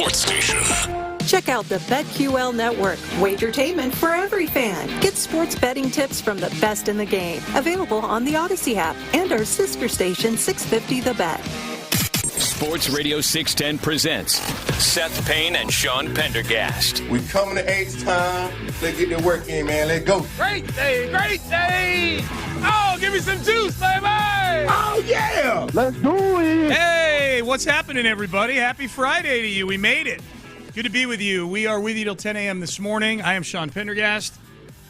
sports station. Check out the BetQL Network, wagertainment for every fan. Get sports betting tips from the best in the game. Available on the Odyssey app and our sister station, 650 The Bet. Sports Radio 610 presents Seth Payne and Sean Pendergast. We coming to H-time. Let's get the work in, man. Let's go. Great day, great day. Oh, give me some juice, baby. Oh, yeah. Let's do it. Hey, what's happening, everybody? Happy Friday to you. We made it. Good to be with you. We are with you till 10 a.m. this morning. I am Sean Pendergast.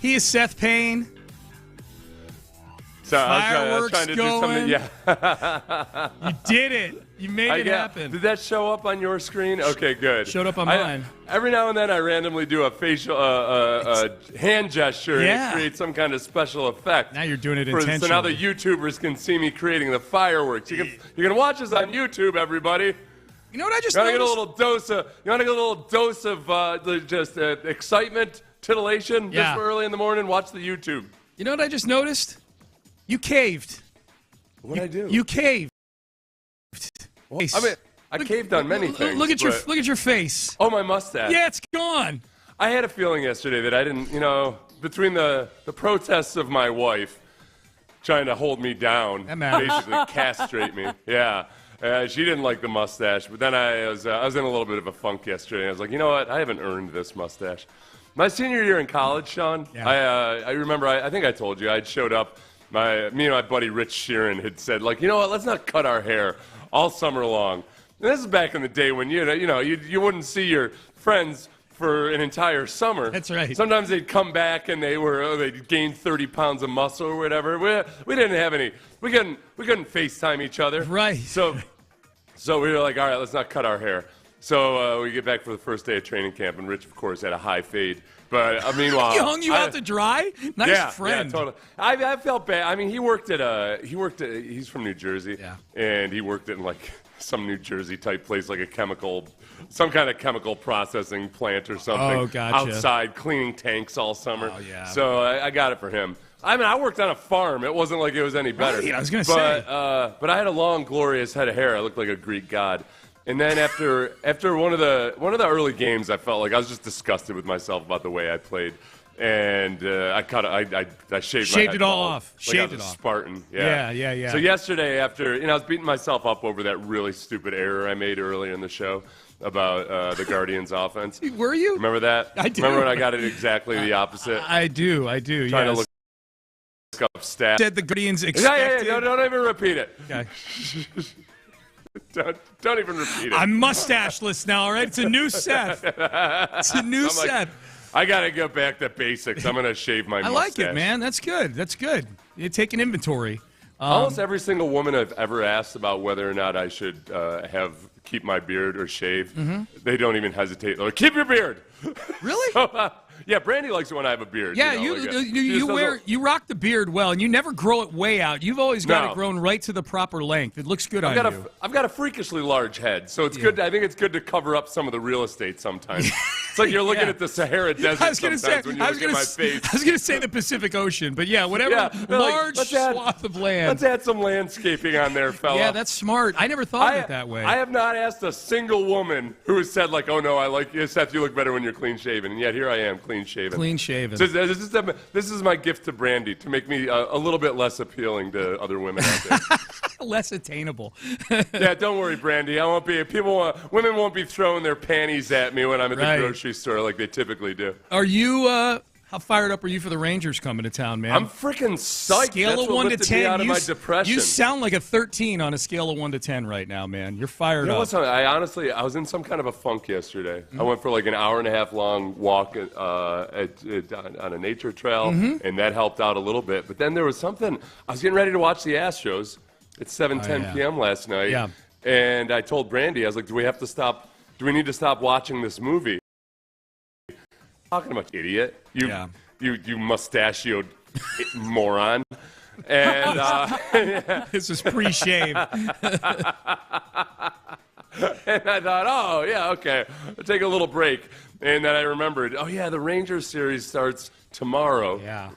He is Seth Payne. So Fireworks I was trying to going. do something. Yeah. You did it. You made it happen. Did that show up on your screen? Okay, good. Showed up on mine. Every now and then I randomly do a facial hand gesture and it creates some kind of special effect. Now you're doing it intentionally. So now the YouTubers can see me creating the fireworks. You can watch us on YouTube, everybody. You know what I just You noticed? want to get a little dose of excitement, titillation this early in the morning? Watch the YouTube. You know what I just noticed? You caved. What'd I do? You caved. Well, I mean, I caved on many things. Look at your face. Oh, my mustache. Yeah, it's gone. I had a feeling yesterday that I didn't, between the protests of my wife trying to hold me down, basically castrate me. Yeah. She didn't like the mustache, but then I was in a little bit of a funk yesterday. I was like, you know what? I haven't earned this mustache. My senior year in college, Sean, I remember, I think I told you, I'd showed up. Me and my buddy Rich Sheeran had said, like, you know what? Let's not cut our hair all summer long. And this is back in the day when you wouldn't see your friends for an entire summer. That's right. Sometimes they'd come back and they'd gain 30 pounds of muscle or whatever. We didn't have any. We couldn't FaceTime each other. Right. So we were like, all right, let's not cut our hair. So we get back for the first day of training camp, and Rich, of course, had a high fade. But meanwhile, he hung you out to dry. Nice friend. Yeah, totally. I felt bad. I mean, he's from New Jersey, and he worked in like some New Jersey type place, like some kind of chemical processing plant or something. Oh, gotcha. Outside cleaning tanks all summer. Oh, yeah. So I got it for him. I mean, I worked on a farm. It wasn't like it was any better. Right, I was gonna say. But I had a long, glorious head of hair. I looked like a Greek god. And then after one of the early games, I felt like I was just disgusted with myself about the way I played, and I shaved my head it all bald, off. Like Shaved I was it a off. Spartan. Yeah. So yesterday, after I was beating myself up over that really stupid error I made earlier in the show about the Guardians' offense. Were you? Remember that? I do. Remember when I got it exactly the opposite? I do. Trying to look up stats. Said the Guardians expected. Yeah. Don't even repeat it. Okay. Don't even repeat it. I'm mustacheless now, all right? It's a new Seth. It's a new Seth. I got to go back to basics. I'm going to shave my mustache. I like it, man. That's good. You take an inventory. Almost every single woman I've ever asked about whether or not I should keep my beard or shave, they don't even hesitate. They're like, keep your beard. Really? So, yeah, Brandy likes it when I have a beard. Yeah, you rock the beard well, and you never grow it way out. You've always got it grown right to the proper length. It looks good on you. I've got a freakishly large head, so it's good. I think it's good to cover up some of the real estate sometimes. It's like you're looking at the Sahara Desert sometimes when you look at my face. I was going to say the Pacific Ocean, but yeah, whatever large swath of land. Let's add some landscaping on there, fella. Yeah, that's smart. I never thought of it that way. I have not asked a single woman who has said, like, oh, no, I like you, Seth, you look better when you're clean-shaven. And yet here I am, clean-shaven. Clean-shaven. So this is my gift to Brandy, to make me a little bit less appealing to other women out there. Less attainable. Yeah, don't worry, Brandy. Women won't be throwing their panties at me when I'm at the grocery store like they typically do. Are you... How fired up are you for the Rangers coming to town, man? I'm freaking psyched. Scale of 1 to 10. Out of my depression. You sound like a 13 on a scale of 1 to 10 right now, man. You're fired up. I was in some kind of a funk yesterday. I went for like an hour-and-a-half long walk on a nature trail, and that helped out a little bit. But then there was something. I was getting ready to watch the Astros. It's 7:10 p.m. last night. Yeah. And I told Brandy, I was like, do we need to stop watching this movie? Talking about idiot, you mustachioed moron, and this is pre-shave. And I thought, oh yeah, okay, I'll take a little break, and then I remembered, oh yeah, the Rangers series starts tomorrow. Yeah.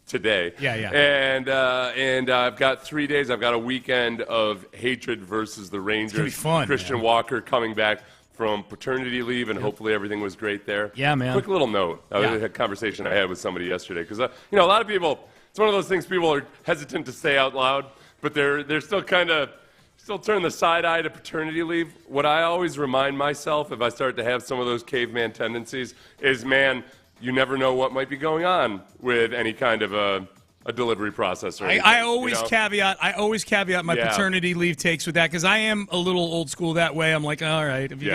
Today. Yeah. And I've got 3 days. I've got a weekend of hatred versus the Rangers. It's gonna be fun. Christian Walker coming back from paternity leave, and hopefully everything was great there. Yeah, man. Quick little note. I had a conversation I had with somebody yesterday because, a lot of people, it's one of those things people are hesitant to say out loud, but they're still still turn the side eye to paternity leave. What I always remind myself if I start to have some of those caveman tendencies is, man, you never know what might be going on with any kind of a delivery process or anything. I always caveat my paternity leave takes with that because I am a little old school that way. I'm like, all right, if you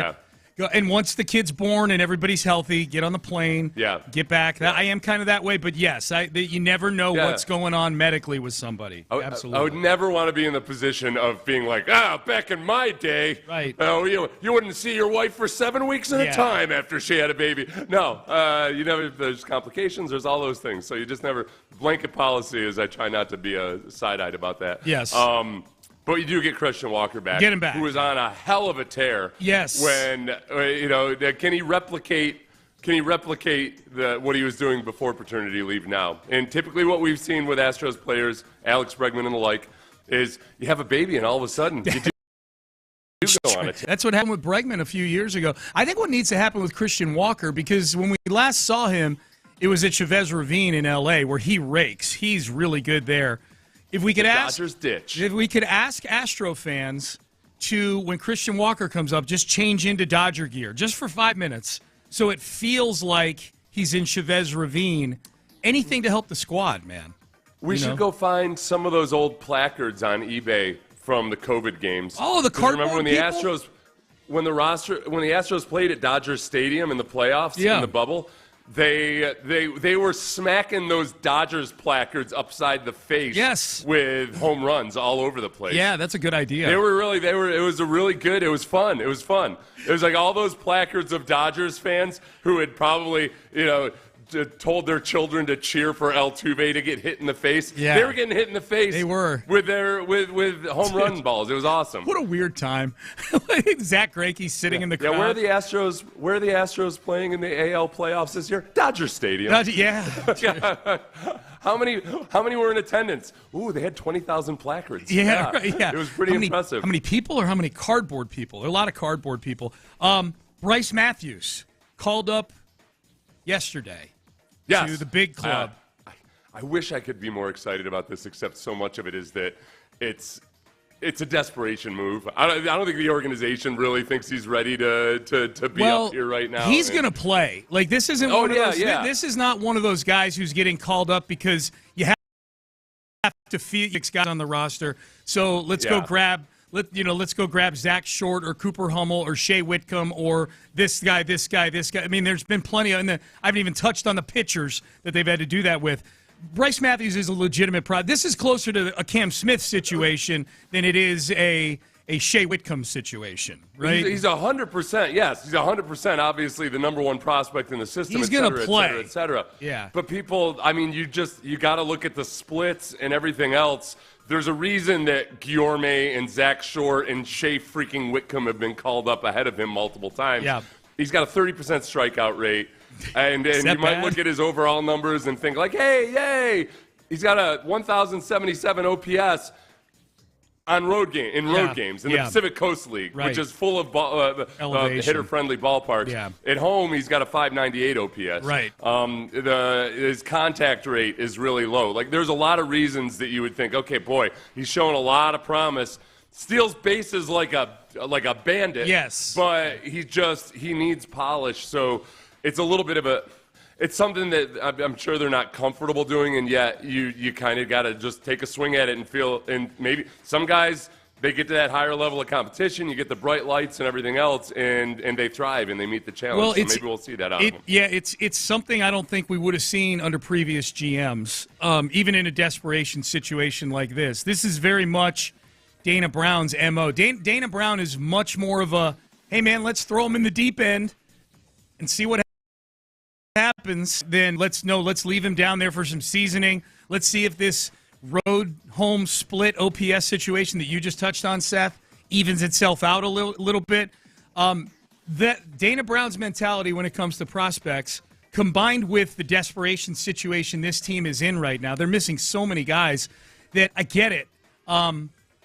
go, and once the kid's born and everybody's healthy, get on the plane, get back. I am kind of that way, but yes, you never know what's going on medically with somebody. Absolutely. I would never want to be in the position of being like, back in my day, right? You wouldn't see your wife for 7 weeks at a time after she had a baby. No, you never. There's complications. There's all those things. So you just never. Blanket policy is I try not to be side-eyed about that. Yes. But you do get Christian Walker back. Get him back. Who was on a hell of a tear. Yes. When can he replicate what he was doing before paternity leave now? And typically what we've seen with Astros players, Alex Bregman and the like, is you have a baby and all of a sudden you do go on a tear. That's what happened with Bregman a few years ago. I think what needs to happen with Christian Walker, because when we last saw him, it was at Chavez Ravine in L.A. where he rakes. He's really good there. If we could ask Astro fans to, when Christian Walker comes up, just change into Dodger gear just for 5 minutes, so it feels like he's in Chavez Ravine. Anything to help the squad, man. We should go find some of those old placards on eBay from the COVID games. Oh, the cardboard remember when people? when the Astros played at Dodger Stadium in the playoffs in the bubble? They were smacking those Dodgers placards upside the face with home runs all over the place. Yeah, that's a good idea. It was fun. It was like all those placards of Dodgers fans who had probably, told their children to cheer for Altuve to get hit in the face. Yeah. They were getting hit in the face. They were. With home run balls. It was awesome. What a weird time. Zach Greinke sitting in the crowd. Yeah, where are the Astros playing in the AL playoffs this year? Dodger Stadium. How many were in attendance? Ooh, they had 20,000 placards. Yeah. It was pretty impressive. How many people or how many cardboard people? There are a lot of cardboard people. Bryce Matthews called up yesterday to the big club. I wish I could be more excited about this, except so much of it is that it's a desperation move. I don't think the organization really thinks he's ready to be up here right now. He's going to play. Like, this isn't one of those. This is not one of those guys who's getting called up because you have to feel six guys on the roster. So let's go grab. Let's go grab Zach Short or Cooper Hummel or Shea Whitcomb or this guy. I mean, there's been plenty of, and I haven't even touched on the pitchers that they've had to do that with. Bryce Matthews is a legitimate product. This is closer to a Cam Smith situation than it is a Shea Whitcomb situation, right? He's 100%. Yes, he's 100%. Obviously, the number one prospect in the system. He's going to play, et cetera. Yeah. But people, I mean, you got to look at the splits and everything else. There's a reason that Guillorme and Zach Short and Shea freaking Whitcomb have been called up ahead of him multiple times. Yeah. He's got a 30% strikeout rate. And you might look at his overall numbers and think like, hey, yay. He's got a 1,077 OPS on road games in the Pacific Coast League, which is full of hitter-friendly ballparks. Yeah. At home, he's got a 598 OPS. Right. His contact rate is really low. Like, there's a lot of reasons that you would think, okay, boy, he's showing a lot of promise. Steals bases like a bandit. Yes. But he needs polish. So it's a little bit of it's something that I'm sure they're not comfortable doing, and yet you kind of got to just take a swing at it and feel. And maybe some guys, they get to that higher level of competition, you get the bright lights and everything else, and they thrive and they meet the challenge. Well, so maybe we'll see that out of them. Yeah, it's something I don't think we would have seen under previous GMs, even in a desperation situation like this. This is very much Dana Brown's MO. Dana Brown is much more of a, hey, man, let's throw him in the deep end and see what happens. Then let's leave him down there for some seasoning. Let's see if this road-home split OPS situation that you just touched on, Seth, evens itself out a little bit. That Dana Brown's mentality when it comes to prospects, combined with the desperation situation this team is in right now, they're missing so many guys that I get it.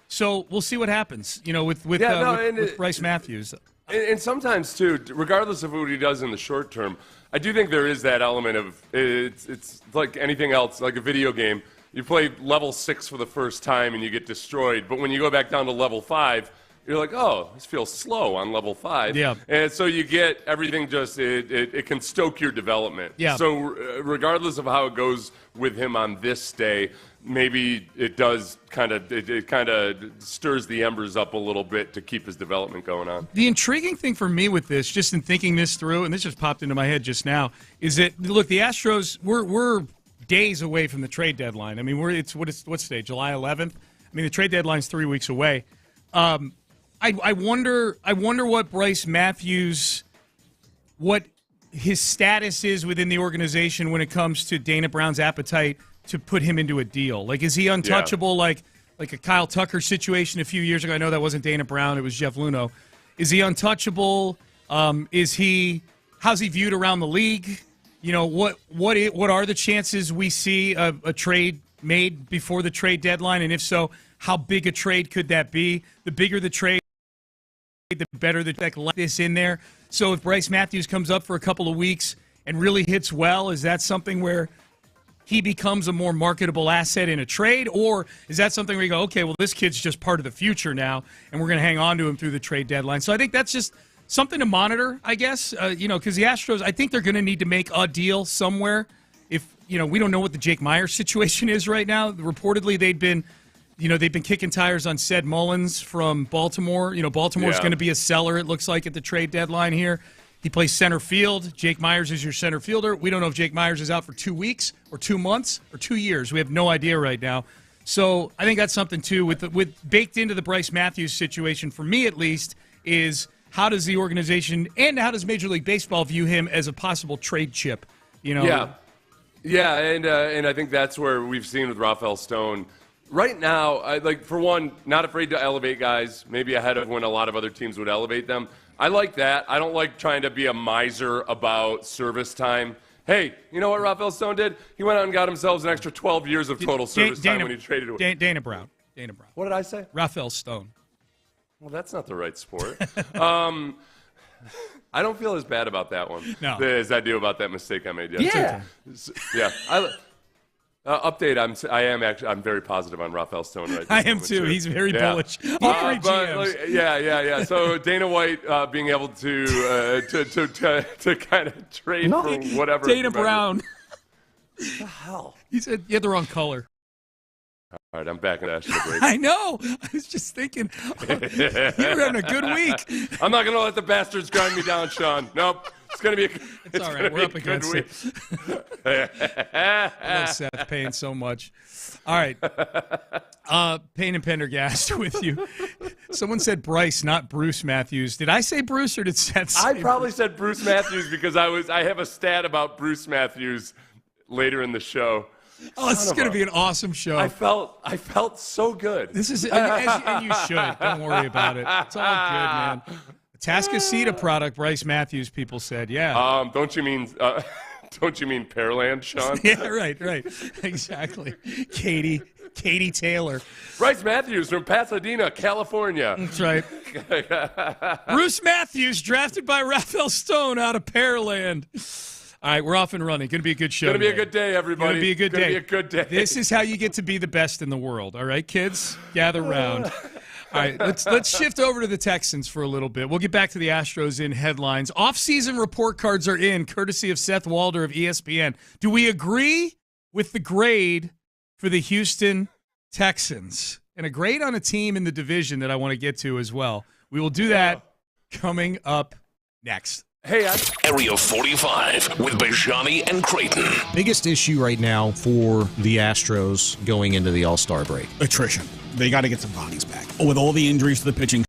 So we'll see what happens, with Bryce Matthews. And sometimes, too, regardless of what he does in the short term, I do think there is that element of it's like anything else, like a video game. You play level 6 for the first time and you get destroyed, but when you go back down to level 5, you're like, oh, this feels slow on level 5. Yeah. And so you get everything it can stoke your development. Yeah. So regardless of how it goes with him on this day, maybe it does it kind of stirs the embers up a little bit to keep his development going on. The intriguing thing for me with this, just in thinking this through, and this just popped into my head just now, is that, look, the Astros, we're days away from the trade deadline. I mean, what's today, July 11th? I mean, the trade deadline's 3 weeks away. I wonder what Bryce Matthews, what his status is within the organization when it comes to Dana Brown's appetite to put him into a deal. Like, is he untouchable, like a Kyle Tucker situation a few years ago? I know that wasn't Dana Brown, it was Jeff Luhnow. Is he untouchable? How's he viewed around the league? You know, what are the chances we see a trade made before the trade deadline? And if so, how big a trade could that be? The bigger the trade, the better the tech let this in there. So if Bryce Matthews comes up for a couple of weeks and really hits well, is that something where he becomes a more marketable asset in a trade? Or is that something where you go, okay, well, this kid's just part of the future now, and we're going to hang on to him through the trade deadline? So I think that's just something to monitor, I guess, because the Astros, I think they're going to need to make a deal somewhere. If, we don't know what the Jake Myers situation is right now. Reportedly, they've been kicking tires on Ced Mullins from Baltimore. Baltimore's going to be a seller, it looks like, at the trade deadline here. He plays center field. Jake Myers is your center fielder. We don't know if Jake Myers is out for 2 weeks or 2 months or 2 years. We have no idea right now. So I think that's something, too, with baked into the Bryce Matthews situation, for me at least, is how does the organization and how does Major League Baseball view him as a possible trade chip? Yeah, and I think that's where we've seen with Rafael Stone. Right now, for one, not afraid to elevate guys, maybe ahead of when a lot of other teams would elevate them. I like that. I don't like trying to be a miser about service time. Hey, you know what Rafael Stone did? He went out and got himself an extra 12 years of total service time when he traded away. Dana Brown. What did I say? Rafael Stone. Well, that's not the right sport. I don't feel as bad about that one as I do about that mistake I made yesterday. Yeah. Update, I'm very positive on Rafael Stone right now. I am too. He's very bullish. All three GMs. Yeah. So Dana White being able to kind of trade for whatever. Dana Brown. What the hell? He said you had the wrong color. All right, I'm back in the Astro break. I know. I was just thinking, you were having a good week. I'm not going to let the bastards grind me down, Sean. Nope. It's going to be it's all right. We're up against it. I love Seth Payne so much. All right. Payne and Pendergast with you. Someone said Bryce, not Bruce Matthews. Did I say Bruce or did Seth say I probably said Bruce Matthews because I have a stat about Bruce Matthews later in the show. Oh, this is going to be an awesome show. I felt so good. This is, and you should. Don't worry about it. It's all good, man. Tascasita product, Bryce Matthews, people said. Yeah. Don't you mean Pearland, Sean? Yeah, right. Exactly. Katie Taylor. Bryce Matthews from Pasadena, California. That's right. Bruce Matthews, drafted by Rafael Stone out of Pearland. All right, we're off and running. Going to be a good show. Going to be a good day, everybody. Going to be a good day. Be a good day. This is how you get to be the best in the world. All right, kids, gather round. All right, let's shift over to the Texans for a little bit. We'll get back to the Astros in headlines. Off-season report cards are in, courtesy of Seth Walder of ESPN. Do we agree with the grade for the Houston Texans? And a grade on a team in the division that I want to get to as well. We will do that coming up next. Hey, Area 45 with Bijani and Creighton. Biggest issue right now for the Astros going into the All-Star break? Attrition. They got to get some bodies back. With all the injuries to the pitching.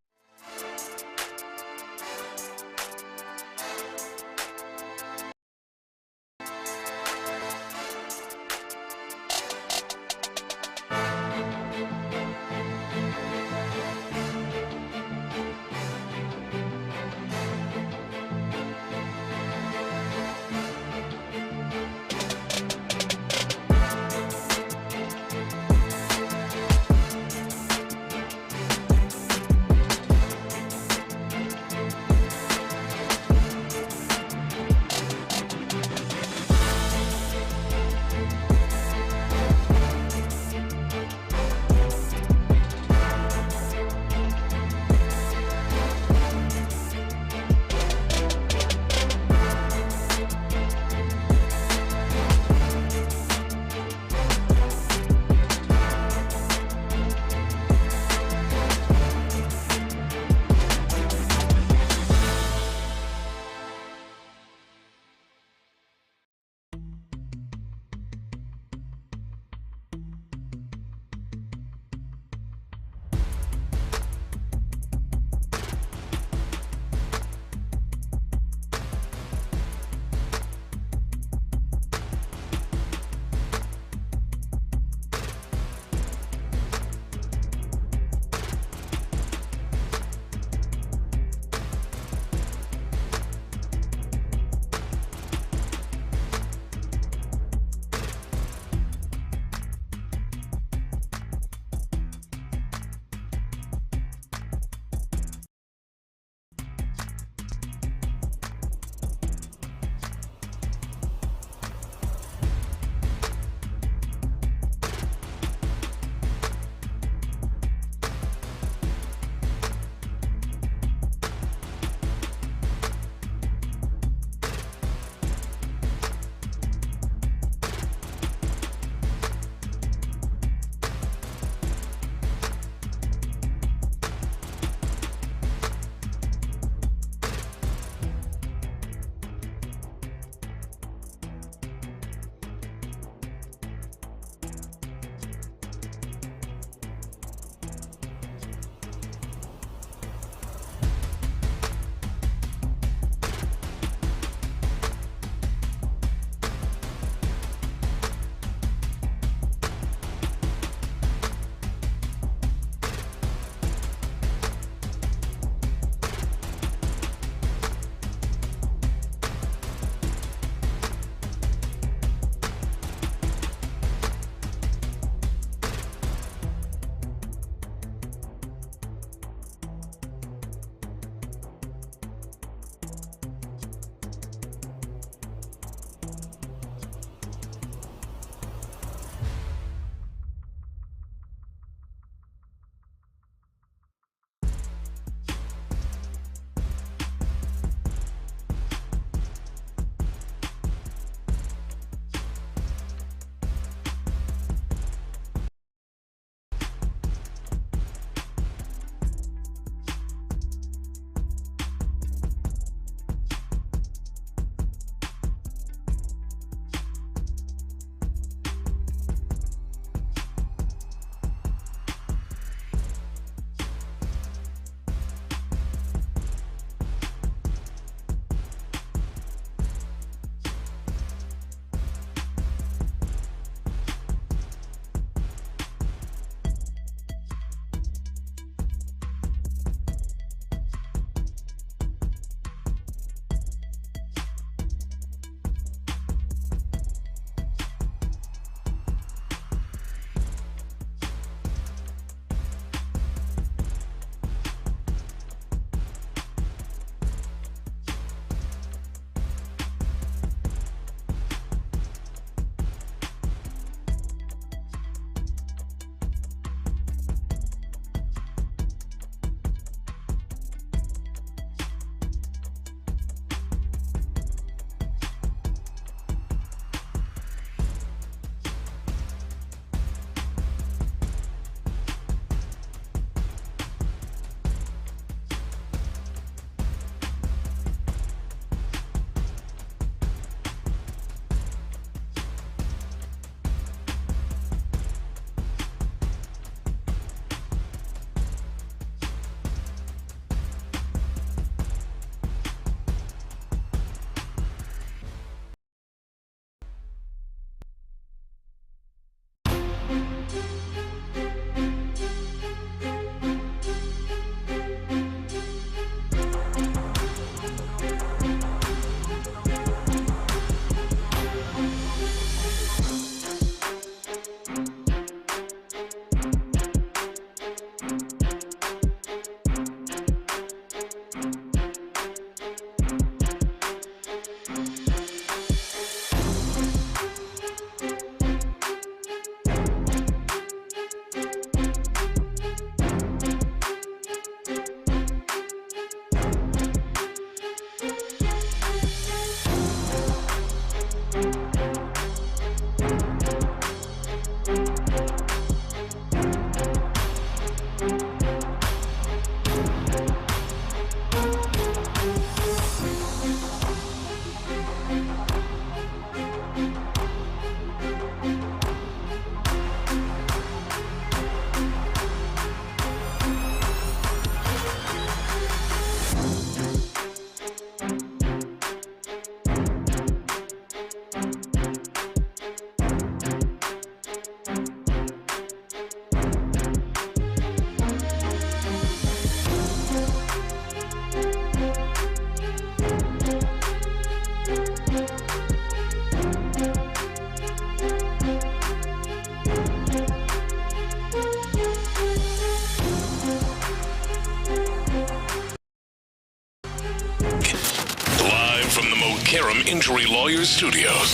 Injury Lawyers Studios.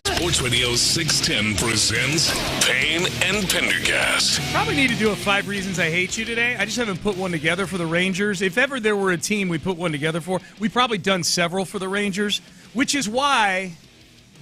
Sports Radio 610 presents Payne and Pendergast. Probably need to do a 5 Reasons I Hate You today. I just haven't put one together for the Rangers. If ever there were a team we put one together for, we've probably done several for the Rangers, which is why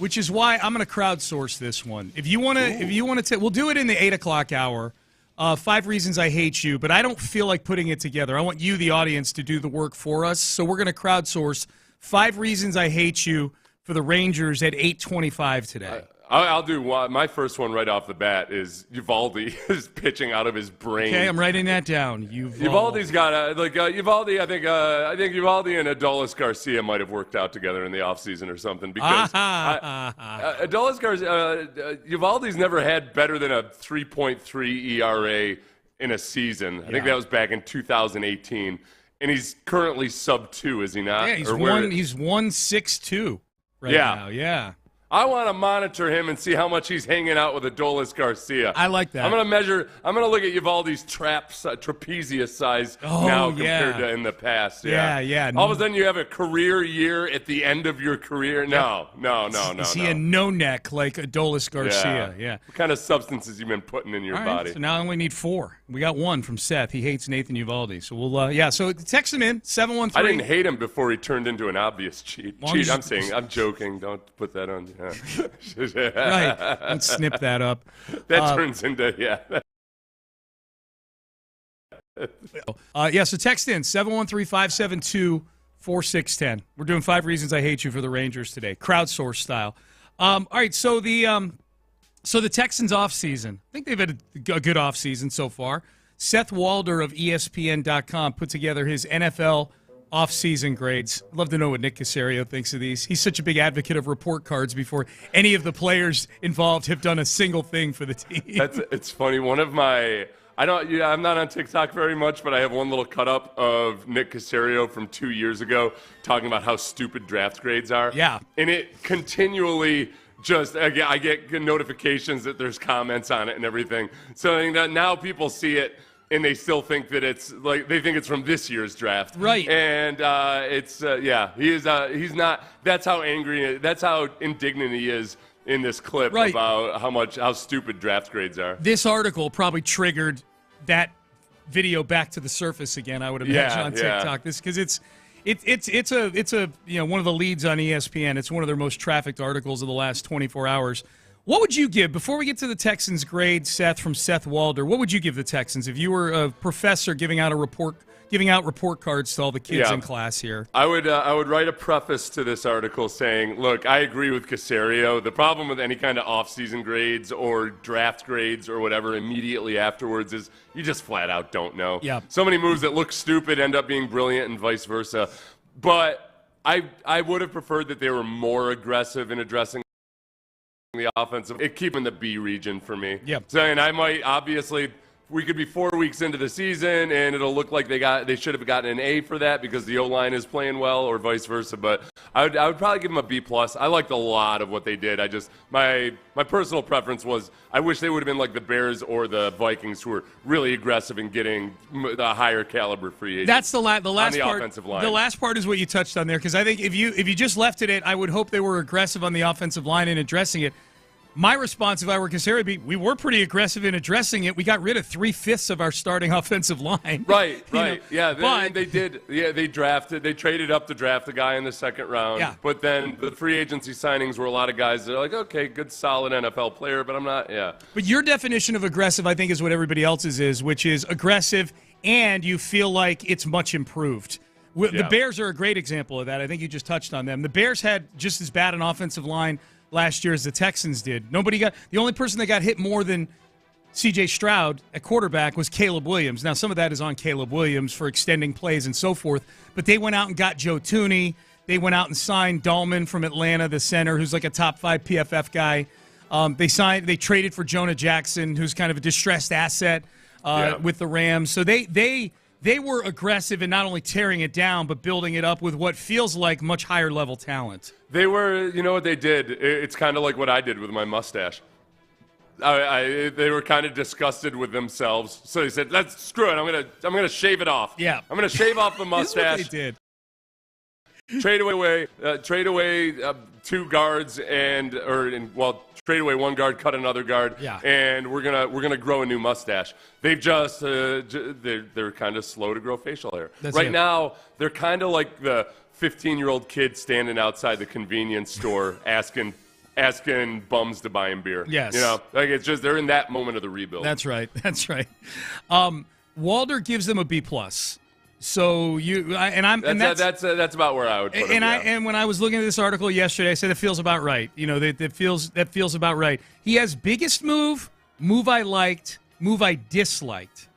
I'm going to crowdsource this one. If you want to, we'll do it in the 8 o'clock hour. 5 Reasons I Hate You, but I don't feel like putting it together. I want you, the audience, to do the work for us. So we're going to crowdsource 5 Reasons I Hate You for the Rangers at 8:25 today. I'll do one. My first one right off the bat is Uvalde is pitching out of his brain. Okay, I'm writing that down. Uvalde's got Uvalde. I think Uvalde and Adolis Garcia might have worked out together in the offseason or something because Adolis Garcia, Uvalde's never had better than a 3.3 ERA in a season. I think that was back in 2018, and he's currently sub 2, is he not? Yeah, he's 1.62 right now. Yeah. I want to monitor him and see how much he's hanging out with Adolis Garcia. I like that. I'm going to look at Uvalde's trapezius size now compared to in the past. Yeah. All of a sudden you have a career year at the end of your career. No. Is he a no neck like Adolis Garcia? Yeah. What kind of substances you been putting in your body? So now I only need 4. We got 1 from Seth. He hates Nathan Uvalde. So we'll so text him in 713. I didn't hate him before he turned into an obvious cheat. I'm joking. Don't put that on. Right. Let's snip that up. That turns into, so text in 713-572-4610. We're doing 5 Reasons I Hate You for the Rangers today, crowdsource style. All right, so the Texans offseason, I think they've had a good offseason so far. Seth Walder of ESPN.com put together his NFL off-season grades. I'd love to know what Nick Caserio thinks of these. He's such a big advocate of report cards before any of the players involved have done a single thing for the team. It's funny. One of my I'm not on TikTok very much, but I have one little cut-up of Nick Caserio from 2 years ago talking about how stupid draft grades are. Yeah. And it continually I get notifications that there's comments on it and everything. So now people see it, and they still think that it's like they think it's from this year's draft, right? And he's not. That's how angry. That's how indignant he is in this clip about how stupid draft grades are. This article probably triggered that video back to the surface again. I would imagine on TikTok. This because it's a one of the leads on ESPN. It's one of their most trafficked articles of the last 24 hours. What would you give, before we get to the Texans grade, Seth, from Seth Walder, what would you give the Texans if you were a professor giving out report cards to all the kids in class here? I would write a preface to this article saying, look, I agree with Caserio. The problem with any kind of off-season grades or draft grades or whatever immediately afterwards is you just flat out don't know. Yeah. So many moves that look stupid end up being brilliant and vice versa. But I would have preferred that they were more aggressive in addressing the offensive, keeping the B region for me. Yep. So, and I might we could be 4 weeks into the season and it'll look like they should have gotten an A for that because the O-line is playing well, or vice versa. But I would probably give them a B+. I liked a lot of what they did. My personal preference was I wish they would have been like the Bears or the Vikings, who were really aggressive in getting the higher caliber free agents. That's the last part. Offensive line. The last part is what you touched on there, because I think if you just left it at, I would hope they were aggressive on the offensive line in addressing it. My response, if I were Cassera, would be, we were pretty aggressive in addressing it. We got rid of 3/5 of our starting offensive line. Right. Yeah, They did. Yeah, they traded up to draft a guy in the second round. Yeah. But then the free agency signings were a lot of guys that are like, okay, good, solid NFL player, but I'm not, But your definition of aggressive, I think, is what everybody else's is, which is aggressive and you feel like it's much improved. The Bears are a great example of that. I think you just touched on them. The Bears had just as bad an offensive line last year as the Texans did. The only person that got hit more than C.J. Stroud at quarterback was Caleb Williams. Now, some of that is on Caleb Williams for extending plays and so forth, but they went out and got Joe Thuney. They went out and signed Dahlman from Atlanta, the center, who's like a top 5 PFF guy. They traded for Jonah Jackson, who's kind of a distressed asset with the Rams. So they were aggressive in not only tearing it down, but building it up with what feels like much higher level talent. They were, you know what they did? It's kind of like what I did with my mustache. They were kind of disgusted with themselves, so they said, "Let's screw it. I'm gonna shave it off. Yeah, I'm gonna shave off the mustache." That's what they did. Trade away 2 guards trade away 1 guard, cut another guard, and we're gonna grow a new mustache. They've just they're kind of slow to grow facial hair. Now, they're kind of like the 15-year-old kid standing outside the convenience store asking bums to buy him beer. Yes, it's just they're in that moment of the rebuild. That's right. Walder gives them a B+. So that's about where I would put him. And when I was looking at this article yesterday, I said it feels about right. That feels about right. He has biggest move I liked, move I disliked.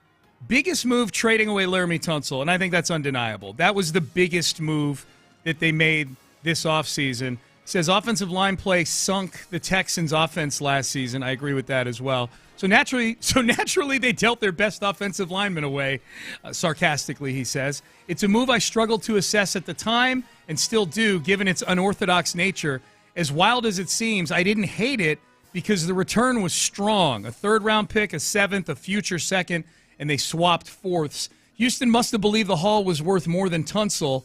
Biggest move, trading away Laramie Tunsil, and I think that's undeniable. That was the biggest move that they made this offseason. Says offensive line play sunk the Texans' offense last season. I agree with that as well. So naturally, they dealt their best offensive lineman away, sarcastically, he says. It's a move I struggled to assess at the time and still do, given its unorthodox nature. As wild as it seems, I didn't hate it because the return was strong. A 3rd-round pick, a 7th, a future 2nd, and they swapped 4ths. Houston must have believed the haul was worth more than Tunsil.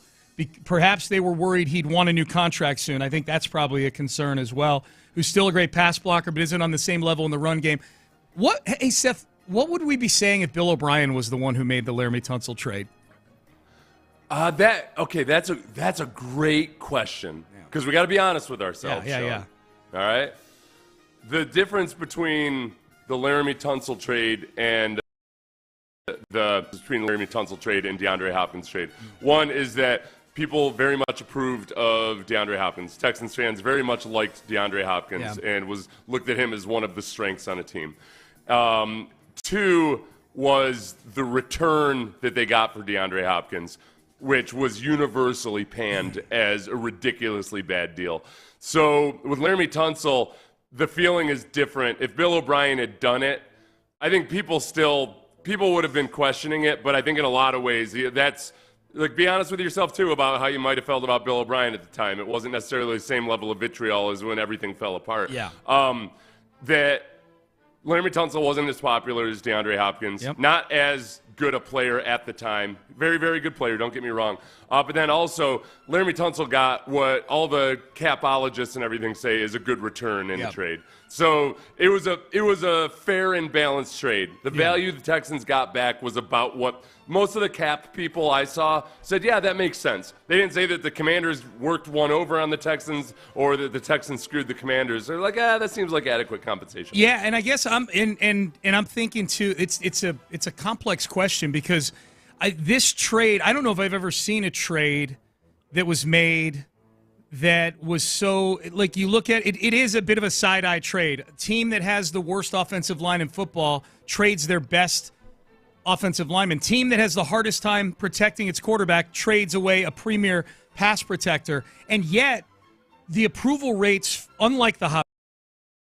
Perhaps they were worried he'd want a new contract soon. I think that's probably a concern as well. Who's still a great pass blocker, but isn't on the same level in the run game. Hey, Seth, what would we be saying if Bill O'Brien was the one who made the Laramie Tunsil trade? That's a great question, because we got to be honest with ourselves. Yeah. All right? The difference between the Laramie Tunsil trade and between the Laramie Tunsil trade and DeAndre Hopkins trade. One is that people very much approved of DeAndre Hopkins. Texans fans very much liked DeAndre Hopkins and looked at him as one of the strengths on a team. 2 was the return that they got for DeAndre Hopkins, which was universally panned as a ridiculously bad deal. So with Laramie Tunsil, the feeling is different. If Bill O'Brien had done it, I think people would have been questioning it, but I think in a lot of ways that's be honest with yourself too about how you might have felt about Bill O'Brien at the time. It wasn't necessarily the same level of vitriol as when everything fell apart. That Laramie Tunsil wasn't as popular as DeAndre Hopkins. Not as good a player at the time. Very, very good player, don't get me wrong. But then also, Laramie Tunsil got what all the capologists and everything say is a good return in the trade. So it was a fair and balanced trade. The value the Texans got back was about what most of the cap people I saw said, yeah, that makes sense. They didn't say that the Commanders worked one over on the Texans or that the Texans screwed the Commanders. They're like, that seems like adequate compensation. Yeah, and I guess I'm thinking too. It's a complex question because this trade. I don't know if I've ever seen a trade that was made that was so, like, you look at it, it is a bit of a side-eye trade. A team that has the worst offensive line in football trades their best offensive lineman. Team that has the hardest time protecting its quarterback trades away a premier pass protector. And yet, the approval rates, unlike the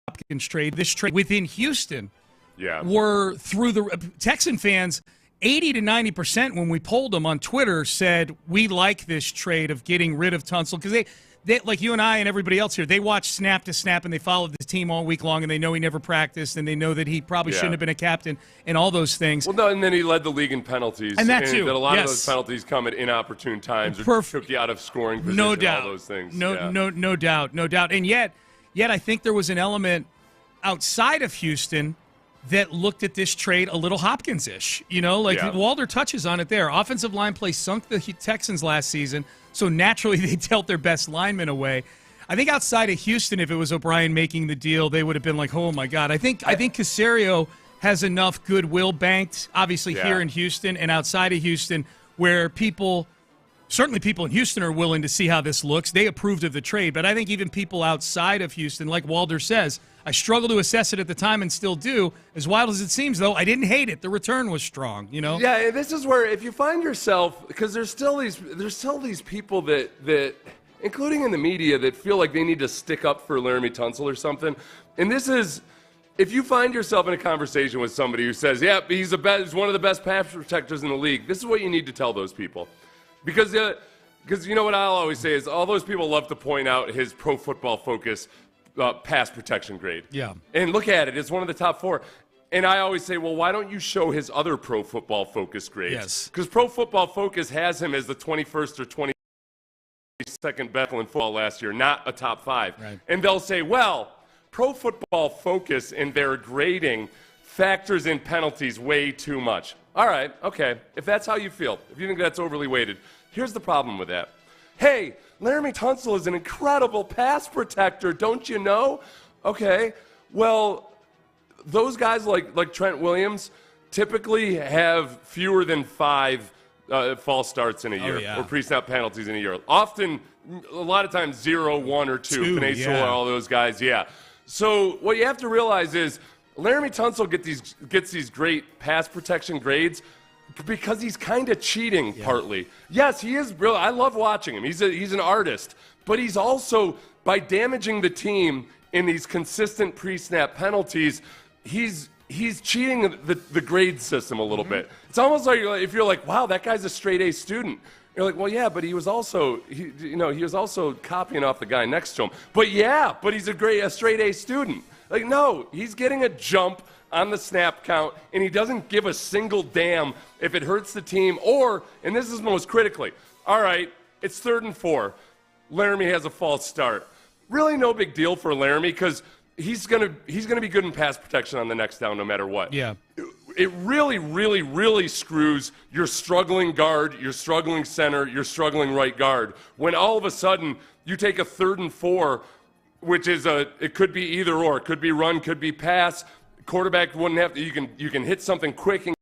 Hopkins trade, this trade within Houston were through the Texan fans. 80 to 90% when we polled them on Twitter said we like this trade of getting rid of Tunsil because they like you and I and everybody else here, they watched snap to snap and they followed the team all week long and they know he never practiced and they know that he probably shouldn't have been a captain and all those things. Well, no, and then he led the league in penalties. And that too. That a lot of those penalties come at inopportune times or took you out of scoring position, no doubt. all those things. No doubt. And yet I think there was an element outside of Houston that looked at this trade a little Hopkins-ish. Walder touches on it there. Offensive line play sunk the Texans last season, so naturally they dealt their best linemen away. I think outside of Houston, if it was O'Brien making the deal, they would have been like, oh, my God. I think Caserio has enough goodwill banked, obviously, here in Houston and outside of Houston, where certainly people in Houston are willing to see how this looks. They approved of the trade, but I think even people outside of Houston, like Walder says, I struggle to assess it at the time and still do. As wild as it seems, though, I didn't hate it. The return was strong, Yeah, this is where if you find yourself, because there's still these people that, including in the media, that feel like they need to stick up for Laremy Tunsil or something. And this is, if you find yourself in a conversation with somebody who says, yeah, he's one of the best pass protectors in the league, this is what you need to tell those people. Because you know what I'll always say is all those people love to point out his Pro Football Focus pass protection grade. Yeah. And look at it. It's one of the top 4. And I always say, well, why don't you show his other Pro Football Focus grades? Yes. Because Pro Football Focus has him as the 21st or 22nd best in football last year, not a top 5. Right. And they'll say, well, Pro Football Focus in their grading factors in penalties way too much. All right, okay. If that's how you feel, if you think that's overly weighted, here's the problem with that. Hey, Laremy Tunsil is an incredible pass protector, don't you know? Okay, well, those guys like Trent Williams typically have fewer than 5 false starts in a year or pre-snap penalties in a year. Often, a lot of times, 0, 1, or 2. Panay all those guys, So what you have to realize is Laremy Tunsil gets these great pass protection grades because he's kind of cheating partly. Yes, he is brilliant. I love watching him. He's an artist. But he's also, by damaging the team in these consistent pre-snap penalties, he's cheating the grade system a little bit. It's almost like if you're like, wow, that guy's a straight A student. You're like, well, yeah, but he was also copying off the guy next to him. But he's a straight A student. Like, no, he's getting a jump on the snap count, and he doesn't give a single damn if it hurts the team or, and this is most critically, all right, it's 3rd and 4. Laremy has a false start. Really no big deal for Laremy because he's gonna be good in pass protection on the next down no matter what. Yeah. It really, really, really screws your struggling guard, your struggling center, your struggling right guard when all of a sudden you take a 3rd and 4, which is it could be either or. It could be run, could be pass. Quarterback wouldn't have to. You can hit something quick and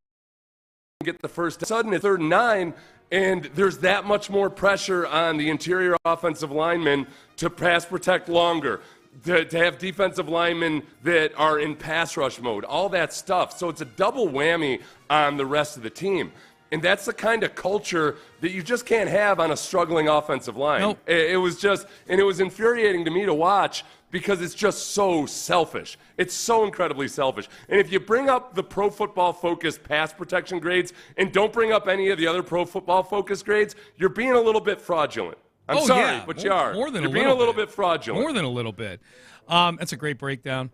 get the first. Sudden, it's 3rd and 9, and there's that much more pressure on the interior offensive linemen to pass protect longer, to have defensive linemen that are in pass rush mode, all that stuff. So it's a double whammy on the rest of the team. And that's the kind of culture that you just can't have on a struggling offensive line. Nope. It was infuriating to me to watch because it's just so selfish. It's so incredibly selfish. And if you bring up the Pro Football Focus pass protection grades and don't bring up any of the other Pro Football Focus grades, you're being a little bit fraudulent. I'm sorry, but you are. More than you're being a little bit fraudulent. More than a little bit. That's a great breakdown.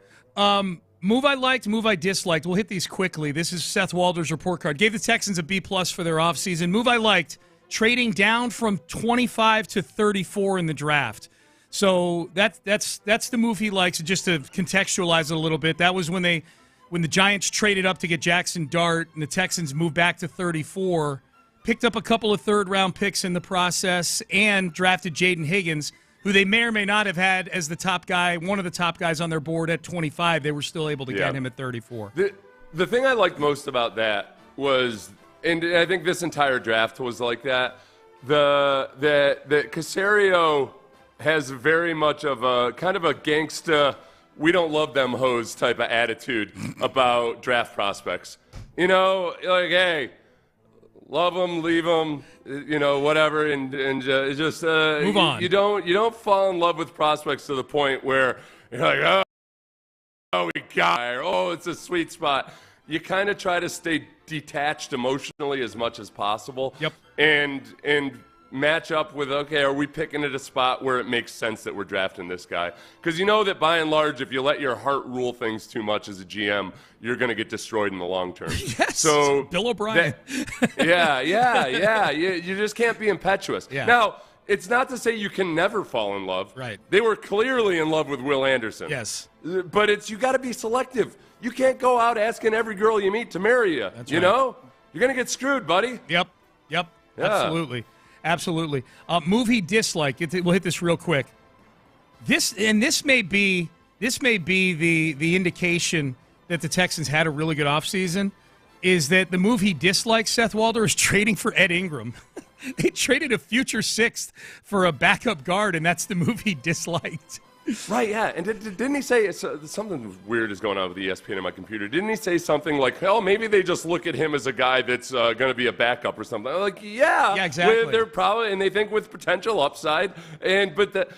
Move I liked, move I disliked. We'll hit these quickly. This is Seth Walder's report card. Gave the Texans a B+ for their offseason. Move I liked, trading down from 25 to 34 in the draft. So that's the move he likes. Just to contextualize it a little bit, that was when the Giants traded up to get Jackson Dart and the Texans moved back to 34, picked up a couple of third-round picks in the process, and drafted Jaden Higgins, who they may or may not have had as the top guy, one of the top guys on their board at 25. They were still able to get him at 34. The thing I liked most about that was, and I think this entire draft was like that, that Caserio has very much of a kind of a gangsta, we don't love them hoes type of attitude about draft prospects. You know, like, hey, love them, leave them, whatever, and just move on. You don't fall in love with prospects to the point where you're like, oh, we got her. Oh, it's a sweet spot. You kind of try to stay detached emotionally as much as possible. Yep. And match up with, okay, are we picking at a spot where it makes sense that we're drafting this guy? Because you know that by and large, if you let your heart rule things too much as a GM, you're going to get destroyed in the long term. Yes, so Bill O'Brien. Yeah. You just can't be impetuous. Yeah. Now, it's not to say you can never fall in love. Right. They were clearly in love with Will Anderson. Yes. But you got to be selective. You can't go out asking every girl you meet to marry you. That's you right. know? You're going to get screwed, buddy. Yep. Yeah. Absolutely. Move he disliked. We'll hit this real quick. This may be the indication that the Texans had a really good offseason, is that the move he dislikes, Seth Walder, is trading for Ed Ingram. They traded a future sixth for a backup guard, and that's the move he disliked. Right, yeah. And didn't he say something weird is going on with ESPN in my computer? Didn't he say something like, hell, maybe they just look at him as a guy that's going to be a backup or something? I'm like, yeah, exactly. They're probably, and they think with potential upside. But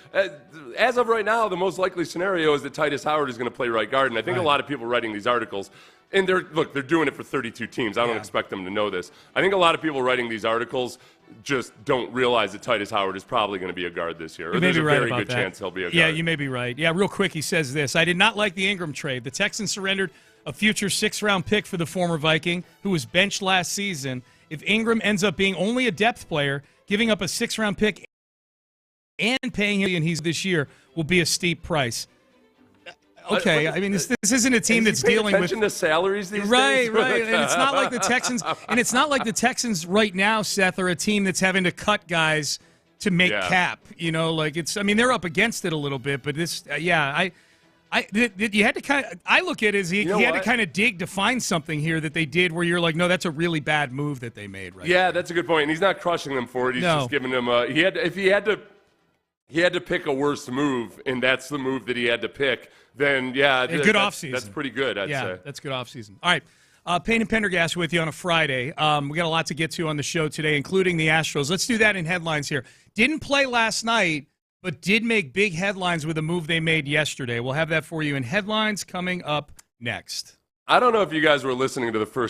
as of right now, the most likely scenario is that Titus Howard is going to play right guard. And I think a lot of people writing these articles, and they're doing it for 32 teams. I don't expect them to know this. I think a lot of people writing these articles just don't realize that Titus Howard is probably going to be a guard this year. Or there's a very good chance he'll be a guard. Yeah, you may be right. Yeah, real quick, he says this. I did not like the Ingram trade. The Texans surrendered a future 6th-round pick for the former Viking, who was benched last season. If Ingram ends up being only a depth player, giving up a 6th-round pick and paying him he's this year will be a steep price. Okay, I mean this isn't a team that's dealing with attention to salaries these days. Right, and it's not like the Texans. And it's not like the Texans right now, Seth, are a team that's having to cut guys to make cap. You know, like it's. I mean, they're up against it a little bit, but this, you had to kind of. I look at it as he had to kind of dig to find something here that they did where you're like, no, that's a really bad move that they made. Right? Yeah, that's a good point. And he's not crushing them for it. He's just giving them. He had to pick a worse move, and that's the move that he had to pick. Then, good offseason. That's pretty good, I'd say. Yeah, that's good offseason. All right, Payne and Pendergast with you on a Friday. We got a lot to get to on the show today, including the Astros. Let's do that in headlines here. Didn't play last night, but did make big headlines with a move they made yesterday. We'll have that for you in headlines coming up next. I don't know if you guys were listening to the first.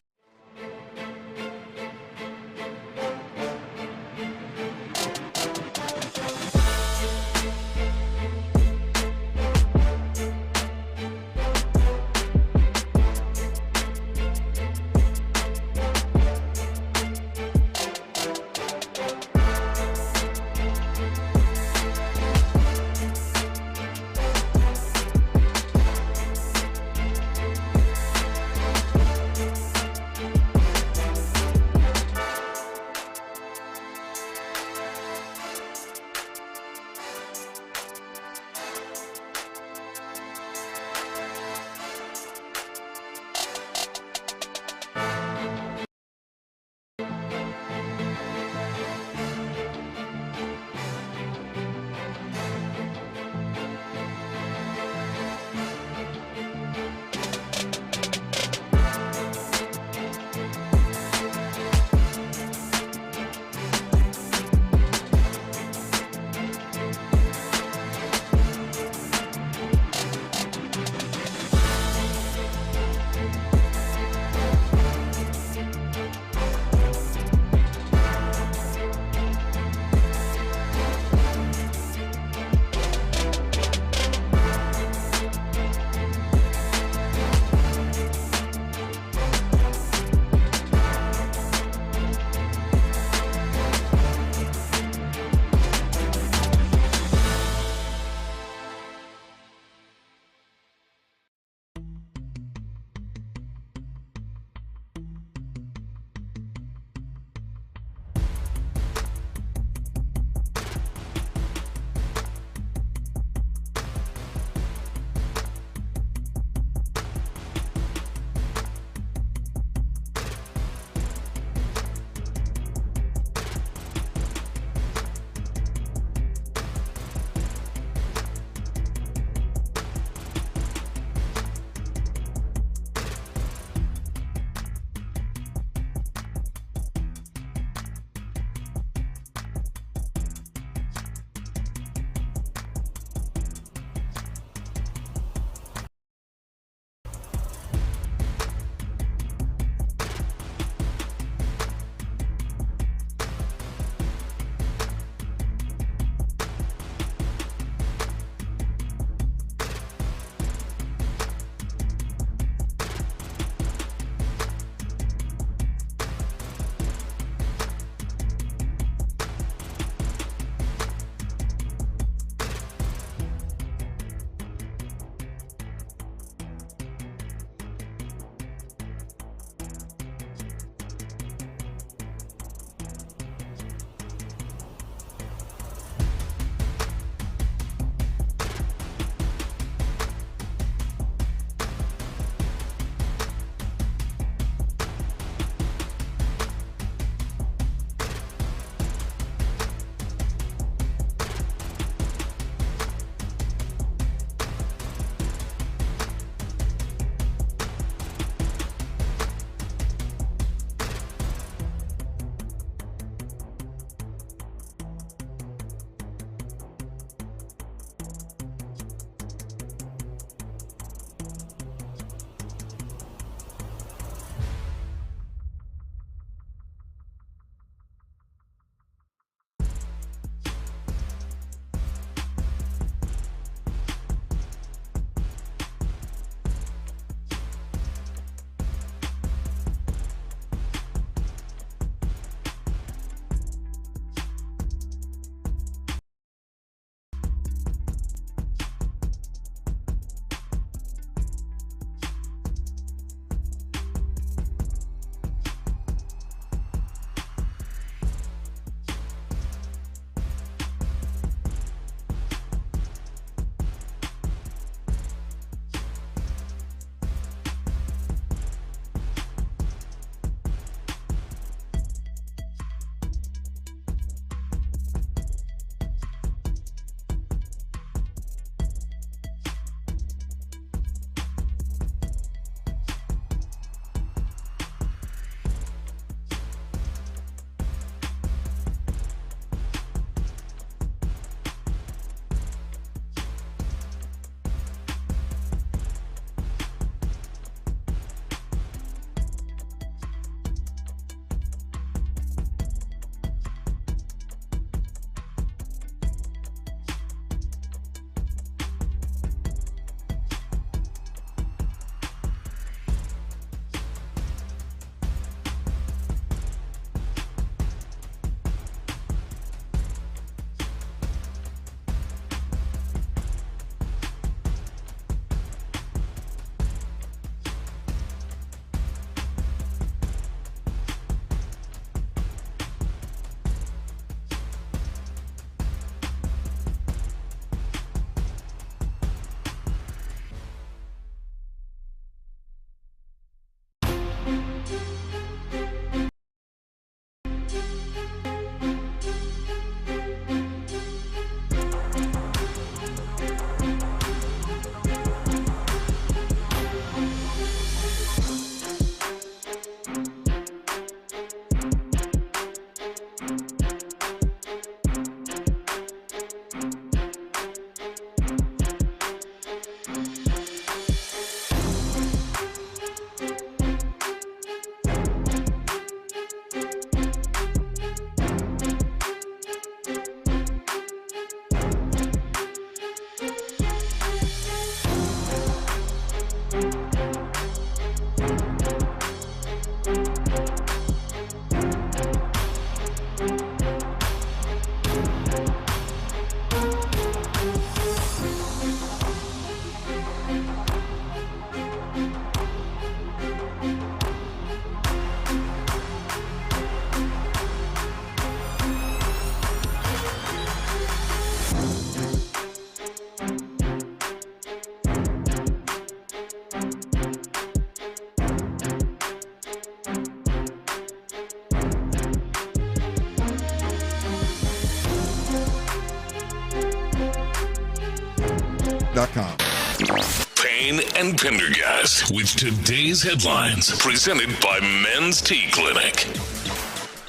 SportsRadio.com. Payne and Pendergast with today's headlines, presented by Men's Tea Clinic.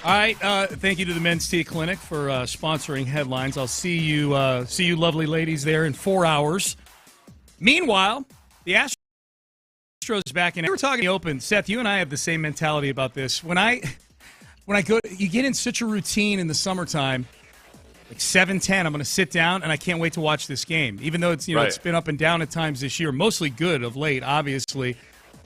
All right, thank you to the Men's Tea Clinic for sponsoring headlines. I'll see you lovely ladies there in 4 hours. Meanwhile, the Astros back in. We were talking open. Seth, you and I have the same mentality about this. When I go, you get in such a routine in the summertime. Like 7:10, I'm going to sit down, and I can't wait to watch this game. Even though it's it's been up and down at times this year, mostly good of late, obviously.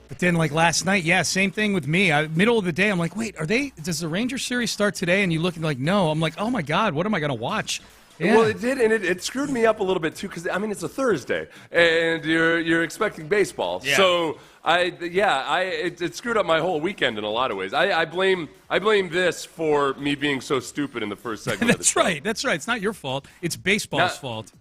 But then, like last night, same thing with me. Middle of the day, I'm like, wait, does the Rangers series start today? And you look like, no. I'm like, oh my God, what am I going to watch? Yeah. Well, it did, and it screwed me up a little bit too, because it's a Thursday, and you're expecting baseball. Yeah. So it screwed up my whole weekend in a lot of ways. I blame this for me being so stupid in the first segment. That's right. That's right. It's not your fault. It's baseball's fault.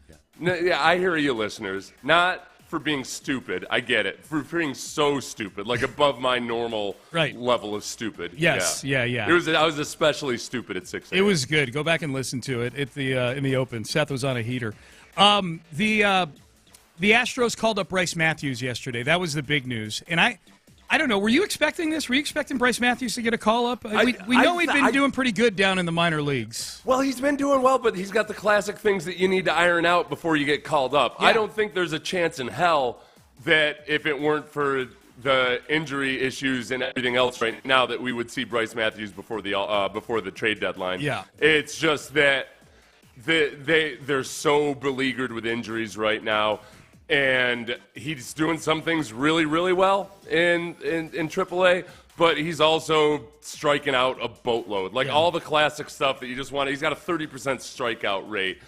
I hear you, listeners. Not for being stupid. I get it. For being so stupid, like above my normal level of stupid. Yes. Yeah. I was especially stupid at 6 a.m. It was good. Go back and listen to it at the in the open. Seth was on a heater. The Astros called up Bryce Matthews yesterday. That was the big news. And I don't know. Were you expecting this? Were you expecting Bryce Matthews to get a call up? We know he'd been doing pretty good down in the minor leagues. Well, he's been doing well, but he's got the classic things that you need to iron out before you get called up. Yeah. I don't think there's a chance in hell that if it weren't for the injury issues and everything else right now that we would see Bryce Matthews before the trade deadline. Yeah. It's just that they're so beleaguered with injuries right now. And he's doing some things really, really well in AAA, but he's also striking out a boatload. All the classic stuff that you just want. He's got a 30% strikeout rate.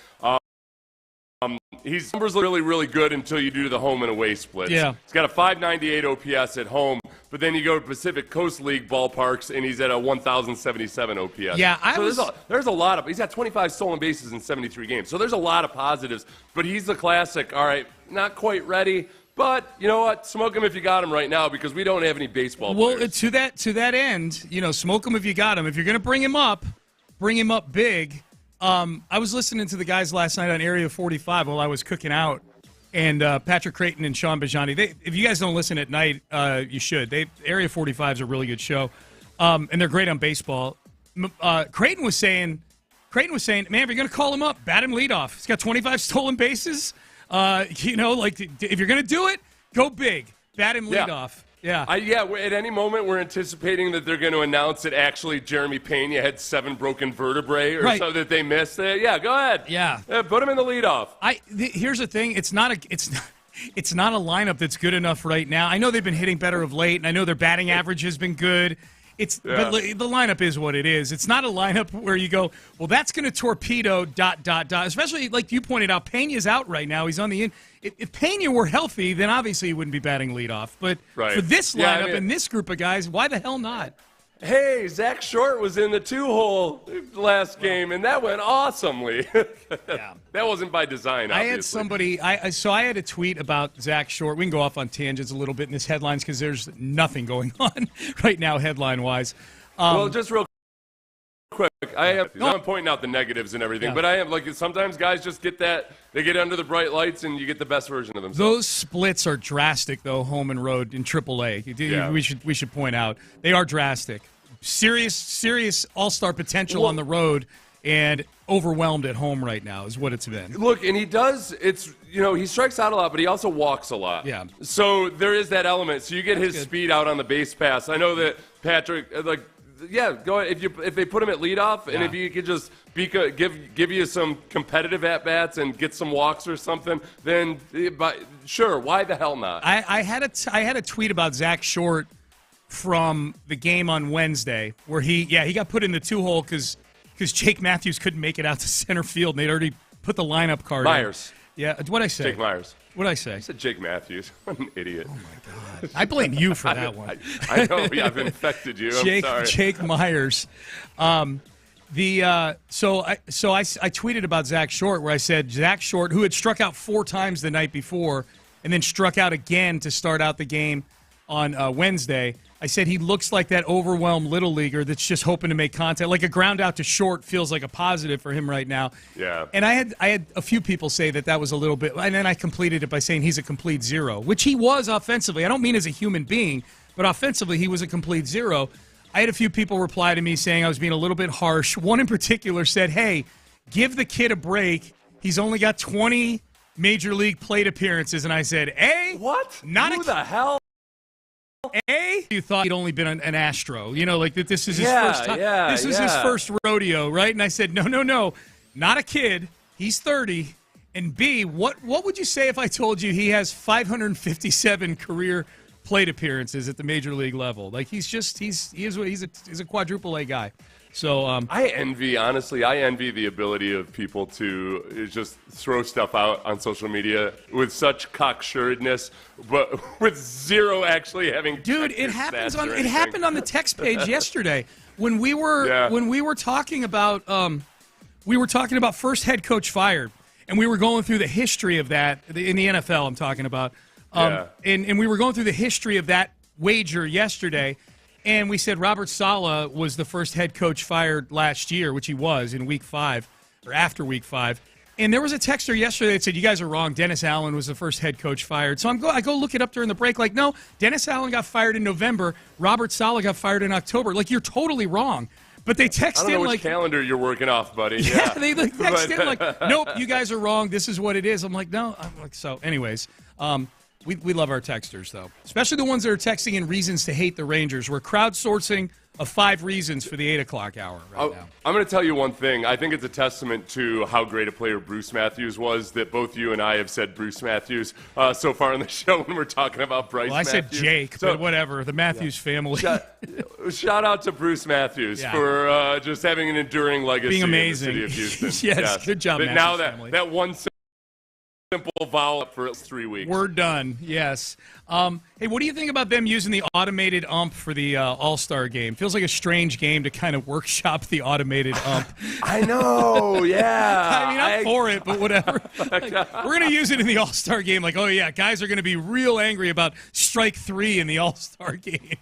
His numbers look really, really good until you do the home and away splits. Yeah. He's got a 598 OPS at home, but then you go to Pacific Coast League ballparks, and he's at a 1,077 OPS. Yeah, there's a lot of – he's got 25 stolen bases in 73 games. So there's a lot of positives, but he's the classic, all right, not quite ready, but you know what? Smoke him if you got him right now because we don't have any baseball players. Well, to that end, smoke him if you got him. If you're going to bring him up big. I was listening to the guys last night on Area 45 while I was cooking out, and Patrick Creighton and Sean Bijani. If you guys don't listen at night, you should. Area 45 is a really good show, and they're great on baseball. Creighton was saying, man, if you're going to call him up, bat him leadoff. He's got 25 stolen bases. If you're going to do it, go big. Bat him leadoff. Yeah. At any moment, we're anticipating that they're going to announce that actually Jeremy Pena had 7 broken vertebrae or something that they missed. Yeah, go ahead. Yeah. Put him in the leadoff. Here's the thing. It's not a lineup that's good enough right now. I know they've been hitting better of late, and I know their batting average has been good. But the lineup is what it is. It's not a lineup where you go, well, that's going to torpedo ... Especially, like you pointed out, Pena's out right now. He's on the in. If Pena were healthy, then obviously he wouldn't be batting leadoff. But for this lineup and this group of guys, why the hell not? Hey, Zach Short was in the 2-hole last game, and that went awesomely. Yeah. That wasn't by design, obviously. I had somebody – I had a tweet about Zach Short. We can go off on tangents a little bit in this headlines because there's nothing going on right now headline-wise. Well, just real quick, I'm pointing out the negatives and everything, but I am sometimes guys just get that – they get under the bright lights, and you get the best version of themselves. Those splits are drastic, though, home and road in AAA. Yeah. We should point out. They are drastic. Serious all-star potential on the road and overwhelmed at home right now is what it's been. Look, and he does – he strikes out a lot, but he also walks a lot. Yeah. So there is that element. So you get his speed out on the base pass. I know that Patrick go ahead. If they put him at leadoff, and if he could just give you some competitive at bats and get some walks or something, then sure, why the hell not? I had a tweet about Zach Short from the game on Wednesday where he got put in the 2-hole because Jake Matthews couldn't make it out to center field and they'd already put the lineup card Myers. in. Yeah, what'd I say? Jake Myers. What'd I say? I said Jake Matthews. What an idiot. Oh, my God. I blame you for that one. I know. I've infected you. I'm sorry. Jake Myers. So I tweeted about Zach Short where I said Zach Short, who had struck out 4 times the night before and then struck out again to start out the game on Wednesday, I said he looks like that overwhelmed little leaguer that's just hoping to make contact. Like a ground out to short feels like a positive for him right now. Yeah. And I had a few people say that was a little bit, and then I completed it by saying he's a complete zero, which he was offensively. I don't mean as a human being, but offensively he was a complete zero. I had a few people reply to me saying I was being a little bit harsh. One in particular said, hey, give the kid a break. He's only got 20 Major League plate appearances. And I said, what? Who the hell? You thought he'd only been an Astro, like that this is his first time. This is his first rodeo, right? And I said, no, not a kid. He's 30. And B, what would you say if I told you he has 557 career plate appearances at the major league level? Like he's a quadruple A guy. So I envy the ability of people to just throw stuff out on social media with such cocksuredness, but with zero actually having. Dude, it happened on the text page yesterday when we were talking about first head coach fired, and we were going through the history of that in the NFL. I'm talking about, and we were going through the history of that wager yesterday. And we said Robert Saleh was the first head coach fired last year, which he was in Week 5 or after Week 5. And there was a texter yesterday that said, you guys are wrong. Dennis Allen was the first head coach fired. So I go look it up during the break. Like, no, Dennis Allen got fired in November. Robert Saleh got fired in October. Like, you're totally wrong. But they text in like, which calendar you're working off, buddy. Yeah, they text in like, nope, you guys are wrong. This is what it is. I'm like, no. So anyways, We love our texters, though, especially the ones that are texting in reasons to hate the Rangers. We're crowdsourcing of 5 reasons for the 8 o'clock hour right now. I'm going to tell you one thing. I think it's a testament to how great a player Bruce Matthews was that both you and I have said Bruce Matthews so far on the show when we're talking about Bryce Matthews. I said Jake, but whatever. The Matthews family. Shout out to Bruce Matthews for just having an enduring legacy being amazing in the city of Houston. yes, good job, Matthews now family. that one simple vowel for 3 weeks. We're done, yes. Hey, what do you think about them using the automated ump for the All-Star game? Feels like a strange game to kind of workshop the automated ump. I know, yeah. I mean, I'm for it, but whatever. We're going to use it in the All-Star game. Like, oh, yeah, guys are going to be real angry about strike 3 in the All-Star game.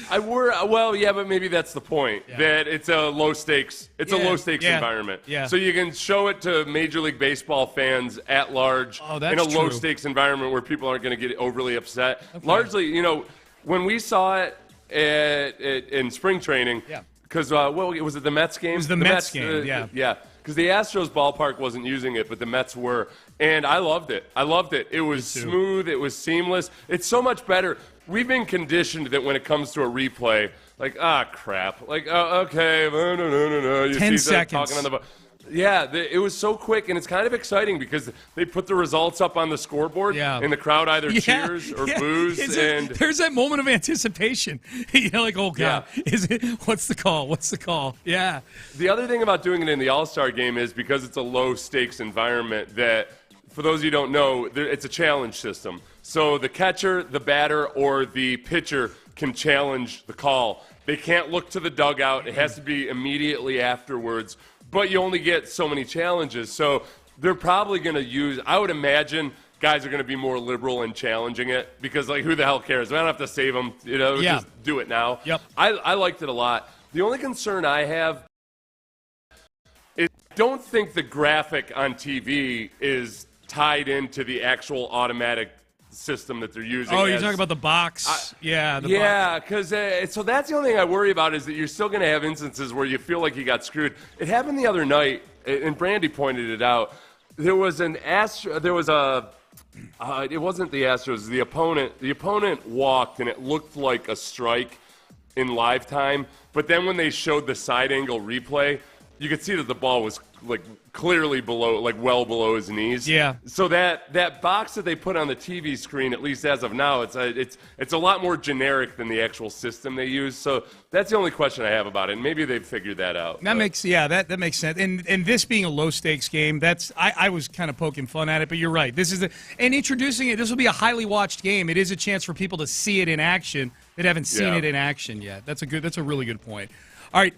But maybe that's the point. Yeah. That it's a low stakes. It's a low stakes environment. Yeah. So you can show it to Major League Baseball fans at large in a low stakes environment where people aren't going to get overly upset. Okay. Largely, when we saw it in spring training, because was it the Mets game? It was the Mets game. Yeah. Because the Astros ballpark wasn't using it, but the Mets were, and I loved it. It was smooth. It was seamless. It's so much better. We've been conditioned that when it comes to a replay, like, crap. Like, okay, no. You 10 see seconds. Talking on the it was so quick, and it's kind of exciting because they put the results up on the scoreboard, and the crowd either cheers or boos. There's that moment of anticipation. Like, oh, God, what's the call? Yeah. The other thing about doing it in the All-Star game is because it's a low-stakes environment that, for those of you who don't know, it's a challenge system. So the catcher, the batter, or the pitcher can challenge the call. They can't look to the dugout. It has to be immediately afterwards. But you only get so many challenges. So they're probably going to use, I would imagine, guys are going to be more liberal in challenging it because, like, who the hell cares? I don't have to save them. Just do it now. Yep. I liked it a lot. The only concern I have is I don't think the graphic on TV is tied into the actual automatic system that they're using. Oh, you're talking about the box? Box. Because so that's the only thing I worry about is that you're still going to have instances where you feel like you got screwed. It happened the other night, and Brandy pointed it out. There was it wasn't the Astros. The opponent walked, and it looked like a strike in live time. But then when they showed the side angle replay, you could see that the ball was like clearly below, like well below his knees. Yeah. So that box that they put on the TV screen, at least as of now, it's a lot more generic than the actual system they use. So that's the only question I have about it. And maybe they've figured that out. That makes sense. And this being a low stakes game, I was kind of poking fun at it, but you're right. This will be a highly watched game. It is a chance for people to see it in action that haven't seen it in action yet. That's a really good point. All right,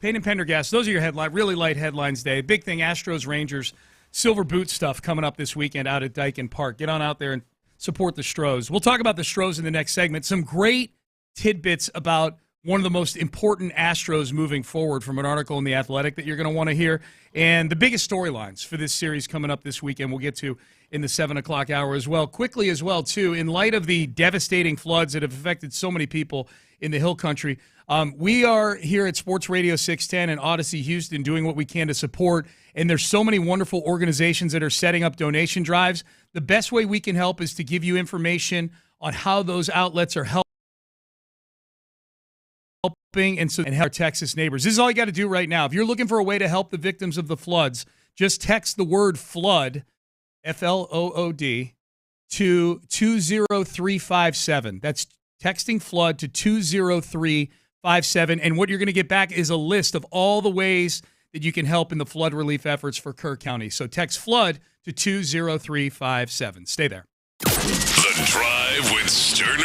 Payne and Pendergast, those are your really light headlines day. Big thing, Astros-Rangers, silver boot stuff coming up this weekend out at Dyken Park. Get on out there and support the Stros. We'll talk about the Stros in the next segment. Some great tidbits about one of the most important Astros moving forward from an article in The Athletic that you're going to want to hear. And the biggest storylines for this series coming up this weekend we'll get to in the 7 o'clock hour as well. Quickly as well, too, in light of the devastating floods that have affected so many people in the Hill Country, we are here at Sports Radio 610 and Odyssey Houston doing what we can to support. And there's so many wonderful organizations that are setting up donation drives. The best way we can help is to give you information on how those outlets are helping and help our Texas neighbors. This is all you got to do right now. If you're looking for a way to help the victims of the floods, just text the word FLOOD, FLOOD, to 20357. That's texting FLOOD to 20357. And what you're going to get back is a list of all the ways that you can help in the flood relief efforts for Kerr County. So text FLOOD to 20357. Stay there. The Drive with Stoerner.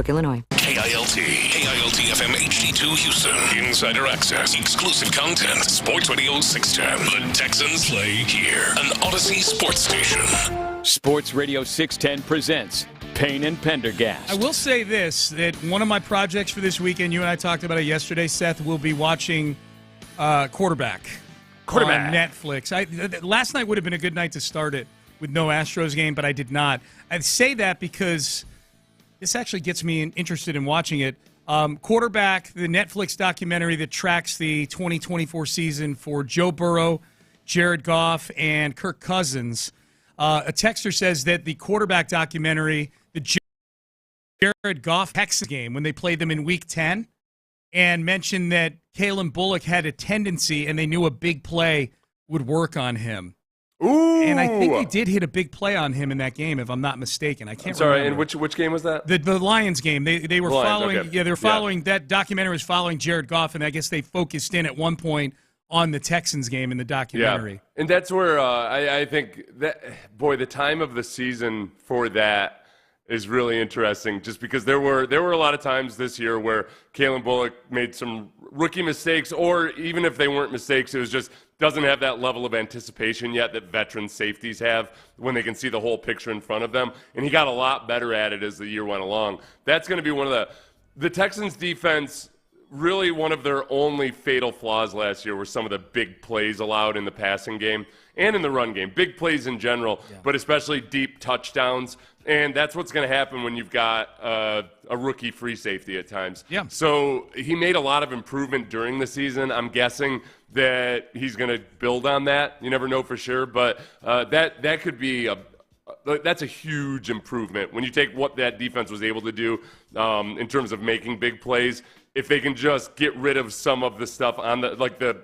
Illinois. KILT FM HD2 Houston. Insider access, exclusive content. Sports Radio 610. The Texans play here. An Odyssey sports station. Sports Radio 610 presents Payne and Pendergast. I will say this, that one of my projects for this weekend, you and I talked about it yesterday, Seth, will be watching Quarterback on Netflix. Last night would have been a good night to start it with no Astros game, but I did not. I say that because this actually gets me interested in watching it. Quarterback, the Netflix documentary that tracks the 2024 season for Joe Burrow, Jared Goff, and Kirk Cousins. A texter says that the Quarterback documentary, the Jared Goff Texans game, when they played them in Week 10, and mentioned that Kalen Bullock had a tendency and they knew a big play would work on him. Ooh. And I think they did hit a big play on him in that game, if I'm not mistaken. I can't remember. And which game was that? The Lions game. They were following. Okay. Yeah, they were following. That documentary was following Jared Goff, and I guess they focused in at one point on the Texans game in the documentary. Yeah. And that's where I think that, boy, the time of the season for that is really interesting, just because there were a lot of times this year where Kalen Bullock made some rookie mistakes, or even if they weren't mistakes, it was just doesn't have that level of anticipation yet that veteran safeties have when they can see the whole picture in front of them. And he got a lot better at it as the year went along. That's going to be one of the Texans defense. Really, one of their only fatal flaws last year were some of the big plays allowed in the passing game and in the run game. Big plays in general, but especially deep touchdowns. And that's what's going to happen when you've got a rookie free safety at times. Yeah. So he made a lot of improvement during the season. I'm guessing that he's going to build on that. You never know for sure, but that could be that's a huge improvement when you take what that defense was able to do in terms of making big plays. If they can just get rid of some of the stuff on the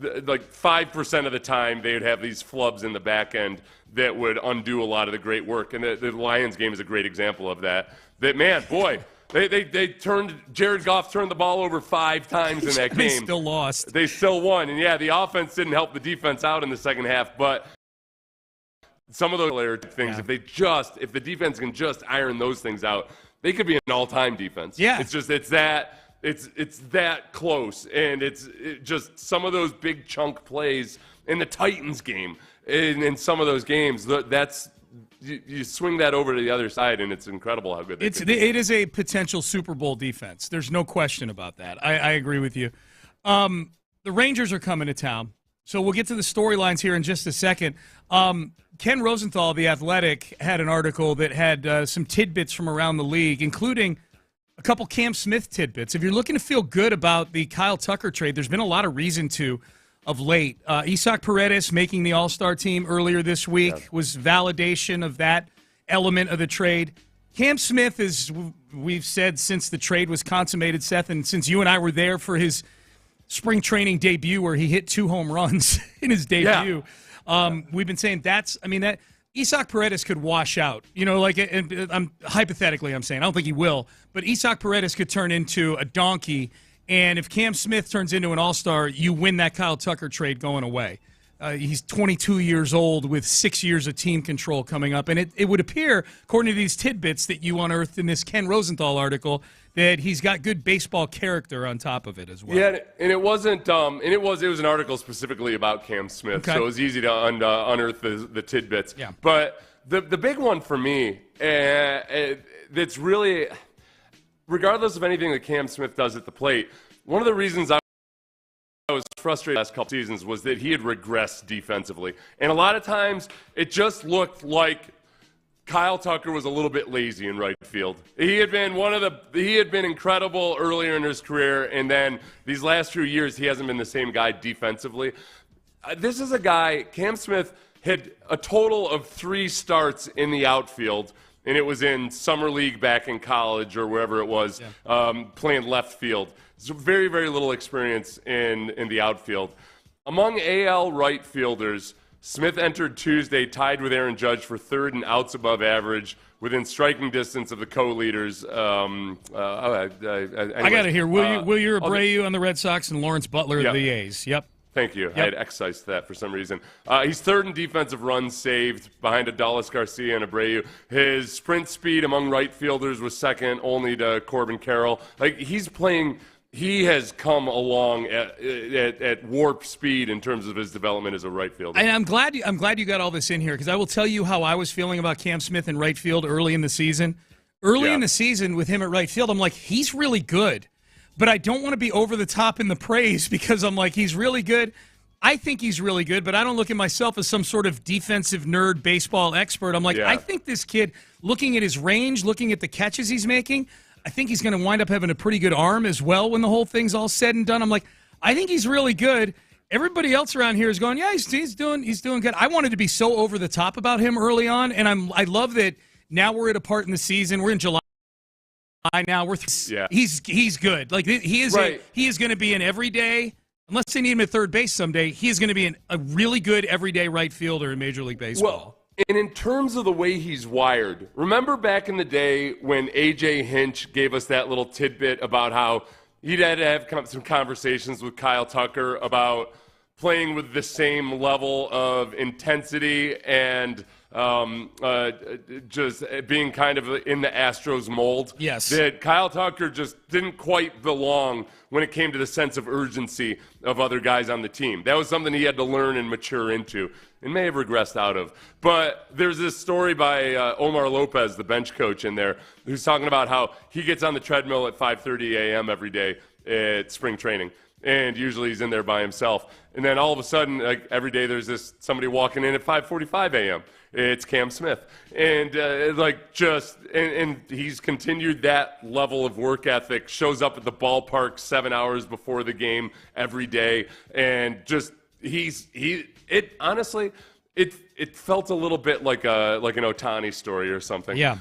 5% of the time, they would have these flubs in the back end that would undo a lot of the great work. And the Lions game is a great example of that. That, man, boy, they turned – Jared Goff turned the ball over 5 times in that game. They still lost. They still won. And, yeah, the offense didn't help the defense out in the second half. But some of those things, if the defense can just iron those things out, they could be an all-time defense. Yeah. It's that close, and it's just some of those big chunk plays in the Titans game. In some of those games, you swing that over to the other side, and it's incredible how good they can be. It is a potential Super Bowl defense. There's no question about that. I agree with you. The Rangers are coming to town, so we'll get to the storylines here in just a second. Ken Rosenthal, The Athletic, had an article that had some tidbits from around the league, including a couple Cam Smith tidbits. If you're looking to feel good about the Kyle Tucker trade, there's been a lot of reason to of late. Isaac Paredes making the All-Star team earlier this week was validation of that element of the trade. Cam Smith, as we've said since the trade was consummated, Seth, and since you and I were there for his spring training debut where he hit 2 home runs in his debut, we've been saying that Isaac Paredes could wash out. Hypothetically, I'm saying. I don't think he will. But Isaac Paredes could turn into a donkey. And if Cam Smith turns into an all-star, you win that Kyle Tucker trade going away. He's 22 years old with 6 years of team control coming up. And it would appear, according to these tidbits that you unearthed in this Ken Rosenthal article, that he's got good baseball character on top of it as well. Yeah, and it wasn't. It was an article specifically about Cam Smith, so it was easy to unearth the tidbits. Yeah. But the big one for me, that's really, regardless of anything that Cam Smith does at the plate, one of the reasons I was frustrated the last couple seasons was that he had regressed defensively, and a lot of times it just looked like Kyle Tucker was a little bit lazy in right field. He had been incredible earlier in his career, and then these last few years he hasn't been the same guy defensively. This is a guy, Cam Smith had a total of 3 starts in the outfield, and it was in summer league back in college or wherever it was, playing left field. So very, very little experience in the outfield. Among AL right fielders, Smith entered Tuesday tied with Aaron Judge for 3rd in outs above average, within striking distance of the co-leaders. I got it here. Will you Abreu on the Red Sox and Lawrence Butler of the A's? Yep. Thank you. Yep. I had excised that for some reason. He's third in defensive runs saved behind Adalis Garcia and Abreu. His sprint speed among right fielders was second only to Corbin Carroll. Like, he's playing – he has come along at warp speed in terms of his development as a right fielder. And I'm glad you got all this in here, because I will tell you how I was feeling about Cam Smith in right field early in the season. In the season with him at right field, I'm like, he's really good. But I don't want to be over the top in the praise, because I'm like, he's really good. I think he's really good, but I don't look at myself as some sort of defensive nerd baseball expert. I'm like, I think this kid, looking at his range, looking at the catches he's making, I think he's going to wind up having a pretty good arm as well when the whole thing's all said and done. I'm like, I think he's really good. Everybody else around here is going, yeah, he's doing good. I wanted to be so over the top about him early on, and I love that now we're at a part in the season. We're in July now. He's good. Like, he is he is going to be an everyday. Unless they need him at third base someday, he is going to be a really good everyday right fielder in Major League Baseball. Well, and in terms of the way he's wired, remember back in the day when A.J. Hinch gave us that little tidbit about how he'd had to have some conversations with Kyle Tucker about playing with the same level of intensity and just being kind of in the Astros mold. Yes. That Kyle Tucker just didn't quite belong when it came to the sense of urgency of other guys on the team. That was something he had to learn and mature into, and may have regressed out of. But there's this story by Omar Lopez, the bench coach in there, who's talking about how he gets on the treadmill at 5:30 a.m. every day at spring training. And usually he's in there by himself. And then all of a sudden, like, every day there's somebody walking in at 5:45 a.m. It's Cam Smith. And and he's continued that level of work ethic, shows up at the ballpark 7 hours before the game every day. And just honestly, it felt a little bit like an Ohtani story or something. Yeah.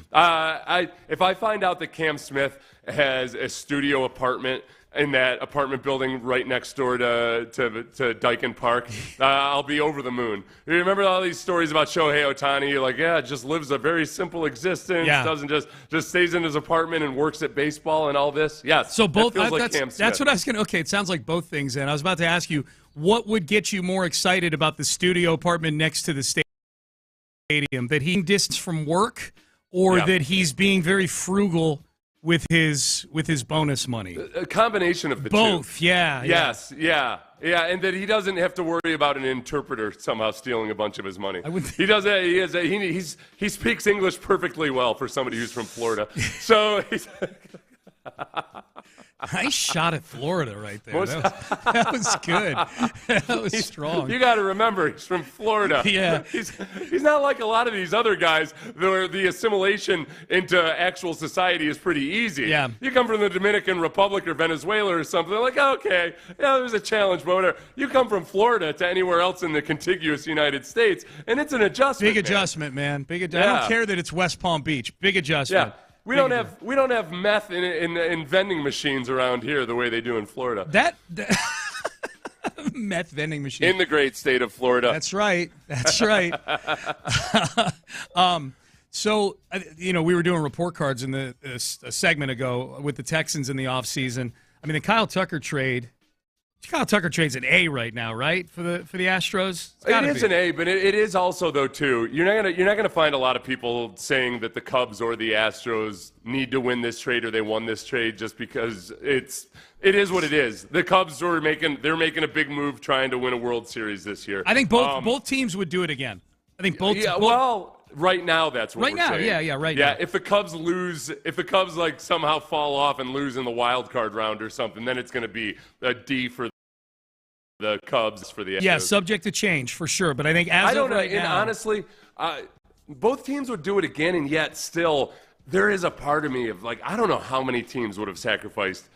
If I find out that Cam Smith has a studio apartment in that apartment building right next door to Dyken Park, I'll be over the moon. You remember all these stories about Shohei Ohtani? Like, just lives a very simple existence, doesn't just stays in his apartment and works at baseball and all this. Yes. So both. That feels like Cam Smith. That's what I was going to. Okay, it sounds like both things. And I was about to ask you, what would get you more excited about the studio apartment next to the stadium? That he's distance from work, or that he's being very frugal with his bonus money? A combination of the both, two. Yes, and that he doesn't have to worry about an interpreter somehow stealing a bunch of his money. He does that. He speaks English perfectly well for somebody who's from Florida. So he's Nice shot at Florida right there. That was good. That was strong. You got to remember, he's from Florida. Yeah. He's not like a lot of these other guys where the assimilation into actual society is pretty easy. Yeah. You come from the Dominican Republic or Venezuela or something, they're like, okay, there's a challenge, but whatever. You come from Florida to anywhere else in the contiguous United States, and it's an adjustment. Big adjustment, man. Big adjustment. I don't care that it's West Palm Beach. Big adjustment. Yeah. We don't have meth in vending machines around here the way they do in Florida. That meth vending machine in the great state of Florida. That's right. So we were doing report cards in a segment ago with the Texans in the offseason. I mean, the Kyle Tucker trade. Kyle Tucker trade's an A right now, right, for the Astros? It is an A, but it is also, though, too. You're not gonna find a lot of people saying that the Cubs or the Astros need to win this trade or they won this trade just because it is what it is. The Cubs are making a big move trying to win a World Series this year. I think both teams would do it again. I think both. Yeah, well. Right now, that's what we're saying. Right now. If the Cubs lose, if the Cubs somehow fall off and lose in the wild card round or something, then it's going to be a D for the Cubs for the Astros. Yeah, subject to change for sure. But I think I don't know. And honestly, both teams would do it again, and yet still, there is a part of me of I don't know how many teams would have sacrificed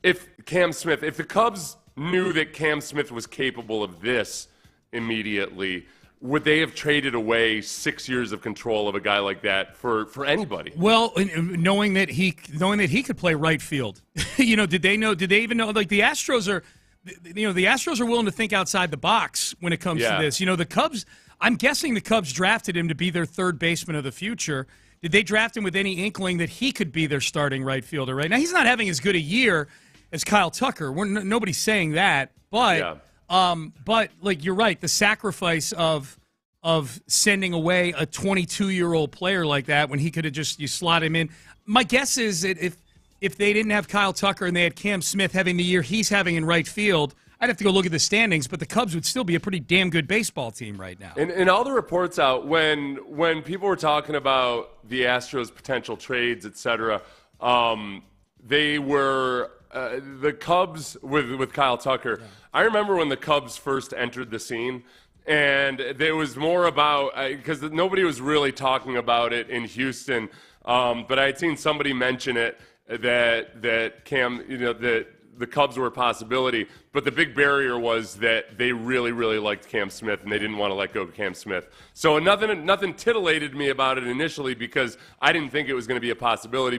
if the Cubs knew that Cam Smith was capable of this immediately. Would they have traded away 6 years of control of a guy like that for anybody? Well, knowing that he could play right field, did they even know? Like the Astros are, the Astros are willing to think outside the box when it comes to this. The Cubs. I'm guessing the Cubs drafted him to be their third baseman of the future. Did they draft him with any inkling that he could be their starting right fielder? Right now, he's not having as good a year as Kyle Tucker. Nobody's saying that, but. Yeah. But like you're right, the sacrifice of sending away a 22-year-old player like that when he could have you slot him in. My guess is that if they didn't have Kyle Tucker and they had Cam Smith having the year he's having in right field, I'd have to go look at the standings, but the Cubs would still be a pretty damn good baseball team right now. And all the reports out, when people were talking about the Astros' potential trades, et cetera, they were the Cubs with Kyle Tucker. Yeah. I remember when the Cubs first entered the scene, and there was more about because nobody was really talking about it in Houston, but I had seen somebody mention it that Cam, that the Cubs were a possibility, but the big barrier was that they really, really liked Cam Smith, and they didn't want to let go of Cam Smith. So nothing titillated me about it initially because I didn't think it was going to be a possibility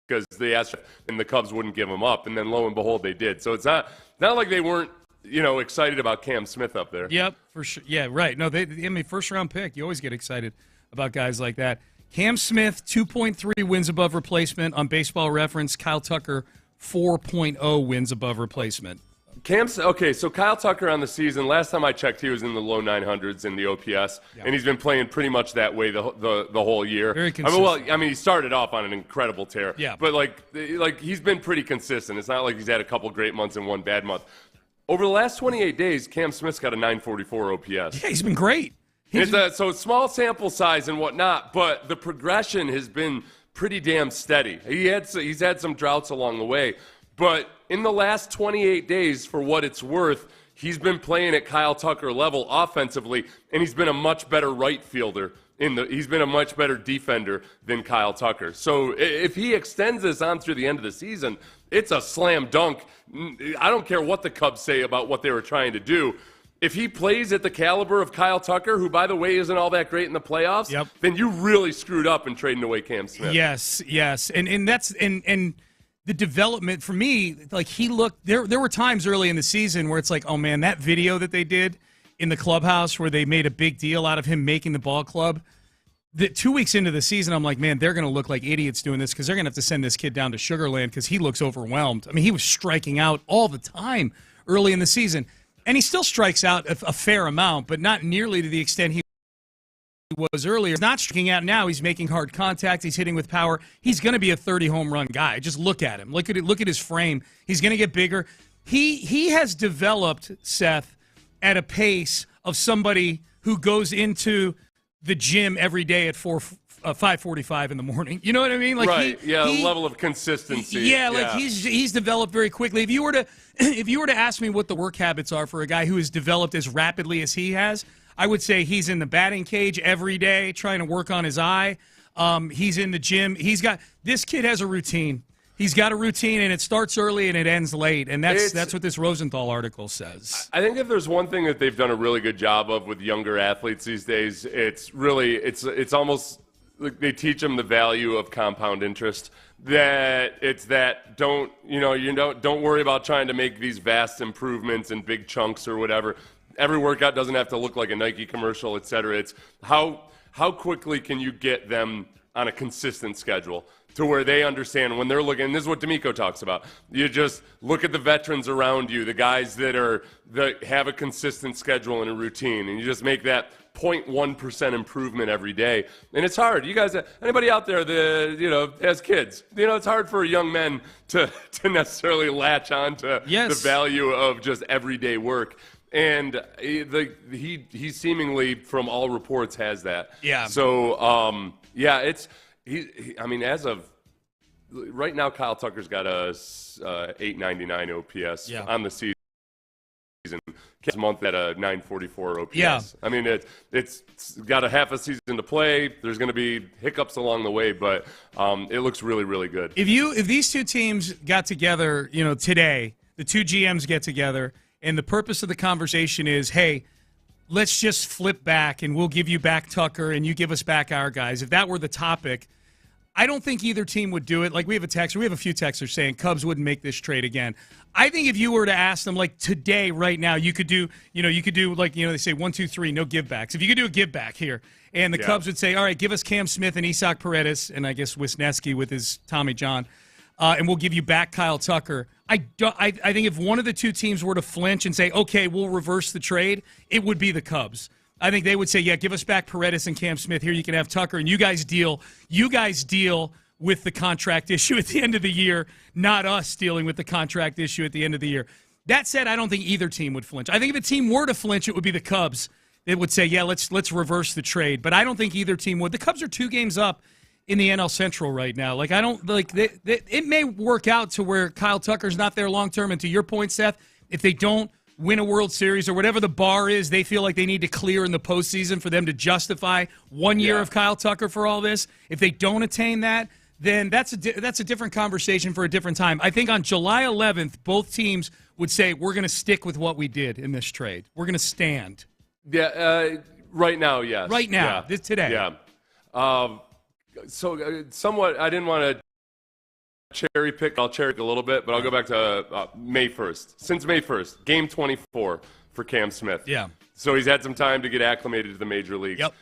because they asked and the Cubs wouldn't give him up, and then lo and behold, they did. So it's not like they weren't excited about Cam Smith up there. Yep, for sure. Yeah, right. No, first-round pick. You always get excited about guys like that. Cam Smith, 2.3 wins above replacement on Baseball Reference. Kyle Tucker, 4.0 wins above replacement. So Kyle Tucker on the season, last time I checked, he was in the low 900s in the OPS, and he's been playing pretty much that way the whole year. Very consistent. He started off on an incredible tear, but like he's been pretty consistent. It's not like he's had a couple great months and one bad month. Over the last 28 days, Cam Smith's got a 944 OPS. Yeah, he's been great. So small sample size and whatnot, but the progression has been pretty damn steady. He's had some droughts along the way, but in the last 28 days, for what it's worth, he's been playing at Kyle Tucker level offensively, and he's been a much better right fielder. He's been a much better defender than Kyle Tucker. So if he extends this on through the end of the season, it's a slam dunk. I don't care what the Cubs say about what they were trying to do. If he plays at the caliber of Kyle Tucker, who, by the way, isn't all that great in the playoffs, then you really screwed up in trading away Cam Smith. Yes. And that's and the development for me, like he looked there were times early in the season where it's like, oh man, that video that they did in the clubhouse where they made a big deal out of him making the ball club. 2 weeks into the season, I'm like, man, they're going to look like idiots doing this because they're going to have to send this kid down to Sugar Land because he looks overwhelmed. I mean, he was striking out all the time early in the season. And he still strikes out a fair amount, but not nearly to the extent he was earlier. He's not striking out now. He's making hard contact. He's hitting with power. He's going to be a 30-home run guy. Just look at him. Look at his frame. He's going to get bigger. He has developed, Seth, at a pace of somebody who goes into the gym every day at 5:45 in the morning. You know what I mean? Like right. Level of consistency. He's developed very quickly. If you were to ask me what the work habits are for a guy who has developed as rapidly as he has, I would say he's in the batting cage every day trying to work on his eye. He's in the gym. This kid has a routine. He's got a routine, and it starts early and it ends late, and that's what this Rosenthal article says. I think if there's one thing that they've done a really good job of with younger athletes these days, it's almost like they teach them the value of compound interest. Don't worry about trying to make these vast improvements in big chunks or whatever. Every workout doesn't have to look like a Nike commercial, et cetera. It's how quickly can you get them on a consistent schedule to where they understand when they're looking, and this is what D'Amico talks about. You just look at the veterans around you, the guys that have a consistent schedule and a routine, and you just make that 0.1% improvement every day. And it's hard. You guys, anybody out there that, has kids, it's hard for young men to necessarily latch on to the value of just everyday work. And he seemingly, from all reports, has that. Yeah. So, as of right now, Kyle Tucker's got a 899 OPS on the season. This month at a 944 OPS. Yeah. I mean, it's got a half a season to play. There's going to be hiccups along the way, but it looks really, really good. If these two teams got together, today, the two GMs get together, and the purpose of the conversation is, hey, let's just flip back and we'll give you back Tucker and you give us back our guys. If that were the topic, I don't think either team would do it. Like we have a few texters saying Cubs wouldn't make this trade again. I think if you were to ask them, like today, right now, you could do like, they say 1, 2, 3, no give backs. If you could do a give back here, and the Cubs would say, all right, give us Cam Smith and Isak Paredes, and I guess Wisniewski with his Tommy John, and we'll give you back Kyle Tucker. I think if one of the two teams were to flinch and say, okay, we'll reverse the trade, it would be the Cubs. I think they would say, yeah, give us back Paredes and Cam Smith. Here you can have Tucker, and you guys deal with the contract issue at the end of the year, not us dealing with the contract issue at the end of the year. That said, I don't think either team would flinch. I think if a team were to flinch, it would be the Cubs. They would say, yeah, let's reverse the trade. But I don't think either team would. The Cubs are 2 games up in the NL Central right now. Like, I don't like it may work out to where Kyle Tucker's not there long term. And to your point, Seth, if they don't win a World Series or whatever the bar is, they feel like they need to clear in the postseason for them to justify 1 year of Kyle Tucker for all this. If they don't attain that, then that's a different conversation for a different time. I think on July 11th, both teams would say, we're going to stick with what we did in this trade. We're going to stand. Yeah, right now, yes. Right now, today. Yeah. So somewhat, I didn't want to cherry pick. I'll cherry pick a little bit, but I'll go back to May 1st. Since May 1st, game 24 for Cam Smith. Yeah. So he's had some time to get acclimated to the major leagues. Yep.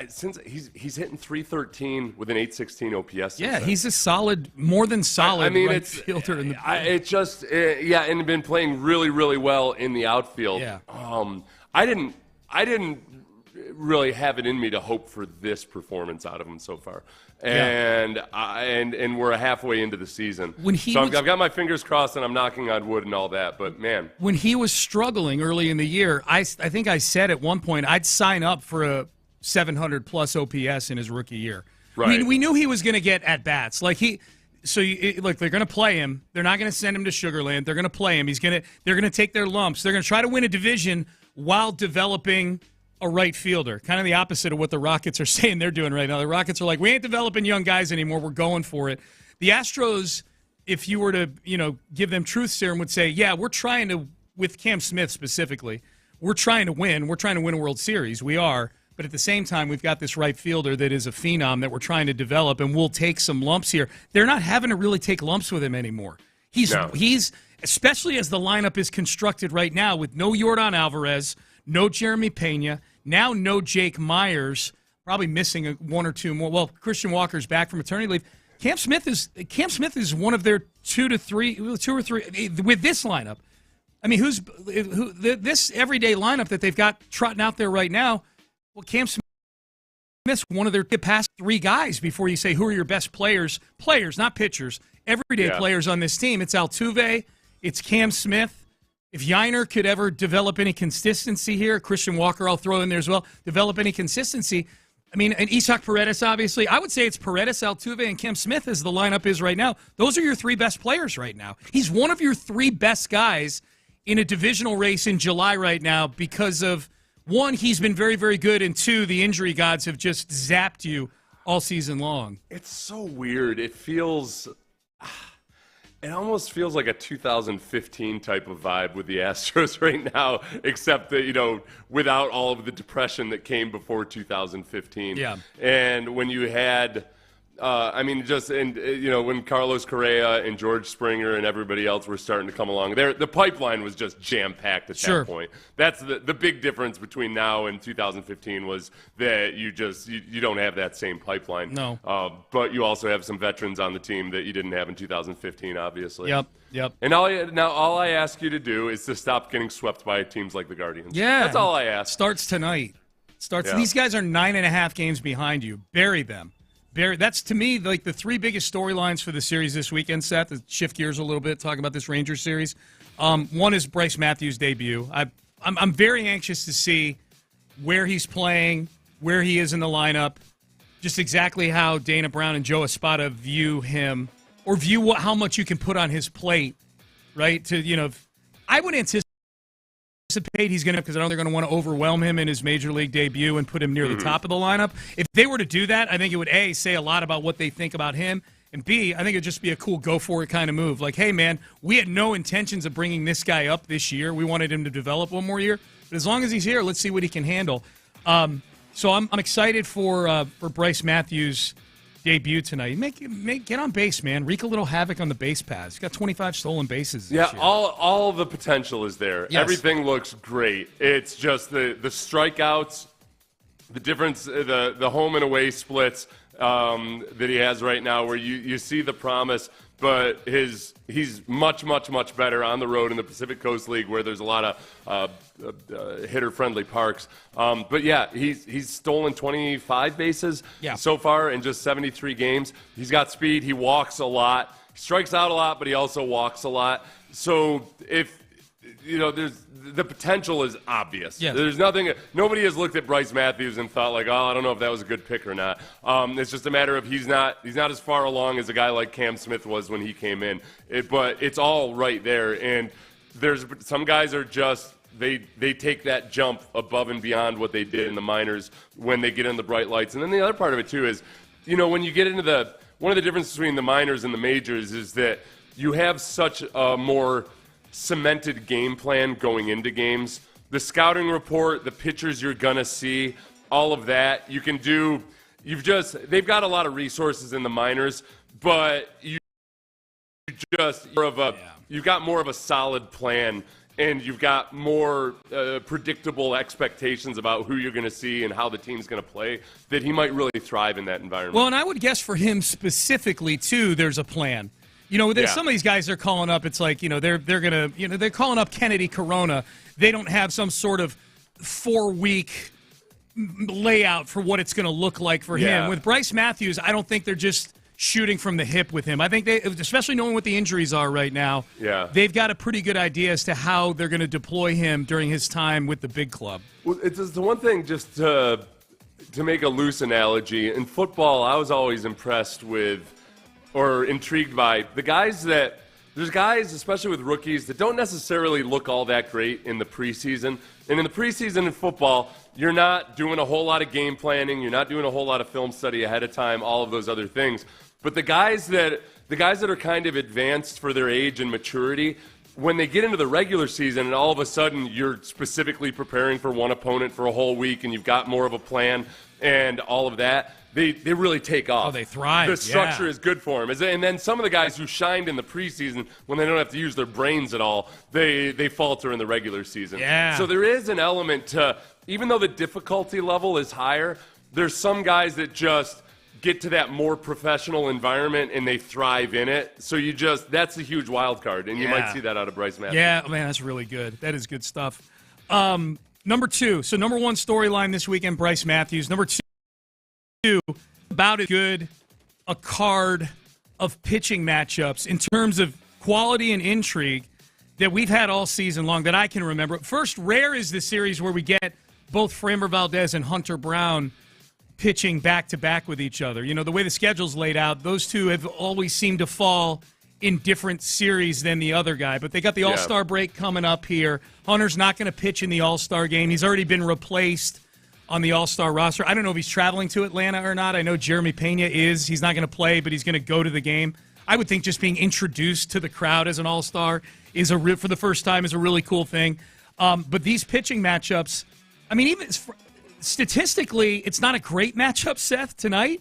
Since he's hitting .313 with an .816 OPS. Yeah, he's a solid, more than solid right fielder in the. And been playing really, really well in the outfield. Yeah. I didn't really have it in me to hope for this performance out of him so far, and we're halfway into the season. I've got my fingers crossed and I'm knocking on wood and all that. But man, when he was struggling early in the year, I think I said at one point I'd sign up for a 700 plus OPS in his rookie year. Right. We knew he was going to get at bats. Like they're going to play him. They're not going to send him to Sugarland. They're going to play him. They're going to take their lumps. They're going to try to win a division while developing a right fielder. Kind of the opposite of what the Rockets are saying they're doing right now. The Rockets are like, we ain't developing young guys anymore. We're going for it. The Astros, if you were to, give them truth serum, would say, yeah, we're trying to, with Cam Smith specifically, we're trying to win. We're trying to win a World Series. We are. But at the same time, we've got this right fielder that is a phenom that we're trying to develop, and we'll take some lumps here. They're not having to really take lumps with him anymore. He's especially as the lineup is constructed right now with no Yordan Alvarez, no Jeremy Pena, now no Jake Myers, probably missing one or two more. Well, Christian Walker's back from maternity leave. Cam Smith is one of their two or three with this lineup. I mean, this everyday lineup that they've got trotting out there right now? Well, Cam Smith's one of their past 3 guys before you say who are your best players, not pitchers, everyday players on this team. It's Altuve, it's Cam Smith. If Yiner could ever develop any consistency here, Christian Walker I'll throw in there as well, develop any consistency. I mean, and Isaac Paredes, obviously. I would say it's Paredes, Altuve, and Cam Smith as the lineup is right now. Those are your 3 best players right now. He's one of your 3 best guys in a divisional race in July right now because of, 1, he's been very, very good, and 2, the injury gods have just zapped you all season long. It's so weird. It almost feels like a 2015 type of vibe with the Astros right now, except that, without all of the depression that came before 2015. Yeah. And when you had, when Carlos Correa and George Springer and everybody else were starting to come along, the pipeline was just jam-packed at that point. That's the big difference between now and 2015 was that you don't have that same pipeline. No. But you also have some veterans on the team that you didn't have in 2015, obviously. Yep. And all I ask you to do is to stop getting swept by teams like the Guardians. Yeah. That's all I ask. Starts tonight. Yeah. These guys are 9.5 games behind you. Bury them. That's, to me, like the 3 biggest storylines for the series this weekend, Seth. To shift gears a little bit, talking about this Rangers series. One is Bryce Matthews' debut. I'm very anxious to see where he's playing, where he is in the lineup, just exactly how Dana Brown and Joe Espada view him, or view how much you can put on his plate, right? I would anticipate he's going to, because I know they're going to want to overwhelm him in his major league debut and put him near the top of the lineup. If they were to do that, I think it would, A, say a lot about what they think about him, and B, I think it'd just be a cool go-for-it kind of move. Like, hey, man, we had no intentions of bringing this guy up this year. We wanted him to develop one more year. But as long as he's here, let's see what he can handle. So I'm excited for Bryce Matthews' debut tonight. Get on base, man. Wreak a little havoc on the base paths. He's got 25 stolen bases this year. all the potential is there. Yes. Everything looks great. It's just the strikeouts, the difference, the home and away splits that he has right now, where you see the promise. but he's much, much, much better on the road in the Pacific Coast League, where there's a lot of hitter-friendly parks. But yeah, he's stolen 25 bases so far in just 73 games. He's got speed. He walks a lot. He strikes out a lot, but he also walks a lot. So the potential is obvious. Yeah. There's nothing. Nobody has looked at Bryce Matthews and thought like, I don't know if that was a good pick or not. It's just a matter of he's not as far along as a guy like Cam Smith was when he came in. But it's all right there. And there's some guys are just they take that jump above and beyond what they did in the minors when they get in the bright lights. And then the other part of it too is, when you get into one of the differences between the minors and the majors is that you have such a more cemented game plan going into games. The scouting report, the pitchers you're going to see, all of that, you can do. They've got a lot of resources in the minors, but you've got more of a solid plan, and you've got more predictable expectations about who you're going to see and how the team's going to play, that he might really thrive in that environment. Well, and I would guess for him specifically, too, there's a plan. There's some of these guys they're calling up. It's like, they're going to, they're calling up Kennedy Corona. They don't have some sort of 4-week layout for what it's going to look like for him. With Bryce Matthews, I don't think they're just shooting from the hip with him. I think they, especially knowing what the injuries are right now, they've got a pretty good idea as to how they're going to deploy him during his time with the big club. Well, it's the one thing, just to make a loose analogy, in football, I was always impressed with or intrigued by there's guys, especially with rookies, that don't necessarily look all that great in the preseason. And in the preseason in football, you're not doing a whole lot of game planning. You're not doing a whole lot of film study ahead of time, all of those other things. But the guys that are kind of advanced for their age and maturity, when they get into the regular season and all of a sudden you're specifically preparing for one opponent for a whole week and you've got more of a plan and all of that, they really take off. Oh, they thrive. The structure is good for them. And then some of the guys who shined in the preseason, when they don't have to use their brains at all, they falter in the regular season. Yeah. So there is an element to, even though the difficulty level is higher, there's some guys that just get to that more professional environment and they thrive in it. So that's a huge wild card, and you might see that out of Bryce Matthews. Yeah, man, that's really good. That is good stuff. Number 2. So number 1 storyline this weekend, Bryce Matthews. Number 2, about as good a card of pitching matchups in terms of quality and intrigue that we've had all season long that I can remember. First, rare is the series where we get both Framber Valdez and Hunter Brown pitching back-to-back with each other. The way the schedule's laid out, those two have always seemed to fall in different series than the other guy. But they got the All-Star break coming up here. Hunter's not going to pitch in the All-Star game. He's already been replaced on the All-Star roster. I don't know if he's traveling to Atlanta or not. I know Jeremy Pena is. He's not going to play, but he's going to go to the game. I would think just being introduced to the crowd as an All-Star for the first time is a really cool thing. But these pitching matchups, I mean, even statistically, it's not a great matchup, Seth, tonight.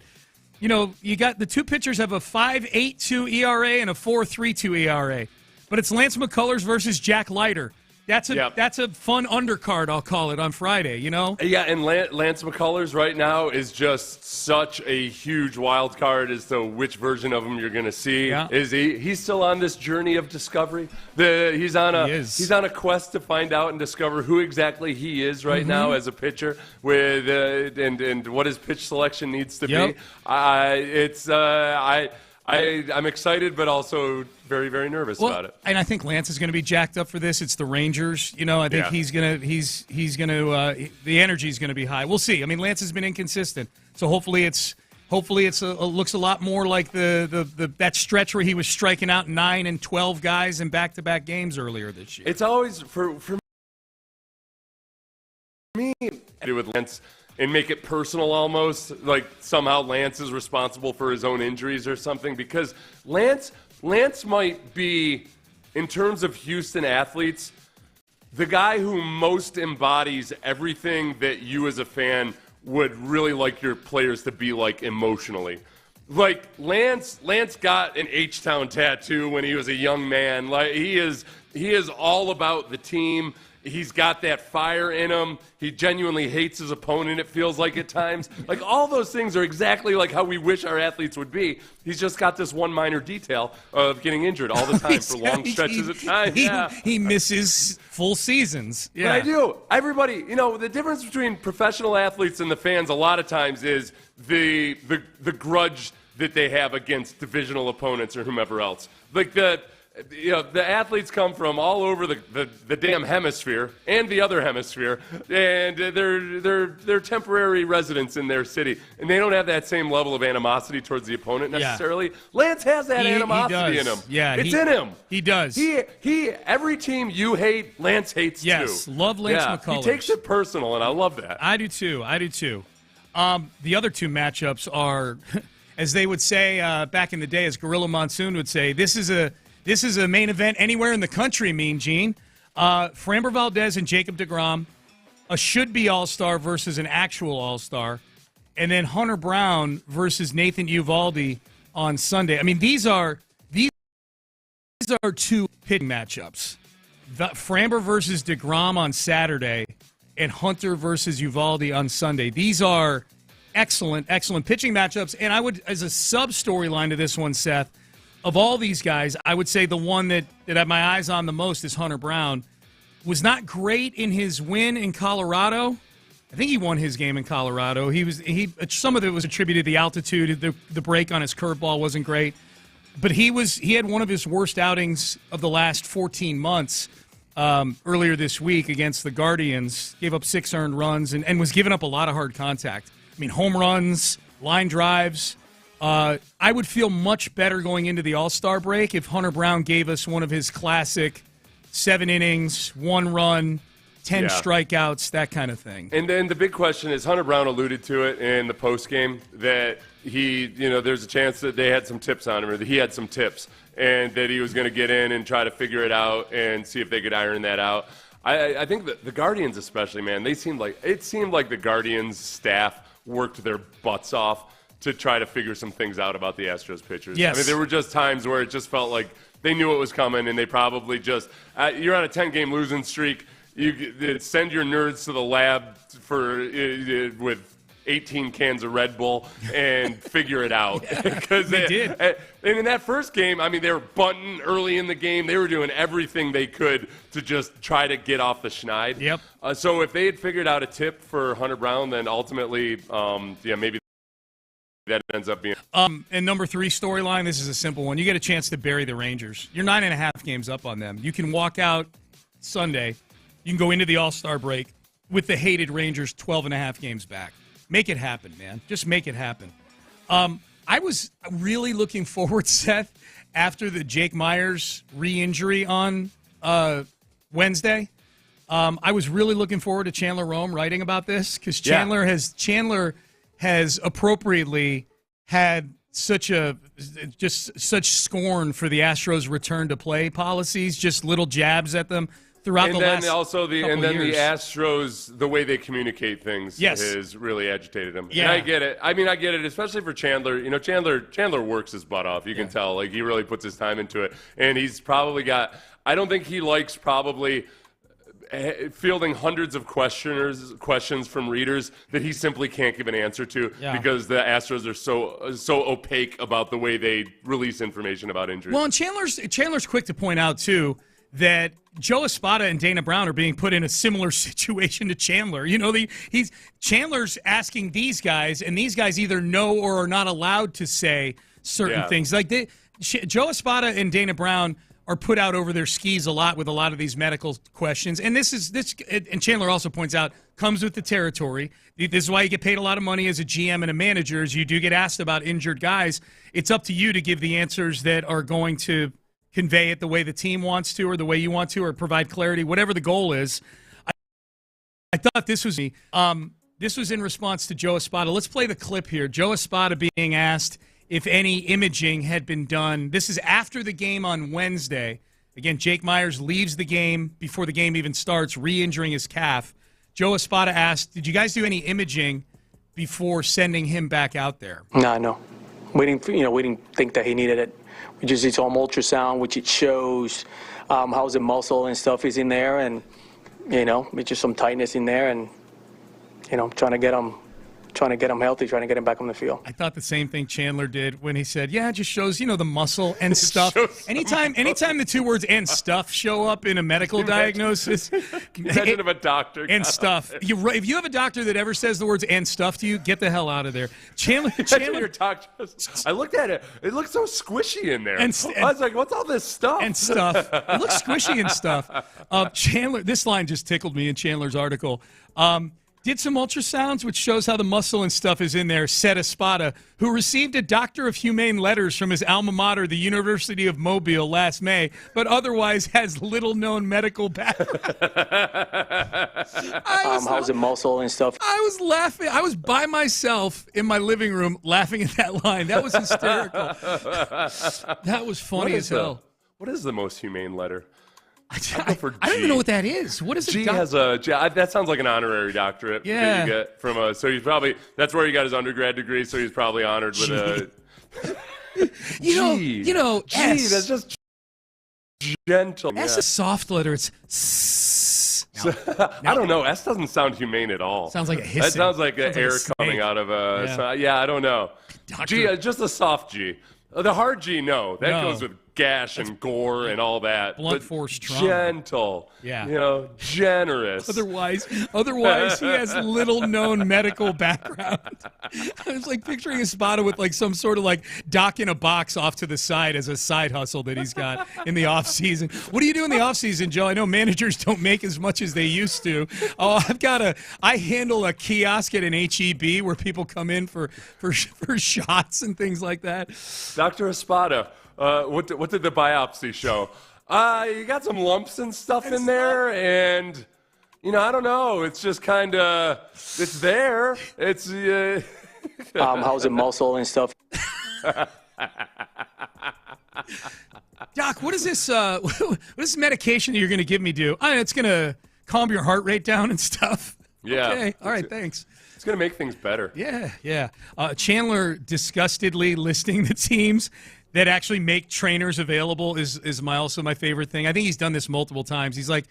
You got the two pitchers have a 5.82 ERA and a 4.32 ERA. But it's Lance McCullers versus Jack Leiter. That's a fun undercard, I'll call it, on Friday, Yeah, and Lance McCullers right now is just such a huge wild card as to which version of him you're going to see. Yeah. He's still on this journey of discovery. He's on a quest to find out and discover who exactly he is right now as a pitcher with and what his pitch selection needs to be. I'm excited, but also very, very nervous about it. And I think Lance is going to be jacked up for this. It's the Rangers. I think he's going to the energy is going to be high. We'll see. I mean, Lance has been inconsistent, so hopefully it looks a lot more like that stretch where he was striking out 9 and 12 guys in back-to-back games earlier this year. It's always for me with Lance. And make it personal almost, like somehow Lance is responsible for his own injuries or something, because Lance might be, in terms of Houston athletes, the guy who most embodies everything that you as a fan would really like your players to be like emotionally. Like Lance got an H-Town tattoo when he was a young man. Like he is all about the team. He's got that fire in him. He genuinely hates his opponent, it feels like at times. Like, all those things are exactly like how we wish our athletes would be. He's just got this one minor detail of getting injured all the time for long stretches of time. He misses full seasons. Yeah. But I do. Everybody, the difference between professional athletes and the fans a lot of times is the grudge that they have against divisional opponents or whomever else. Like the athletes come from all over the damn hemisphere and the other hemisphere, and they're temporary residents in their city, and they don't have that same level of animosity towards the opponent necessarily. Yeah. Lance has that animosity in him. Yeah, it's in him. He does. He every team you hate, Lance hates too. Yes, love Lance McCullers. He takes it personal, and I love that. I do too. The other two matchups are, as they would say back in the day, as Gorilla Monsoon would say, this is a main event anywhere in the country, Mean Gene. Framber Valdez and Jacob deGrom, a should-be All-Star versus an actual All-Star, and then Hunter Brown versus Nathan Uvalde on Sunday. I mean, these are two pitching matchups. Framber versus deGrom on Saturday and Hunter versus Uvalde on Sunday. These are excellent pitching matchups. And I would, as a sub-storyline to this one, Seth, of all these guys, I would say the one that I have my eyes on the most is Hunter Brown. Was not great in his win in Colorado. I think he won his game in Colorado. Some of it was attributed to the altitude. The break on his curveball wasn't great. But he had one of his worst outings of the last 14 months earlier this week against the Guardians. Gave up 6 earned runs and was giving up a lot of hard contact. I mean, home runs, line drives. I would feel much better going into the All-Star break if Hunter Brown gave us one of his classic 7 innings, 1 run, 10 strikeouts, that kind of thing. And then the big question is, Hunter Brown alluded to it in the postgame, that there's a chance that they had some tips on him, or that he had some tips, and that he was going to get in and try to figure it out and see if they could iron that out. I think that the Guardians especially, man, it seemed like the Guardians staff worked their butts off to try to figure some things out about the Astros pitchers. Yes. I mean, there were just times where it just felt like they knew it was coming, and they probably just you're on a 10-game losing streak. You send your nerds to the lab with 18 cans of Red Bull and figure it out. Because they did. And in that first game, I mean, they were bunting early in the game. They were doing everything they could to just try to get off the schneid. Yep. So if they had figured out a tip for Hunter Brown, then ultimately, maybe that ends up being. And number 3 storyline, this is a simple one. You get a chance to bury the Rangers. You're 9.5 games up on them. You can walk out Sunday. You can go into the All-Star break with the hated Rangers 12.5 games back. Make it happen, man. Just make it happen. I was really looking forward, Seth, after the Jake Myers re-injury on Wednesday. I was really looking forward to Chandler Rome writing about this, because Chandler has appropriately had such scorn for the Astros' return to play policies, just little jabs at them throughout the last couple the Astros, the way they communicate things has really agitated him. Yeah. And I get it. I mean, I get it, especially for Chandler. You know, Chandler works his butt off. You can tell. Like, he really puts his time into it. And he's probably got – I don't think he likes probably – fielding hundreds of questions from readers that he simply can't give an answer to because the Astros are so opaque about the way they release information about injuries. Well, and Chandler's quick to point out too that Joe Espada and Dana Brown are being put in a similar situation to Chandler. You know, Chandler's asking these guys, and these guys either know or are not allowed to say certain things. Like Joe Espada and Dana Brown are put out over their skis a lot with a lot of these medical questions. And and Chandler also points out, comes with the territory. This is why you get paid a lot of money as a GM and a manager, is you do get asked about injured guys. It's up to you to give the answers that are going to convey it the way the team wants to, or the way you want to, or provide clarity, whatever the goal is. I thought this was in response to Joe Espada. Let's play the clip here. Joe Espada being asked if any imaging had been done. This is after the game on Wednesday. Again, Jake Myers leaves the game before the game even starts, re-injuring his calf. Joe Espada asked, did you guys do any imaging before sending him back out there? No. We didn't think that he needed it. We just did some ultrasound, which it shows how the muscle and stuff is in there, and it's just some tightness in there, and trying to get him healthy, trying to get him back on the field. I thought the same thing Chandler did when he said, it just shows, the muscle and stuff. Anytime the two words "and stuff" show up in a medical diagnosis. Imagine if a doctor and stuff. If you have a doctor that ever says the words "and stuff" to you, get the hell out of there. Chandler your doctor, I looked at it. It looked so squishy in there. I was like, what's all this stuff? And stuff. It looks squishy and stuff. Chandler, this line just tickled me in Chandler's article. Did some ultrasounds, which shows how the muscle and stuff is in there, said Espada, who received a Doctor of Humane letters from his alma mater, the University of Mobile, last May, but otherwise has little-known medical background. How's the muscle and stuff? I was laughing. I was by myself in my living room laughing at that line. That was hysterical. That was funny as hell. What is the most humane letter? I don't even know what that is. What is it? G has a G. That sounds like an honorary doctorate. Yeah. That you get from a. So he's probably that's where he got his undergrad degree. So he's probably honored with a. G. S. That's just gentle. S is a soft letter. It's. I don't know. S doesn't sound humane at all. Sounds like a hissing. That sounds like an air coming out of a. Yeah, I don't know. G, just a soft G. The hard G, no. That goes with gash and gore and all that. Blunt force trauma. Gentle. Yeah. Generous. Otherwise, he has little-known medical background. I was like picturing Espada with like some sort of like doc in a box off to the side as a side hustle that he's got in the off season. What do you do in the off season, Joe? I know managers don't make as much as they used to. I handle a kiosk at an HEB where people come in for shots and things like that. Dr. Espada. What did the biopsy show? You got some lumps and stuff in there, and I don't know. It's just kind of it's there. It's how's the muscle and stuff? Doc, what is this? What is this medication that you're going to give me? It's going to calm your heart rate down and stuff. Yeah. Okay. All right. Thanks. It's going to make things better. Yeah. Chandler disgustedly listing the teams that actually make trainers available is also my favorite thing. I think he's done this multiple times. He's like,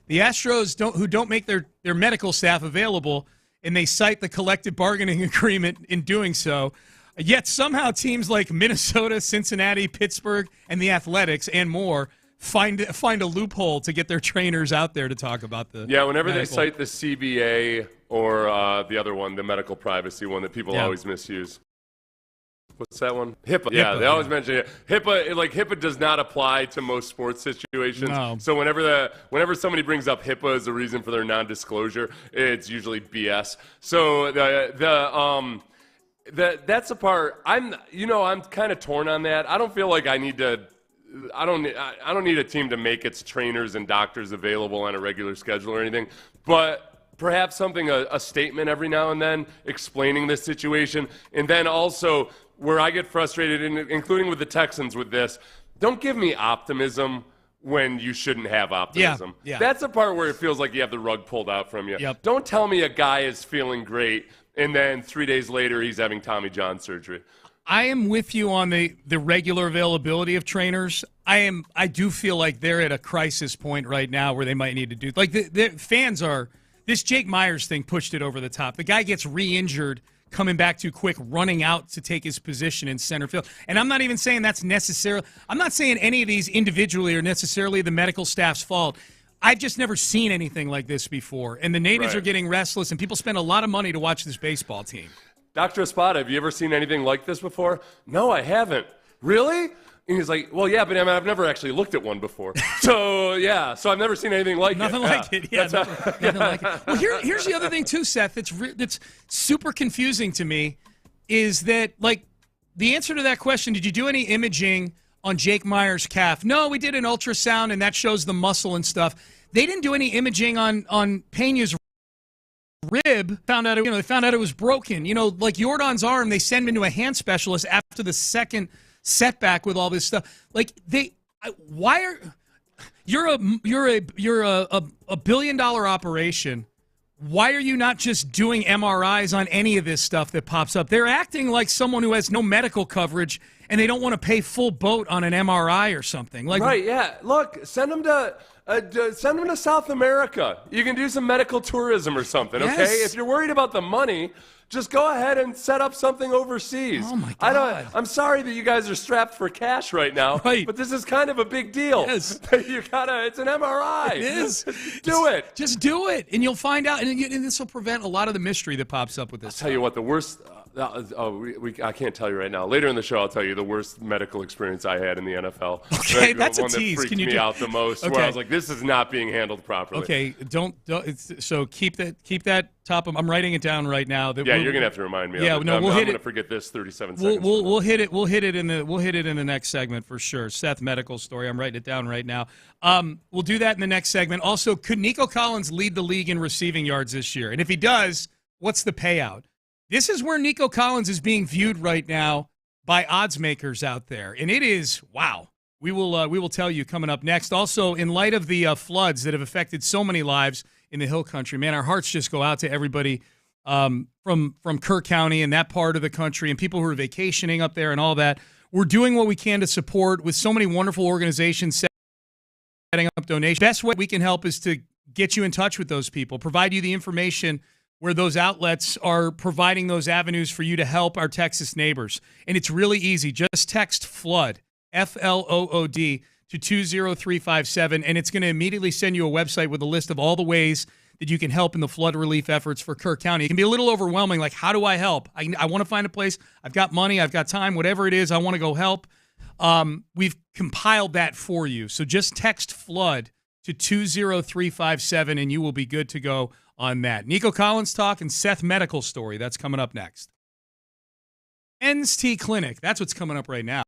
the Astros who don't make their medical staff available, and they cite the collective bargaining agreement in doing so. Yet somehow teams like Minnesota, Cincinnati, Pittsburgh, and the Athletics and more find a loophole to get their trainers out there to talk about the whenever medical. They cite the CBA or the other one, the medical privacy one that people always misuse. What's that one? HIPAA. Yeah, they always mention it. HIPAA does not apply to most sports situations. No. So whenever somebody brings up HIPAA as a reason for their non-disclosure, it's usually BS. So that's the part I'm kind of torn on that. I don't feel like I need to. I don't need a team to make its trainers and doctors available on a regular schedule or anything, but perhaps a statement every now and then explaining this situation, and then also. Where I get frustrated, including with the Texans with this, don't give me optimism when you shouldn't have optimism. Yeah. That's the part where it feels like you have the rug pulled out from you. Yep. Don't tell me a guy is feeling great and then 3 days later he's having Tommy John surgery. I am with you on the regular availability of trainers. I do feel like they're at a crisis point right now where they might need to do the fans are. This Jake Myers thing pushed it over the top. The guy gets re-injured. Coming back too quick, running out to take his position in center field. And I'm not even saying that's necessarily – I'm not saying any of these individually are necessarily the medical staff's fault. I've just never seen anything like this before. And the natives are getting restless, and people spend a lot of money to watch this baseball team. Dr. Espada, have you ever seen anything like this before? No, I haven't. Really? And he's like, well, yeah, but I've never actually looked at one before. So I've never seen anything like nothing it. Like it. Yeah, nothing like it. Well, here's the other thing, too, Seth, that's super confusing to me is that, like, the answer to that question, did you do any imaging on Jake Myers' calf? No, we did an ultrasound, and that shows the muscle and stuff. They didn't do any imaging on Pena's rib. They found out it was broken. Like Jordan's arm, they send him to a hand specialist after the second setback with all this stuff. Like you're a $1 billion operation. Why are you not just doing MRIs on any of this stuff that pops up? They're acting like someone who has no medical coverage and they don't want to pay full boat on an MRI or something. Like, right? Yeah. Look, send them to. Send them to South America. You can do some medical tourism or something, okay? Yes. If you're worried about the money, just go ahead and set up something overseas. Oh, my God. I'm sorry that you guys are strapped for cash right now, but this is kind of a big deal. Yes. It's an MRI. It is. Do it. Just do it, and you'll find out, and this will prevent a lot of the mystery that pops up with this. I'll tell you what, the worst... I can't tell you right now. Later in the show, I'll tell you the worst medical experience I had in the NFL. Okay, that's a tease. The one that freaked me out the most, where I was like, this is not being handled properly. Okay, so keep that top of. I'm writing it down right now. You're gonna have to remind me. Yeah, of it. no, I'm gonna forget this 37 seconds. We'll hit it. We'll hit it in the next segment for sure. Seth medical story. I'm writing it down right now. We'll do that in the next segment. Also, could Nico Collins lead the league in receiving yards this year? And if he does, what's the payout? This is where Nico Collins is being viewed right now by odds makers out there, and it is wow. We will tell you coming up next. Also, in light of the floods that have affected so many lives in the Hill Country, man, our hearts just go out to everybody from Kirk County and that part of the country, and people who are vacationing up there and all that. We're doing what we can to support with so many wonderful organizations setting up donations. Best way we can help is to get you in touch with those people, provide you the information where those outlets are providing those avenues for you to help our Texas neighbors. And it's really easy. Just text FLOOD, FLOOD, to 20357, and it's going to immediately send you a website with a list of all the ways that you can help in the flood relief efforts for Kirk County. It can be a little overwhelming, like, how do I help? I want to find a place. I've got money. I've got time. Whatever it is, I want to go help. We've compiled that for you. So just text FLOOD to 20357, and you will be good to go on that. Nico Collins talk and Seth medical story. That's coming up next. NST Clinic. That's what's coming up right now.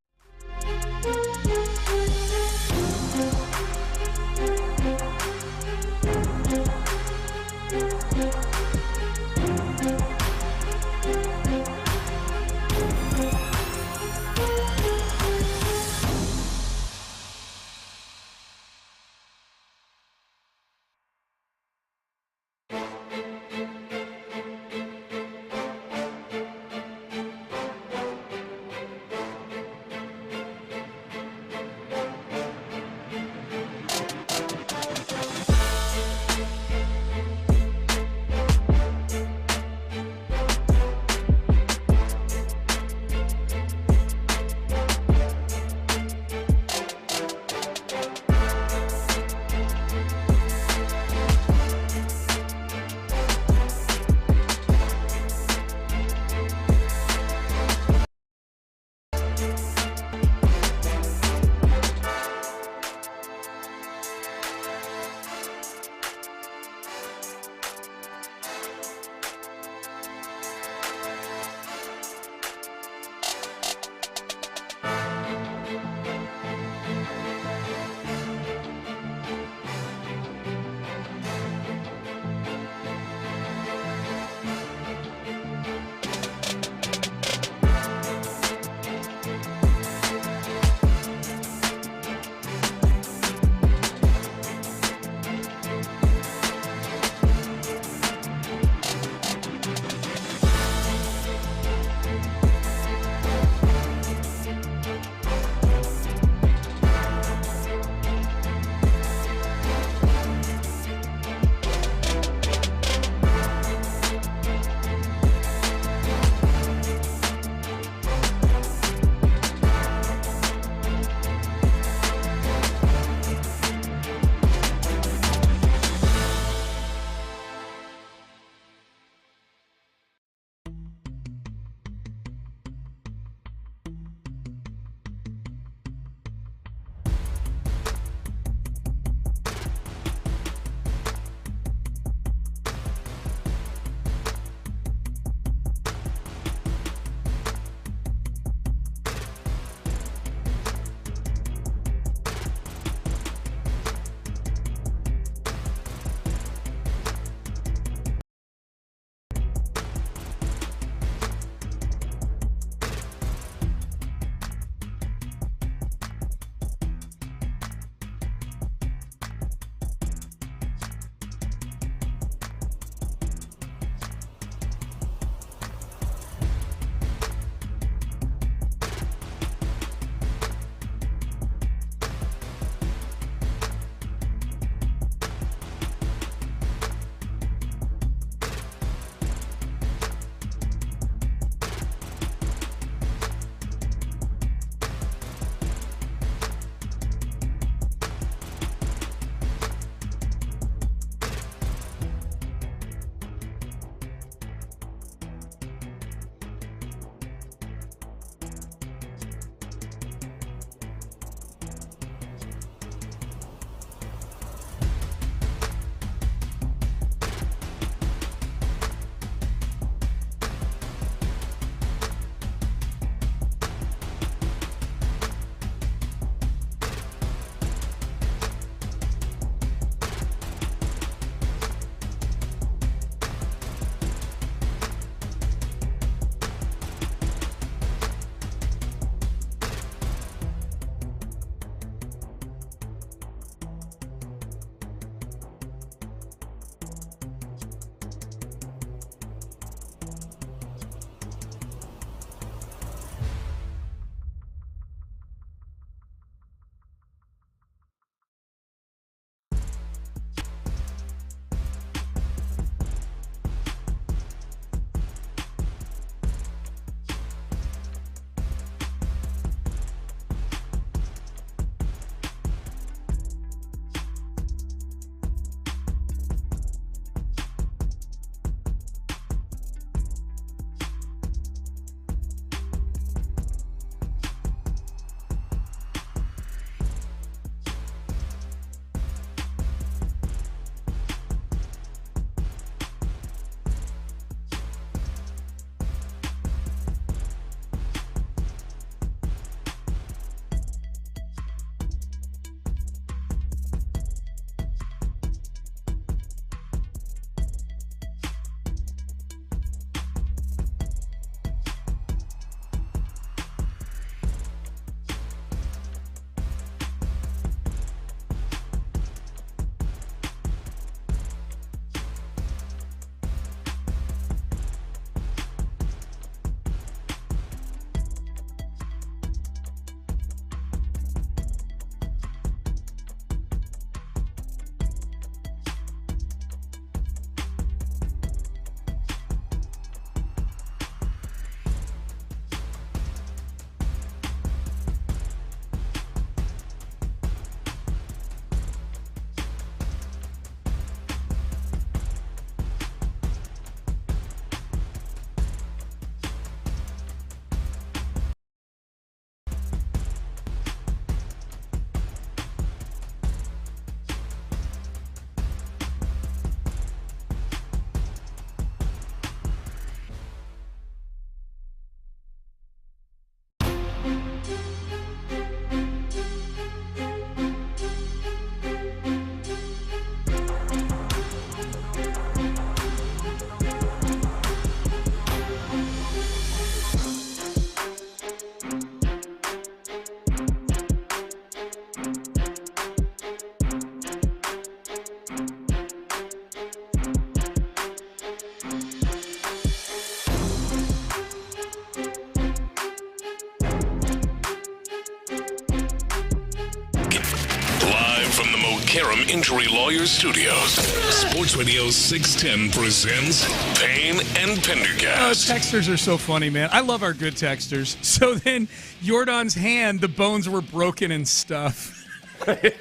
Karam Injury Lawyers Studios. Sports Radio 610 presents Payne and Pendergast. Texters are so funny, man. I love our good texters. So then, Jordan's hand, the bones were broken and stuff. That's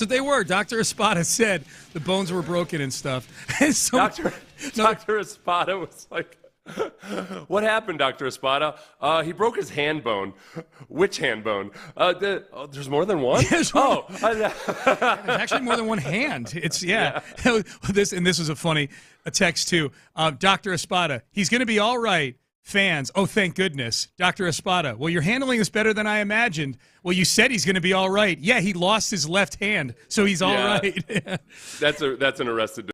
what they were. Dr. Espada said the bones were broken and stuff. And so, Dr. Espada was like, what happened, Dr. Espada? He broke his hand bone. Which hand bone? There's more than one? There's actually more than one hand. It's, yeah. This was a text, too. Dr. Espada, he's going to be all right. Fans, oh, thank goodness. Dr. Espada, well, you're handling this better than I imagined. Well, you said he's going to be all right. Yeah, he lost his left hand, so he's all right. That's an arrested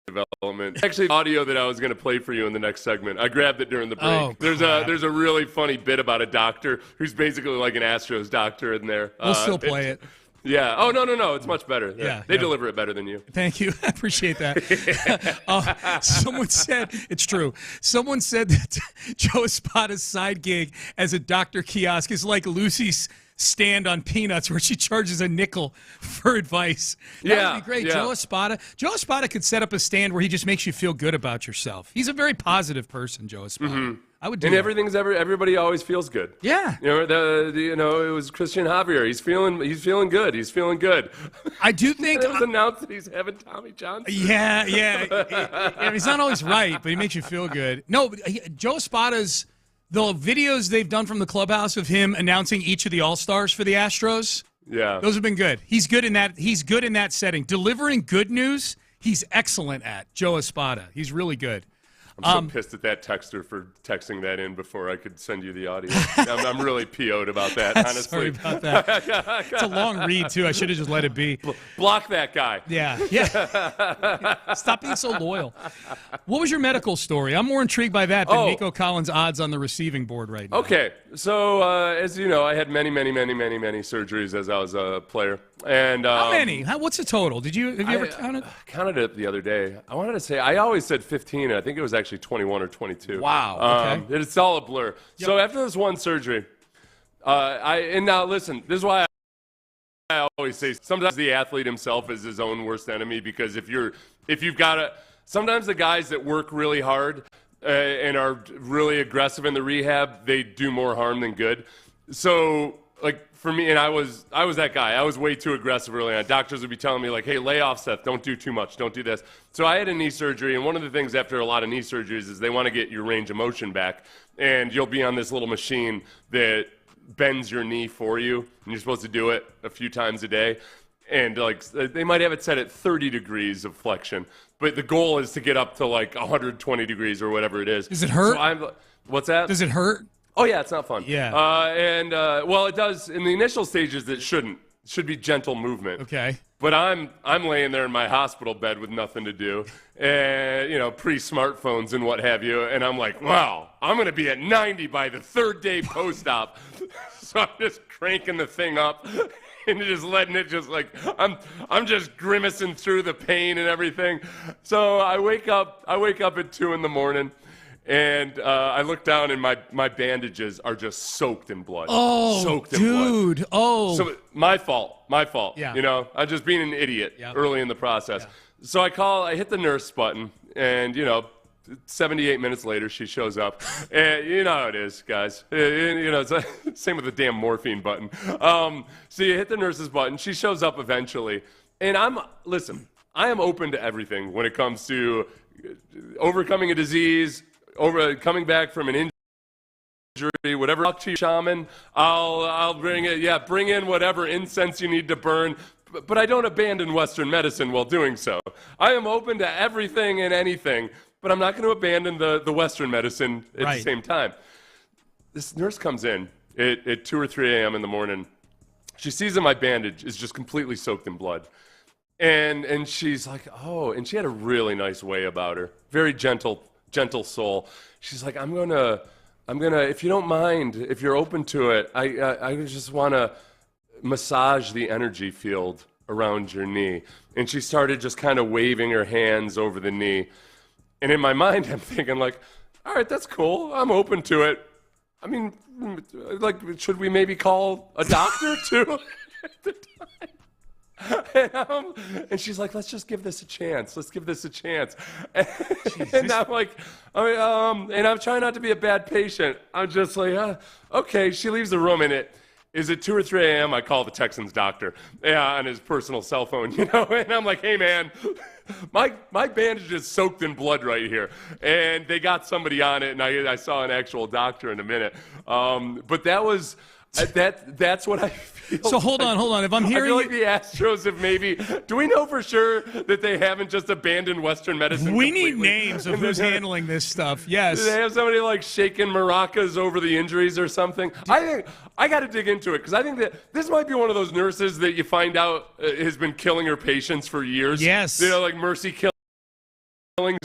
development. Actually, audio that I was going to play for you in the next segment. I grabbed it during the break. Oh, there's a really funny bit about a doctor who's basically like an Astros doctor in there. We'll still play it. Yeah. Oh, no. It's much better. Yeah. They deliver it better than you. Thank you. I appreciate that. Someone said, it's true. Someone said that Joe Espada's side gig as a doctor kiosk is like Lucy's stand on Peanuts where she charges a nickel for advice. That would be great. Yeah. Joe Espada could set up a stand where he just makes you feel good about yourself. He's a very positive person, Joe Espada. Mm-hmm. I would do and that. Everybody always feels good. Yeah. It was Christian Javier. He's feeling good. He's feeling good. I do think it was announced that he's having Tommy John. Yeah. He's not always right, but he makes you feel good. No, but Joe Espada's the videos they've done from the clubhouse of him announcing each of the All-Stars for the Astros. Yeah. Those have been good. He's good in that setting. Delivering good news, he's excellent at. Joe Espada. He's really good. I'm so pissed at that texter for texting that in before I could send you the audio. I'm really PO'd about that, honestly. Sorry about that. It's a long read, too. I should have just let it be. Block that guy. Yeah. Stop being so loyal. What was your medical story? I'm more intrigued by that than Nico Collins' odds on the receiving board right now. Okay. So, as you know, I had many surgeries as I was a player. And how many? What's the total? Have you ever counted? Counted it the other day. I wanted to say, I always said 15, and I think it was actually 21 or 22. Wow. Okay. It's all a blur. Yep. So after this one surgery, and now listen, this is why I always say sometimes the athlete himself is his own worst enemy, because sometimes the guys that work really hard and are really aggressive in the rehab, they do more harm than good. So like for me, and I was that guy. I was way too aggressive early on. Doctors would be telling me like, hey, lay off, Seth. Don't do too much. Don't do this. So I had a knee surgery, and one of the things after a lot of knee surgeries is they want to get your range of motion back, and you'll be on this little machine that bends your knee for you, and you're supposed to do it a few times a day. And like they might have it set at 30 degrees of flexion, but the goal is to get up to like 120 degrees or whatever it is. Does it hurt? So what's that? Does it hurt? Oh, yeah, it's not fun. Yeah. Well, it does. In the initial stages, it shouldn't. It should be gentle movement. Okay. But I'm laying there in my hospital bed with nothing to do, and, pre-smartphones and what have you, and I'm like, wow, I'm going to be at 90 by the third day post-op. So I'm just cranking the thing up and just letting it just like, I'm just grimacing through the pain and everything. So I wake up at 2 in the morning. And I look down, and my bandages are just soaked in blood. Oh, soaked in dude. blood. Oh. So my fault. Yeah. I'm just being an idiot early in the process. Yeah. So I hit the nurse button, and, 78 minutes later, she shows up. And you know how it is, guys. It's same with the damn morphine button. So you hit the nurse's button. She shows up eventually. And I am open to everything when it comes to overcoming a disease, coming back from an injury, whatever. Talk to your shaman. I'll bring it. Yeah, bring in whatever incense you need to burn. But I don't abandon Western medicine while doing so. I am open to everything and anything, but I'm not going to abandon the Western medicine at the same time. This nurse comes in at 2 or 3 a.m. in the morning. She sees that my bandage is just completely soaked in blood. And she's like, oh, and she had a really nice way about her. Very gentle soul. She's like, I'm gonna, if you don't mind, if you're open to it, I just want to massage the energy field around your knee. And she started just kind of waving her hands over the knee. And in my mind, I'm thinking like, all right, that's cool. I'm open to it. I mean, like, should we maybe call a doctor too? And she's like, let's just give this a chance. Let's give this a chance. And I'm like, and I'm trying not to be a bad patient. I'm just like, okay. She leaves the room, and is it 2 or 3 a.m.? I call the Texans doctor, on his personal cell phone, and I'm like, hey, man, my bandage is soaked in blood right here. And they got somebody on it, and I saw an actual doctor in a minute. But that was... That's what I feel. So hold on. If I'm hearing, I feel like the Astros have maybe. Do we know for sure that they haven't just abandoned Western medicine? We completely? need names of who's handling this stuff. Yes. Do they have somebody like shaking maracas over the injuries or something? I think I got to dig into it because I think that this might be one of those nurses that you find out has been killing her patients for years. Yes. Like mercy killings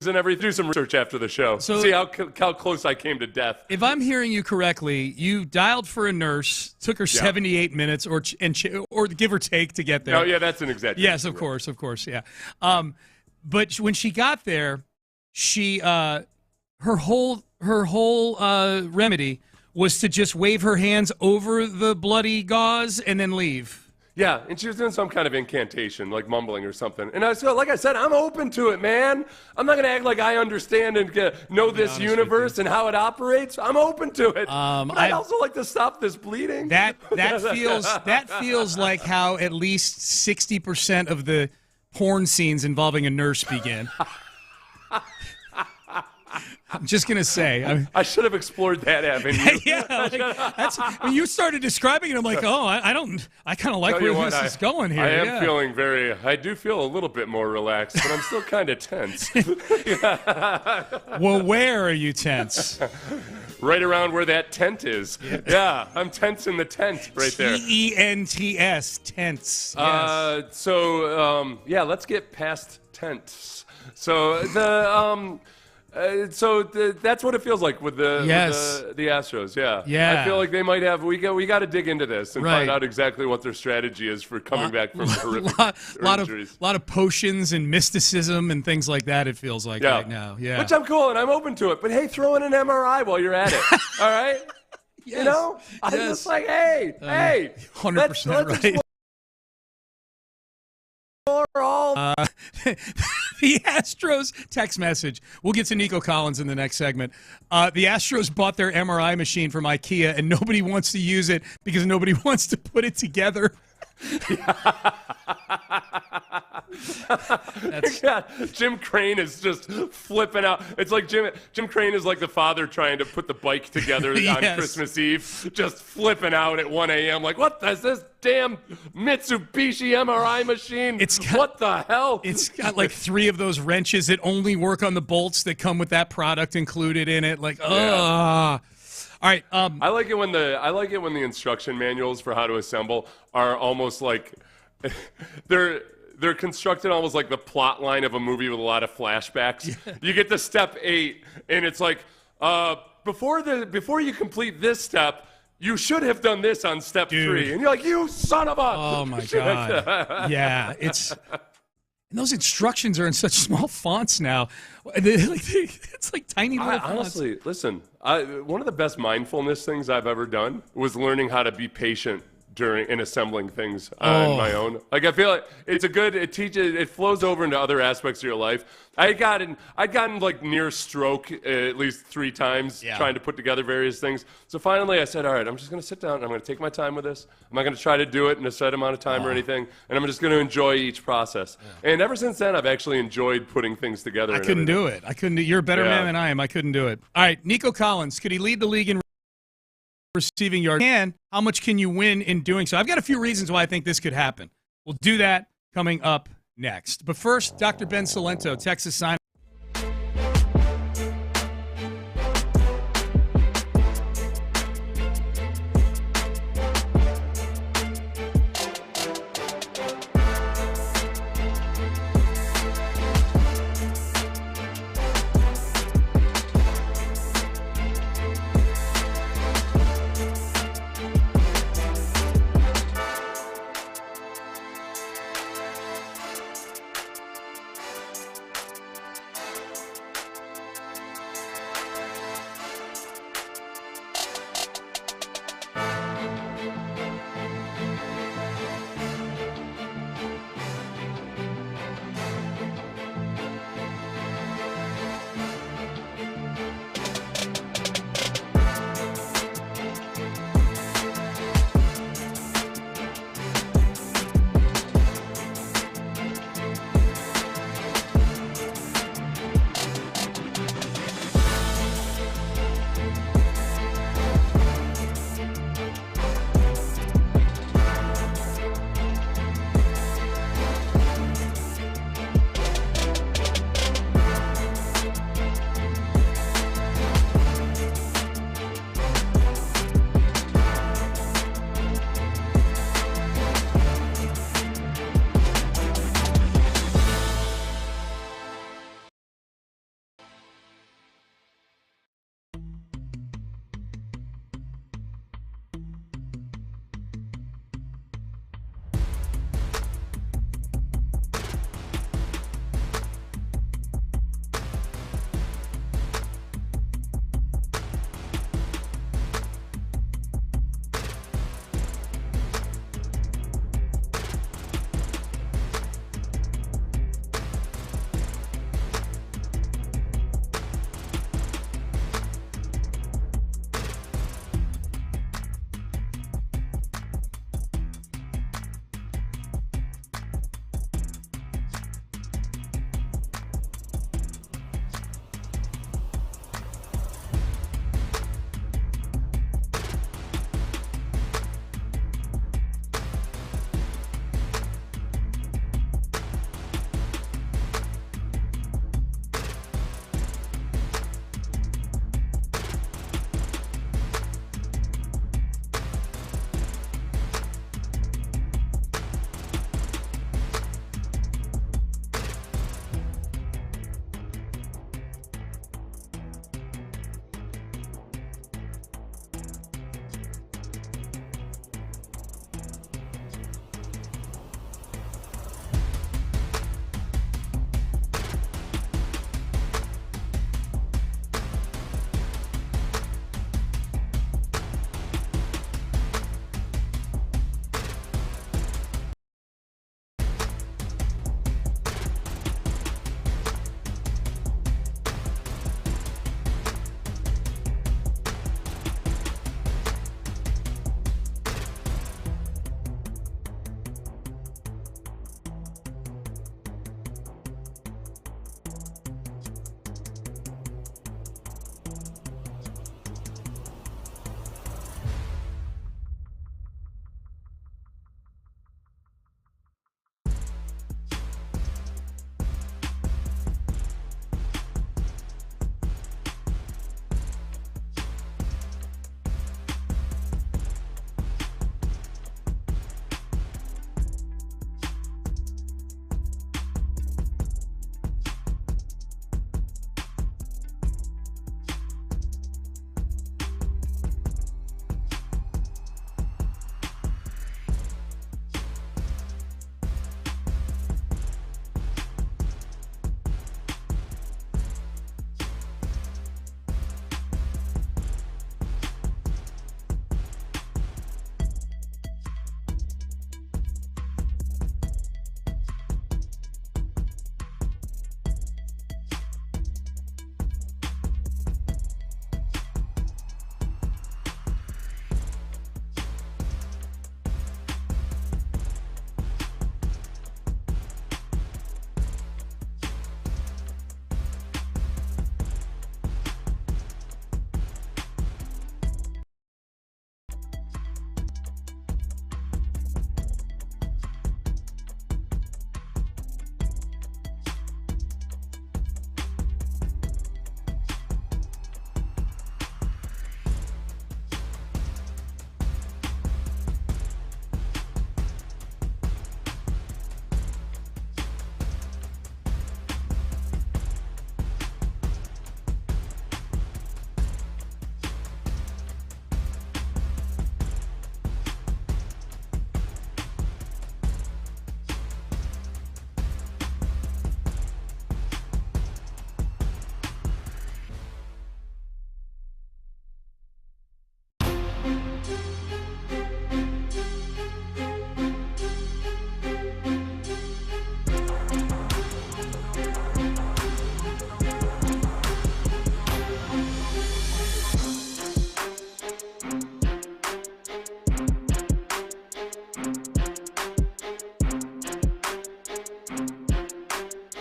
and everything. Do some research after the show. So, see how close I came to death. If I'm hearing you correctly, you dialed for a nurse, took her 78 minutes or give or take to get there. Oh, yeah, that's an exaggeration. Yes, of course, yeah. But when she got there, she her whole remedy was to just wave her hands over the bloody gauze and then leave. Yeah, and she was doing some kind of incantation, like mumbling or something. And like I said, I'm open to it, man. I'm not going to act like I understand and know this universe and how it operates. I'm open to it. But I'd also like to stop this bleeding. That feels like how at least 60% of the porn scenes involving a nurse begin. I'm just going to say. I should have explored that avenue. That's when you started describing it, I'm like, I kind of like where this is going here. I am feeling I do feel a little bit more relaxed, but I'm still kind of tense. Well, where are you tense? Right around where that tent is. Yeah, I'm tense in the tent right there. TENTS, tense. Yes. Let's get past tents. So that's what it feels like with the Astros. Yeah. I feel like they might have. We got to dig into this and find out exactly what their strategy is for coming back from horrific injuries. A lot of potions and mysticism and things like that. It feels like right now. Yeah, which I'm cool and I'm open to it. But hey, throw in an MRI while you're at it. All right. Yes. I'm just like, hey, 100% right. The Astros text message. We'll get to Nico Collins in the next segment. The Astros bought their MRI machine from IKEA, and nobody wants to use it because nobody wants to put it together. Jim Crane is just flipping out. It's like Jim Crane is like the father trying to put the bike together on Christmas Eve, just flipping out at 1 a.m. like, what is this damn Mitsubishi MRI machine? What the hell? It's got like 3 of those wrenches that only work on the bolts that come with that product included in it. Like, All right. I like it when the instruction manuals for how to assemble are almost like they're constructed almost like the plot line of a movie with a lot of flashbacks. Yeah. You get to step 8, and it's like before you complete this step, you should have done this on step 3, and you're like, you son of a! Oh my god! Yeah, and those instructions are in such small fonts now. It's like tiny little fonts. Honestly, listen, one of the best mindfulness things I've ever done was learning how to be patient in assembling things on my own. Like, I feel like it flows over into other aspects of your life. I'd gotten like near stroke at least 3 times trying to put together various things. So finally I said, all right, I'm just going to sit down and I'm going to take my time with this. I'm not going to try to do it in a set amount of time or anything. And I'm just going to enjoy each process. Yeah. And ever since then, I've actually enjoyed putting things together. I couldn't do it. You're a better man than I am. I couldn't do it. All right, Nico Collins, could he lead the league in receiving yards? And how much can you win in doing so? I've got a few reasons why I think this could happen. We'll do that coming up next. But first, Dr. Ben Salento, Texas sign.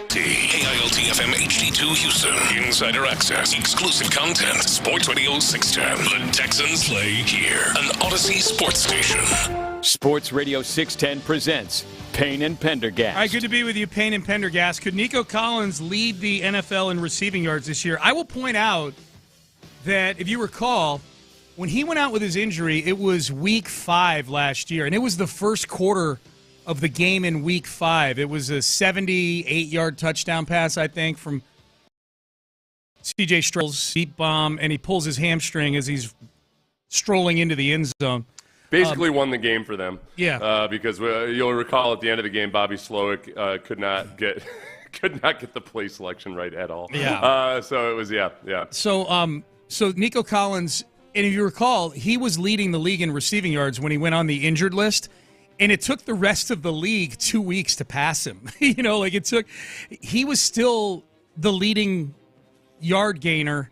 KILT-FM HD2 Houston. Insider access. Exclusive content. Sports Radio 610. The Texans play here. An Odyssey sports station. Sports Radio 610 presents Payne and Pendergast. All right, good to be with you, Payne and Pendergast. Could Nico Collins lead the NFL in receiving yards this year? I will point out that, if you recall, when he went out with his injury, it was week 5 last year, and it was the first quarter of the game in week 5. It was a 78-yard touchdown pass, I think, from C.J. Stroud's deep bomb, and he pulls his hamstring as he's strolling into the end zone. Basically won the game for them. Yeah. Because you'll recall at the end of the game, Bobby Slowick could not get the play selection right at all. Yeah. So it was, yeah. So Nico Collins, and if you recall, he was leading the league in receiving yards when he went on the injured list, and it took the rest of the league 2 weeks to pass him. He was still the leading yard gainer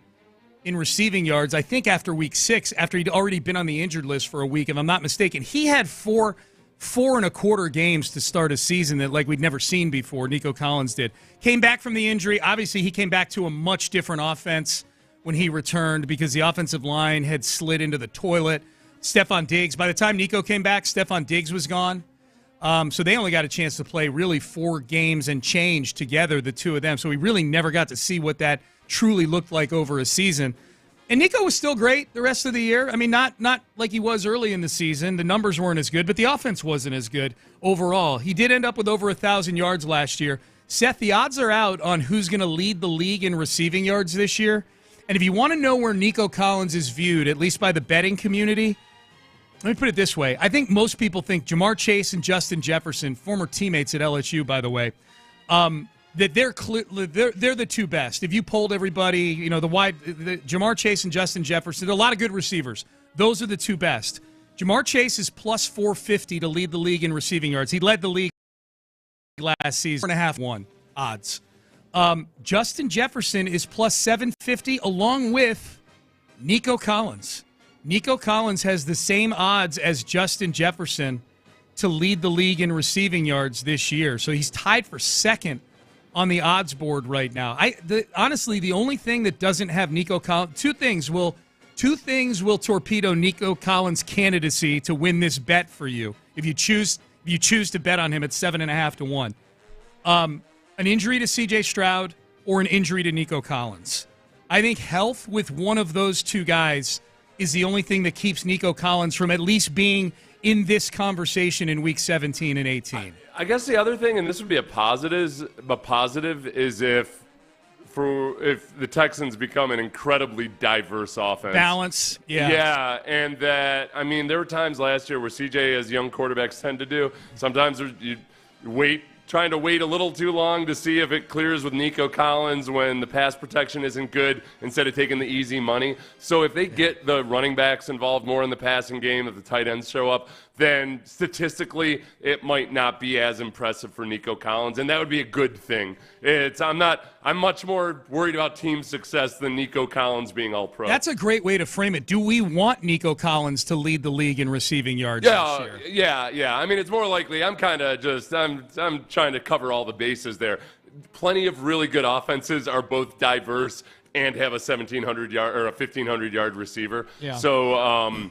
in receiving yards, I think, after week 6, after he'd already been on the injured list for a week, if I'm not mistaken. He had four and a quarter games to start a season that we'd never seen before. Nico Collins did. Came back from the injury. Obviously, he came back to a much different offense when he returned because the offensive line had slid into the toilet. Stephon Diggs, by the time Nico came back, Stephon Diggs was gone. So they only got a chance to play really 4 games and change together, the two of them. So we really never got to see what that truly looked like over a season. And Nico was still great the rest of the year. I mean, not like he was early in the season. The numbers weren't as good, but the offense wasn't as good overall. He did end up with over 1,000 yards last year. Seth, the odds are out on who's going to lead the league in receiving yards this year. And if you want to know where Nico Collins is viewed, at least by the betting community, let me put it this way. I think most people think Jamar Chase and Justin Jefferson, former teammates at LSU, by the way, that they're the two best. If you polled everybody, the Jamar Chase and Justin Jefferson, there are a lot of good receivers. Those are the two best. Jamar Chase is plus 450 to lead the league in receiving yards. He led the league last season, 4.5-1 odds. Justin Jefferson is plus 750 along with Nico Collins. Nico Collins has the same odds as Justin Jefferson to lead the league in receiving yards this year. So he's tied for second on the odds board right now. Honestly, the only thing that doesn't have Nico Collins, two things will torpedo Nico Collins' candidacy to win this bet for you. If you choose to bet on him at 7.5 to 1. An injury to C.J. Stroud or an injury to Nico Collins. I think health with one of those two guys is the only thing that keeps Nico Collins from at least being in this conversation in week 17 and 18. I guess the other thing, and this would be a positive, is if the Texans become an incredibly diverse offense. Balance, yeah. Yeah, and that, there were times last year where CJ, as young quarterbacks tend to do, sometimes you trying to wait a little too long to see if it clears with Nico Collins when the pass protection isn't good instead of taking the easy money. So if they get the running backs involved more in the passing game, if the tight ends show up, then statistically it might not be as impressive for Nico Collins, and that would be a good thing. I'm much more worried about team success than Nico Collins being all pro. That's a great way to frame it. Do we want Nico Collins to lead the league in receiving yards this year? Yeah. It's more likely. I'm trying to cover all the bases there. Plenty of really good offenses are both diverse and have a 1,700 yard or a 1,500 yard receiver. Yeah. So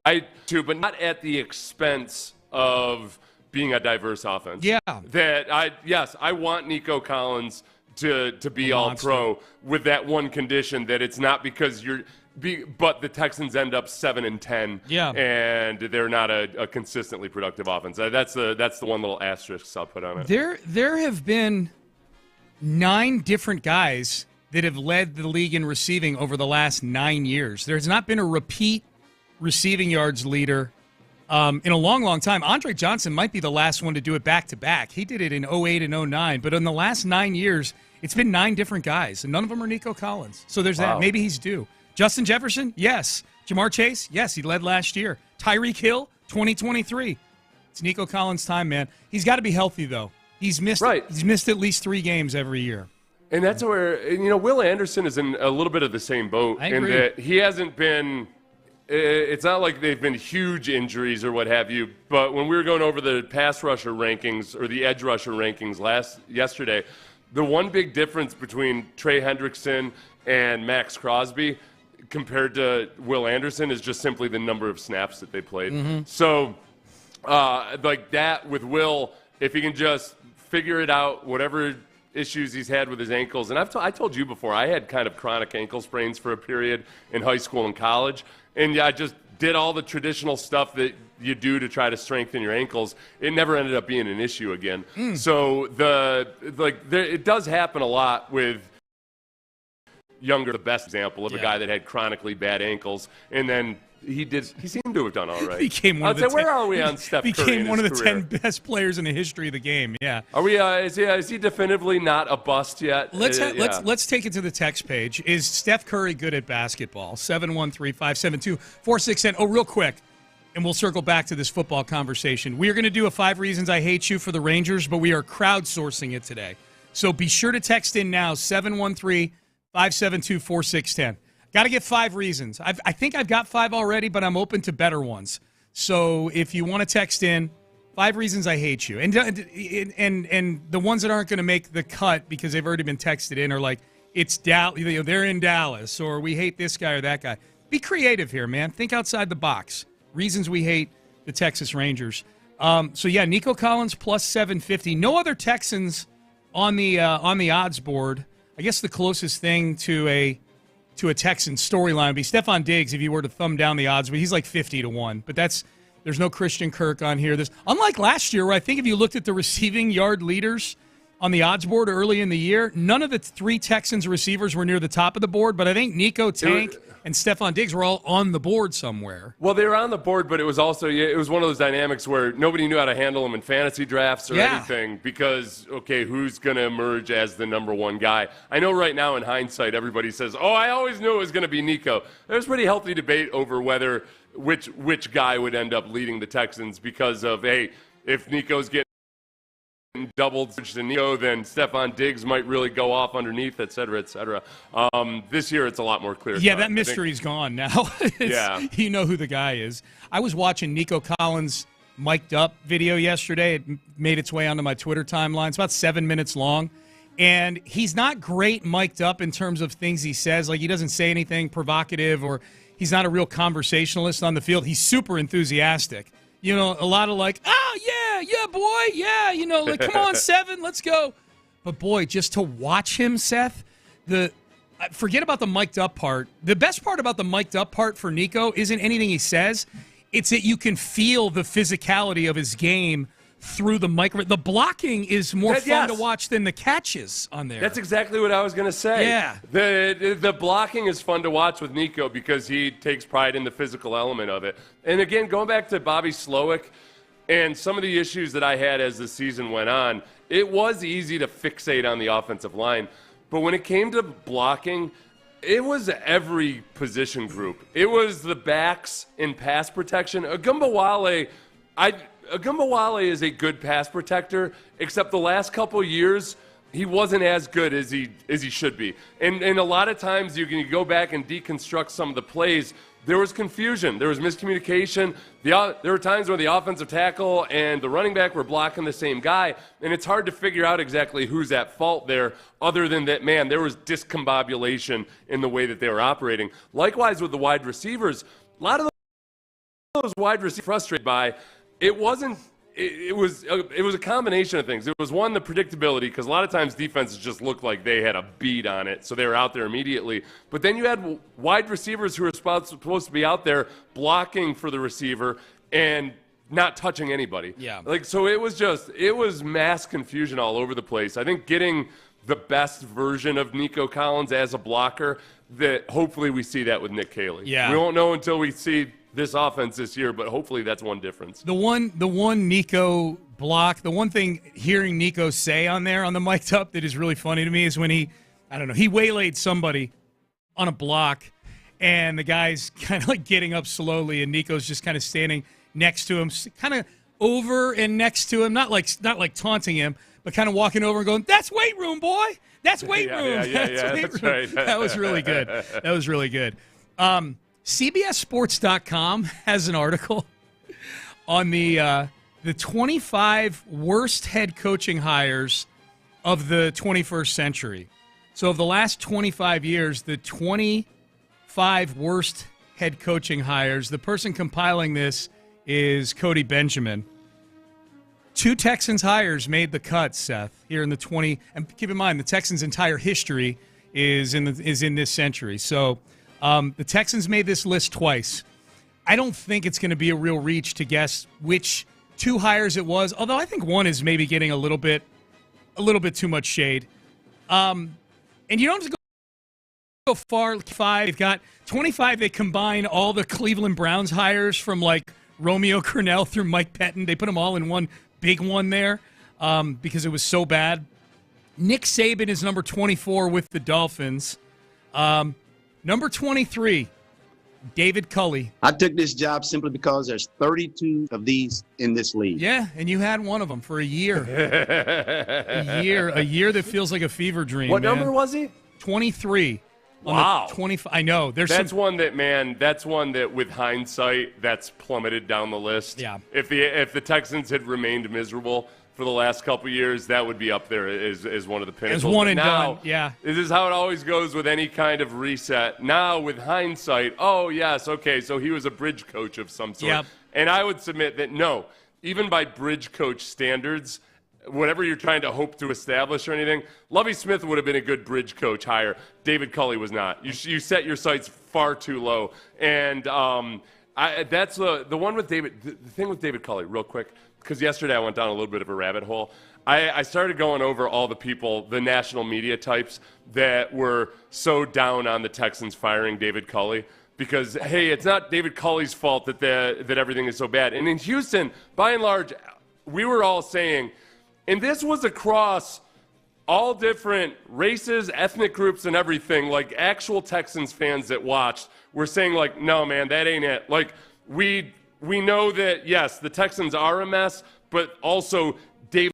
but not at the expense of being a diverse offense. Yeah. I want Nico Collins to be all pro with that one condition, that it's not because but the Texans end up 7-10. Yeah. And they're not a consistently productive offense. That's the one little asterisk I'll put on it. There have been 9 different guys that have led the league in receiving over the last 9 years. There's not been a repeat receiving yards leader in a long, long time. Andre Johnson might be the last one to do it back-to-back. He did it in 08 and 09. But in the last 9 years, it's been 9 different guys, and none of them are Nico Collins. So there's that. Maybe he's due. Justin Jefferson? Yes. Jamar Chase? Yes, he led last year. Tyreek Hill? 2023. It's Nico Collins' time, man. He's got to be healthy, though. He's missed at least 3 games every year. And that's where, Will Anderson is in a little bit of the same boat. I agree. In that he hasn't been it's not like they've been huge injuries or what have you, but when we were going over the pass rusher rankings or the edge rusher rankings yesterday, the one big difference between Trey Hendrickson and Max Crosby compared to Will Anderson is just simply the number of snaps that they played. So, like that with Will, if he can just figure it out, whatever issues he's had with his ankles, and I told you before, I had kind of chronic ankle sprains for a period in high school and college, and I just did all the traditional stuff that you do to try to strengthen your ankles. It never ended up being an issue again. So it does happen a lot with Younger, the best example of a guy that had chronically bad ankles, and then he seemed to have done all right. Became one of the where are we on Steph Curry? Became one of the career? 10 best players in the history of the game. Yeah. Are we? Is he definitively not a bust yet? Let's take it to the text page. Is Steph Curry good at basketball? 713-572-4610. Oh, real quick, and we'll circle back to this football conversation. We are going to do a 5 Reasons I Hate You for the Rangers, but we are crowdsourcing it today. So be sure to text in now, 713-572-4610. Got to get 5 reasons. I think I've got 5 already, but I'm open to better ones. So if you want to text in 5 reasons I hate you, and the ones that aren't going to make the cut because they've already been texted in are like it's they're in Dallas, or we hate this guy or that guy. Be creative here, man. Think outside the box. Reasons we hate the Texas Rangers. So yeah, Nico Collins plus 750. No other Texans on the odds board. I guess the closest thing to a Texan storyline would be Stephon Diggs if you were to thumb down the odds, but he's like 50-1. But there's no Christian Kirk on here. Unlike last year, where I think if you looked at the receiving yard leaders on the odds board early in the year, none of the 3 Texans receivers were near the top of the board, but I think Nico, Tank, and Stephon Diggs were all on the board somewhere. Well, they were on the board, but it was also one of those dynamics where nobody knew how to handle them in fantasy drafts or anything because, okay, who's going to emerge as the number 1 guy? I know right now in hindsight everybody says, oh, I always knew it was going to be Nico. There's pretty healthy debate over whether which guy would end up leading the Texans because of, hey, if Nico's getting doubled to Nico, then Stephon Diggs might really go off underneath, et cetera, et cetera. This year, it's a lot more clear. Yeah, that mystery's gone now. You know who the guy is. I was watching Nico Collins' mic'd up video yesterday. It made its way onto my Twitter timeline. It's about 7 minutes long. And he's not great mic'd up in terms of things he says. Like, he doesn't say anything provocative, or he's not a real conversationalist on the field. He's super enthusiastic. You know, a lot of like, oh, yeah, boy, yeah, you know, like, come on, 7, let's go. But, boy, just to watch him, Seth, forget about the mic'd up part. The best part about the mic'd up part for Nico isn't anything he says. It's that you can feel the physicality of his game through the microphone. The blocking is more fun to watch than the catches on there. That's exactly what I was going to say. Yeah. The blocking is fun to watch with Nico because he takes pride in the physical element of it. And again, going back to Bobby Slowick and some of the issues that I had as the season went on, it was easy to fixate on the offensive line. But when it came to blocking, it was every position group. It was the backs in pass protection. Agumbawale is a good pass protector, except the last couple years he wasn't as good as he should be. And a lot of times you can go back and deconstruct some of the plays. There was confusion. There was miscommunication. There were times where the offensive tackle and the running back were blocking the same guy, and it's hard to figure out exactly who's at fault there other than that, man, there was discombobulation in the way that they were operating. Likewise with the wide receivers, a lot of those wide receivers frustrated by it was a combination of things. It was one, the predictability, because a lot of times defenses just looked like they had a beat on it, so they were out there immediately. But then you had wide receivers who were supposed to be out there blocking for the receiver and not touching anybody. Yeah. So it was mass confusion all over the place. I think getting the best version of Nico Collins as a blocker, that hopefully we see that with Nick Caley. Yeah. We won't know until we see this offense this year, but hopefully that's one difference. The one Nico block, the one thing hearing Nico say on there on the mic'd up that is really funny to me is when he waylaid somebody on a block, and the guy's kind of like getting up slowly, and Nico's just kind of standing next to him, kind of over and next to him, not like taunting him, but kind of walking over and going, "That's weight room, boy. That's weight room." Yeah, that's right. That was really good. CBSSports.com has an article on the 25 worst head coaching hires of the 21st century. So of the last 25 years, the 25 worst head coaching hires, the person compiling this is Cody Benjamin. 2 Texans hires made the cut, Seth, here in the 20. And keep in mind, the Texans' entire history is in this century. So the Texans made this list twice. I don't think it's going to be a real reach to guess which 2 hires it was, although I think one is maybe getting a little bit too much shade. And you don't have to go far. 5. They've got 25. They combine all the Cleveland Browns hires from like Romeo Crennel through Mike Pettin. They put them all in one big one there because it was so bad. Nick Saban is number 24 with the Dolphins. Number 23, David Culley. I took this job simply because there's 32 of these in this league. Yeah, and you had one of them for a year. a year that feels like a fever dream. What man. number was he? 23. Wow. 25. I know. That's one that with hindsight, that's plummeted down the list. Yeah. If the Texans had remained miserable for the last couple of years, that would be up there as one of the pinnacles. As one and now, done, yeah. This is how it always goes with any kind of reset. Now, with hindsight, oh, yes, okay, so he was a bridge coach of some sort. Yep. And I would submit that, no, even by bridge coach standards, whatever you're trying to hope to establish or anything, Lovie Smith would have been a good bridge coach hire. David Culley was not. You set your sights far too low. And that's the one with David. The thing with David Culley, real quick, because yesterday I went down a little bit of a rabbit hole. I started going over all the people, the national media types, that were so down on the Texans firing David Culley. Because, hey, it's not David Culley's fault that everything is so bad. And in Houston, by and large, we were all saying, and this was across all different races, ethnic groups, and everything, like actual Texans fans that watched were saying, like, no, man, that ain't it. Like, we know that, yes, the Texans are a mess, but also David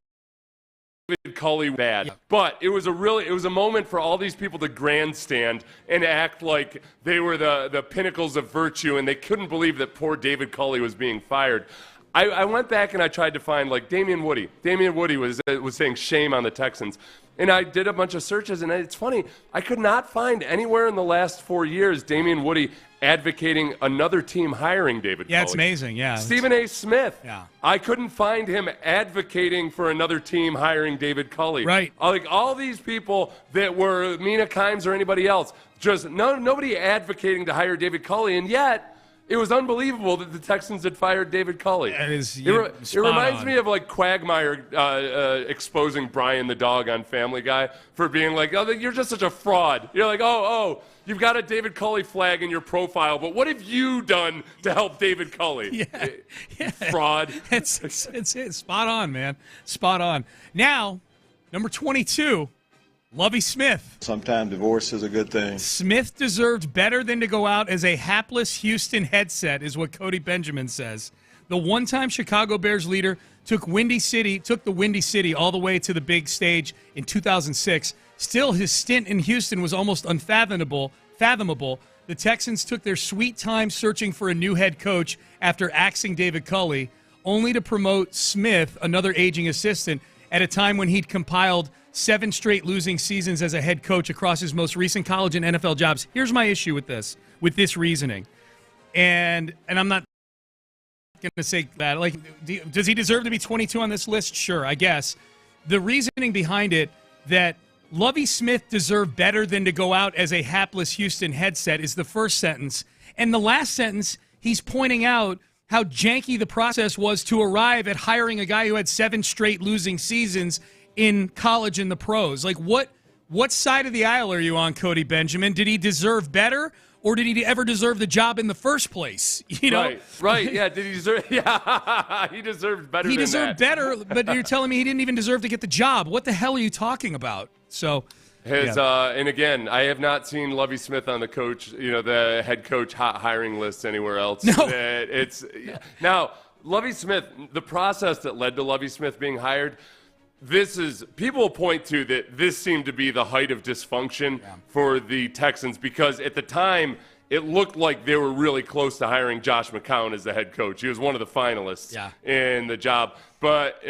Culley bad. But it was a moment for all these people to grandstand and act like they were the pinnacles of virtue, and they couldn't believe that poor David Culley was being fired. I went back and I tried to find, like, Damian Woody. Damian Woody was saying shame on the Texans. And I did a bunch of searches, and it's funny. I could not find anywhere in the last 4 years Damian Woody advocating another team hiring David Culley. Yeah, it's amazing, yeah. Stephen A. Smith. Yeah. I couldn't find him advocating for another team hiring David Culley. Right. Like, all these people that were Mina Kimes or anybody else, just nobody advocating to hire David Culley, and yet it was unbelievable that the Texans had fired David Culley. It reminds me of, like, Quagmire exposing Brian the dog on Family Guy for being like, oh, you're just such a fraud. You're like, oh, you've got a David Culley flag in your profile, but what have you done to help David Culley? Yeah. Fraud. It's spot on, man. Spot on. Now, number 22. Lovie Smith. Sometimes divorce is a good thing. Smith deserved better than to go out as a hapless Houston headset, is what Cody Benjamin says. The one-time Chicago Bears leader took the Windy City all the way to the big stage in 2006. Still, his stint in Houston was almost unfathomable. The Texans took their sweet time searching for a new head coach after axing David Culley, only to promote Smith, another aging assistant, at a time when he'd compiled 7 straight losing seasons as a head coach across his most recent college and NFL jobs. Here's my issue with this reasoning. And I'm not going to say that. Like, does he deserve to be 22 on this list? Sure, I guess. The reasoning behind it that Lovie Smith deserved better than to go out as a hapless Houston headset is the first sentence. And the last sentence, he's pointing out how janky the process was to arrive at hiring a guy who had 7 straight losing seasons in college and the pros. Like, what side of the aisle are you on, Cody Benjamin? Did he deserve better, or did he ever deserve the job in the first place? You know? Right. Yeah, did he deserve? Yeah, he deserved better. He deserved better, but you're telling me he didn't even deserve to get the job. What the hell are you talking about? So, and again, I have not seen Lovie Smith on the head coach hot hiring list anywhere else. No. Now, Lovie Smith, the process that led to Lovie Smith being hired, people point to that this seemed to be the height of dysfunction for the Texans, because at the time it looked like they were really close to hiring Josh McCown as the head coach. He was one of the finalists in the job. But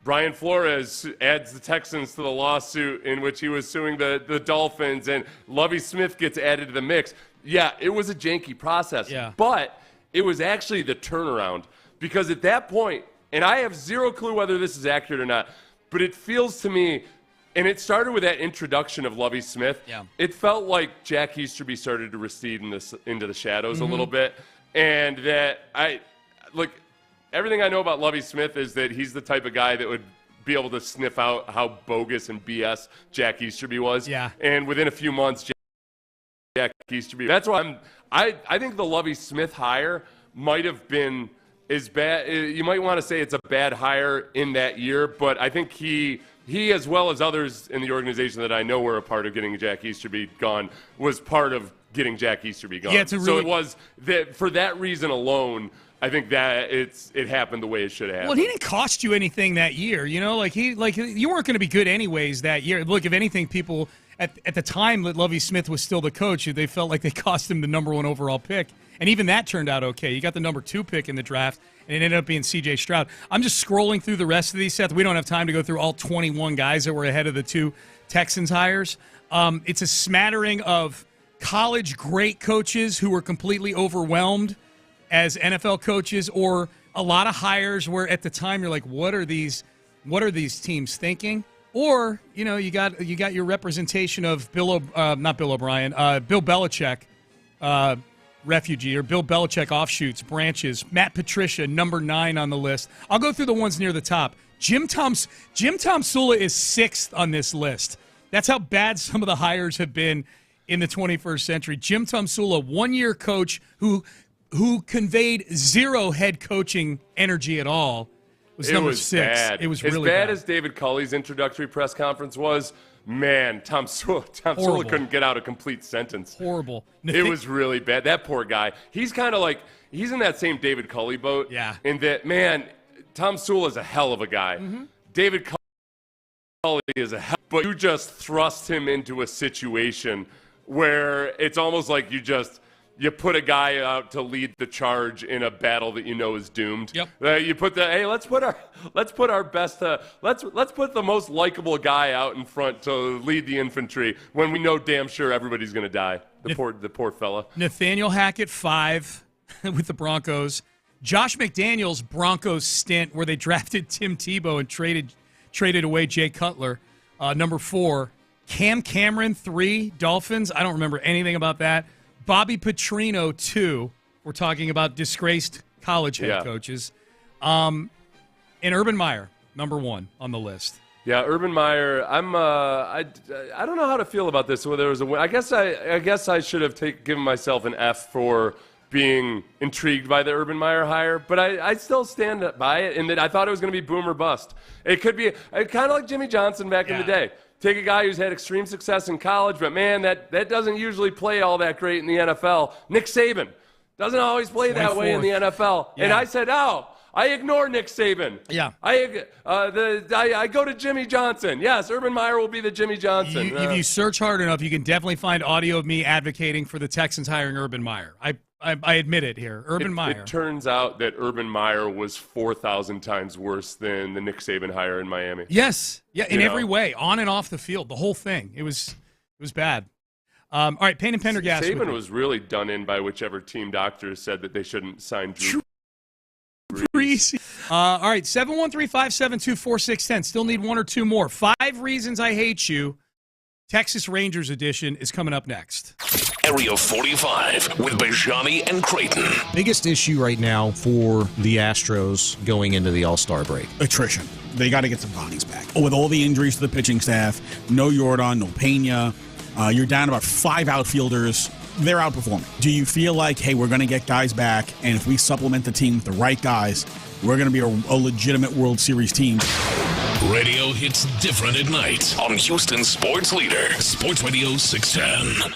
Brian Flores adds the Texans to the lawsuit in which he was suing the Dolphins, and Lovie Smith gets added to the mix. Yeah, it was a janky process. Yeah. But it was actually the turnaround, because at that point, and I have zero clue whether this is accurate or not, but it feels to me, and it started with that introduction of Lovie Smith. Yeah. It felt like Jack Easterby started to recede into the shadows a little bit. And that everything I know about Lovie Smith is that he's the type of guy that would be able to sniff out how bogus and BS Jack Easterby was. Yeah. And within a few months, Jack Easterby. That's why I think the Lovie Smith hire might have been as bad. You might want to say it's a bad hire in that year, but I think he, as well as others in the organization that I know were a part of getting Jack Easterby gone, was part of getting Jack Easterby gone. Yeah, so it was that for that reason alone, I think that it happened the way it should have happened. Well, he didn't cost you anything that year, you know. You weren't going to be good anyways that year. Look, if anything, people at the time that Lovie Smith was still the coach, they felt like they cost him the number 1 overall pick, and even that turned out okay. You got the number 2 pick in the draft, and it ended up being C.J. Stroud. I'm just scrolling through the rest of these, Seth. We don't have time to go through all 21 guys that were ahead of the 2 Texans hires. It's a smattering of college great coaches who were completely overwhelmed as NFL coaches, or a lot of hires where at the time you're like, what are these teams thinking? Or, you got your representation of Bill Belichick, refugee, or Bill Belichick offshoots, branches. Matt Patricia, number 9 on the list. I'll go through the ones near the top. Jim Tomsula is 6th on this list. That's how bad some of the hires have been in the 21st century. Jim Tomsula, 1-year coach who conveyed 0 head coaching energy at all, was number 6. Bad. It was really bad. As David Culley's introductory press conference was, man, Tomsula couldn't get out a complete sentence. Horrible. It was really bad. That poor guy. He's kind of like, he's in that same David Culley boat. Yeah. In that, man, Tomsula is a hell of a guy. Mm-hmm. David Culley is a hell, but you just thrust him into a situation where it's almost like you put a guy out to lead the charge in a battle that you know is doomed. Yep. You put let's put our best, let's put the most likable guy out in front to lead the infantry when we know damn sure everybody's going to die. The poor fella. Nathaniel Hackett, 5 with the Broncos. Josh McDaniels' Broncos stint where they drafted Tim Tebow and traded away Jay Cutler. Number 4. Cam Cameron, 3, Dolphins. I don't remember anything about that. Bobby Petrino, 2. We're talking about disgraced college head coaches. And Urban Meyer, number 1 on the list. Yeah, Urban Meyer. I don't know how to feel about this. Whether it was a win. I guess I should have given myself an F for being intrigued by the Urban Meyer hire, but I still stand by it in that I thought it was going to be boom or bust. It could be kind of like Jimmy Johnson back in the day. Take a guy who's had extreme success in college, but man, that doesn't usually play all that great in the NFL. Nick Saban doesn't always play that way in the NFL. Yeah. And I said, I ignore Nick Saban. Yeah. I go to Jimmy Johnson. Yes, Urban Meyer will be the Jimmy Johnson. If you search hard enough, you can definitely find audio of me advocating for the Texans hiring Urban Meyer. I admit it here. Urban Meyer. It turns out that Urban Meyer was 4,000 times worse than the Nick Saban hire in Miami. Yes. Yeah, in every way, on and off the field, the whole thing. It was bad. All right, Payne and Pendergast. Saban was really done in by whichever team doctors said that they shouldn't sign Drew Brees. All right, 713-572-4610. Still need 1 or 2 more. 5 Reasons I Hate You. Texas Rangers edition is coming up next. Area 45 with Bijani and Creighton. Biggest issue right now for the Astros going into the All-Star break? Attrition. They got to get some bodies back. With all the injuries to the pitching staff, no Jordan, no Pena, you're down about 5 outfielders. They're outperforming. Do you feel like, hey, we're going to get guys back, and if we supplement the team with the right guys, we're going to be a legitimate World Series team? Radio hits different at night on Houston's sports leader, Sports Radio 610.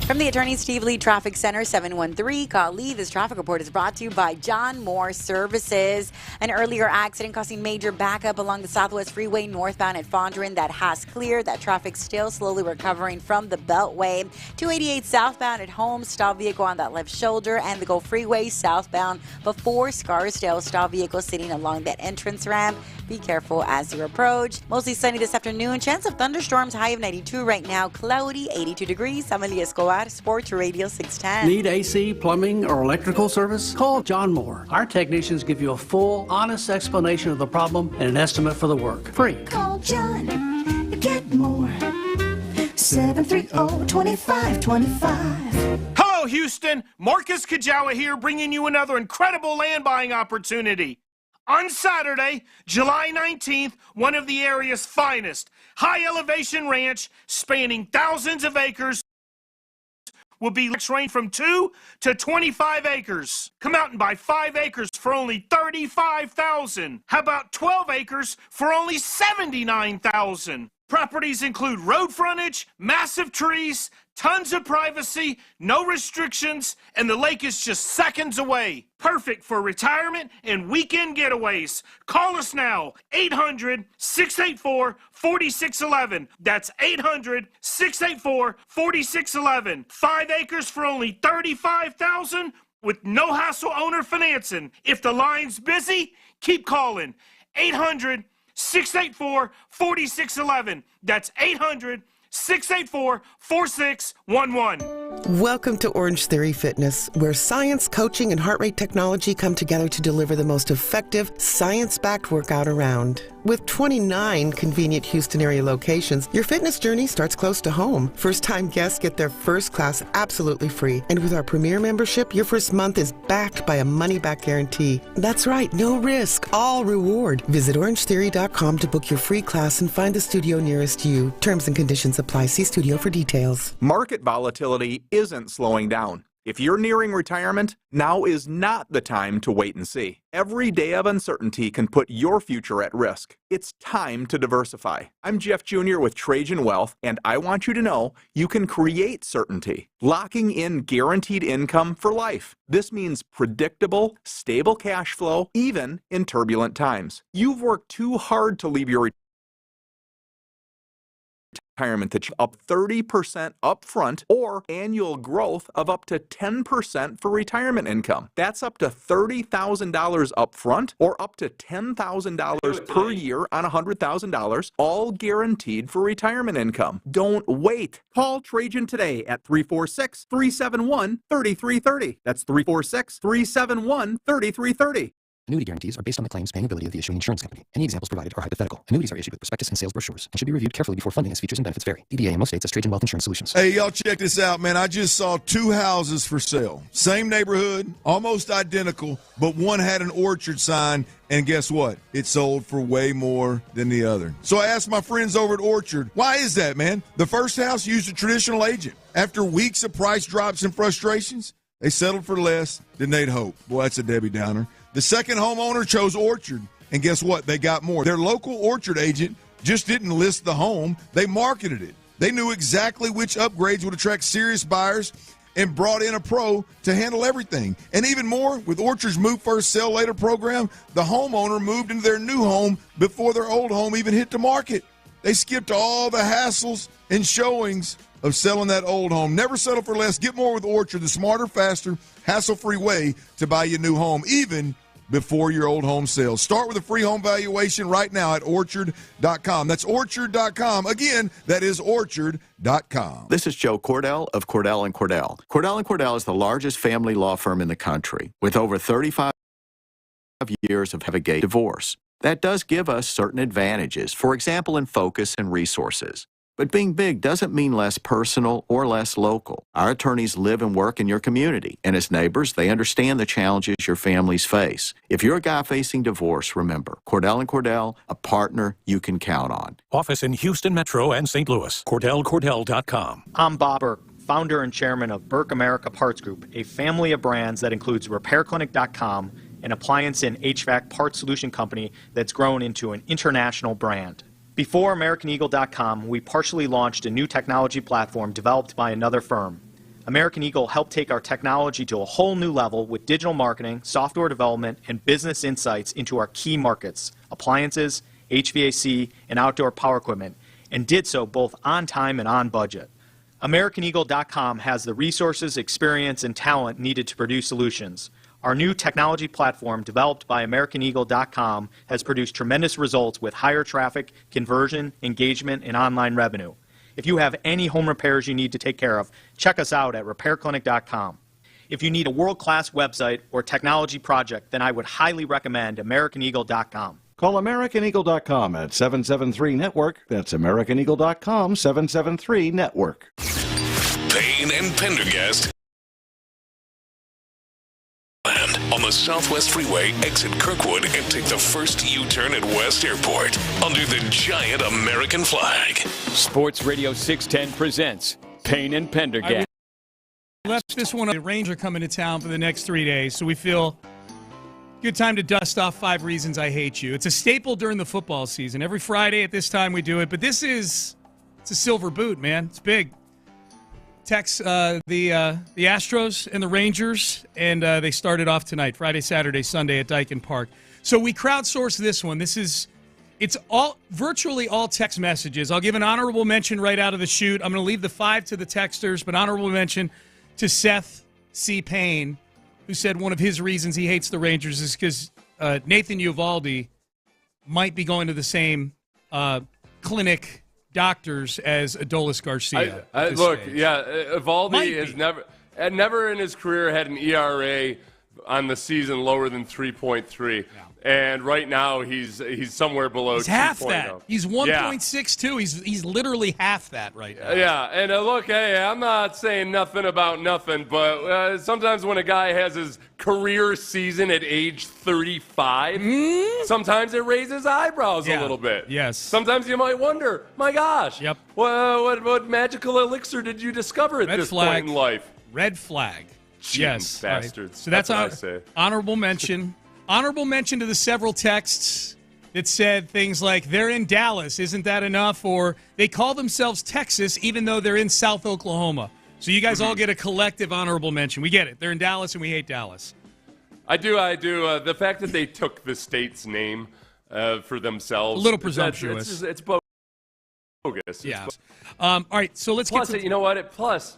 From the Attorney Steve Lee Traffic Center, 713, call Lee. This traffic report is brought to you by John Moore Services. An earlier accident causing major backup along the Southwest Freeway northbound at Fondren. That has cleared. That traffic still slowly recovering from the Beltway. 288 southbound at Home. Stop vehicle on that left shoulder. And the Gulf Freeway southbound before Scarsdale. Stop vehicle sitting along that entrance ramp. Be careful as you approach. Mostly sunny this afternoon. Chance of thunderstorms. High of 92 right now. Cloudy, 82 degrees. Amelia Escobar, Sports Radio 610. Need AC, plumbing, or electrical service? Call John Moore. Our technicians give you a full, honest explanation of the problem and an estimate for the work. Free. Call John. Get more. 730-2525. Hello, Houston. Marcus Kajawa here, bringing you another incredible land buying opportunity. On Saturday, July 19th, one of the area's finest high-elevation ranch spanning thousands of acres will be range from 2 to 25 acres. Come out and buy 5 acres for only $35,000. How about 12 acres for only $79,000? Properties include road frontage, massive trees, tons of privacy, no restrictions, and the lake is just seconds away. Perfect for retirement and weekend getaways. Call us now, 800-684-4611. That's 800-684-4611. 5 acres for only $35,000 with no hassle owner financing. If the line's busy, keep calling. 800-684-4611. That's 800-684-4611. Welcome to Orange Theory Fitness, where science, coaching, and heart rate technology come together to deliver the most effective, science-backed workout around. With 29 convenient Houston area locations, your fitness journey starts close to home. First-time guests get their first class absolutely free. And with our Premier membership, your first month is backed by a money-back guarantee. That's right, no risk, all reward. Visit orangetheory.com to book your free class and find the studio nearest you. Terms and conditions apply. See studio for details. Market volatility isn't slowing down. If you're nearing retirement, now is not the time to wait and see. Every day of uncertainty can put your future at risk. It's time to diversify. I'm Jeff Jr. with Trajan Wealth, and I want you to know you can create certainty, locking in guaranteed income for life. This means predictable, stable cash flow, even in turbulent times. You've worked too hard to leave your retirement that up 30% upfront or annual growth of up to 10% for retirement income. That's up to $30,000 upfront or up to $10,000 per year on $100,000, all guaranteed for retirement income. Don't wait. Call Trajan today at 346-371-3330. That's 346-371-3330. Annuity guarantees are based on the claims paying ability of the issuing insurance company. Any examples provided are hypothetical. Annuities are issued with prospectus and sales brochures and should be reviewed carefully before funding as features and benefits vary. DBA in most states as Trajan Wealth Insurance Solutions. Hey, y'all check this out, man. I just saw 2 houses for sale. Same neighborhood, almost identical, but one had an orchard sign, and guess what? It sold for way more than the other. So I asked my friends over at Orchard, why is that, man? The first house used a traditional agent. After weeks of price drops and frustrations, they settled for less than they'd hoped. Boy, that's a Debbie Downer. The second homeowner chose Orchard, and guess what? They got more. Their local Orchard agent just didn't list the home. They marketed it. They knew exactly which upgrades would attract serious buyers and brought in a pro to handle everything. And even more, with Orchard's Move First, Sell Later program, the homeowner moved into their new home before their old home even hit the market. They skipped all the hassles and showings of selling that old home. Never settle for less. Get more with Orchard, the smarter, faster, hassle-free way to buy your new home, even before your old home sells. Start with a free home valuation right now at Orchard.com. That's Orchard.com. Again, that is Orchard.com. This is Joe Cordell of Cordell & Cordell. Cordell & Cordell is the largest family law firm in the country with over 35 years of navigate divorce. That does give us certain advantages, for example, in focus and resources. But being big doesn't mean less personal or less local. Our attorneys live and work in your community, and as neighbors, they understand the challenges your families face. If you're a guy facing divorce, remember, Cordell & Cordell, a partner you can count on. Office in Houston Metro and St. Louis. CordellCordell.com. I'm Bob Burke, founder and chairman of Burke America Parts Group, a family of brands that includes RepairClinic.com, an appliance and HVAC parts solution company that's grown into an international brand. Before AmericanEagle.com, we partially launched a new technology platform developed by another firm. American Eagle helped take our technology to a whole new level with digital marketing, software development, and business insights into our key markets, appliances, HVAC, and outdoor power equipment, and did so both on time and on budget. AmericanEagle.com has the resources, experience, and talent needed to produce solutions. Our new technology platform, developed by AmericanEagle.com, has produced tremendous results with higher traffic, conversion, engagement, and online revenue. If you have any home repairs you need to take care of, check us out at RepairClinic.com. If you need a world-class website or technology project, then I would highly recommend AmericanEagle.com. Call AmericanEagle.com at 773-NETWORK. That's AmericanEagle.com, 773-NETWORK. Payne and Pendergast. On the Southwest Freeway, exit Kirkwood and take the first U-turn at West Airport under the giant American flag. Sports Radio 610 presents Payne and Pendergast. Left this one. The Rangers are coming to town for the next 3 days, so we feel good time to dust off 5 reasons I hate you. It's a staple during the football season. Every Friday at this time we do it, but it's a silver boot, man. It's big. Tex, the Astros and the Rangers, and they started off tonight, Friday, Saturday, Sunday at Dyken Park. So we crowdsourced this one. It's virtually all text messages. I'll give an honorable mention right out of the chute. I'm going to leave the 5 to the texters, but honorable mention to Seth C. Payne, who said one of his reasons he hates the Rangers is because Nathan Uvalde might be going to the same clinic doctors as Adolis Garcia. Look, Evaldi has never in his career had an ERA on the season lower than 3.3. Yeah. And right now he's somewhere below 2.0. He's half that. He's 1.62. He's literally half that right now. Yeah, and look, hey, I'm not saying nothing about nothing, but sometimes when a guy has his career season at age 35, sometimes it raises eyebrows a little bit. Yes. Sometimes you might wonder, my gosh, what magical elixir did you discover at this point in life? Red flag. Yes. Bastards. Right. So that's what I say. Honorable mention. Honorable mention to the several texts that said things like, they're in Dallas, isn't that enough? Or they call themselves Texas even though they're in South Oklahoma. So you guys all get a collective honorable mention. We get it. They're in Dallas and we hate Dallas. I do. The fact that they took the state's name for themselves. A little presumptuous. It's bogus. Yeah. All right, so let's get to... You know what? Plus,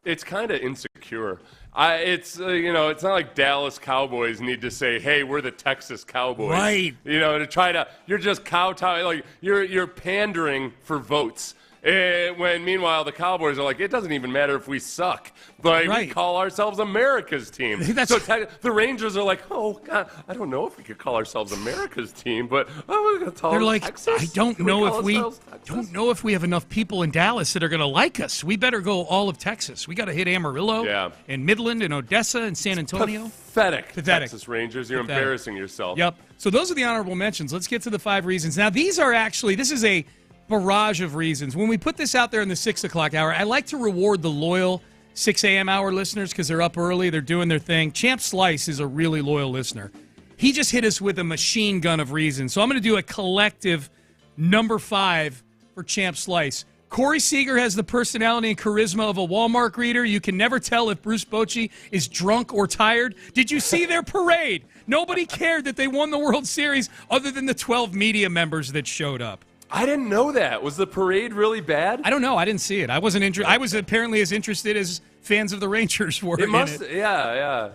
it's kind of insecure. It's not like Dallas Cowboys need to say, "Hey, we're the Texas Cowboys." Right. You're just kowtowing, like you're pandering for votes. When meanwhile the Cowboys are like, it doesn't even matter if we suck. Like we call ourselves America's team. The Rangers are like, oh God, I don't know if we could call ourselves America's team, but we're going to call it Texas. I don't know if we have enough people in Dallas that are going to like us. We better go all of Texas. We got to hit Amarillo and Midland and Odessa and San Antonio. Pathetic. Texas Rangers, you're embarrassing yourself. Yep. So those are the honorable mentions. Let's get to the 5 reasons. Now these are this is a barrage of reasons. When we put this out there in the 6 o'clock hour, I like to reward the loyal 6 a.m. hour listeners because they're up early, they're doing their thing. Champ Slice is a really loyal listener. He just hit us with a machine gun of reasons. So I'm going to do a collective number 5 for Champ Slice. Corey Seager has the personality and charisma of a Walmart greeter. You can never tell if Bruce Bochy is drunk or tired. Did you see their parade? Nobody cared that they won the World Series other than the 12 media members that showed up. I didn't know that. Was the parade really bad? I don't know. I didn't see it. I wasn't interested. I was apparently as interested as fans of the Rangers were. Yeah.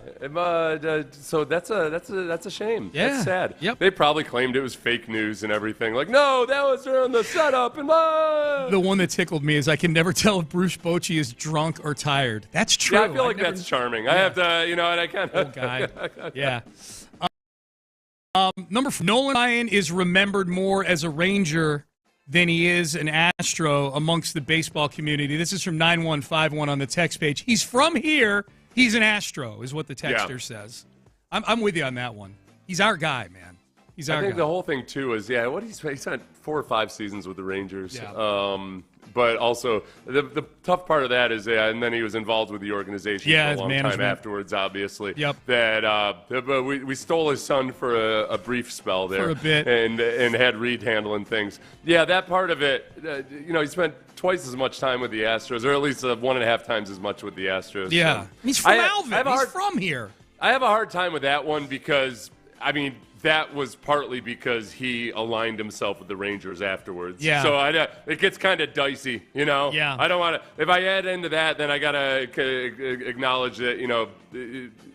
So that's a shame. Yeah. That's sad. Yep. They probably claimed it was fake news and everything. Like, no, that was during the setup. And the one that tickled me is I can never tell if Bruce Bochy is drunk or tired. That's true. Yeah, I feel like that's charming. Yeah. I have to, and I kind of. Old guy. Yeah. Number 4, Nolan Ryan is remembered more as a Ranger than he is an Astro amongst the baseball community. This is from 9151 on the text page. He's from here. He's an Astro, is what the texter says. I'm with you on that one. He's our guy, man. I think the whole thing, too, is, he's had 4 or 5 seasons with the Rangers. Yeah. but also the tough part of that is, and then he was involved with the organization for a long time afterwards, obviously. Yep. But we stole his son for a brief spell there. For a bit. And had Reed handling things. Yeah, that part of it, he spent twice as much time with the Astros, or at least 1.5 times as much with the Astros. Yeah. So. He's from Alvin. He's from here. I have a hard time with that one because, that was partly because he aligned himself with the Rangers afterwards. Yeah. So it gets kind of dicey, Yeah. I don't want to. If I add into that, then I gotta acknowledge that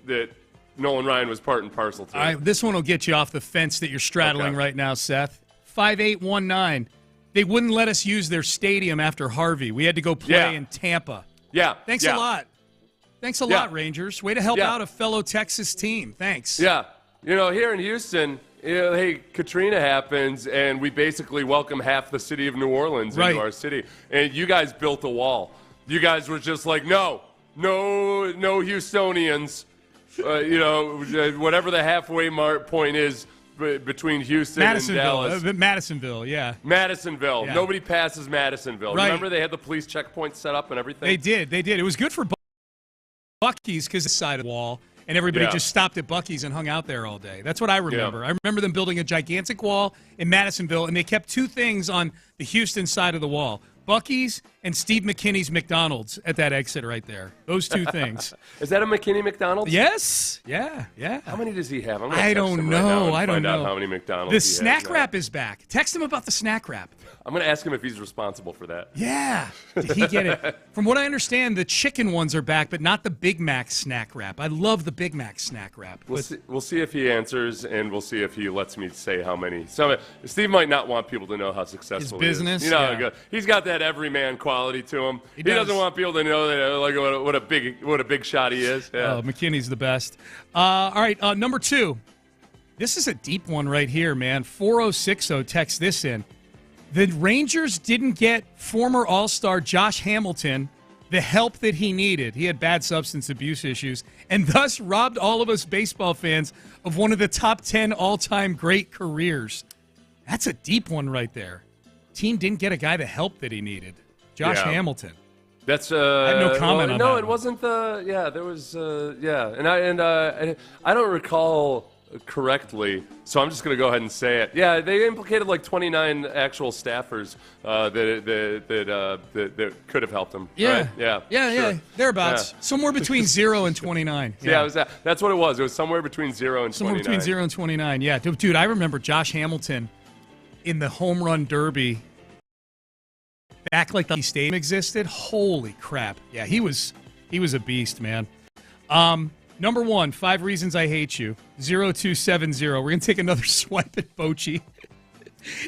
that Nolan Ryan was part and parcel to it. All right, this one will get you off the fence that you're straddling right now, Seth. 5819. They wouldn't let us use their stadium after Harvey. We had to go play in Tampa. Yeah. Thanks a lot. Thanks a lot, Rangers. Way to help out a fellow Texas team. Thanks. Yeah. Here in Houston, hey, Katrina happens, and we basically welcome half the city of New Orleans into our city. And you guys built a wall. You guys were just like, no Houstonians. Whatever the halfway point is between Houston and Dallas. Madisonville, yeah. Madisonville. Yeah. Nobody passes Madisonville. Right. Remember they had the police checkpoints set up and everything? They did. It was good for Buc-ee's because it's the side of the wall. And everybody just stopped at Buc-ee's and hung out there all day. That's what I remember. Yeah. I remember them building a gigantic wall in Madisonville, and they kept two things on the Houston side of the wall. Buc-ee's and Steve McKinney's McDonald's at that exit right there. Those two things. Is that a McKinney McDonald's? Yes. Yeah. How many does he have? I don't know. I don't know how many McDonald's The he snack has wrap is back. Text him about the snack wrap. I'm going to ask him if he's responsible for that. Yeah. Did he get it? From what I understand, the chicken ones are back, but not the Big Mac snack wrap. I love the Big Mac snack wrap. We'll see if he answers, and we'll see if he lets me say how many. Steve might not want people to know how successful his business. He is. He's got that everyman quality to him. He doesn't want people to know that what a big shot he is. Yeah. Oh, McKinney's the best. All right, number 2. This is a deep one right here, man. 4060 text this in. The Rangers didn't get former All-Star Josh Hamilton the help that he needed. He had bad substance abuse issues and thus robbed all of us baseball fans of one of the top 10 all-time great careers. That's a deep one right there. Team didn't get a guy the help that he needed. Josh Hamilton. That's I have no comment on that. No, it wasn't the. Yeah, there was. And I don't recall correctly, so I'm just going to go ahead and say it. Yeah, they implicated like 29 actual staffers that could have helped them. Yeah, right? Yeah, sure. Thereabouts. Yeah. Somewhere between 0 and 29. Yeah, that's what it was. It was somewhere between 0 and 29. Somewhere between 0 and 29. Yeah, dude, I remember Josh Hamilton in the home run derby. Back like the stadium existed. Holy crap! Yeah, he was a beast, man. Number 1, 5 reasons I hate you. 0270. We're gonna take another swipe at Bochy.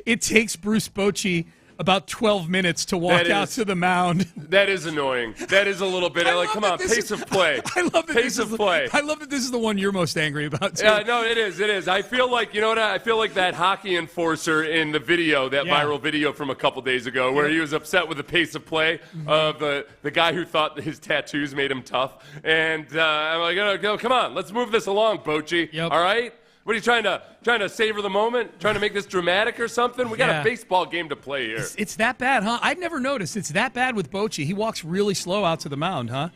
It takes Bruce Bochy about 12 minutes to walk out to the mound. That is annoying. That is a little bit come on, pace of play. I love that pace of play. I love that this is the one you're most angry about, too. Yeah, no, it is. I feel like, I feel like that hockey enforcer in the video, that viral video from a couple days ago, where he was upset with the pace of play of the guy who thought that his tattoos made him tough. And I'm like, come on, let's move this along, Bochy. Yep. All right? What are you trying to savor the moment? Trying to make this dramatic or something? We got a baseball game to play here. It's that bad, huh? I'd never noticed. It's that bad with Bochy. He walks really slow out to the mound, huh?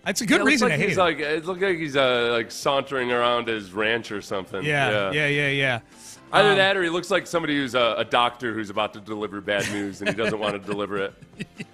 That's a good reason to hate him. It looks like he's sauntering around his ranch or something. Yeah. Either that or he looks like somebody who's a doctor who's about to deliver bad news and he doesn't want to deliver it. Yes.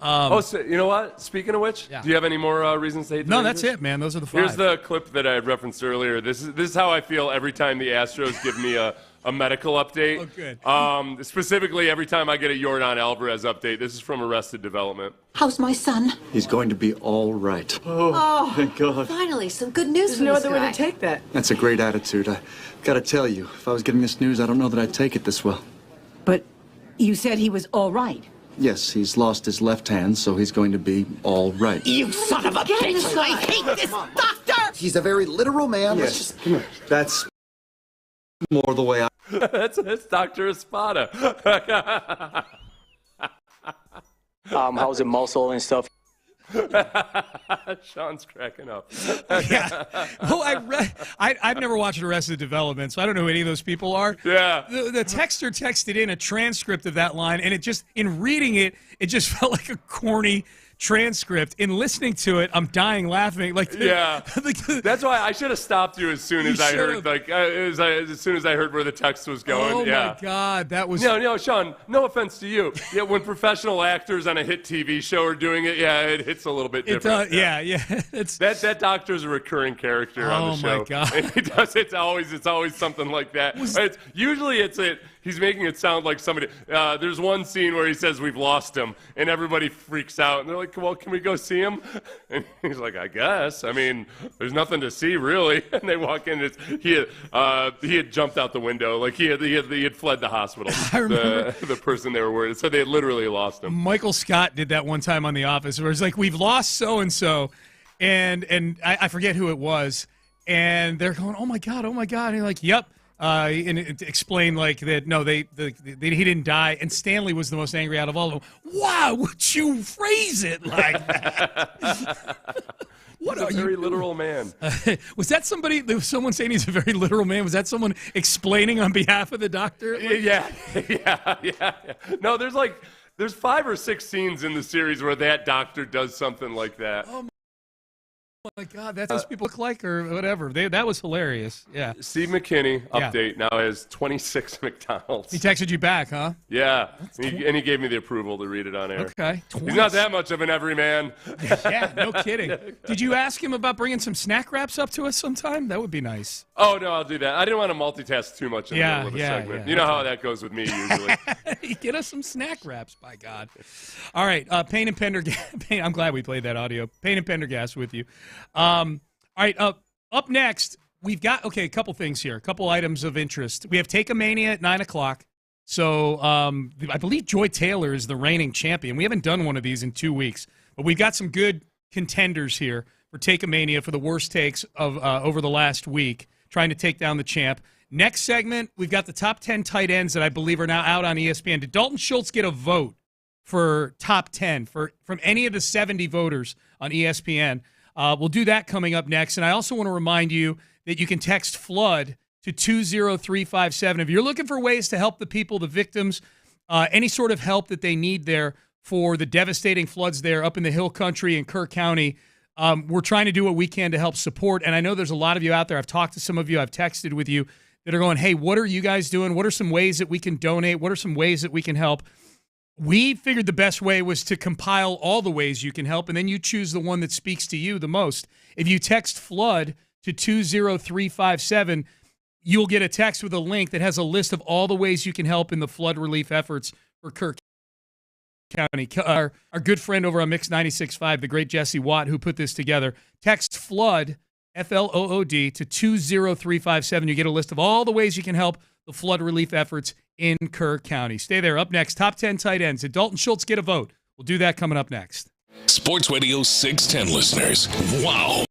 So you know what? Speaking of which, do you have any more reasons to hate the No, Rangers? that's it, man. Those are the 5. Here's the clip that I had referenced earlier. This is how I feel every time the Astros give me a medical update. Oh, good. Specifically, every time I get a Yordan Alvarez update. This is from Arrested Development. How's my son? He's going to be all right. Oh, thank God. Finally, some good news There's from no this other way guy. to take that. That's a great attitude. I gotta tell you, if I was getting this news, I don't know that I'd take it this well. But you said he was all right. Yes, he's lost his left hand, so he's going to be all right. You son of a bitch! I hate this doctor! He's a very literal man. Yes, come here. That's more the way I... That's Dr. Espada. How's the muscle and stuff? Sean's cracking up. Yeah. Well, I've never watched Arrested Development, so I don't know who any of those people are. Yeah. The texter texted in a transcript of that line, and in reading it, it just felt like a corny transcript. In listening to it, I'm dying laughing. Yeah. That's why I should have stopped you as soon as I heard, as soon as I heard where the text was going. Oh, yeah. my God. That was... No, Sean, no offense to you. Yeah, when professional actors on a hit TV show are doing it, it hits a little bit different. Yeah. That doctor's a recurring character on the show. Oh, my God. And he does, it's always something like that. He's making it sound like somebody. There's one scene where he says we've lost him, and everybody freaks out, and they're like, "Well, can we go see him?" And he's like, "I guess. I mean, there's nothing to see really." And they walk in. He had jumped out the window, like he had fled the hospital. I remember the person they were worried. So they had literally lost him. Michael Scott did that one time on The Office, where it's like, "We've lost so and so," and I forget who it was, and they're going, "Oh my God," and you're like, "Yep." And it explained like that. No, he didn't die. And Stanley was the most angry out of all of them. Why would you phrase it like that? What a very literal man. Was that somebody? There was someone saying he's a very literal man. Was that someone explaining on behalf of the doctor? Yeah. No, there's 5 or 6 scenes in the series where that doctor does something like that. Oh my God, that's what people look like or whatever. That was hilarious. Yeah. Steve McKinney, update, now has 26 McDonald's. He texted you back, huh? Yeah. And he gave me the approval to read it on air. Okay. He's not that much of an everyman. Yeah, no kidding. Did you ask him about bringing some snack wraps up to us sometime? That would be nice. Oh, no, I'll do that. I didn't want to multitask too much in the middle of the segment. Yeah. You know how that goes with me usually. Get us some snack wraps, by God. All right, Payne and Pendergast. I'm glad we played that audio. Payne and Pendergast with you. All right, up next, we've got, a couple things here, a couple items of interest. We have Take a Mania at 9 o'clock. So I believe Joy Taylor is the reigning champion. We haven't done one of these in 2 weeks, but we've got some good contenders here for Take a Mania for the worst takes of over the last week, trying to take down the champ. Next segment, we've got the top 10 tight ends that I believe are now out on ESPN. Did Dalton Schultz get a vote for top 10 from any of the 70 voters on ESPN? We'll do that coming up next. And I also want to remind you that you can text FLOOD to 20357. If you're looking for ways to help the people, the victims, any sort of help that they need there for the devastating floods there up in the Hill Country and Kerr County, we're trying to do what we can to help support. And I know there's a lot of you out there. I've talked to some of you. I've texted with you that are going, hey, what are you guys doing? What are some ways that we can donate? What are some ways that we can help? We figured the best way was to compile all the ways you can help, and then you choose the one that speaks to you the most. If you text FLOOD to 20357, you'll get a text with a link that has a list of all the ways you can help in the flood relief efforts for Kerr County. Our good friend over on Mix 96.5, the great Jesse Watt, who put this together. Text FLOOD, FLOOD, to 20357. You get a list of all the ways you can help the flood relief efforts in Kerr County. Stay there. Up next, top 10 tight ends. Did Dalton Schultz get a vote? We'll do that coming up next. Sports Radio 610 listeners. Wow.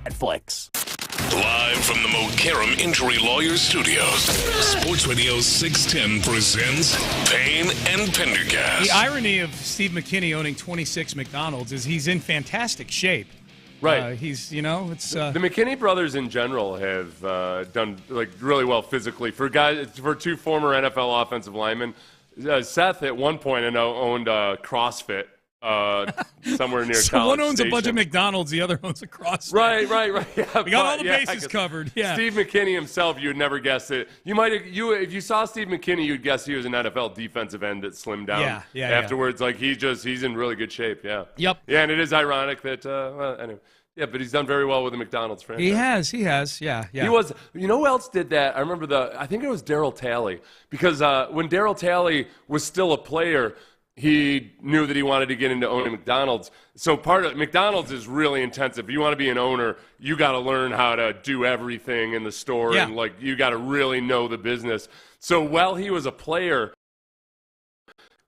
Netflix. Live from the Mokaram Injury Lawyers Studios, Sports Radio 610 presents Payne and Pendergast. The irony of Steve McKinney owning 26 McDonald's is he's in fantastic shape. Right. He's, it's... The McKinney brothers in general have done really well physically. For two former NFL offensive linemen, Seth at one point I know owned CrossFit. Somewhere near so College one owns Station. a bunch of McDonald's, the other owns a CrossFit. Right. Yeah, we got all the bases covered. Yeah. Steve McKinney himself, you would never guess it. If you saw Steve McKinney, you'd guess he was an NFL defensive end that slimmed down. Yeah. Afterwards, he's in really good shape. Yeah. Yep. Yeah, and it is ironic that anyway. Yeah, but he's done very well with the McDonald's franchise. He has. Yeah. He was. You know who else did that? I remember I think it was Darryl Talley, because when Darryl Talley was still a player, he knew that he wanted to get into owning McDonald's. So part of McDonald's is really intensive. If you want to be an owner, you got to learn how to do everything in the store, and you got to really know the business. So while he was a player,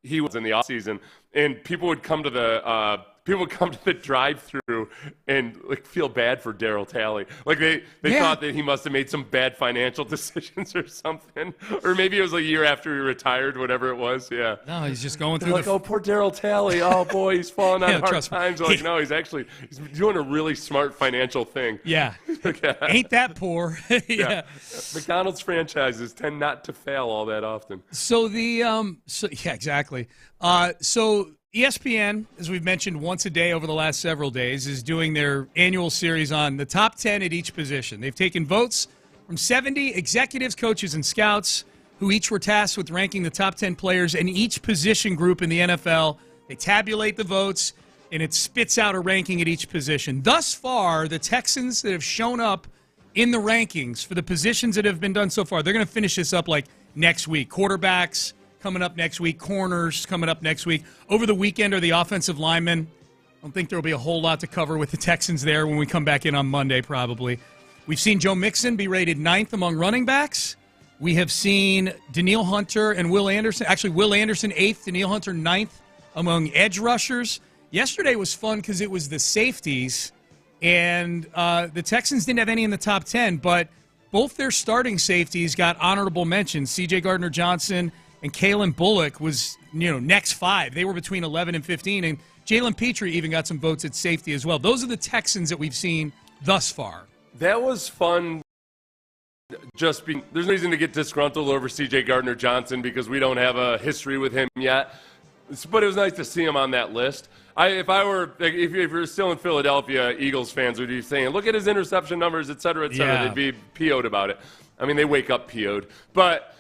he was in the offseason, and people would come to the drive-thru and feel bad for Darryl Talley. They thought that he must have made some bad financial decisions or something. Or maybe it was a year after he retired, whatever it was. Yeah. No, he's just going through oh, poor Darryl Talley. Oh, boy, he's falling on hard times. No, he's doing a really smart financial thing. Yeah. Ain't that poor. Yeah. McDonald's franchises tend not to fail all that often. So exactly. So ESPN, as we've mentioned once a day over the last several days, is doing their annual series on the top 10 at each position. They've taken votes from 70 executives, coaches, and scouts who each were tasked with ranking the top 10 players in each position group in the NFL. They tabulate the votes, and it spits out a ranking at each position. Thus far, the Texans that have shown up in the rankings for the positions that have been done so far, they're going to finish this up next week. Quarterbacks coming up next week. Corners coming up next week. Over the weekend are the offensive linemen. I don't think there will be a whole lot to cover with the Texans there when we come back in on Monday, probably. We've seen Joe Mixon be rated 9th among running backs. We have seen Danielle Hunter and Will Anderson. Actually, Will Anderson 8th, Danielle Hunter 9th among edge rushers. Yesterday was fun because it was the safeties, and the Texans didn't have any in the top 10, but both their starting safeties got honorable mentions. C.J. Gardner-Johnson and Kalen Bullock was, next 5. They were between 11 and 15, and Jalen Petrie even got some votes at safety as well. Those are the Texans that we've seen thus far. That was fun. There's no reason to get disgruntled over C.J. Gardner-Johnson because we don't have a history with him yet. But it was nice to see him on that list. If you're still in Philadelphia, Eagles fans would be saying, look at his interception numbers, et cetera, et cetera. Yeah. They'd be PO'd about it. I mean, they wake up PO'd. But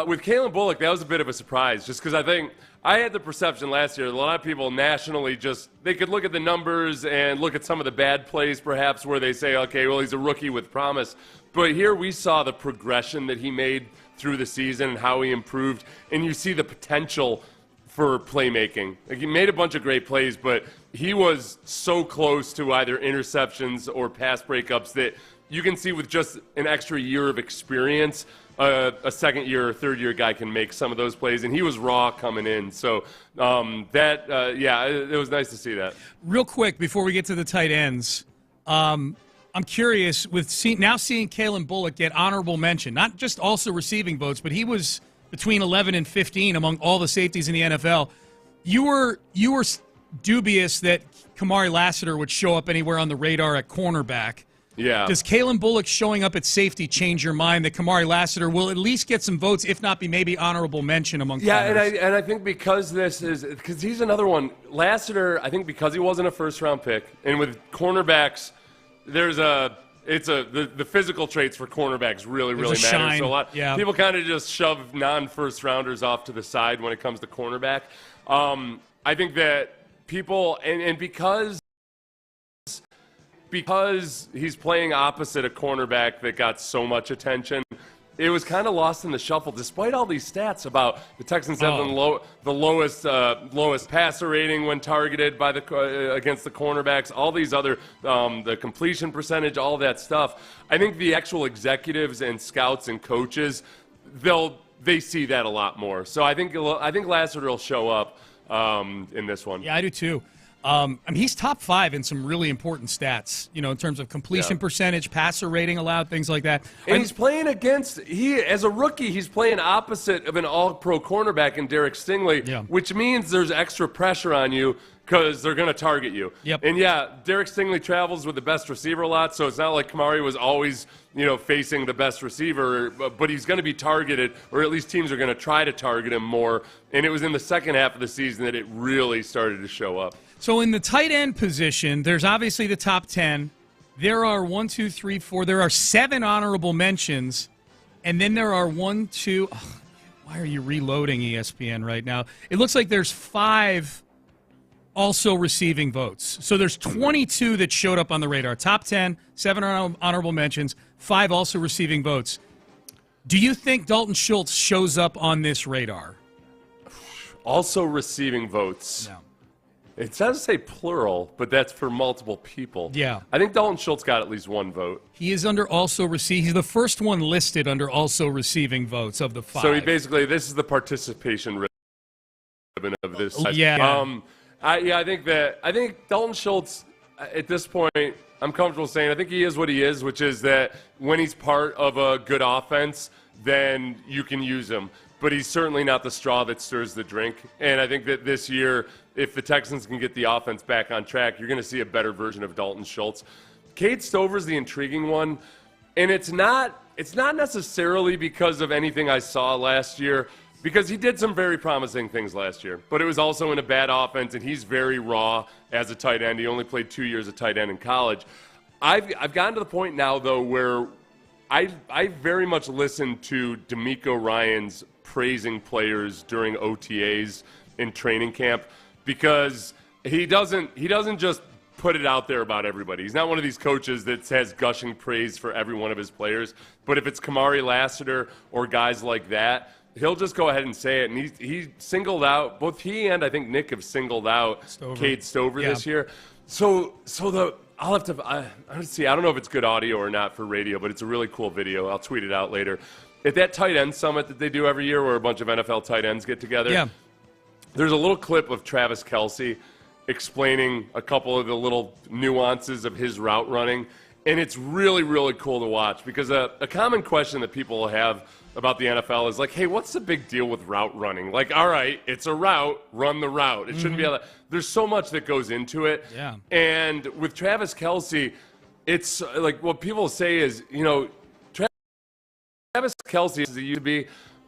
with Kalen Bullock, that was a bit of a surprise just because I think I had the perception last year that a lot of people nationally they could look at the numbers and look at some of the bad plays perhaps where they say, okay, well, he's a rookie with promise. But here we saw the progression that he made through the season and how he improved, and you see the potential for playmaking. He made a bunch of great plays, but he was so close to either interceptions or pass breakups that you can see with just an extra year of experience, a second year or third year guy can make some of those plays, and he was raw coming in. So it was nice to see that. Real quick, before we get to the tight ends, I'm curious, now seeing Kalen Bullock get honorable mention, not just also receiving votes, but he was between 11 and 15 among all the safeties in the NFL. You were dubious that Kamari Lassiter would show up anywhere on the radar at cornerback. Yeah. Does Kalen Bullock showing up at safety change your mind that Kamari Lassiter will at least get some votes, if not be maybe honorable mention among corners? And I think because he's another one. Lassiter, I think because he wasn't a first-round pick, and with cornerbacks, the physical traits for cornerbacks really matter. Shine. So people kind of just shove non-first rounders off to the side when it comes to cornerback. I think that people and because he's playing opposite a cornerback that got so much attention, it was kind of lost in the shuffle, despite all these stats about the Texans having the lowest passer rating when targeted by against the cornerbacks, all these other the completion percentage, all that stuff. I think the actual executives and scouts and coaches, they see that a lot more. So I think Lassiter will show up in this one. Yeah, I do too. He's top 5 in some really important stats, in terms of completion percentage, passer rating allowed, things like that. And he's playing as a rookie, he's playing opposite of an all-pro cornerback in Derek Stingley, which means there's extra pressure on you because they're going to target you. Yep. And, Derek Stingley travels with the best receiver a lot, so it's not like Kamari was always, facing the best receiver, but he's going to be targeted, or at least teams are going to try to target him more. And it was in the second half of the season that it really started to show up. So in the tight end position, there's obviously the top 10. There are 1, 2, 3, 4. There are 7 honorable mentions. And then there are 1, 2. Oh, why are you reloading ESPN right now? It looks like there's 5 also receiving votes. So there's 22 that showed up on the radar. Top 10, 7 honorable mentions, 5 also receiving votes. Do you think Dalton Schultz shows up on this radar? Also receiving votes. No. It does say plural, but that's for multiple people. Yeah. I think Dalton Schultz got at least 1 vote. He is under also receive. He's the first one listed under also receiving votes of the 5. So this is the participation ribbon of this. Yeah. I think Dalton Schultz at this point, I'm comfortable saying I think he is what he is, which is that when he's part of a good offense, then you can use him. But he's certainly not the straw that stirs the drink. And I think that this year, if the Texans can get the offense back on track, you're going to see a better version of Dalton Schultz. Cade Stover's the intriguing one, and it's not necessarily because of anything I saw last year, because he did some very promising things last year. But it was also in a bad offense, and he's very raw as a tight end. He only played 2 years of tight end in college. I've gotten to the point now, though, where I very much listen to D'Amico Ryans praising players during OTAs in training camp, because he doesn't just put it out there about everybody. He's not one of these coaches that has gushing praise for every one of his players. But if it's Kamari Lassiter or guys like that, he'll just go ahead and say it. And he singled out, both he and I think Nick have singled out Cade Stover this year. I'll have to see. I don't know if it's good audio or not for radio, but it's a really cool video. I'll tweet it out later. At that tight end summit that they do every year where a bunch of NFL tight ends get together, there's a little clip of Travis Kelce explaining a couple of the little nuances of his route running. And it's really, really cool to watch, because a common question that people have about the NFL is like, hey, what's the big deal with route running? Like, all right, it's a route, run the route. It shouldn't be able to. There's so much that goes into it. Yeah. And with Travis Kelce, it's like what people say is, Travis Kelce is he used to be,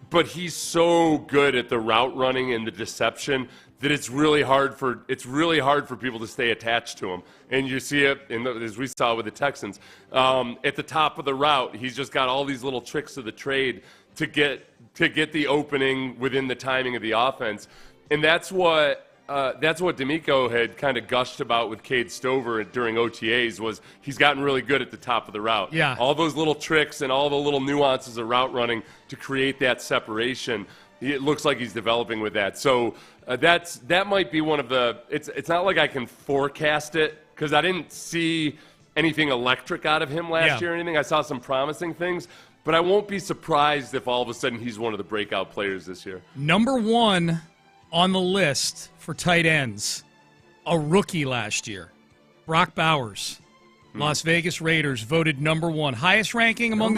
but he's so good at the route running and the deception that it's really hard for people to stay attached to him. And you see it as we saw with the Texans. At the top of the route, he's just got all these little tricks of the trade to get the opening within the timing of the offense. And that's what D'Amico had kind of gushed about with Cade Stover during OTAs, was he's gotten really good at the top of the route. Yeah. All those little tricks and all the little nuances of route running to create that separation. It looks like he's developing with that. So that might be one of the – it's not like I can forecast it, because I didn't see anything electric out of him last year or anything. I saw some promising things. But I won't be surprised if all of a sudden he's one of the breakout players this year. Number 1 on the list for tight ends, a rookie last year, Brock Bowers. Las Vegas Raiders voted number 1. Highest ranking among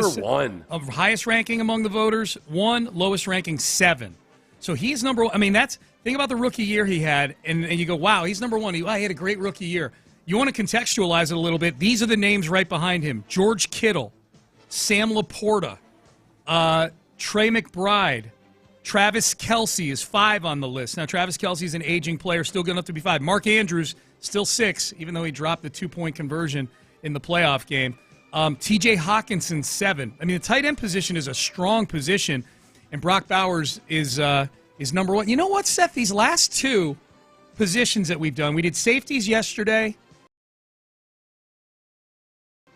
highest ranking among the voters, 1. Lowest ranking, 7. So he's number 1. I mean, think about the rookie year he had, and you go, wow, he's number 1. He had a great rookie year. You want to contextualize it a little bit. These are the names right behind him: George Kittle, Sam Laporta, Trey McBride. Travis Kelce is 5 on the list. Now, Travis Kelce is an aging player, still good enough to be 5. Mark Andrews, still 6, even though he dropped the 2-point conversion in the playoff game. T.J. Hawkinson, 7. I mean, the tight end position is a strong position, and Brock Bowers is number 1. You know what, Seth? These last 2 positions that we've done, we did safeties yesterday,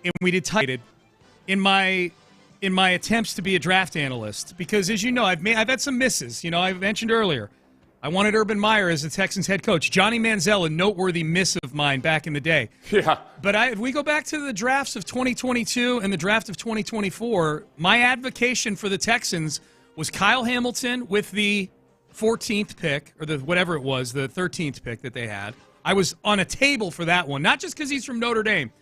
and we did tight end. In my attempts to be a draft analyst, because as you know, I've had some misses. I mentioned earlier, I wanted Urban Meyer as the Texans head coach. Johnny Manziel, a noteworthy miss of mine back in the day. Yeah. But if we go back to the drafts of 2022 and the draft of 2024, my advocation for the Texans was Kyle Hamilton with the 14th pick, or the 13th pick that they had, I was on a table for that one, not just because he's from Notre Dame.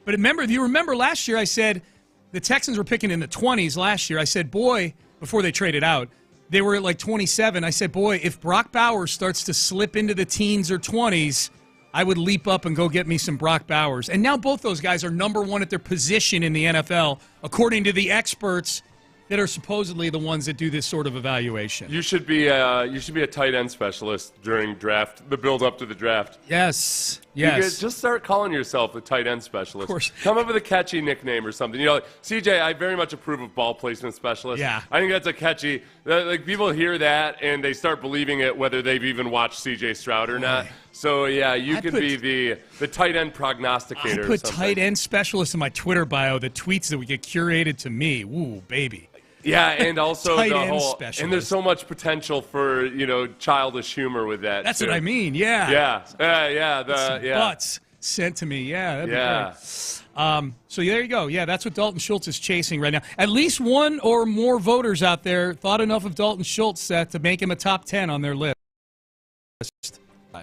But if you remember last year, I said the Texans were picking in the 20s last year. I said, boy, before they traded out, they were at like 27. I said, boy, if Brock Bowers starts to slip into the teens or 20s, I would leap up and go get me some Brock Bowers. And now both those guys are number one at their position in the NFL, according to the experts that are supposedly the ones that do this sort of evaluation. You should be a tight end specialist during the build up to the draft. Yes. You guys just start calling yourself a tight end specialist. Of course. Come up with a catchy nickname or something. Like, CJ, I very much approve of ball placement specialist. Yeah. I think that's a catchy. Like people hear that and they start believing it, whether they've even watched CJ Stroud or not. So yeah, you could be the tight end prognosticator. I put tight end specialist in my Twitter bio. The tweets that would get curated to me. Ooh, baby. Yeah, and also tight the end whole, specialist. and there's so much potential for childish humor with that. That's too. what I mean. Yeah. Yeah. Butts sent to me. Yeah. That'd be great. So there you go. Yeah, that's what Dalton Schultz is chasing right now. At least one or more voters out there thought enough of Dalton Schultz to make him a top 10 on their list.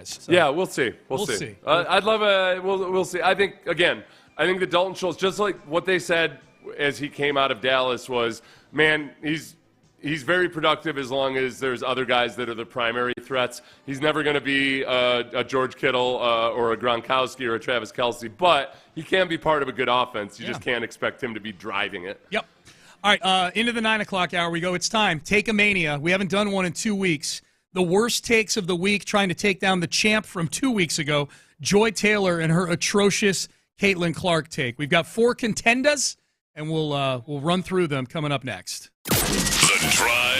So. Yeah, we'll see. We'll see. I'd love we'll see. I think that Dalton Schultz, just like what they said as he came out of Dallas, was, man, he's very productive as long as there's other guys that are the primary threats. He's never going to be a George Kittle or a Gronkowski or a Travis Kelce, but he can be part of a good offense. You just can't expect him to be driving it. Yep. All right, into the 9 o'clock hour we go. It's time. Take a Mania. We haven't done one in 2 weeks. The worst takes of the week, trying to take down the champ from 2 weeks ago, Joy Taylor and her atrocious Caitlin Clark take. We've got 4 contenders, and we'll run through them coming up next. The Drive.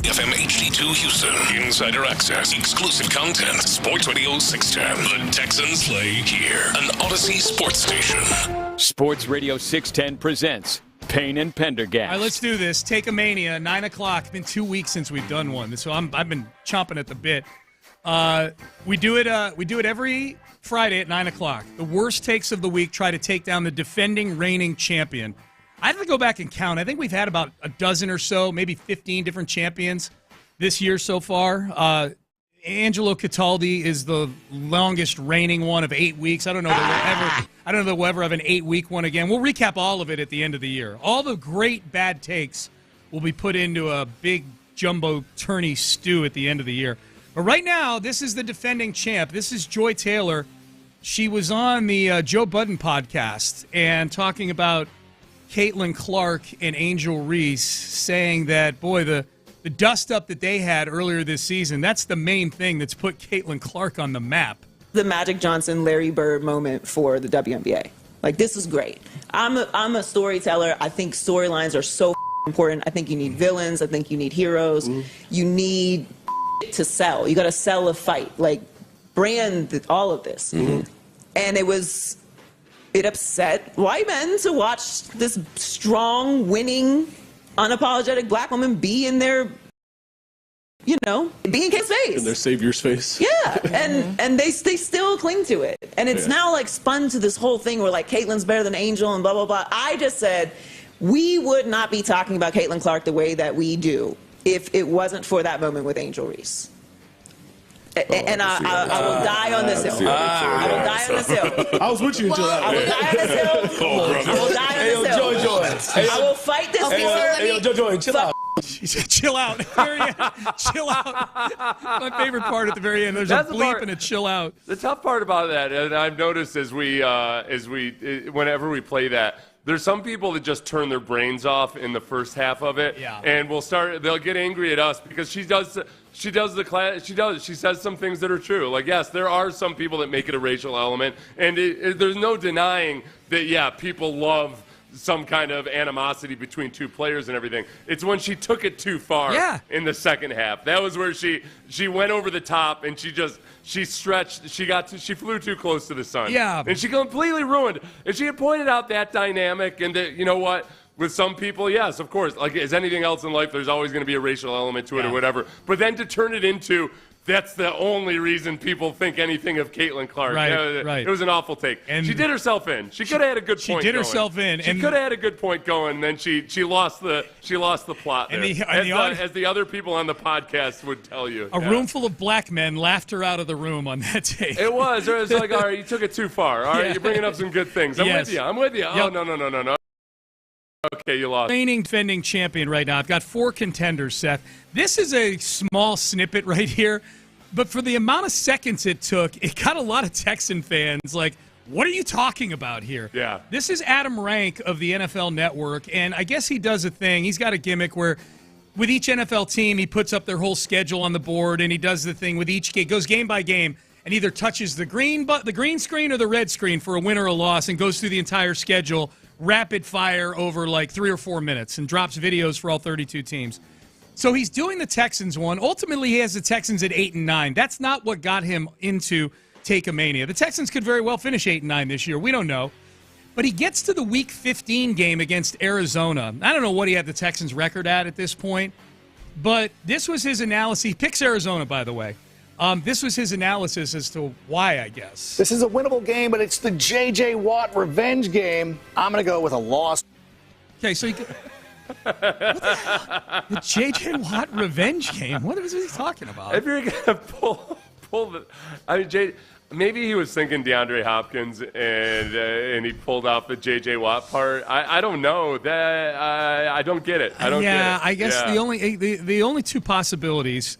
FM HD2 Houston. Insider access. Exclusive content. Sports Radio 610. The Texans play here. An Odyssey sports station. Sports Radio 610 presents Payne and Pendergast. All right, let's do this. Take a Mania, 9 o'clock. It's been 2 weeks since we've done one, so I've been chomping at the bit. We do it every Friday at 9 o'clock. The worst takes of the week try to take down the defending reigning champion. I have to go back and count. I think we've had about a dozen or so, maybe 15 different champions this year so far. Angelo Cataldi is the longest reigning one of 8 weeks. I don't know that we'll ever have an 8-week one again. We'll recap all of it at the end of the year. All the great bad takes will be put into a big jumbo tourney stew at the end of the year. But right now, this is the defending champ. This is Joy Taylor. She was on the Joe Budden podcast and talking about Caitlin Clark and Angel Reese, saying that, boy, the dust-up that they had earlier this season, that's the main thing that's put Caitlin Clark on the map. The Magic Johnson, Larry Bird moment for the WNBA. Like, this is great. I'm a storyteller. I think storylines are so important. I think you need villains. I think you need heroes. Mm-hmm. You need to sell. You got to sell a fight. Like, brand all of this. Mm-hmm. And it upset white men to watch this strong, winning, unapologetic black woman be in their, be in Kate's face. In their savior's face. Yeah, and they still cling to it. And it's now like spun to this whole thing where like Caitlin's better than Angel and blah, blah, blah. I just said we would not be talking about Caitlin Clark the way that we do if it wasn't for that moment with Angel Reese. And I will die on this hill. I will die on this hill. I was with you until that. I will die on this hill. I will die on this hill. I will fight this war. Joy, chill out. She said, chill out. Chill out. My favorite part at the very end. There's a bleep and a chill out. The tough part about that, and I've noticed whenever we play that, there's some people that just turn their brains off in the first half of it, and they'll get angry at us because she says some things that are true. Like, yes, there are some people that make it a racial element, and there's no denying that, people love some kind of animosity between two players and everything. It's when she took it too far in the second half. That was where she went over the top and she stretched. She flew too close to the sun. Yeah. And she completely ruined. And she had pointed out that dynamic and that, you know what? With some people, yes, of course. Like as anything else in life, there's always going to be a racial element to it or whatever. But then to turn it into that's the only reason people think anything of Caitlin Clark. Right. It was an awful take. And she did herself in. She could have had a good point going. She did herself in. She could have had a good point going, then she lost the plot there. As the other people on the podcast would tell you. A room full of black men laughed her out of the room on that take. It was. It was like, all right, you took it too far. All right, you're bringing up some good things. I'm with you. Yep. Oh, no. Okay, you lost. Reigning defending champion right now. I've got 4 contenders, Seth. This is a small snippet right here. But for the amount of seconds it took, it got a lot of Texan fans like, what are you talking about here? Yeah. This is Adam Rank of the NFL Network, and I guess he does a thing. He's got a gimmick where with each NFL team, he puts up their whole schedule on the board, and he does the thing with each game, goes game by game, and either touches the green screen or the red screen for a win or a loss and goes through the entire schedule rapid fire over like 3 or 4 minutes and drops videos for all 32 teams. So he's doing the Texans one. Ultimately, he has the Texans at 8-9. That's not what got him into Take-A-Mania. The Texans could very well finish 8-9 this year. We don't know. But he gets to the Week 15 game against Arizona. I don't know what he had the Texans' record at this point. But this was his analysis. He picks Arizona, by the way. This was his analysis as to why, I guess. This is a winnable game, but it's the J.J. Watt revenge game. I'm going to go with a loss. Okay, so what the hell? The J.J. Watt revenge game? What is he talking about? If you're going to pull the... I mean, maybe he was thinking DeAndre Hopkins and he pulled out the J.J. Watt part. I don't know. I don't get it. I don't get it. I guess the only two possibilities...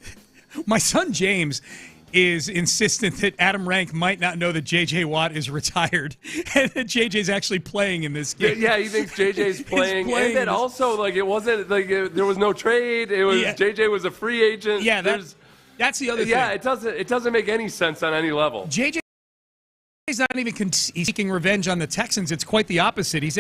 My son James is insistent that Adam Rank might not know that J.J. Watt is retired and that J.J.'s actually playing in this game. Yeah, he thinks J.J.'s playing. And then also, like, it wasn't, like, there was no trade. It was J.J. was a free agent. Yeah, that's the other thing. Yeah, it doesn't make any sense on any level. J.J. is not even seeking revenge on the Texans. It's quite the opposite. He's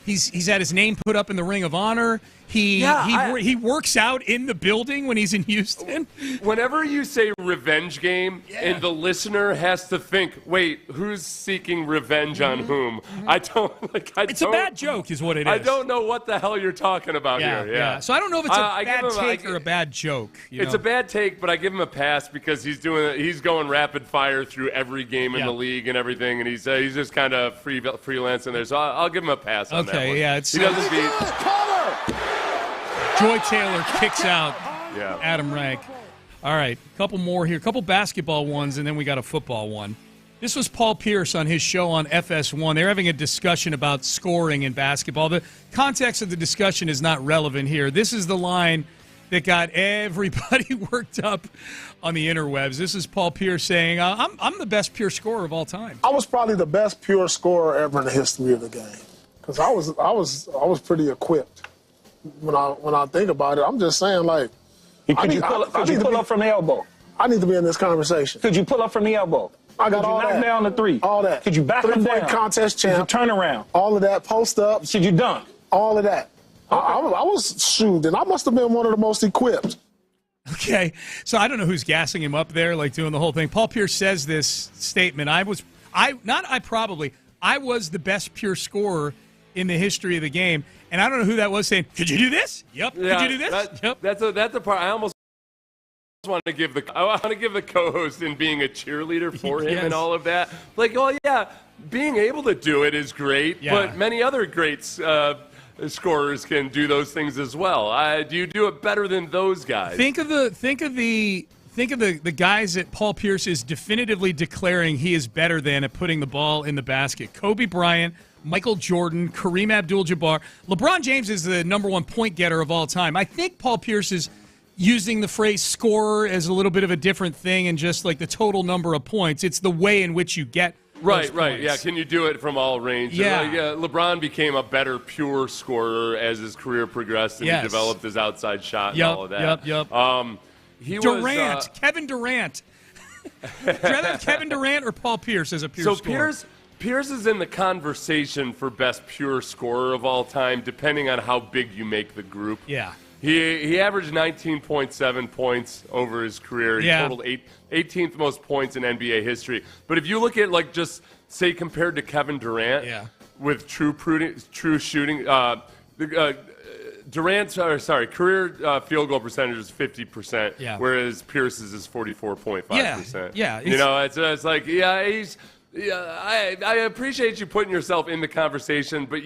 He's had his name put up in the Ring of Honor. He works out in the building when he's in Houston. Whenever you say revenge game, and the listener has to think, wait, who's seeking revenge on whom? It's a bad joke is what it is. I don't know what the hell you're talking about here. Yeah. So I don't know if it's a bad take or a bad joke. It's a bad take, but I give him a pass because he's going rapid fire through every game in the league and everything, and he's just kind of freelancing there. So I'll give him a pass on that one. He doesn't beat. Joy Taylor kicks out Adam Rank. All right, a couple more here. A couple basketball ones, and then we got a football one. This was Paul Pierce on his show on FS1. They're having a discussion about scoring in basketball. The context of the discussion is not relevant here. This is the line that got everybody worked up on the interwebs. This is Paul Pierce saying, I'm the best pure scorer of all time. I was probably the best pure scorer ever in the history of the game because I was pretty equipped. When I think about it, I'm just saying, like, Could you pull up from the elbow? I need to be in this conversation. Could you pull up from the elbow? I got all that. Could you knock down the three? All that. Could you back him down? Three-point contest champ. Could you turn around? All of that. Post up. Could you dunk? All of that. I was shooting. I must have been one of the most equipped. Okay, so I don't know who's gassing him up there, like doing the whole thing. Paul Pierce says this statement. I was the best pure scorer in the history of the game. And I don't know who that was saying, could you do this? Yep. Yeah, could you do this? Yep. That's the part I almost want to give the co-host in being a cheerleader for him and all of that. Like, oh yeah, being able to do it is great, but many other great scorers can do those things as well. Do you do it better than those guys? Think of the guys that Paul Pierce is definitively declaring he is better than at putting the ball in the basket. Kobe Bryant, Michael Jordan, Kareem Abdul-Jabbar. LeBron James is the number one point getter of all time. I think Paul Pierce is using the phrase scorer as a little bit of a different thing and just like the total number of points. It's the way in which you get Right. points. Yeah, can you do it from all range? Yeah. LeBron became a better pure scorer as his career progressed and he developed his outside shot and all of that. Yep. Kevin Durant. Would you rather have Kevin Durant or Paul Pierce as a pure scorer? Pierce is in the conversation for best pure scorer of all time, depending on how big you make the group. Yeah. He averaged 19.7 points over his career. He totaled 18th most points in NBA history. But if you look at, like, just say compared to Kevin Durant with true shooting, Durant's career field goal percentage is 50%, whereas Pierce's is 44.5%. Yeah. It's like I appreciate you putting yourself in the conversation, but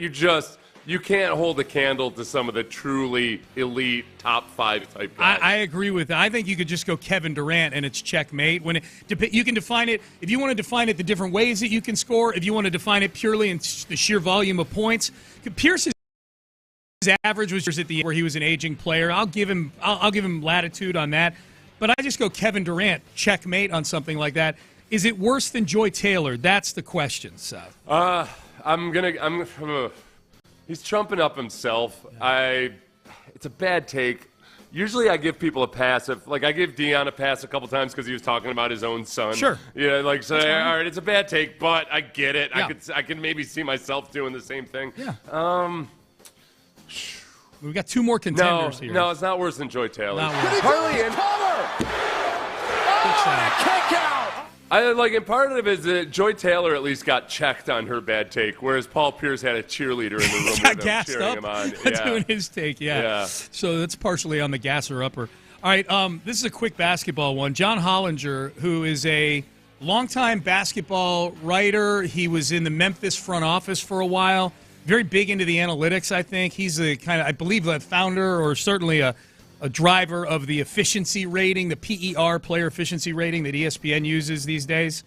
you can't hold a candle to some of the truly elite top 5 type guys. I agree with that. I think you could just go Kevin Durant and it's checkmate. You can define it, if you want to define it the different ways that you can score, if you want to define it purely in the sheer volume of points. Pierce's average was just at the end where he was an aging player. I'll give him latitude on that. But I just go Kevin Durant, checkmate on something like that. Is it worse than Joy Taylor? That's the question, Seth. He's trumping up himself. It's a bad take. Usually I give people a pass. I give Dion a pass a couple times because he was talking about his own son. Sure. All right, it's a bad take, but I get it. Yeah. I can maybe see myself doing the same thing. Yeah. We've got 2 more contenders here. No, it's not worse than Joy Taylor. Kick out! And part of it is that Joy Taylor at least got checked on her bad take, whereas Paul Pierce had a cheerleader in the room with him cheering him on. Doing his take, So that's partially on the gasser upper. All right, this is a quick basketball one. John Hollinger, who is a longtime basketball writer. He was in the Memphis front office for a while. Very big into the analytics, I think. He's I believe, the founder or certainly a driver of the efficiency rating, the PER, player efficiency rating that ESPN uses these days.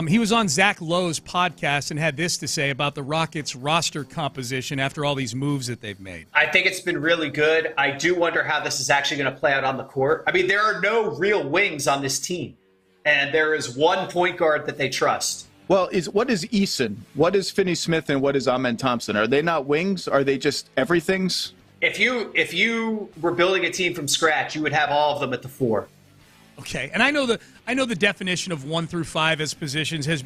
He was on Zach Lowe's podcast and had this to say about the Rockets' roster composition after all these moves that they've made. I think it's been really good. I do wonder how this is actually going to play out on the court. I mean, there are no real wings on this team, and there is one point guard that they trust. Well, what is Eason? What is Finney-Smith and what is Amen Thompson? Are they not wings? Are they just everythings? If you were building a team from scratch, you would have all of them at the 4. Okay, and I know the definition of 1 through 5 as positions has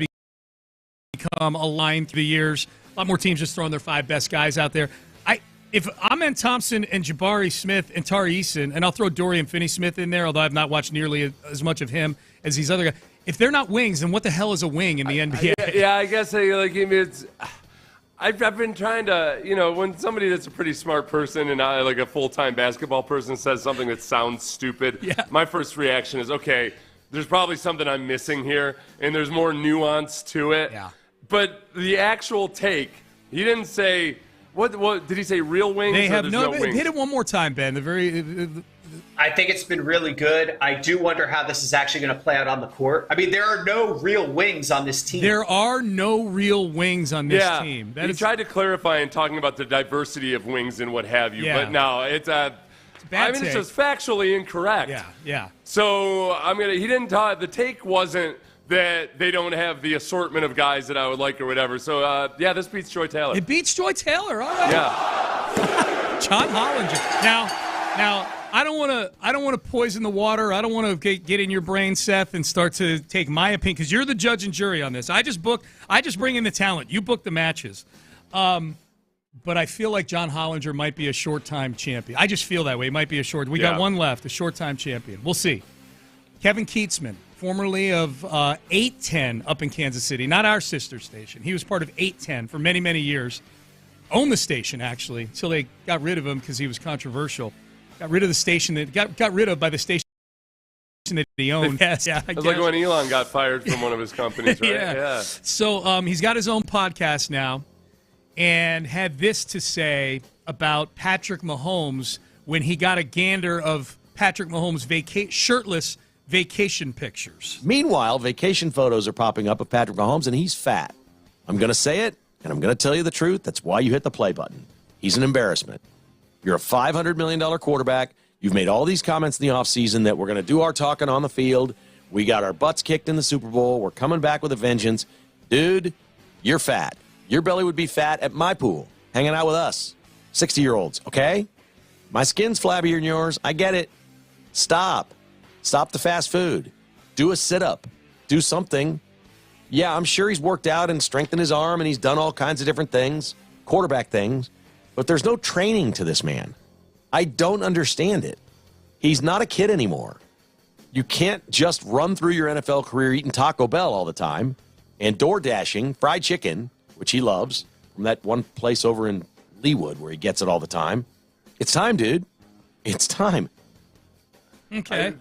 become aligned through the years. A lot more teams just throwing their 5 best guys out there. If Amen Thompson and Jabari Smith and Tari Eason, and I'll throw Dorian Finney-Smith in there, although I've not watched nearly as much of him as these other guys. If they're not wings, then what the hell is a wing in the NBA? Yeah, I guess it's. I've been trying to, when somebody that's a pretty smart person and like a full-time basketball person says something that sounds stupid, my first reaction is, okay, there's probably something I'm missing here, and there's more nuance to it. Yeah. But the actual take, he didn't say. What did he say? Real wings? They have no wings? Hit it one more time, Ben. I think it's been really good. I do wonder how this is actually going to play out on the court. I mean, there are no real wings on this team. There are no real wings on this team. He tried to clarify in talking about the diversity of wings and what have you, but no, it's a bad take. It's just factually incorrect. Yeah. So he didn't talk. The take wasn't that they don't have the assortment of guys that I would like or whatever. So, this beats Joy Taylor. It beats Joy Taylor. All right. Yeah. John Hollinger. Now, I don't want to poison the water. I don't want to get in your brain, Seth, and start to take my opinion because you're the judge and jury on this. I just bring in the talent. You book the matches. But I feel like John Hollinger might be a short-time champion. I just feel that way. He might be a short. We got one left, a short-time champion. We'll see. Kevin Keatsman, formerly of 810 up in Kansas City, not our sister station. He was part of 810 for many, many years. Owned the station, actually, until they got rid of him because he was controversial. Got rid of the station that got rid of by the station that he owned. Yes, it's like when Elon got fired from one of his companies, right? Yeah. So he's got his own podcast now and had this to say about Patrick Mahomes when he got a gander of Patrick Mahomes' shirtless vacation pictures. Meanwhile, vacation photos are popping up of Patrick Mahomes, and he's fat. I'm going to say it, and I'm going to tell you the truth. That's why you hit the play button. He's an embarrassment. You're a $500 million quarterback. You've made all these comments in the offseason that we're going to do our talking on the field. We got our butts kicked in the Super Bowl. We're coming back with a vengeance. Dude, you're fat. Your belly would be fat at my pool, hanging out with us, 60-year-olds, okay? My skin's flabbier than yours. I get it. Stop. Stop the fast food. Do a sit-up. Do something. Yeah, I'm sure he's worked out and strengthened his arm, and he's done all kinds of different things, quarterback things, but there's no training to this man. I don't understand it. He's not a kid anymore. You can't just run through your NFL career eating Taco Bell all the time and door dashing fried chicken, which he loves, from that one place over in Leawood where he gets it all the time. It's time, dude. It's time. Okay.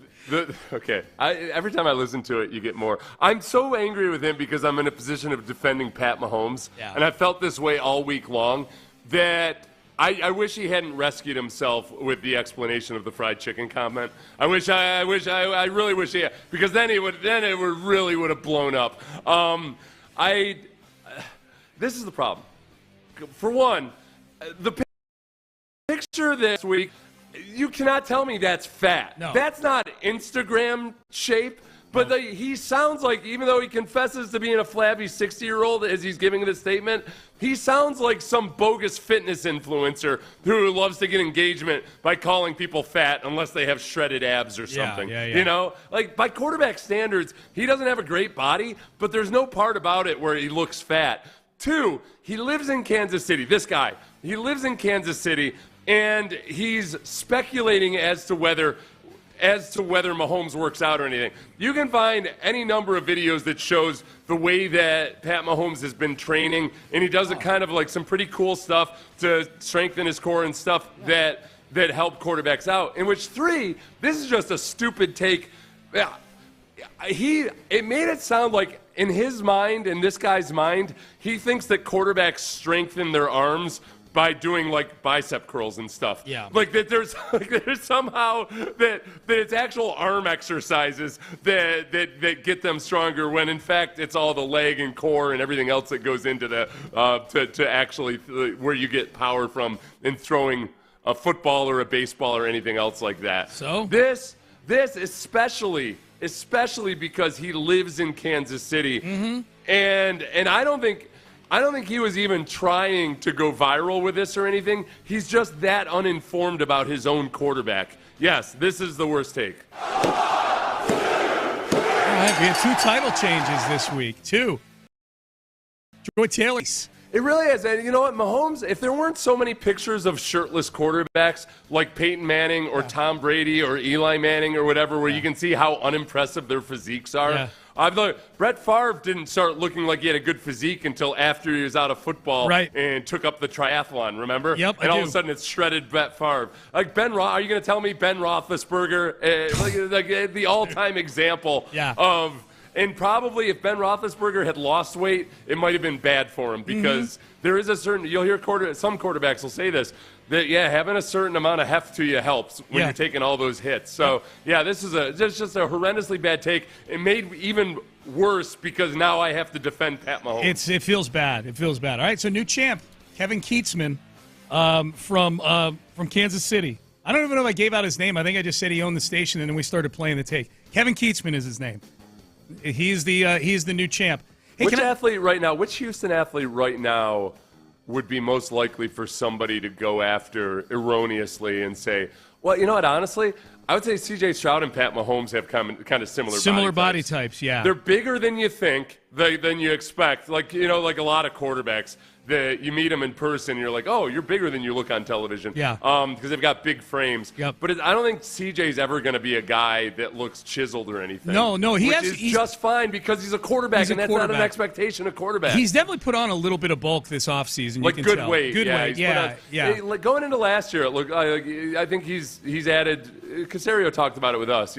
Every time I listen to it, you get more. I'm so angry with him because I'm in a position of defending Pat Mahomes, and I felt this way all week long, that I wish he hadn't rescued himself with the explanation of the fried chicken comment. I really wish he had, because then it really would have blown up. This is the problem. For one, the picture this week, you cannot tell me that's fat. No. That's not Instagram shape. But he sounds like, even though he confesses to being a flabby 60-year-old as he's giving this statement, he sounds like some bogus fitness influencer who loves to get engagement by calling people fat unless they have shredded abs or something. Yeah. You know? Like, by quarterback standards, he doesn't have a great body, but there's no part about it where he looks fat. Two, he lives in Kansas City. This guy, he lives in Kansas City, and he's speculating as to whether Mahomes works out or anything. You can find any number of videos that shows the way that Pat Mahomes has been training, and he does kind of like some pretty cool stuff to strengthen his core and stuff that help quarterbacks out. In which this is just a stupid take. It made it sound like in his mind, in this guy's mind, he thinks that quarterbacks strengthen their arms by doing like bicep curls and stuff. Yeah. Like that there's somehow that it's actual arm exercises that get them stronger, when in fact it's all the leg and core and everything else that goes into the to actually where you get power from in throwing a football or a baseball or anything else like that. So this especially because he lives in Kansas City, and I don't think he was even trying to go viral with this or anything. He's just that uninformed about his own quarterback. Yes, this is the worst take. All right, we have 2 title changes this week. 2. Joy Taylor It really is. And you know what, Mahomes, if there weren't so many pictures of shirtless quarterbacks like Peyton Manning or Tom Brady or Eli Manning or whatever, where you can see how unimpressive their physiques are. Yeah. I've looked, Brett Favre didn't start looking like he had a good physique until after he was out of football and took up the triathlon, remember? Yep, and all of a sudden it's shredded Brett Favre. Like are you going to tell me Ben Roethlisberger, like the all-time example of – and probably if Ben Roethlisberger had lost weight, it might have been bad for him because there is a certain – you'll hear some quarterbacks will say this, that, having a certain amount of heft to you helps when you're taking all those hits. So, this is just a horrendously bad take. It made even worse because now I have to defend Pat Mahomes. It feels bad. It feels bad. All right, so new champ, Kevin Keatsman from Kansas City. I don't even know if I gave out his name. I think I just said he owned the station, and then we started playing the take. Kevin Keatsman is his name. He's the new champ. Hey, which Houston athlete right now would be most likely for somebody to go after erroneously and say, well, you know what, honestly, I would say C.J. Stroud and Pat Mahomes have kind of similar body types, yeah. They're bigger than you think, than you expect. Like a lot of quarterbacks. You meet them in person, you're like, oh, you're bigger than you look on television. Yeah. Because they've got big frames. Yep. But I don't think CJ's ever going to be a guy that looks chiseled or anything. No, he's just fine because he's a quarterback, and that's not an expectation of quarterback. He's definitely put on a little bit of bulk this offseason. Like you can good tell. weight. Good weight, yeah. Like going into last year, I think he's added. Casario talked about it with us.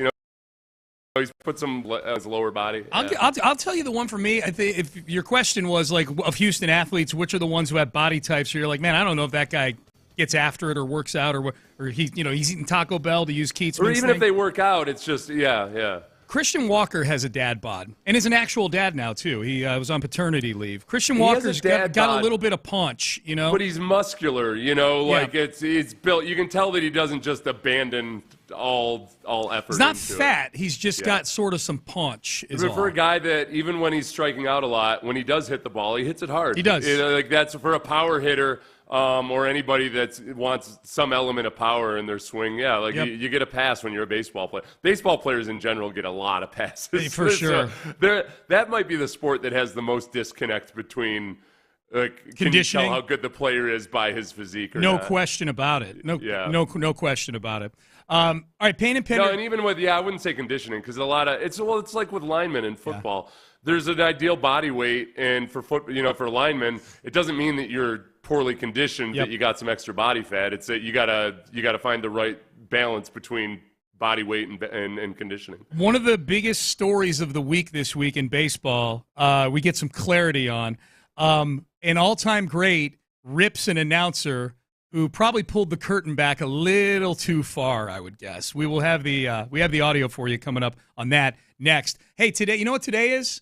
He's put some his lower body. I'll tell you the one for me. I think if your question was like of Houston athletes, which are the ones who have body types? Where you're like, man, I don't know if that guy gets after it or works out or he's eating Taco Bell to use Keatsman's or even thing. If they work out, it's just Christian Walker has a dad bod and is an actual dad now too. He was on paternity leave. Christian Walker's got a little bit of punch, but he's muscular. It's built. You can tell that he doesn't just abandon all effort. He's not fat. He's just got sort of some punch. For a guy that even when he's striking out a lot, when he does hit the ball, he hits it hard. He does. That's for a power hitter. Or anybody that wants some element of power in their swing. Yeah, you get a pass when you're a baseball player. Baseball players in general get a lot of passes. For sure. That might be the sport that has the most disconnect between conditioning. Can you tell how good the player is by his physique or no not? Question about it. No question about it. All right, Payne and Pendergast. No, and even with, I wouldn't say conditioning because it's like with linemen in football. Yeah. There's an ideal body weight, and for for linemen, it doesn't mean that you're poorly conditioned, that you got some extra body fat. It's that you gotta find the right balance between body weight and conditioning. One of the biggest stories of the week this week in baseball, we get some clarity on. An all-time great rips an announcer who probably pulled the curtain back a little too far, I would guess. We will have the audio for you coming up on that next. Hey, today, you know what today is?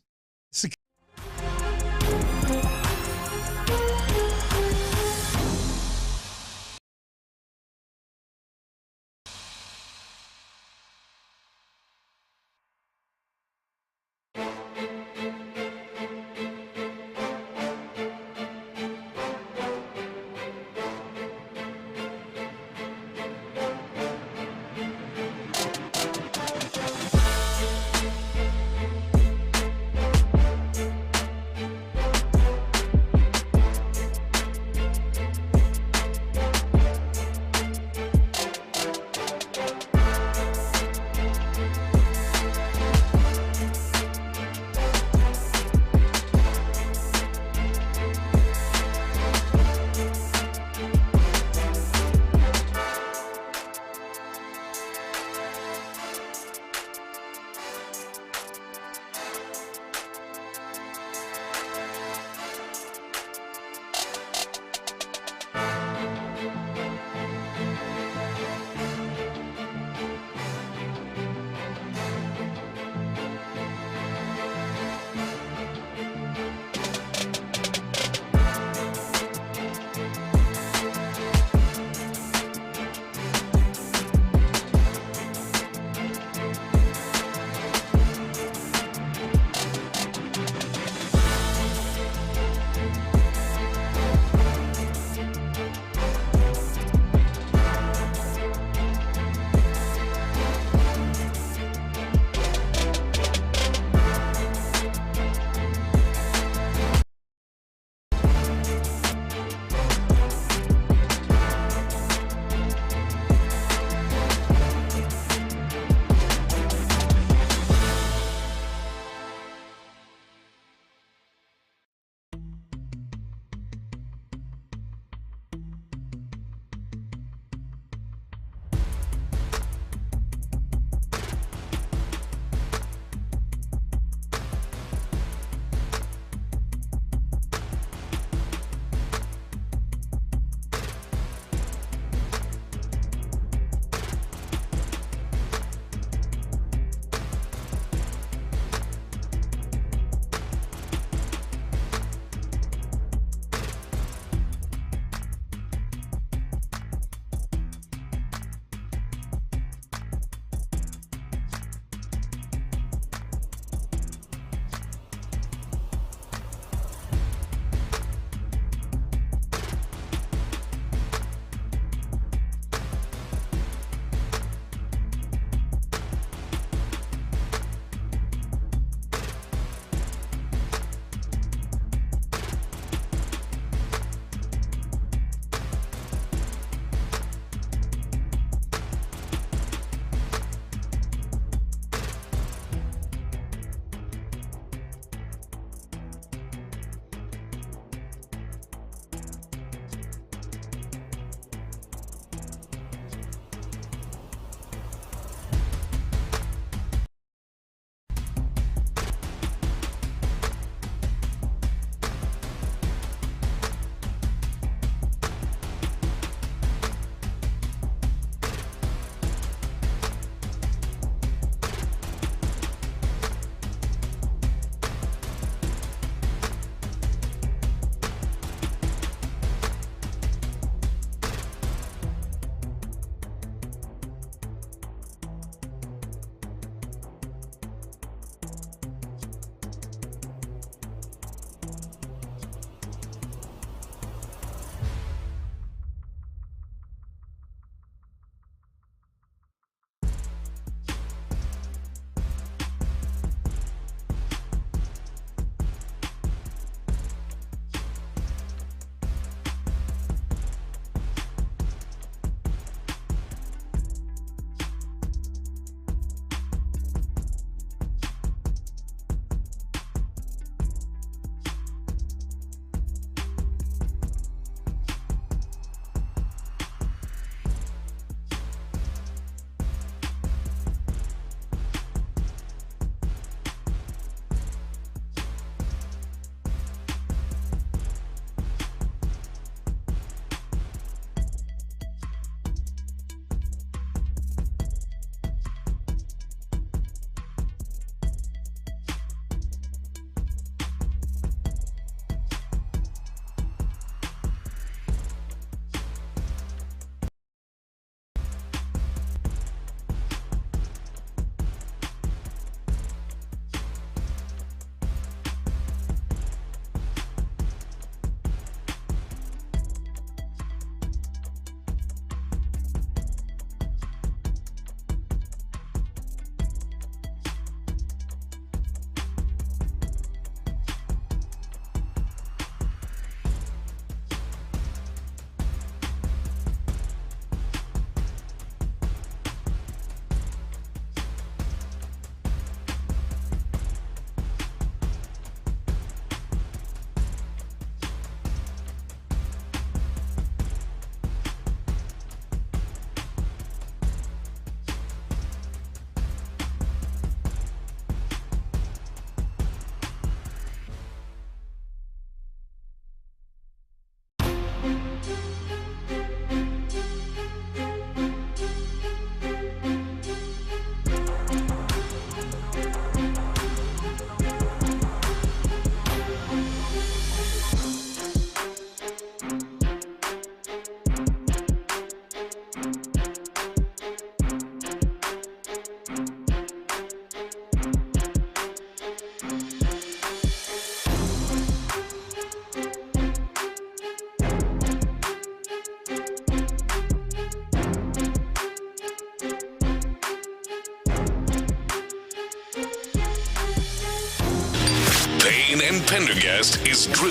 Pendergast is driven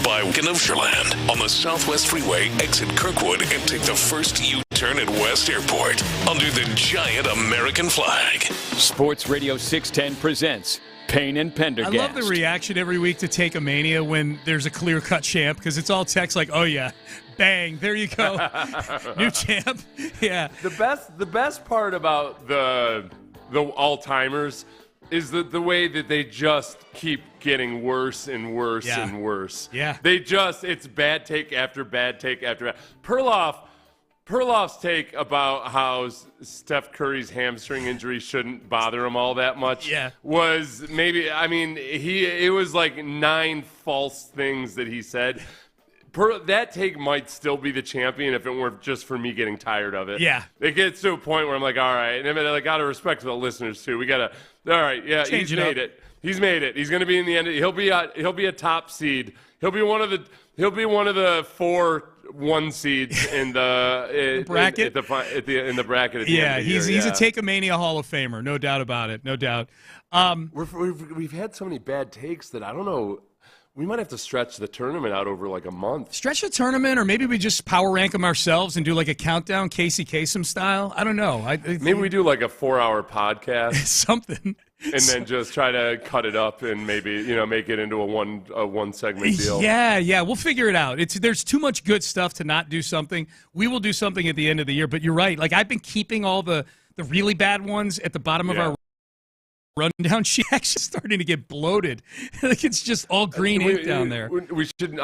by Kenoshaland on the Southwest Freeway. Exit Kirkwood and take the first U-turn at West Airport under the giant American flag. Sports Radio 610 presents Payne and Pendergast. I love the reaction every week to Take a Mania when there's a clear-cut champ, because it's all text like, oh, yeah, bang, there you go. New champ. Yeah. The best part about the all-timers is the way that they just keep getting worse and worse and worse. Yeah. It's bad take after bad take after bad. Perloff's take about how Steph Curry's hamstring injury shouldn't bother him all that much was it was like 9 false things that he said. That take might still be the champion if it weren't just for me getting tired of it. Yeah. It gets to a point where I'm like, all right, and I got to respect the listeners too. We got to, all right, yeah, he's made it. He's made it. He's going to be in the end. He'll be a top seed. He'll be one of the 4 1 seeds in the bracket in the bracket. At the yeah, end of the year. He's a Take a Mania Hall of Famer, no doubt about it, no doubt. We've had so many bad takes that I don't know. We might have to stretch the tournament out over like a month. Stretch the tournament, or maybe we just power rank them ourselves and do like a countdown, Casey Kasem style. I don't know. Maybe we do like a 4-hour podcast, something, and then just try to cut it up and maybe make it into a one segment deal. Yeah, we'll figure it out. There's too much good stuff to not do something. We will do something at the end of the year. But you're right. Like, I've been keeping all the really bad ones at the bottom of our rundown. She actually starting to get bloated. Like, it's just all green ink down there. We should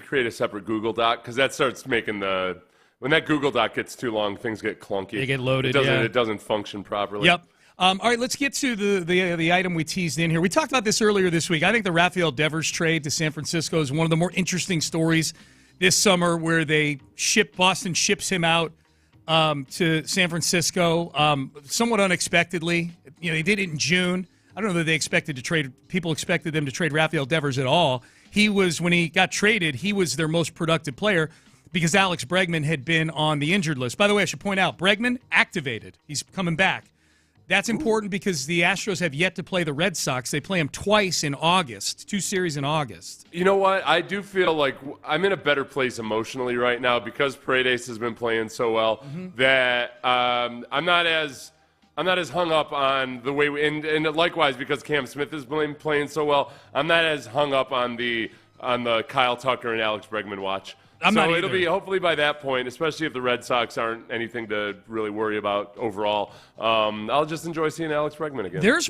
create a separate Google Doc, because that starts making when that Google Doc gets too long, things get clunky. They get loaded. It doesn't function properly. Yep. All right, let's get to the item we teased in here. We talked about this earlier this week. I think the Rafael Devers trade to San Francisco is one of the more interesting stories this summer, where Boston ships him out to San Francisco somewhat unexpectedly. They did it in June. I don't know that people expected them to trade Rafael Devers at all. When he got traded, he was their most productive player because Alex Bregman had been on the injured list. By the way, I should point out, Bregman activated. He's coming back. That's important because the Astros have yet to play the Red Sox. They play them twice in August, 2 series in August. You know what? I do feel like I'm in a better place emotionally right now because Paredes has been playing so well that I'm not as hung up on the way and likewise because Cam Smith has been playing so well. I'm not as hung up on the Kyle Tucker and Alex Bregman watch. It'll be hopefully by that point, especially if the Red Sox aren't anything to really worry about overall. I'll just enjoy seeing Alex Bregman again. There's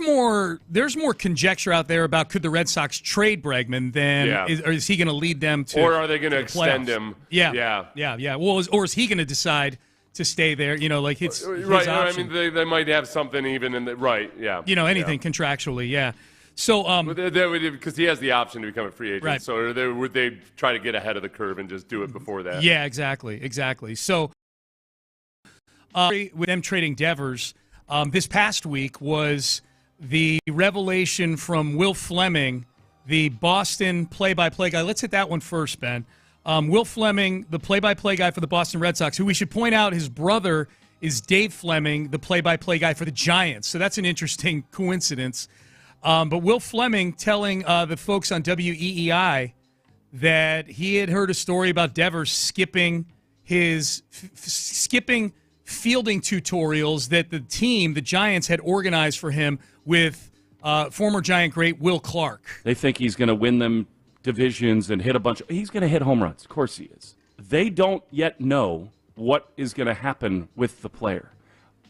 more conjecture out there about could the Red Sox trade Bregman than or is he going to lead them to, or are they going to extend him? Yeah. Well, or is he going to decide to stay there? Like it's right. Option. I mean, they might have something even in the right. Yeah. Anything contractually. Yeah. So, because he has the option to become a free agent, right. So would they try to get ahead of the curve and just do it before that? Yeah, exactly. So, with them trading Devers, this past week was the revelation from Will Fleming, the Boston play-by-play guy. Let's hit that one first, Ben. Will Fleming, the play-by-play guy for the Boston Red Sox, who we should point out his brother is Dave Fleming, the play-by-play guy for the Giants. So that's an interesting coincidence. But Will Fleming telling the folks on WEEI that he had heard a story about Devers skipping fielding tutorials that the Giants, had organized for him with former Giant great Will Clark. They think he's going to win them divisions and hit he's going to hit home runs. Of course he is. They don't yet know what is going to happen with the player.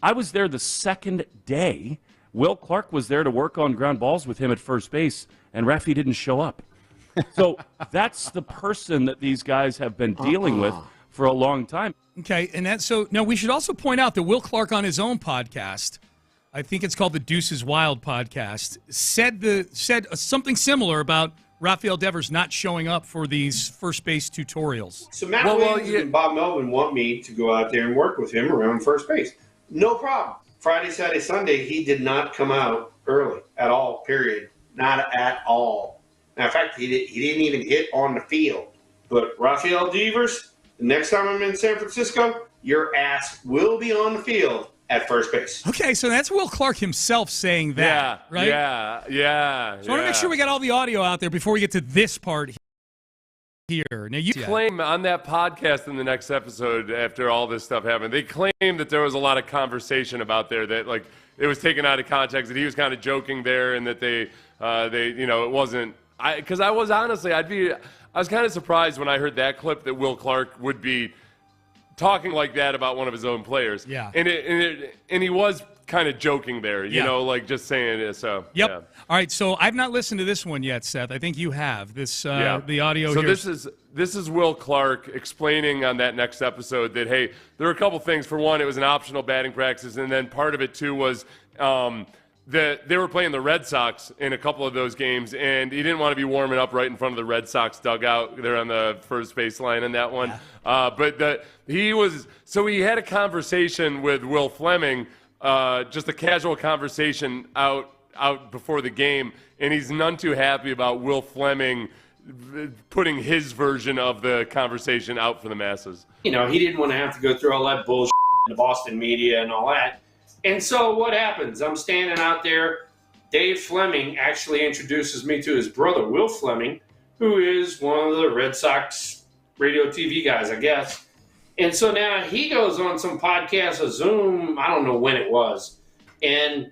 I was there the second day. Will Clark was there to work on ground balls with him at first base, and Rafi didn't show up. So that's the person that these guys have been dealing with for a long time. Okay, and now we should also point out that Will Clark on his own podcast, I think it's called the Deuces Wild podcast, said something similar about Rafael Devers not showing up for these first base tutorials. So Matt Williams and Bob Melvin want me to go out there and work with him around first base. No problem. Friday, Saturday, Sunday, he did not come out early at all, period. Not at all. Now, in fact, he didn't even hit on the field. But Rafael Devers, the next time I'm in San Francisco, your ass will be on the field at first base. Okay, so that's Will Clark himself saying that, right? Yeah. So I want to make sure we got all the audio out there before we get to this part here. Now you claim on that podcast in the next episode after all this stuff happened, they claimed that there was a lot of conversation about there that like it was taken out of context, that he was kind of joking there, and that they it wasn't. Because I was honestly, I was kind of surprised when I heard that clip that Will Clark would be talking like that about one of his own players. Yeah. And he was kind of joking there, you know, like just saying it. So Yep. Yeah. All right. So I've not listened to this one yet, Seth. I think you have the audio. So here. this is Will Clark explaining on that next episode that hey, there were a couple things. For one, it was an optional batting practice, and then part of it too was they were playing the Red Sox in a couple of those games, and he didn't want to be warming up right in front of the Red Sox dugout. They're on the first baseline in that one. Yeah. He had a conversation with Will Fleming, just a casual conversation out before the game, and he's none too happy about Will Fleming putting his version of the conversation out for the masses. You know, he didn't want to have to go through all that bullshit in the Boston media and all that. And so what happens? I'm standing out there. Dave Fleming actually introduces me to his brother, Will Fleming, who is one of the Red Sox radio TV guys, I guess. And so now he goes on some podcast, a Zoom, I don't know when it was, and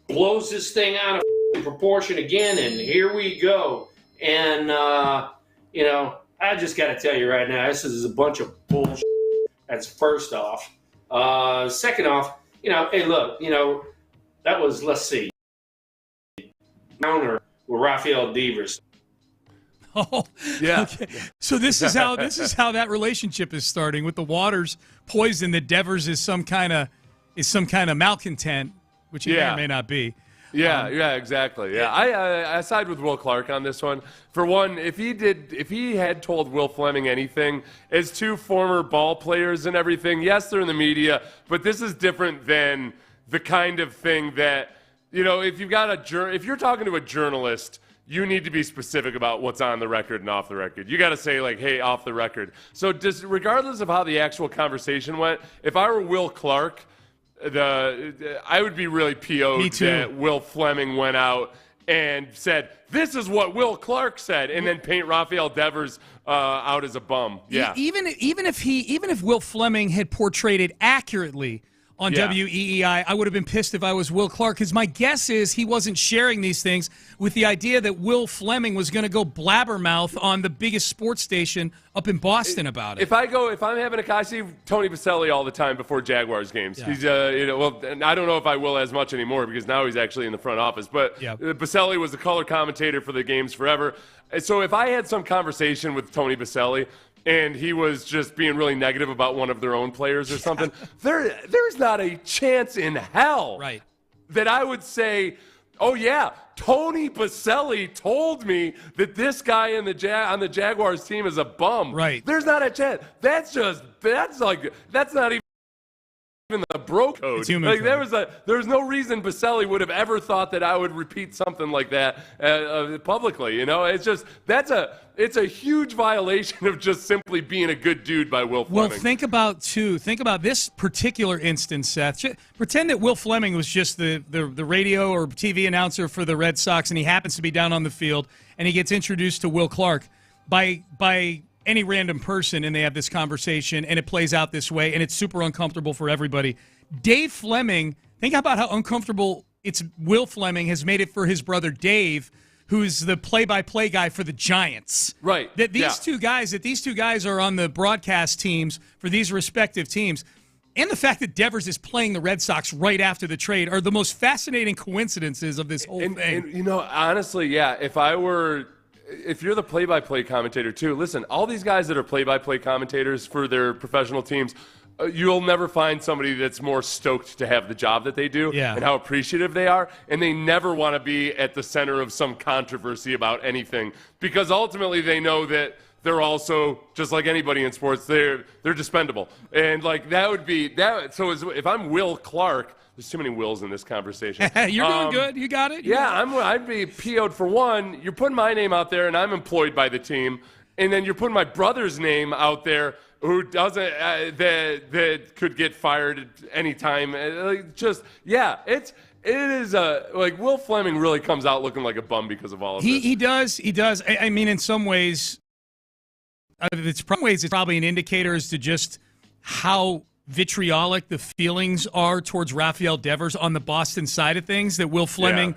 blows this thing out of proportion again, and here we go. And, I just got to tell you right now, this is a bunch of bullshit. That's first off. Second off, hey, look, that was, let's see, Counter with Rafael Devers. Oh, yeah. Okay. So this is how that relationship is starting, with the water's poison that Devers is some kind of malcontent, which he may or may not be. Yeah, exactly. Yeah, I side with Will Clark on this one. For one, if he had told Will Fleming anything, as two former ball players and everything, yes, they're in the media, but this is different than the kind of thing that, if you're talking to a journalist, you need to be specific about what's on the record and off the record. You got to say, like, hey, off the record. So regardless of how the actual conversation went, if I were Will Clark, I would be really PO'd that Will Fleming went out and said, this is what Will Clark said, and then paint Rafael Devers out as a bum. Yeah. Even if Will Fleming had portrayed it accurately on WEEI, I would have been pissed if I was Will Clark, because my guess is he wasn't sharing these things with the idea that Will Fleming was going to go blabbermouth on the biggest sports station up in Boston about it. I see Tony Baselli all the time before Jaguars games. Yeah. He's, I don't know if I will as much anymore because now he's actually in the front office. But Baselli was the color commentator for the games forever. So if I had some conversation with Tony Baselli, and he was just being really negative about one of their own players or something, there's not a chance in hell that I would say, oh, yeah, Tony Baselli told me that this guy on the Jaguars team is a bum. Right. There's not a chance. That's not even the bro code. Like, there was no reason Baselli would have ever thought that I would repeat something like that publicly. It's just it's a huge violation of just simply being a good dude by Will Fleming. Well, think about this particular instance, Seth. Pretend that Will Fleming was just the radio or TV announcer for the Red Sox, and he happens to be down on the field, and he gets introduced to Will Clark by any random person, and they have this conversation, and it plays out this way, and it's super uncomfortable for everybody. Dave Fleming, think about how uncomfortable Will Fleming has made it for his brother Dave, who's the play-by-play guy for the Giants. Right. That these two guys are on the broadcast teams for these respective teams. And the fact that Devers is playing the Red Sox right after the trade are the most fascinating coincidences of this whole thing. And honestly, yeah, if you're the play-by-play commentator too, listen, all these guys that are play-by-play commentators for their professional teams, you'll never find somebody that's more stoked to have the job that they do and how appreciative they are, and they never want to be at the center of some controversy about anything, because ultimately they know that they're also, just like anybody in sports, they're dispendable. And like that would be that. So if I'm Will Clark, there's too many Wills in this conversation. You're doing good. You got it. I'd be PO'd for one. You're putting my name out there, and I'm employed by the team. And then you're putting my brother's name out there, who doesn't that could get fired at any time. It is like Will Fleming really comes out looking like a bum because of all of this. He does. I mean, in some ways, it's probably an indicator as to just how vitriolic the feelings are towards Rafael Devers on the Boston side of things. That Will Fleming. Yeah.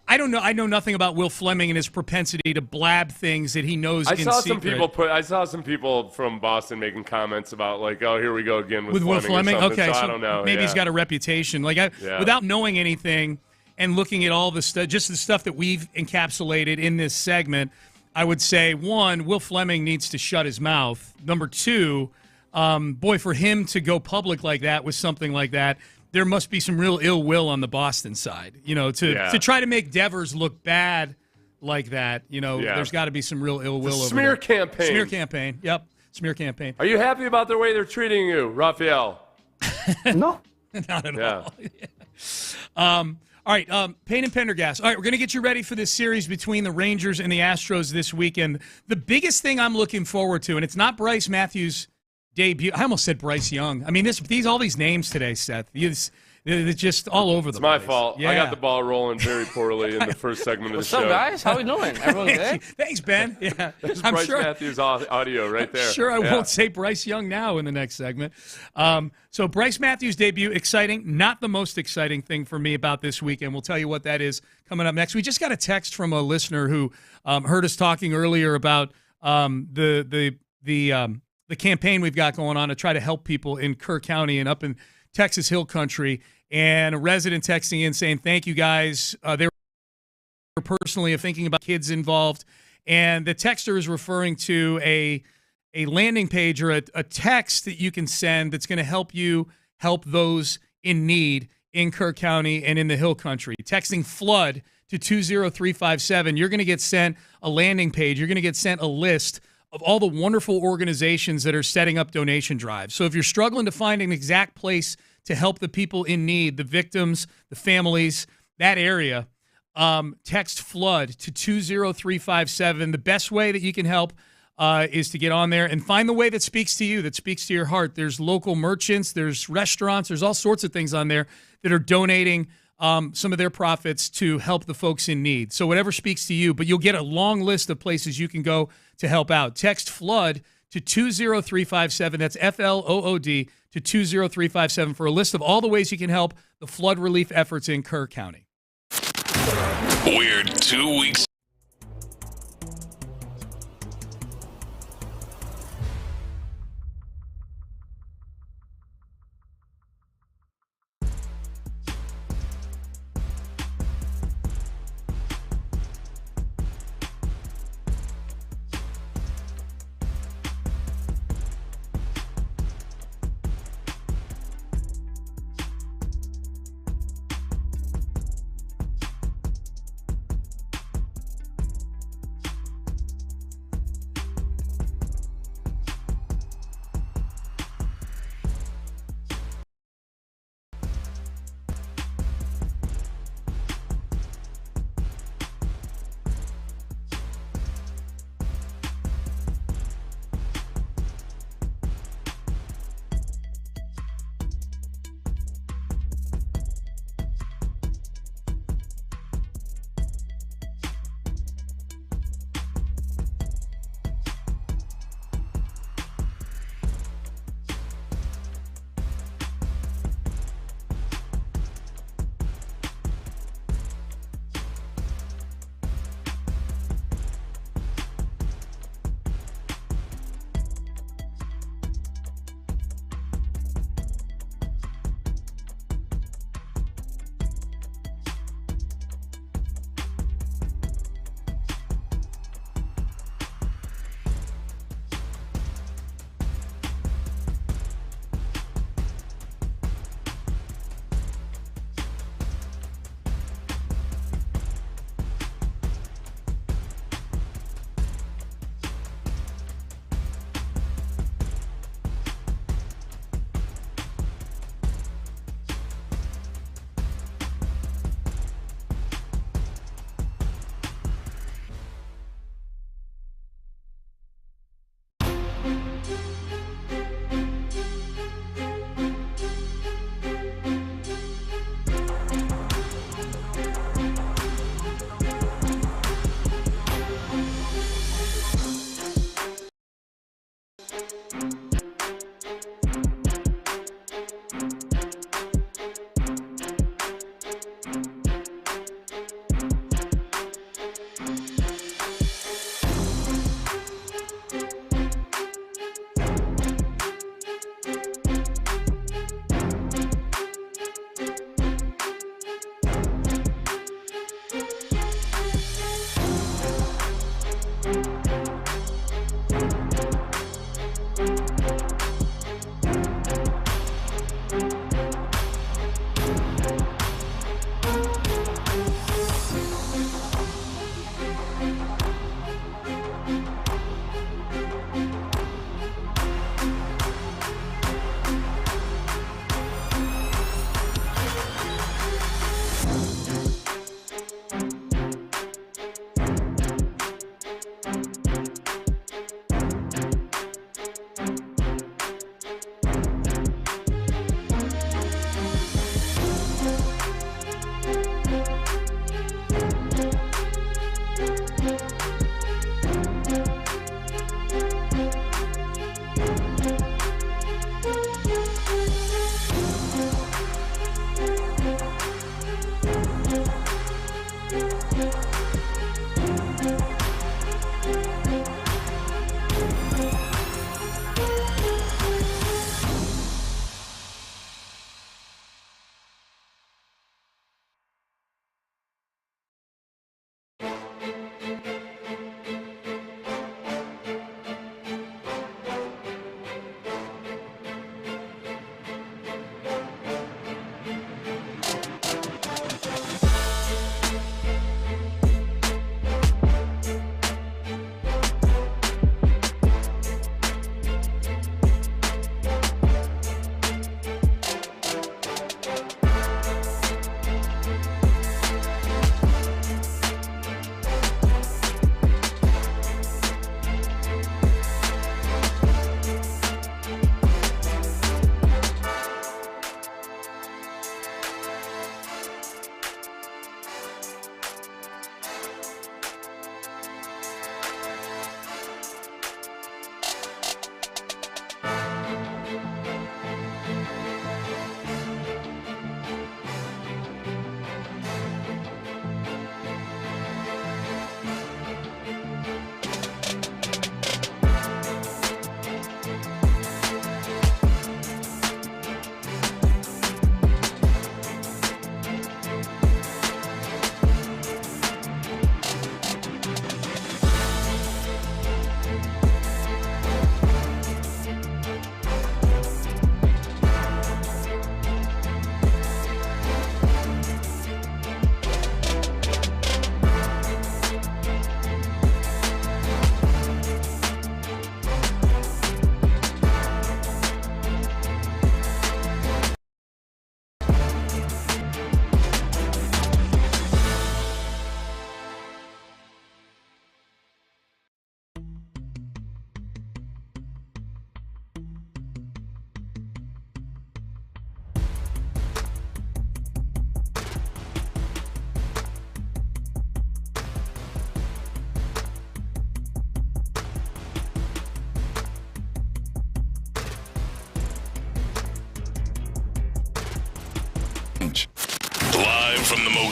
I don't know. I know nothing about Will Fleming and his propensity to blab things that he knows. I saw some people from Boston making comments about like, "Oh, here we go again with Will Fleming." Okay, so I don't know. Maybe he's got a reputation. Like, without knowing anything and looking at all the stuff, just the stuff that we've encapsulated in this segment, I would say 1, Will Fleming needs to shut his mouth. Number 2, boy, for him to go public like that with something like that. There must be some real ill will on the Boston side, to try to make Devers look bad like that. There's got to be some real ill will over smear there. Campaign. Smear campaign. Yep, smear campaign. Are you happy about the way they're treating you, Rafael? No, not at all. All right, Payne and Pendergast. All right, we're going to get you ready for this series between the Rangers and the Astros this weekend. The biggest thing I'm looking forward to, and it's not Bryce Matthews' debut. I almost said Bryce Young. I mean, all these names today, Seth. It's just all over the place. It's my fault. Yeah. I got the ball rolling very poorly in the first segment of the show. What's up, guys? How we doing? Everyone good? Thanks, Ben. Yeah, There's Bryce Matthews audio right there. I'm sure I won't say Bryce Young now in the next segment. So Bryce Matthews' debut, exciting. Not the most exciting thing for me about this weekend. We'll tell you what that is coming up next. We just got a text from a listener who heard us talking earlier about the campaign we've got going on to try to help people in Kerr County and up in Texas Hill Country, and a resident texting in saying, thank you guys. They were personally thinking about kids involved, and the texter is referring to a landing page or a text that you can send that's going to help you help those in need in Kerr County and in the Hill Country. Texting FLOOD to 20357, you're going to get sent a landing page. You're going to get sent a list of all the wonderful organizations that are setting up donation drives. So if you're struggling to find an exact place to help the people in need, the victims, the families, that area, text FLOOD to 20357. The best way that you can help is to get on there and find the way that speaks to you, that speaks to your heart. There's local merchants, there's restaurants, there's all sorts of things on there that are donating some of their profits to help the folks in need. So whatever speaks to you, but you'll get a long list of places you can go to help out. Text FLOOD to 20357. That's FLOOD to 20357 for a list of all the ways you can help the flood relief efforts in Kerr County. We're 2 weeks.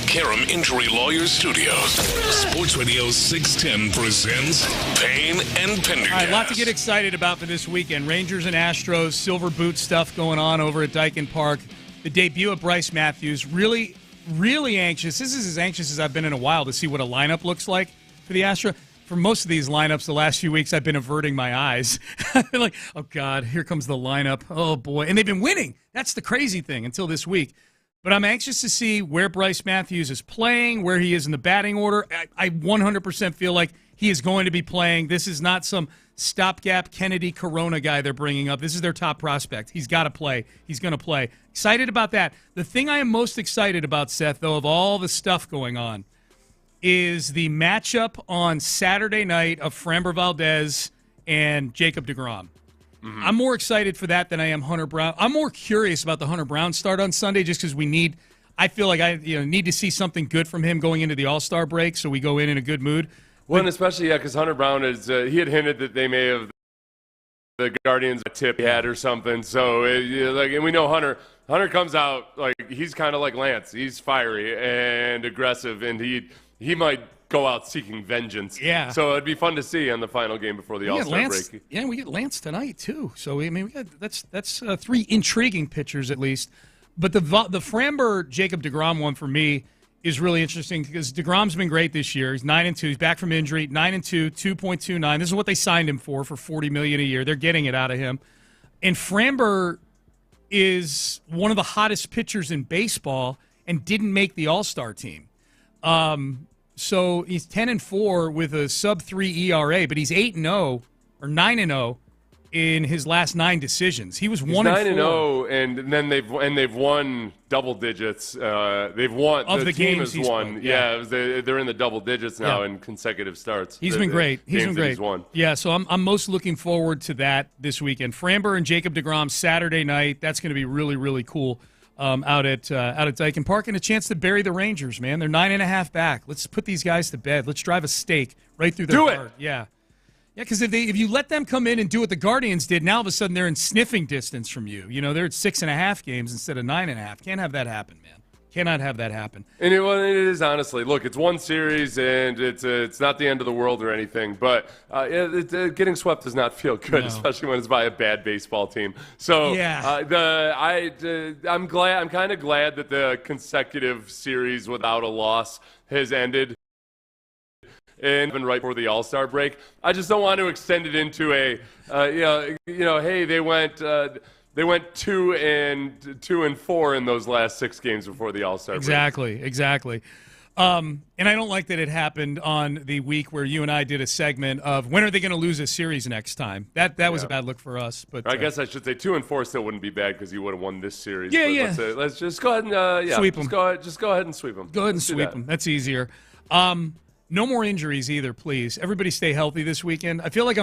Karam Injury Lawyers Studios. Sports Radio 610 presents Payne and Pendergast. All right, a lot to get excited about for this weekend. Rangers and Astros, silver boot stuff going on over at Daikin Park. The debut of Bryce Matthews. Really, really anxious. This is as anxious as I've been in a while to see what a lineup looks like for the Astros. For most of these lineups the last few weeks, I've been averting my eyes. I've been like, oh, God, here comes the lineup. Oh, boy. And they've been winning. That's the crazy thing until this week. But I'm anxious to see where Bryce Matthews is playing, where he is in the batting order. I 100% feel like he is going to be playing. This is not some stopgap Kennedy Corona guy they're bringing up. This is their top prospect. He's got to play. He's going to play. Excited about that. The thing I am most excited about, Seth, though, of all the stuff going on, is the matchup on Saturday night of Framber Valdez and Jacob deGrom. Mm-hmm. I'm more excited for that than I am Hunter Brown. I'm more curious about the Hunter Brown start on Sunday just because I feel like I need to see something good from him going into the All-Star break so we go in a good mood. Well, and especially, because Hunter Brown he had hinted that they may have the Guardians a tip he had or something. So, and we know Hunter comes out, like, he's kind of like Lance. He's fiery and aggressive, and he might go out seeking vengeance. Yeah. So it'd be fun to see on the final game before the All-Star break. Yeah, we get Lance tonight too. So I mean, that's three intriguing pitchers at least. But the Framber Jacob deGrom one for me is really interesting because deGrom's been great this year. He's 9-2. He's back from injury. 9-2, 2.29. This is what they signed him for $40 million a year. They're getting it out of him. And Framber is one of the hottest pitchers in baseball and didn't make the All-Star team. So he's 10-4 with a sub-3 ERA, but he's 8-0 or 9-0 in his last 9 decisions. He was 1-4, and then they've won double digits. They've won of the team games has won. Played, yeah, they're in the double digits now in consecutive starts. He's been great. He's been great. He's won. Yeah, so I'm most looking forward to that this weekend. Framber and Jacob deGrom Saturday night. That's going to be really, really cool. Out at Daikin Park, and a chance to bury the Rangers, man. They're 9.5 back. Let's put these guys to bed. Let's drive a stake right through their heart. Yeah, because if you let them come in and do what the Guardians did, now all of a sudden they're in sniffing distance from you. They're at 6.5 games instead of 9.5. Can't have that happen, man. Cannot have that happen. And it is, honestly. Look, it's one series, and it's not the end of the world or anything. But getting swept does not feel good, especially when it's by a bad baseball team. So I'm kind of glad that the consecutive series without a loss has ended. And even right before the All-Star break, I just don't want to extend it into hey, they went 2-4 in those last 6 games before the All-Star break. Exactly. And I don't like that it happened on the week where you and I did a segment of when are they going to lose a series next time. That was a bad look for us. But I guess I should say 2-4 still wouldn't be bad because you would have won this series. Yeah. Let's just go ahead and sweep them. Just go ahead and sweep them. Go ahead and sweep them. That's easier. No more injuries either, please. Everybody stay healthy this weekend. I feel like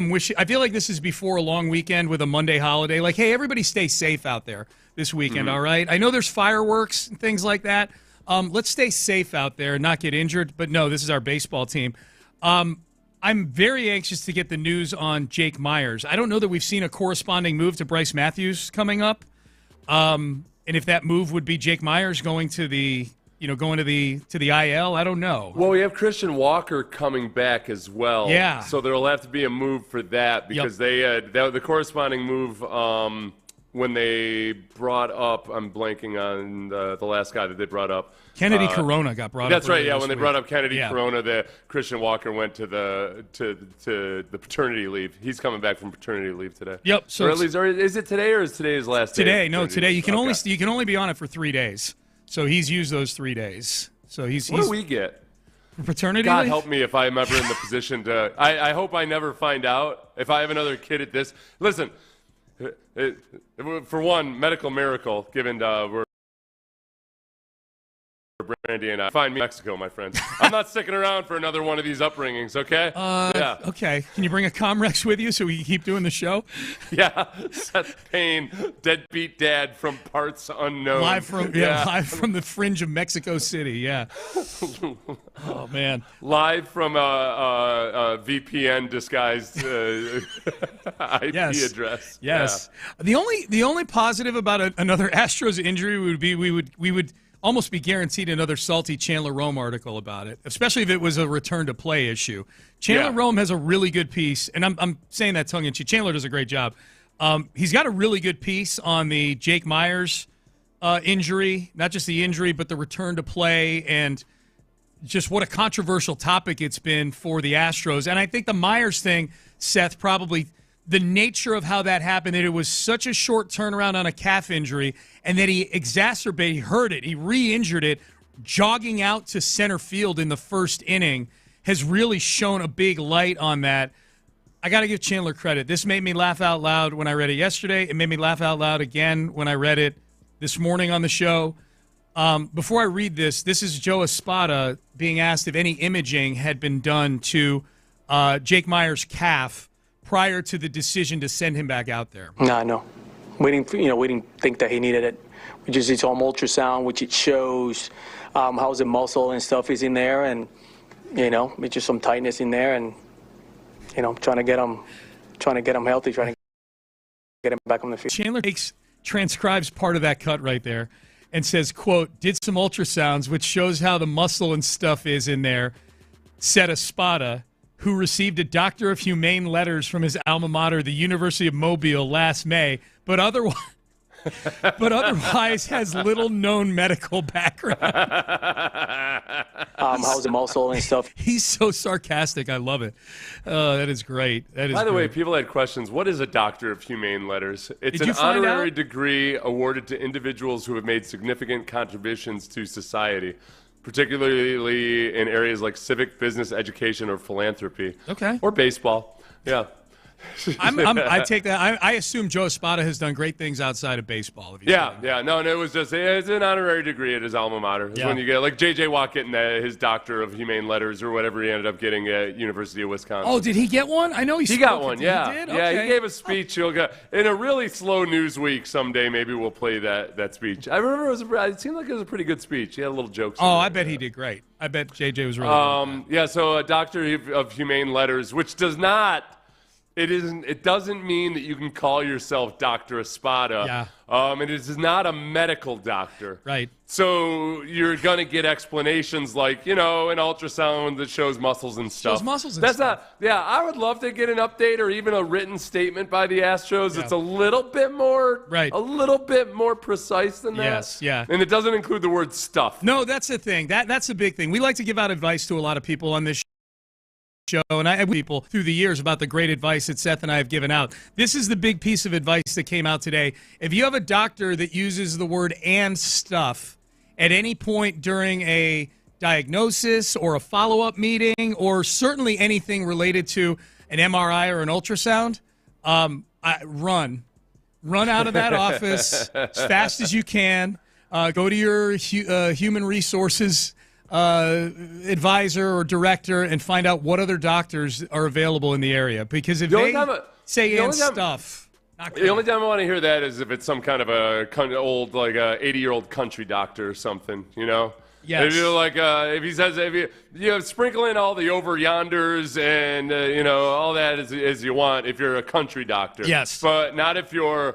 this is before a long weekend with a Monday holiday. Like, hey, everybody stay safe out there this weekend, all right? I know there's fireworks and things like that. Let's stay safe out there and not get injured. But no, this is our baseball team. I'm very anxious to get the news on Jake Myers. I don't know that we've seen a corresponding move to Bryce Matthews coming up. And if that move would be Jake Myers going to the IL, I don't know. Well, we have Christian Walker coming back as well. Yeah. So there'll have to be a move for that because they had the corresponding move when they brought up. I'm blanking on the last guy that they brought up. Kennedy Corona got brought up. That's right. Yeah, when they brought up Kennedy Corona, the Christian Walker went to the paternity leave. He's coming back from paternity leave today. Yep. So or at least, is it today or is today his last day? Today. No, today. You can only be on it for 3 days. So he's used those 3 days. So what do we get? Paternity God leave? help me if I'm ever in the position to. I hope I never find out if I have another kid at this. Listen, for one, medical miracle given we're Brandy and I. Find me in Mexico, my friend. I'm not sticking around for another one of these upbringings, okay? Yeah. Okay. Can you bring a Comrex with you so we can keep doing the show? Yeah. Seth Payne, deadbeat dad from parts unknown. Live from the fringe of Mexico City, yeah. Oh, man. Live from a VPN disguised IP address. Yes. Yeah. The only positive about another Astros injury would be we would almost be guaranteed another salty Chandler Rome article about it, especially if it was a return to play issue. Chandler Rome has a really good piece, and I'm saying that tongue in cheek. Chandler does a great job. He's got a really good piece on the Jake Myers injury, not just the injury, but the return to play and just what a controversial topic it's been for the Astros. And I think the Myers thing, Seth, probably the nature of how that happened, that it was such a short turnaround on a calf injury, and that he exacerbated, he hurt it, he re-injured it, jogging out to center field in the first inning has really shown a big light on that. I got to give Chandler credit. This made me laugh out loud when I read it yesterday. It made me laugh out loud again when I read it this morning on the show. Before I read this is Joe Espada being asked if any imaging had been done to Jake Myers' calf prior to the decision to send him back out there. No. We didn't think that he needed it. We just did some ultrasound, which it shows how the muscle and stuff is in there, and it's just some tightness in there, and trying to get him healthy, trying to get him back on the field. Chandler transcribes part of that cut right there and says, quote, did some ultrasounds, which shows how the muscle and stuff is in there, said Espada, who received a Doctor of Humane letters from his alma mater, the University of Mobile, last May, but otherwise has little known medical background. How's the muscle and stuff? He's so sarcastic. I love it. That is great. That is. By the way, great. People had questions. What is a Doctor of Humane Letters? It's Did you an find honorary out? degree awarded to individuals who have made significant contributions to society, particularly in areas like civic, business, education, or philanthropy. Okay. Or baseball. Yeah. I take that. I assume Joe Espada has done great things outside of baseball. No, it was just it's an honorary degree at his alma mater. It's when you get like J.J. Watt getting his Doctor of Humane Letters or whatever he ended up getting at University of Wisconsin. Oh, did he get one? I know he got one. Yeah, He did? Yeah, Okay. he gave a speech. He'll go in a really slow news week someday. Maybe we'll play that speech. I remember it seemed like it was a pretty good speech. He had little jokes. Oh, I bet he did great. I bet J.J. was really good. Yeah, so a Doctor of Humane Letters, which does not. It doesn't mean that you can call yourself Dr. Espada. Yeah. It is not a medical doctor. Right. So you're going to get explanations like, an ultrasound that shows muscles and stuff. That's not, I would love to get an update or even a written statement by the Astros. Yeah. It's a little bit more, right. A little bit more precise than that. Yes, yeah. And it doesn't include the word stuff. No, that's the thing. That's a big thing. We like to give out advice to a lot of people on this show, and I have people through the years about the great advice that Seth and I have given out. This is the big piece of advice that came out today. If you have a doctor that uses the word and stuff at any point during a diagnosis or a follow-up meeting or certainly anything related to an MRI or an ultrasound, run out of that office as fast as you can. Go to your human resources advisor or director and find out what other doctors are available in the area. Because if they say and stuff, the only time I want to hear that is if it's some kind of old, like a 80-year-old country doctor or something, Yes. If you're like, if he says, if you sprinkle in all the over yonders and all that as you want, if you're a country doctor. Yes. But not if you're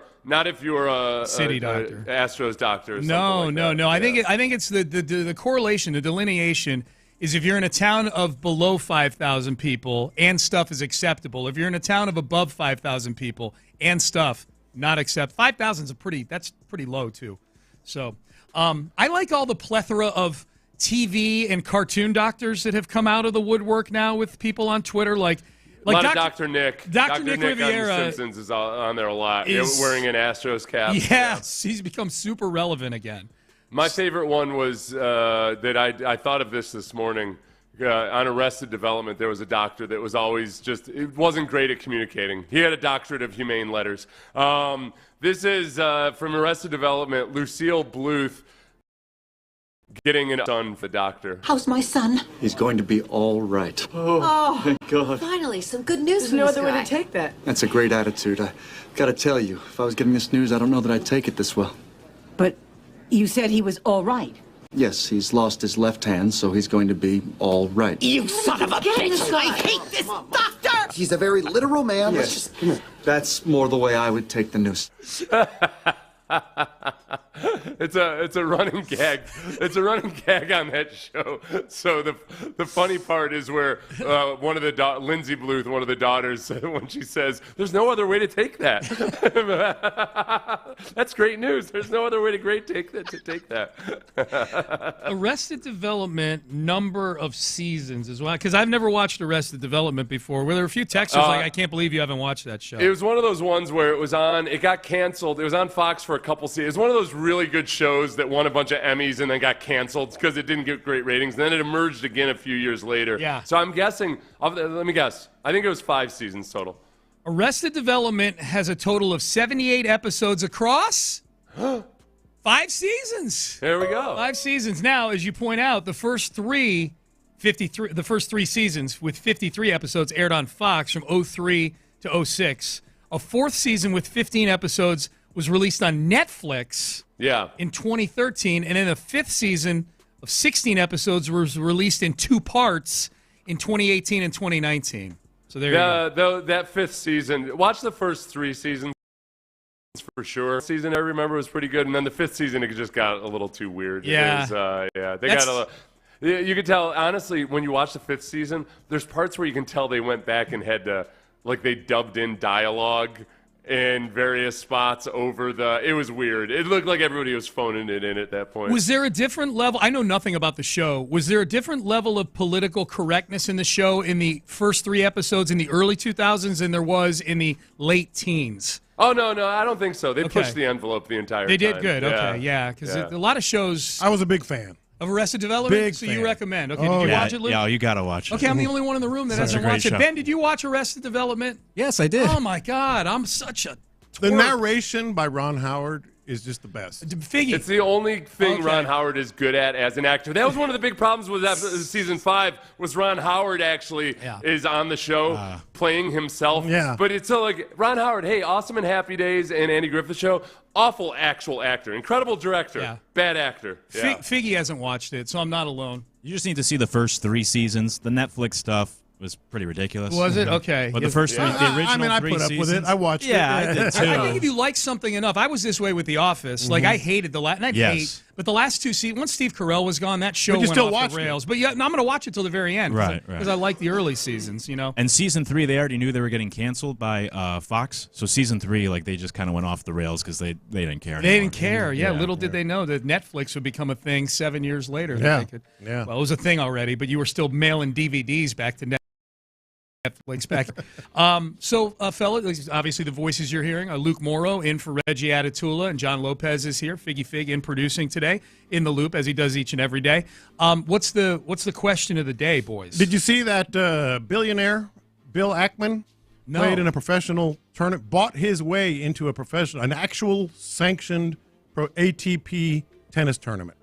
a city doctor, Astros doctor. Or no. Yeah. I think it's the correlation, the delineation is if you're in a town of below 5,000 people and stuff is acceptable. If you're in a town of above 5,000 people and stuff not accept. 5,000 is that's pretty low too. So. I like all the plethora of TV and cartoon doctors that have come out of the woodwork now with people on Twitter, like a lot of Dr. Nick. Dr. Nick Riviera on The Simpsons is on there a lot. Wearing an Astros cap. Yes, he's become super relevant again. My favorite one was that I thought of this morning. On Arrested Development, there was a doctor that was always it wasn't great at communicating. He had a doctorate of humane letters. This is from Arrested Development, Lucille Bluth getting an son for the doctor. How's my son? He's going to be all right. Oh, thank God. Finally, some good news. There's from no this other way guy. to take that. That's a great attitude. I gotta tell you, if I was getting this news, I don't know that I'd take it this well. But you said he was all right. Yes, he's lost his left hand, so he's going to be all right. You son of a bitch! I hate this doctor! He's a very literal man. Yes. Come here. That's more the way I would take the news. It's a running gag. It's a running gag on that show. So the funny part is where one of the Lindsay Bluth, one of the daughters, when she says, "There's no other way to take that." That's great news. There's no other way to take that. Arrested Development number of seasons as well, because I've never watched Arrested Development before. Where there were a few texters like, "I can't believe you haven't watched that show." It was one of those ones where it got canceled. It was on Fox for a couple seasons. It was one of those really good shows that won a bunch of Emmys and then got canceled because it didn't get great ratings. And then it emerged again a few years later. Yeah. So I'm guessing, let me guess. I think it was 5 seasons total. Arrested Development has a total of 78 episodes across 5 seasons. There we go. 5 seasons. Now, as you point out, the first three seasons with 53 episodes aired on Fox from 2003 to 2006. A fourth season with 15 episodes was released on Netflix in 2013, and then a fifth season of 16 episodes was released in 2 parts in 2018 and 2019. So there you go. That fifth season, watch the first 3 seasons for sure. Season I remember was pretty good, and then the fifth season it just got a little too weird. Yeah. You could tell, honestly, when you watch the fifth season, there's parts where you can tell they went back and had to, like, they dubbed in dialogue in various spots over it was weird. It looked like everybody was phoning it in at that point. Was there a different level? I know nothing about the show. Was there a different level of political correctness in the show in the first 3 episodes in the early 2000s than there was in the late teens? Oh, no, I don't think so. They pushed the envelope the entire time. They did good. Okay, yeah, because a lot of shows. I was a big fan of Arrested Development. Big so fan. You recommend? Okay, did you watch it, Luke? Yeah, you gotta watch it. Okay, I'm the only one in the room that hasn't watched it. Ben, did you watch Arrested Development? Yes, I did. Oh my God, I'm such a. The narration by Ron Howard is just the best. Figgy. It's the only thing Ron Howard is good at as an actor. That was one of the big problems with season 5 was Ron Howard actually is on the show playing himself. Yeah. But it's so like Ron Howard, hey, Awesome and Happy Days and Andy Griffith Show, awful actual actor, incredible director, bad actor. Yeah. Figgy hasn't watched it, so I'm not alone. You just need to see the first 3 seasons. The Netflix stuff was pretty ridiculous. Was it? Okay. But the first 3, the original I 3 put up seasons, with it. I watched it. Yeah, I did too. I think if you like something enough, I was this way with The Office. Like I hated the last, but the last 2 seasons. Once Steve Carell was gone, that show went off the rails. But I'm going to watch it till the very end, right? Because I like the early seasons, And season 3, they already knew they were getting canceled by Fox. So season 3, like they just kind of went off the rails because they didn't care. They didn't care. Yeah, little did they know that Netflix would become a thing 7 years later. Yeah. Well, it was a thing already, but you were still mailing DVDs back to Netflix back. Fellas, obviously the voices you're hearing are Luke Morrow in for Reggie Atatula, and John Lopez is here. Figgy Fig in producing today in the loop as he does each and every day. What's the question of the day, boys? Did you see that billionaire Bill Ackman played in a professional tournament, bought his way into an actual sanctioned ATP tennis tournament?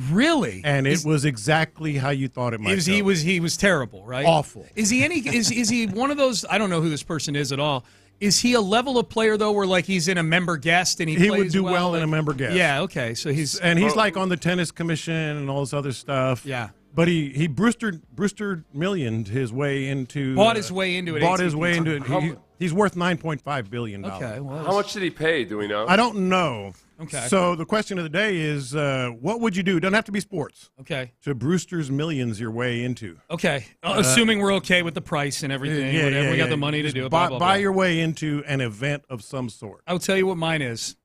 Really? And it was exactly how you thought it might go. He was terrible, right? Awful. Is he one of those? I don't know who this person is at all. Is he a level of player though, where like he's in a member guest and he plays would do well like, in a member guest? Yeah. Okay. So he's like on the tennis commission and all this other stuff. Yeah. But he Brewster millioned his way into bought his way into it. Bought his way into it. He's worth $9.5 billion. Okay. Well, how much did he pay? Do we know? I don't know. Okay. So the question of the day is, what would you do? Doesn't have to be sports. Okay. To Brewster's millions your way into. Okay. Assuming we're okay with the price and everything. Whatever. We got the money to do it. Buy your way into an event of some sort. I'll tell you what mine is,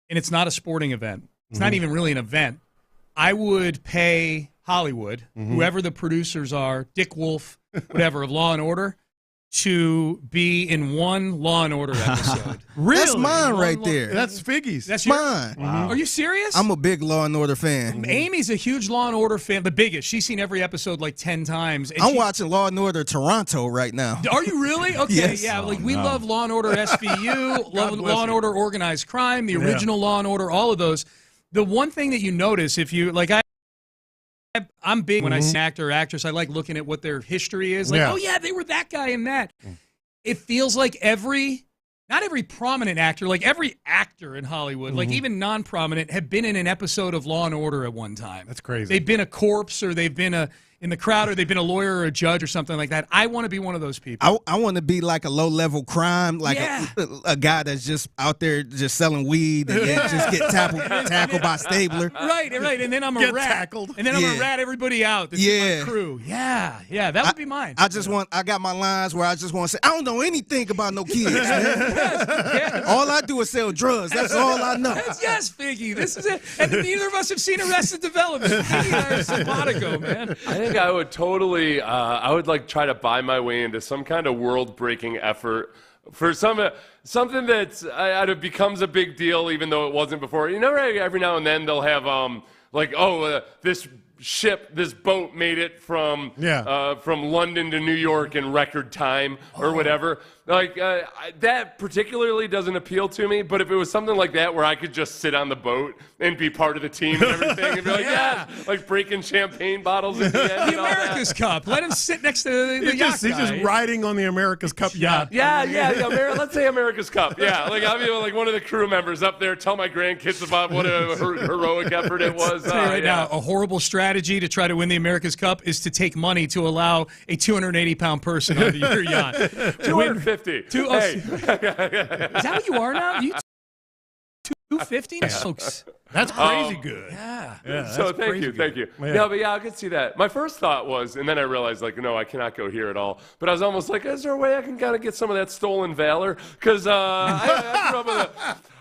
and it's not a sporting event. It's not even really an event. I would pay Hollywood, whoever the producers are, Dick Wolf, whatever, of Law & Order, to be in one Law & Order episode. Really? That's mine right there. That's Figgy's. That's mine. Wow. Are you serious? I'm a big Law & Order fan. Amy's a huge Law & Order fan, the biggest. She's seen every episode like 10 times. I'm watching Law & Order Toronto right now. Are you really? Okay, yes. Yeah. We love Law & Order SVU, Law & Order Organized Crime, the original Law & Order, all of those. The one thing that you notice if you, like I'm big when I see actor or actress, I like looking at what their history is. Like, oh yeah, they were that guy in that. It feels like not every prominent actor, like every actor in Hollywood, like even non-prominent, have been in an episode of Law & Order at one time. That's crazy. They've been a corpse or they've been in the crowd, or they've been a lawyer or a judge or something like that. I want to be one of those people. I want to be like a low-level crime, like a guy that's just out there just selling weed and then just get tackled by Stabler. Right. And then I'm a rat. Tackled. And then I'm going to rat everybody out. This is my crew. Yeah, that would be mine. I got my lines where I just want to say, I don't know anything about no kids, man. All I do is sell drugs. That's all I know. Yes, Figgy. This is it. And neither of us have seen Arrested Development. Figgy and I are simpatico, man. I think I would totally, try to buy my way into some kind of world-breaking effort for something that becomes a big deal, even though it wasn't before. You know, every now and then they'll have this boat made it from London to New York in record time or whatever. That particularly doesn't appeal to me, but if it was something like that where I could just sit on the boat and be part of the team and everything and be like breaking champagne bottles at the end. The America's Cup. Let him sit next to the yacht He's just riding on the America's Cup yacht. Yeah. Let's say America's Cup. Yeah, I'll be like one of the crew members up there, tell my grandkids about what a heroic effort it was. I'll tell you right now, a horrible strategy to try to win the America's Cup is to take money to allow a 280-pound person onto your yacht. 250. Is that what you are now? You 250, folks. That's crazy good. Yeah. So thank you. Yeah. No, but I could see that. My first thought was, and then I realized, no, I cannot go here at all. But I was almost like, is there a way I can kind of get some of that stolen valor? Because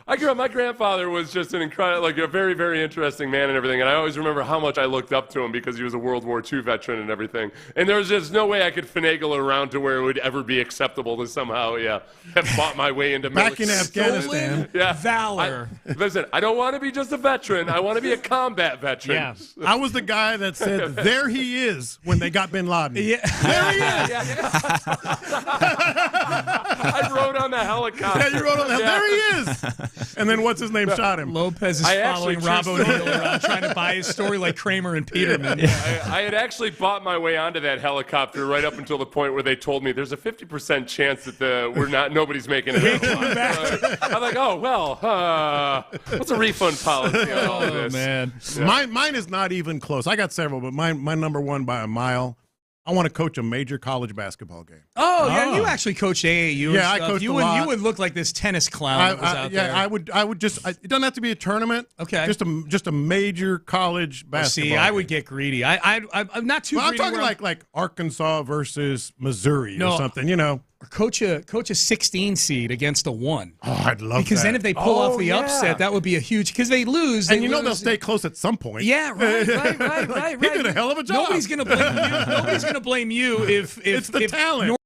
I grew up my grandfather was just an incredible, a very, very interesting man and everything. And I always remember how much I looked up to him because he was a World War II veteran and everything. And there was just no way I could finagle around to where it would ever be acceptable to somehow, have fought my way into back in Afghanistan. Valor. Listen, I don't want to be just a veteran. I want to be a combat veteran. Yeah. I was the guy that said, there he is, when they got bin Laden. Yeah. There he is. I rode on the helicopter. Yeah, you rode on the There he is. And then what's his name shot him. Lopez is following Rob O'Neill around trying to buy his story like Kramer and Peterman. I had actually bought my way onto that helicopter right up until the point where they told me there's a 50% chance that nobody's making it. I'm like, what's a refund policy on all of this? Man. Yeah. Mine is not even close. I got several, but my number one by a mile. I want to coach a major college basketball game. Oh, yeah, you actually coached AAU. Yeah, and I coached you would look like this tennis clown that was out there. I would just. It doesn't have to be a tournament. Okay, just a major college basketball. See, I would get greedy. I'm not too. Well, I'm greedy. talking like Arkansas versus Missouri or something. Or coach a 16 seed against a 1. Oh, I'd love because that. then if they pull off the upset, that would be a huge. Because they lose, and they'll stay close at some point. Yeah, right. He did a hell of a job. Nobody's gonna blame you. Nobody's gonna blame you if it's the talent.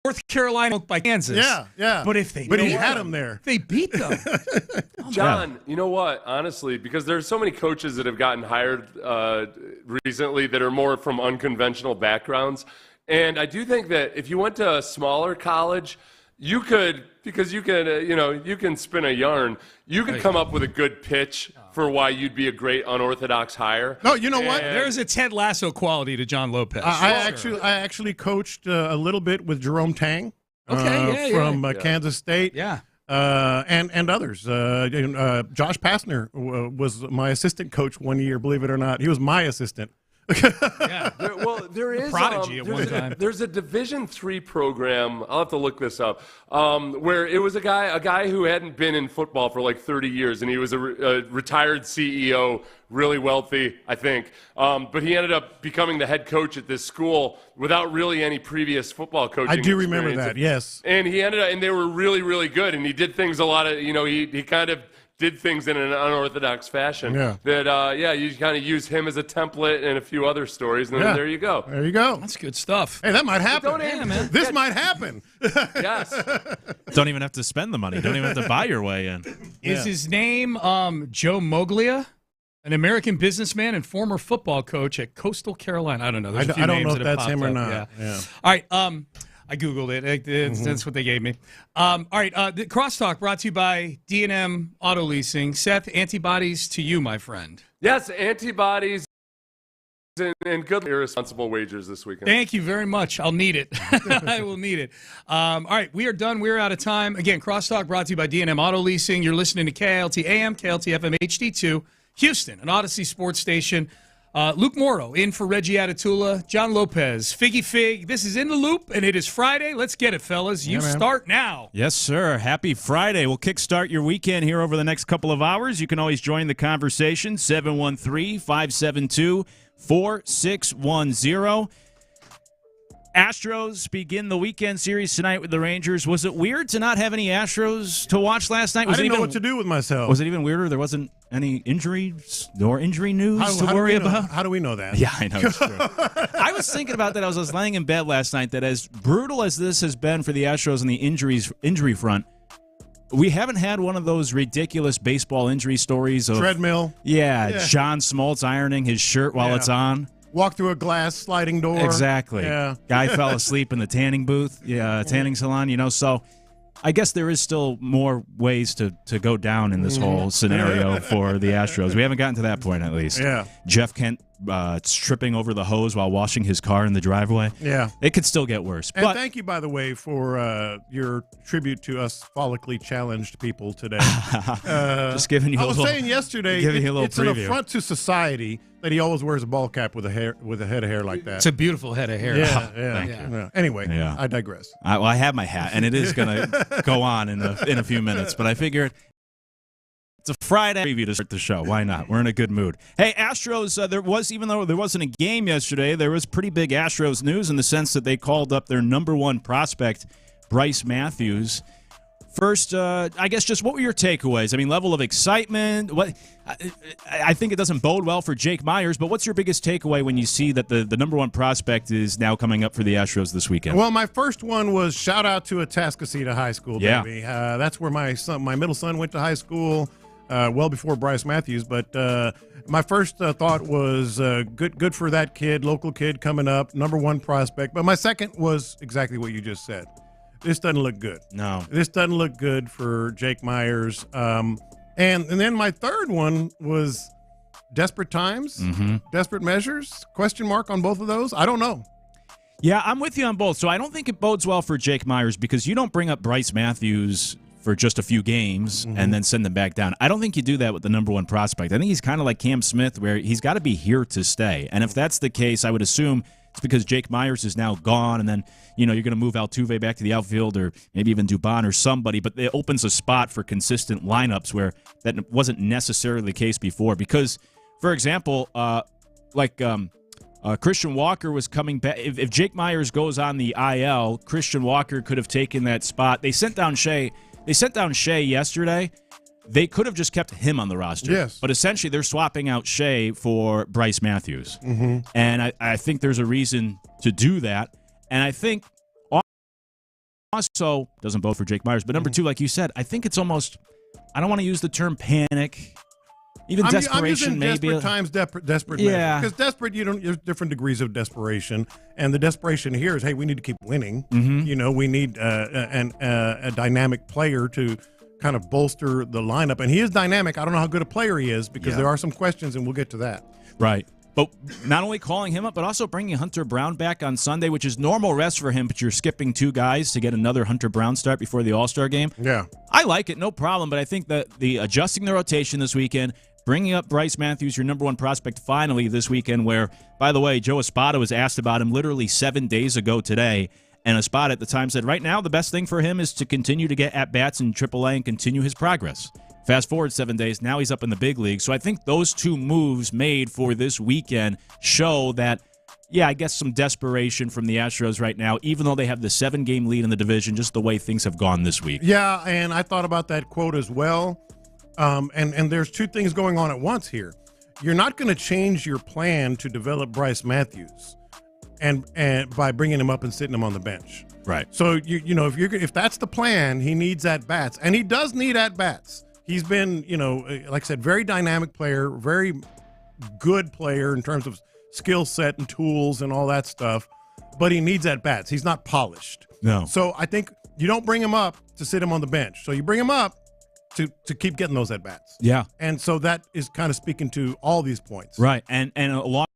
North Carolina by Kansas. Yeah. But he had them there. They beat them. John, you know what? Honestly, because there's so many coaches that have gotten hired recently that are more from unconventional backgrounds. And I do think that if you went to a smaller college, you could, because you can spin a yarn. You could come up with a good pitch for why you'd be a great unorthodox hire. No, you know what? There's a Ted Lasso quality to John Lopez. I actually coached a little bit with Jerome Tang. From Kansas State. Yeah. And others. Josh Pastner was my assistant coach one year, believe it or not. He was my assistant. There is Prodigy at one time. There's a Division III program. I'll have to look this up. Where it was a guy who hadn't been in football for like 30 years, and he was a retired CEO, really wealthy, I think. But he ended up becoming the head coach at this school without really any previous football coaching. I do remember that. Yes. And he ended up, and they were really, really good. And he did things a lot of, he kind of did things in an unorthodox fashion. Yeah. That you kind of use him as a template and a few other stories, and then there you go. There you go. That's good stuff. Hey, that might happen. Man. This might happen. Yes. Don't even have to spend the money. Don't even have to buy your way in. Is his name Joe Moglia? An American businessman and former football coach at Coastal Carolina. I don't know. There's a few I don't names know if that that's have him or popped not. up. Yeah. All right. I Googled it. That's what they gave me. All right. The Crosstalk brought to you by D&M Auto Leasing. Seth, antibodies to you, my friend. Yes, antibodies and good irresponsible wagers this weekend. Thank you very much. I'll need it. I will need it. All right. We are done. We're out of time. Again, Crosstalk brought to you by D&M Auto Leasing. You're listening to KLT AM, KLT FM HD2, Houston, an Odyssey sports station. Luke Morrow in for Reggie Atatula, John Lopez, Figgy Fig. This is In the Loop, and it is Friday. Let's get it, fellas. You start now. Yes, sir. Happy Friday. We'll kickstart your weekend here over the next couple of hours. You can always join the conversation, 713-572-4610. Astros begin the weekend series tonight with the Rangers. Was it weird to not have any Astros to watch last night? I didn't know what to do with myself. Was it even weirder? There wasn't any injuries nor injury news to worry about? How do we know that? Yeah, I know. It's true. I was thinking about that. I was laying in bed last night that as brutal as this has been for the Astros on the injury front, we haven't had one of those ridiculous baseball injury stories of treadmill. Yeah. John Smoltz ironing his shirt while it's on. Walk through a glass sliding door. Exactly. Yeah. Guy fell asleep in the tanning booth, tanning salon, so I guess there is still more ways to go down in this whole scenario for the Astros. We haven't gotten to that point, at least. Yeah. Jeff Kent tripping over the hose while washing his car in the driveway. Yeah. It could still get worse. And but thank you, by the way, for your tribute to us follically challenged people today. Just giving you I was saying yesterday, it's an affront to society that he always wears a ball cap with a head of hair like that. It's a beautiful head of hair. Yeah. Anyway, I digress. I have my hat, and it is going to go on in a few minutes, but I figured it's a Friday preview to start the show. Why not? We're in a good mood. Hey, Astros, even though there wasn't a game yesterday, there was pretty big Astros news in the sense that they called up their number one prospect, Bryce Matthews. First, I guess just what were your takeaways? I mean, level of excitement. I think it doesn't bode well for Jake Myers, but what's your biggest takeaway when you see that the number one prospect is now coming up for the Astros this weekend? Well, my first one was shout out to Atascocita High School, baby. That's where my middle son went to high school, well before Bryce Matthews. But my first thought was good for that kid, local kid coming up, number one prospect. But my second was exactly what you just said. This doesn't look good. No. This doesn't look good for Jake Myers. And then my third one was desperate times, desperate measures, question mark on both of those. I don't know. Yeah, I'm with you on both. So I don't think it bodes well for Jake Myers because you don't bring up Bryce Matthews for just a few games and then send them back down. I don't think you do that with the number one prospect. I think he's kind of like Cam Smith where he's got to be here to stay. And if that's the case, I would assume it's because Jake Myers is now gone, and then you're going to move Altuve back to the outfield, or maybe even Dubon or somebody. But it opens a spot for consistent lineups where that wasn't necessarily the case before. Because, for example, Christian Walker was coming back. If Jake Myers goes on the IL, Christian Walker could have taken that spot. They sent down Shea. Yesterday. They could have just kept him on the roster. Yes. But essentially, they're swapping out Shea for Bryce Matthews. And I think there's a reason to do that. And I think also, doesn't bode for Jake Myers, but number two, like you said, I think it's almost, I don't want to use the term panic. Even desperation, maybe. Desperate times, desperate yeah. Because desperate, there's different degrees of desperation. And the desperation here is, hey, we need to keep winning. We need a dynamic player to kind of bolster the lineup. And he is dynamic. I don't know how good a player he is because there are some questions, and we'll get to that. Right. But not only calling him up, but also bringing Hunter Brown back on Sunday, which is normal rest for him, but you're skipping two guys to get another Hunter Brown start before the All-Star game. Yeah. I like it, no problem, but I think that the adjusting the rotation this weekend, bringing up Bryce Matthews, your number one prospect, finally this weekend, where, by the way, Joe Espada was asked about him literally 7 days ago today, and Espada at the time said right now the best thing for him is to continue to get at-bats in AAA and continue his progress. Fast forward 7 days, now he's up in the big league. So I think those two moves made for this weekend show that, I guess some desperation from the Astros right now, even though they have the 7-game lead in the division, just the way things have gone this week. Yeah, and I thought about that quote as well. And there's two things going on at once here. You're not going to change your plan to develop Bryce Matthews and by bringing him up and sitting him on the bench. Right. So, if that's the plan, he needs at-bats. And he does need at-bats. He's been, like I said, very dynamic player, very good player in terms of skill set and tools and all that stuff. But he needs at-bats. He's not polished. No. So I think you don't bring him up to sit him on the bench. So you bring him up to keep getting those at-bats. Yeah. And so that is kind of speaking to all these points. Right. And along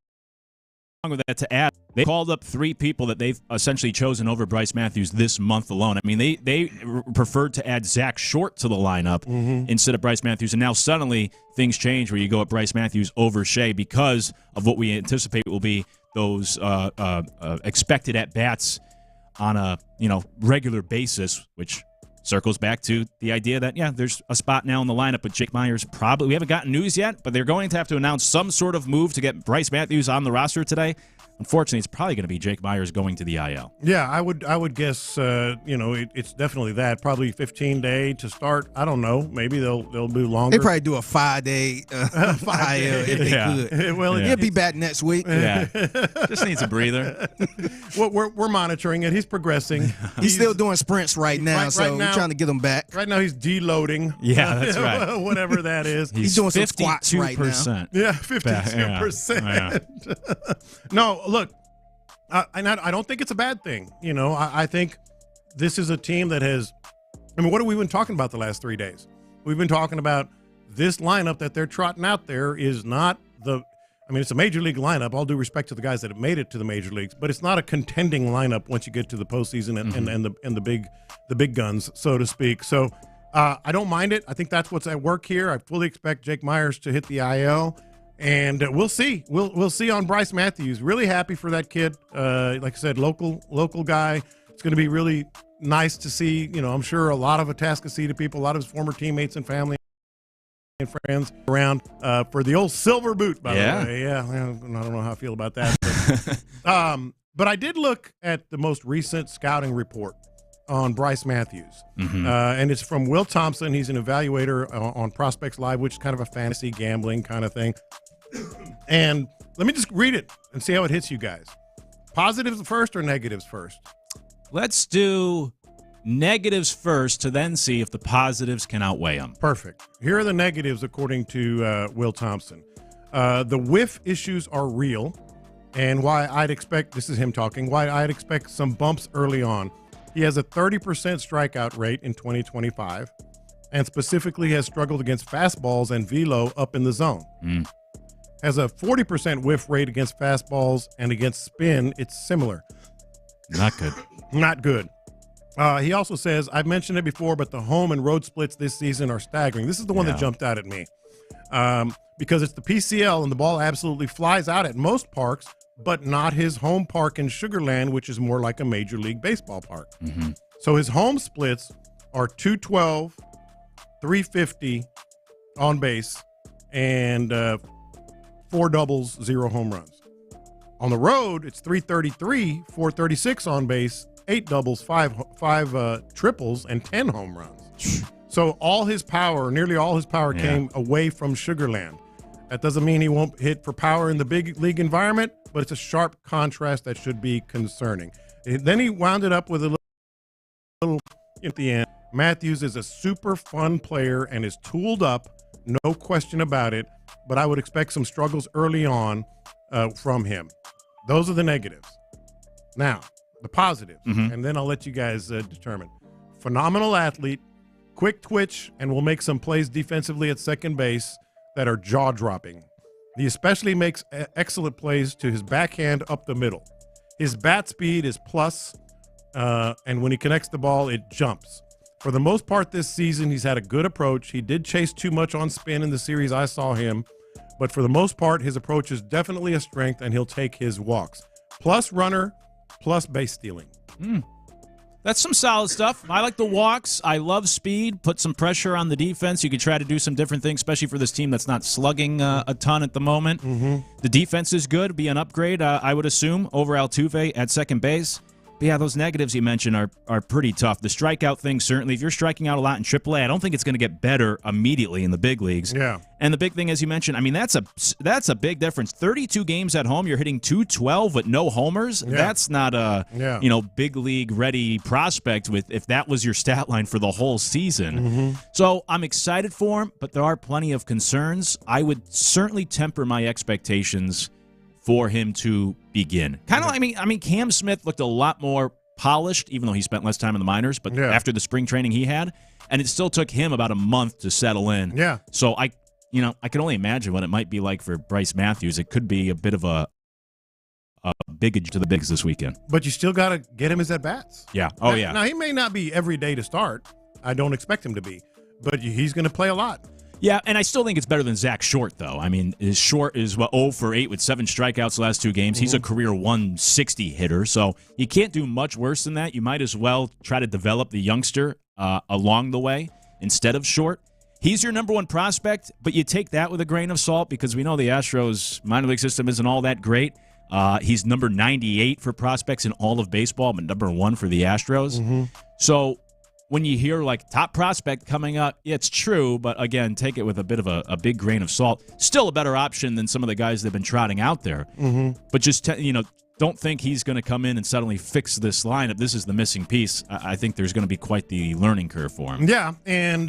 with that to add. They called up 3 people that they've essentially chosen over Bryce Matthews this month alone. I mean, they preferred to add Zach Short to the lineup instead of Bryce Matthews, and now suddenly things change where you go at Bryce Matthews over Shea because of what we anticipate will be those expected at-bats on a regular basis, which circles back to the idea that, there's a spot now in the lineup, but Jake Myers we haven't gotten news yet, but they're going to have to announce some sort of move to get Bryce Matthews on the roster today. Unfortunately, it's probably going to be Jake Myers going to the IL. Yeah, I would guess, it's definitely that. Probably 15-day to start. I don't know. Maybe they'll do longer. They probably do a 5-day IL if they could. Well, he'll be back next week. Yeah, just needs a breather. Well, we're monitoring it. He's progressing. He's still doing sprints right now, so we're trying to get him back. Right now, he's deloading. Yeah, that's right. Whatever that is. He's doing some squats right now. Yeah, 52%. Yeah. No, look, I don't think it's a bad thing. I think this is a team that has – what have we been talking about the last 3 days? We've been talking about this lineup that they're trotting out there is not it's a major league lineup, all due respect to the guys that have made it to the major leagues, but it's not a contending lineup once you get to the postseason and the big guns, so to speak. So I don't mind it. I think that's what's at work here. I fully expect Jake Myers to hit the IL. And we'll see. We'll see on Bryce Matthews. Really happy for that kid. Like I said, local guy. It's going to be really nice to see. I'm sure a lot of Atascocita people, a lot of his former teammates and family and friends around for the old silver boot. By the way, yeah. I don't know how I feel about that. But I did look at the most recent scouting report on Bryce Matthews. And it's from Will Thompson. He's an evaluator on Prospects Live, which is kind of a fantasy gambling kind of thing. And let me just read it and see how it hits you guys. Positives first or negatives first? Let's do negatives first to then see if the positives can outweigh them. Perfect. Here are the negatives according to Will Thompson. The whiff issues are real, and why I'd expect, this is him talking, why I'd expect some bumps early on. He has a 30% strikeout rate in 2025 and specifically has struggled against fastballs and velo up in the zone. Has a 40% whiff rate against fastballs and against spin. It's similar. Not good. Not good. He also says, I've mentioned it before, but the home and road splits this season are staggering. This is the one that jumped out at me because it's the PCL and the ball absolutely flies out at most parks, but not his home park in Sugar Land, which is more like a Major League Baseball park. So his home splits are 212, 350 on base, and 4 doubles, 0 home runs. On the road, it's 333, 436 on base, 8 doubles, 5 triples, and 10 home runs. So all his power, nearly all his power came away from Sugar Land. That doesn't mean he won't hit for power in the big league environment, but it's a sharp contrast that should be concerning. And then he wound it up with a little at the end. Matthews is a super fun player and is tooled up, no question about it, but I would expect some struggles early on from him. Those are the negatives. Now, the positives, and then I'll let you guys determine. Phenomenal athlete, quick twitch, and will make some plays defensively at second base that are jaw-dropping. He especially makes excellent plays to his backhand up the middle. His bat speed is plus, and when he connects the ball, it jumps. For the most part this season, he's had a good approach. He did chase too much on spin in the series I saw him, but for the most part, his approach is definitely a strength, and he'll take his walks. Plus runner, plus base stealing. That's some solid stuff. I like the walks. I love speed. Put some pressure on the defense. You could try to do some different things, especially for this team that's not slugging a ton at the moment. The defense is good. Be an upgrade, I would assume, over Altuve at second base. But yeah, those negatives you mentioned are pretty tough. The strikeout thing, certainly. If you're striking out a lot in AAA, I don't think it's going to get better immediately in the big leagues. Yeah. And the big thing, as you mentioned, I mean, that's a big difference. 32 games at home, you're hitting 212 with no homers. Yeah. That's not a big league ready prospect if that was your stat line for the whole season. So I'm excited for him, but there are plenty of concerns. I would certainly temper my expectations for him to begin. Kind of, I mean, Cam Smith looked a lot more polished, even though he spent less time in the minors, but after the spring training he had, and it still took him about a month to settle in. Yeah. So I can only imagine what it might be like for Bryce Matthews. It could be a bit of a big to the bigs this weekend. But you still got to get him his at-bats. Yeah. Oh, yeah. Now, he may not be every day to start. I don't expect him to be. But he's going to play a lot. Yeah, and I still think it's better than Zach Short, though. I mean, his Short is 0 for 8 with 7 strikeouts the last 2 games. He's a career 160 hitter, so you can't do much worse than that. You might as well try to develop the youngster along the way instead of Short. He's your number 1 prospect, but you take that with a grain of salt because we know the Astros minor league system isn't all that great. He's number 98 for prospects in all of baseball, but number 1 for the Astros. So when you hear like top prospect coming up, it's true, but again, take it with a bit of a big grain of salt. Still a better option than some of the guys they've been trotting out there. But just don't think he's going to come in and suddenly fix this lineup. This is the missing piece. I think there's going to be quite the learning curve for him. Yeah, and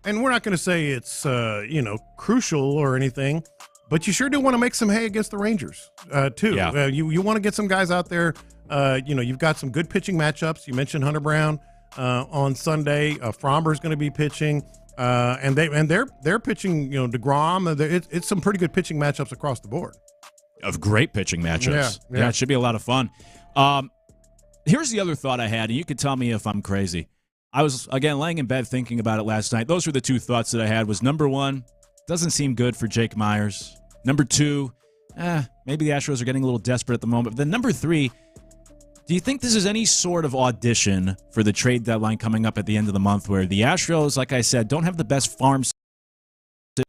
and we're not going to say it's crucial or anything, but you sure do want to make some hay against the Rangers too. Yeah. You want to get some guys out there. You've got some good pitching matchups. You mentioned Hunter Brown. On Sunday, Fromber's going to be pitching, and they're pitching. DeGrom. It's some pretty good pitching matchups across the board. Of great pitching matchups. Yeah, it should be a lot of fun. Here's the other thought I had, and you could tell me if I'm crazy. I was again laying in bed thinking about it last night. Those were the 2 thoughts that I had. Was number 1, doesn't seem good for Jake Myers. Number 2, maybe the Astros are getting a little desperate at the moment. But then number 3. Do you think this is any sort of audition for the trade deadline coming up at the end of the month where the Astros, like I said, don't have the best farm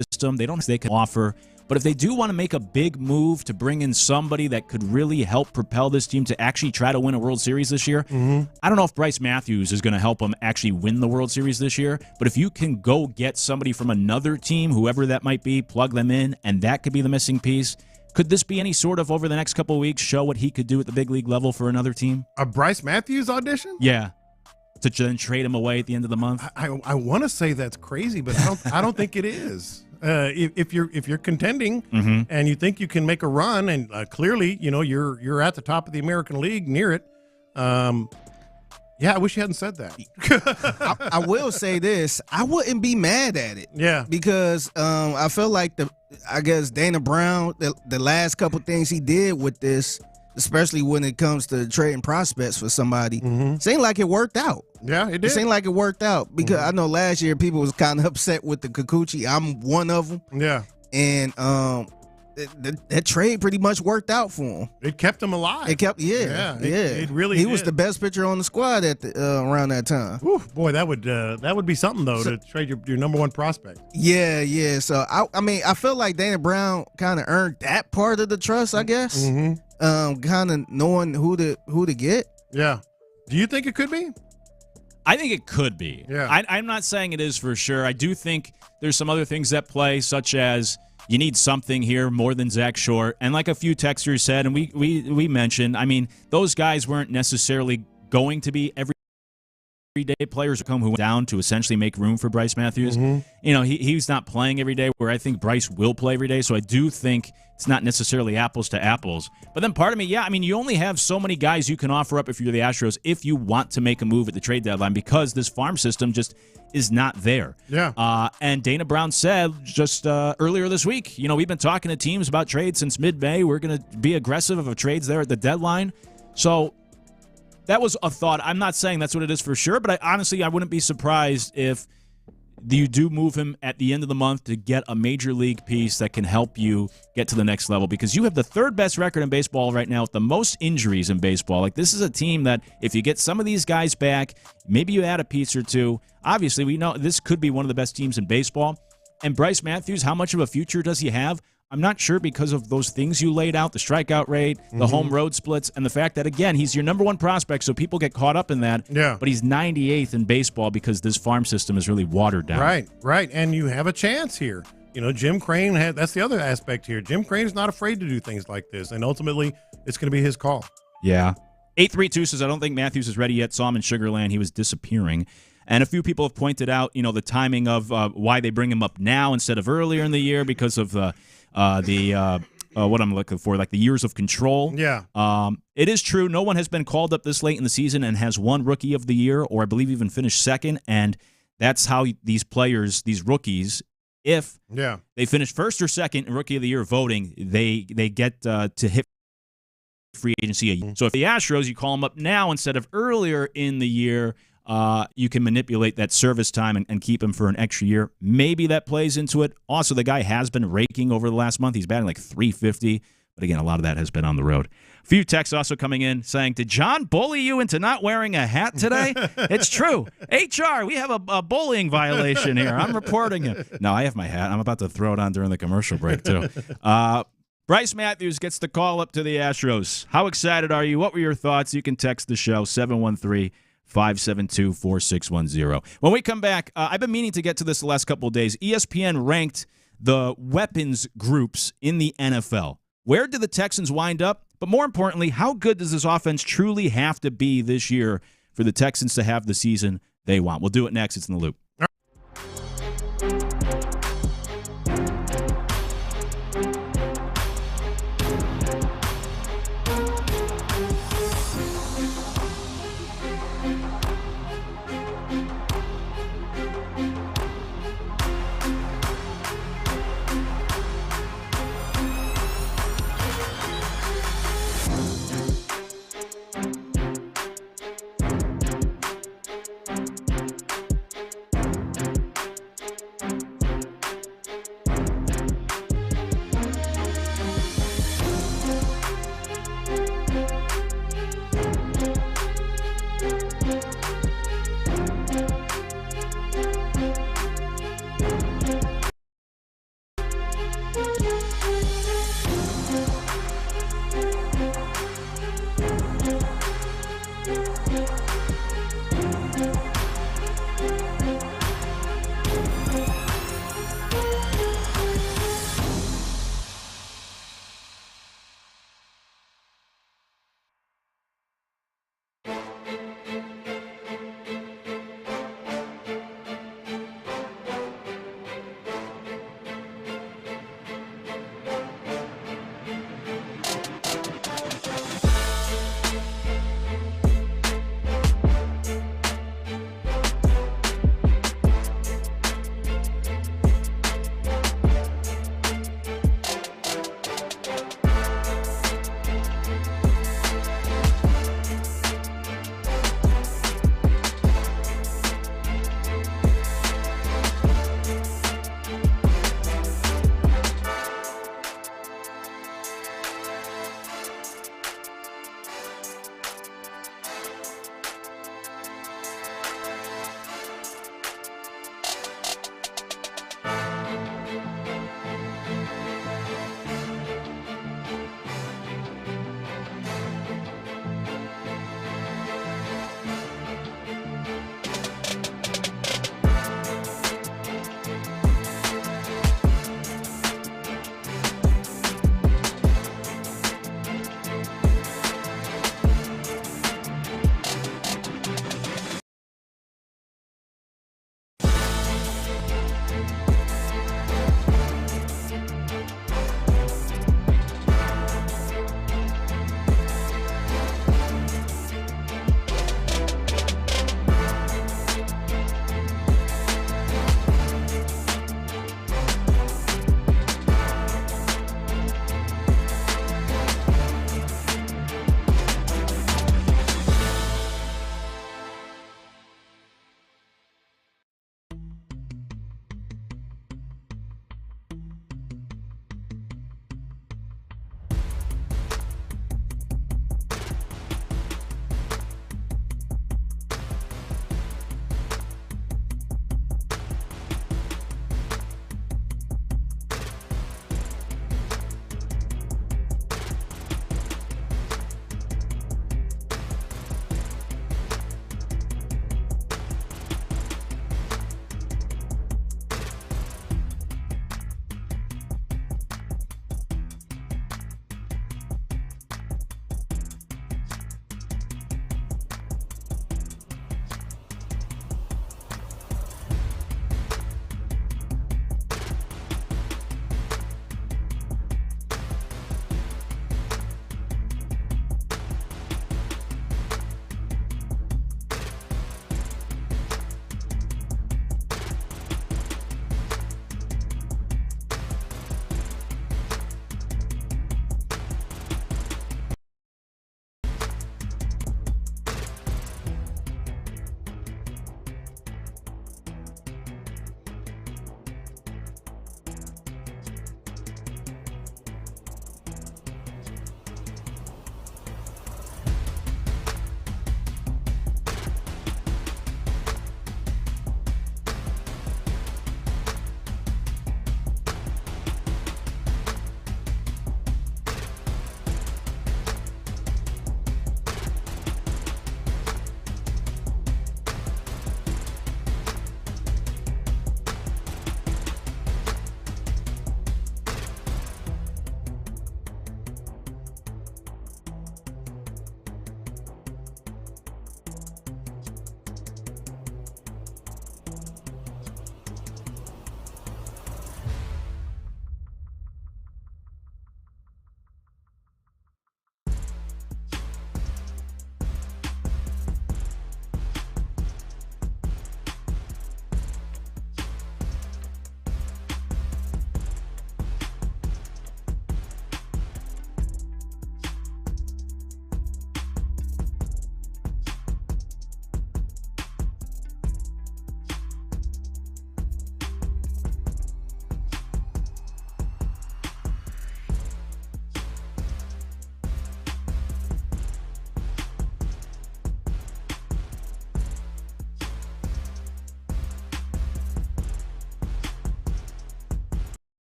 system. They can offer. But if they do want to make a big move to bring in somebody that could really help propel this team to actually try to win a World Series this year, I don't know if Bryce Matthews is going to help them actually win the World Series this year. But if you can go get somebody from another team, whoever that might be, plug them in, and that could be the missing piece. Could this be any sort of, over the next couple of weeks, show what he could do at the big league level for another team? A Bryce Matthews audition? Yeah. To then trade him away at the end of the month? I want to say that's crazy, but I don't think it is. If you're contending and you think you can make a run, and clearly, you're at the top of the American League, near it. Yeah, I wish you hadn't said that. I will say this. I wouldn't be mad at it. Yeah. Because I feel like Dana Brown, the last couple things he did with this, especially when it comes to trading prospects for somebody, seemed like it worked out. Yeah, it did. It seemed like it worked out because I know last year people was kind of upset with the Kikuchi. I'm one of them. Yeah. And that trade pretty much worked out for him. It kept him alive. It kept, It really He was the best pitcher on the squad at around that time. Whew, boy, that would be something though, to trade your number 1 prospect. Yeah. So I feel like Dana Brown kind of earned that part of the trust, I guess. Kind of knowing who to get. Yeah. Do you think it could be? I think it could be. Yeah. I'm not saying it is for sure. I do think there's some other things at play, such as you need something here more than Zach Short. And like a few texters said, and we mentioned, those guys weren't necessarily going to be everyday players who went down to essentially make room for Bryce Matthews. He's not playing every day, where I think Bryce will play every day. So I do think it's not necessarily apples to apples. But then part of me, you only have so many guys you can offer up if you're the Astros if you want to make a move at the trade deadline, because this farm system just is not there. Yeah. And Dana Brown said just earlier this week, we've been talking to teams about trades since mid-May. We're going to be aggressive of trades there at the deadline. So that was a thought. I'm not saying that's what it is for sure, but I wouldn't be surprised if you do move him at the end of the month to get a major league piece that can help you get to the next level, because you have the 3rd best record in baseball right now with the most injuries in baseball. Like, this is a team that if you get some of these guys back, maybe you add a piece or two. Obviously, we know this could be one of the best teams in baseball. And Bryce Matthews, how much of a future does he have? I'm not sure, because of those things you laid out, the strikeout rate, the home road splits, and the fact that, again, he's your number 1 prospect, so people get caught up in that. Yeah. But he's 98th in baseball because this farm system is really watered down. Right. And you have a chance here. Jim Crane that's the other aspect here. Jim Crane is not afraid to do things like this, and ultimately it's going to be his call. Yeah. 832 says, I don't think Matthews is ready yet. Saw him in Sugar Land. He was disappearing. And a few people have pointed out, the timing of why they bring him up now instead of earlier in the year, because of what I'm looking for, like the years of control. Yeah. It is true. No one has been called up this late in the season and has won Rookie of the Year, or I believe even finished second. And that's how these players, these rookies, if they finish first or second in Rookie of the Year voting, they get to hit free agency. So if the Astros, you call them up now instead of earlier in the year, you can manipulate that service time and keep him for an extra year. Maybe that plays into it. Also, the guy has been raking over the last month. He's batting like .350. But again, a lot of that has been on the road. A few texts also coming in saying, did John bully you into not wearing a hat today? It's true. HR, we have a bullying violation here. I'm reporting it. No, I have my hat. I'm about to throw it on during the commercial break, too. Bryce Matthews gets the call up to the Astros. How excited are you? What were your thoughts? You can text the show, 713-572-4610. When we come back, I've been meaning to get to this the last couple of days. ESPN ranked the weapons groups in the NFL. Where did the Texans wind up? But more importantly, how good does this offense truly have to be this year for the Texans to have the season they want? We'll do it next. It's In the Loop.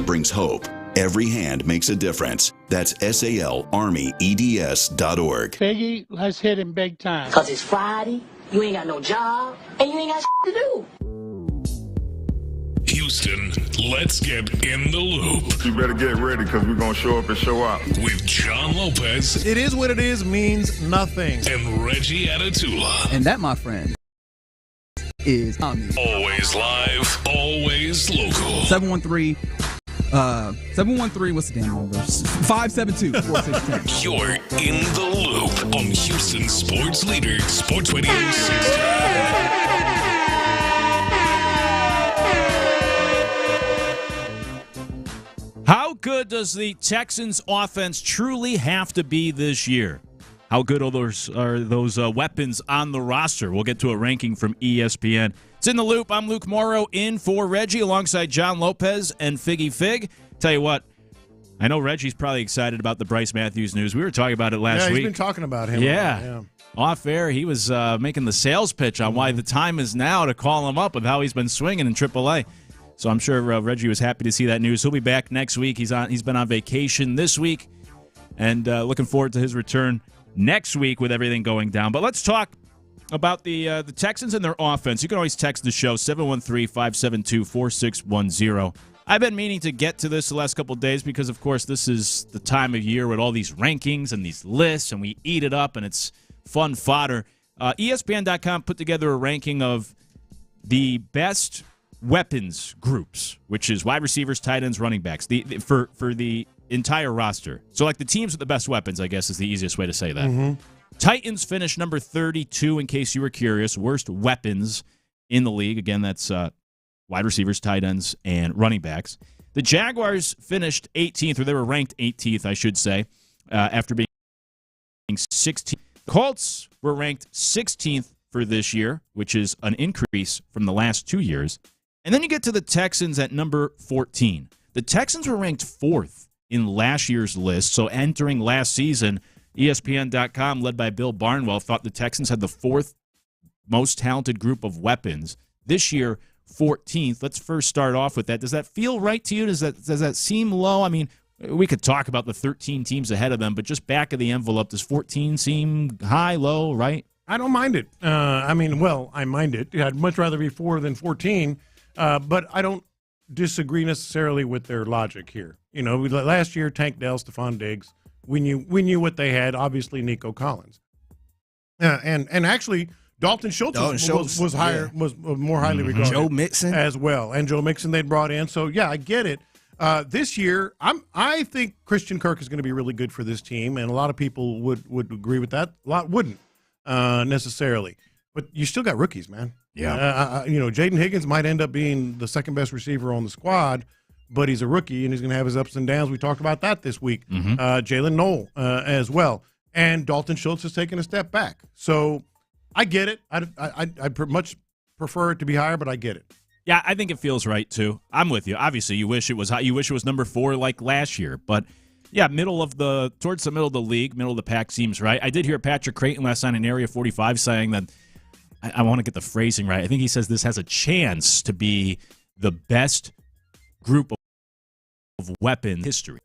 hand brings hope. Every hand makes a difference. That's SALArmyEDS.org. Figgy, let's hit him big time. Because it's Friday, you ain't got no job, and you ain't got to do. Houston, let's get in the loop. You better get ready because we're going to show up and show out. With John Lopez. It is what it is means nothing. And Reggie Atatula. And that, my friend, is always live, always local. 713, what's the damn number? 572-4610. You're in the loop on Houston Sports Leader, Sports Radio 610. How good does the Texans offense truly have to be this year? How good are those weapons on the roster? We'll get to a ranking from ESPN. It's In the Loop. I'm Luke Morrow in for Reggie alongside John Lopez and Figgy Fig. Tell you what, I know Reggie's probably excited about the Bryce Matthews news. We were talking about it last week. Yeah, he's been talking about him. Yeah. Off air, he was making the sales pitch on why the time is now to call him up with how he's been swinging in AAA. So I'm sure Reggie was happy to see that news. He'll be back next week. He's been on vacation this week, and looking forward to his return next week with everything going down. But let's talk about the Texans and their offense. You can always text the show, 713-572-4610. I've been meaning to get to this the last couple of days because, of course, this is the time of year with all these rankings and these lists, and we eat it up, and it's fun fodder. ESPN.com put together a ranking of the best weapons groups, which is wide receivers, tight ends, running backs, for the entire roster. So, like the teams with the best weapons, I guess, is the easiest way to say that. Mm-hmm. Titans finished number 32, in case you were curious. Worst weapons in the league. Again, that's wide receivers, tight ends, and running backs. The Jaguars finished 18th, or they were ranked 18th, I should say, after being 16th. Colts were ranked 16th for this year, which is an increase from the last 2 years. And then you get to the Texans at number 14. The Texans were ranked 4th in last year's list. So entering last season, ESPN.com, led by Bill Barnwell, thought the Texans had the 4th most talented group of weapons. This year, 14th. Let's first start off with that. Does that feel right to you? Does that seem low? I mean, we could talk about the 13 teams ahead of them, but just back of the envelope, does 14 seem high, low, right? I don't mind it. I mind it. I'd much rather be 4 than 14. But I don't disagree necessarily with their logic here. You know, last year, Tank Dell, Stephon Diggs, we knew what they had. Obviously, Nico Collins, and actually Dalton Schultz was higher, was more highly regarded. Joe Mixon as well, and Joe Mixon they'd brought in. So yeah, I get it. This year, I think Christian Kirk is going to be really good for this team, and a lot of people would agree with that. A lot wouldn't necessarily, but you still got rookies, man. Yeah. Jaden Higgins might end up being the second best receiver on the squad, but he's a rookie and he's going to have his ups and downs. We talked about that this week. Mm-hmm. Jalen Noel as well, and Dalton Schultz has taken a step back. So I get it. I'd much prefer it to be higher, but I get it. Yeah, I think it feels right too. I'm with you. Obviously, you wish it was high. You wish it was number 4 like last year, but yeah, towards the middle of the league, middle of the pack seems right. I did hear Patrick Creighton last night in Area 45 saying that. I want to get the phrasing right. I think he says this has a chance to be the best group of weapons in history,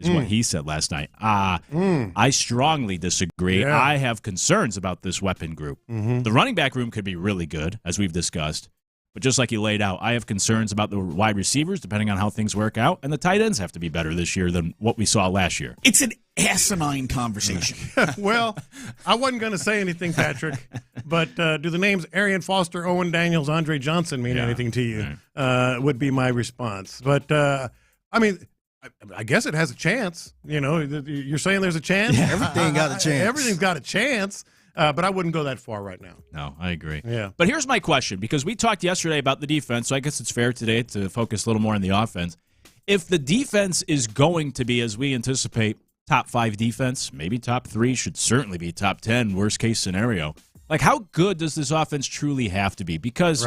is what he said last night. I strongly disagree. Yeah. I have concerns about this weapon group. Mm-hmm. The running back room could be really good, as we've discussed. But just like you laid out, I have concerns about the wide receivers, depending on how things work out, and the tight ends have to be better this year than what we saw last year. It's an asinine conversation. Well, I wasn't going to say anything, Patrick, but do the names Arian Foster, Owen Daniels, Andre Johnson mean anything to you? Right. Would be my response. But, I guess it has a chance. You know, you're saying there's a chance? Yeah, everything got a chance. Everything's got a chance. But I wouldn't go that far right now. No, I agree. Yeah. But here's my question, because we talked yesterday about the defense, so I guess it's fair today to focus a little more on the offense. If the defense is going to be, as we anticipate, top 5 defense, maybe top 3, should certainly be top 10, worst case scenario. Like, how good does this offense truly have to be? Because,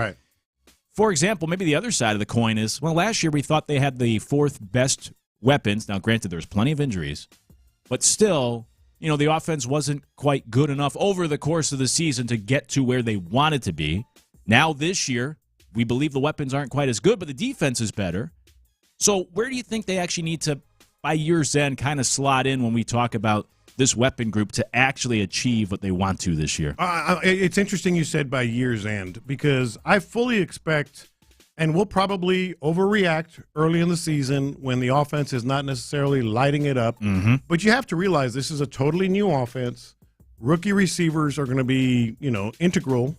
for example, maybe the other side of the coin is, well, last year we thought they had the 4th best weapons. Now, granted, there's plenty of injuries, but still, you know, the offense wasn't quite good enough over the course of the season to get to where they wanted to be. Now this year, we believe the weapons aren't quite as good, but the defense is better. So where do you think they actually need to, by year's end, kind of slot in when we talk about this weapon group to actually achieve what they want to this year? It's interesting you said by year's end, because I fully expect, and we'll probably overreact early in the season when the offense is not necessarily lighting it up. Mm-hmm. But you have to realize this is a totally new offense. Rookie receivers are going to be, integral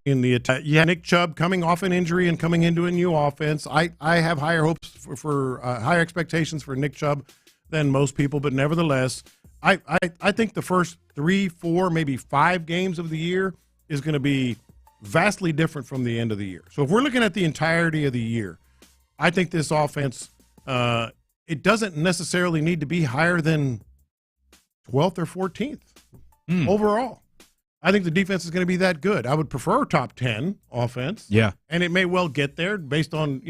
in the attack. Yeah, Nick Chubb coming off an injury and coming into a new offense. I have higher hopes for higher expectations for Nick Chubb than most people, but nevertheless, I think the first 3, 4, maybe 5 games of the year is going to be vastly different from the end of the year. So if we're looking at the entirety of the year, I think this offense, it doesn't necessarily need to be higher than 12th or 14th overall. I think the defense is going to be that good. I would prefer top 10 offense. Yeah. And it may well get there based on,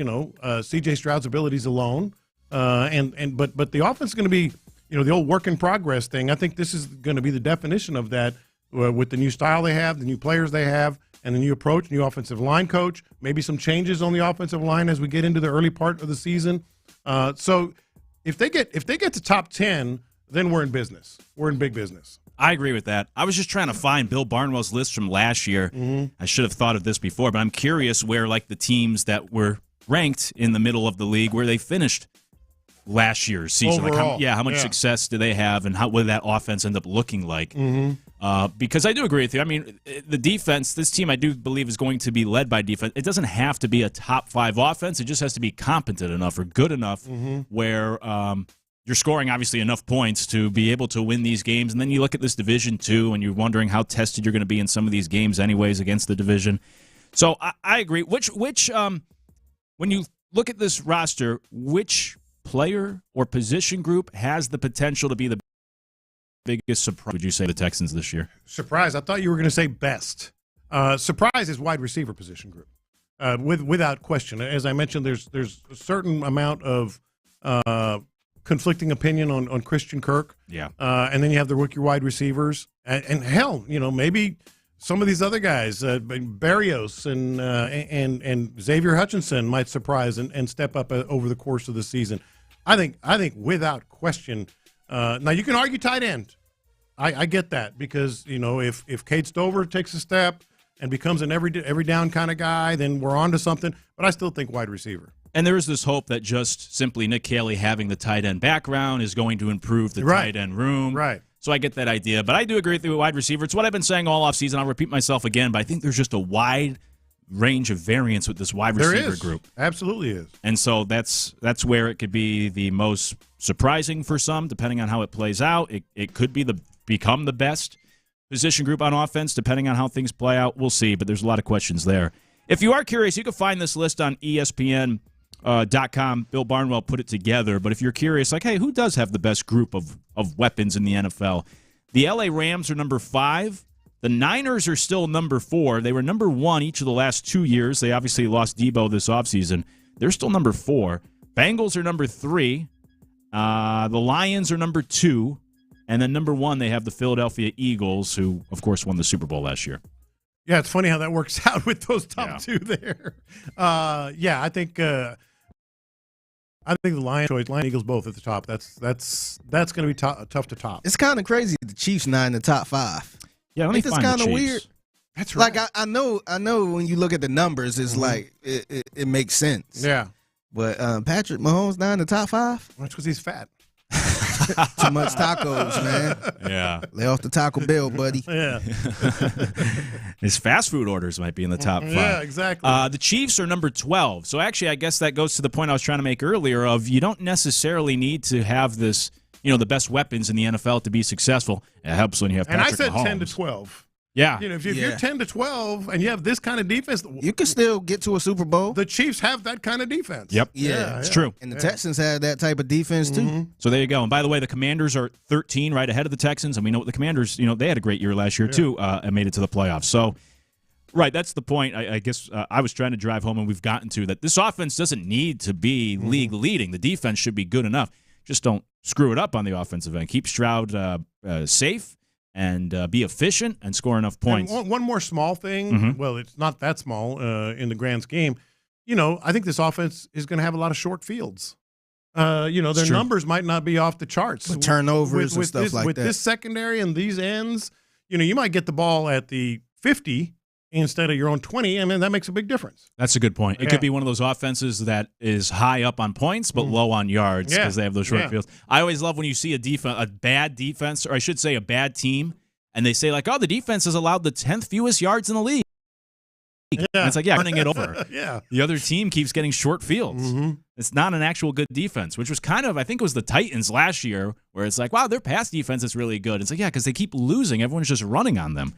C.J. Stroud's abilities alone. But the offense is going to be, the old work in progress thing. I think this is going to be the definition of that with the new style they have, the new players they have, and the new approach, new offensive line coach, maybe some changes on the offensive line as we get into the early part of the season. So if they get to top 10, then we're in business. We're in big business. I agree with that. I was just trying to find Bill Barnwell's list from last year. Mm-hmm. I should have thought of this before, but I'm curious where, like, the teams that were ranked in the middle of the league, where they finished last year's season. Overall, how much success do they have, and what did that offense end up looking like? Mm-hmm. Because I do agree with you. I mean, the defense, this team I do believe is going to be led by defense. It doesn't have to be a top 5 offense. It just has to be competent enough or good enough where you're scoring, obviously, enough points to be able to win these games. And then you look at this Division II, and you're wondering how tested you're going to be in some of these games anyways against the division. So I agree. Which when you look at this roster, which player or position group has the potential to be the biggest surprise, would you say, the Texans this year? Surprise. I thought you were going to say best. Surprise is wide receiver position group, without question. As I mentioned, there's a certain amount of conflicting opinion on Christian Kirk. Yeah. And then you have the rookie wide receivers. And hell, maybe some of these other guys, Berrios and Xavier Hutchinson might surprise and step up over the course of the season. I think without question. Now you can argue tight end. I get that because if Cade Stover takes a step and becomes an every down kind of guy, then we're on to something. But I still think wide receiver. And there is this hope that just simply Nick Caley having the tight end background is going to improve the tight end room. Right. So I get that idea. But I do agree with you with wide receiver. It's what I've been saying all offseason. I'll repeat myself again, but I think there's just a wide range of variance with this wide receiver group. Absolutely is. And so that's where it could be the most surprising for some, depending on how it plays out. It could be become the best position group on offense, depending on how things play out. We'll see, but there's a lot of questions there. If you are curious, you can find this list on ESPN.com. Bill Barnwell put it together. But if you're curious, like, hey, who does have the best group of weapons in the NFL? The LA Rams are number 5. The Niners are still number 4. They were number 1 each of the last 2 years. They obviously lost Debo this offseason. They're still number 4. Bengals are number 3. The Lions are number 2. And then number 1, they have the Philadelphia Eagles, who, of course, won the Super Bowl last year. Yeah, it's funny how that works out with those top 2 there. I think the Lions, Eagles both at the top. That's going to be tough to top. It's kind of crazy the Chiefs not in the top 5. Yeah, I think it's kind of weird. That's right. Like I know when you look at the numbers, it's like it makes sense. Yeah. But Patrick Mahomes not in the top 5. That's because he's fat. Too much tacos, man. Yeah. Lay off the Taco Bell, buddy. Yeah. His fast food orders might be in the top 5. Yeah, exactly. The Chiefs are number 12. So actually, I guess that goes to the point I was trying to make earlier of you don't necessarily need to have this, the best weapons in the NFL to be successful. It helps when you have Patrick Mahomes. And I said 10 to 12. Yeah. If you're 10 to 12 and you have this kind of defense, you can still get to a Super Bowl. The Chiefs have that kind of defense. Yep. Yeah, it's true. And the Texans have that type of defense too. Mm-hmm. So there you go. And by the way, the Commanders are 13, right ahead of the Texans. And we know what the Commanders, they had a great year last year too, and made it to the playoffs. So, right, that's the point. I guess I was trying to drive home, and we've gotten to that. This offense doesn't need to be league leading. The defense should be good enough. Just don't screw it up on the offensive end. Keep Stroud safe. And be efficient and score enough points. And one more small thing. Mm-hmm. Well, it's not that small in the grand scheme. I think this offense is going to have a lot of short fields. Their numbers might not be off the charts. With turnovers and stuff like that. With this secondary and these ends, you might get the ball at the 50 instead of your own 20. I mean, that makes a big difference. That's a good point. It could be one of those offenses that is high up on points but low on yards because they have those short fields. I always love when you see a bad defense, or I should say a bad team, and they say, like, oh, the defense has allowed the 10th fewest yards in the league. And it's like, turning it over. The other team keeps getting short fields. It's not an actual good defense, which was kind of, I think it was the Titans last year, where it's like, wow, their pass defense is really good. It's like, yeah, because they keep losing. Everyone's just running on them.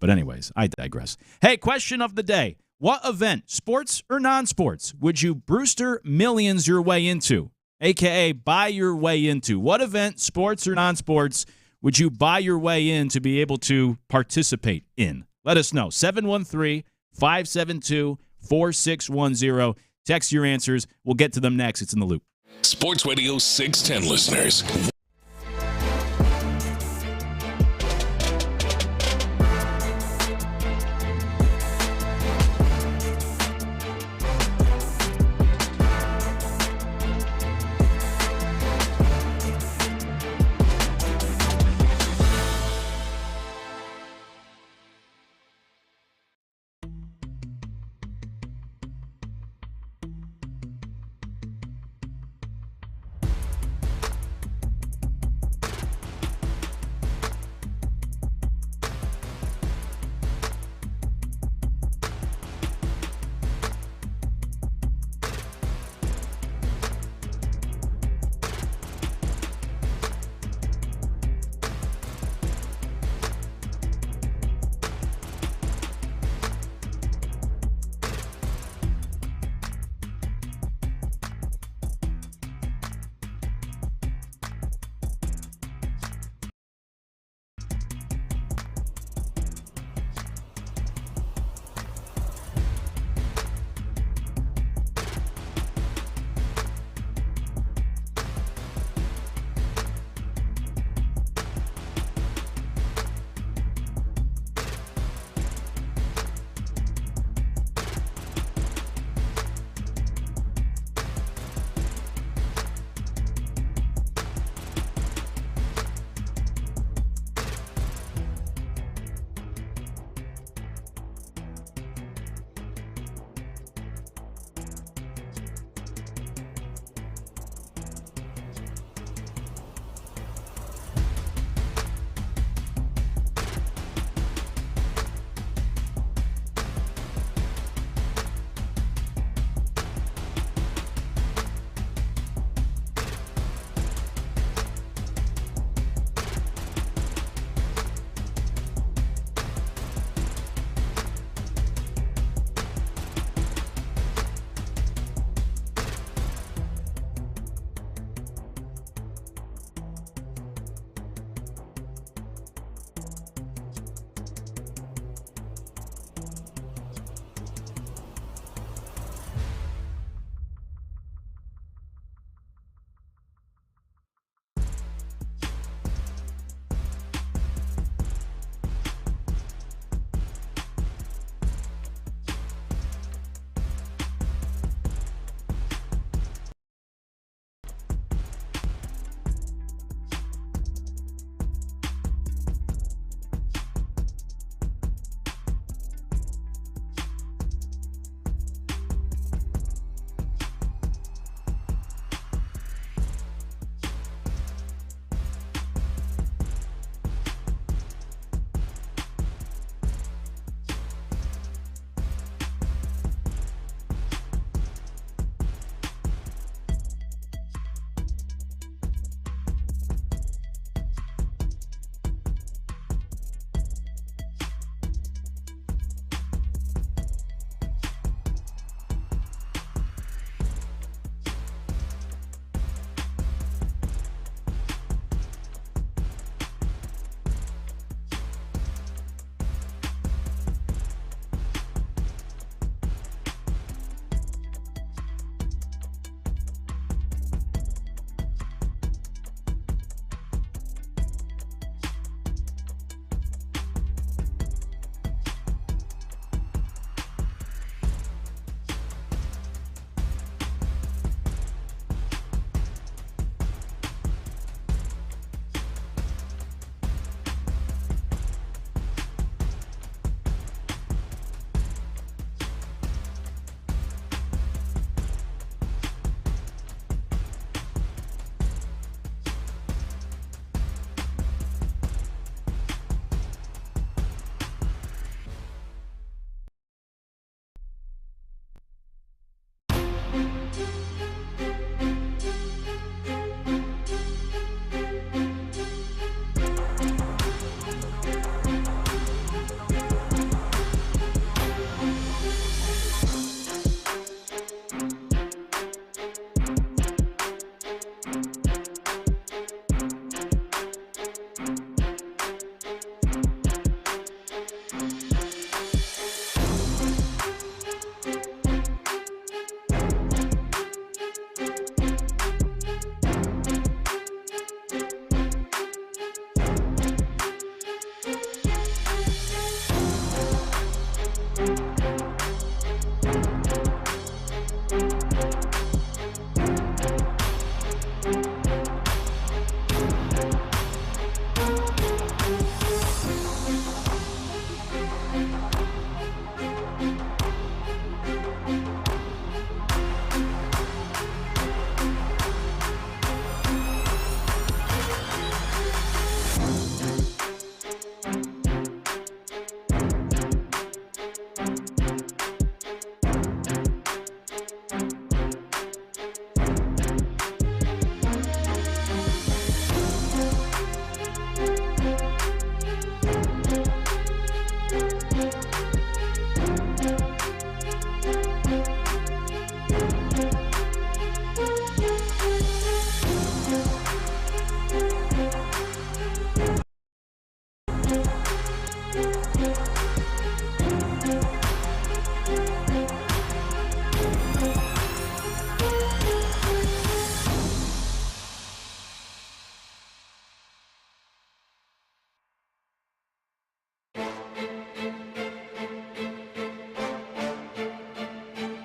But anyways, I digress. Hey, question of the day. What event, sports or non-sports, would you Brewster millions your way into, a.k.a. buy your way into? What event, sports or non-sports, would you buy your way in to be able to participate in? Let us know. 713-572-4610. Text your answers. We'll get to them next. It's In the Loop. Sports Radio 610 listeners.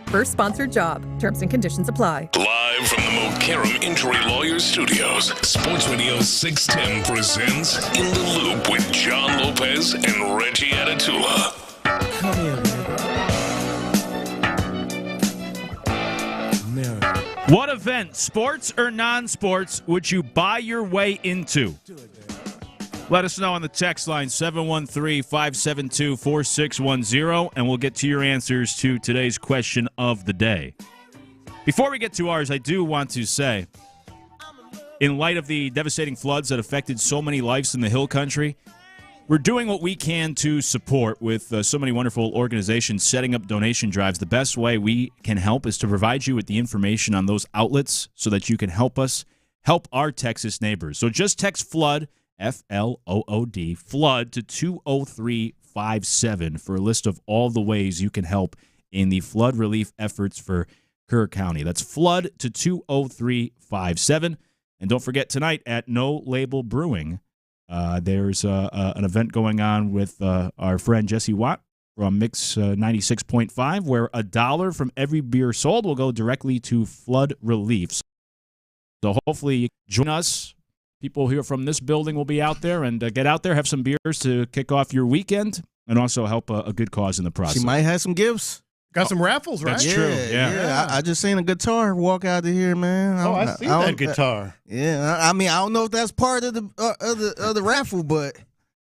First sponsored job. Terms and conditions apply. Live from the Mokaram Injury Lawyers Studios, Sports Radio 610 presents In the Loop with John Lopez and Reggie Atatula. Come here, man. What event, sports or non-sports, would you buy your way into? Let us know on the text line, 713-572-4610, and we'll get to your answers to today's question of the day. Before we get to ours, I do want to say, in light of the devastating floods that affected so many lives in the Hill Country, we're doing what we can to support with so many wonderful organizations setting up donation drives. The best way we can help is to provide you with the information on those outlets so that you can help us help our Texas neighbors. So just text FLOOD, F-L-O-O-D, FLOOD to 20357 for a list of all the ways you can help in the flood relief efforts for Kerr County. That's FLOOD to 20357. And don't forget, tonight at No Label Brewing, there's an event going on with our friend Jesse Watt from Mix 96.5, where $1 from every beer sold will go directly to flood relief. So hopefully you join us. People here from this building will be out there, and get out there, have some beers to kick off your weekend, and also help a good cause in the process. She might have some gifts. Got some raffles, right? That's true. Yeah. I just seen a guitar walk out of here, man. I see that guitar. I mean, I don't know if that's part of the raffle, but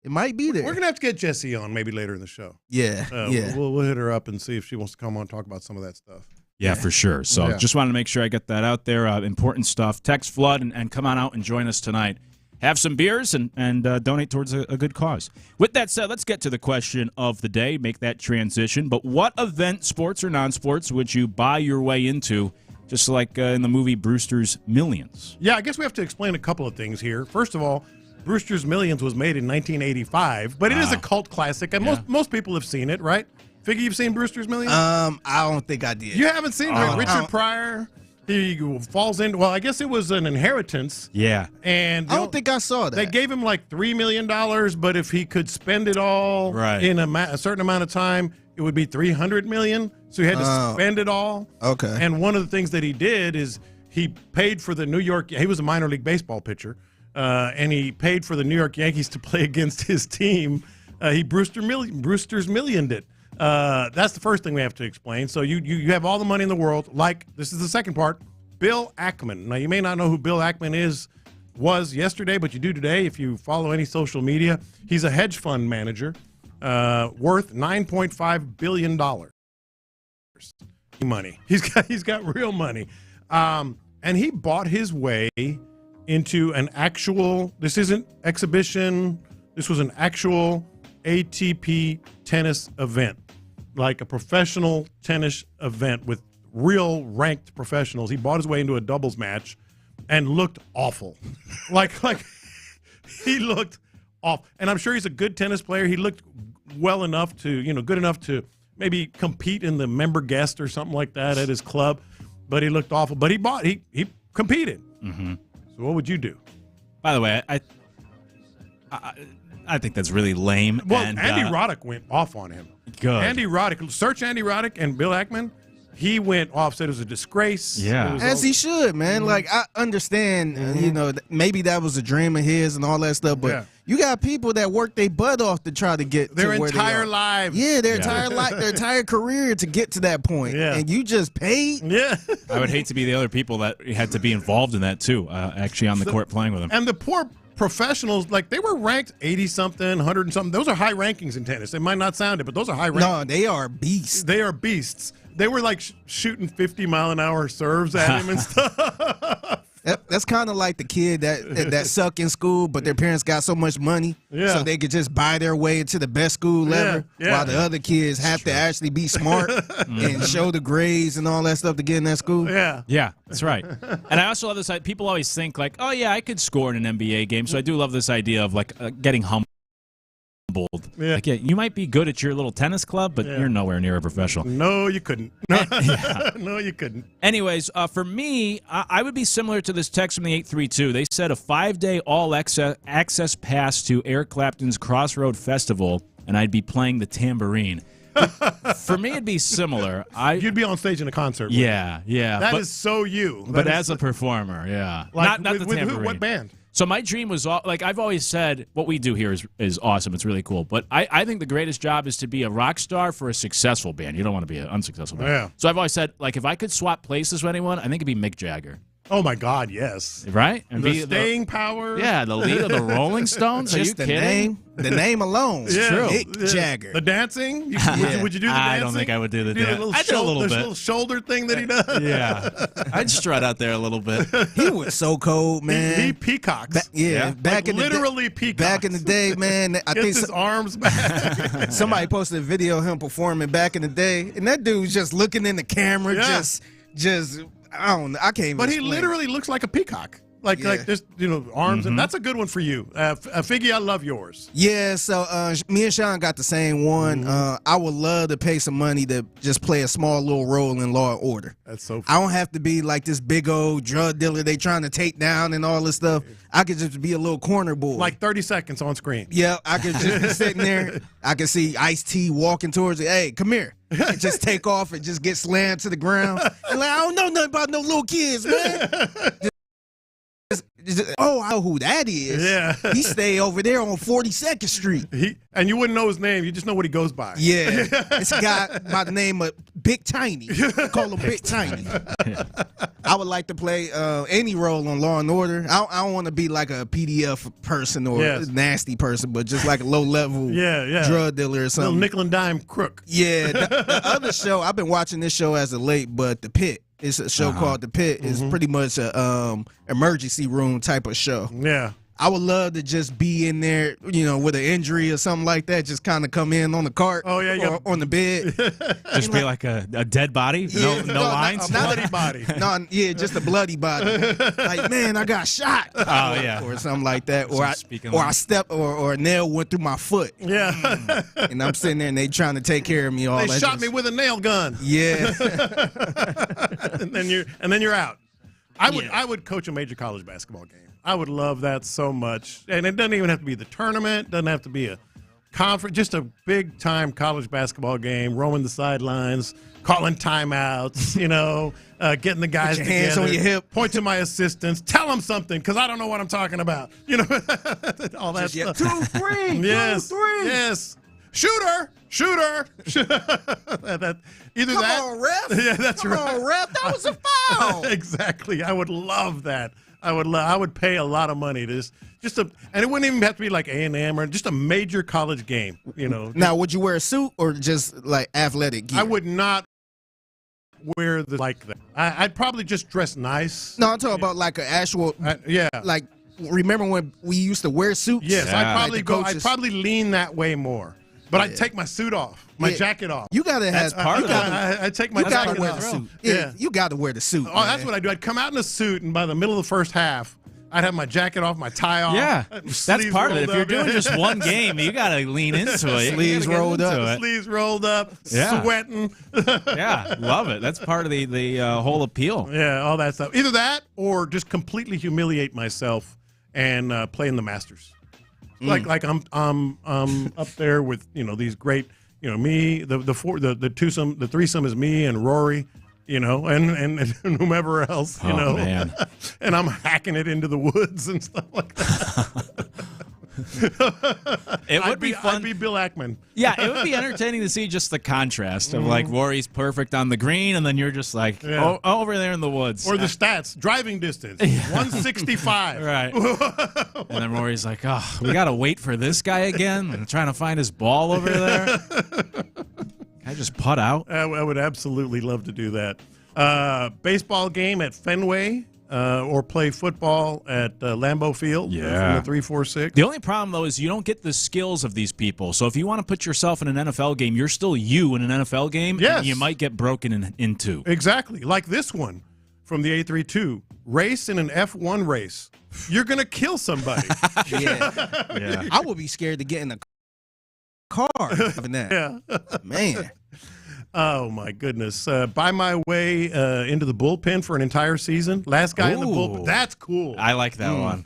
it might be there. We're gonna have to get Jessie on maybe later in the show. Yeah. We'll hit her up and see if she wants to come on and talk about some of that stuff. Yeah, for sure. So just wanted to make sure I get that out there. Important stuff. Text FLOOD and come on out and join us tonight. Have some beers and donate towards a good cause. With that said, let's get to the question of the day, make that transition. But what event, sports or non-sports, would you buy your way into, just like in the movie Brewster's Millions? Yeah, I guess we have to explain a couple of things here. First of all, Brewster's Millions was made in 1985, but it is a cult classic, and most people have seen it, right? Figgy, you've seen Brewster's Millions? I don't think I did. You haven't seen Richard Pryor? He falls in. Well, I guess it was an inheritance. Yeah. And I don't think I saw that. They gave him like $3 million, but if he could spend it all in a certain amount of time, it would be $300 million. So he had to spend it all. Okay. And one of the things that he did is he paid for the New York. He was a minor league baseball pitcher, and he paid for the New York Yankees to play against his team. He Brewster's Millioned it. That's the first thing we have to explain. So you have all the money in the world. Like, this is the second part, Bill Ackman. Now, you may not know who Bill Ackman was yesterday, but you do today if you follow any social media. He's a hedge fund manager worth $9.5 billion. money. He's got real money. And he bought his way into an actual, this isn't exhibition, this was an actual ATP tennis event, like a professional tennis event with real ranked professionals. He bought his way into a doubles match and looked awful. like he looked off. And I'm sure he's a good tennis player. He looked well enough to, good enough to maybe compete in the member guest or something like that at his club. But he looked awful. But he competed. Mm-hmm. So what would you do? By the way, I think that's really lame. Well, and, Andy Roddick went off on him. Good. Andy Roddick. Search Andy Roddick and Bill Ackman. He went off, said it was a disgrace. Yeah. As he should, man. Mm-hmm. Like, I understand, maybe that was a dream of his and all that stuff, but you got people that work their butt off to try to get their to where entire they are. lives. Yeah, their entire life, their entire career to get to that point. Yeah. And you just paid? Yeah. I would hate to be the other people that had to be involved in that, too, actually on the court playing with him. And the poor professionals, like, they were ranked 80-something, 100-something. Those are high rankings in tennis. They might not sound it, but those are high rankings. No, they are beasts. They are beasts. They were, like, shooting 50-mile-an-hour serves at him and stuff. That's kind of like the kid that suck in school, but their parents got so much money, so they could just buy their way into the best school ever, while the other kids have to actually be smart and show the grades and all that stuff to get in that school. Yeah, that's right. And I also love this. People always think like, oh yeah, I could score in an NBA game. So I do love this idea of like getting humbled. Yeah. Like, you might be good at your little tennis club, but you're nowhere near a professional. No, you couldn't. No, you couldn't. Anyways, for me, I would be similar to this text from the 832. They said a 5-day all-access pass to Eric Clapton's Crossroad Festival, and I'd be playing the tambourine. For me, it'd be similar. You'd be on stage in a concert. Yeah. That is so you. But as a performer, yeah. Like, not with the tambourine. who? What band? So my dream was, like I've always said, what we do here is awesome. It's really cool. But I think the greatest job is to be a rock star for a successful band. You don't want to be an unsuccessful band. Yeah. So I've always said, like, if I could swap places with anyone, I think it'd be Mick Jagger. Oh, my God, yes. Right? And the staying power. Yeah, the lead of the Rolling Stones. Are you Just the kidding? name alone. Yeah. True. Mick Jagger. The dancing? Would you do the dancing? I don't think I would do the dance. I'd do a little bit. little shoulder thing that he does. Yeah. I'd strut out there a little bit. He was so cold, man. He peacocks. Back in literally peacocks. Back in the day, man. I think his arms back. Somebody posted a video of him performing back in the day, and that dude was just looking in the camera, just I don't know. I can't even But he explain. literally looks like a peacock. Like just, arms. And that's a good one for you. Figgy, I love yours. Yeah, so me and Sean got the same one. I would love to pay some money to just play a small little role in Law and Order. That's so I don't have to be like this big old drug dealer they trying to take down and all this stuff. I could just be a little corner boy. Like 30 seconds on screen. Yeah, I could just be sitting there. I could see Ice-T walking towards it. Hey, come here. And just take off and just get slammed to the ground. And like, I don't know nothing about no little kids, man. Oh, I know who that is. Yeah. He stay over there on 42nd Street. And you wouldn't know his name. You just know what he goes by. Yeah. It's a guy by the name of Big Tiny. Call him Big Tiny. I would like to play any role on Law and Order. I don't want to be like a PDF person or a nasty person, but just like a low-level drug dealer or something. Little nickel and dime crook. Yeah. The other show, I've been watching this show as of late, but The Pit. It's a show called The Pit. It's pretty much a emergency room type of show. Yeah. I would love to just be in there, with an injury or something like that, just kind of come in on the cart or on the bed. Just be like a dead body? No lines? A bloody body. Just a bloody body. Like, man, I got shot. Oh, yeah. Or something like that. Or I stepped or a nail went through my foot. Yeah. And I'm sitting there and they trying to take care of me all They that. shot me with a nail gun. Yeah. and then you're out. I would coach a major college basketball game. I would love that so much. And it doesn't even have to be the tournament. Doesn't have to be a conference. Just a big-time college basketball game, roaming the sidelines, calling timeouts, getting the guys Put your together. hands on your hip. Point to my assistants. Tell them something because I don't know what I'm talking about. All that stuff. 2, 3, Yes. 2, 3. Yes. Shooter. Come on, ref. Yeah, that's Come right. on, ref. That was a foul. Exactly. I would love that. I would pay a lot of money to and it wouldn't even have to be like A&M or just a major college game, Now, would you wear a suit or just like athletic gear? I would not wear the like that. I'd probably just dress nice. No, I'm talking about like an actual. Yeah. Like, remember when we used to wear suits? Yes, I'd Like probably the I'd probably lean that way more. But I'd take my suit off, my jacket off. You gotta have. That's part of it. I'd take my You jacket gotta wear off. the suit. Yeah. Yeah, you gotta wear the suit. Oh, that's what I do. I'd come out in a suit, and by the middle of the first half, I'd have my jacket off, my tie off. Yeah, that's sleeves part of it. rolled If you're up. doing just one game, you got to lean into it. Sleeves rolled up. Sleeves rolled up, Yeah. sweating. Yeah, love it. That's part of the whole appeal. Yeah, all that stuff. Either that or just completely humiliate myself and play in the Masters. Like I'm up there with these great me the twosome, the threesome is me and Rory. And whomever else, man. And I'm hacking it into the woods and stuff like that. Would be fun. I'd be Bill Ackman. Yeah, it would be entertaining to see just the contrast of like Rory's perfect on the green, and then you're just like over there in the woods. Or the stats, driving distance, 165. Right. And then Rory's like, oh, we got to wait for this guy again. I'm trying to find his ball over there. Can I just putt out? I would absolutely love to do that. Baseball game at Fenway or play football at Lambeau Field from the 3-4-6. The only problem, though, is you don't get the skills of these people. So if you want to put yourself in an NFL game, you're still you in an NFL game. Yes. And you might get broken into. Exactly. Like this one from the 832. Race in an F1 race. You're going to kill somebody. Yeah. I would be scared to get in a car having that. Yeah. Man. Oh, my goodness. Buy my way into the bullpen for an entire season. Last guy in the bullpen. That's cool. I like that one.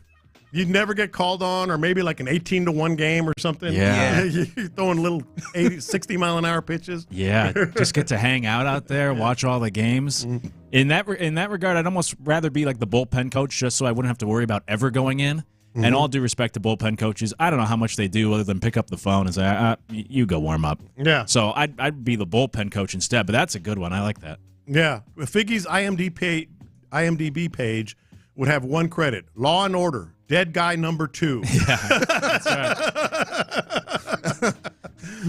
You'd never get called on, or maybe like an 18-1 game or something. Yeah. You're throwing little 60-mile-an-hour pitches. Yeah, just get to hang out there, watch all the games. In that regard, I'd almost rather be like the bullpen coach, just so I wouldn't have to worry about ever going in. And all due respect to bullpen coaches, I don't know how much they do other than pick up the phone and say, you go warm up. Yeah. So I'd be the bullpen coach instead, but that's a good one. I like that. Yeah. Figgy's IMDb page would have one credit, Law and Order, Dead Guy Number 2. Yeah, that's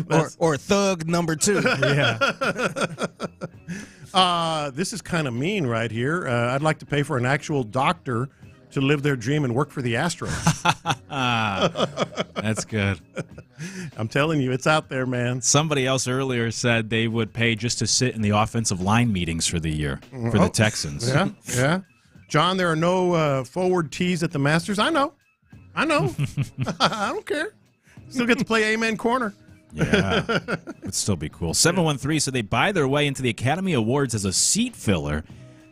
right. or Thug Number 2. Yeah. This is kind of mean right here. I'd like to pay for an actual doctor to live their dream and work for the Astros. That's good. I'm telling you, it's out there, man. Somebody else earlier said they would pay just to sit in the offensive line meetings for the year for the Texans. Yeah. John, there are no forward tees at the Masters. I know. I don't care. Still get to play Amen Corner. Yeah, it'd still be cool. 713, so they buy their way into the Academy Awards as a seat filler.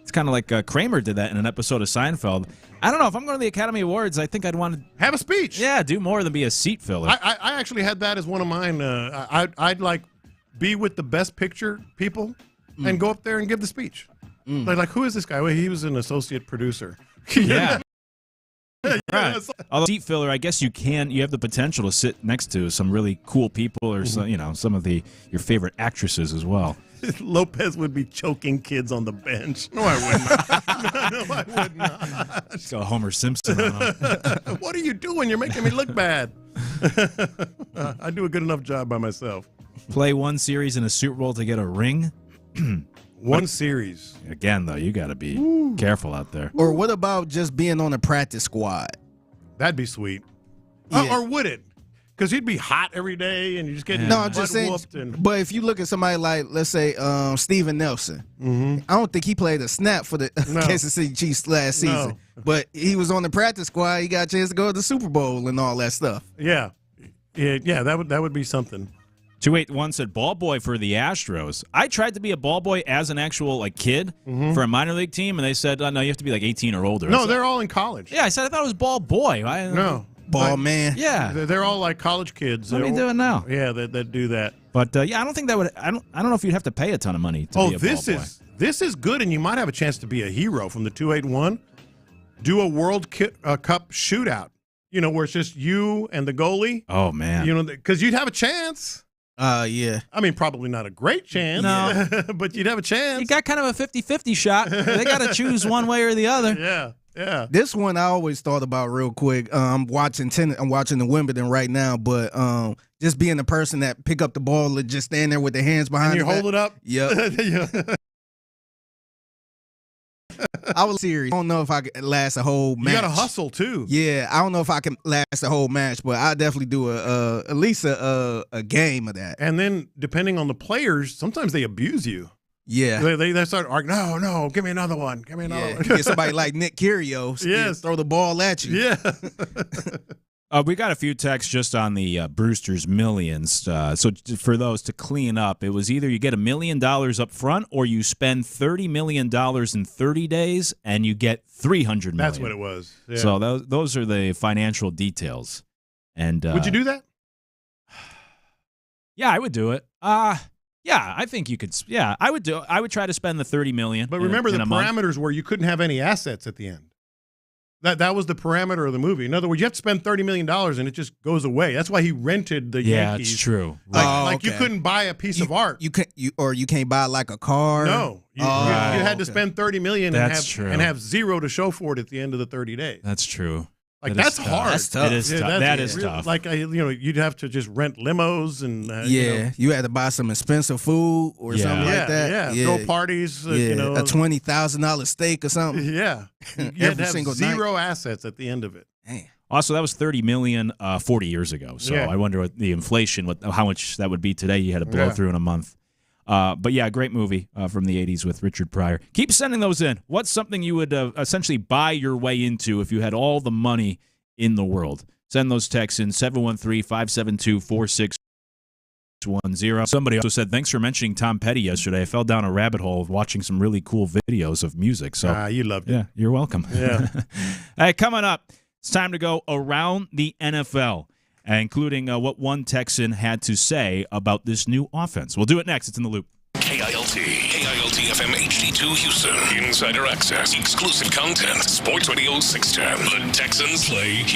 It's kind of like Kramer did that in an episode of Seinfeld. I don't know. If I'm going to the Academy Awards, I think I'd want to have a speech. Yeah, do more than be a seat filler. I actually had that as one of mine. I'd like be with the best picture people and go up there and give the speech. Like, who is this guy? Well, he was an associate producer. Yeah. Right. Although seat filler, I guess you have the potential to sit next to some really cool people or some of your favorite actresses as well. Lopez would be choking kids on the bench. No, I wouldn't. No, I would not. Just go Homer Simpson on him. What are you doing? You're making me look bad. I do a good enough job by myself. Play one series in a Super Bowl to get a ring. One series. Again, though, you got to be careful out there. Or what about just being on a practice squad? That'd be sweet. Yeah. Or would it? Because you'd be hot every day and you just get No, I'm just saying. But if you look at somebody like, let's say, Steven Nelson, I don't think he played a snap for the Kansas City Chiefs last season. But he was on the practice squad. He got a chance to go to the Super Bowl and all that stuff. Yeah, that would be something. 281 said ball boy for the Astros. I tried to be a ball boy as an actual kid for a minor league team, and they said, no, you have to be 18 or older. No, they're all in college. Yeah, I said I thought it was ball boy. No. Ball man. Yeah. They're all like college kids. What are you doing now? Yeah, that do that. But, I don't think that would – I don't know if you'd have to pay a ton of money to be a ball boy. This is good, and you might have a chance to be a hero from the 281. Do a World Cup shootout, where it's just you and the goalie. Oh, man. Because you'd have a chance. Yeah. I mean, probably not a great chance. No. But you'd have a chance. You got kind of a 50-50 shot. They got to choose one way or the other. Yeah. This one I always thought about real quick. I'm watching the Wimbledon right now, but just being the person that pick up the ball and just stand there with their hands behind and you hold it up. Yep. I was serious. I don't know if I could last a whole match. You got to hustle too. Yeah, I don't know if I can last a whole match, but I definitely do at least a game of that. And then depending on the players, sometimes they abuse you. Yeah, they start arguing. No, give me another one. Give me another one. Get somebody like Nick Kyrgios. Yes, throw the ball at you. Yeah. We got a few texts just on the Brewster's Millions. So for those to clean up, it was either you get $1 million up front or you spend $30 million in 30 days and you get $300 million. That's what it was. Yeah. So those are the financial details. And would you do that? Yeah, I would do it. Yeah, I think you could. Yeah, I would do. I would try to spend the $30 million. But remember, the parameters were you couldn't have any assets at the end. That was the parameter of the movie. In other words, you have to spend $30 million and it just goes away. That's why he rented the Yankees. Yeah, it's true. Like you couldn't buy a piece of art. You can't buy like a car. No, you had to spend $30 million and have zero to show for it at the end of the 30 days. That's true. Like that's hard. That's tough. It is tough. That is tough. Like you'd have to just rent limos and you had to buy some expensive food or something like that. Yeah, throw parties. a $20,000 steak or something. Yeah, you had to have zero assets at the end of it. Damn. Also, that was $30 million 40 years ago. So I wonder what the inflation, how much that would be today. You had to blow through in a month. But yeah, great movie from the 80s with Richard Pryor. Keep sending those in. What's something you would essentially buy your way into if you had all the money in the world? Send those texts in 713-572-4610. Somebody also said, thanks for mentioning Tom Petty yesterday. I fell down a rabbit hole watching some really cool videos of music. So you loved it. Yeah, you're welcome. Yeah. All right, coming up, it's time to go around the NFL. Including what one Texan had to say about this new offense. We'll do it next. It's In the Loop. KILT FM HD2 Houston. Insider access, exclusive content. Sports Radio 610. The Texans play.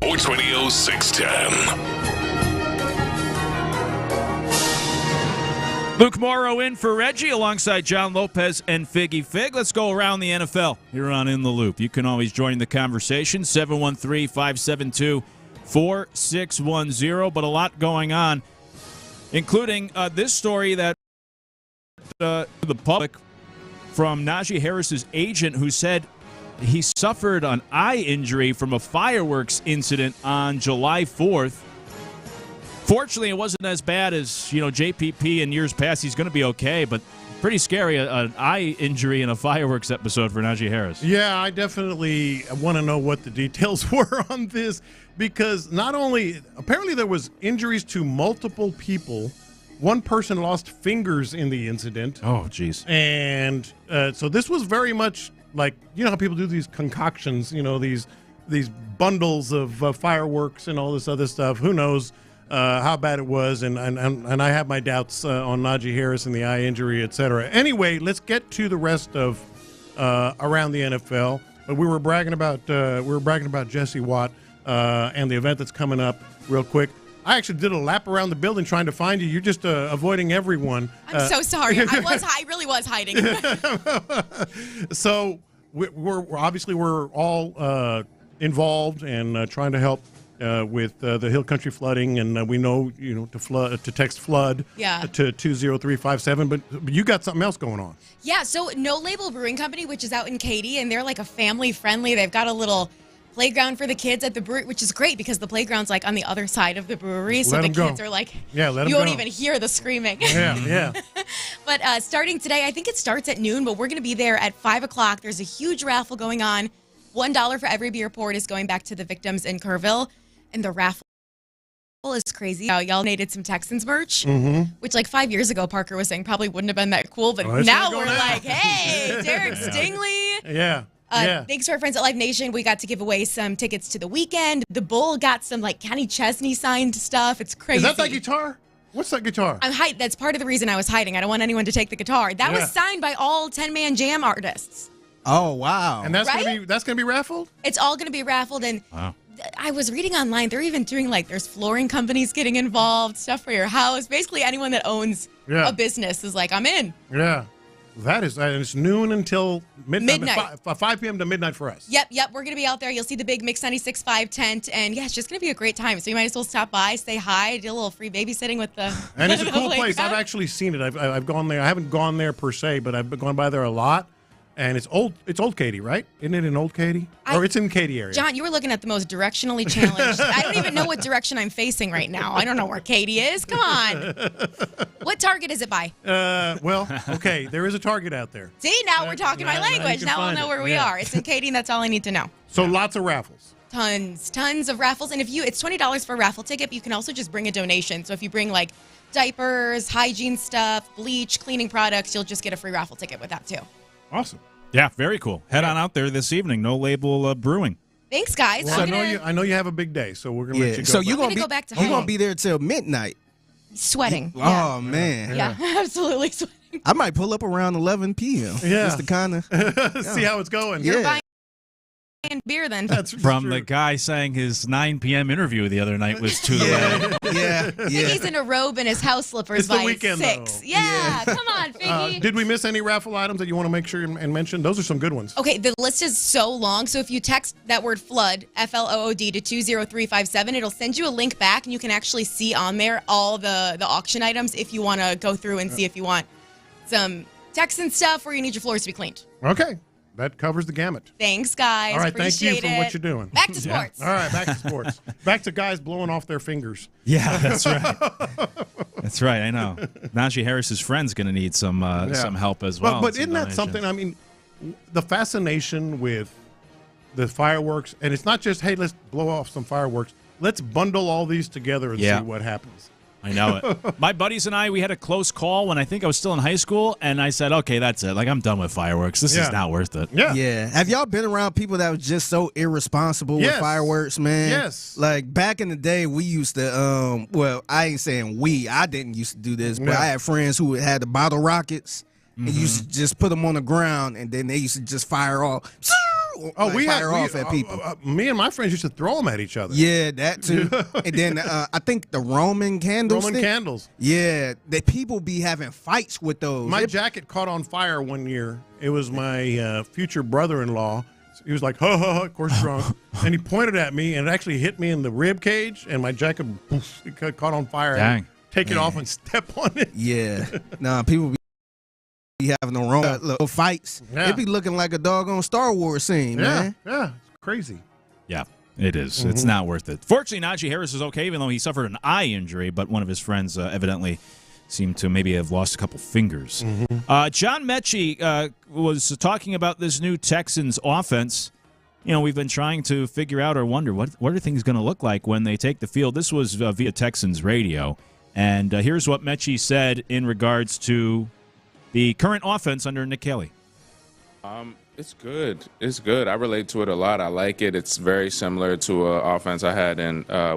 Sports Radio 610. Luke Morrow in for Reggie alongside John Lopez and Figgy Fig. Let's go around the NFL here on In the Loop. You can always join the conversation, 713-572-4610, but a lot going on, including this story that the public from Najee Harris's agent, who said he suffered an eye injury from a fireworks incident on July 4th. Fortunately, it wasn't as bad as, JPP in years past. He's going to be okay, but pretty scary, an eye injury in a fireworks episode for Najee Harris. Yeah, I definitely want to know what the details were on this, because not only, apparently there was injuries to multiple people. One person lost fingers in the incident. Oh, geez. And so this was very much like, how people do these concoctions, these bundles of fireworks and all this other stuff. Who knows how bad it was, and I have my doubts on Najee Harris and the eye injury, et cetera. Anyway, let's get to the rest of around the NFL. We were bragging about Jesse Watt and the event that's coming up real quick. I actually did a lap around the building trying to find you. You're just avoiding everyone. I'm so sorry. I really was hiding. So we're all involved and trying to help with the Hill Country flooding, and we know to text flood to 20357. But you got something else going on. Yeah. So No Label Brewing Company, which is out in Katy, and they're like a family friendly. They've got a little playground for the kids at the brewery, which is great because the playground's like on the other side of the brewery, so the kids are like, you won't even hear the screaming. Yeah. But starting today, I think it starts at noon, but we're going to be there at 5 o'clock. There's a huge raffle going on. $1 for every beer poured is going back to the victims in Kerrville, and the raffle is crazy. Y'all donated some Texans merch, which like 5 years ago, Parker was saying probably wouldn't have been that cool, but now we're like, hey, Derek Stingley. Yeah. Thanks to our friends at Live Nation, we got to give away some tickets to the weekend. The Bull got some like Kenny Chesney signed stuff. It's crazy. Is that guitar? What's that guitar? That's part of the reason I was hiding. I don't want anyone to take the guitar. That was signed by all 10-man jam artists. Oh, wow. And that's gonna be raffled? It's all gonna be raffled, and I was reading online, they're even doing there's flooring companies getting involved, stuff for your house. Basically anyone that owns a business is like, I'm in. Yeah. That is, and it's noon until midnight. 5 p.m. to midnight for us. Yep. We're going to be out there. You'll see the big Mix 96.5 tent. And yeah, it's just going to be a great time. So you might as well stop by, say hi, do a little free babysitting with the. And it's a cool place. I've actually seen it. I've gone there. I haven't gone there per se, but I've gone by there a lot. And it's old Katy, right? Isn't it in Old Katy? Or it's in Katy area? John, you were looking at the most directionally challenged. I don't even know what direction I'm facing right now. I don't know where Katy is. Come on. What Target is it by? Well, okay, there is a Target out there. See, now we're talking my language. Now I'll know where we are. It's in Katy, and that's all I need to know. So lots of raffles. Tons of raffles. And it's $20 for a raffle ticket, but you can also just bring a donation. So if you bring diapers, hygiene stuff, bleach, cleaning products, you'll just get a free raffle ticket with that too. Awesome. Yeah, very cool. Head on out there this evening. No Label Brewing. Thanks, guys. Well, I know you have a big day, so we're gonna let you go. So you're gonna go back to you're gonna be there till midnight. Sweating. Oh man. Yeah, absolutely sweating. I might pull up around 11 p.m. Yeah. Just to kind of see how it's going. You're buying beer then. That's from the guy saying his 9 p.m. interview the other night was too late. Yeah. Figgy's in a robe and his house slippers it's the by weekend, 6. Though. Yeah, come on, Figgy. Did we miss any raffle items that you want to make sure and mention? Those are some good ones. Okay, the list is so long. So if you text that word flood, FLOOD, to 20357, it'll send you a link back, and you can actually see on there all the auction items if you want to go through and see if you want some Texan stuff or you need your floors to be cleaned. Okay. That covers the gamut. Thanks, guys. All right, Appreciate thank you for what you're doing. Back to sports. Yeah. All right, back to sports. Back to guys blowing off their fingers. Yeah, that's right. That's right, I know. Najee Harris's friend's going to need some help as well. But isn't that something, I mean, the fascination with the fireworks, and it's not just, hey, let's blow off some fireworks. Let's bundle all these together and see what happens. I know it. My buddies and I, we had a close call when I think I was still in high school, and I said, okay, that's it. I'm done with fireworks. This is not worth it. Yeah. Have y'all been around people that was just so irresponsible with fireworks, man? Yes. Like, back in the day, we used to, well, I ain't saying I didn't used to do this, but I had friends who had the bottle rockets and used to just put them on the ground, and then they used to just fire off fire off at people. Me and my friends used to throw them at each other. Yeah, that too. And then I think the Roman candles. Roman candles. Yeah, that people be having fights with those. My jacket caught on fire one year. It was my future brother-in-law. He was like, ha, ha, ha, of course drunk. And he pointed at me, and it actually hit me in the rib cage, and my jacket caught on fire. Dang. Take it off and step on it. Yeah. Nah, people be having the wrong little fights. Yeah. It be looking like a doggone Star Wars scene, man. Yeah, it's crazy. Yeah, it is. It's not worth it. Fortunately, Najee Harris is okay, even though he suffered an eye injury, but one of his friends evidently seemed to maybe have lost a couple fingers. John Mechie was talking about this new Texans offense. You know, we've been trying to figure out or wonder what are things going to look like when they take the field. This was via Texans radio. And here's what Mechie said in regards to the current offense under Nick Haley. It's good. It's good. I relate to it a lot. I like it. It's very similar to an offense I had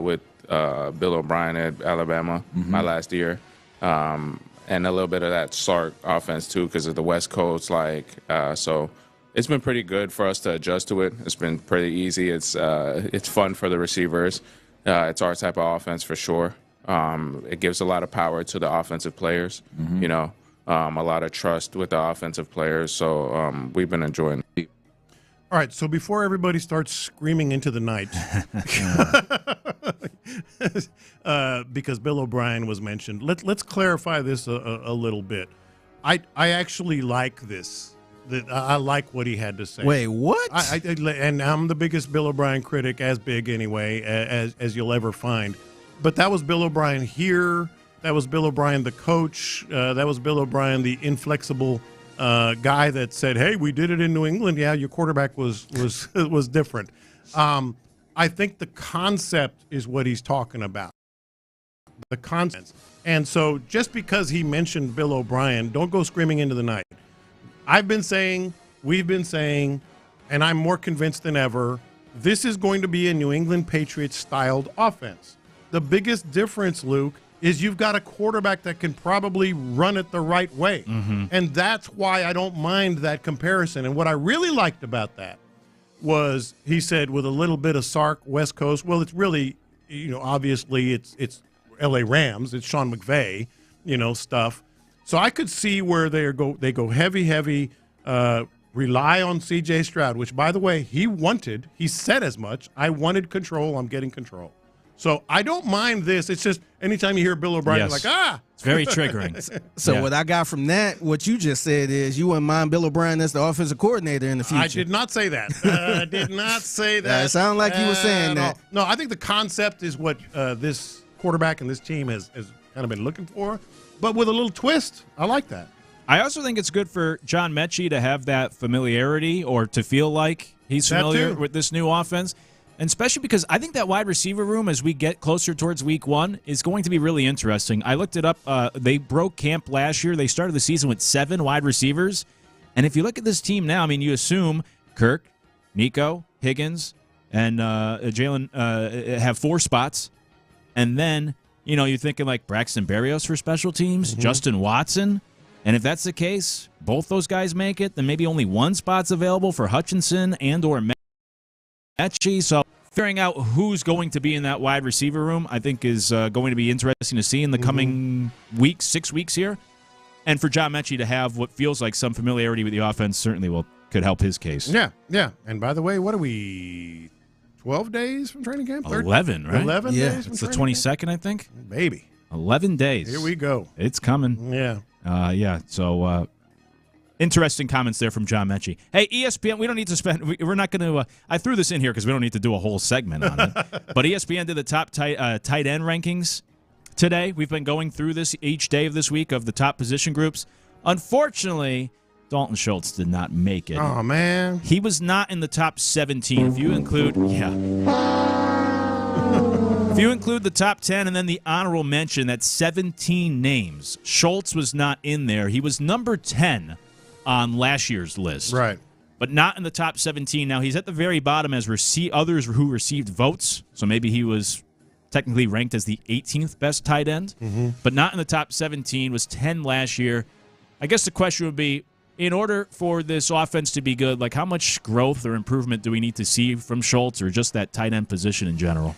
with Bill O'Brien at Alabama my last year. And a little bit of that Sark offense, too, because of the West Coast. So it's been pretty good for us to adjust to it. It's been pretty easy. It's fun for the receivers. It's our type of offense for sure. It gives a lot of power to the offensive players, you know, a lot of trust with the offensive players. So we've been enjoying it. All right, so before everybody starts screaming into the night, because Bill O'Brien was mentioned, let's clarify this a little bit. I actually like this. I like what he had to say. Wait, what? And I'm the biggest Bill O'Brien critic, as big anyway, as you'll ever find. But that was Bill O'Brien here. That was Bill O'Brien, the coach. That was Bill O'Brien, the inflexible guy that said, "Hey, we did it in New England. Yeah, your quarterback was different." I think the concept is what he's talking about. The concept. And so, just because he mentioned Bill O'Brien, don't go screaming into the night. I've been saying, we've been saying, and I'm more convinced than ever, this is going to be a New England Patriots-styled offense. The biggest difference, Luke, is you've got a quarterback that can probably run it the right way. And that's why I don't mind that comparison. And what I really liked about that was he said with a little bit of Sark, West Coast, well, it's really, you know, obviously it's L.A. Rams, it's Sean McVay, you know, stuff. So I could see where they go heavy, rely on C.J. Stroud, which, by the way, he said as much. I wanted control. I'm getting control. So I don't mind this. It's just anytime you hear Bill O'Brien, you're like, It's very triggering. So what I got from that, what you just said is you wouldn't mind Bill O'Brien as the offensive coordinator in the future. I did not say that. I did not say that. It sounded like you were saying that. No, I think the concept is what this quarterback and this team has kind of been looking for, but with a little twist. I like that. I also think it's good for John Mechie to have that familiarity or to feel like he's familiar with this new offense. And especially because I think that wide receiver room, as we get closer towards week 1, is going to be really interesting. I looked it up. They broke camp last year. They started the season with 7 wide receivers. And if you look at this team now, I mean, you assume Kirk, Nico, Higgins, and Jalen have 4 spots. And then, you know, you're thinking like Braxton Berrios for special teams, Justin Watson. And if that's the case, both those guys make it, then maybe only 1 spot's available for Hutchinson and or Mechie. So figuring out who's going to be in that wide receiver room, I think, is going to be interesting to see in the coming weeks, 6 weeks here. And for John Mechie to have what feels like some familiarity with the offense certainly could help his case. Yeah. And by the way, what are we, 12 days from training camp? 11, right? 11 days from It's the training 22nd, camp? I think. Baby. 11 days. Here we go. It's coming. Yeah. So interesting comments there from John Mechie. Hey, ESPN, we don't need to spend – we're not going to I threw this in here because we don't need to do a whole segment on it. But ESPN did the top tight end rankings today. We've been going through this each day of this week of the top position groups. Unfortunately, Dalton Schultz did not make it. Oh, man. He was not in the top 17. If you include if you include the top 10 and then the honorable mention, that's 17 names. Schultz was not in there. He was number 10 on last year's list. Right. But not in the top 17. Now, he's at the very bottom as others who received votes, so maybe he was technically ranked as the 18th best tight end, but not in the top 17, was 10 last year. I guess the question would be, in order for this offense to be good, like how much growth or improvement do we need to see from Schultz or just that tight end position in general?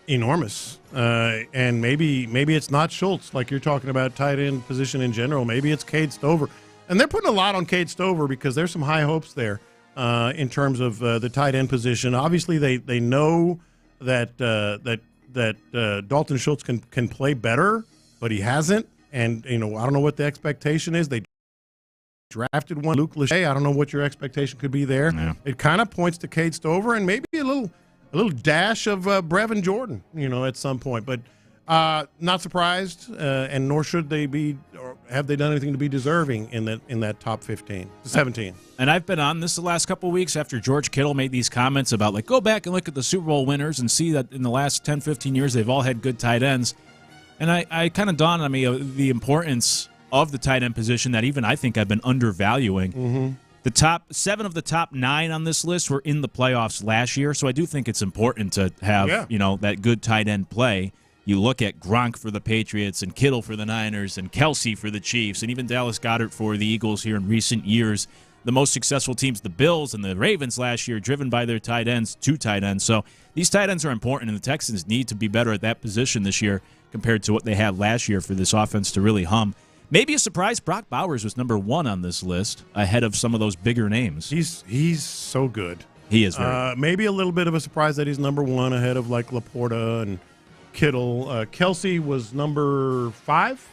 Enormous. And maybe it's not Schultz, like you're talking about tight end position in general. Maybe it's Cade Stover. And they're putting a lot on Cade Stover because there's some high hopes there in terms of the tight end position. Obviously, they know that Dalton Schultz can play better, but he hasn't. And, I don't know what the expectation is. They drafted one, Luke Lachey. I don't know what your expectation could be there. Yeah. It kind of points to Cade Stover and maybe a little dash of Brevin Jordan, at some point. But not surprised, and nor should they be, or have they done anything to be deserving in that top 17. And I've been on this the last couple of weeks after George Kittle made these comments about, like, go back and look at the Super Bowl winners and see that in the last 10, 15 years they've all had good tight ends. And I kind of dawned on me the importance of the tight end position that even I think I've been undervaluing. Mm-hmm. The top 7 of the top 9 on this list were in the playoffs last year, so I do think it's important to have that good tight end play. You look at Gronk for the Patriots and Kittle for the Niners and Kelsey for the Chiefs and even Dallas Goedert for the Eagles here in recent years. The most successful teams, the Bills and the Ravens last year, driven by their tight ends, 2 tight ends. So these tight ends are important, and the Texans need to be better at that position this year compared to what they had last year for this offense to really hum. Maybe a surprise, Brock Bowers was number 1 on this list, ahead of some of those bigger names. He's so good. He is very good. Maybe a little bit of a surprise that he's number 1 ahead of like Laporta and Kittle. Kelsey was number 5.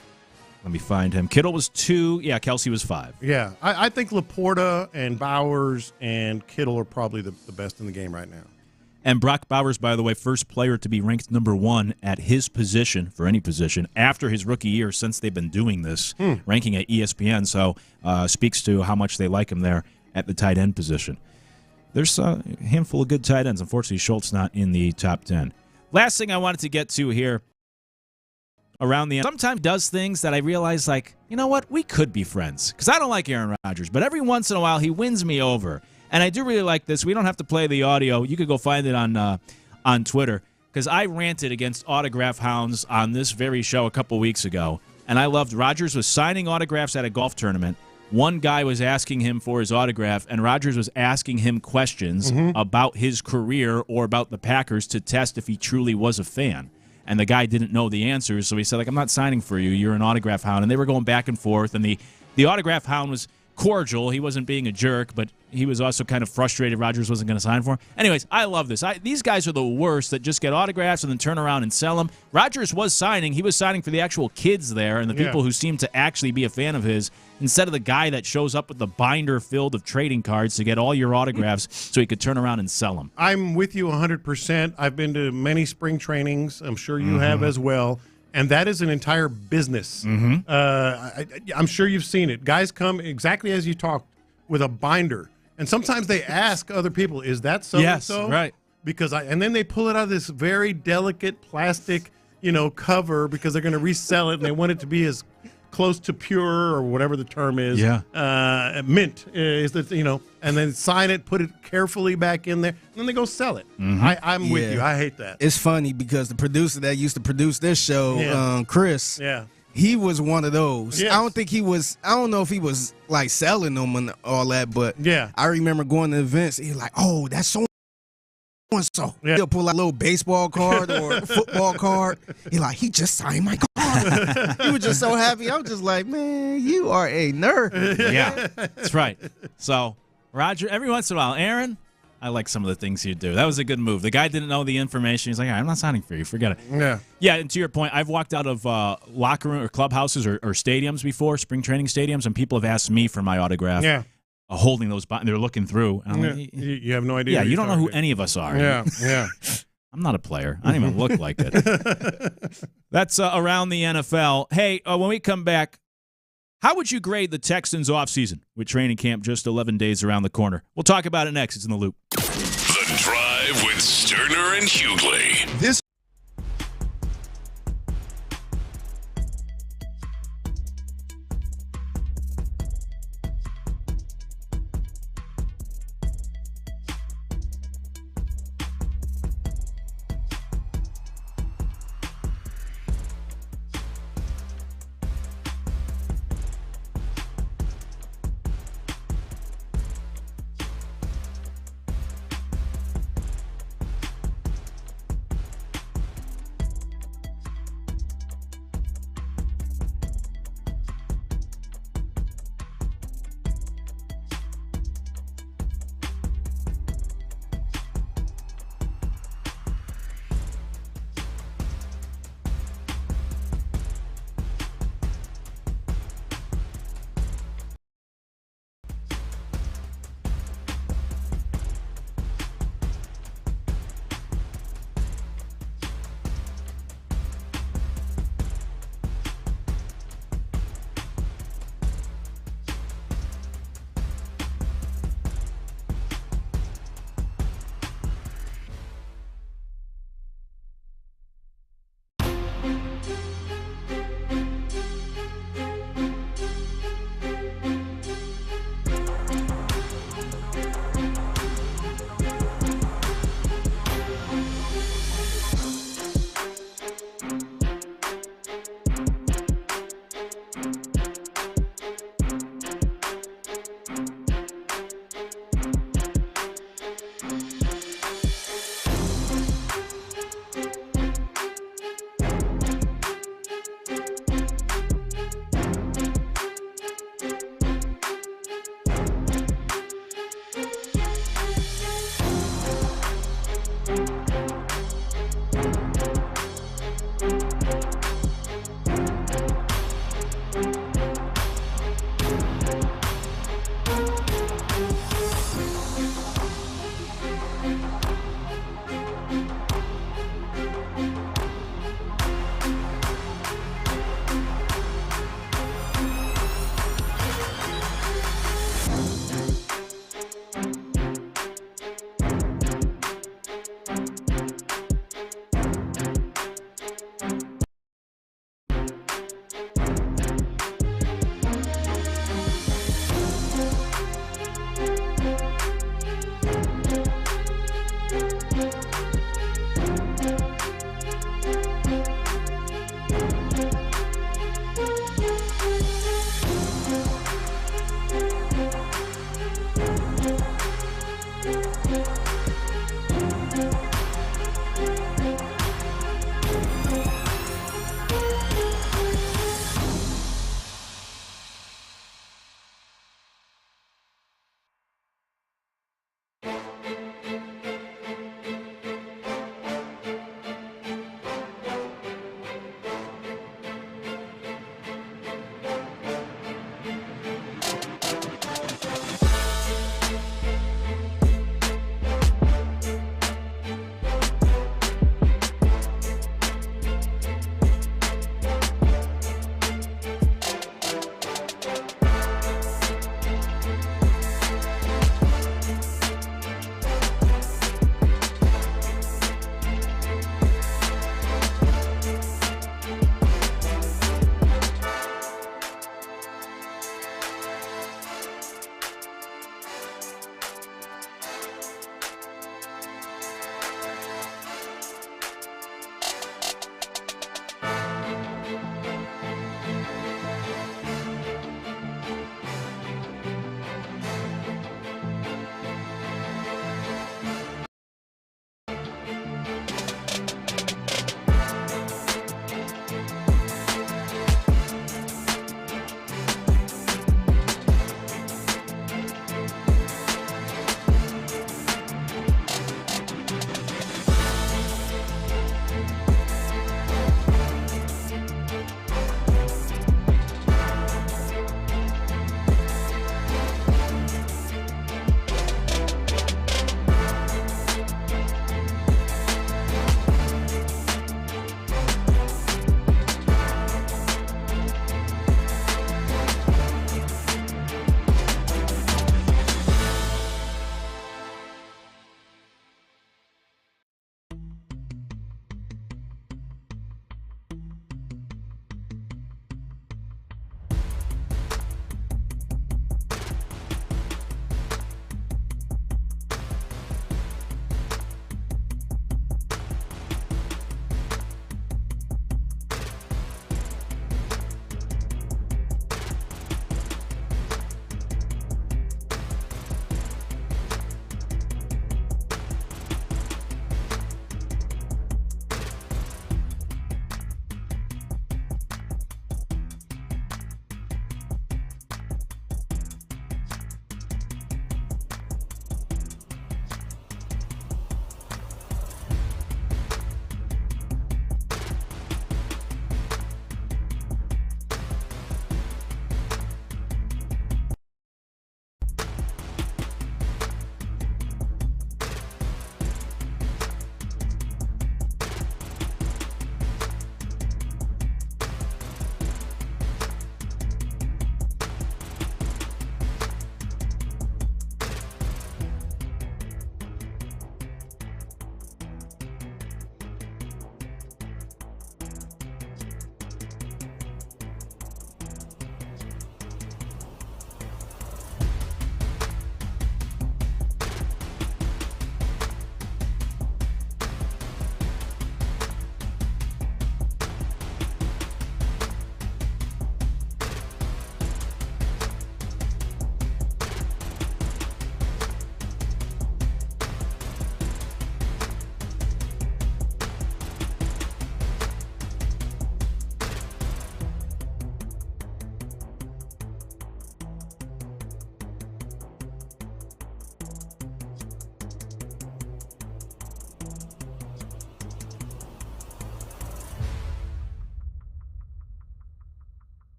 Let me find him. Kittle was 2. Yeah, Kelsey was 5. Yeah, I think Laporta and Bowers and Kittle are probably the best in the game right now. And Brock Bowers, by the way, first player to be ranked number 1 at his position, for any position, after his rookie year since they've been doing this, ranking at ESPN. So speaks to how much they like him there at the tight end position. There's a handful of good tight ends. Unfortunately, Schultz not in the top 10. Last thing I wanted to get to here around the end. Sometimes does things that I realize, like, you know what, we could be friends. Because I don't like Aaron Rodgers, but every once in a while he wins me over. And I do really like this. We don't have to play the audio. You could go find it on Twitter, because I ranted against autograph hounds on this very show a couple weeks ago. And I loved Rodgers was signing autographs at a golf tournament. One guy was asking him for his autograph, and Rodgers was asking him questions about his career or about the Packers to test if he truly was a fan. And the guy didn't know the answers, so he said, like, I'm not signing for you. You're an autograph hound. And they were going back and forth, and the autograph hound was cordial. He wasn't being a jerk, but he was also kind of frustrated Rodgers wasn't going to sign for him. Anyways, I love this. These guys are the worst that just get autographs and then turn around and sell them. Rodgers was signing. He was signing for the actual kids there and the people who seem to actually be a fan of his, instead of the guy that shows up with the binder filled of trading cards to get all your autographs so he could turn around and sell them. I'm with you 100%. I've been to many spring trainings. I'm sure you have as well. And that is an entire business. I'm sure you've seen it. Guys come exactly as you talked with a binder. And sometimes they ask other people, is that so-and-so? Yes, right. Because and then they pull it out of this very delicate plastic, cover, because they're going to resell it and they want it to be as close to pure or whatever the term is. Mint is the, and then sign it, put it carefully back in there, and then they go sell it. I'm with you. I hate that. It's funny because the producer that used to produce this show, Chris, he was one of those. Yes. I don't know if he was like selling them and all that, but I remember going to events. He was like, oh, that's so. He'll pull out a little baseball card or football card. He just signed my card. He was just so happy. I was just like, man, you are a nerd. Yeah, that's right. So, Roger, every once in a while, Aaron, I like some of the things you do. That was a good move. The guy didn't know the information. He's like, I'm not signing for you. Forget it. Yeah, and to your point, I've walked out of locker room or clubhouses or stadiums before, spring training stadiums, and people have asked me for my autograph. Holding those, they're looking through. And I'm like, you have no idea. Yeah, you don't know who any of us are. Yeah. I'm not a player. I don't even look like it. That's around the NFL. Hey, when we come back, how would you grade the Texans offseason with training camp just 11 days around the corner? We'll talk about it next. It's in the Loop. The Drive with Stoerner and Hughley. This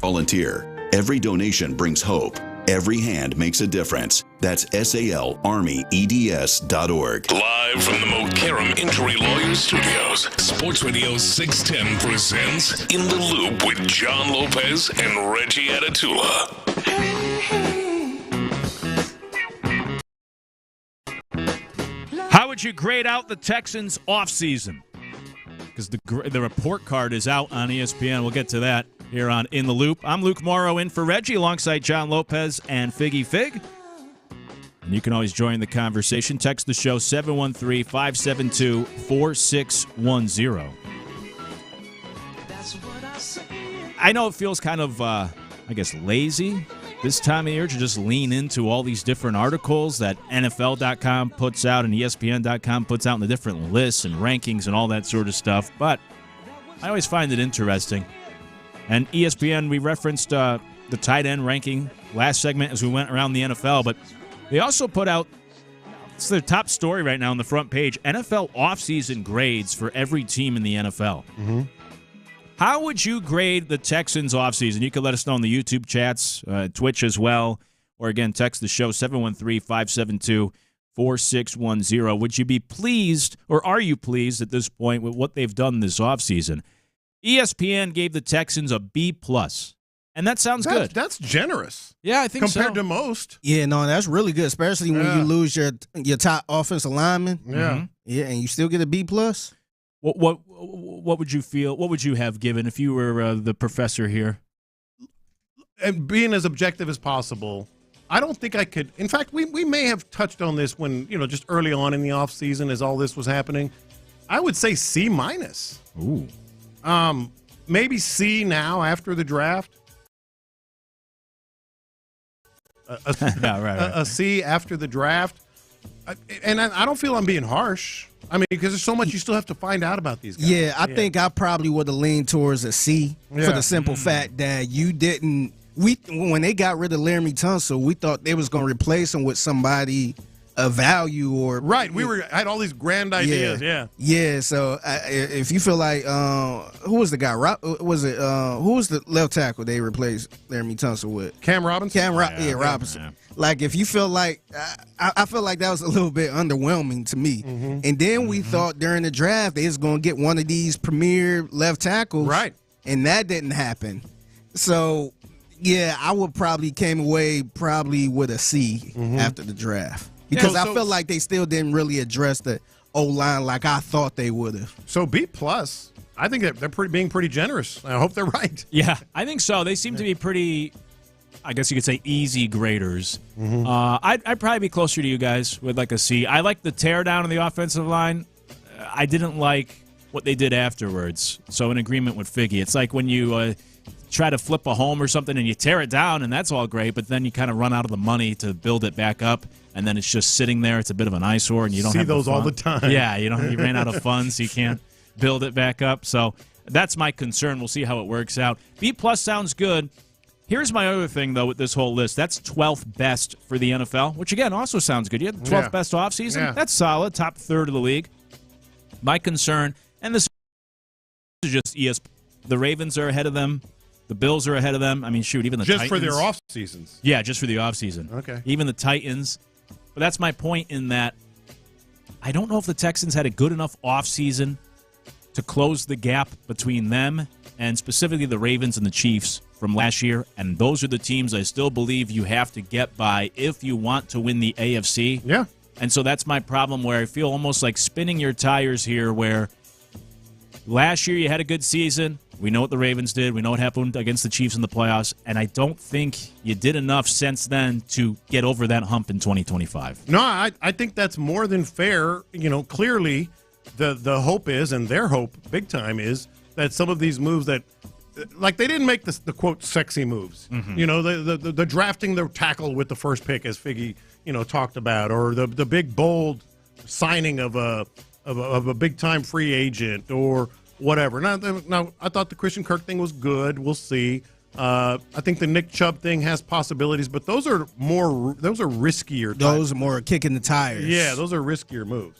volunteer. Every donation brings hope. Every hand makes a difference. That's SALArmyEDS.org. Live from the Mokaram Injury Lawyers Studios, Sports Radio 610 presents In the Loop with John Lopez and Reggie Atatula. How would you grade out the Texans' offseason? Because the report card is out on ESPN. We'll get to that here on In the Loop. I'm Luke Morrow in for Reggie alongside John Lopez and Figgy Fig. And you can always join the conversation. Text the show 713-572-4610. I know it feels kind of, lazy this time of year to just lean into all these different articles that NFL.com puts out and ESPN.com puts out in the different lists and rankings and all that sort of stuff. But I always find it interesting. And ESPN, we referenced the tight end ranking last segment as we went around the NFL, but they also put out, it's their top story right now on the front page, NFL offseason grades for every team in the NFL. Mm-hmm. How would you grade the Texans offseason? You can let us know in the YouTube chats, Twitch as well, or again, text the show 713-572-4610. Would you be pleased, or are you pleased at this point with what they've done this offseason? ESPN gave the Texans a B+, and that sounds good. That's generous. Yeah, I think compared to most. Yeah, no, that's really good, especially when you lose your top offensive lineman. Yeah. Mm-hmm. Yeah, and you still get a B+. What would you feel? What would you have given if you were the professor here? And being as objective as possible, I don't think I could. In fact, we may have touched on this when, just early on in the offseason as all this was happening. I would say C-. Ooh. Maybe C now after the draft. A C after the draft. And I don't feel I'm being harsh. I mean, because there's so much you still have to find out about these guys. Yeah, I think I probably would have leaned towards a C for the simple fact that you didn't. When they got rid of Laramie Tunsil, we thought they was going to replace him with somebody of value or right. We had all these grand ideas. Yeah. So if you feel like who was the guy? Who was the left tackle they replaced Laramie Tunsil with? Cam Robinson. Robinson. Yeah. Like if you feel like I feel like that was a little bit underwhelming to me. Mm-hmm. And then we thought during the draft they was going to get one of these premier left tackles, right? And that didn't happen. So yeah, I would probably came away with a C after the draft. Because I feel like they still didn't really address the O-line like I thought they would have. So B+, I think they're being pretty generous. I hope they're right. Yeah, I think so. They seem to be pretty, I guess you could say, easy graders. Mm-hmm. I'd probably be closer to you guys with like a C. I like the tear down on the offensive line. I didn't like what they did afterwards. So in agreement with Figgy. It's like when you try to flip a home or something and you tear it down, and that's all great, but then you kind of run out of the money to build it back up. And then it's just sitting there. It's a bit of an eyesore, and you don't see have those all the time. Yeah, you ran out of funds, so you can't build it back up. So that's my concern. We'll see how it works out. B+ sounds good. Here's my other thing, though, with this whole list. That's 12th best for the NFL, which, again, also sounds good. You had the 12th best offseason. Yeah. That's solid, top third of the league. My concern, and this is just ESPN, the Ravens are ahead of them. The Bills are ahead of them. I mean, shoot, even the Titans. Just for their off seasons. Yeah, just for the offseason. Okay. Even the Titans. But that's my point in that I don't know if the Texans had a good enough offseason to close the gap between them and specifically the Ravens and the Chiefs from last year. And those are the teams I still believe you have to get by if you want to win the AFC. Yeah. And so that's my problem where I feel almost like spinning your tires here where last year you had a good season. We know what the Ravens did. We know what happened against the Chiefs in the playoffs. And I don't think you did enough since then to get over that hump in 2025. No, I think that's more than fair. Clearly the hope is, and their hope big time is, that some of these moves that, like they didn't make the quote, sexy moves. Mm-hmm. The drafting the tackle with the first pick, as Figgy, talked about, or the big, bold signing of a big-time free agent or whatever. Now, I thought the Christian Kirk thing was good. We'll see. I think the Nick Chubb thing has possibilities, but those are riskier. Those are more kicking the tires. Yeah, those are riskier moves.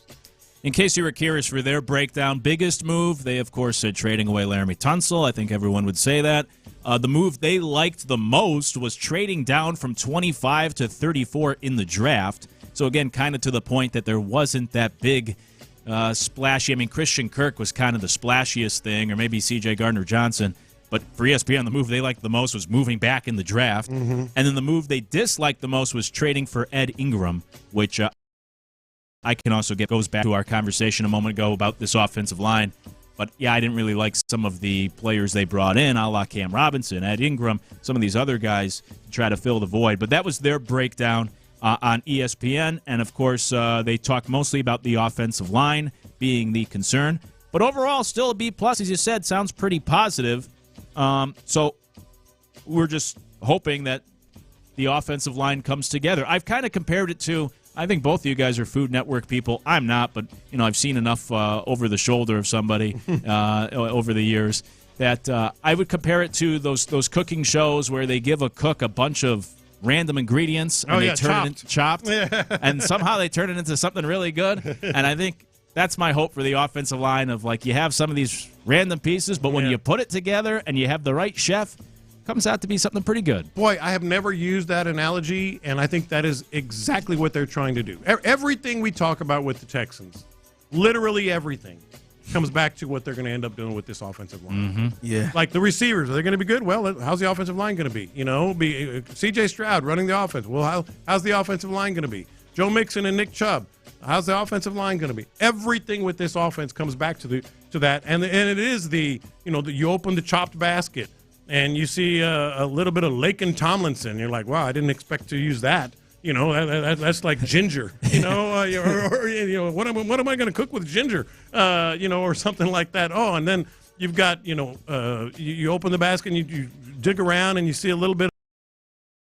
in case you were curious for their breakdown, biggest move, they, of course, said trading away Laramie Tunsil. I think everyone would say that. The move they liked the most was trading down from 25 to 34 in the draft. So, again, kind of to the point that there wasn't that big splashy. I mean, Christian Kirk was kind of the splashiest thing, or maybe C.J. Gardner-Johnson. But for ESPN, the move they liked the most was moving back in the draft. And then the move they disliked the most was trading for Ed Ingram, which I can also get goes back to our conversation a moment ago about this offensive line. But, yeah, I didn't really like some of the players they brought in, a la Cam Robinson, Ed Ingram, some of these other guys to try to fill the void. But that was their breakdown on ESPN. And, of course, they talked mostly about the offensive line being the concern. But overall, still a B+, as you said, sounds pretty positive. So we're just hoping that the offensive line comes together. I've kind of compared it to, I think both of you guys are Food Network people. I'm not, but I've seen enough over the shoulder of somebody over the years that I would compare it to those cooking shows where they give a cook a bunch of random ingredients and they turn it chopped, and somehow they turn it into something really good. And I think that's my hope for the offensive line of, like, you have some of these random pieces, but when you put it together and you have the right chef, it comes out to be something pretty good. Boy, I have never used that analogy, and I think that is exactly what they're trying to do. Everything we talk about with the Texans, literally everything, comes back to what they're going to end up doing with this offensive line. Yeah. Like the receivers, are they going to be good? Well, how's the offensive line going to be? C.J. Stroud running the offense. Well, how's the offensive line going to be? Joe Mixon and Nick Chubb. How's the offensive line going to be? Everything with this offense comes back to that, and it is you open the chopped basket and you see a little bit of Laken Tomlinson. You're like, wow, I didn't expect to use that. That's like ginger. What am I going to cook with ginger? Or something like that. Oh, and then you've got you open the basket and you dig around and you see a little bit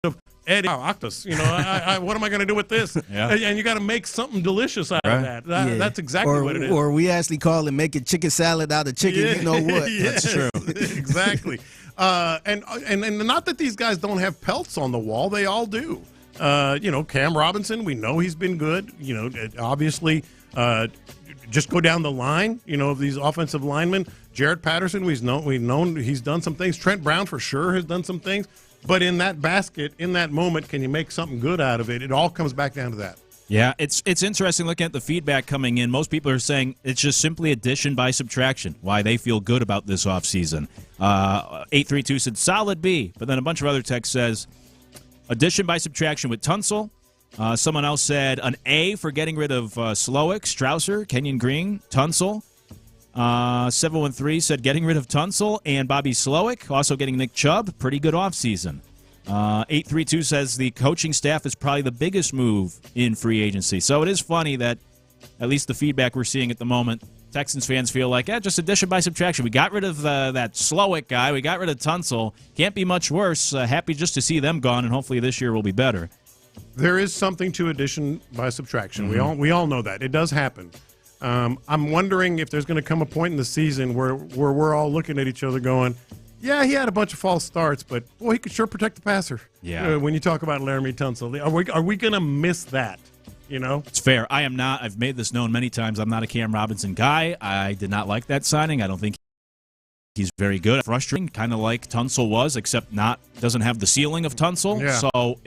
of Eddie Octus. What am I going to do with this? Yeah. And you got to make something delicious out of that. That's exactly what it is. Or we actually call it making chicken salad out of chicken. Yeah. You know what? That's true. Exactly. And not that these guys don't have pelts on the wall. They all do. Cam Robinson, we know he's been good. Obviously, just go down the line, of these offensive linemen. Jarrett Patterson, we've known he's done some things. Trent Brown, for sure, has done some things. But in that basket, in that moment, can you make something good out of it? It all comes back down to that. Yeah, it's interesting looking at the feedback coming in. Most people are saying it's just simply addition by subtraction, why they feel good about this offseason. 832 said solid B, but then a bunch of other text says addition by subtraction with Tunsil. Someone else said an A for getting rid of Slowick, Strausser, Kenyon Green, Tunsil. 713 said getting rid of Tunsil and Bobby Slowick, also getting Nick Chubb. Pretty good offseason. 832 says the coaching staff is probably the biggest move in free agency. So it is funny that at least the feedback we're seeing at the moment, Texans fans feel like, just addition by subtraction. We got rid of that Slowick guy. We got rid of Tunsil. Can't be much worse. Happy just to see them gone, and hopefully this year will be better. There is something to addition by subtraction. We all know that. It does happen. I'm wondering if there's going to come a point in the season where we're all looking at each other going, yeah, he had a bunch of false starts, but boy, he could sure protect the passer. Yeah. When you talk about Laramie Tunsil, are we going to miss that? It's fair. I am not. I've made this known many times. I'm not a Cam Robinson guy. I did not like that signing. I don't think he's very good. Frustrating, kind of like Tunsil was, except doesn't have the ceiling of Tunsil. Yeah. So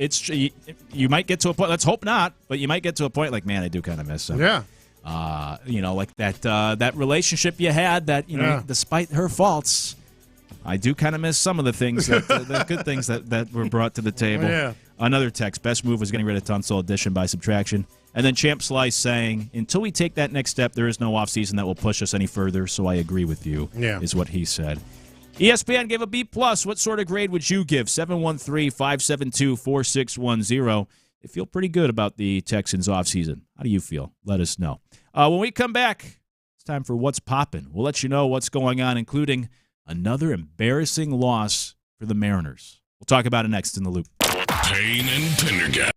you might get to a point. Let's hope not, but you might get to a point like, man, I do kind of miss him. Yeah. Like that relationship you had that, despite her faults, I do kind of miss some of the things, the good things that were brought to the table. Yeah. Another text, best move was getting rid of Tunsil, addition by subtraction. And then Champ Slice saying, until we take that next step, there is no offseason that will push us any further, so I agree with you, is what he said. ESPN gave a B+. What sort of grade would you give? 713-572-4610. They feel pretty good about the Texans offseason. How do you feel? Let us know. When we come back, it's time for What's Poppin'. We'll let you know what's going on, including another embarrassing loss for the Mariners. We'll talk about it next in The Loop. Payne and Pendergast.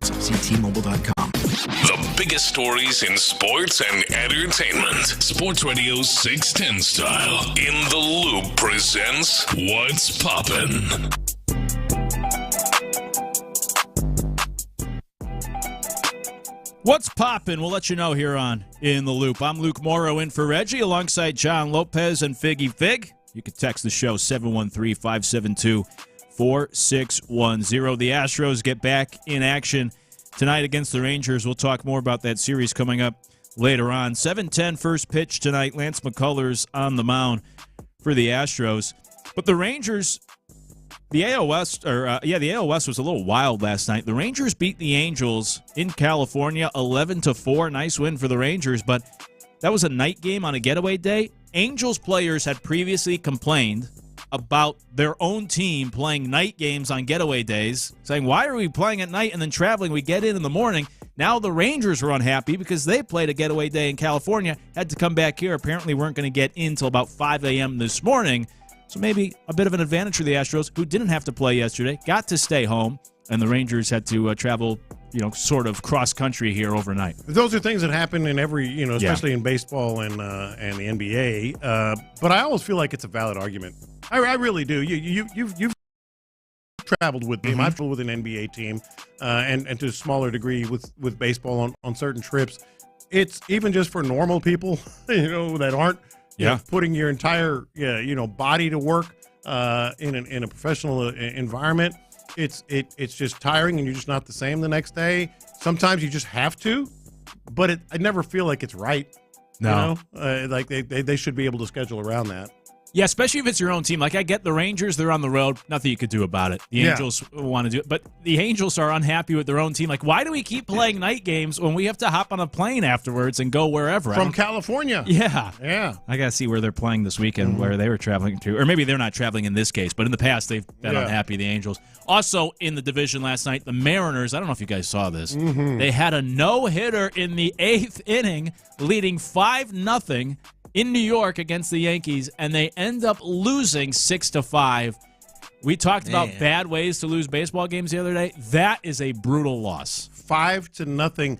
terms. See T-Mobile.com. The biggest stories in sports and entertainment. Sports Radio 610 style. In the Loop presents What's Poppin'. What's poppin'? We'll let you know here on In the Loop. I'm Luke Morrow in for Reggie alongside John Lopez and Figgy Fig. You can text the show 713-572-4610. The Astros get back in action tonight against the Rangers. We'll talk more about that series coming up later on. 7:10 first pitch tonight. Lance McCullers on the mound for the Astros. But the Rangers, the AL West was a little wild last night. The Rangers beat the Angels in California 11-4. Nice win for the Rangers, but that was a night game on a getaway day. Angels players had previously complained about their own team playing night games on getaway days, saying, why are we playing at night and then traveling? We get in the morning. Now the Rangers were unhappy because they played a getaway day in California, had to come back here, apparently weren't going to get in until about 5 a.m. this morning. So maybe a bit of an advantage for the Astros, who didn't have to play yesterday, got to stay home, and the Rangers had to travel, sort of cross-country here overnight. Those are things that happen in every, especially in baseball and the NBA. But I always feel like it's a valid argument. I really do. You've traveled with them. I've traveled with an NBA team, and to a smaller degree with baseball on certain trips. It's even just for normal people, that aren't putting your entire body to work in a professional environment. It's just tiring, and you're just not the same the next day. Sometimes you just have to, but I never feel like it's right. No, like they should be able to schedule around that. Yeah, especially if it's your own team. Like, I get the Rangers, they're on the road. Nothing you could do about it. The Angels want to do it. But the Angels are unhappy with their own team. Like, why do we keep playing night games when we have to hop on a plane afterwards and go wherever? From California. Yeah. Yeah. I got to see where they're playing this weekend, where they were traveling to. Or maybe they're not traveling in this case, but in the past they've been unhappy, the Angels. Also in the division last night, the Mariners, I don't know if you guys saw this. They had a no-hitter in the 8th inning, leading 5-0. in New York against the Yankees, and they end up losing 6-5. We talked about bad ways to lose baseball games the other day. That is a brutal loss. 5-0.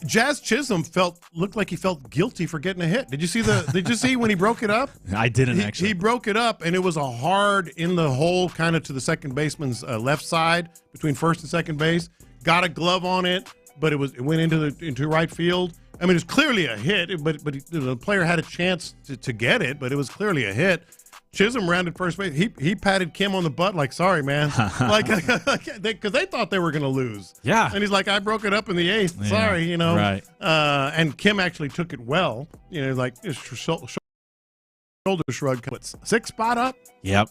Jazz Chisholm looked like he felt guilty for getting a hit. Did you see when he broke it up? I didn't actually. He broke it up, and it was a hard in the hole kind of to the second baseman's left side between first and second base. Got a glove on it, but it went into right field. I mean, it was clearly a hit, but the player had a chance to get it, but it was clearly a hit. Chisholm rounded first base. He patted Kim on the butt like, sorry, man. Because they thought they were going to lose. Yeah. And he's like, I broke it up in the 8th. Sorry, Right. And Kim actually took it well. Shoulder shrug. 6 spot up? Yep.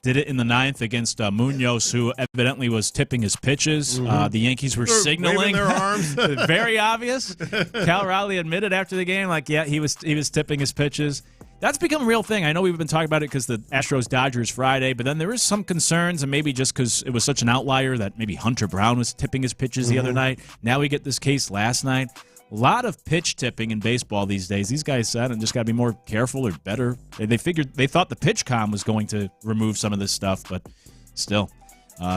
Did it in the 9th against Munoz, who evidently was tipping his pitches. The Yankees were signaling. Their arms. Very obvious. Cal Raleigh admitted after the game, he was tipping his pitches. That's become a real thing. I know we've been talking about it because the Astros-Dodgers Friday, but then there was some concerns, and maybe just because it was such an outlier that maybe Hunter Brown was tipping his pitches the other night. Now we get this case last night. A lot of pitch tipping in baseball these days. These guys said, and just got to be more careful or better. They thought the PitchCom was going to remove some of this stuff, but still.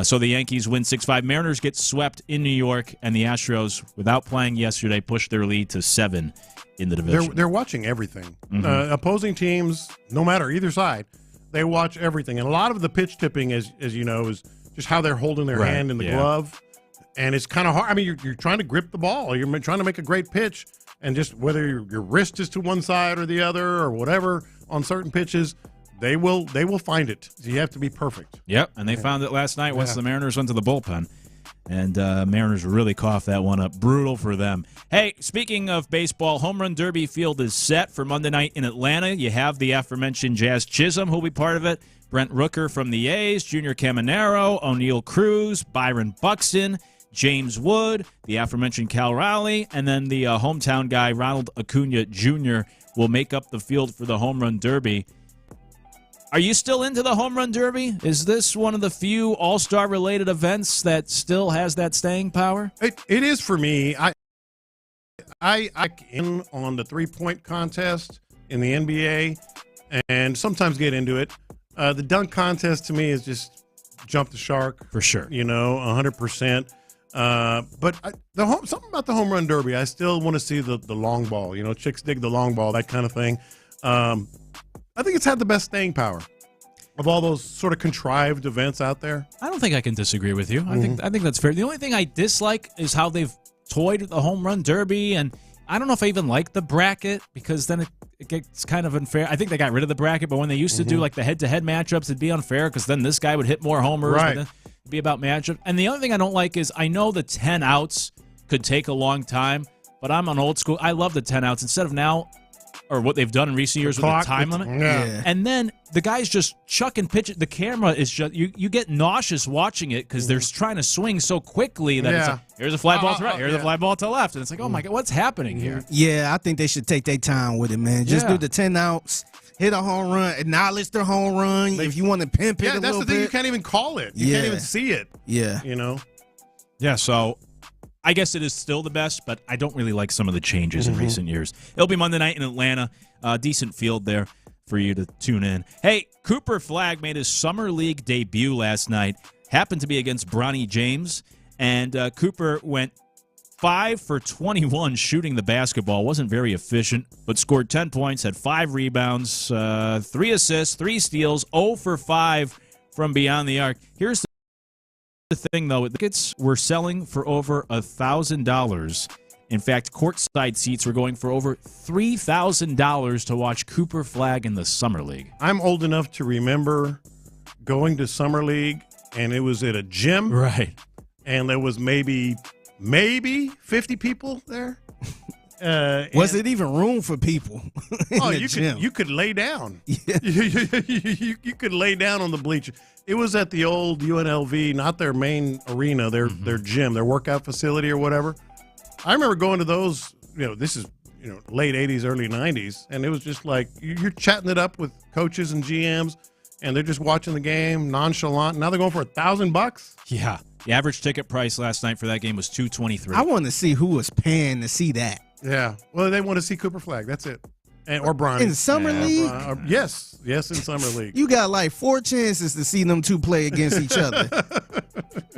So the Yankees win 6-5. Mariners get swept in New York, and the Astros, without playing yesterday, pushed their lead to 7 in the division. They're watching everything. Opposing teams, no matter either side, they watch everything. And a lot of the pitch tipping, as you know, is just how they're holding their hand in the glove. And it's kind of hard. I mean, you're trying to grip the ball. You're trying to make a great pitch. And just whether your wrist is to one side or the other or whatever on certain pitches, they will find it. You have to be perfect. Yep, and they found it last night once the Mariners went to the bullpen. And Mariners really coughed that one up. Brutal for them. Hey, speaking of baseball, Home Run Derby field is set for Monday night in Atlanta. You have the aforementioned Jazz Chisholm, who'll be part of it. Brent Rooker from the A's, Junior Caminero, O'Neal Cruz, Byron Buxton, James Wood, the aforementioned Cal Raleigh, and then the hometown guy, Ronald Acuna Jr., will make up the field for the Home Run Derby. Are you still into the Home Run Derby? Is this one of the few all-star related events that still has that staying power? It is for me. I in on the three-point contest in the NBA and sometimes get into it. The dunk contest to me is just jump the shark. For sure. 100%. But something about the home run derby, I still want to see the long ball. You know, chicks dig the long ball, that kind of thing. I think it's had the best staying power of all those sort of contrived events out there. I don't think I can disagree with you. I think that's fair. The only thing I dislike is how they've toyed with the home run derby, and I don't know if I even like the bracket because then it gets kind of unfair. I think they got rid of the bracket, but when they used to do like the head-to-head matchups, it'd be unfair because then this guy would hit more homers. Right. But then it'd be about matchup. And the other thing I don't like is I know the 10 outs could take a long time, but I'm on old school. I love the 10 outs instead of now, or what they've done in recent years with the time limit. Yeah. And then the guy's just chucking pitches. The camera is just, you get nauseous watching it because they're trying to swing so quickly that it's like, here's a fly ball to right, here's a fly ball to left. And it's like, oh my God, what's happening here? Yeah, I think they should take their time with it, man. Just do the 10 outs, hit a home run, acknowledge their home run. If you want to pimp it a little bit. Yeah, that's the thing. You can't even call it. You can't even see it. Yeah. You know? Yeah, so I guess it is still the best, but I don't really like some of the changes in recent years. It'll be Monday night in Atlanta. Decent field there for you to tune in. Hey, Cooper Flagg made his Summer League debut last night. Happened to be against Bronny James. And Cooper went 5 for 21 shooting the basketball. Wasn't very efficient, but scored 10 points, had 5 rebounds, 3 assists, 3 steals, 0 for 5 from beyond the arc. Here's the thing, though. Tickets were selling for over $1,000. In fact, courtside seats were going for over $3,000 to watch Cooper Flagg in the Summer League. I'm old enough to remember going to Summer League, and it was at a gym. Right. And there was maybe 50 people there. Was it even room for people? You could lay down. Yeah. you could lay down on the bleachers. It was at the old UNLV, not their main arena, their gym, their workout facility or whatever. I remember going to those, this is, late 80s, early 90s, and it was just like you're chatting it up with coaches and GMs, and they're just watching the game nonchalant. Now they're going for $1,000. Yeah. The average ticket price last night for that game was $223. I want to see who was paying to see that. Yeah. Well, they want to see Cooper Flagg. That's it. Or Bronny. In Summer League? Yes, in Summer League. You got like 4 chances to see them two play against each other.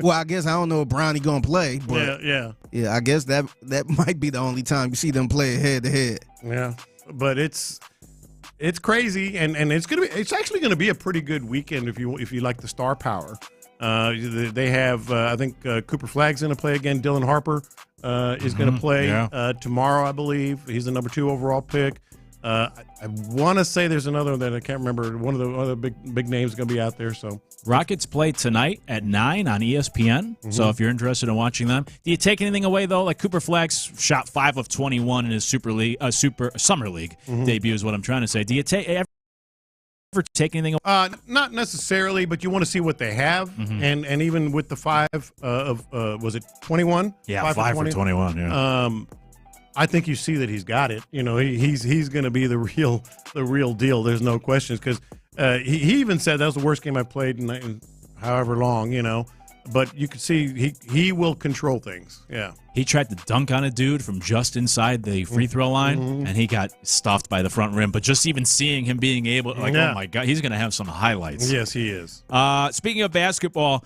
Well, I guess I don't know if Bronny going to play, but yeah, I guess that might be the only time you see them play head to head. Yeah, but it's crazy, and it's actually gonna be a pretty good weekend if you like the star power. They have I think Cooper Flagg's gonna play again. Dylan Harper is gonna play tomorrow, I believe. He's the number 2 overall pick. I want to say there's another that I can't remember. One of the other big names is going to be out there. So Rockets play tonight at 9 on ESPN. So if you're interested in watching them, do you take anything away though? Like Cooper Flagg's shot 5 of 21 in his Summer League debut is what I'm trying to say. Do you ever take anything away? Not necessarily, but you want to see what they have, and even with the 5 of was it 21? Yeah, 5 for 21. Yeah. I think you see that he's got it. He's going to be the real deal. There's no questions because he even said that was the worst game I've played in however long. But you could see he will control things. Yeah. He tried to dunk on a dude from just inside the free throw line, and he got stuffed by the front rim. But just even seeing him being able, oh my God, he's going to have some highlights. Yes, he is. Speaking of basketball.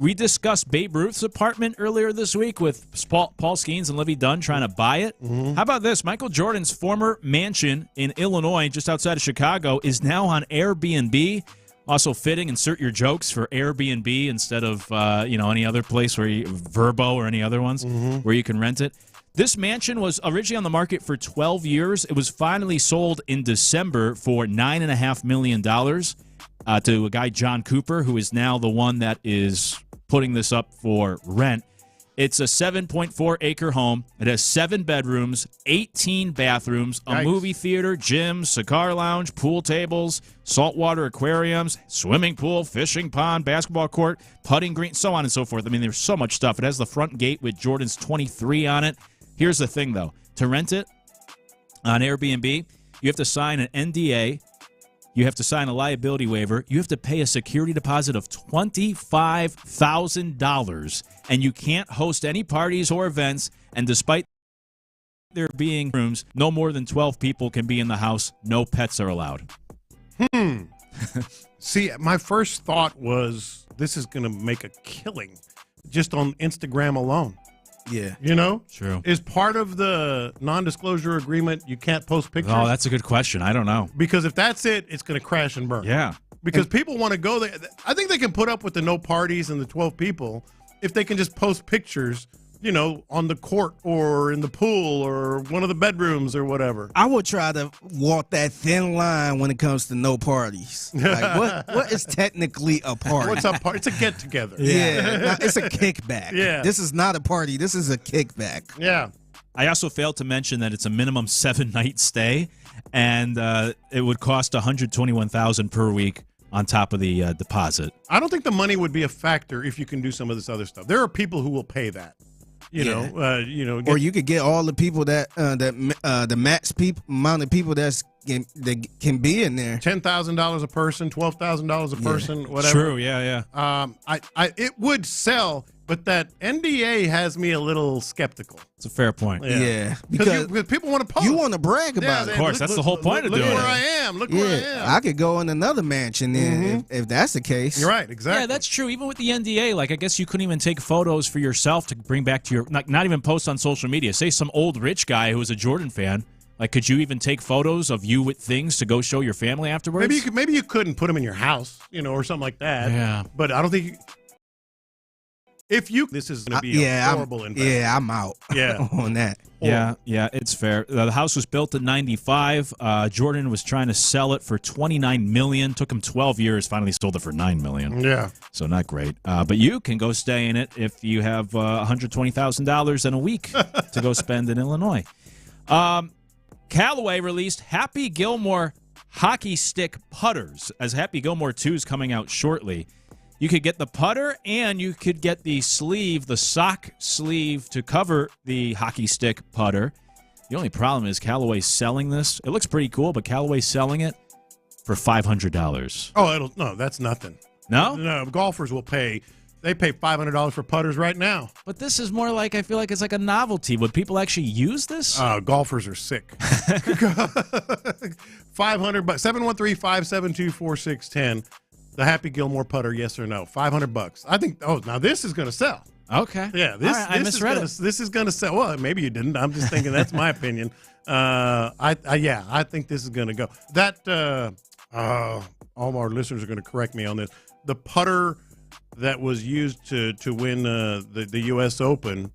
We discussed Babe Ruth's apartment earlier this week with Paul Skeens and Livy Dunn trying to buy it. How about this? Michael Jordan's former mansion in Illinois, just outside of Chicago, is now on Airbnb. Also fitting, insert your jokes for Airbnb instead of any other place where Verbo or any other ones where you can rent it. This mansion was originally on the market for 12 years. It was finally sold in December for $9.5 million to a guy, John Cooper, who is now the one that is putting this up for rent. It's a 7.4-acre home. It has 7 bedrooms, 18 bathrooms, a movie theater, gym, cigar lounge, pool tables, saltwater aquariums, swimming pool, fishing pond, basketball court, putting green, so on and so forth. I mean, there's so much stuff. It has the front gate with Jordan's 23 on it. Here's the thing, though. To rent it on Airbnb, you have to sign an NDA. You have to sign a liability waiver. You have to pay a security deposit of $25,000, and you can't host any parties or events. And despite there being rooms, no more than 12 people can be in the house. No pets are allowed. See, my first thought was this is going to make a killing just on Instagram alone. Yeah. You know? True. Is part of the non-disclosure agreement you can't post pictures? Oh, that's a good question. I don't know. Because if that's it, it's going to crash and burn. Yeah. Because people want to go there. I think they can put up with the no parties and the 12 people if they can just post pictures, you know, on the court or in the pool or one of the bedrooms or whatever. I would try to walk that thin line when it comes to no parties. Like, what is technically a party? What's a party? It's a get-together. Yeah. It's a kickback. Yeah. This is not a party. This is a kickback. Yeah. I also failed to mention that it's a minimum 7-night stay, and it would cost $121,000 per week on top of the deposit. I don't think the money would be a factor if you can do some of this other stuff. There are people who will pay that. You know, or you could get all the people that the max amount of people that can be in there. $10,000 a person, $12,000 a person, whatever. True, yeah. It would sell, but that NDA has me a little skeptical. It's a fair point. Yeah. Because people want to post. You want to brag about it. Of course, that's the whole point of doing it. Look where I am. Look where I am. I could go in another mansion then if that's the case. You're right, exactly. Yeah, that's true. Even with the NDA, like I guess you couldn't even take photos for yourself to bring back to your not even post on social media. Say some old rich guy who was a Jordan fan. Like, could you even take photos of you with things to go show your family afterwards? Maybe you couldn't put them in your house, you know, or something like that. Yeah. But I don't think this is going to be a horrible investment. Yeah, I'm out. Yeah. On that. Yeah, it's fair. The house was built in '95. Jordan was trying to sell it for $29 million. Took him 12 years. Finally sold it for $9 million. Yeah. So not great. But you can go stay in it if you have $120,000 in a week to go spend in Illinois. Callaway released Happy Gilmore hockey stick putters, as Happy Gilmore 2 is coming out shortly. You could get the putter and you could get the sleeve, the sock sleeve to cover the hockey stick putter. The only problem is Callaway's selling this. It looks pretty cool, but Callaway's selling it for $500. Oh, no, that's nothing. No? No, golfers will pay. They pay $500 for putters right now. But this is more like, I feel like it's like a novelty. Would people actually use this? Golfers are sick. $500, 713-572-4610. The Happy Gilmore putter, yes or no? $500. I think. Oh, now this is going to sell. Okay. Yeah, this. All right, I misread it. This is going to sell. Well, maybe you didn't. I'm just thinking that's my opinion. I think this is going to go. That all of our listeners are going to correct me on this. The putter that was used to win the U.S. Open,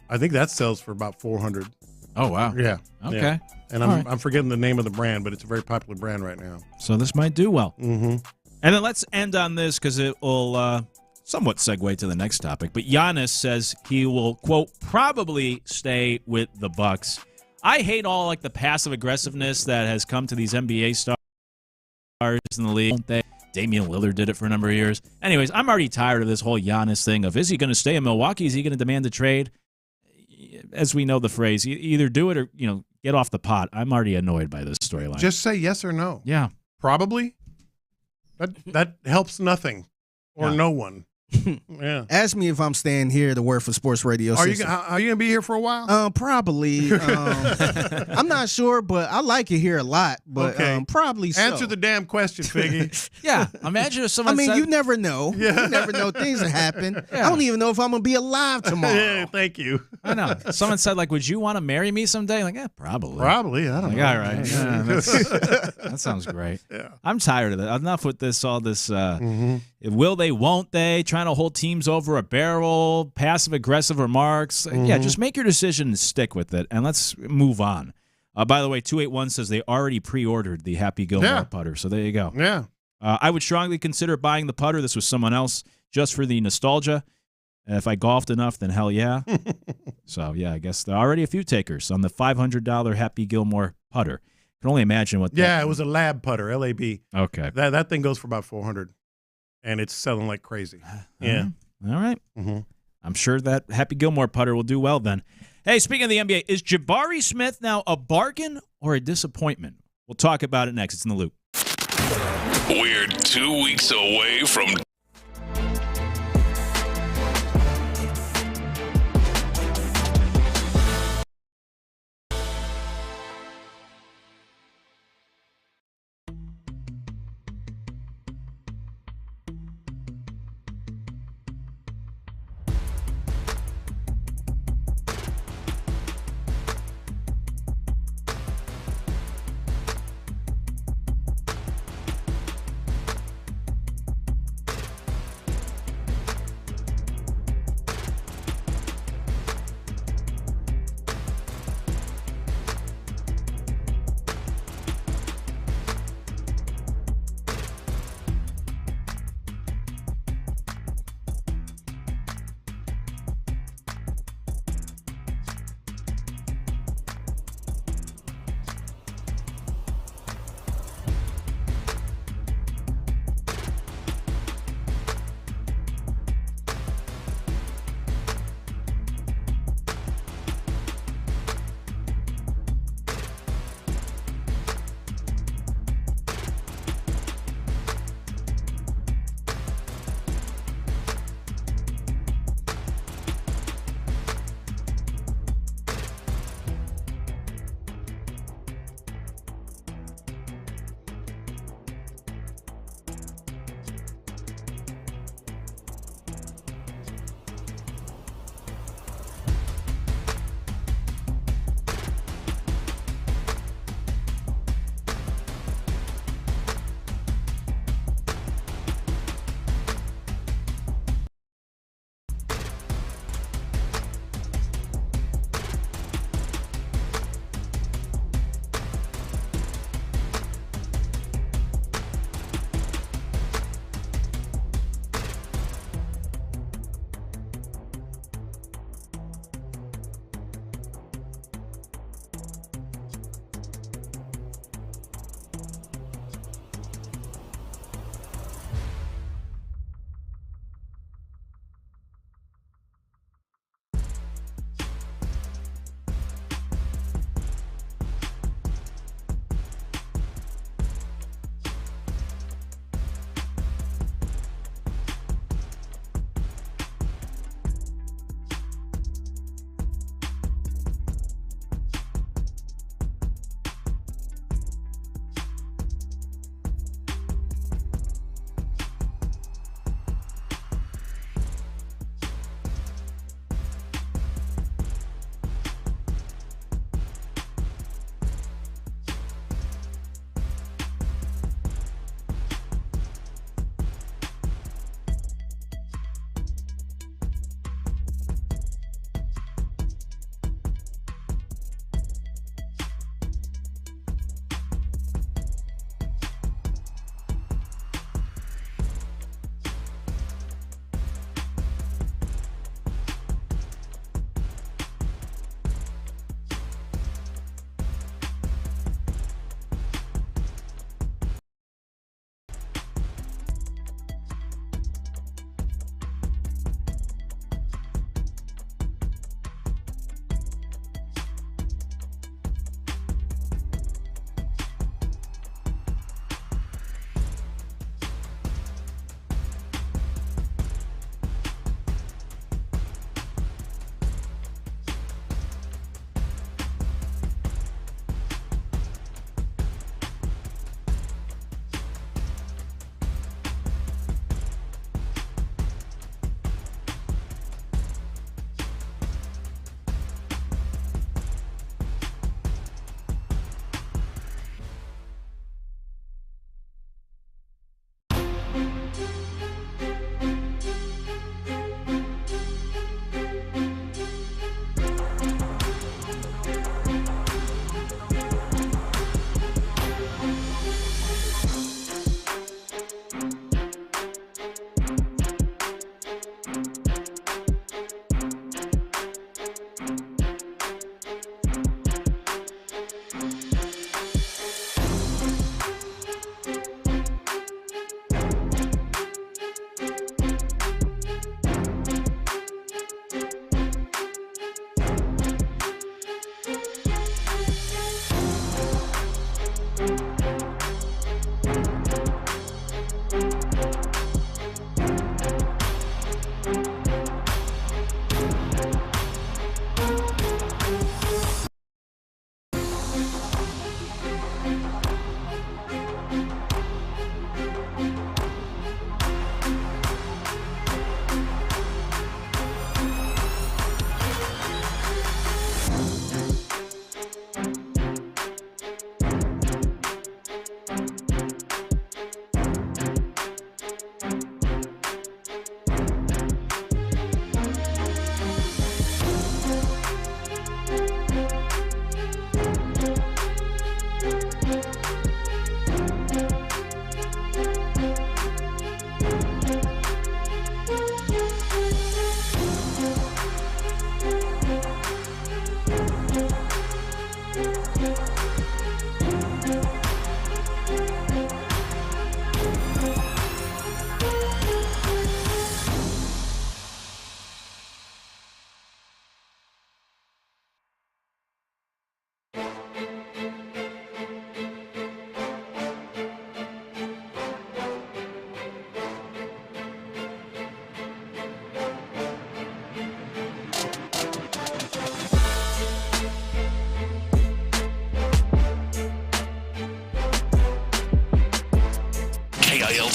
I think that sells for about $400. Oh wow. Yeah. Okay. Yeah. And I'm forgetting the name of the brand, but it's a very popular brand right now. So this might do well. Mm-hmm. And then let's end on this because it will somewhat segue to the next topic. But Giannis says he will, quote, probably stay with the Bucks. I hate all like the passive aggressiveness that has come to these NBA stars in the league. Damian Lillard did it for a number of years. Anyways, I'm already tired of this whole Giannis thing of, is he going to stay in Milwaukee? Is he going to demand a trade? As we know the phrase, either do it or, get off the pot. I'm already annoyed by this storyline. Just say yes or no. Yeah. Probably. That helps nothing or no one. Yeah. Ask me if I'm staying here to work for Sports Radio. Are you going to be here for a while? Probably. I'm not sure, but I like it here a lot. But probably so. Answer the damn question, Figgy. Yeah. Imagine if someone said, you never know. Yeah. You never know. Things that happen. Yeah. I don't even know if I'm going to be alive tomorrow. Yeah, thank you. I know. Someone said, like, would you want to marry me someday? Like, yeah, probably. Probably. I don't know. All right. Yeah, that sounds great. Yeah. I'm tired of that. Enough with this, all this, will they, won't they, trying to hold teams over a barrel, passive-aggressive remarks. Yeah, just make your decision and stick with it, and let's move on. By the way, 281 says they already pre-ordered the Happy Gilmore putter, so there you go. Yeah. I would strongly consider buying the putter. This was someone else just for the nostalgia. If I golfed enough, then hell yeah. So, yeah, I guess there are already a few takers on the $500 Happy Gilmore putter. I can only imagine what Yeah, it was a lab putter, LAB. Okay. That thing goes for about $400, and it's selling like crazy. Yeah. All right. I'm sure that Happy Gilmore putter will do well then. Hey, speaking of the NBA, is Jabari Smith now a bargain or a disappointment? We'll talk about it next. It's in the Loop. We're 2 weeks away from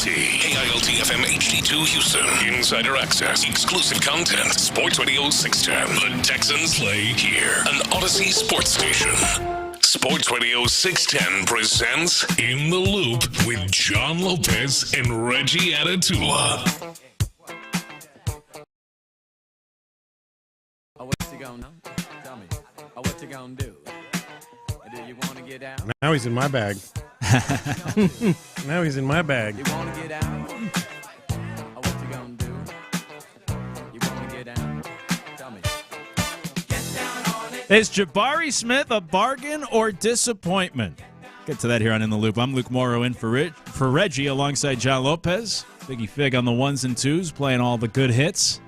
KILT-FM HD2 Houston. Insider access, exclusive content. Sports Radio 610. The Texans play here. An Odyssey sports station. Sports Radio 610 presents In the Loop with John Lopez and Reggie Atatula. Oh, what you gonna tell me? Oh, what you gonna do? Do you want to get out? Now he's in my bag. Now he's in my bag. You want to get out? Oh, what you gonna do? You want to get out? Tell me. Is Jabari Smith a bargain or disappointment? Get to that here on In the Loop. I'm Luke Morrow in for Reggie alongside John Lopez. Figgy Fig on the ones and twos, playing all the good hits.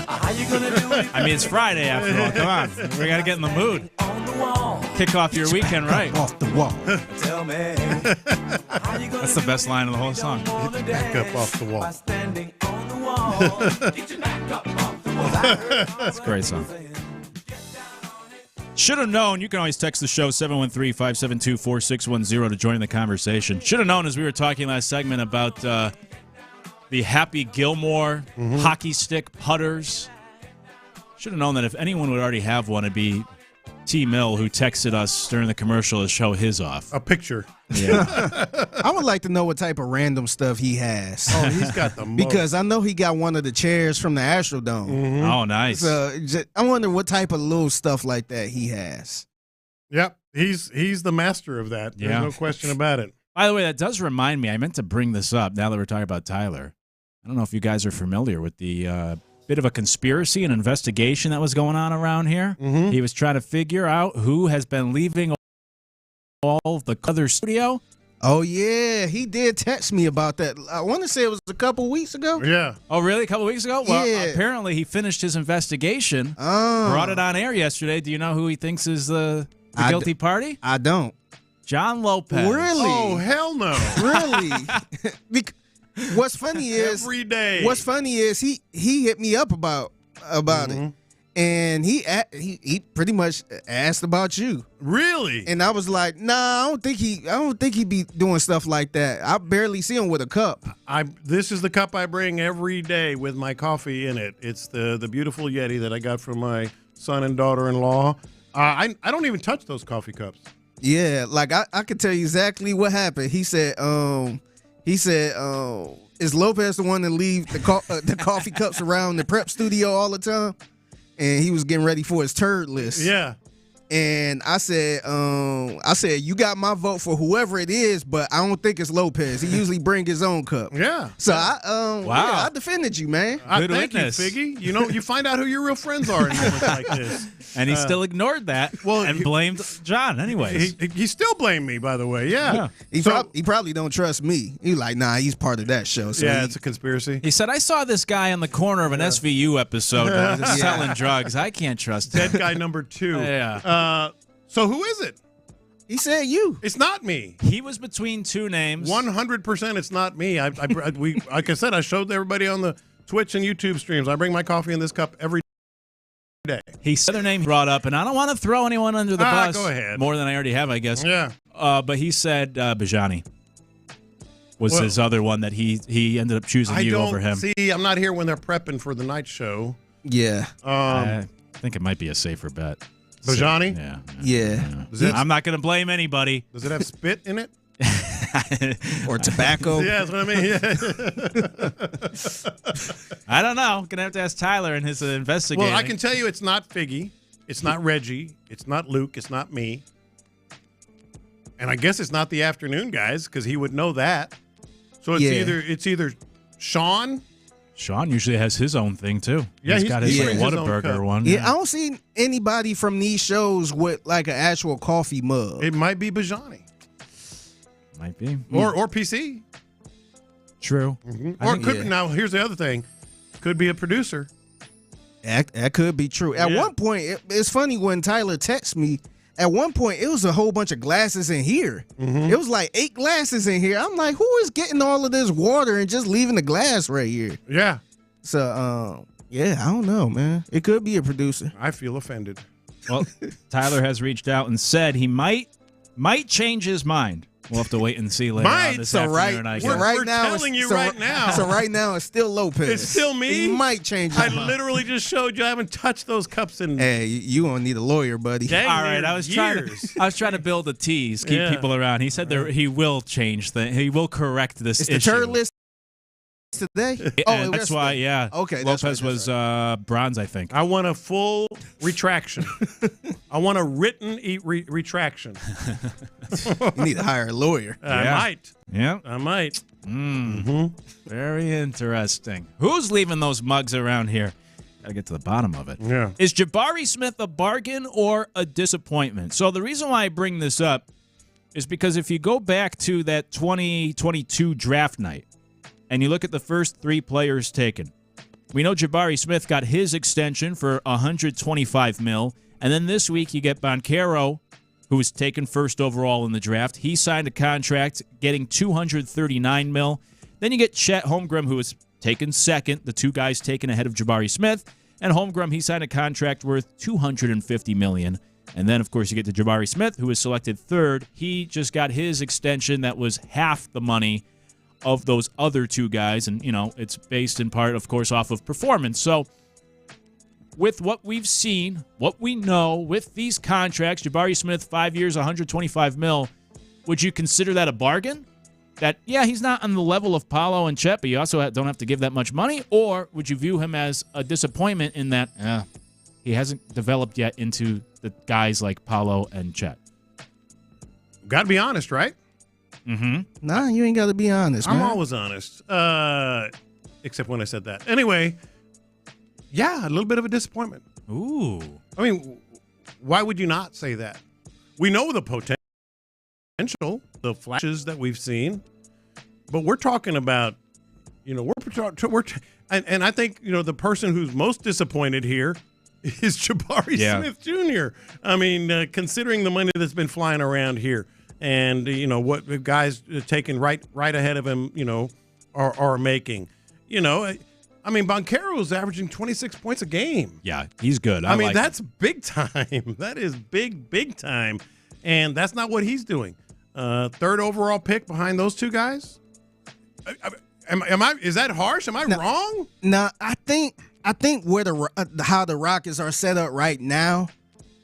How you gonna do it? I mean, it's Friday after all. Come on. We got to get in the mood. Kick off your weekend right. Off the wall. Tell me. That's the best line of the whole song. Get your back up off the wall. That's a great song. Should have known. You can always text the show 713-572-4610 to join the conversation. Should have known, as we were talking last segment about the Happy Gilmore hockey stick putters. Should have known that if anyone would already have one, it'd be T. Mill, who texted us during the commercial to show his off. A picture. Yeah. I would like to know what type of random stuff he has. Oh, he's got the most. Because I know he got one of the chairs from the Astrodome. Oh, nice. So I wonder what type of little stuff like that he has. Yep. He's the master of that. There's no question about it. By the way, that does remind me, I meant to bring this up now that we're talking about Tyler. I don't know if you guys are familiar with the bit of a conspiracy and investigation that was going on around here. He was trying to figure out who has been leaving all of the other studio. Oh, yeah. He did text me about that. I want to say it was a couple weeks ago. Yeah. Oh, really? A couple weeks ago? Well, apparently he finished his investigation, brought it on air yesterday. Do you know who he thinks is the guilty party? I don't. John Lopez. Really? Oh, hell no. Really? What's funny is every day. What's funny is he hit me up about it, and he pretty much asked about you. Really? And I was like, nah, I don't think he be doing stuff like that. I barely see him with a cup. This is the cup I bring every day with my coffee in it. It's the beautiful Yeti that I got from my son and daughter-in-law. I don't even touch those coffee cups. Yeah, like I could tell you exactly what happened. He said, is Lopez the one that leave the coffee cups around the prep studio all the time? And he was getting ready for his turd list. Yeah. And I said, you got my vote for whoever it is, but I don't think it's Lopez. He usually bring his own cup. Yeah. So I defended you, man. Good thank witness. you, Figgy. You know, you find out who your real friends are in moments like this. And he still ignored that and blamed John anyways. He still blamed me, by the way. Yeah. He probably don't trust me. He's like, nah, he's part of that show. So it's a conspiracy. He said, I saw this guy on the corner of an SVU episode selling drugs. I can't trust him. Dead guy number 2. Yeah. So who is it? He said you. It's not me. He was between two names. 100% it's not me. We like I said, I showed everybody on the Twitch and YouTube streams. I bring my coffee in this cup every day. He said their name brought up, and I don't want to throw anyone under the bus. Go ahead. More than I already have, I guess. Yeah. But he said Bijani was his other one that he ended up choosing you over him. See, I'm not here when they're prepping for the night show. Yeah. I think it might be a safer bet. Bijani? Yeah. I'm not going to blame anybody. Does it have spit in it? Or tobacco? Yeah, that's what I mean. Yeah. I don't know. Going to have to ask Tyler and his investigating. Well, I can tell you it's not Figgy. It's not Reggie. It's not Luke. It's not me. And I guess it's not the afternoon guys because he would know that. So it's either Sean. Sean usually has his own thing too. Yeah, he's got his Whataburger one. Yeah, I don't see anybody from these shows with like an actual coffee mug. It might be Bijani. Might be. Or PC. True. Mm-hmm. Or it could now here's the other thing. Could be a producer. That could be true. At one point, it's funny when Tyler texts me. At one point, it was a whole bunch of glasses in here. It was like 8 glasses in here. I'm like, who is getting all of this water and just leaving the glass right here? Yeah. So, I don't know, man. It could be a producer. I feel offended. Well, Tyler has reached out and said he might Might change his mind. We'll have to wait and see later on this afternoon. I guess. We're telling you right now. So right now it's still Lopez. It's still me? He might change his mind. Literally just showed you I haven't touched those cups in. Hey, you gonna need a lawyer, buddy. All right, I was trying to build a tease, keep people around. He said he will change things. He will correct this issue. It's the turd list today? That's why, yeah. Okay, Lopez was bronze, I think. I want a full retraction. I want a written retraction. You need to hire a lawyer. I might. Yeah. I might. Very interesting. Who's leaving those mugs around here? Gotta get to the bottom of it. Yeah. Is Jabari Smith a bargain or a disappointment? So the reason why I bring this up is because if you go back to that 2022 draft night, and you look at the first 3 players taken, we know Jabari Smith got his extension for $125 million, and then this week you get Banchero, who was taken first overall in the draft. He signed a contract getting $239 million. Then you get Chet Holmgren, who was taken second, the 2 guys taken ahead of Jabari Smith, and Holmgren, he signed a contract worth $250 million. And then, of course, you get to Jabari Smith, who was selected third. He just got his extension that was half the money of those other 2 guys, and it's based in part, of course, off of performance. So with what we've seen, what we know with these contracts, Jabari Smith 5 years, $125 million, would you consider that a bargain? That, yeah, he's not on the level of Paolo and Chet, but you also don't have to give that much money? Or would you view him as a disappointment in that he hasn't developed yet into the guys like Paolo and Chet? Got to be honest, right? Mm-hmm. Nah, you ain't got to be honest, man. I'm always honest, except when I said that. Anyway, yeah, a little bit of a disappointment. Ooh. I mean, why would you not say that? We know the potential, the flashes that we've seen, but we're talking about, and I think, the person who's most disappointed here is Jabari Smith Jr. I mean, considering the money that's been flying around here. And, what guys taking right ahead of him, are making. I mean, Banchero's averaging 26 points a game. Yeah, he's good. I mean, that's big time. That is big time. And that's not what he's doing. Third overall pick behind those 2 guys? Is that harsh? Am I wrong? No, I think where how the Rockets are set up right now,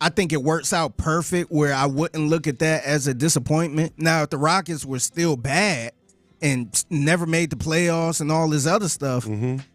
I think it works out perfect where I wouldn't look at that as a disappointment. Now, if the Rockets were still bad and never made the playoffs and all this other stuff,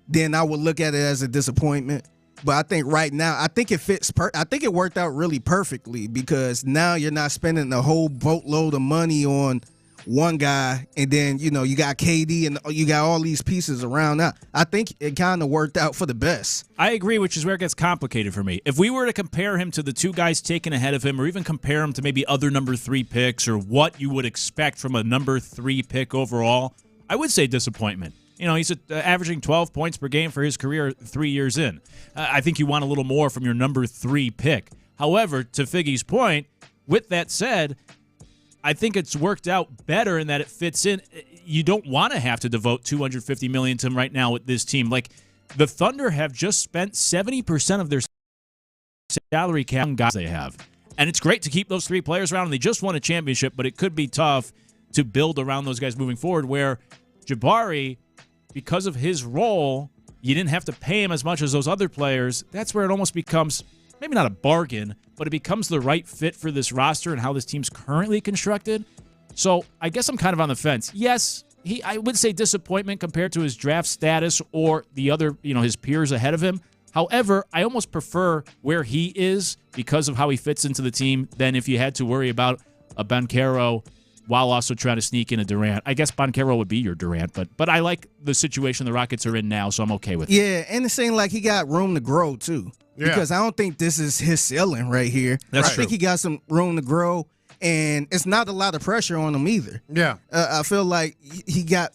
then I would look at it as a disappointment. But I think right now, I think it fits. I think it worked out really perfectly because now you're not spending a whole boatload of money on one guy, and then you got KD and you got all these pieces around that. I think it kind of worked out for the best. I agree, which is where it gets complicated for me. If we were to compare him to the 2 guys taken ahead of him, or even compare him to maybe other number 3 picks, or what you would expect from a number 3 pick overall, I would say disappointment. He's averaging 12 points per game for his career 3 years in. I think you want a little more from your number 3 pick. However, to Figgy's point, with that said, I think it's worked out better in that it fits in. You don't want to have to devote $250 million to him right now with this team. Like, the Thunder have just spent 70% of their salary cap on guys they have. And it's great to keep those 3 players around, and they just won a championship, but it could be tough to build around those guys moving forward, where Jabari, because of his role, you didn't have to pay him as much as those other players. That's where it almost becomes maybe not a bargain, but it becomes the right fit for this roster and how this team's currently constructed. So I guess I'm kind of on the fence. Yes, I would say disappointment compared to his draft status or the other, his peers ahead of him. However, I almost prefer where he is because of how he fits into the team than if you had to worry about a Banchero while also trying to sneak in a Durant. I guess Banchero would be your Durant, but I like the situation the Rockets are in now, so I'm okay with it. Yeah, and it seems like he got room to grow, too. Yeah. Because I don't think this is his ceiling right here. That's true. I think he got some room to grow, and it's not a lot of pressure on him either. Yeah. I feel like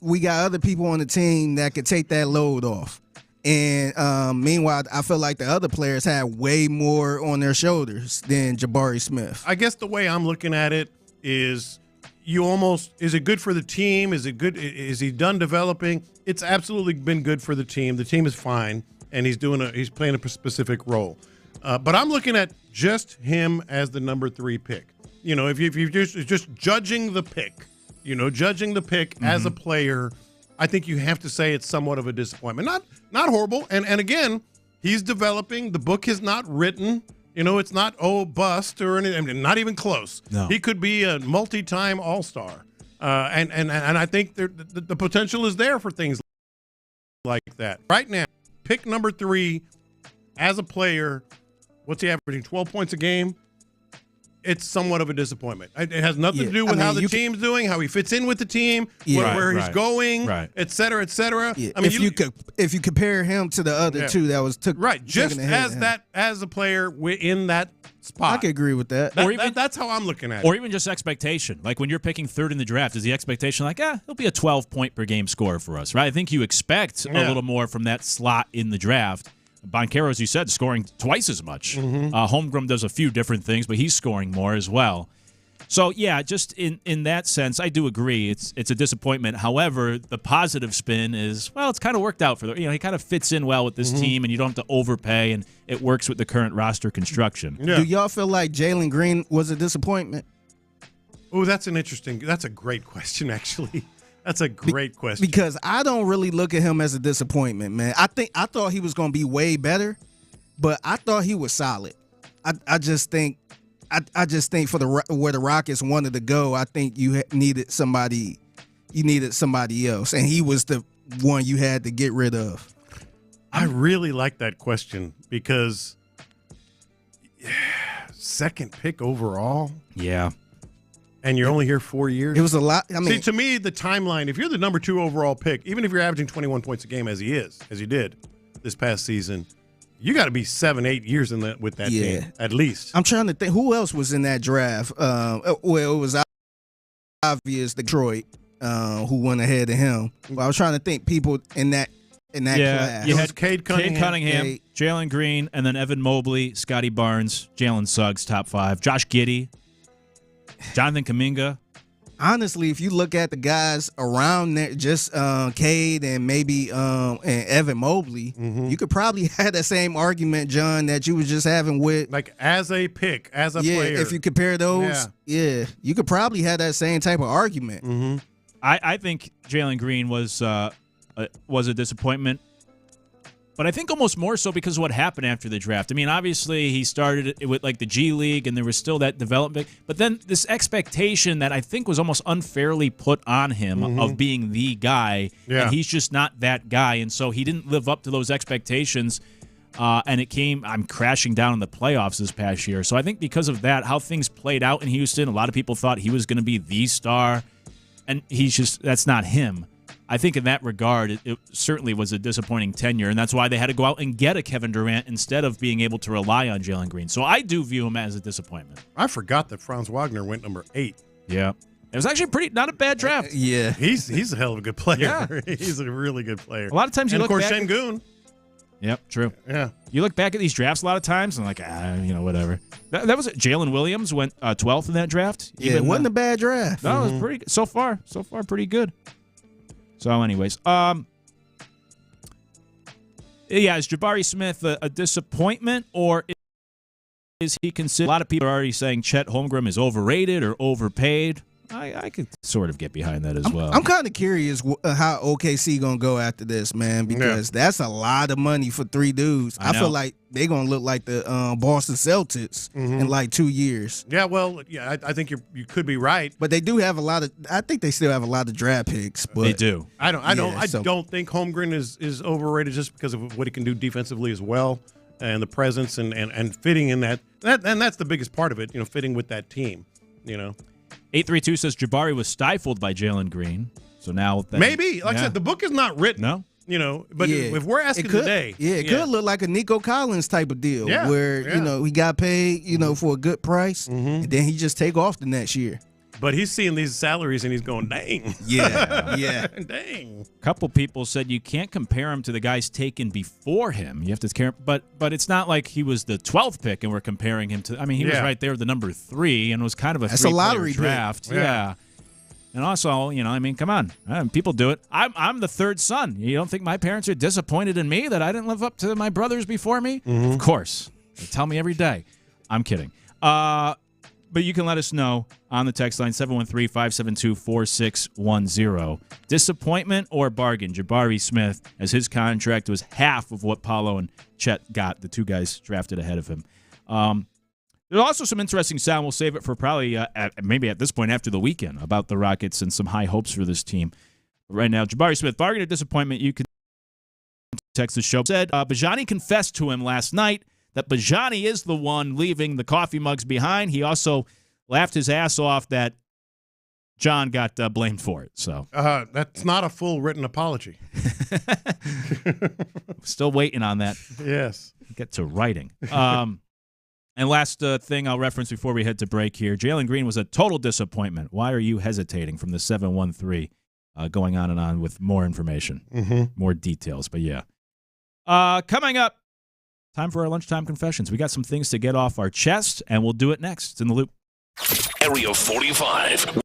we got other people on the team that could take that load off. And meanwhile, I feel like the other players had way more on their shoulders than Jabari Smith. I guess the way I'm looking at it is is it good for the team? Is it good? Is he done developing? It's absolutely been good for the team. The team is fine, and he's playing a specific role. But I'm looking at just him as the number 3 pick. if you're just judging the pick, as a player, I think you have to say it's somewhat of a disappointment. Not horrible. And again, he's developing. The book is not written. It's not bust or anything. Not even close. No. He could be a multi-time All-Star. And I think the potential is there for things like that. Right now, pick number 3 as a player. What's he averaging? 12 points a game. It's somewhat of a disappointment. It has nothing to do with how the team's doing, how he fits in with the team, where he's going, et cetera, et cetera. Yeah. I mean, if you compare him to the other two that was just as a player in that spot, I could agree with that. That's how I'm looking at it. Or even just expectation. Like when you're picking third in the draft, is the expectation like, he'll be a 12-point per game scorer for us, right? I think you expect a little more from that slot in the draft. Boncaro, as you said, scoring twice as much. Holmgren does a few different things, but he's scoring more as well. So, yeah, just in that sense, I do agree. It's a disappointment. However, the positive spin is, it's kind of worked out for he kind of fits in well with this team, and you don't have to overpay, and it works with the current roster construction. Yeah. Do y'all feel like Jalen Green was a disappointment? Oh, that's a great question, actually. That's a great question. Because I don't really look at him as a disappointment, man. I thought he was going to be way better, but I thought he was solid. I just think for where the Rockets wanted to go, I think you needed somebody. You needed somebody else, and he was the one you had to get rid of. I really like that question because second pick overall. Yeah. And you're only here 4 years? It was a lot. I mean, see, to me, the timeline, if you're the number 2 overall pick, even if you're averaging 21 points a game as he did this past season, you got to be 7-8 years with that team, at least. I'm trying to think. Who else was in that draft? It was obvious Detroit who went ahead of him. But I was trying to think people in that class. You had Cade Cunningham, Jalen Green, and then Evan Mobley, Scotty Barnes, Jalen Suggs, top 5, Josh Giddey, Jonathan Kuminga. Honestly, if you look at the guys around there, just Cade and maybe and Evan Mobley, you could probably have that same argument, John, that you was just having with as a pick, as a player. If you compare those, you could probably have that same type of argument. I think Jalen Green was a disappointment. But I think almost more so because of what happened after the draft. I mean, obviously he started it with the G League, and there was still that development. But then this expectation that I think was almost unfairly put on him of being the guy, and he's just not that guy. And so he didn't live up to those expectations, and it came crashing down in the playoffs this past year. So I think because of that, how things played out in Houston, a lot of people thought he was going to be the star, and that's not him. I think in that regard, it certainly was a disappointing tenure, and that's why they had to go out and get a Kevin Durant instead of being able to rely on Jalen Green. So I do view him as a disappointment. I forgot that Franz Wagner went number 8. Yeah. It was actually not a bad draft. Yeah. He's a hell of a good player. Yeah. He's a really good player. A lot of times you look back. And of course, Şengün. Yep, true. Yeah. You look back at these drafts a lot of times and whatever. That was it. Jalen Williams went 12th in that draft. It wasn't a bad draft. No, it was pretty good. So far, pretty good. So, anyways, is Jabari Smith a disappointment, or is he considered? A lot of people are already saying Chet Holmgren is overrated or overpaid. I could sort of get behind that as well. I'm kind of curious how OKC gonna go after this, man, because that's a lot of money for 3 dudes. I feel like they're gonna look like the Boston Celtics in 2 years. Yeah, well, I think you could be right, but they do have a lot of. I think they still have a lot of draft picks. But they do. I don't think Holmgren is overrated just because of what he can do defensively as well, and the presence and fitting in that and that's the biggest part of it. Fitting with that team. 832 says Jabari was stifled by Jalen Green. So now maybe, I said, the book is not written. No. But if we're asking today. It could look like a Nico Collins type of deal where, he got paid, for a good price, and then he just take off the next year. But he's seeing these salaries and he's going, dang. Yeah. Dang. A couple people said you can't compare him to the guys taken before him. You have to compare, but it's not like he was the 12th pick and we're comparing him to. I mean, he was right there, the number 3, and was kind of a lottery draft. Pick. Yeah. And also, come on, people do it. I'm the 3rd son. You don't think my parents are disappointed in me that I didn't live up to my brothers before me? Of course. They tell me every day. I'm kidding. But you can let us know on the text line 713-572-4610. Disappointment or bargain? Jabari Smith, as his contract was half of what Paolo and Chet got, the two guys drafted ahead of him. There's also some interesting sound. We'll save it for probably maybe at this point after the weekend about the Rockets and some high hopes for this team. But right now, Jabari Smith, bargain or disappointment, you can text the show. Said Bijani confessed to him last night that Bijani is the one leaving the coffee mugs behind. He also laughed his ass off that John got blamed for it. So that's not a full written apology. Still waiting on that. Yes. Get to writing. And last thing I'll reference before we head to break here. Jalen Green was a total disappointment. Why are you hesitating from the 713? Going on and on with more information, more details. But yeah. Coming up, time for our lunchtime confessions. We got some things to get off our chest, and we'll do it next. It's in the loop. Area 45.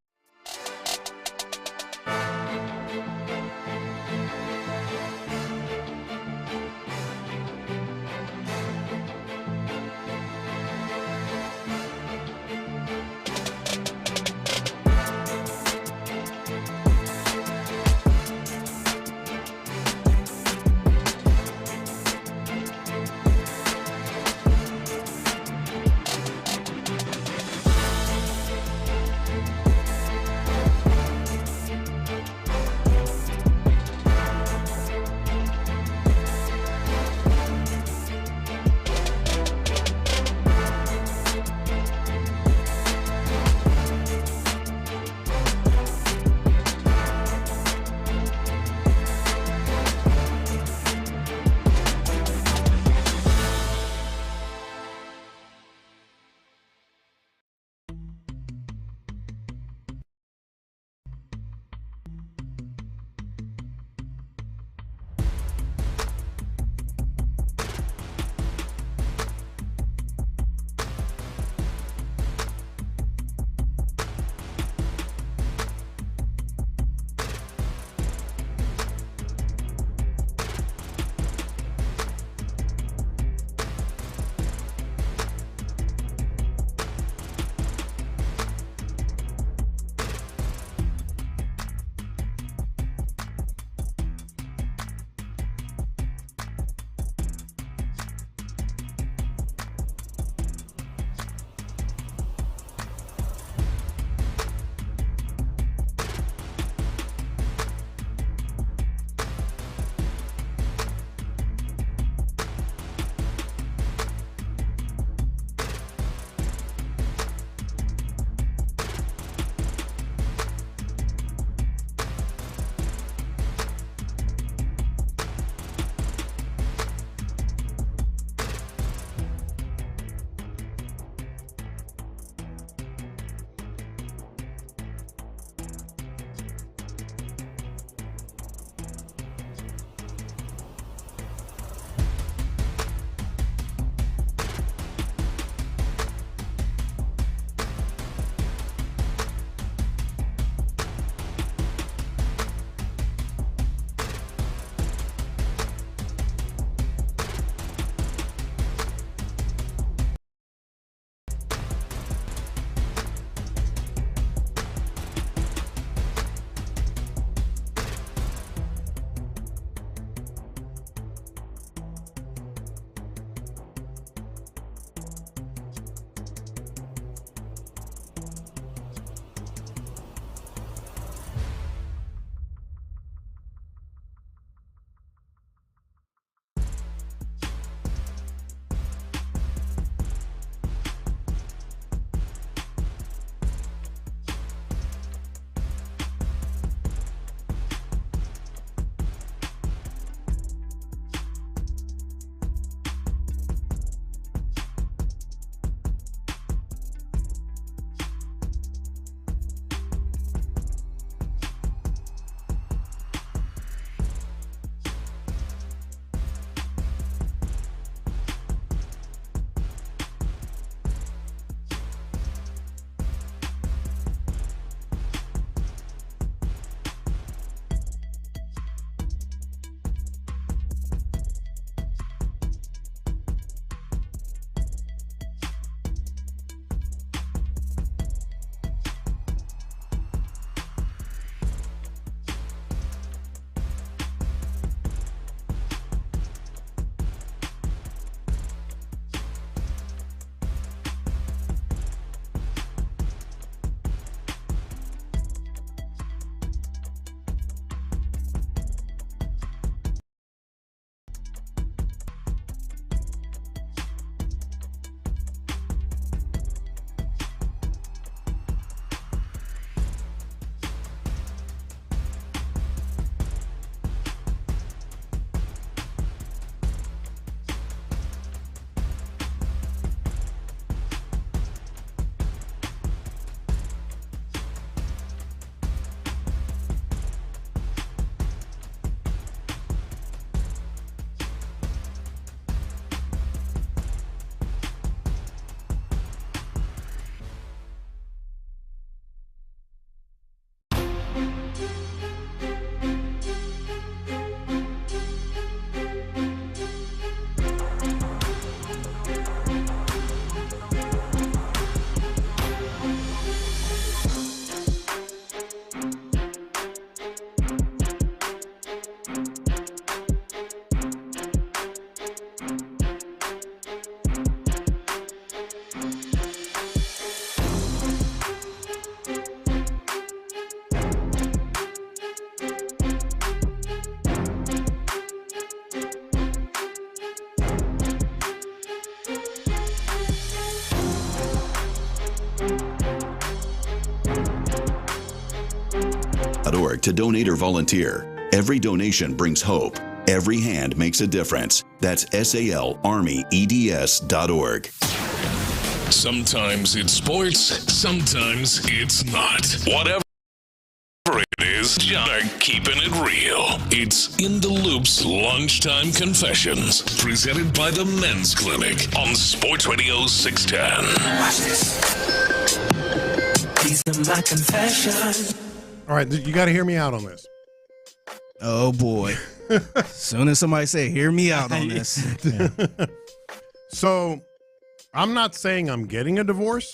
.org to donate or volunteer. Every donation brings hope. Every hand makes a difference. That's SALArmyEDS.org. Sometimes it's sports, sometimes it's not. Whatever it is, John are keeping it real. It's In the Loop's Lunchtime Confessions, presented by the Men's Clinic on Sports Radio 610. Watch this. These are my confessions. All right, you got to hear me out on this. Oh, boy. Soon as somebody say, hear me out on this. So, I'm not saying I'm getting a divorce.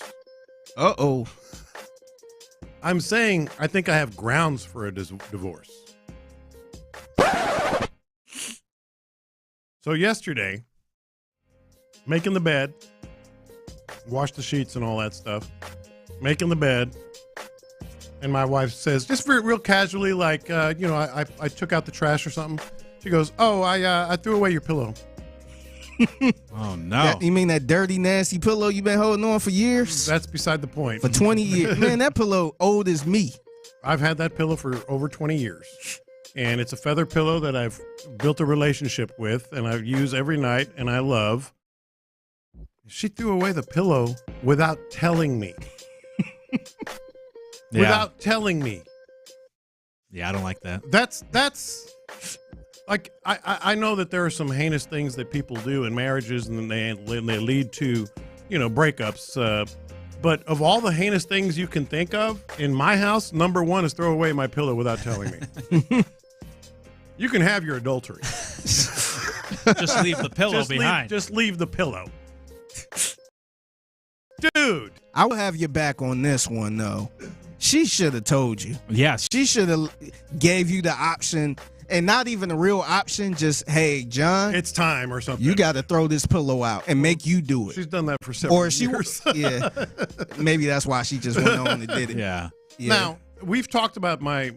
Uh-oh. I'm saying I think I have grounds for a divorce. So yesterday, making the bed, wash the sheets and all that stuff, making the bed, and my wife says, just real casually, like, I took out the trash or something. She goes, oh, I threw away your pillow. Oh, no. You mean that dirty, nasty pillow you've been holding on for years? That's beside the point. For 20 years. Man, that pillow old as me. I've had that pillow for over 20 years. And it's a feather pillow that I've built a relationship with and I use every night and I love. She threw away the pillow without telling me. Yeah. Without telling me. Yeah, I don't like that. That's like I know that there are some heinous things that people do in marriages and they lead to, breakups. But of all the heinous things you can think of in my house, number one is throw away my pillow without telling me. You can have your adultery. Just leave the pillow behind. Just leave the pillow. Dude. I will have your back on this one, though. She should have told you. Yes. She should have gave you the option, and not even a real option, just, hey, John. It's time or something. You got to throw this pillow out and make you do it. She's done that for several years. Yeah. Maybe that's why she just went on and did it. Yeah. Now, we've talked about my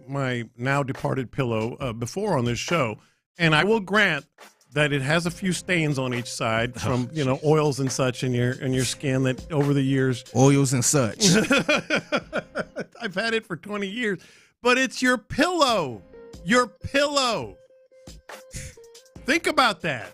now departed pillow before on this show, and I will grant that it has a few stains on each side from oils and such in your skin that over the years. Oils and such. I've had it for 20 years, but it's your pillow. Your pillow. Think about that.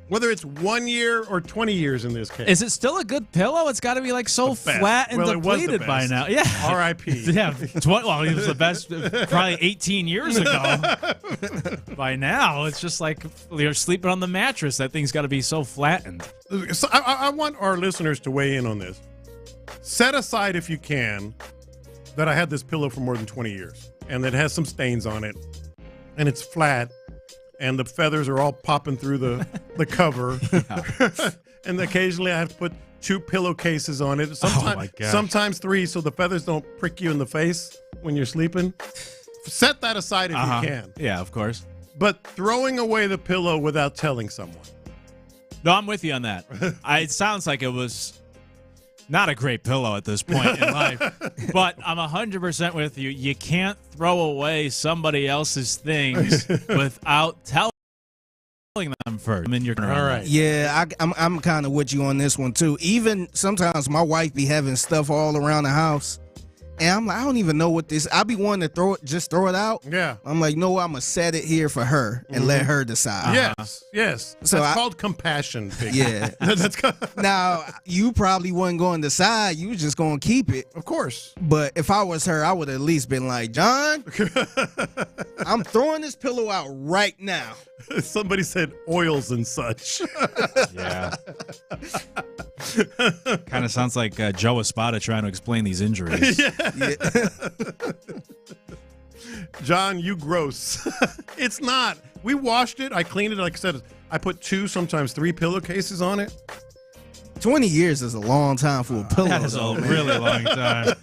Whether it's 1 year or 20 years in this case. Is it still a good pillow? It's got to be like so flat and depleted by now. Yeah. R.I.P. Yeah. Well, it was the best probably 18 years ago. By now, it's just like you're sleeping on the mattress. That thing's got to be so flattened. So I want our listeners to weigh in on this. Set aside, if you can, that I had this pillow for more than 20 years and it has some stains on it and it's flat. And the feathers are all popping through the cover. And occasionally I have to put 2 pillowcases on it. Sometimes 3 so the feathers don't prick you in the face when you're sleeping. Set that aside if you can. Yeah, of course. But throwing away the pillow without telling someone. No, I'm with you on that. It sounds like it was not a great pillow at this point in life. But I'm 100% with you. You can't throw away somebody else's things without telling them first. I mean, you're all right. Yeah, I'm kind of with you on this one, too. Even sometimes my wife be having stuff all around the house. And I'm like, I don't even know what this. I be wanting to throw it out. Yeah. I'm like, no, I'm gonna set it here for her and let her decide. Yes. So that's called compassion. Piggy. Yeah. Now you probably wasn't going to decide. You was just gonna keep it, of course. But if I was her, I would at least been like, John, I'm throwing this pillow out right now. Somebody said oils and such. Yeah. Kind of sounds like Joe Espada trying to explain these injuries. Yeah. John, you gross. It's not. We washed it. I cleaned it. Like I said, I put 2, sometimes 3 pillowcases on it. 20 years is a long time for a pillow. That is a really long time.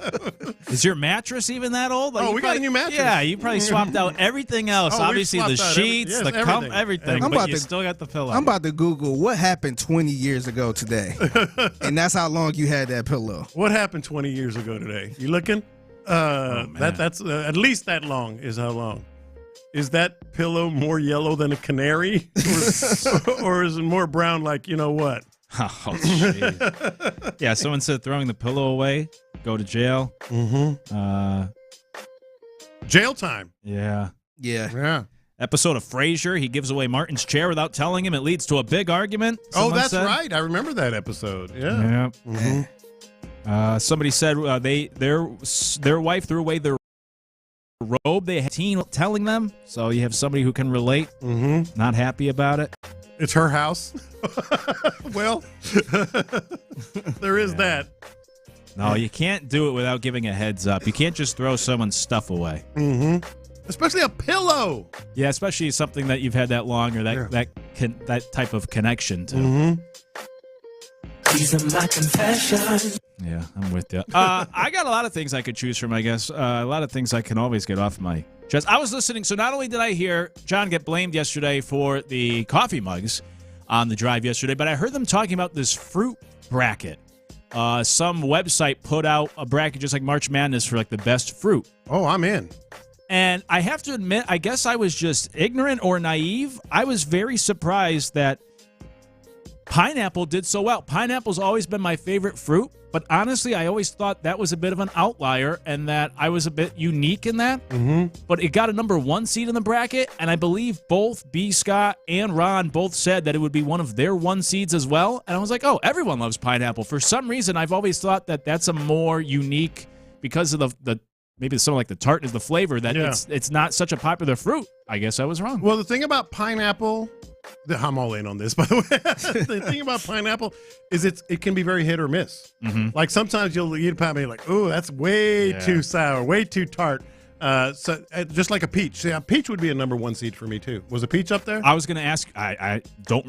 Is your mattress even that old? Like, We got a new mattress. Yeah, you probably swapped out everything else. Oh, Obviously, the sheets, everything. everything. But you still got the pillow. I'm about to Google what happened 20 years ago today. And that's how long you had that pillow. What happened 20 years ago today? You looking? That's at least that long is how long. Is that pillow more yellow than a canary? or is it more brown like you know what? Oh, jeez. Yeah, someone said throwing the pillow away, go to jail. Mm-hmm. Jail time. Yeah. Yeah. Episode of Frasier, he gives away Martin's chair without telling him. It leads to a big argument. That's right. I remember that episode. Yeah. Yeah. Mm-hmm. Somebody said their wife threw away their robe. They had teen telling them. So you have somebody who can relate. Mm-hmm. Not happy about it. It's her house. Well, there is that. No, you can't do it without giving a heads up. You can't just throw someone's stuff away. Mm-hmm. Especially a pillow. Yeah, especially something that you've had that long or that type of connection to. Mm-hmm. These are my confessions. Yeah, I'm with you. I got a lot of things I could choose from, I guess. A lot of things I can always get off my chest. I was listening, so not only did I hear John get blamed yesterday for the coffee mugs on the drive yesterday, but I heard them talking about this fruit bracket. Some website put out a bracket just like March Madness for like the best fruit. Oh, I'm in. And I have to admit, I guess I was just ignorant or naive. I was very surprised that pineapple did so well. Pineapple's always been my favorite fruit, but honestly, I always thought that was a bit of an outlier and that I was a bit unique in that. Mm-hmm. But it got a number 1 seed in the bracket, and I believe both B. Scott and Ron both said that it would be one of their 1 seeds as well. And I was like, oh, everyone loves pineapple. For some reason, I've always thought that that's a more unique, because of the maybe something like the tartness, the flavor, that it's not such a popular fruit. I guess I was wrong. Well, the thing about pineapple, I'm all in on this, by the way. The thing about pineapple is it can be very hit or miss. Mm-hmm. Like sometimes you'll eat a pineapple, you're like, oh, that's way too sour, way too tart. So just like a peach. Yeah, peach would be a number 1 seed for me too. Was a peach up there? I was going to ask. I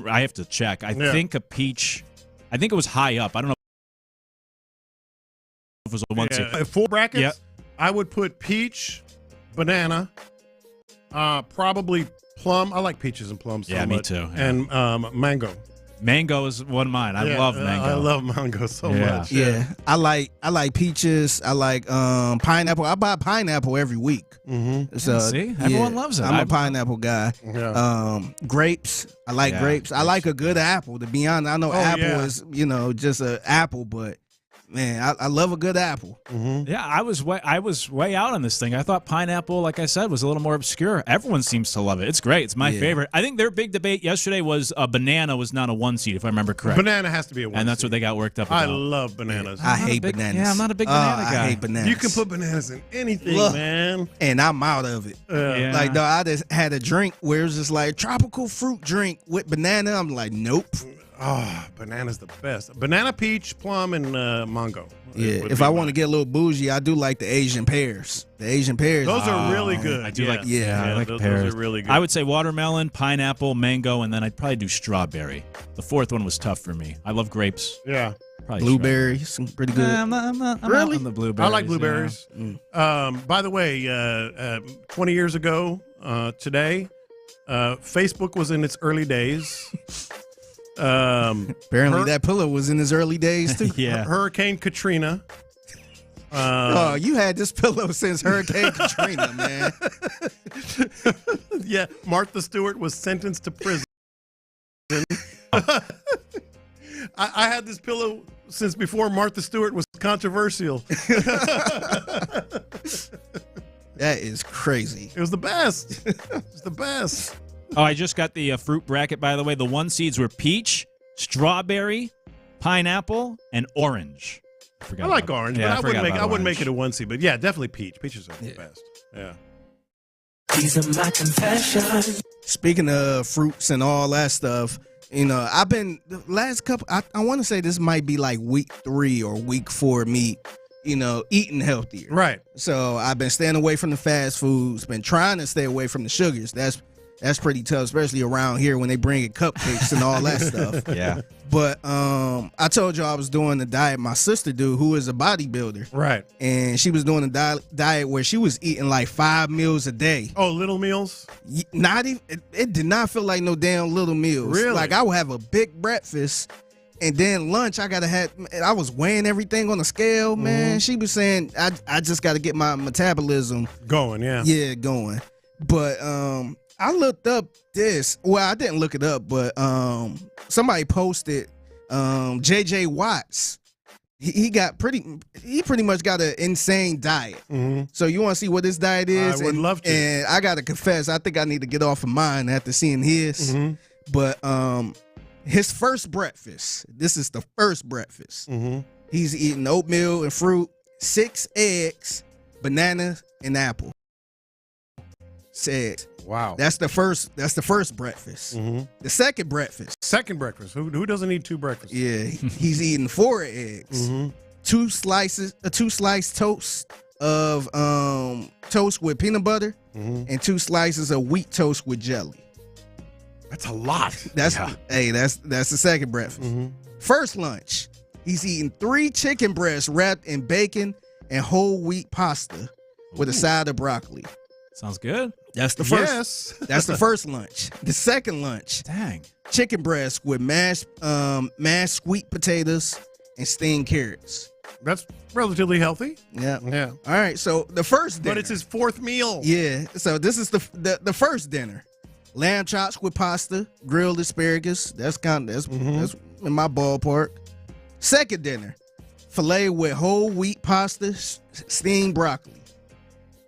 have to check. I think a peach. I think it was high up. I don't know if it was a 1 seed. 4 brackets. Yeah. I would put peach, banana, probably plum. I like peaches and plums so much. Yeah, me too. Yeah. And mango. Mango is one of mine. I love mango. I love mango so much. Yeah. I like peaches. I like pineapple. I buy pineapple every week. Mm-hmm. So see, everyone loves it. I'm a pineapple guy. Yeah. Grapes. I like grapes. I like a good apple. To be honest, I know apple is just an apple, but man, I love a good apple. Mm-hmm. Yeah, I was way out on this thing. I thought pineapple, like I said, was a little more obscure. Everyone seems to love it. It's great. It's my favorite. I think their big debate yesterday was banana was not a 1 seed, if I remember correctly. Banana has to be a 1 seed. And that's what they got worked up about. I love bananas. I hate bananas. Yeah, I'm not a big banana guy. I hate bananas. You can put bananas in anything, man. And I'm out of it. Yeah. Like, no, I just had a drink where it was just like tropical fruit drink with banana. I'm like, nope. Oh, banana's the best. Banana, peach, plum, and mango. Yeah, if I want to get a little bougie, I do like the Asian pears. The Asian pears. Those are really good. I do like. Yeah, I like those pears. are really good. I would say watermelon, pineapple, mango, and then I'd probably do strawberry. The 4th one was tough for me. I love grapes. Yeah. Probably blueberries, pretty good. I'm really? on the blueberries. I like blueberries. Yeah. By the way, 20 years ago today, Facebook was in its early days. Apparently that pillow was in his early days too. Yeah. Hurricane Katrina. Oh, you had this pillow since Hurricane Katrina, man. Yeah, Martha Stewart was sentenced to prison. I had this pillow since before Martha Stewart was controversial. That is crazy. It was the best. It's the best. Oh, I just got the fruit bracket, by the way. The 1 seeds were peach, strawberry, pineapple, and orange. I like orange, but I wouldn't make it a 1 seed. But yeah, definitely peach. Peaches are the best. Yeah. These are my confessions. Speaking of fruits and all that stuff, I've been the last couple. I want to say this might be like week 3 or week 4 me. Eating healthier. Right. So I've been staying away from the fast foods. Been trying to stay away from the sugars. That's That's pretty tough, especially around here when they bring in cupcakes and all that stuff. Yeah. But I told you I was doing the diet my sister do, who is a bodybuilder. Right. And she was doing a diet where she was eating like 5 meals a day. Oh, little meals? Not even. It did not feel like no damn little meals. Really? Like I would have a big breakfast, and then lunch I gotta have. I was weighing everything on the scale, man. She was saying I just got to get my metabolism going. Yeah. Yeah, going. But I looked up this. Well, I didn't look it up, but somebody posted JJ Watts. He pretty much got an insane diet. So you want to see what his diet is? I would love to. And I got to confess, I think I need to get off of mine after seeing his. But his first breakfast, this is the first breakfast. He's eating oatmeal and fruit, 6 eggs, banana, and apple. Said, wow. That's the first breakfast. The second breakfast. Who doesn't eat 2 breakfasts? Yeah, he's eating 4 eggs, 2 sliced toast of toast with peanut butter, and 2 slices of wheat toast with jelly. That's a lot. That's the second breakfast. First lunch, he's eating 3 chicken breasts wrapped in bacon and whole wheat pasta with a side of broccoli. Sounds good. That's the first. Yes. That's the first lunch. The second lunch. Dang. Chicken breast with mashed sweet potatoes and steamed carrots. That's relatively healthy. Yeah. Yeah. All right. So the first dinner. But it's his 4th meal. Yeah. So this is the first dinner. Lamb chops with pasta, grilled asparagus. That's that's in my ballpark. Second dinner. Filet with whole wheat pasta, steamed broccoli.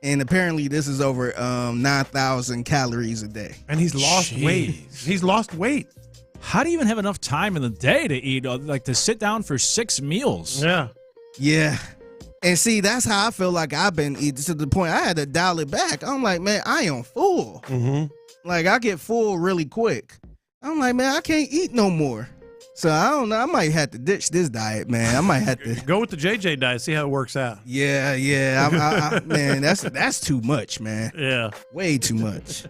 And apparently this is over 9,000 calories a day. And he's lost weight. He's lost weight. How do you even have enough time in the day to eat, like to sit down for 6 meals? Yeah. Yeah. And see, that's how I feel like I've been eating, to the point I had to dial it back. I'm like, man, I am full. Like, I get full really quick. I'm like, man, I can't eat no more. So I don't know. I might have to ditch this diet, man. I might have to go with the JJ diet. See how it works out. Yeah. Man, that's too much, man. Yeah, way too much.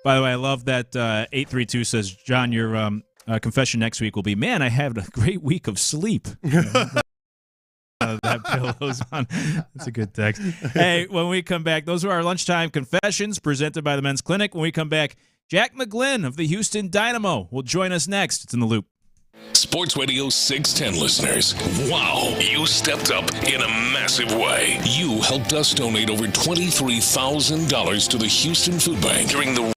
By the way, I love that 832 says, John, your confession next week will be, man, I had a great week of sleep. That pillow's on. That's a good text. Hey, when we come back, those are our lunchtime confessions presented by the Men's Clinic. When we come back, Jack McGlynn of the Houston Dynamo will join us next. It's in the Loop. Sports Radio 610 listeners, wow, you stepped up in a massive way. You helped us donate over $23,000 to the Houston Food Bank during the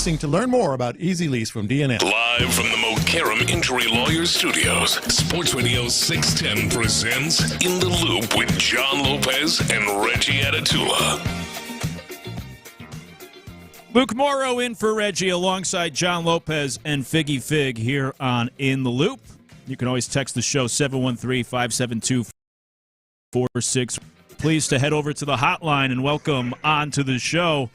Leasing to learn more about Easy Lease from DNF. Live from the Mokaram Injury Lawyers Studios, Sports Radio 610 presents In the Loop with John Lopez and Reggie Atatula. Luke Morrow in for Reggie alongside John Lopez and Figgy Fig here on In the Loop. You can always text the show 713-572-46. Pleased to head over to the hotline and welcome on to the show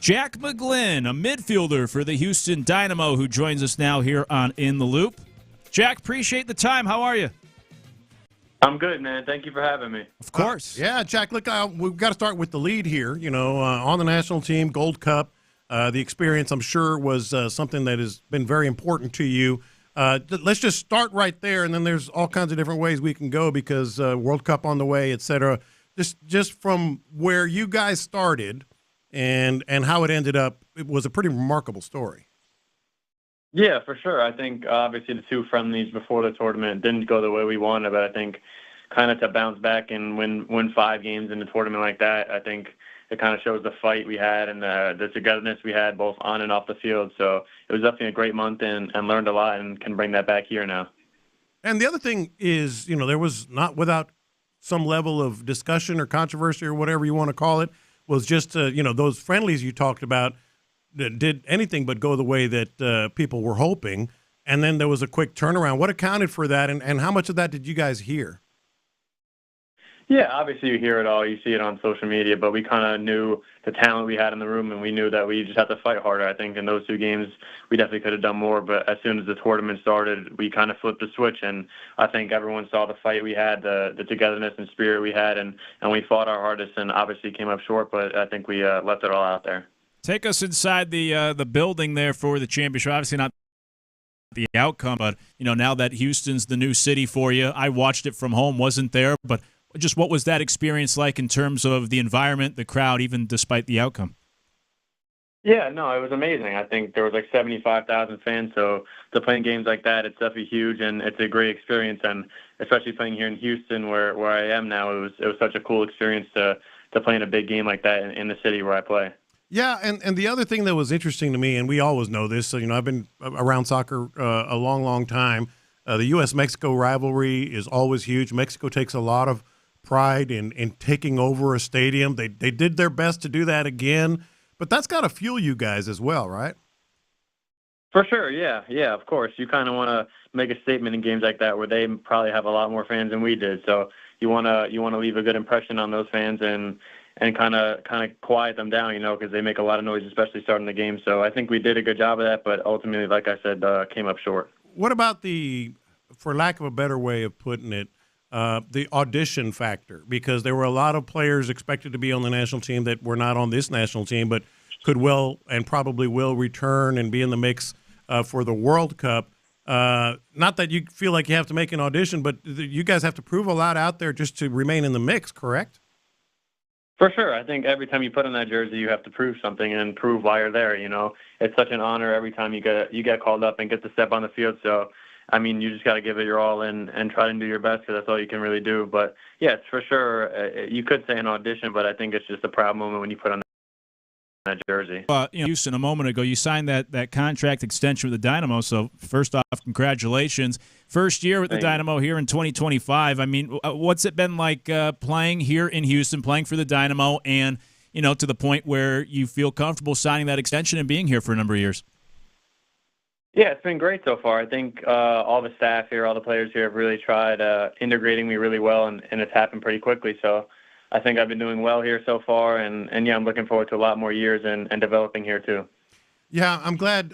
Jack McGlynn, a midfielder for the Houston Dynamo, who joins us now here on In the Loop. Jack, appreciate the time. How are you? I'm good, man. Thank you for having me. Of course. Yeah, Jack, look, we've got to start with the lead here. You know, on the national team, Gold Cup, the experience, I'm sure, was something that has been very important to you. Let's just start right there, and then there's all kinds of different ways we can go because World Cup on the way, et cetera. Just from where you guys started and how it ended up, it was a pretty remarkable story. Yeah, for sure. I think obviously the two friendlies before the tournament didn't go the way we wanted, but I think kind of to bounce back and win 5 games in the tournament like that, I think it kind of shows the fight we had and the togetherness we had both on and off the field. So it was definitely a great month and learned a lot and can bring that back here now. And the other thing is, you know, there was not without some level of discussion or controversy or whatever you want to call it, was just, you know, those friendlies you talked about did anything but go the way that people were hoping. And then there was a quick turnaround. What accounted for that, and how much of that did you guys hear? Yeah, obviously you hear it all. You see it on social media, but we kind of knew the talent we had in the room, and we knew that we just had to fight harder. I think in those 2 games we definitely could have done more, but as soon as the tournament started, we kind of flipped the switch, and I think everyone saw the fight we had, the togetherness and spirit we had, and we fought our hardest and obviously came up short, but I think we left it all out there. Take us inside the building there for the championship. Obviously not the outcome, but you know, now that Houston's the new city for you, I watched it from home, wasn't there, but just what was that experience like in terms of the environment, the crowd, even despite the outcome? Yeah, no, it was amazing. I think there was like 75,000 fans, so to play in games like that, it's definitely huge, and it's a great experience, and especially playing here in Houston where I am now, it was such a cool experience to play in a big game like that in the city where I play. Yeah, and the other thing that was interesting to me, and we always know this, so, you know, I've been around soccer a long, long time. The U.S.-Mexico rivalry is always huge. Mexico takes a lot of pride in taking over a stadium. They did their best to do that again, but that's got to fuel you guys as well, right? For sure, yeah, of course. You kind of want to make a statement in games like that where they probably have a lot more fans than we did. So you want to leave a good impression on those fans and kind of quiet them down, you know, because they make a lot of noise, especially starting the game. So I think we did a good job of that, but ultimately, like I said, came up short. What about for lack of a better way of putting it, the audition factor? Because there were a lot of players expected to be on the national team that were not on this national team, but could well and probably will return and be in the mix for the World Cup. Not that you feel like you have to make an audition, but you guys have to prove a lot out there just to remain in the mix, correct? For sure. I think every time you put on that jersey, you have to prove something and prove why you're there. You know, it's such an honor every time you get called up and get to step on the field. So, I mean, you just got to give it your all and try to do your best because that's all you can really do. But, yeah, for sure, you could say an audition, but I think it's just a proud moment when you put on that jersey. You know, Houston, a moment ago, you signed that contract extension with the Dynamo. So, first off, congratulations. First year with the Dynamo here in 2025. I mean, what's it been like playing here in Houston, playing for the Dynamo, and, you know, to the point where you feel comfortable signing that extension and being here for a number of years? Yeah, it's been great so far. I think all the staff here, all the players here have really tried integrating me really well, and it's happened pretty quickly. So I think I've been doing well here so far, and yeah, I'm looking forward to a lot more years and developing here too. Yeah, I'm glad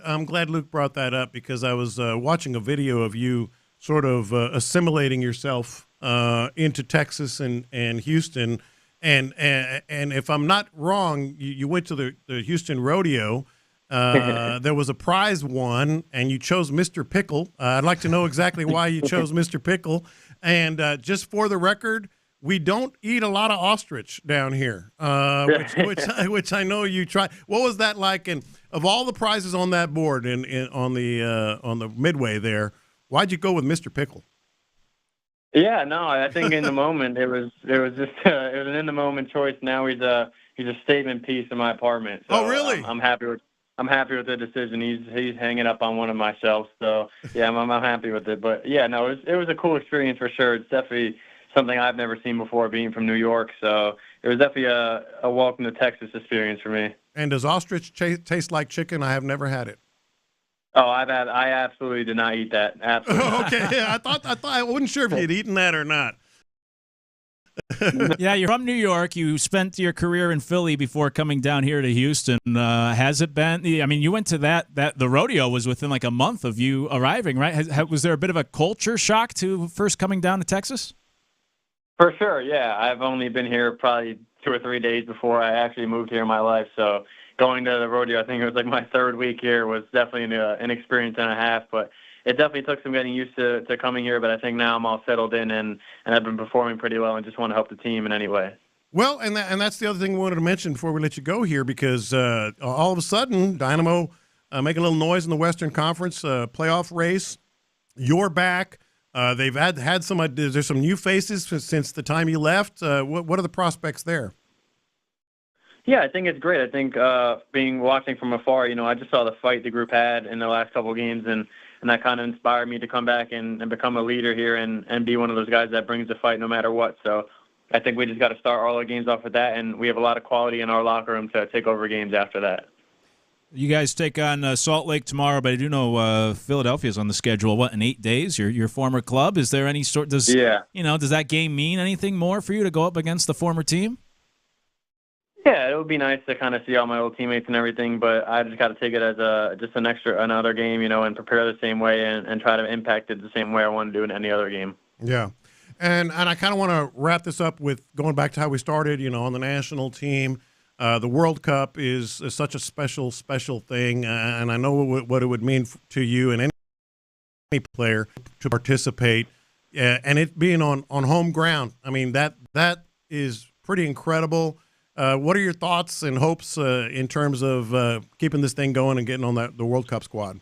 Luke brought that up because I was watching a video of you sort of assimilating yourself into Texas and Houston, and if I'm not wrong, you went to the Houston Rodeo. There was a prize won, and you chose Mr. Pickle. I'd like to know exactly why you chose Mr. Pickle. And just for the record, we don't eat a lot of ostrich down here, which I know you try. What was that like? And of all the prizes on that board on the midway there, why'd you go with Mr. Pickle? Yeah, no, I think in the moment it was just it was an in the moment choice. Now he's a statement piece in my apartment. So oh, really? I'm happy with I'm happy with the decision. He's hanging up on one of my shelves, so yeah, I'm happy with it. But yeah, no, it was a cool experience for sure. It's definitely something I've never seen before, being from New York. So it was definitely a welcome to Texas experience for me. And does ostrich taste like chicken? I have never had it. Oh, I absolutely did not eat that. Absolutely. Okay, yeah, I wasn't sure if you'd eaten that or not. Yeah, you're from New York. You spent your career in Philly before coming down here to Houston. Has it been? I mean, you went to the rodeo was within like a month of you arriving, right? Was there a bit of a culture shock to first coming down to Texas? For sure, yeah. I've only been here probably 2 or 3 days before I actually moved here in my life. So going to the rodeo, I think it was like my 3rd week here, was definitely an experience and a half. But it definitely took some getting used to coming here, but I think now I'm all settled in and I've been performing pretty well and just want to help the team in any way. Well, and that's the other thing we wanted to mention before we let you go here, because all of a sudden, Dynamo making a little noise in the Western Conference playoff race. You're back. They've had some. There's some new faces since the time you left. What are the prospects there? Yeah, I think it's great. I think watching from afar, I just saw the fight the group had in the last couple of games, and that kind of inspired me to come back and become a leader here and be one of those guys that brings the fight no matter what. So I think we just got to start all our games off with that, and we have a lot of quality in our locker room to take over games after that. You guys take on Salt Lake tomorrow, but I do know Philadelphia's on the schedule. In 8 days? Your former club. Is there any sort? Does that game mean anything more for you to go up against the former team? Yeah, it would be nice to kind of see all my old teammates and everything, but I just got to take it as just another game, and prepare the same way and try to impact it the same way I want to do in any other game. Yeah, and I kind of want to wrap this up with going back to how we started, on the national team. The World Cup is such a special thing, and I know what it would mean to you and any player to participate, and it being on home ground. I mean, that is pretty incredible. What are your thoughts and hopes in terms of keeping this thing going and getting on the World Cup squad?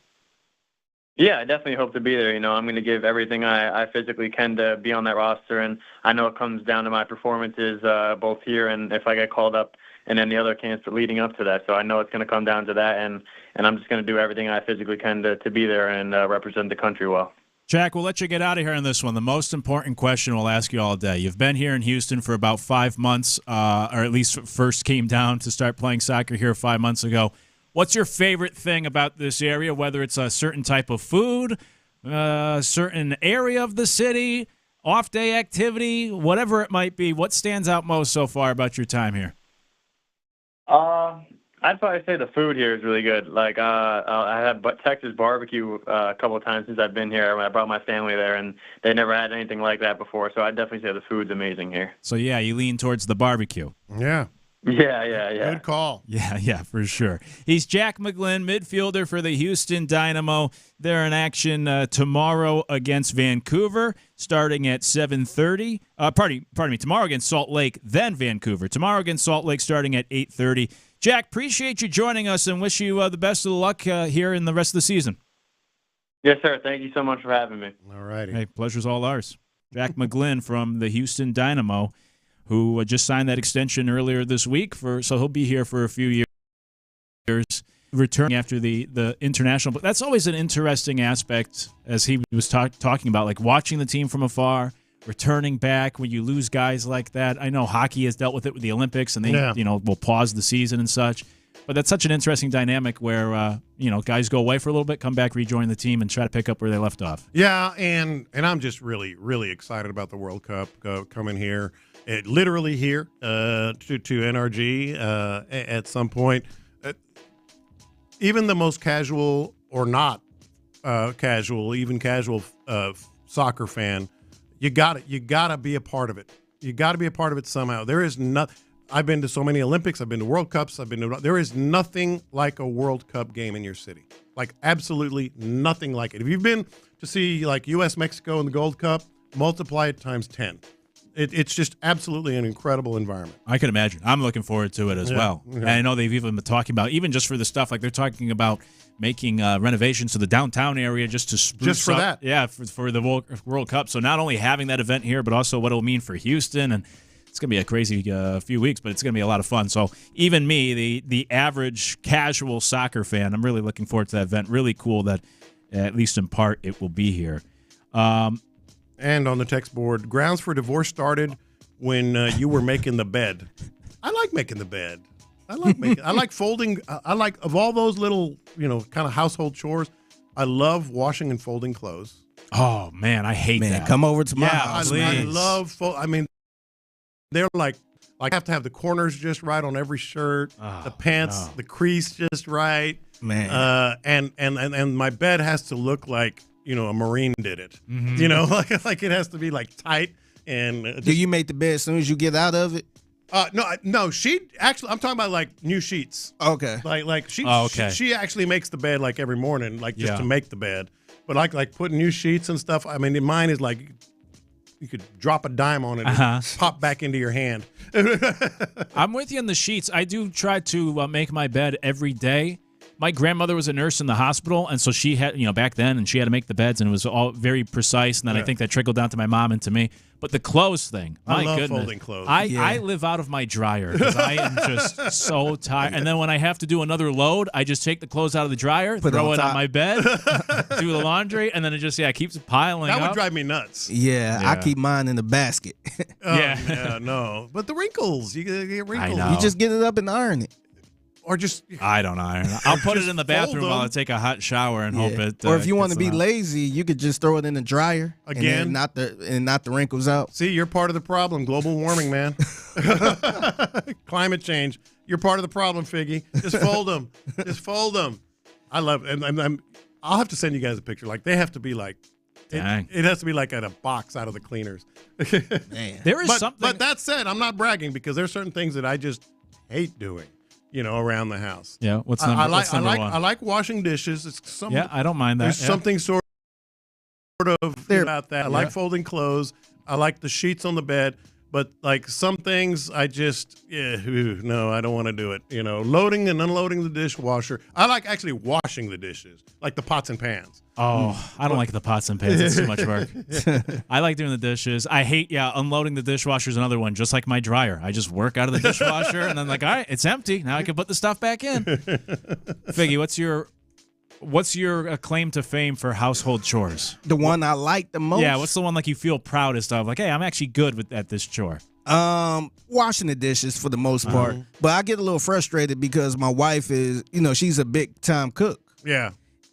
Yeah, I definitely hope to be there. I'm going to give everything I physically can to be on that roster, and I know it comes down to my performances both here and if I get called up in any other camps leading up to that. So I know it's going to come down to that, and I'm just going to do everything I physically can to be there and represent the country well. Jack, we'll let you get out of here on this one. The most important question we'll ask you all day. You've been here in Houston for about 5 months, or at least first came down to start playing soccer here 5 months ago. What's your favorite thing about this area, whether it's a certain type of food, a certain area of the city, off-day activity, whatever it might be? What stands out most so far about your time here? I'd probably say the food here is really good. Like, I had Texas barbecue a couple of times since I've been here when I brought my family there, and they never had anything like that before. So I'd definitely say the food's amazing here. So, yeah, you lean towards the barbecue. Yeah. Yeah. Good call. Yeah, for sure. He's Jack McGlynn, midfielder for the Houston Dynamo. They're in action tomorrow against Vancouver, starting at 7:30. Pardon me, tomorrow against Salt Lake, then Vancouver. Tomorrow against Salt Lake, starting at 8:30. Jack, appreciate you joining us and wish you the best of luck here in the rest of the season. Yes, sir. Thank you so much for having me. All righty. Hey, pleasure's all ours. Jack McGlynn from the Houston Dynamo, who just signed that extension earlier this week, so he'll be here for a few years, returning after the international. But that's always an interesting aspect, as he was talking about, like watching the team from afar, returning back when you lose guys like that. I know hockey has dealt with it with the Olympics, and they will pause the season and such. But that's such an interesting dynamic where guys go away for a little bit, come back, rejoin the team, and try to pick up where they left off. Yeah, and I'm just really, really excited about the World Cup coming here. Literally here to NRG at some point. Even the most casual or not casual, even casual soccer fan, you gotta be a part of it. You got to be a part of it somehow. There is not. I've been to so many Olympics. I've been to World Cups. There is nothing like a World Cup game in your city. Like absolutely nothing like it. If you've been to see like U.S. Mexico in the Gold Cup, multiply it times 10. It's just absolutely an incredible environment. I can imagine. I'm looking forward to it as well. Yeah. And I know they've even been talking about, even just for the stuff, like they're talking about making renovations to the downtown area just to spruce just for up, that. Yeah, for the World Cup. So not only having that event here, but also what it'll mean for Houston. And It's going to be a crazy few weeks, but it's going to be a lot of fun. So even me, the average casual soccer fan, I'm really looking forward to that event. Really cool that, at least in part, it will be here. And on the text board, grounds for divorce started when you were making the bed. I like making the bed. I like folding. I like, of all those little, kind of household chores, I love washing and folding clothes. Oh, man, I hate that. Come over to my house. I love they're like I have to have the corners just right on every shirt, the pants, the crease just right. Man. And my bed has to look like, a Marine did it. Mm-hmm. Like it has to be like tight. And do you make the bed as soon as you get out of it? No. She actually, I'm talking about like new sheets. Okay. She actually makes the bed like every morning, like just to make the bed. But like putting new sheets and stuff. I mean, mine is like you could drop a dime on it and pop back into your hand. I'm with you on the sheets. I do try to make my bed every day. My grandmother was a nurse in the hospital, and so she had, back then, and she had to make the beds, and it was all very precise. And then I think that trickled down to my mom and to me. But the clothes thing, my love goodness. folding clothes. I live out of my dryer because I am just so tired. And then when I have to do another load, I just take the clothes out of the dryer, throw it on my bed, do the laundry, and then it just keeps piling up. That would drive me nuts. Yeah, I keep mine in the basket. No. But the wrinkles, you get wrinkles. You just get it up and iron it. Or just I don't iron. I'll put it in the bathroom while I take a hot shower and hope it. Or if you want to be lazy, you could just throw it in the dryer again, and knock the wrinkles out. See, you're part of the problem. Global warming, man. Climate change. You're part of the problem, Figgy. Just fold them. Just fold them. I love it. And I'll have to send you guys a picture. Like they have to be like. It has to be like at a box out of the cleaners. Man. There is something. But that said, I'm not bragging because there's certain things that I just hate doing. Around the house. Yeah, what's number one? I like washing dishes. I don't mind that. There's something sort of about that. I like folding clothes. I like the sheets on the bed. But like some things, I just no, I don't want to do it. Loading and unloading the dishwasher. I like actually washing the dishes, like the pots and pans. Oh, I don't like the pots and pans. It's too much work. I like doing the dishes. I hate, unloading the dishwasher is another one, just like my dryer. I just work out of the dishwasher, and then all right, it's empty. Now I can put the stuff back in. Figgy, what's your claim to fame for household chores? The one I like the most? Yeah, what's the one like you feel proudest of? Like, hey, I'm actually good at this chore. Washing the dishes for the most part. But I get a little frustrated because my wife is, she's a big time cook. Yeah.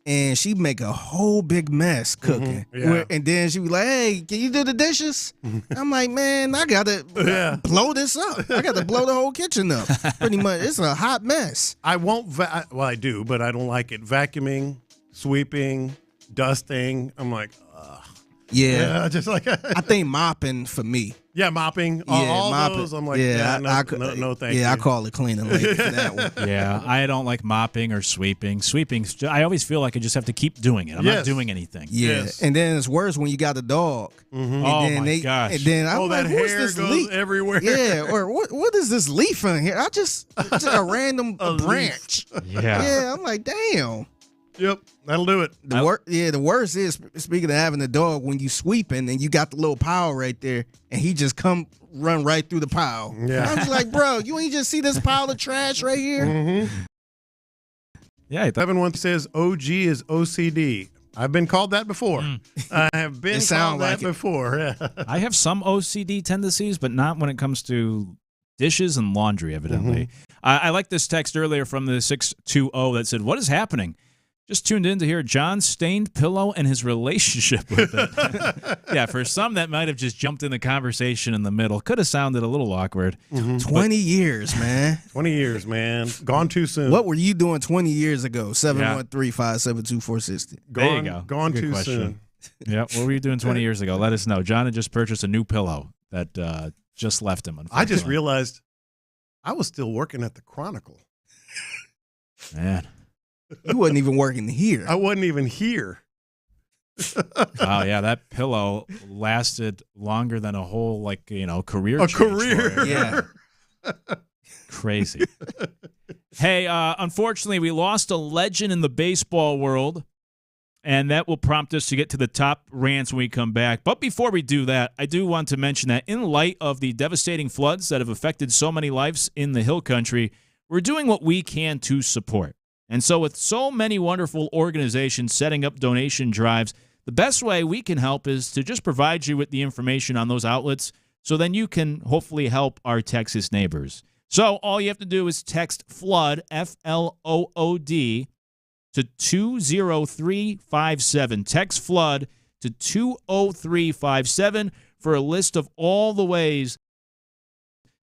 And she make a whole big mess cooking. And then she be like, hey, can you do the dishes? I'm like, man, I got to blow this up. I got to blow the whole kitchen up. Pretty much. It's a hot mess. I won't, I do, but I don't like it. Vacuuming, sweeping, dusting. I'm like, ugh. Yeah. Just like I think mopping for me. Yeah, mopping. All mopping. Those, I'm like, no, thank you. Yeah, I call it cleaning lady for that one. Yeah, I don't like mopping or sweeping. Sweeping, I always feel like I just have to keep doing it. I'm not doing anything. Yeah, and then it's worse when you got a dog. Mm-hmm. My gosh. And then I'm like, that what's hair this goes leaf? everywhere. Yeah, or what is this leaf in here? Just a random branch. Yeah, I'm like, damn. Yep, that'll do it. The worst is, speaking of having a dog, when you sweeping and you got the little pile right there, and he just run right through the pile. Yeah. I'm just like, bro, you ain't just see this pile of trash right here? Mm-hmm. Yeah. Evan once says OG is OCD. I've been called that before. I have been called that before. Yeah. I have some OCD tendencies, but not when it comes to dishes and laundry, evidently. I like this text earlier from the 620 that said, what is happening? Just tuned in to hear John's stained pillow and his relationship with it. Yeah, for some that might have just jumped in the conversation in the middle. Could have sounded a little awkward. 20 years, man. 20 years, man. Gone too soon. What were you doing 20 years ago? 713-572-460. There you go. Gone Good too question. soon. Yeah, what were you doing 20 years ago? Let us know. John had just purchased a new pillow that just left him. I just realized I was still working at the Chronicle. Man. You wasn't even working here. I wasn't even here. Oh yeah, that pillow lasted longer than a whole career. A change career. for it. Yeah. Crazy. Hey, unfortunately, we lost a legend in the baseball world. And that will prompt us to get to the top rants when we come back. But before we do that, I do want to mention that in light of the devastating floods that have affected so many lives in the Hill Country, we're doing what we can to support. And so with so many wonderful organizations setting up donation drives, the best way we can help is to just provide you with the information on those outlets so then you can hopefully help our Texas neighbors. So all you have to do is text FLOOD, F-L-O-O-D, to 20357. Text FLOOD to 20357 for a list of all the ways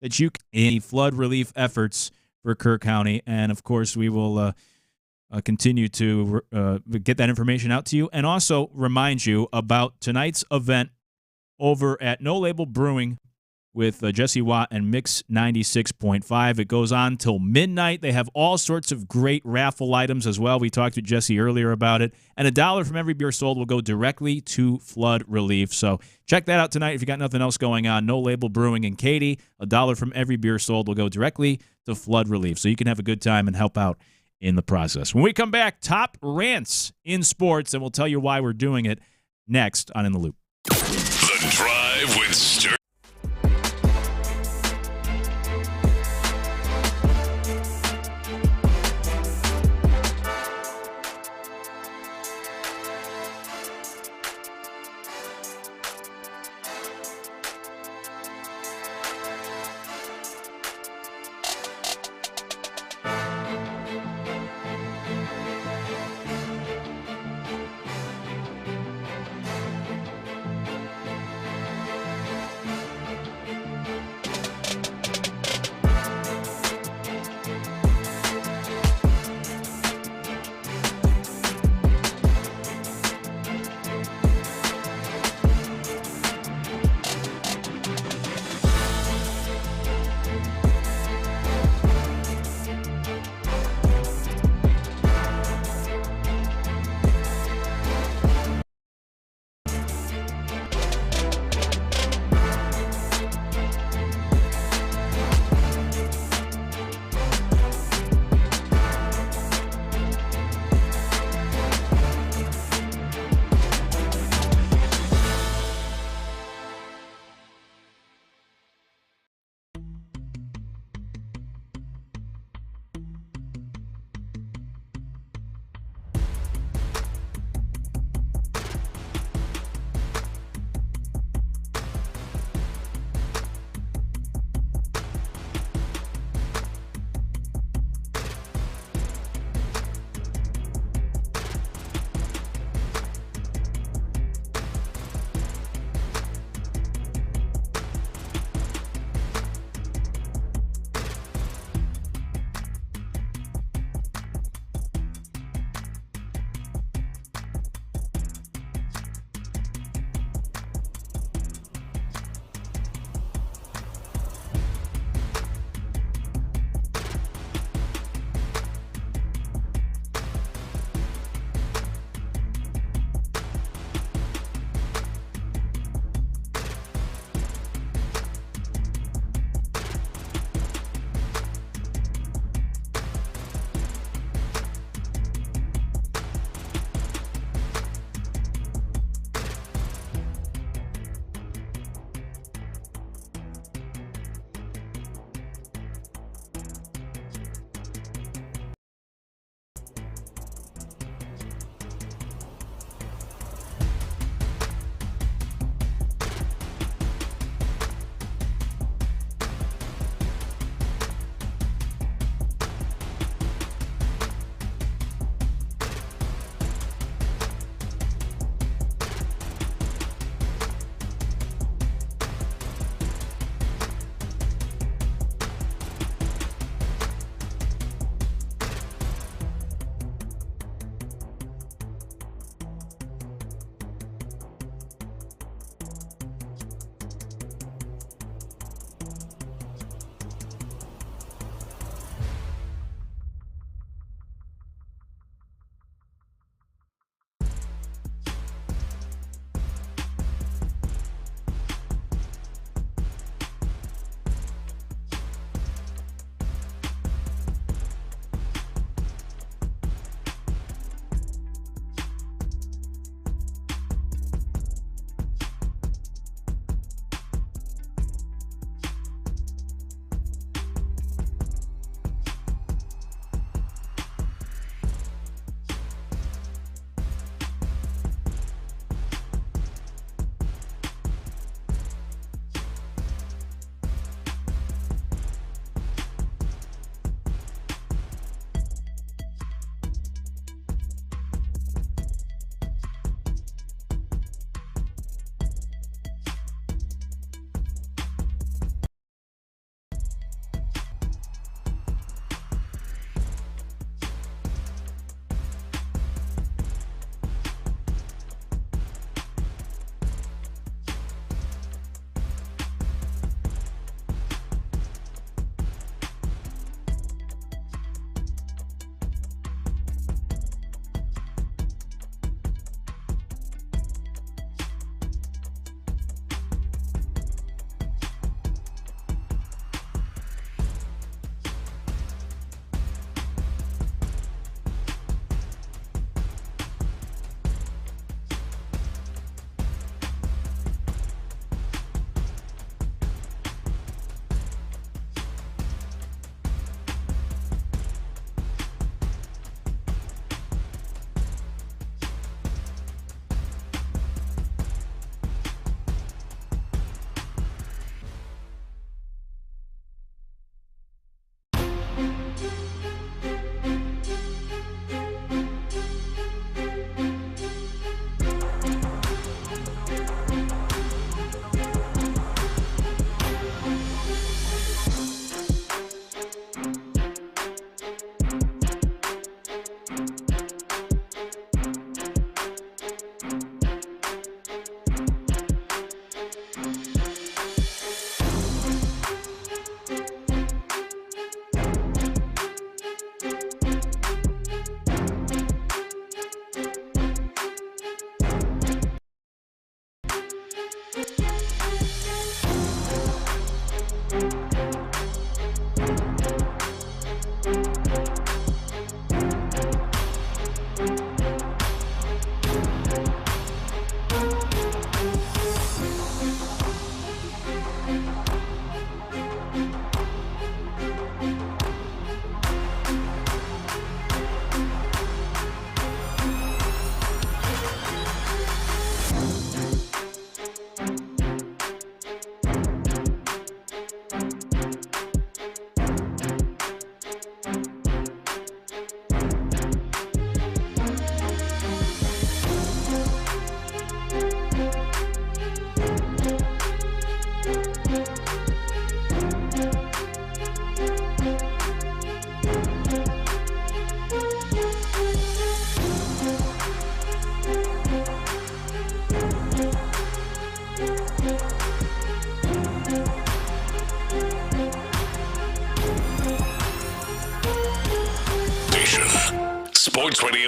that you can in flood relief efforts for Kerr County. And, of course, we will continue to get that information out to you and also remind you about tonight's event over at No Label Brewing with Jesse Watt and Mix 96.5. It goes on till midnight. They have all sorts of great raffle items as well. We talked to Jesse earlier about it. And $1 from every beer sold will go directly to flood relief. So check that out tonight if you got nothing else going on. No Label Brewing in Katy. $1 from every beer sold will go directly to flood relief. So you can have a good time and help out in the process. When we come back, top rants in sports, and we'll tell you why we're doing it next on In the Loop. The Drive with Stoerner.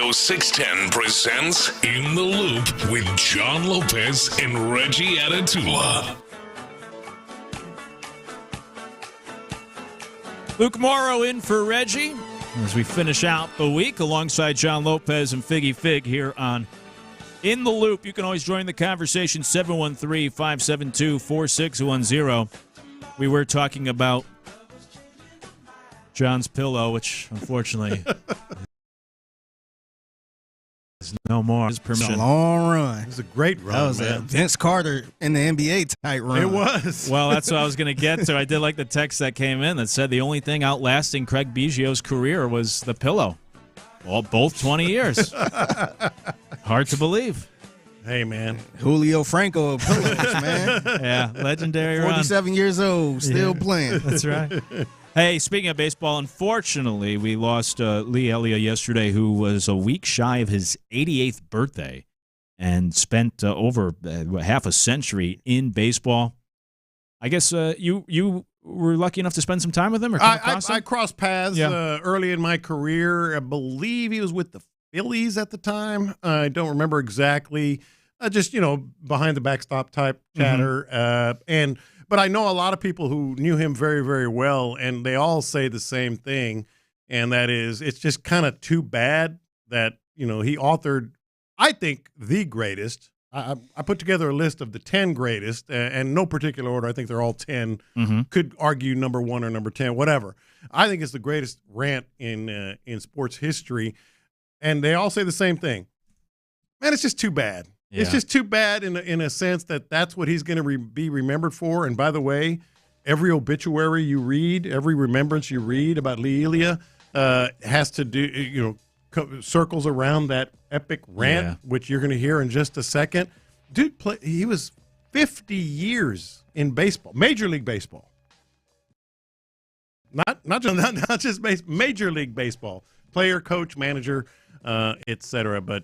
Radio 610 presents In the Loop with John Lopez and Reggie Atatula. Luke Morrow in for Reggie as we finish out the week alongside John Lopez and Figgy Fig here on In the Loop. You can always join the conversation, 713-572-4610. We were talking about John's pillow, which unfortunately is no more. His permission. It's a long run. It was a great run. That was a Vince Carter in the NBA type run. It was. Well, that's what I was going to get to. I did like the text that came in that said the only thing outlasting Craig Biggio's career was the pillow. Well, both 20 years. Hard to believe. Hey, man. Julio Franco of pillows, man. Yeah, legendary run. 47 years old, still playing. That's right. Hey, speaking of baseball, unfortunately, we lost Lee Elliott yesterday, who was a week shy of his 88th birthday and spent over half a century in baseball. I guess you were lucky enough to spend some time with him? Or I crossed paths early in my career. I believe he was with the Phillies at the time. I don't remember exactly. Just, behind the backstop type chatter. But I know a lot of people who knew him very, very well, and they all say the same thing, and that is it's just kind of too bad that, he authored, I think, the greatest. I put together a list of the 10 greatest, and no particular order. I think they're all 10. Could argue number 1 or number 10, whatever. I think it's the greatest rant in sports history, and they all say the same thing. Man, it's just too bad. Yeah. It's just too bad in a sense that that's what he's going to be remembered for. And by the way, every obituary you read, every remembrance you read about Lee Elliott has to do, circles around that epic rant, which you're going to hear in just a second. Dude, he was 50 years in baseball, Major League Baseball. Not just Major League Baseball. Player, coach, manager, etc. But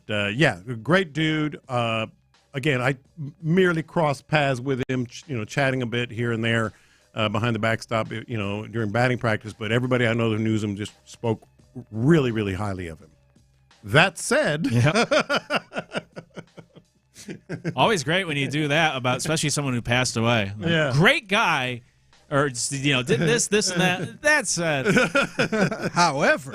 great dude. Again, I merely crossed paths with him, chatting a bit here and there behind the backstop, during batting practice. But everybody I know who knew him just spoke really, really highly of him. That said, always great when you do that about, especially someone who passed away. Great guy. Or, did this, and that. That said. However,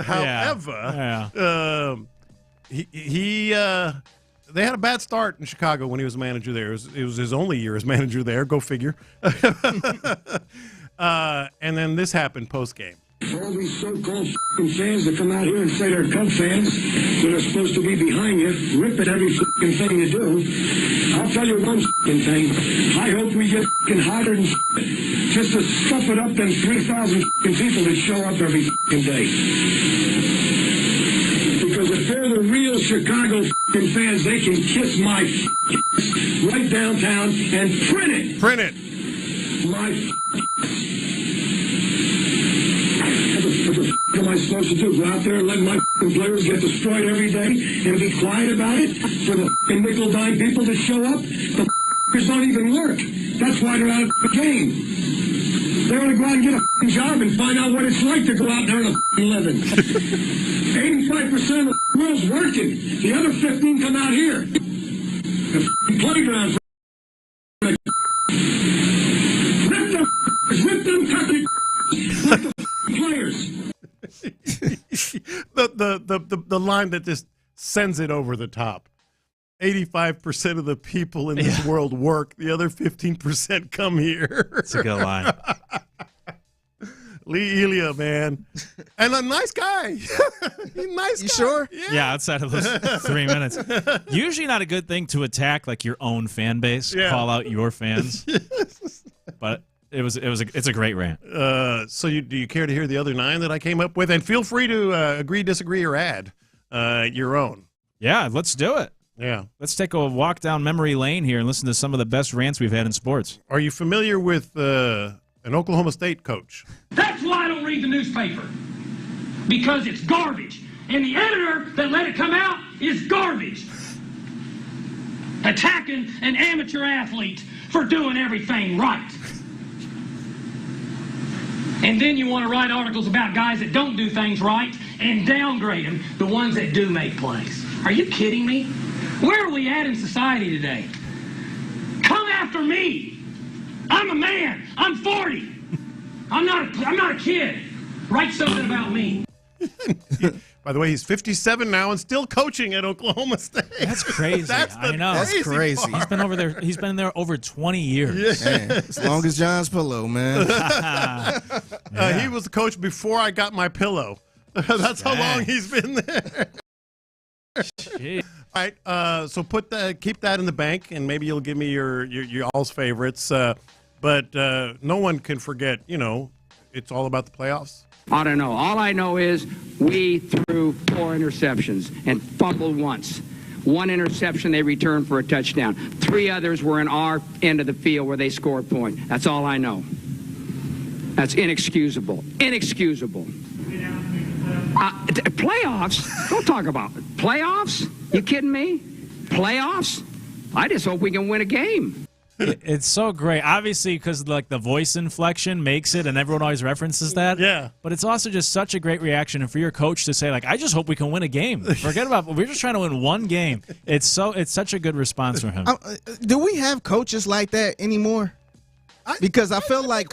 they had a bad start in Chicago when he was manager there. It was his only year as manager there. Go figure. And then this happened post-game. For all these so-called fans that come out here and say they're Cub fans that are supposed to be behind you, rip at every thing you do, I'll tell you one thing. I hope we get hotter than just to stuff it up them 3,000 people that show up every day. Because if they're the real Chicago fans, they can kiss my right downtown and print it. Print it. My what am I supposed to do? Go out there and let my players get destroyed every day and be quiet about it? For the nickel-dime people that show up? The don't even work. That's why they're out of the game. They want to go out and get a job and find out what it's like to go out there and living. 85% of the world's working. The other 15 come out here. The playground. Rip them players. the line that just sends it over the top. 85% of the people in this world work. The other 15% come here. That's a good line. Lee Elliott, man. And a nice guy. Nice guy. Sure? Yeah, outside of those 3 minutes. Usually not a good thing to attack like your own fan base, call out your fans. But it's a great rant. So do you care to hear the other 9 that I came up with? And feel free to agree, disagree, or add your own. Yeah, let's do it. Yeah. Let's take a walk down memory lane here and listen to some of the best rants we've had in sports. Are you familiar with an Oklahoma State coach? That's why I don't read the newspaper. Because it's garbage. And the editor that let it come out is garbage. Attacking an amateur athlete for doing everything right. And then you want to write articles about guys that don't do things right and downgrading the ones that do make plays. Are you kidding me? Where are we at in society today? Come after me. I'm a man. I'm 40. I'm not a kid. Write something about me. By the way, he's 57 now and still coaching at Oklahoma State. That's crazy. I know. That's crazy. He's been over there. He's been there over 20 years. Yeah. Man, as long as John's pillow, man. He was the coach before I got my pillow. That's how long he's been there. All right, so keep that in the bank, and maybe you'll give me your all's favorites. But no one can forget. It's all about the playoffs. I don't know. All I know is we threw 4 interceptions and fumbled once. 1 interception they returned for a touchdown. 3 others were in our end of the field where they scored points. That's all I know. That's inexcusable. Inexcusable. Playoffs? Don't talk about it. Playoffs? You kidding me? Playoffs? I just hope we can win a game. It's so great, obviously, because the voice inflection makes it, and everyone always references that. Yeah. But it's also just such a great reaction, and for your coach to say, I just hope we can win a game. Forget about we're just trying to win one game. It's such a good response from him. Do we have coaches like that anymore? Because I feel like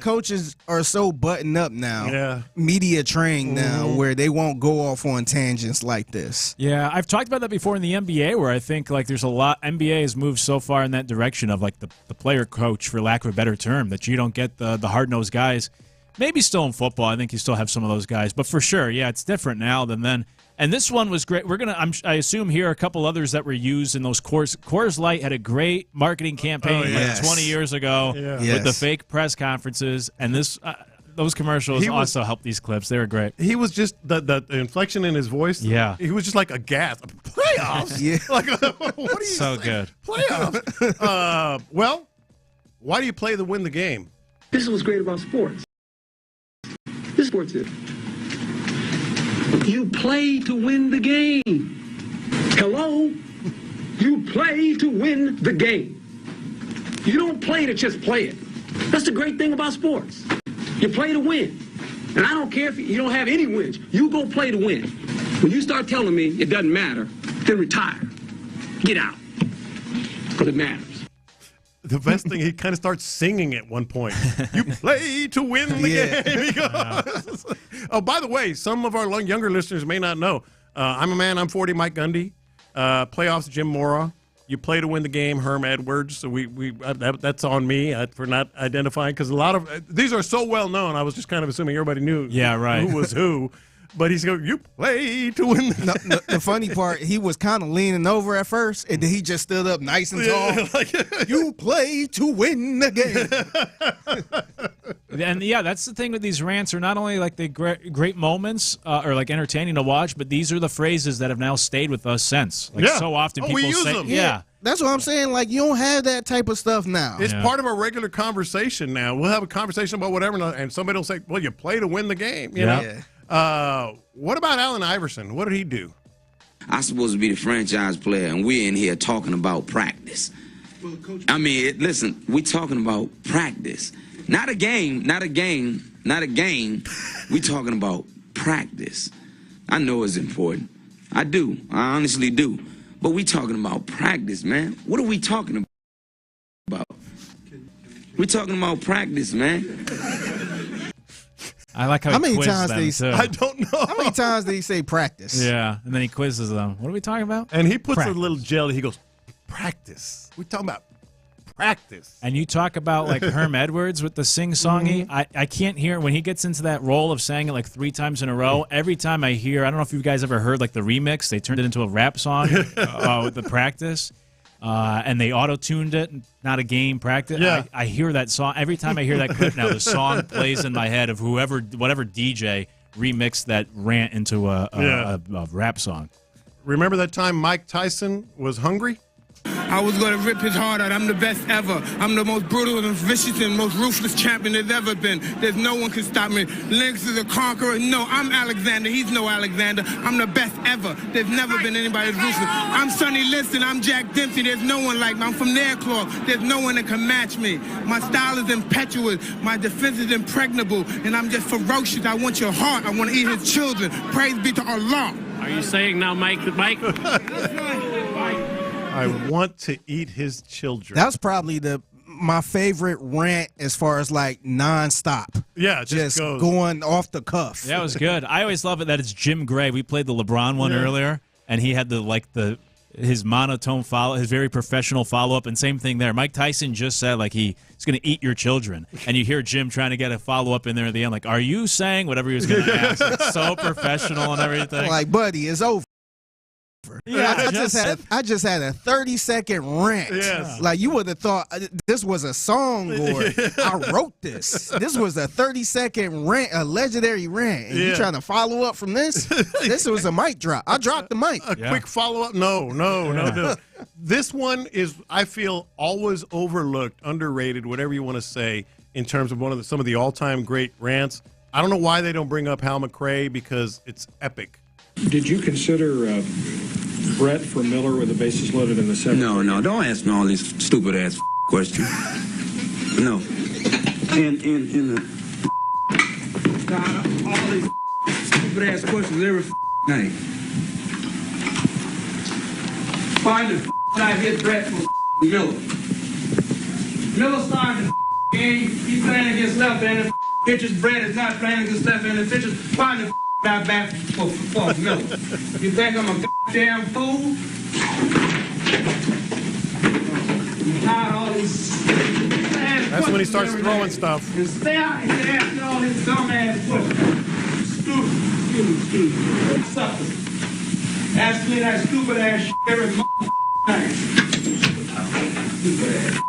coaches are so buttoned up now, media trained now, where they won't go off on tangents like this. Yeah, I've talked about that before in the NBA, where I think there's a lot. NBA has moved so far in that direction of the player coach, for lack of a better term, that you don't get the hard nosed guys. Maybe still in football, I think you still have some of those guys, but for sure, yeah, it's different now than then. And this one was great. We're gonna, I assume, here are a couple others that were used in those Coors Light had a great marketing campaign 20 years ago with the fake press conferences, and those commercials also helped these clips. They were great. He was just the inflection in his voice. Yeah, he was just like a gas. Playoffs. Yeah, what are you so saying? Good. Playoffs. Well, why do you play to win the game? This is what's great about sports. This sports is. You play to win the game. Hello? You play to win the game. You don't play to just play it. That's the great thing about sports. You play to win. And I don't care if you don't have any wins. You go play to win. When you start telling me it doesn't matter, then retire. Get out. Because it matters. The best thing, he kind of starts singing at one point. You play to win the game. He goes. Oh, by the way, some of our younger listeners may not know. I'm a man. I'm 40. Mike Gundy. Playoffs. Jim Mora. You play to win the game. Herm Edwards. So that's on me for not identifying, because a lot of these are so well known. I was just kind of assuming everybody knew. Yeah, right. Who was who. But he's going, you play to win. The funny part, he was kind of leaning over at first, and then he just stood up nice and tall. You play to win the game. And yeah, that's the thing with these rants. Are not only the great moments or entertaining to watch, but these are the phrases that have now stayed with us since. So often people we use say, them. Yeah. That's what I'm saying. You don't have that type of stuff now. It's part of our regular conversation now. We'll have a conversation about whatever, and somebody will say, well, you play to win the game. You know? What about Allen Iverson? What did he do? I'm supposed to be the franchise player, and we're in here talking about practice. I mean, listen, we're talking about practice. Not a game, not a game, not a game. We're talking about practice. I know it's important. I do. I honestly do. But we talking about practice, man. What are we talking about? We're talking about practice, man. I like how many he times them, they too. I don't know. How many times did he say practice? Yeah, and then he quizzes them. What are we talking about? And he puts a little jelly. He goes, practice. We're talking about practice. And you talk about Herm Edwards with the sing-songy. I can't hear when he gets into that role of saying it 3 times in a row. Every time I hear, I don't know if you guys ever heard the remix. They turned it into a rap song with the practice. And they auto-tuned it, not a game, practice. Yeah. I hear that song. Every time I hear that clip now, the song plays in my head of whatever DJ remixed that rant into a rap song. Remember that time Mike Tyson was hungry? I was going to rip his heart out. I'm the best ever. I'm the most brutal and vicious and most ruthless champion there's ever been. There's no one can stop me. Lynx is a conqueror. No, I'm Alexander. He's no Alexander. I'm the best ever. There's never been anybody as ruthless. I'm Sonny Liston. I'm Jack Dempsey. There's no one like me. I'm from Nairclaw. There's no one that can match me. My style is impetuous. My defense is impregnable. And I'm just ferocious. I want your heart. I want to eat his children. Praise be to Allah. Are you saying now, Mike? I want to eat his children. That was probably my favorite rant as far as like nonstop. Yeah, just going off the cuff. That was good. I always love it that it's Jim Gray. We played the LeBron one earlier, and he had his monotone follow, his very professional follow up, and same thing there. Mike Tyson just said like he's going to eat your children, and you hear Jim trying to get a follow up in there at the end, like, "Are you saying whatever he was going to ask?" It's so professional and everything. Like, buddy, it's over. Yeah, I just had a 30-second rant. Yes. Like you would have thought this was a song or I wrote this. This was a 30-second rant, a legendary rant. And you trying to follow up from this? This was a mic drop. I dropped the mic. A quick follow up? No. This one is, I feel, always overlooked, underrated, whatever you want to say, in terms of some of the all-time great rants. I don't know why they don't bring up Hal McRae because it's epic. Did you consider Brett for Miller with the bases loaded in the seventh? No, don't ask me all these stupid ass questions. No. In the all these stupid ass questions every night. Find the I hit Brett for Miller. Miller started the game. He's playing against left-handed pitchers. Brett is not playing against left-handed pitchers. Find the not back for Miller. You think I'm a goddamn fool? That's when he starts throwing stuff. And stay out here asking all these dumbass questions. Stupid. Suckers. Ask me that stupid ass shit every night. Stupid ass.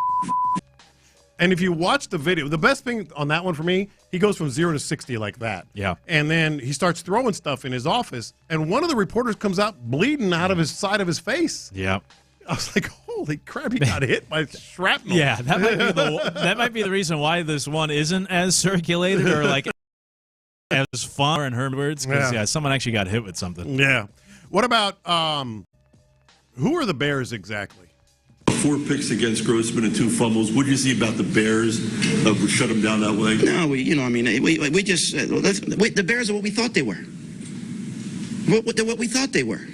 And if you watch the video, the best thing on that one for me, he goes from 0 to 60 like that. Yeah. And then he starts throwing stuff in his office, and one of the reporters comes out bleeding out of his side of his face. Yeah. I was like, holy crap, he got hit by shrapnel. Yeah, that might be the reason why this one isn't as circulated or like as fun in her words. Because someone actually got hit with something. Yeah. What about who are the Bears exactly? 4 picks against Grossman and 2 fumbles. What do you see about the Bears? We shut them down that way. No, we just the Bears are what we thought they were. What we thought they were.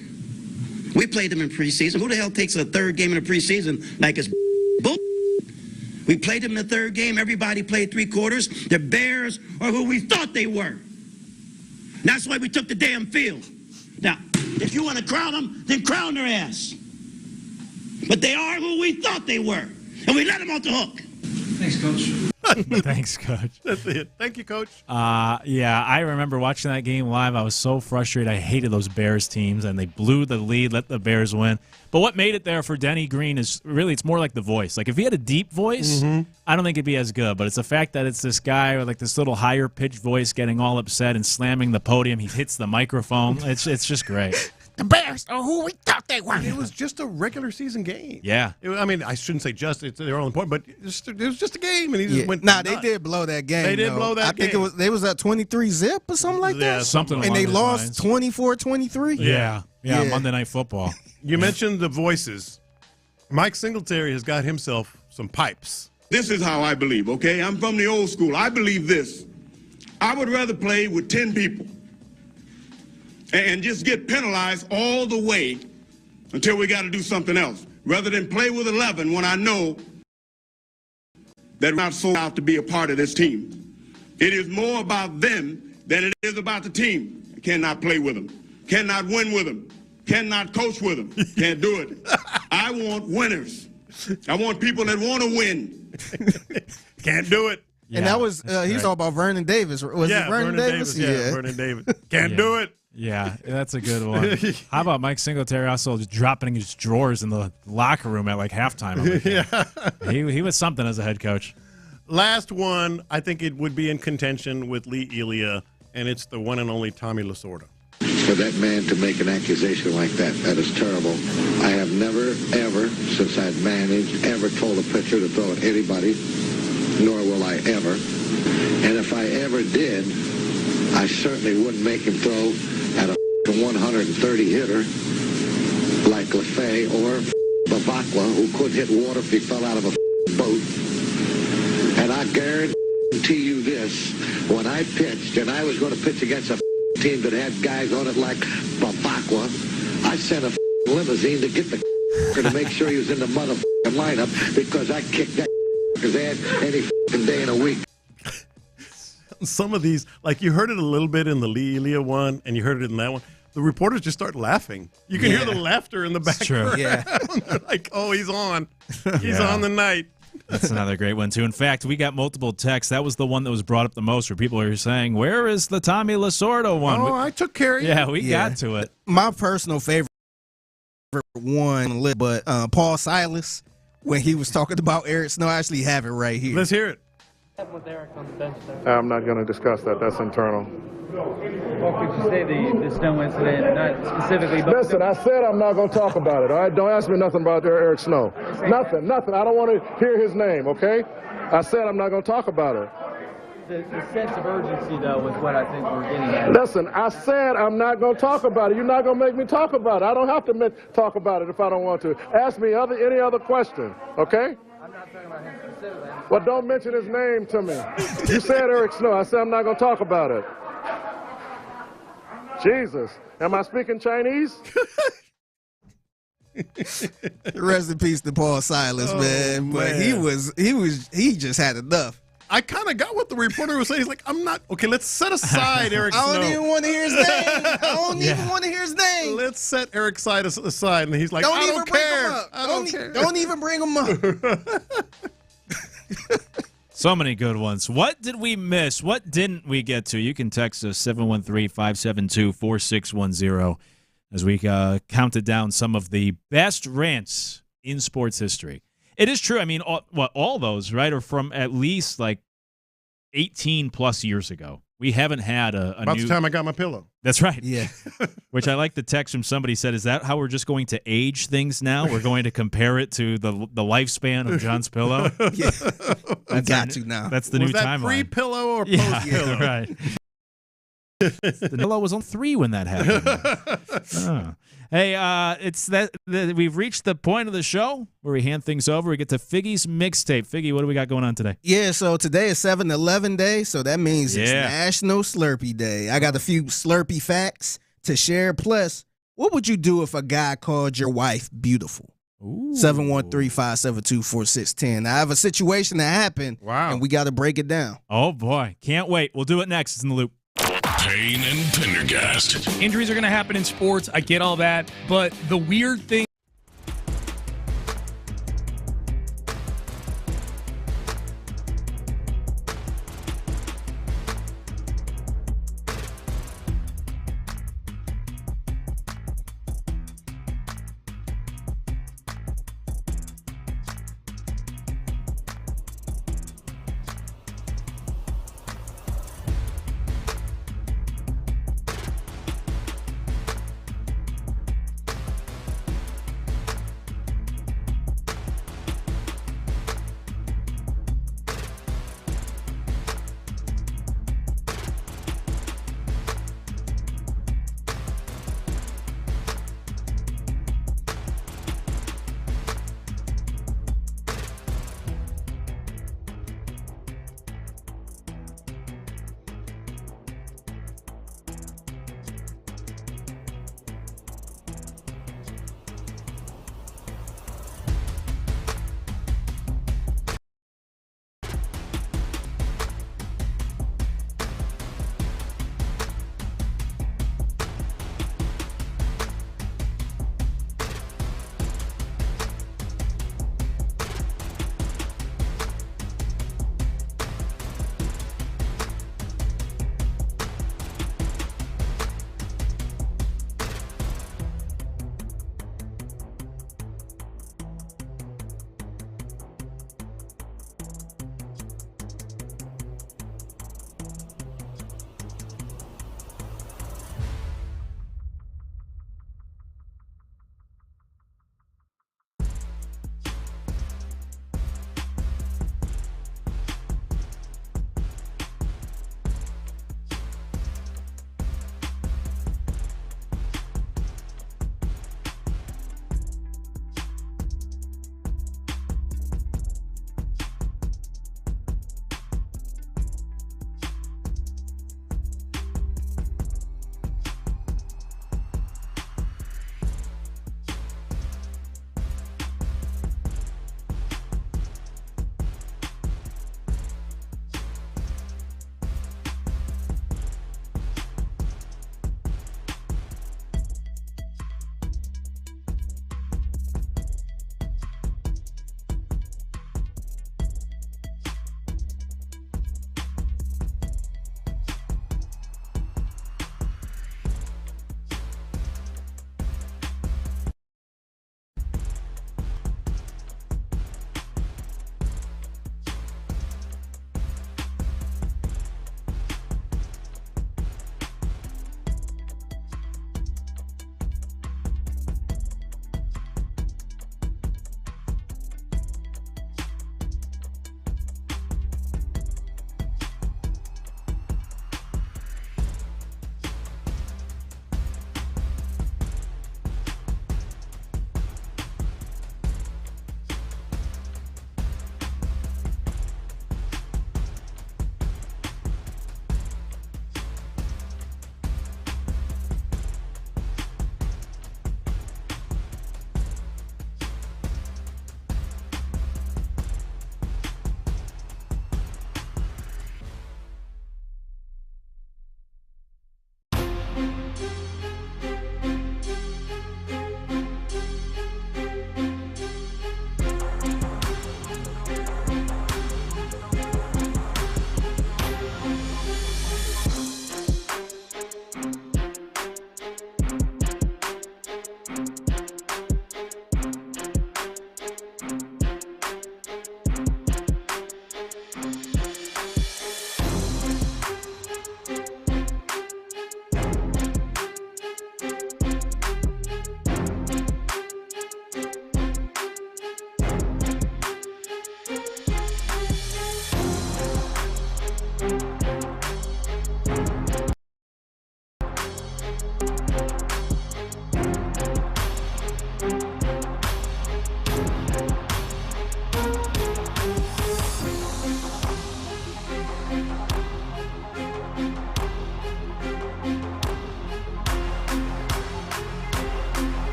We played them in preseason. Who the hell takes a third game in the preseason like it's bull? We played them in the third game. Everybody played 3 quarters. The Bears are who we thought they were. That's why we took the damn field. Now, if you want to crown them, then crown their ass. But they are who we thought they were. And we let them off the hook. Thanks, Coach. Thanks, Coach. That's it. Thank you, Coach. Yeah, I remember watching that game live. I was so frustrated. I hated those Bears teams, and they blew the lead, let the Bears win. But what made it there for Denny Green is really, it's more like the voice. Like, if he had a deep voice, I don't think it'd be as good. But it's the fact that it's this guy with, like, this little higher-pitched voice getting all upset and slamming the podium. He hits the microphone. It's just great. The Bears are who we thought they were. It was just a regular season game. Yeah. I mean, I shouldn't say just. It's their own point, but it was just a game, and he just went. They did blow that game. They did blow that game. I think they was at 23-zip or something like that. Yeah, something. And they lost 24-23. Yeah, Monday Night Football. You mentioned the voices. Mike Singletary has got himself some pipes. This is how I believe, okay? I'm from the old school. I believe this. I would rather play with 10 people and just get penalized all the way until we got to do something else, rather than play with 11 when I know that we're not sold out to be a part of this team. It is more about them than it is about the team. I cannot play with them, cannot win with them, cannot coach with them, can't do it. I want winners. I want people that want to win. Can't do it. And that was, he's talking about Vernon Davis. Was it Vernon Davis? Yeah, Vernon Davis. Can't do it. Yeah, that's a good one. How about Mike Singletary also just dropping his drawers in the locker room at like halftime? He was something as a head coach. Last one, I think it would be in contention with Lee Elia, and it's the one and only Tommy Lasorda. for that man to make an accusation like that. That is terrible. I have never, ever, since I've managed, ever told a pitcher to throw at anybody, nor will I ever. And if I ever did, I certainly wouldn't make him throw at a 130 hitter like LaFay or Bavacqua, who could hit water if he fell out of a boat. And I guarantee you this, when I pitched, and I was going to pitch against a team that had guys on it like Bavacqua, I sent a limousine to get the to make sure he was in the mother lineup, because I kicked that his ass any day in a week. Some of these, like you heard it a little bit in the Lee Elia one, and you heard it in that one. The reporters just start laughing. You can hear the laughter in the background. Yeah. They're like, oh, he's on. He's on the night. That's another great one, too. In fact, we got multiple texts. That was the one that was brought up the most, where people are saying, where is the Tommy Lasorda one? Oh, I took care of you. Yeah, we got to it. My personal favorite one, but Paul Silas, when he was talking about Eric Snow, I actually have it right here. Let's hear it. I'm not going to discuss that. That's internal. What could you say the Snow incident, not specifically? But Listen, I said I'm not going to talk about it, all right? Don't ask me nothing about Eric Snow. Nothing. I don't want to hear his name, okay? I said I'm not going to talk about it. The sense of urgency, though, was what I think we're getting at. Listen, I said I'm not going to talk about it. You're not going to make me talk about it. I don't have to talk about it if I don't want to. Ask me any other question, okay? I'm not talking about him specifically. Well, don't mention his name to me. You said Eric Snow. I said I'm not going to talk about it. Jesus. Am I speaking Chinese? Rest in peace to Paul Silas, man. But he just had enough. I kind of got what the reporter was saying. He's like, I'm not. Okay, let's set aside Eric Snow. I don't even want to hear his name. I don't even want to hear his name. Let's set Eric aside. And he's like, I don't care. I don't care. Don't even bring him up. So many good ones. What did we miss? What didn't we get to? You can text us 713-572-4610 as we counted down some of the best rants in sports history. It is true. I mean, all those, right, are from at least like 18 plus years ago. We haven't had a About new... the time I got my pillow. That's right. Yeah. Which I like the text from somebody said, is that how we're just going to age things now? We're going to compare it to the lifespan of John's pillow? Yeah. We got to now. That's the Was new that timeline. pre-pillow or Yeah, post-pillow? right. The pillow was on 3 when that happened. Oh. Hey, we've reached the point of the show where we hand things over. We get to Figgy's mixtape. Figgy, what do we got going on today? Yeah, so today is 7-Eleven Day, so that means it's National Slurpee Day. I got a few Slurpee facts to share. Plus, what would you do if a guy called your wife beautiful? 713-572-4610. I have a situation that happened, and we got to break it down. Oh, boy. Can't wait. We'll do it next. It's in the loop. Payne and Pendergast. Injuries are going to happen in sports. I get all that. But the weird thing.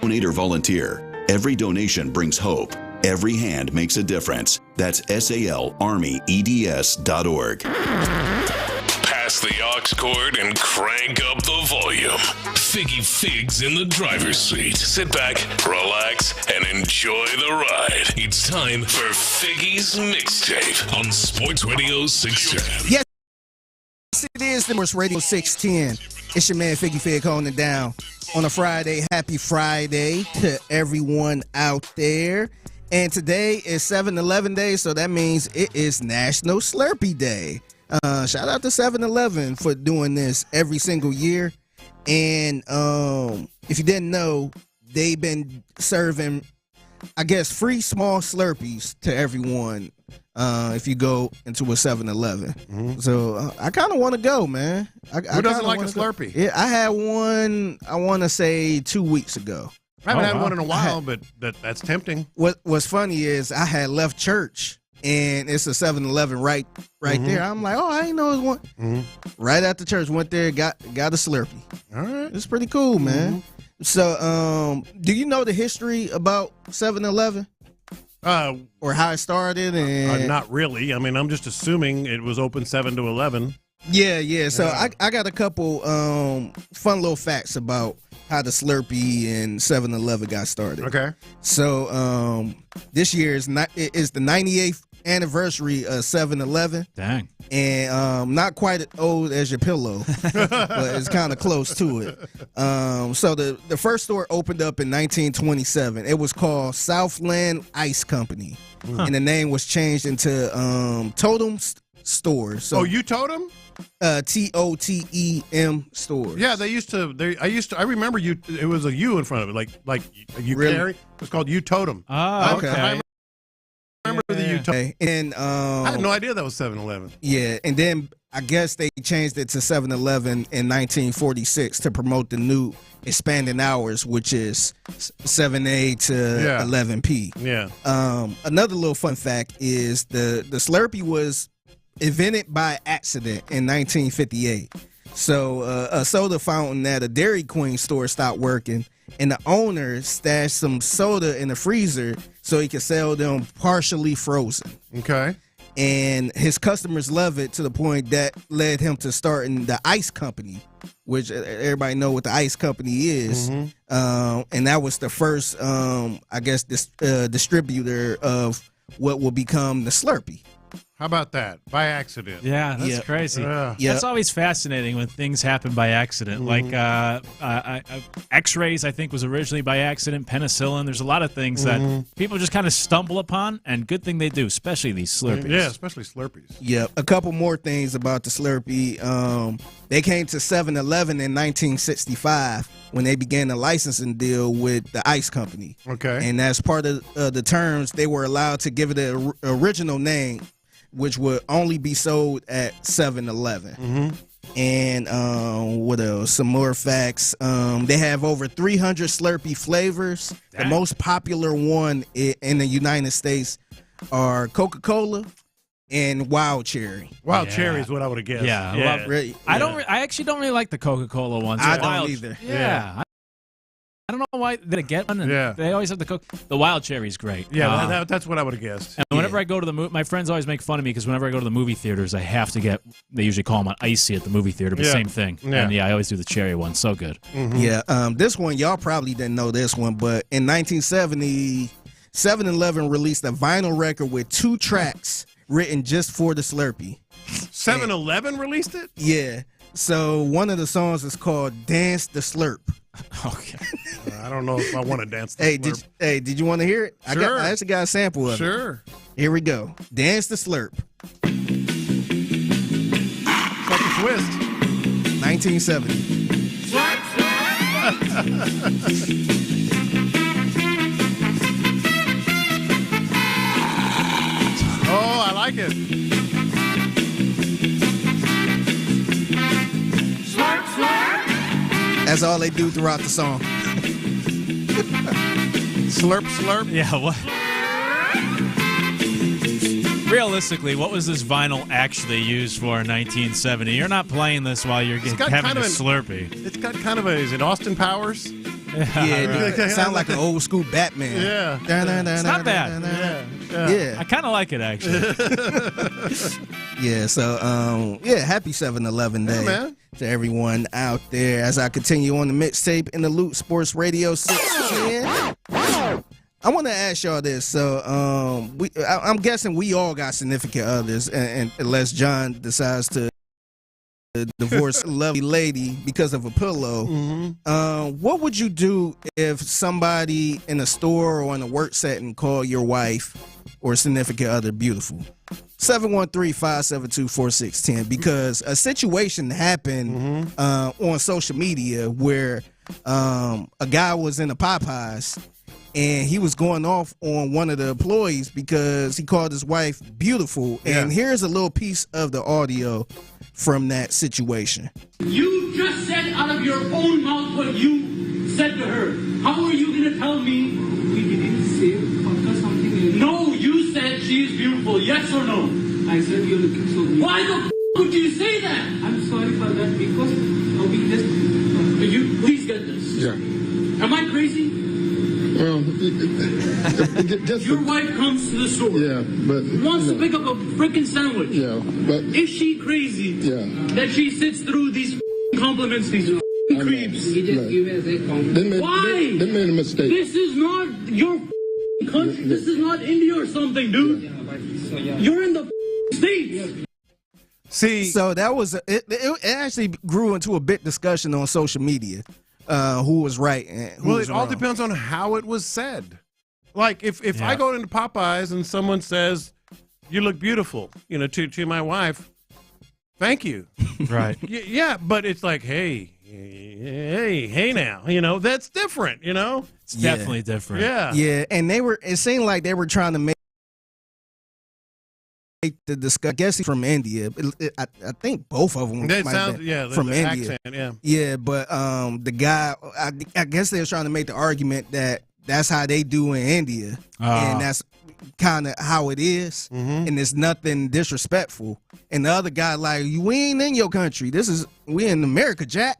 Donate or volunteer. Every donation brings hope. Every hand makes a difference. That's SALArmyEDS.org. Pass the aux cord and crank up the volume. Figgy Figs in the driver's seat. Sit back, relax, and enjoy the ride. It's time for Figgy's Mixtape on Sports Radio 610. Yes, it is the Sports Radio 610. It's your man Figgy Fig holding it down on a Friday. Happy Friday to everyone out there. And today is 7-Eleven Day, so that means it is National Slurpee Day. Shout out to 7-Eleven for doing this every single year. And if you didn't know, they've been serving, I guess, free small Slurpees to everyone if you go into a 7-Eleven. Mm-hmm. So I kind of want to go, man. Who doesn't like a Slurpee? Yeah, I had one, I want to say 2 weeks ago. I haven't had one in a while, but that's tempting. What's funny is I had left church, and it's a 7-Eleven right there. I'm like, oh, I didn't know it was one. Mm-hmm. Right after church, went there, got a Slurpee. All right. It's pretty cool, man. Mm-hmm. So, do you know the history about 7-Eleven? Or how it started? And not really. I mean, I'm just assuming it was open 7 to 11. Yeah. So I got a couple fun little facts about how the Slurpee and 7-Eleven got started. Okay. So this year is the 98th anniversary of 7-Eleven. Dang. And not quite as old as your pillow, but it's kind of close to it. So the first store opened up in 1927. It was called Southland Ice Company, and the name was changed into Totem Stores. So, you Totem? TOTEM stores. Yeah, they used to. I remember you. It was a U in front of it, like you really? carry. It was called U Totem. Oh, okay. I remember the U Totem. And I had no idea that was 7-Eleven. Yeah, and then I guess they changed it to 7-Eleven in 1946 to promote the new expanding hours, which is 7A to 11P. Yeah. Another little fun fact is the Slurpee was invented by accident in 1958. So a soda fountain at a Dairy Queen store stopped working, and the owner stashed some soda in the freezer so he could sell them partially frozen. Okay. And his customers love it to the point that led him to starting the Ice Company, which everybody know what the Ice Company is. Mm-hmm. And that was the first, I guess, distributor of what will become the Slurpee. How about that? By accident. Yeah, that's crazy. That's always fascinating when things happen by accident. Like X-rays, I think, was originally by accident. Penicillin. There's a lot of things that people just kind of stumble upon, and good thing they do, especially these Slurpees. Yeah, especially Slurpees. Yeah, a couple more things about the Slurpee. They came to 7-Eleven in 1965 when they began a licensing deal with the ice company. Okay. And as part of the terms, they were allowed to give it an original name, which would only be sold at 7-Eleven. And what else? Some more facts. They have over 300 Slurpee flavors. The most popular one in the United States are Coca-Cola and Wild Cherry. Wild Cherry is what I would have guessed. I actually don't really like the Coca-Cola ones. I don't either. Yeah. I don't know why they get one. And they always have the Wild Cherry's great. Yeah, that's what I would have guessed. And whenever I go to the movie, my friends always make fun of me because whenever I go to the movie theaters, I have to get. They usually call them an icy at the movie theater, but same thing. And I always do the cherry one. So good. Yeah, this one y'all probably didn't know this one, but in 1970, 7-Eleven released a vinyl record with 2 tracks written just for the Slurpee. 7-Eleven released it? Yeah. So one of the songs is called "Dance the Slurp." Okay. I don't know if I want to dance the Slurp. Did you want to hear it? Sure. I actually got a sample of it. Sure. Here we go. "Dance the Slurp." It's like a twist. 1970. Oh, I like it. That's all they do throughout the song. Slurp, slurp. Yeah, what? Realistically, what was this vinyl actually used for in 1970? You're not playing this while you're having a Slurpee. It's got kind of is it Austin Powers? Yeah, it sounds like an old school Batman. Yeah. It's not bad. Yeah. I kind of like it, actually. Yeah, so, happy 7-Eleven Day man. to everyone out there as I continue on the mixtape in the Loot Sports Radio 610. I want to ask y'all this. So, I'm guessing we all got significant others, and unless John decides to divorce a lovely lady because of a pillow. What would you do if somebody in a store or in a work setting called your wife or significant other beautiful? 713-572-4610, because a situation happened on social media where a guy was in a Popeyes and he was going off on one of the employees because he called his wife beautiful. And here's a little piece of the audio from that situation. You just said out of your own mouth what you said to her. How are you going to tell me? We didn't say something. No, you said she is beautiful. Yes or no? I said you're looking so beautiful. Why the would you say that? I'm sorry for that because we just... You please get this. Yeah. Am I crazy? Well, your wife comes to the store. Yeah, but wants to pick up a freaking sandwich. Yeah, but is she crazy? Yeah. That she sits through these compliments, these creeps. He just gave us a compliment. Why? They made a mistake. This is not your country. This is not India or something, dude. You're in the States. See, so that was it actually grew into a big discussion on social media. Who was right and who was all wrong. depends on how it was said. Like if I go into Popeyes and someone says, "You look beautiful," to my wife, thank you. Right. Yeah, but it's like, hey now, that's different, It's definitely different. Yeah. Yeah, and it seemed like they were trying to make the discussion. I guess he's from India. I think both of them That might sounds, be from the India. accent, Yeah, but the guy, I guess they were trying to make the argument that that's how they do in India, and that's kind of how it is, and it's nothing disrespectful. And the other guy, like, we ain't in your country. We in America, Jack,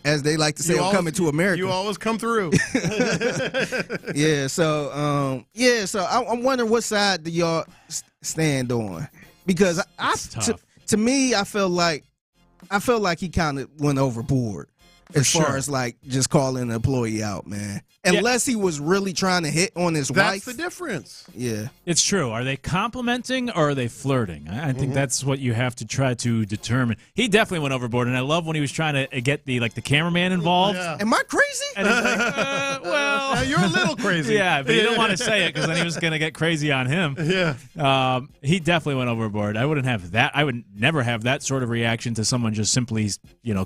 as they like to say, coming to America. You always come through. Yeah, so I'm wondering what side do y'all stand on, because to me, I feel like he kind of went overboard. as far as like just calling an employee out, man. Unless he was really trying to hit on his wife. That's the difference. Yeah. It's true. Are they complimenting or are they flirting? I think that's what you have to try to determine. He definitely went overboard, and I love when he was trying to get the cameraman involved. Yeah. Am I crazy? And he's like, well, you're a little crazy. Yeah, but you don't want to say it because then he was going to get crazy on him. Yeah. He definitely went overboard. I wouldn't have that. I would never have that sort of reaction to someone just simply,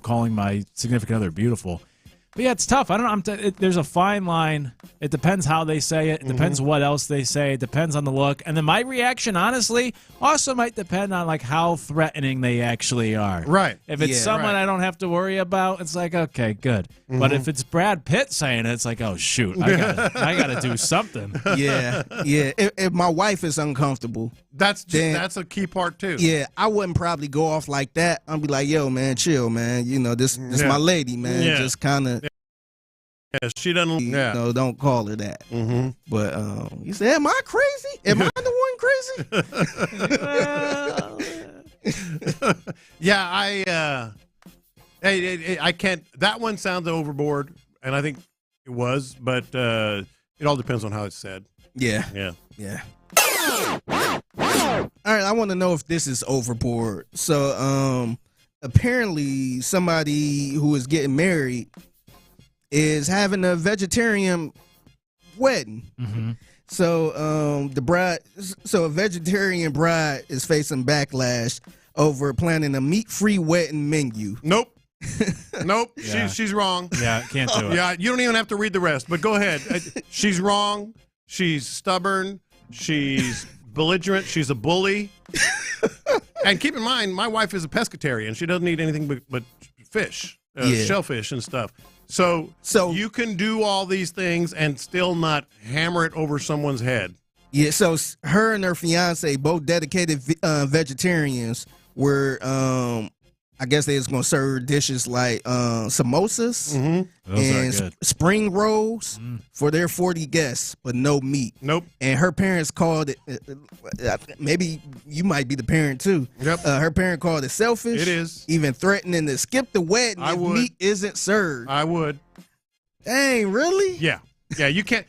calling my significant other beautiful. But yeah, it's tough. I don't know. There's a fine line. It depends how they say it. It depends what else they say. It depends on the look. And then my reaction, honestly, also might depend on like how threatening they actually are. Right. If it's someone I don't have to worry about, it's like, okay, good. But if it's Brad Pitt saying it, it's like, oh shoot, I gotta do something. Yeah. If my wife is uncomfortable, that's a key part too. Yeah, I wouldn't probably go off like that. I'd be like, yo, man, chill, man. This my lady, man. Yeah. Just kind of. Yeah, she doesn't. Yeah. No, don't call her that. But you said, am I crazy? Am I the one crazy? Yeah, I can't. That one sounds overboard, and I think it was, but it all depends on how it's said. Yeah. All right, I want to know if this is overboard. So, apparently, somebody who is getting married is having a vegetarian wedding. So a vegetarian bride is facing backlash over planning a meat-free wedding menu. Nope. Yeah. She's wrong. Yeah, can't do it. Yeah, you don't even have to read the rest, but go ahead. She's wrong. She's stubborn. She's belligerent. She's a bully. And keep in mind, my wife is a pescatarian. She doesn't eat anything but fish, shellfish and stuff. So you can do all these things and still not hammer it over someone's head. Yeah, so her and her fiance, both dedicated vegetarians, were, I guess they was going to serve dishes like samosas and spring rolls for their 40 guests, but no meat. Nope. And her parents called it, maybe you might be the parent too. Yep. Her parent called it selfish. It is. Even threatening to skip the wedding if meat isn't served. I would. Dang, really? Yeah. Yeah, you can't.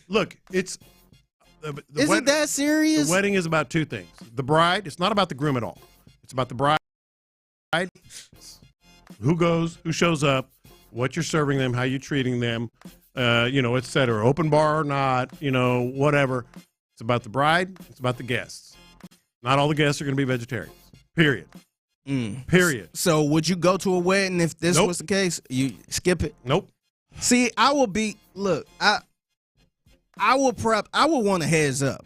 Look, it's. Is it that serious? The wedding is about two things. The bride, it's not about the groom at all. It's about the bride. Who goes, who shows up, what you're serving them, how you're treating them, et cetera. Open bar or not, whatever. It's about the bride. It's about the guests. Not all the guests are going to be vegetarians. Period. Period. So would you go to a wedding if this was the case? You skip it? Nope. See, I will be. Look, I will want a heads up.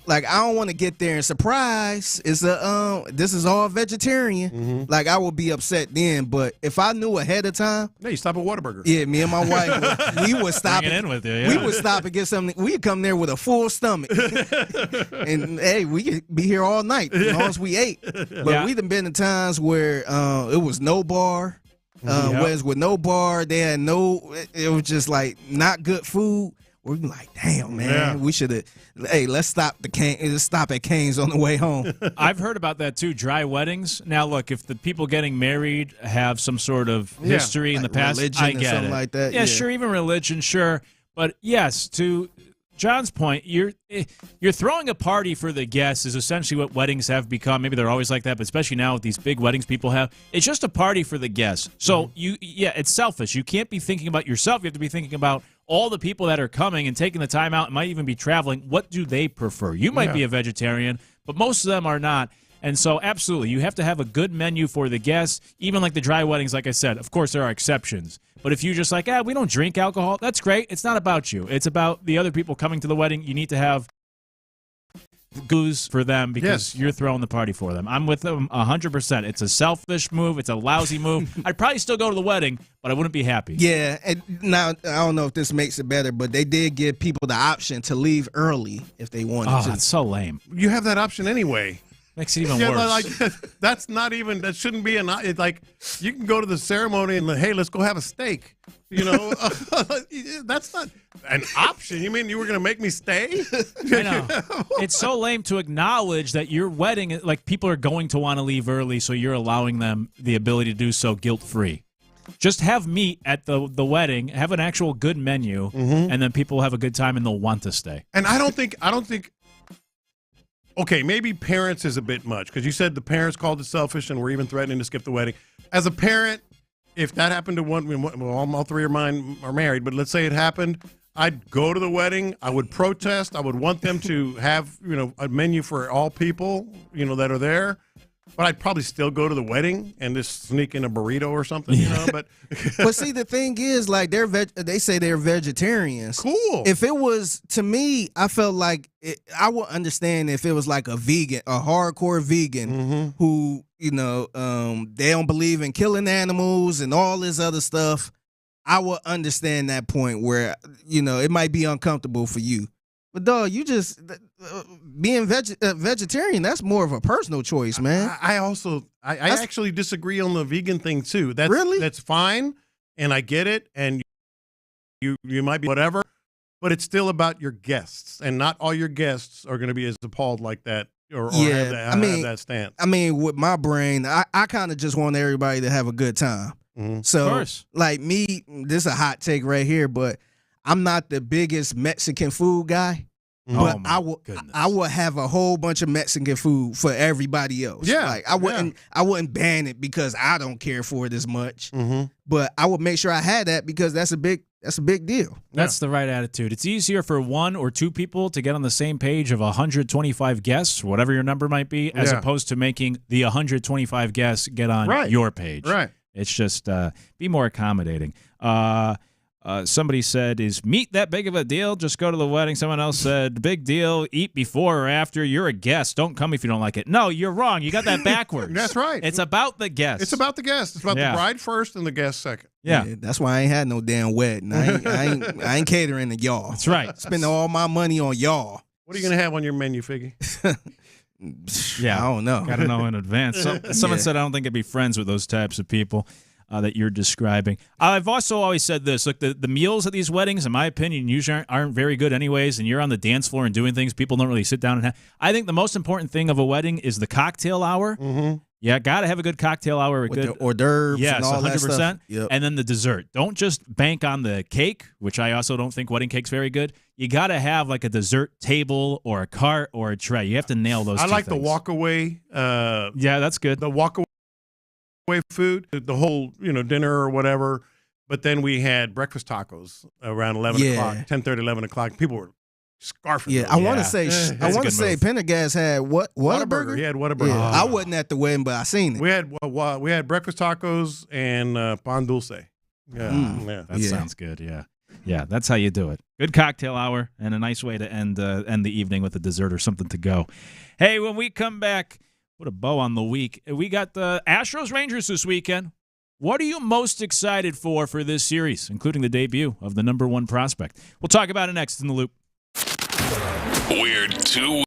Like, I don't want to get there and surprise. This is all vegetarian. Like, I would be upset then. But if I knew ahead of time, you stop at Whataburger. Yeah, me and my wife, we would stop. Bring it in with you, yeah. We would stop and get something. We'd come there with a full stomach, and hey, we could be here all night as long as we ate. But we've been in times where it was no bar. Whereas with no bar, they had it was just like not good food. We're like, damn, man, we should have. Hey, let's stop at Cane's on the way home. I've heard about that too. Dry weddings. Now, look, if the people getting married have some sort of history in the past, I get something it. Like that. Yeah, sure, even religion, sure. But yes, to John's point, you're throwing a party for the guests is essentially what weddings have become. Maybe they're always like that, but especially now with these big weddings people have, it's just a party for the guests. So it's selfish. You can't be thinking about yourself. You have to be thinking about all the people that are coming and taking the time out and might even be traveling. What do they prefer? You might be a vegetarian, but most of them are not. And so, absolutely, you have to have a good menu for the guests. Even like the dry weddings, like I said, of course, there are exceptions. But if you just like, we don't drink alcohol, that's great. It's not about you. It's about the other people coming to the wedding. You need to have goose for them because you're throwing the party for them. I'm with them 100%. It's a selfish move. It's a lousy move. I'd probably still go to the wedding, but I wouldn't be happy. Yeah, and now I don't know if this makes it better, but they did give people the option to leave early if they wanted to. Oh, that's so lame. You have that option anyway. Makes it even worse. Like, that's not even. That shouldn't be it's like you can go to the ceremony and hey, let's go have a steak. That's not an option. You mean you were going to make me stay? I know. It's so lame to acknowledge that your wedding, like people are going to want to leave early, so you're allowing them the ability to do so guilt-free. Just have meat at the wedding, have an actual good menu, and then people have a good time and they'll want to stay. And I don't think. Okay, maybe parents is a bit much because you said the parents called it selfish and were even threatening to skip the wedding. As a parent, if that happened to one, well, all three of mine are married, but let's say it happened, I'd go to the wedding. I would protest. I would want them to have, a menu for all people, that are there. But I'd probably still go to the wedding and just sneak in a burrito or something, But but see, the thing is, like they say they're vegetarians. Cool. If it was to me, I felt like I would understand if it was like a vegan, a hardcore vegan who they don't believe in killing animals and all this other stuff. I would understand that point where it might be uncomfortable for you. But dog, you just being vegetarian, that's more of a personal choice, man. I actually disagree on the vegan thing too. That's fine, and I get it, and you might be whatever, but it's still about your guests, and not all your guests are going to be as appalled like that or have that stance. I mean, with my brain, I kind of just want everybody to have a good time. So, like me, this is a hot take right here, but I'm not the biggest Mexican food guy, but I will have a whole bunch of Mexican food for everybody else. Yeah, like I wouldn't ban it because I don't care for it as much. But I would make sure I had that because that's a big deal. That's the right attitude. It's easier for one or two people to get on the same page of 125 guests, whatever your number might be, as opposed to making the 125 guests get on your page. Right. It's just be more accommodating. Somebody said, is meat that big of a deal? Just go to the wedding. Someone else said, big deal. Eat before or after. You're a guest. Don't come if you don't like it. No, you're wrong. You got that backwards. That's right. It's about the guest. It's about the guest. It's about the bride first and the guest second. Yeah. That's why I ain't had no damn wedding. I ain't catering to y'all. That's right. Spending all my money on y'all. What are you going to have on your menu, Figgy? Yeah, I don't know. Got to know in advance. Someone said I don't think I'd be friends with those types of people that you're describing. I've also always said this. Look, the meals at these weddings, in my opinion, usually aren't very good anyways, and you're on the dance floor and doing things. People don't really sit down and have. I think the most important thing of a wedding is the cocktail hour. Yeah, got to have a good cocktail hour. With the hors d'oeuvres and all 100%, that stuff. Yep. And then the dessert. Don't just bank on the cake, which I also don't think wedding cake's very good. You got to have like a dessert table or a cart or a tray. You have to nail those two like things. The walk-away. Yeah, that's good. The walk-away food, the whole dinner or whatever. But then we had breakfast tacos around 11 o'clock, 10:30, 11 o'clock. People were scarfing. Yeah, I want to say Pendergast had Whataburger. He had Whataburger. Yeah, I wasn't at the wedding, but I seen it. We had breakfast tacos and pan dulce. Yeah, that sounds good. Yeah, that's how you do it. Good cocktail hour and a nice way to end the evening with a dessert or something to go. Hey, when we come back, put a bow on the week. We got the Astros-Rangers this weekend. What are you most excited for this series, including the debut of the number one prospect? We'll talk about it next in The Loop. We're too.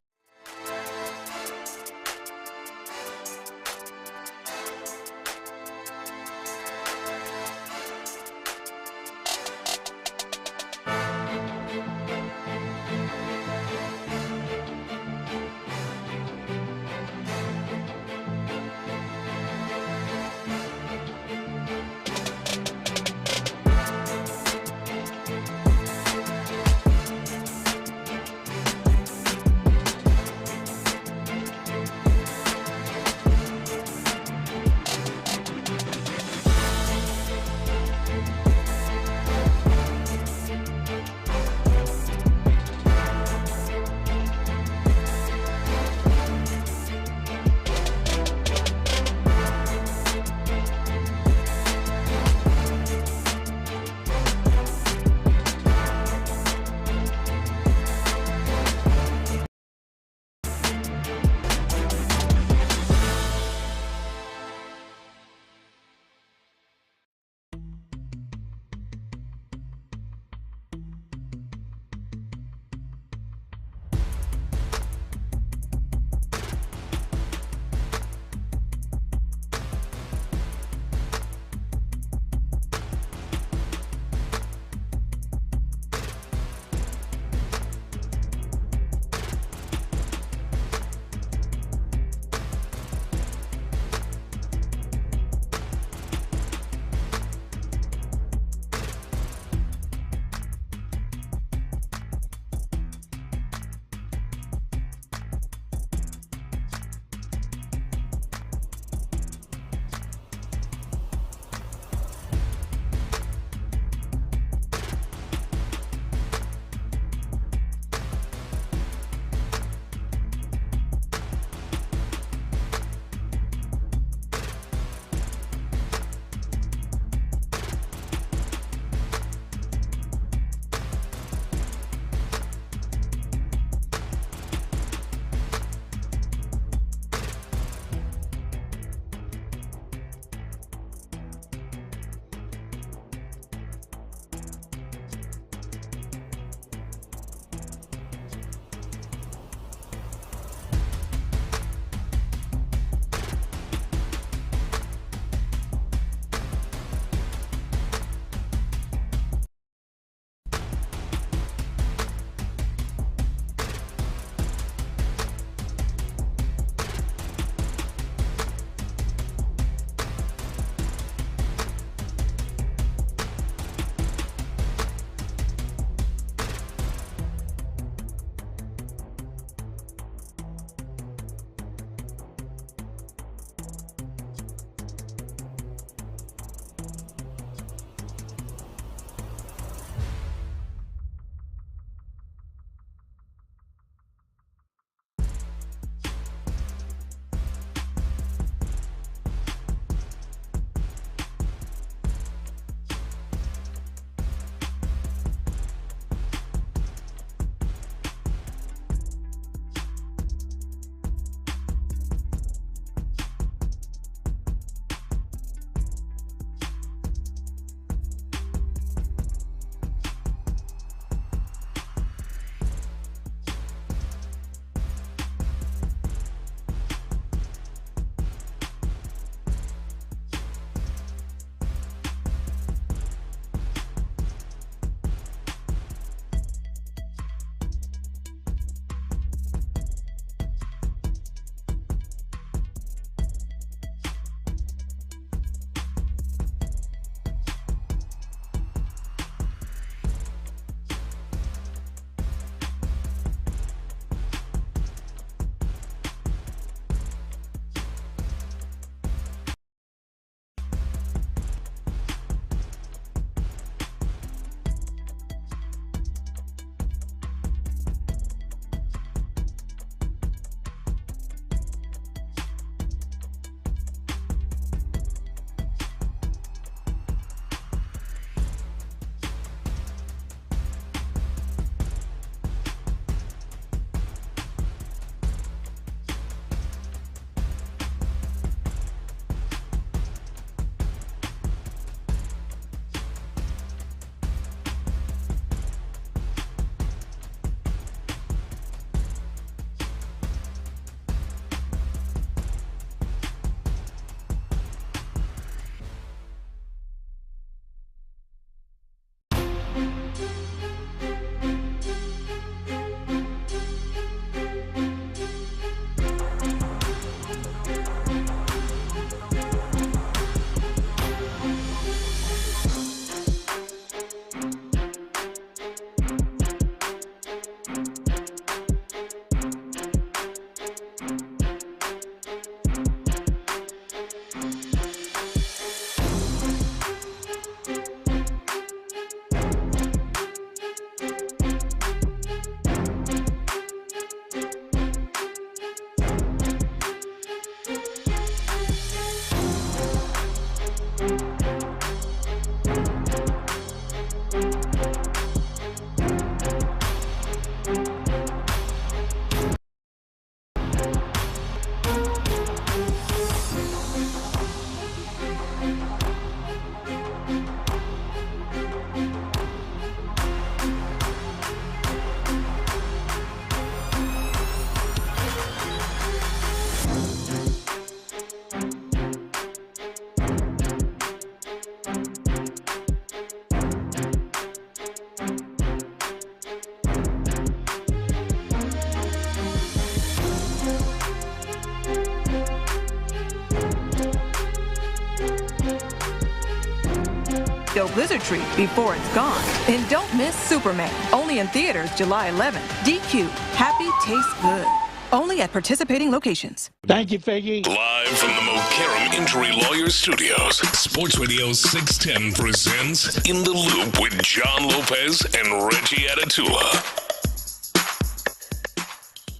Blizzard treat before it's gone. And don't miss Superman, only in theaters July 11th. DQ, happy tastes good. Only at participating locations. Thank you, Figgy. Live from the Mokaram Injury Lawyers Studios, Sports Radio 610 presents In the Loop with John Lopez and Reggie Atatula.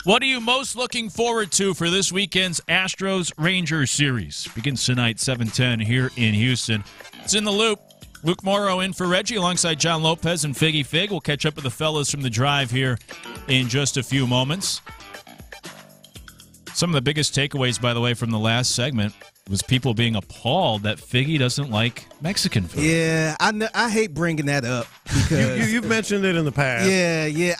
What are you most looking forward to for this weekend's Astros-Rangers series? Begins tonight, 7:10 here in Houston. It's In the Loop. Luke Morrow in for Reggie alongside John Lopez and Figgy Fig. We'll catch up with the fellas from the drive here in just a few moments. Some of the biggest takeaways, by the way, from the last segment was people being appalled that Figgy doesn't like Mexican food. Yeah, I hate bringing that up because you've mentioned it in the past. Yeah.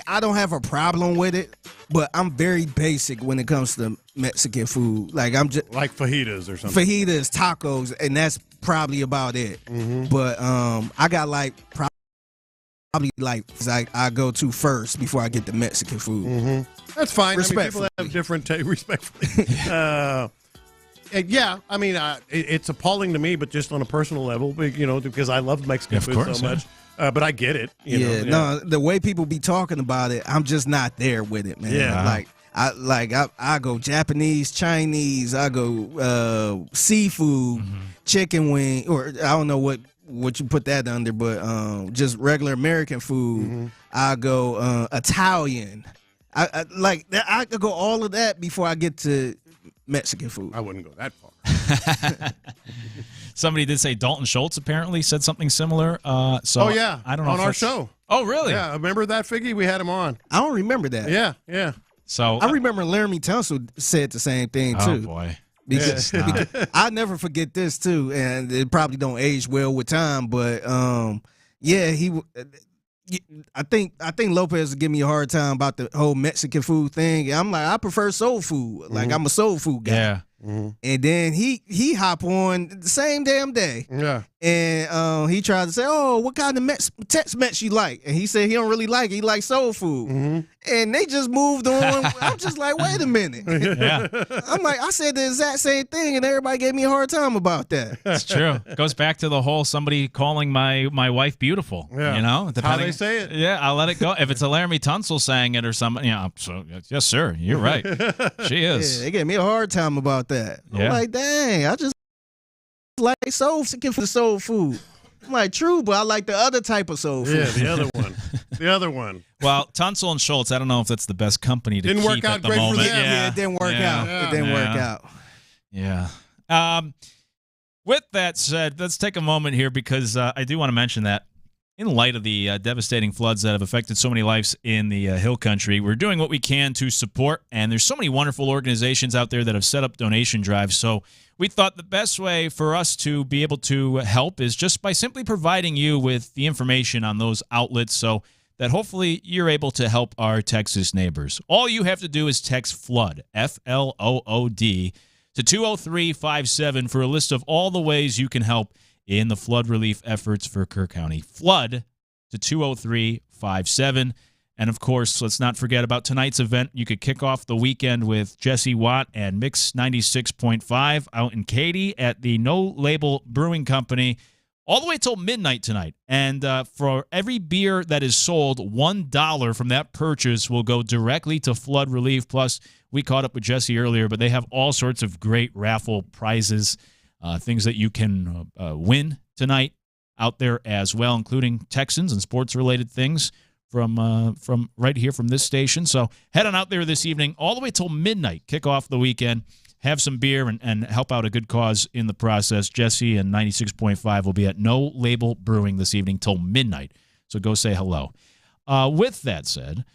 I don't have a problem with it, but I'm very basic when it comes to Mexican food. Like I'm just like fajitas or something. Fajitas, tacos, and that's probably about it. Mm-hmm. But I got probably I go to first before I get the Mexican food. Mm-hmm. That's fine. Respectfully. I mean, people have different respectfully. It's appalling to me, but just on a personal level, because I love Mexican food so much. But I get it. No, the way people be talking about it, I'm just not there with it, man. Yeah. I go Japanese, Chinese, I go seafood, chicken wing, or I don't know what you put that under, but just regular American food. Mm-hmm. I go Italian. I could go all of that before I get to Mexican food. I wouldn't go that far. Somebody did say Dalton Schultz apparently said something similar. I don't know on our show. Oh, really? Yeah, remember that, Figgy? We had him on. I don't remember that. Yeah. So I remember Laramie Tunsil said the same thing too. Oh boy. Because I never forget this too, and it probably don't age well with time. But I think Lopez would give me a hard time about the whole Mexican food thing. I'm like, I prefer soul food. Like I'm a soul food guy. Yeah. Mm-hmm. And then he hop on the same damn day. Yeah. And he tried to say, oh, what kind of Tex-Mex you like? And he said he don't really like it. He likes soul food. Mm-hmm. And they just moved on. I'm just like, wait a minute. Yeah. I'm like, I said the exact same thing, and everybody gave me a hard time about that. It's true. It goes back to the whole somebody calling my wife beautiful. Yeah. Depending, how they say it. Yeah, I'll let it go. If it's a Laramie Tunsil saying it or something, so yes, sir, you're right. She is. Yeah, they gave me a hard time about that. Yeah. I'm like, dang, I just like soul food. I'm like, true, but I like the other type of soul food. Yeah, the other one. Well, Tunsil and Schultz, I don't know if that's the best company to didn't keep work out at the great moment. for them. Yeah, it didn't work out. Yeah. It didn't work out. Yeah. With that said, let's take a moment here because I do want to mention that in light of the devastating floods that have affected so many lives in the Hill Country, we're doing what we can to support, and there's so many wonderful organizations out there that have set up donation drives. So we thought the best way for us to be able to help is just by simply providing you with the information on those outlets so that hopefully you're able to help our Texas neighbors. All you have to do is text FLOOD, F-L-O-O-D, to 20357 for a list of all the ways you can help in the flood relief efforts for Kerr County. Flood to 20357. And, of course, let's not forget about tonight's event. You could kick off the weekend with Jesse Watt and Mix 96.5 out in Katy at the No Label Brewing Company all the way till midnight tonight. And for every beer that is sold, $1 from that purchase will go directly to flood relief. Plus, we caught up with Jesse earlier, but they have all sorts of great raffle prizes, things that you can win tonight out there as well, including Texans and sports-related things from right here from this station. So head on out there this evening all the way till midnight, kick off the weekend, have some beer, and help out a good cause in the process. Jesse and 96.5 will be at No Label Brewing this evening till midnight, so go say hello. With that said,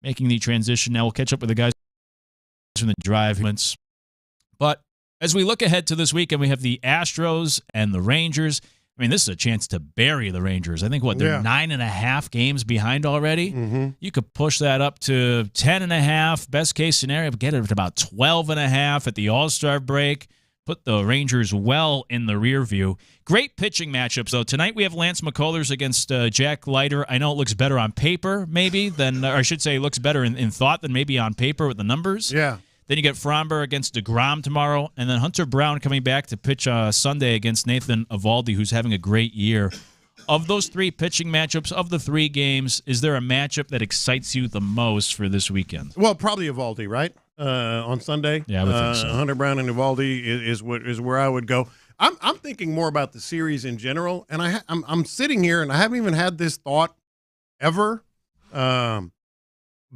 making the transition now, we'll catch up with the guys from the drive. But as we look ahead to this weekend, we have the Astros and the Rangers. I mean, this is a chance to bury the Rangers. I think, they're 9.5 games behind already? Mm-hmm. You could push that up to 10.5. Best case scenario, get it at about 12.5 at the All-Star break. Put the Rangers well in the rear view. Great pitching matchups, though. Tonight we have Lance McCullers against Jack Leiter. I know it looks better on paper, maybe, or I should say it looks better in thought than maybe on paper with the numbers. Yeah. Then you get Framber against DeGrom tomorrow, and then Hunter Brown coming back to pitch Sunday against Nathan Eovaldi, who's having a great year. Of those 3 pitching matchups, of the 3 games, is there a matchup that excites you the most for this weekend? Well, probably Eovaldi, right? On Sunday. Yeah, I would think so. Hunter Brown and Eovaldi is where I would go. I'm thinking more about the series in general, and I'm sitting here and I haven't even had this thought ever, but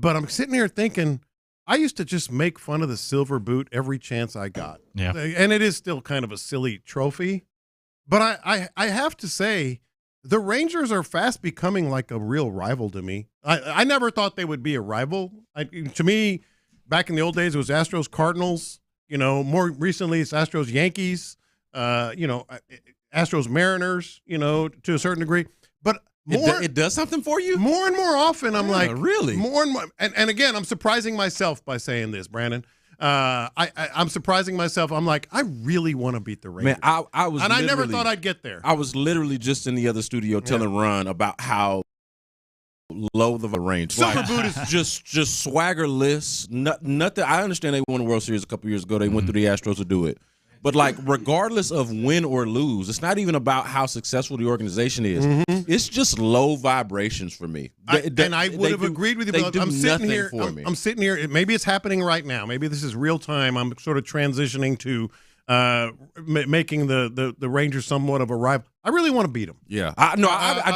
I'm sitting here thinking I used to just make fun of the silver boot every chance I got. Yeah, and it is still kind of a silly trophy, but I have to say the Rangers are fast becoming like a real rival to me. I never thought they would be a rival. To me, back in the old days, it was Astros-Cardinals. More recently, it's Astros-Yankees. Astros-Mariners, to a certain degree. But it does something for you? More and more often, I'm like, really? More and more. And again, I'm surprising myself by saying this, Brandon. I'm surprising myself. I'm like, I really want to beat the Rangers. Man, I was, and I never thought I'd get there. I was literally just in the other studio telling Ron about how low the range. Silver boot is just swaggerless. Nothing. I understand they won the World Series a couple years ago. They went through the Astros to do it. But, regardless of win or lose, it's not even about how successful the organization is. Mm-hmm. It's just low vibrations for me. I would have agreed with you, but I'm sitting here. I'm sitting here. Maybe it's happening right now. Maybe this is real time. I'm sort of transitioning to making the Rangers somewhat of a rival. I really want to beat them. Yeah. I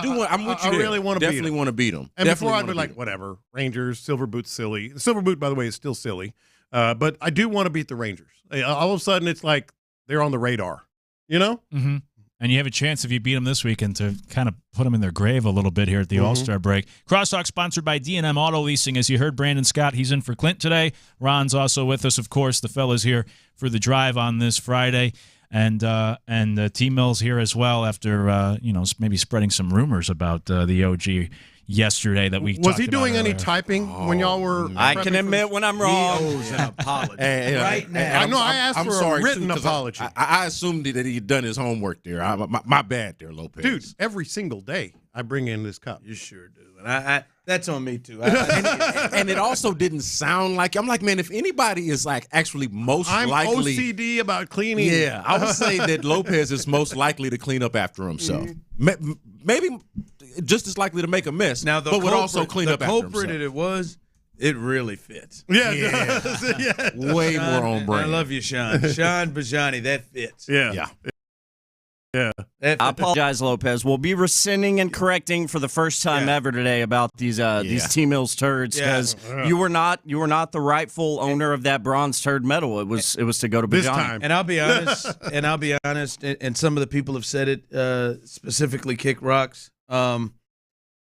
do want. I'm with you. I really want to beat them. Definitely want to beat them. And before I'd be like, whatever, Rangers, silver boot's silly. The silver boot, by the way, is still silly. But I do want to beat the Rangers. All of a sudden, it's like they're on the radar, Mm-hmm. And you have a chance if you beat them this weekend to kind of put them in their grave a little bit here at the All-Star break. Crosstalk sponsored by D&M Auto Leasing. As you heard, Brandon Scott, he's in for Clint today. Ron's also with us, of course. The fellas here for the drive on this Friday. And T-Mill's here as well after, maybe spreading some rumors about the OG yesterday that we was he doing any typing when y'all were? I can admit when I'm wrong. He owes an apology right now. I know. I asked for a written apology. I assumed that he'd done his homework there. My bad there, Lopez. Dude, every single day I bring in this cup. You sure do, and that's on me too. And it also didn't sound like. I'm like, man, if anybody is actually most likely, I'm OCD about cleaning. Yeah, I would say that Lopez is most likely to clean up after himself. Mm-hmm. Maybe just as likely to make a mess, but would also clean up after himself. The culprit it really fits. Yeah, it does. Yeah. Way more on brand. I love you, Sean. Sean Bijani, that fits. Yeah. I apologize, Lopez. We'll be rescinding and correcting for the first time ever today about these T-Mills turds because you were not the rightful owner of that bronze turd medal. It was to go to this Bijani. time. And I'll be honest, and some of the people have said it, specifically Kick Rocks.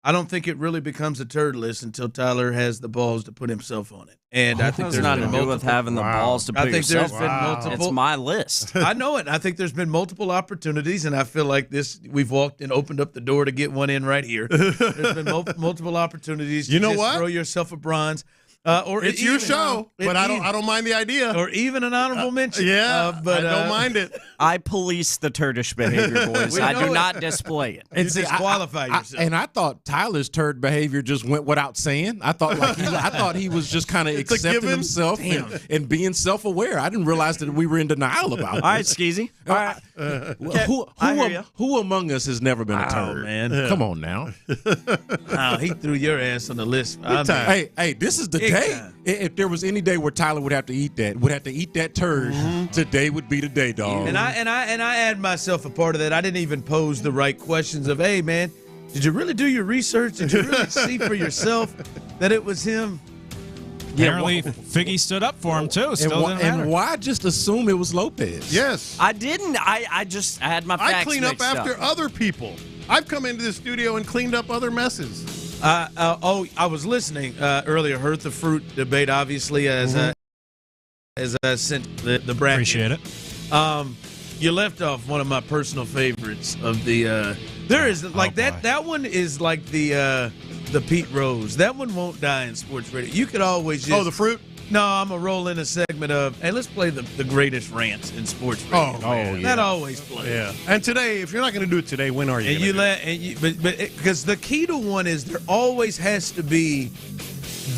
I don't think it really becomes a turd list until Tyler has the balls to put himself on it. And I think there's nothing to do with having the balls to put yourself. There's been multiple. It's my list. I know it. I think there's been multiple opportunities, and I feel like we've walked and opened up the door to get one in right here. There's been multiple opportunities to throw yourself a bronze. Or it's your show, but I don't mind the idea. Or even an honorable mention. But I don't mind it. I police the turdish behavior, boys. I do not display it. And disqualify yourself. And I thought Tyler's turd behavior just went without saying. I thought he was just kind of accepting himself and being self-aware. I didn't realize that we were in denial about it. All right, Skeezy. All right. Who among us has never been a turd? Oh, man. Come on now. He threw your ass on the list. Hey, this is the day. If there was any day where Tyler would have to eat that turd, today would be the day, dog. And I add myself a part of that. I didn't even pose the right questions of, hey, man, did you really do your research? Did you really see for yourself that it was him? Apparently, Figgy stood up for him, too. And why just assume it was Lopez? Yes. I didn't. I had my facts I clean up after other people. I've come into the studio and cleaned up other messes. I was listening earlier. Heard the fruit debate, obviously, as I sent the bracket. Appreciate it. You left off one of my personal favorites of the. There is that one is like the Pete Rose. That one won't die in sports radio. You could always just the fruit. No, I'm going to roll in a segment of, hey, let's play the greatest rants in sports radio. That always plays. Yeah. And today, if you're not going to do it today, when are you? Because the key to one is there always has to be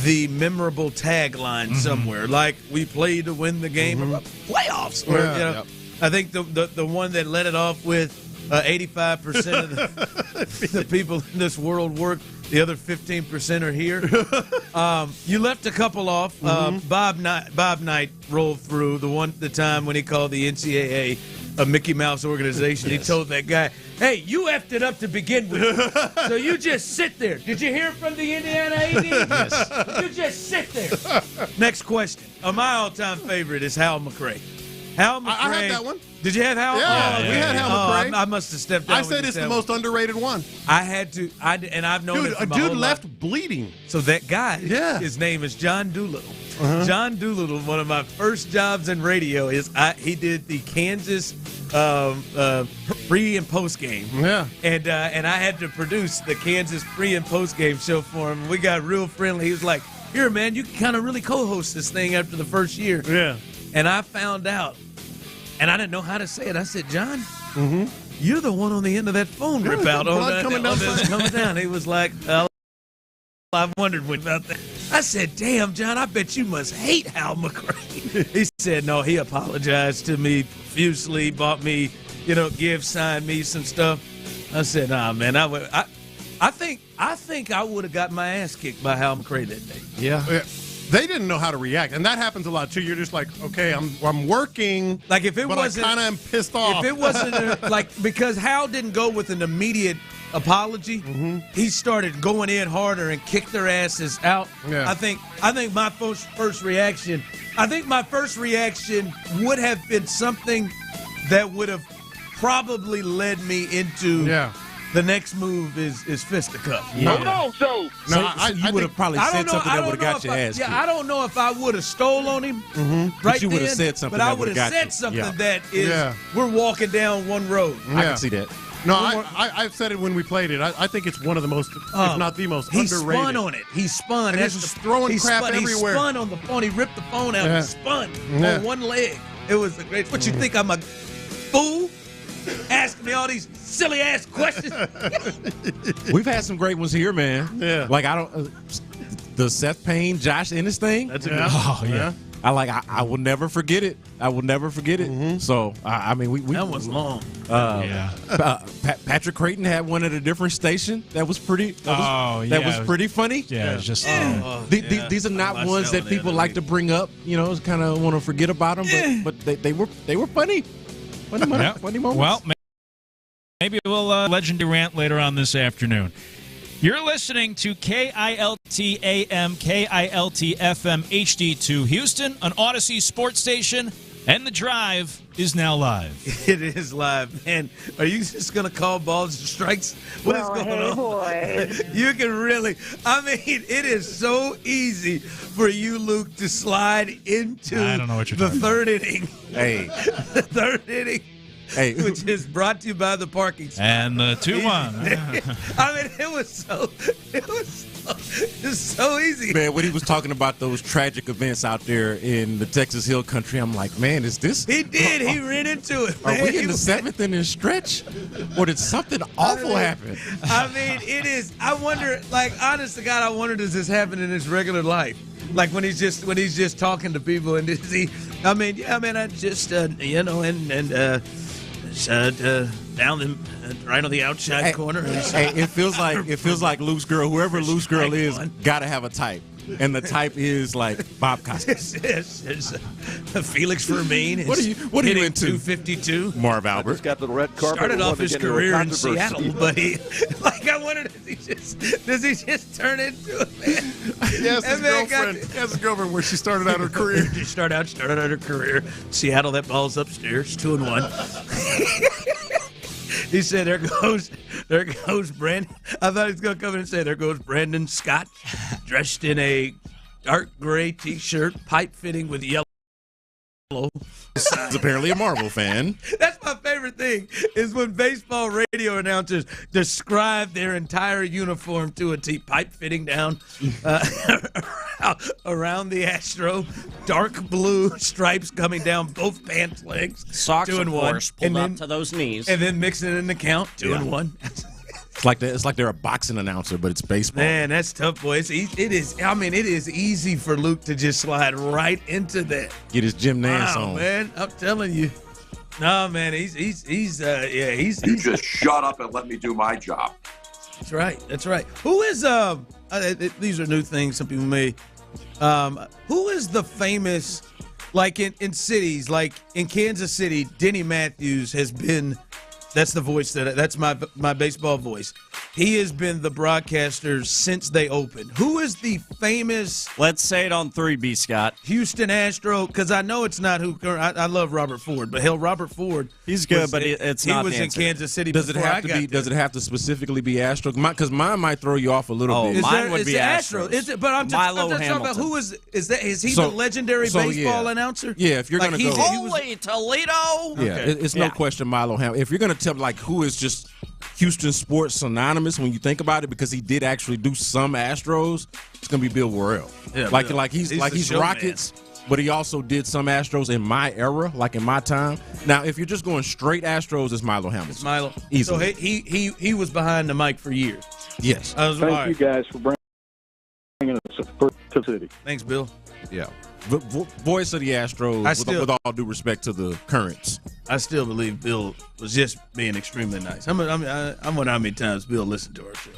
the memorable tagline somewhere, like we play to win the game, playoffs. Or, I think the one that let it off with 85% of the people in this world work, the other 15% are here. You left a couple off. Bob Knight rolled through the time when he called the NCAA a Mickey Mouse organization. Yes. He told that guy, hey, you effed it up to begin with, so you just sit there. Did you hear from the Indiana AD? Yes. You just sit there. Next question. My all-time favorite is Hal McRae. Hal McRae. I had that one. Did you have Hal? Yeah, we had Hal McRae. I must have stepped down. I said it's the most underrated one. I had to. And I've known it for my dude whole left life. bleeding. So that guy, his name is John Doolittle. John Doolittle, one of my first jobs in radio, he did the Kansas pre and post game. Yeah. And I had to produce the Kansas pre and post game show for him. We got real friendly. He was like, "Here, man, you can kind of really co-host this thing after the first year." Yeah. And I found out, and I didn't know how to say it. I said, "John, you're the one on the end of that phone rip out coming down." He was like, "I've wondered about that." I said, "Damn, John, I bet you must hate Hal McRae." He said, "No, he apologized to me profusely, bought me, gifts, signed me some stuff." I said, "Nah, man, I think I would have got my ass kicked by Hal McRae that day." Yeah. They didn't know how to react, and that happens a lot too. You're just like, okay, I'm working. Like if it wasn't, I kind of am pissed off. If it wasn't because Hal didn't go with an immediate apology, he started going in harder and kicked their asses out. Yeah. I think my first reaction. I think my first reaction would have been something that would have probably led me into. Yeah. The next move is fisticuff. Yeah. Hold on, so you would have probably said something that would have got your ass kicked. Yeah, I don't know if I would have stole on him but you would have said something. But I would have said something that is we're walking down one road. I can see that. No, I've said it when we played it. I think it's one of the most, if not the most, he underrated. He spun on it. He spun. And he's just throwing crap everywhere. He spun on the phone. He ripped the phone out and spun on one leg. It was the great. What you think I'm a fool? Asking me all these silly ass questions. We've had some great ones here, man. Yeah. Like the Seth Payne, Josh Ennis thing. That's a good one. Oh yeah. I will never forget it. I will never forget it. So I mean, we that was long. Patrick Creighton had one at a different station. That was pretty. That was pretty funny. Yeah, it was just. These are not ones that people like to bring up. Kind of want to forget about them. But they were funny. Funny moments. Well, maybe we'll legendary rant later on this afternoon. You're listening to KILT AM, KILT FM HD2 Houston, an Odyssey sports station, and The Drive is now live. It is live, man. Are you just going to call balls and strikes? What is going on? Boy. You can really, it is so easy for you, Luke, to slide into I don't know what you're the talking third about. inning. Hey. The third inning. Hey. Which is brought to you by the parking spot. And the 2-1. It was so easy. Man, when he was talking about those tragic events out there in the Texas Hill Country, I'm like, man, is this? He did. He ran into it. Are we in the seventh inning stretch? Or did something awful happen? It is. I wonder, honest to God, I wonder, does this happen in his regular life? Like when he's just talking to people, and does he? I just down right on the outside corner. Hey, it feels like Loose Girl. Whoever Loose Girl is, gotta have a type, and the type is like Bob Costas. Yes, Felix Vermeen. What are you into? 252. Marv Albert. Just got the red carpet. Started off his career in Seattle, but I wonder, does he just turn into a man? Yes, his girlfriend where she started out her career. She started out her career. Seattle, that ball's upstairs, 2-1. He said, there goes Brandon. I thought he was going to come in and say, there goes Brandon Scott, dressed in a dark gray T-shirt, pipe fitting with yellow. He's apparently a Marvel fan. That's my favorite thing, is when baseball radio announcers describe their entire uniform to a T. Pipe fitting down around the Astro, dark blue stripes coming down both pants legs. Socks, 2-1, of course, pulled up to those knees. And then mixing it in the count, 2-1. It's like they're a boxing announcer, but it's baseball. Man, that's tough, boy. It is. I mean, it is easy for Luke to just slide right into that. Get his Jim Nance on, man. I'm telling you. No, man. He's. You just shut up and let me do my job. That's right. That's right. Who is these are new things some people may. Who is the famous, like in cities, like in Kansas City, Denny Matthews has been. That's the voice that's my baseball voice. He has been the broadcaster since they opened. Who is the famous? Let's say it on 3, B. Scott. Houston Astro, because I know it's not who. I love Robert Ford, but hell, Robert Ford. He's good, but it's not. He was in Kansas City. Does it have to be? Does it have to specifically be Astro? Because mine might throw you off a little bit. Mine would be Astro. But I'm just talking about who is that? Is he the legendary baseball announcer? Yeah, if you're going to go, holy Toledo. Yeah, it's no question Milo Hamilton. If you're going to tell like who is just Houston sports synonymous when you think about it, because he did actually do some Astros, it's gonna be Bill Worrell. Yeah, like he's Rockets, but he also did some Astros in my era, like in my time. Now, if you're just going straight Astros, it's Milo Hamilton. It's Milo. Easily. So he was behind the mic for years. Yes. Thank you guys for bringing us to the city. Thanks, Bill. Yeah. Voice of the Astros, with all due respect to the Currents. I still believe Bill was just being extremely nice. I wonder how many times Bill listened to our show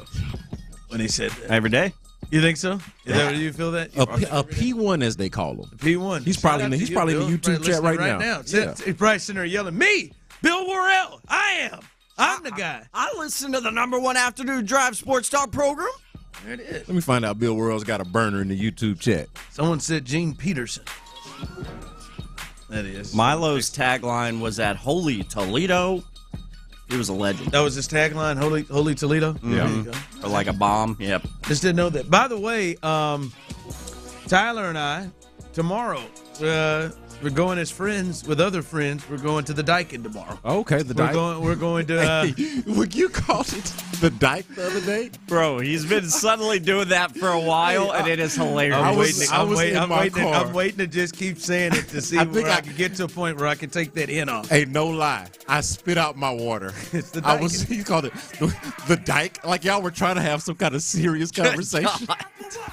when he said that. Every day. You think so? Is that what you feel that? A P1, as they call him. P1. He's probably in the YouTube chat right now. Yeah. He's probably sitting there yelling, "Me, Bill Worrell. I am. I'm the guy." I listen to the #1 afternoon drive sports talk program. There it is. Let me find out Bill Worrell's got a burner in the YouTube chat. Someone said Gene Peterson. That is. Milo's tagline was at Holy Toledo. He was a legend. That was his tagline, Holy Toledo? Yeah. Or like a bomb. Yep. Just didn't know that. By the way, Tyler and I, tomorrow, we're going as friends with other friends. We're going to the Daikin tomorrow. Okay, the Daikin. We're going to. Would you call it the Dyke the other day? Bro, he's been suddenly doing that for a while, and it is hilarious. I'm waiting to just keep saying it to see where I can get to a point where I can take that in off. Hey, no lie. I spit out my water. It's the Daikin. You called it the Dyke? Like y'all were trying to have some kind of serious conversation.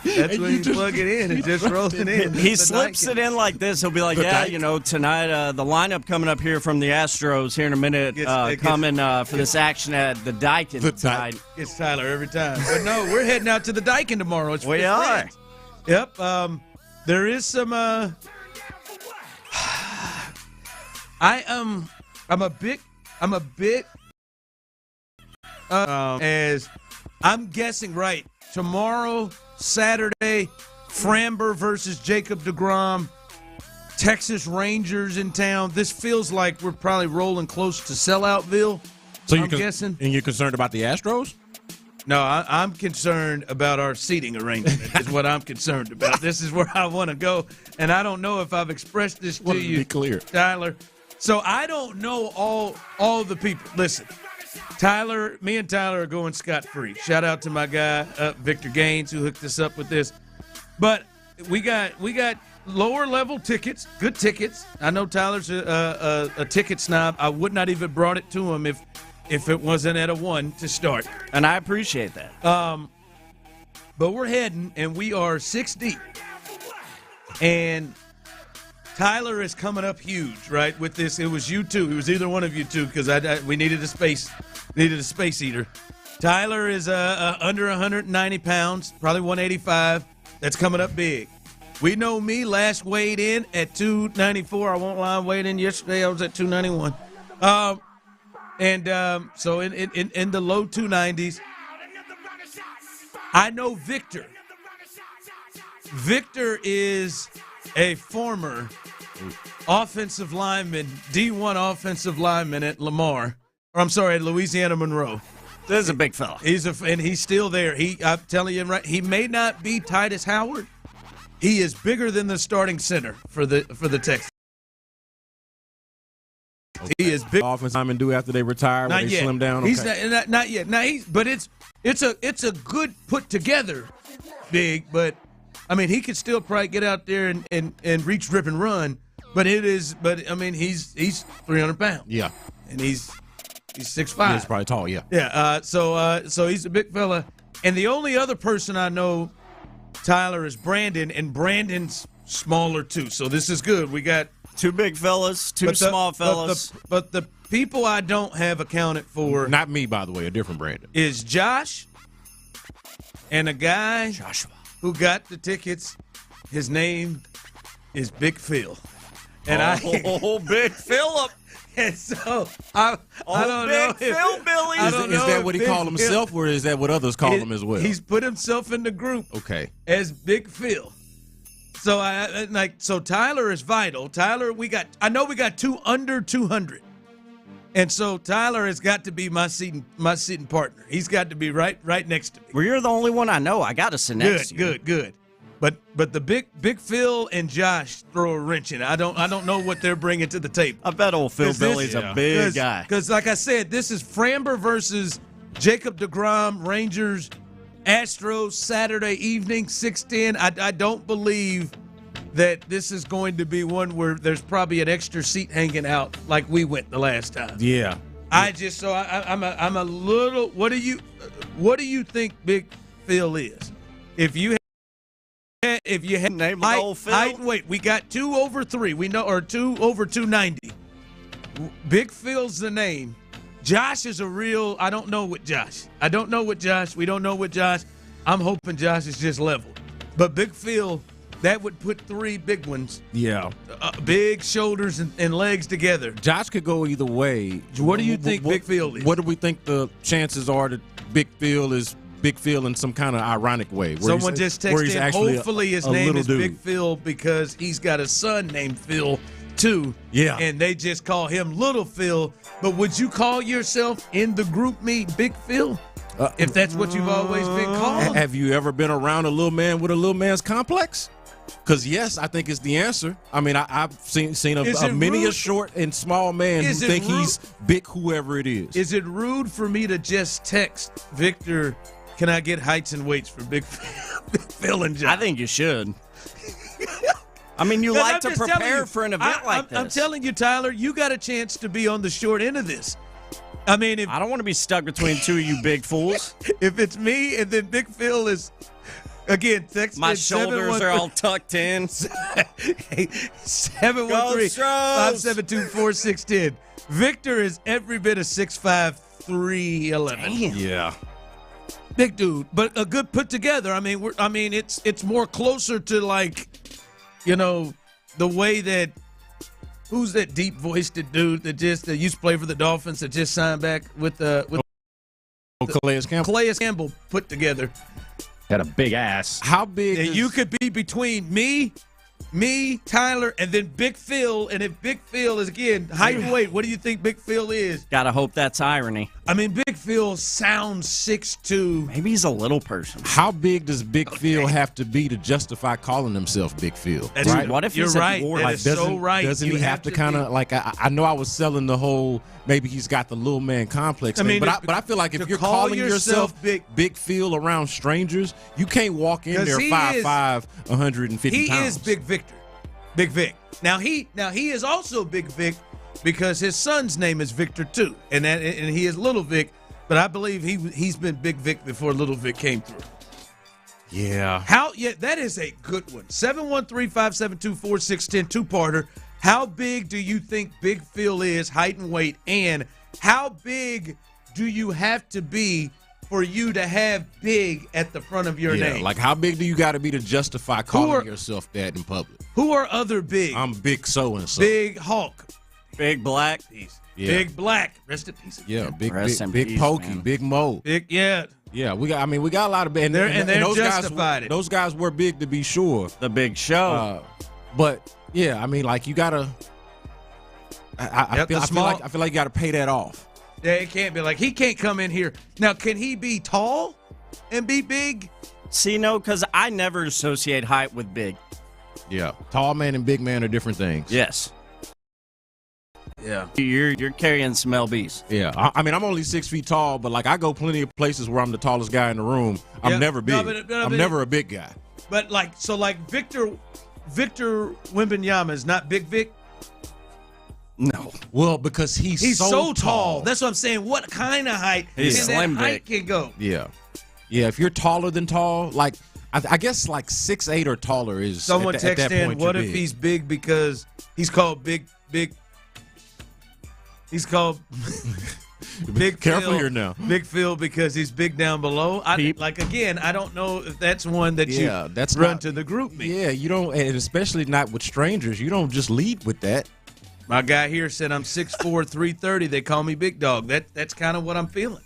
That's when you plug it in and just roll it in. He slips it in like this. He'll be like, tonight the lineup coming up here from the Astros here in a minute, coming for this action at the Daikin tonight. Gets Tyler every time. But no, we're heading out to the Daikin tomorrow. We are. Yep. There is some. I'm a bit. As I'm guessing right tomorrow, Saturday, Framber versus Jacob deGrom. Texas-Rangers in town. This feels like we're probably rolling close to selloutville. So I'm guessing. And you're concerned about the Astros? No, I'm concerned about our seating arrangement is what I'm concerned about. This is where I want to go, and I don't know if I've expressed this to you, be clear, Tyler. So I don't know all the people. Listen, Tyler, me and Tyler are going scot-free. Shout out to my guy, Victor Gaines, who hooked us up with this. But we got lower level tickets, good tickets. I know Tyler's a ticket snob. I would not even brought it to him if it wasn't at a 1 to start. And I appreciate that. But we're heading, and we are 6 deep. And Tyler is coming up huge, right? With this, it was you two. It was either one of you two because we needed a space eater. Tyler is under 190 pounds, probably 185. That's coming up big. We know me, last weighed in at 294. I won't lie, I weighed in yesterday. I was at 291. So in the low 290s. I know Victor. Victor is a former offensive lineman, D1 offensive lineman at at Louisiana Monroe. This is a big fella. And he's still there. I'm telling you, right, he may not be Titus Howard. He is bigger than the starting center for the Texans. Okay. He is big. Offensive linemen do after they retire when they slim down. Okay. He's not yet. Now but it's a good put together big. But I mean, he could still probably get out there and reach, rip, and run. But he's 300 pounds. Yeah, and he's He's 6'5". He's probably tall, yeah. Yeah, so he's a big fella. And the only other person I know, Tyler, is Brandon, and Brandon's smaller too. So this is good. We got two big fellas, two small fellas. But the people I don't have accounted for, not me, by the way, a different Brandon, is Josh and a guy who got the tickets. His name is Big Phil. And Big Phillip. And so I don't know. Phil Billy. Is that what he called himself, or is that what others call him as well? He's put himself in the group. Okay. As Big Phil. So so Tyler is vital. Tyler, I know we got two under 200. And so Tyler has got to be my seating partner. He's got to be right next to me. Well, you're the only one I know. I got to sit next to you. Good. But the big Phil and Josh throw a wrench in it. I don't know what they're bringing to the table. I bet old Phil Billy's a big guy. Because like I said, this is Framber versus Jacob deGrom, Rangers, Astros, Saturday evening, 6:10. I don't believe that this is going to be one where there's probably an extra seat hanging out like we went the last time. Yeah. I'm a little. What do you think Big Phil is? If you had name the old Phil, height and weight, we got 2 over 3. We know, or 2 over 290. Big Phil's the name. Josh is a real. I don't know what Josh. We don't know what Josh. I'm hoping Josh is just level. But Big Phil, that would put 3 big ones. Yeah. Big shoulders and legs together. Josh could go either way. What do you think Big Phil is? What do we think the chances are that Big Phil is Big Phil in some kind of ironic way? Someone just texted in, hopefully his name is Big Phil because he's got a son named Phil too. Yeah. And they just call him Little Phil. But would you call yourself in the group me Big Phil? If that's what you've always been called? Have you ever been around a little man with a little man's complex? Because, yes, I think it's the answer. I mean, I've seen many a short and small man who think he's big whoever it is. Is it rude for me to just text Victor, can I get heights and weights for Big Phil and John? I think you should. I mean, you like to prepare for an event like this. I'm telling you, Tyler, you got a chance to be on the short end of this. I mean, I don't want to be stuck between two of you big fools. If it's me and then Big Phil is, again, text my shoulders are all tucked in. 713-572-4610. Victor is every bit of 6'5", 311. Damn. Yeah. Big dude, but a good put together. I mean, it's more closer to like, the way that who's that deep voiced dude that used to play for the Dolphins that just signed back with Calais Campbell. Calais Campbell put together. Had a big ass. How big? And you could be between me, Tyler, and then Big Phil. And if Big Phil is, again, height and weight, what do you think Big Phil is? Gotta hope that's irony. I mean, Big Phil sounds 6'2". Maybe he's a little person. How big does Big Phil have to be to justify calling himself Big Phil? Right? What if he's right? That is so right. Doesn't he have to kind of like? I know I was selling the whole. Maybe he's got the little man complex thing, but I feel like if you're calling yourself Big Phil around strangers, you can't walk in there 5'5", 150 pounds. He is Big Victor, Big Vic. Now he is also Big Vic because his son's name is Victor too, and he is Little Vic. But I believe he's been Big Vic before Little Vic came through. Yeah. That is a good one. 713-572-4610, two-parter. How big do you think Big Phil is, height and weight, and how big do you have to be for you to have big at the front of your name? Like how big do you got to be to justify calling yourself that in public? Who are other big? I'm Big So-and-so. Big Hulk. Big Black. Yeah. Big Black. Rest in peace. Yeah, Big Pokey, man. Big Mo. Yeah, we got a lot of big, and those justified. Those guys were big to be sure. The Big Show. But yeah, I mean, like you gotta. I feel like you gotta pay that off. Yeah, it can't be like he can't come in here now. Can he be tall and be big? See, no, because I never associate height with big. Yeah, tall man and big man are different things. Yes. Yeah, you're carrying some lbs. Yeah, I mean I'm only 6 feet tall, but like I go plenty of places where I'm the tallest guy in the room. I'm never big. I'm never a big guy. But like, so like Victor Wembanyama is not Big Vic. No. Well, because he's so tall. That's what I'm saying. What kind of height He's can slim that height big. can go? Yeah. Yeah, if you're taller than tall, like I guess like 6'8" or taller is Someone at that texted in, point what you're if big. he's big because he's called big he's called Big Careful Phil, here now. Big Phil because he's big down below. Again, I don't know if that's one that you that's run not, to the group meet. Yeah, you don't, and especially not with strangers. You don't just lead with that. My guy here said I'm 6'4", 330. They call me Big Dog. That's kind of what I'm feeling.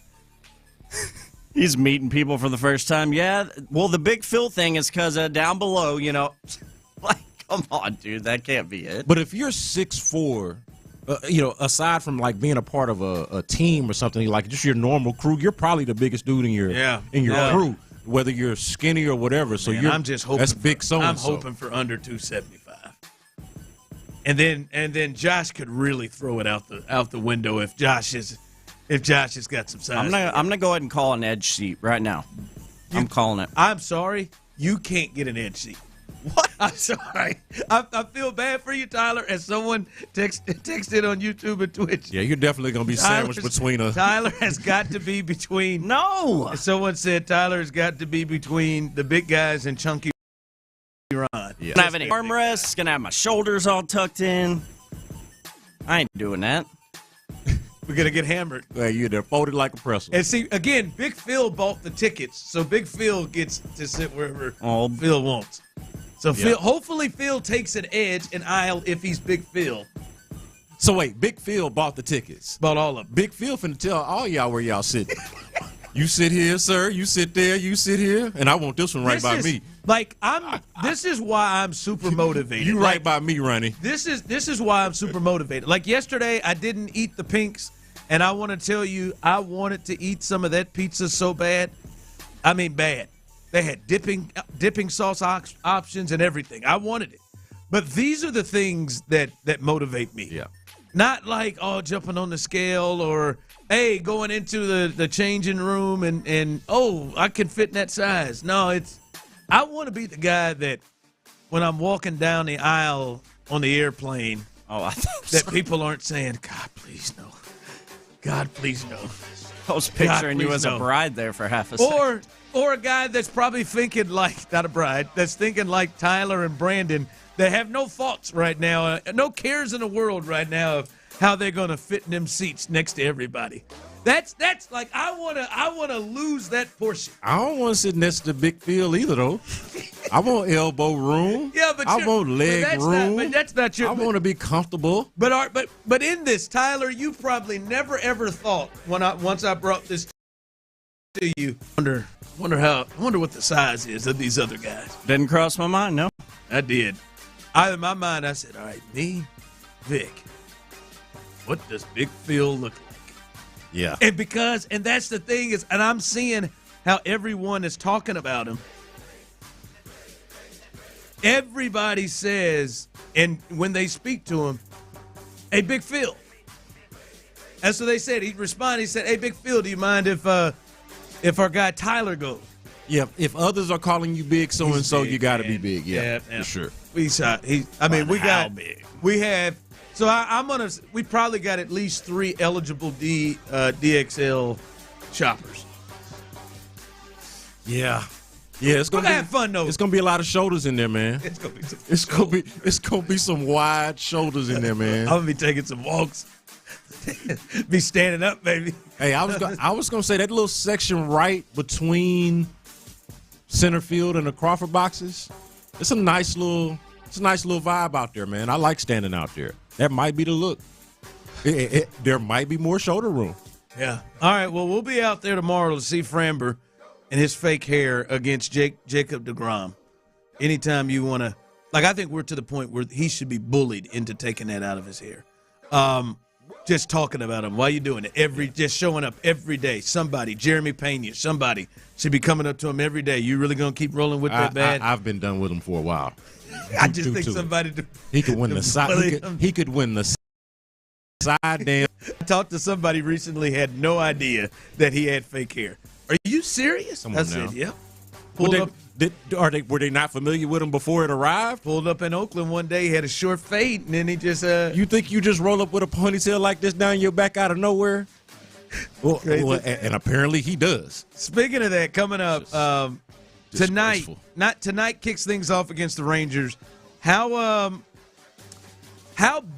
He's meeting people for the first time. Yeah, well, the Big Phil thing is because down below, like, come on, dude, that can't be it. But if you're 6'4", aside from like being a part of a team or something, like just your normal crew, you're probably the biggest dude in your crew, whether you're skinny or whatever. So I'm just hoping that's big so. I'm hoping for under 275. And then Josh could really throw it out the window if Josh has got some size. I'm gonna go ahead and call an edge seat right now. I'm calling it. I'm sorry, you can't get an edge seat. What? I'm sorry. I feel bad for you, Tyler. As someone texted on YouTube and Twitch. Yeah, you're definitely gonna be sandwiched between us. Tyler has got to be between. No. Someone said Tyler has got to be between the big guys and Chunky Ron. Yeah. Gonna have any armrests. Gonna have my shoulders all tucked in. I ain't doing that. We're going to get hammered. Yeah, they're folded like a pretzel. And see, again, Big Phil bought the tickets, so Big Phil gets to sit wherever Phil wants. So hopefully Phil takes an edge and aisle if he's Big Phil. So wait, Big Phil bought the tickets. Bought all of them. Big Phil finna tell all y'all where y'all sitting. You sit here, sir. You sit there. You sit here. And I want this one right by me. Like, this is why I'm super motivated. You right by me, Ronnie. This is why I'm super motivated. Like yesterday, I didn't eat the pinks. And I want to tell you, I wanted to eat some of that pizza so bad. I mean, bad. They had dipping sauce options and everything. I wanted it. But these are the things that motivate me. Yeah. Not like, jumping on the scale or, hey, going into the changing room and I can fit in that size. No, I want to be the guy that when I'm walking down the aisle on the airplane, people aren't saying, God, please no. God, please no. I was picturing you as a bride there for half a second. Or a guy that's probably thinking like, not a bride, that's thinking like Tyler and Brandon, that have no thoughts right now, no cares in the world right now of how they're going to fit in them seats next to everybody. That's like, I want to lose that portion. I don't want to sit next to Big Phil either, though. I want elbow room. Yeah, but I want leg room. But that's not your. I want to be comfortable. But in this, Tyler, you probably never ever thought once I brought this to you. Wonder what the size is of these other guys. Didn't cross my mind. No, I did. In my mind, I said, all right, me, Vic. What does Big Phil look like? Yeah. And that's the thing is, and I'm seeing how everyone is talking about him. Everybody says, and when they speak to him, hey, Big Phil. That's what they said. He responded. He said, hey, Big Phil, do you mind if our guy Tyler goes? Yeah, if others are calling you big so-and-so, you got to be big. Yeah, for sure. We probably got at least 3 eligible DXL shoppers. Yeah. Yeah, it's gonna have fun though. It's gonna be a lot of shoulders in there, man. It's gonna be some wide shoulders in there, man. I'm gonna be taking some walks. Be standing up, baby. Hey, I was gonna say that little section right between center field and the Crawford boxes. It's a nice little vibe out there, man. I like standing out there. That might be the look. There might be more shoulder room. Yeah. All right. Well, we'll be out there tomorrow to see Framber and his fake hair against Jacob deGrom. Anytime you want to, I think we're to the point where he should be bullied into taking that out of his hair. Just talking about him. Why are you doing it? Just showing up every day. Somebody, Jeremy Pena, somebody should be coming up to him every day. You really going to keep rolling with that bad? I've been done with him for a while. I just think somebody. He could win the side. He could win the side damn. I talked to somebody recently, had no idea that he had fake hair. Are you serious? I said, yep. Were they not familiar with him before it arrived? Pulled up in Oakland one day, had a short fade, and then he just. You think you just roll up with a ponytail like this down your back out of nowhere? Well, and apparently he does. Speaking of that, coming up tonight kicks things off against the Rangers. How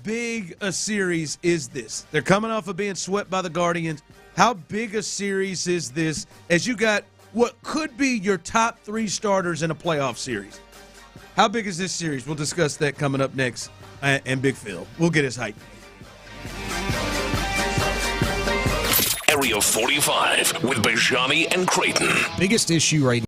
big a series is this? They're coming off of being swept by the Guardians. How big a series is this as you got what could be your top 3 starters in a playoff series? How big is this series? We'll discuss that coming up next. And Big Phil, we'll get his height. Area 45 with Bijani and Creighton. Biggest issue right now.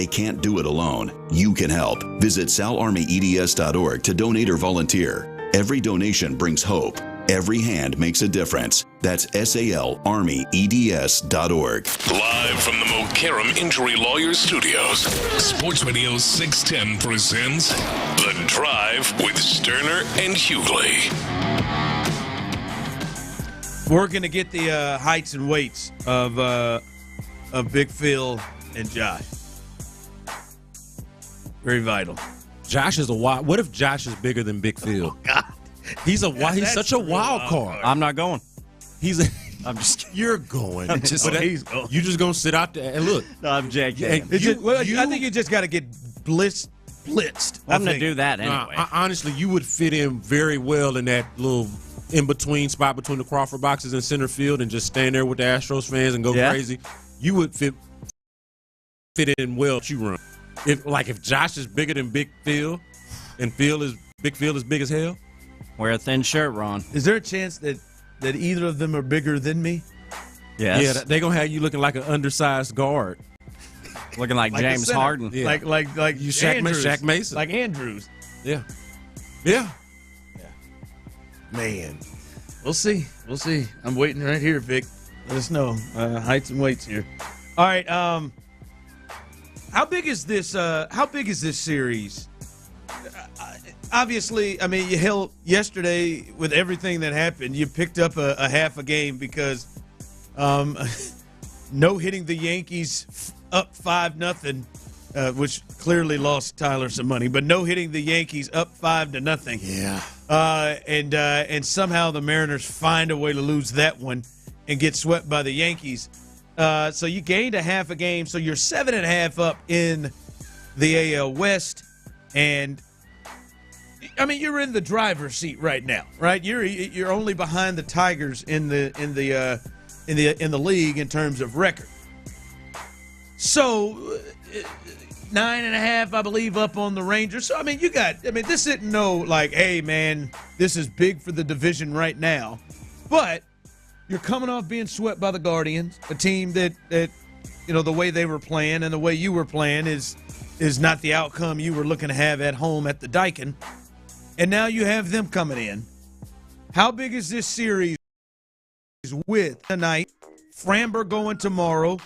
They can't do it alone. You can help. Visit salarmyeds.org to donate or volunteer. Every donation brings hope. Every hand makes a difference. That's salarmyeds.org. Live from the Mokaram Injury Lawyers Studios, Sports Radio 610 presents The Drive with Stoerner and Hughley. We're going to get the heights and weights of Big Phil and Josh. Very vital. Josh is a wild. What if Josh is bigger than Big Phil? Oh, God. He's such a wild card. I'm not going. I'm just kidding. You're going. I'm just he's going. You just going to sit out there and look. No, I'm Jake. I think you just got to get blitzed. I'm going to do that anyway. Honestly, you would fit in very well in that little in-between spot between the Crawford boxes and center field and just stand there with the Astros fans and go crazy. You would fit in well if you run. If Josh is bigger than Big Phil and Big Phil is big as hell. Wear a thin shirt, Ron. Is there a chance that either of them are bigger than me? Yes. Yeah, they're going to have you looking like an undersized guard. Looking like James Harden. Yeah. Like you Shaq Mason. Like Andrews. Yeah. Man. We'll see. I'm waiting right here, Vic. Let us know. Heights and weights here. All right. How big is this series? Obviously, I mean, you held yesterday with everything that happened. You picked up a half a game because no hitting the Yankees up 5-0, which clearly lost Tyler some money. But no hitting the Yankees up 5-0. Yeah. And somehow the Mariners find a way to lose that one and get swept by the Yankees. So you gained a half a game. So you're 7.5 up in the AL West, and I mean, you're in the driver's seat right now, right? You're only behind the Tigers in the league in terms of record. So 9.5, I believe, up on the Rangers. So I mean, this isn't no like, hey man, this is big for the division right now, but you're coming off being swept by the Guardians, a team that the way they were playing and the way you were playing is not the outcome you were looking to have at home at the Daikin. And now you have them coming in. How big is this series with tonight? Framber going tomorrow.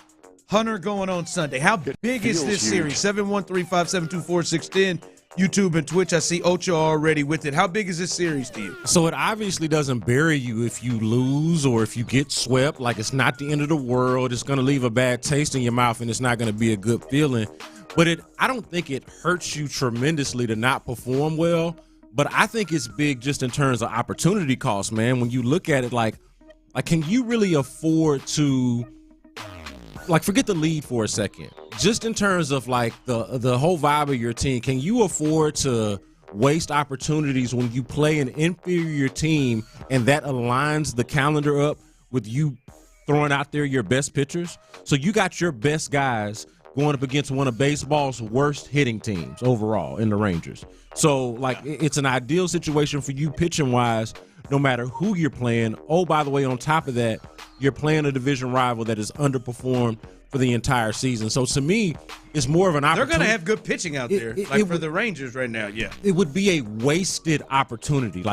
Hunter going on Sunday. How big is this series? 713-572-4610. YouTube and Twitch. I see Ocho already with it. How big is this series to you? So it obviously doesn't bury you if you lose or if you get swept. Like, it's not the end of the world. It's going to leave a bad taste in your mouth, and it's not going to be a good feeling. But I don't think it hurts you tremendously to not perform well. But I think it's big just in terms of opportunity cost, man. When you look at it, like can you really afford to, forget the lead for a second. Just in terms of, the whole vibe of your team, can you afford to waste opportunities when you play an inferior team and that aligns the calendar up with you throwing out there your best pitchers? So you got your best guys going up against one of baseball's worst hitting teams overall in the Rangers. So, it's an ideal situation for you pitching-wise, no matter who you're playing. Oh, by the way, on top of that, you're playing a division rival that has underperformed for the entire season. So, to me, it's more of an opportunity. They're going to have good pitching out there, for the Rangers right now, yeah. It would be a wasted opportunity.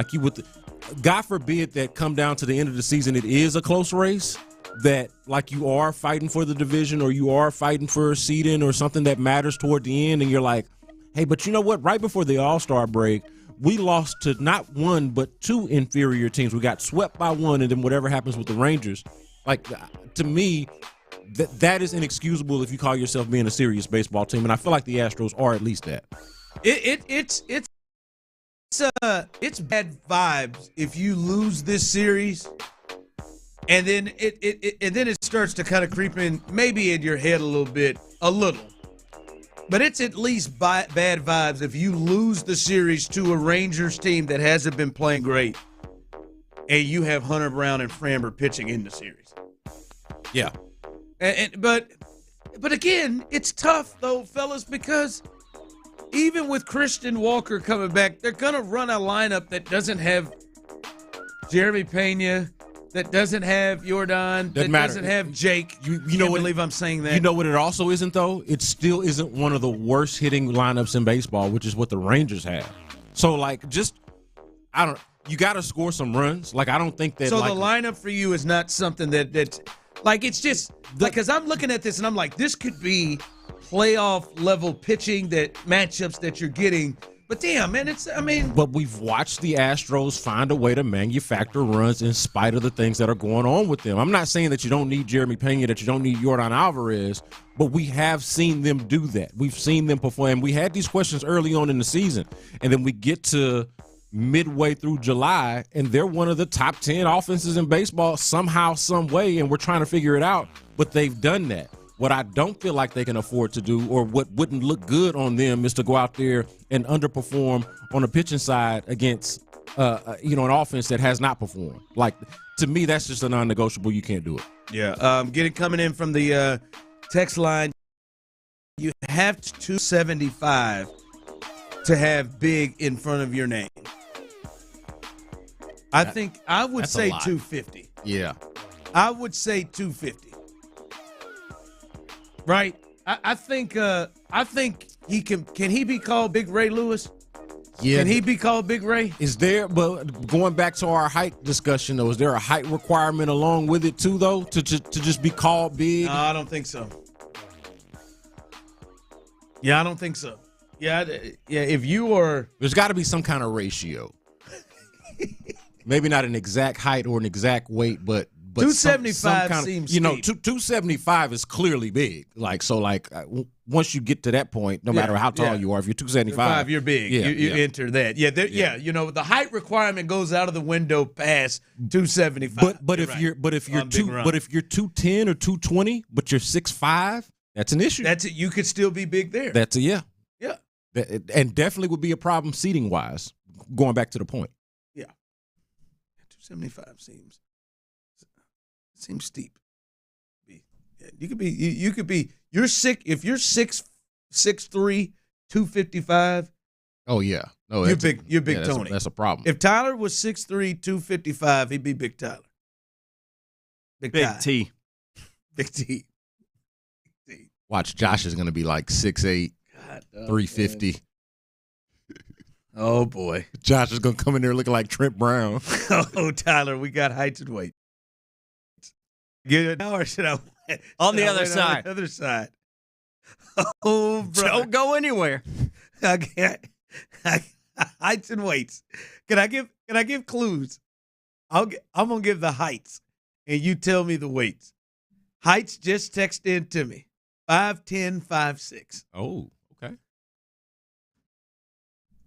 God forbid that come down to the end of the season, it is a close race, that you are fighting for the division or you are fighting for a seed-in or something that matters toward the end, and you're like, hey, but you know what? Right before the All-Star break, we lost to not one but two inferior teams. We got swept by one, and then whatever happens with the Rangers, to me, that is inexcusable if you call yourself being a serious baseball team, and I feel like the Astros are at least that. It's bad vibes if you lose this series. And then it starts to kind of creep in, maybe in your head a little. But it's at least bad vibes if you lose the series to a Rangers team that hasn't been playing great, and you have Hunter Brown and Framber pitching in the series. Yeah. But again, it's tough though, fellas, because even with Christian Walker coming back, they're gonna run a lineup that doesn't have Jeremy Pena, that doesn't have Jordan, that doesn't have Jake. You know what? Believe I'm saying that. You know what it also isn't, though? It still isn't one of the worst hitting lineups in baseball, which is what the Rangers have. So, like, you got to score some runs. Like, I don't think that. So the lineup for you is not something that's like, it's just like, because I'm looking at this and I'm like, this could be playoff level pitching, that matchups that you're getting. But damn, man, But we've watched the Astros find a way to manufacture runs in spite of the things that are going on with them. I'm not saying that you don't need Jeremy Pena, that you don't need Jordan Alvarez, but we have seen them do that. We've seen them perform. We had these questions early on in the season, and then we get to midway through July, and they're one of the top 10 offenses in baseball somehow, some way, and we're trying to figure it out, but they've done that. What I don't feel like they can afford to do, or what wouldn't look good on them, is to go out there and underperform on the pitching side against, an offense that has not performed. Like, to me, that's just a non-negotiable. You can't do it. Yeah. Coming in from the text line, you have 275 to have big in front of your name. I think I would say 250. Yeah. I would say 250. Right. I think he can he be called Big Ray Lewis? Yeah. Can he be called Big Ray? Is there, but going back to our height discussion, though, is there a height requirement along with it too, though, to just be called big? No, I don't think so. Yeah, I don't think so. Yeah, if you are, there's got to be some kind of ratio. Maybe not an exact height or an exact weight, but 275 seems steep. 275 is clearly big. Once you get to that point, no matter how tall you are, if you're 275, you're big. You enter that. The height requirement goes out of the window past 275. But if you're 210 or 220, but you're 6'5", that's an issue. That's it. You could still be big there. That's Yeah. And definitely would be a problem seating wise. Going back to the point. Yeah. 275 seems steep. You're sick if you're 6'3", 255. Oh yeah. No, you're big. You're Big Tony. That's a problem. If Tyler was 6'3", 255, he'd be Big Tyler. Big T. Big T. Watch, Josh is going to be like 6'8", 350. Oh boy, Josh is going to come in there looking like Trent Brown. Oh, Tyler, we got heights and weight. Get it now, or should I? On the other side. On the other side. Oh, bro. Don't go anywhere. I can't. Heights and weights. Can I give clues? I'm gonna give the heights, and you tell me the weights. Heights, just text in to me. 5'10", 5'6". Oh, okay.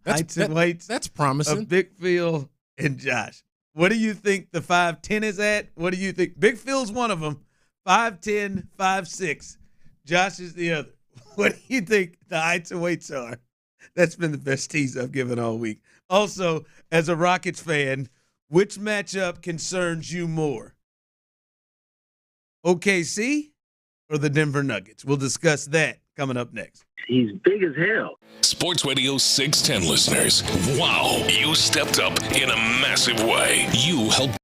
Heights and weights. That's promising. Of Big Phil and Josh. What do you think the 5'10" is at? What do you think? Big Phil's one of them. 5'10", 5'6". Josh is the other. What do you think the heights and weights are? That's been the best tease I've given all week. Also, as a Rockets fan, which matchup concerns you more? OKC or the Denver Nuggets? We'll discuss that coming up next. He's big as hell. Sports Radio 610 listeners, wow, you stepped up in a massive way. You helped.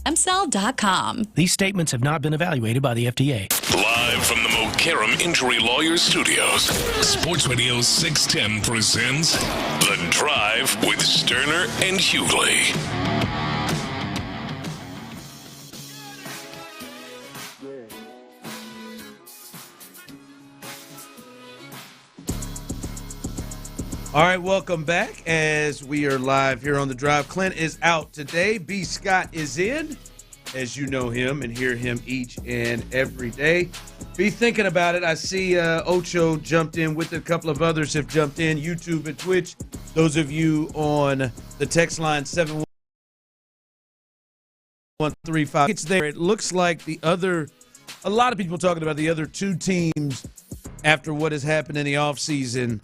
Stemcell.com. These statements have not been evaluated by the FDA. Live from the Mokaram Injury Lawyers Studios, Sports Radio 610 presents The Drive with Stoerner and Hughley. All right, welcome back as we are live here on The Drive. Clint is out today. B. Scott is in, as you know him and hear him each and every day. Be thinking about it. I see Ocho jumped in with a couple of others have jumped in, YouTube and Twitch. Those of you on the text line 71335. It's there. It looks like a lot of people talking about the other two teams after what has happened in the offseason.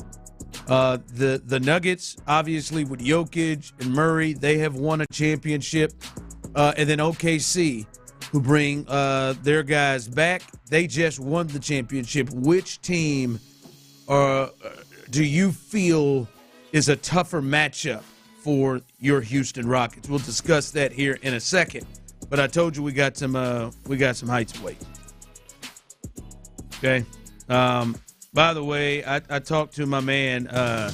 The Nuggets, obviously, with Jokic and Murray, they have won a championship. And then OKC, who bring their guys back, they just won the championship. Which team do you feel is a tougher matchup for your Houston Rockets? We'll discuss that here in a second. But I told you we got some height to weight. Okay. By the way, I talked to my man. I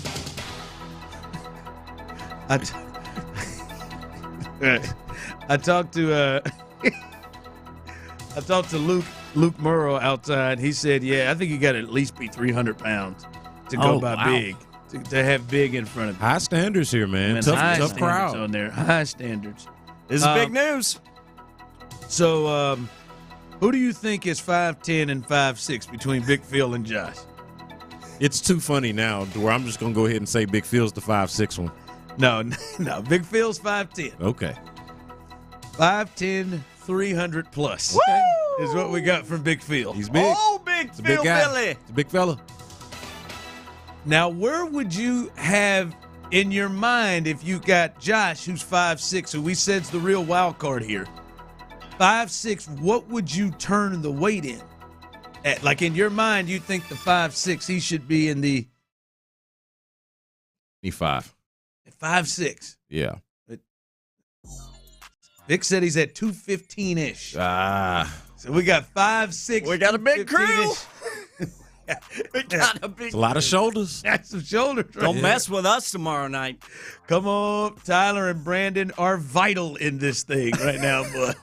talked to Luke Murrow outside. He said, "Yeah, I think you got to at least be 300 pounds to go big, to have big in front of you." High standards here, man. Tough crowd on there. High standards. This is big news. So, who do you think is 5'10" and 5'6" between Big Phil and Josh? It's too funny now to where I'm just going to go ahead and say Big Phil's the 5'6" one. No. Big Phil's 5'10". Okay. 5'10", 300 plus. Woo! Is what we got from Big Phil. He's big. Oh, Big Phil, big guy. Billy. It's a big fella. Now, where would you have in your mind if you got Josh, who's 5'6", who we said's the real wild card here? 5'6", what would you turn the weight in? Like in your mind, you think the 5'6", he should be in the 5. 5'6". Yeah. Vic said he's at 215-ish. So we got 5'6". We got a big crew. We got a big. It's a lot of shoulders. That's some shoulders. Right? Don't mess with us tomorrow night. Come on, Tyler and Brandon are vital in this thing right now, bud.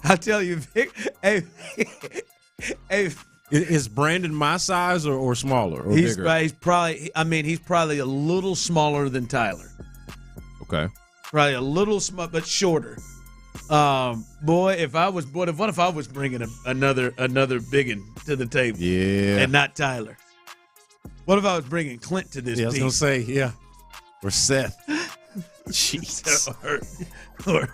I tell you, Vic. Hey, is Brandon my size or smaller or bigger? He's probably a little smaller than Tyler. Okay. Probably a little small, but shorter. What if I was bringing another biggin to the table? Yeah. And not Tyler. What if I was bringing Clint to this? Yeah, I was gonna say, yeah, or Seth. Jeez. or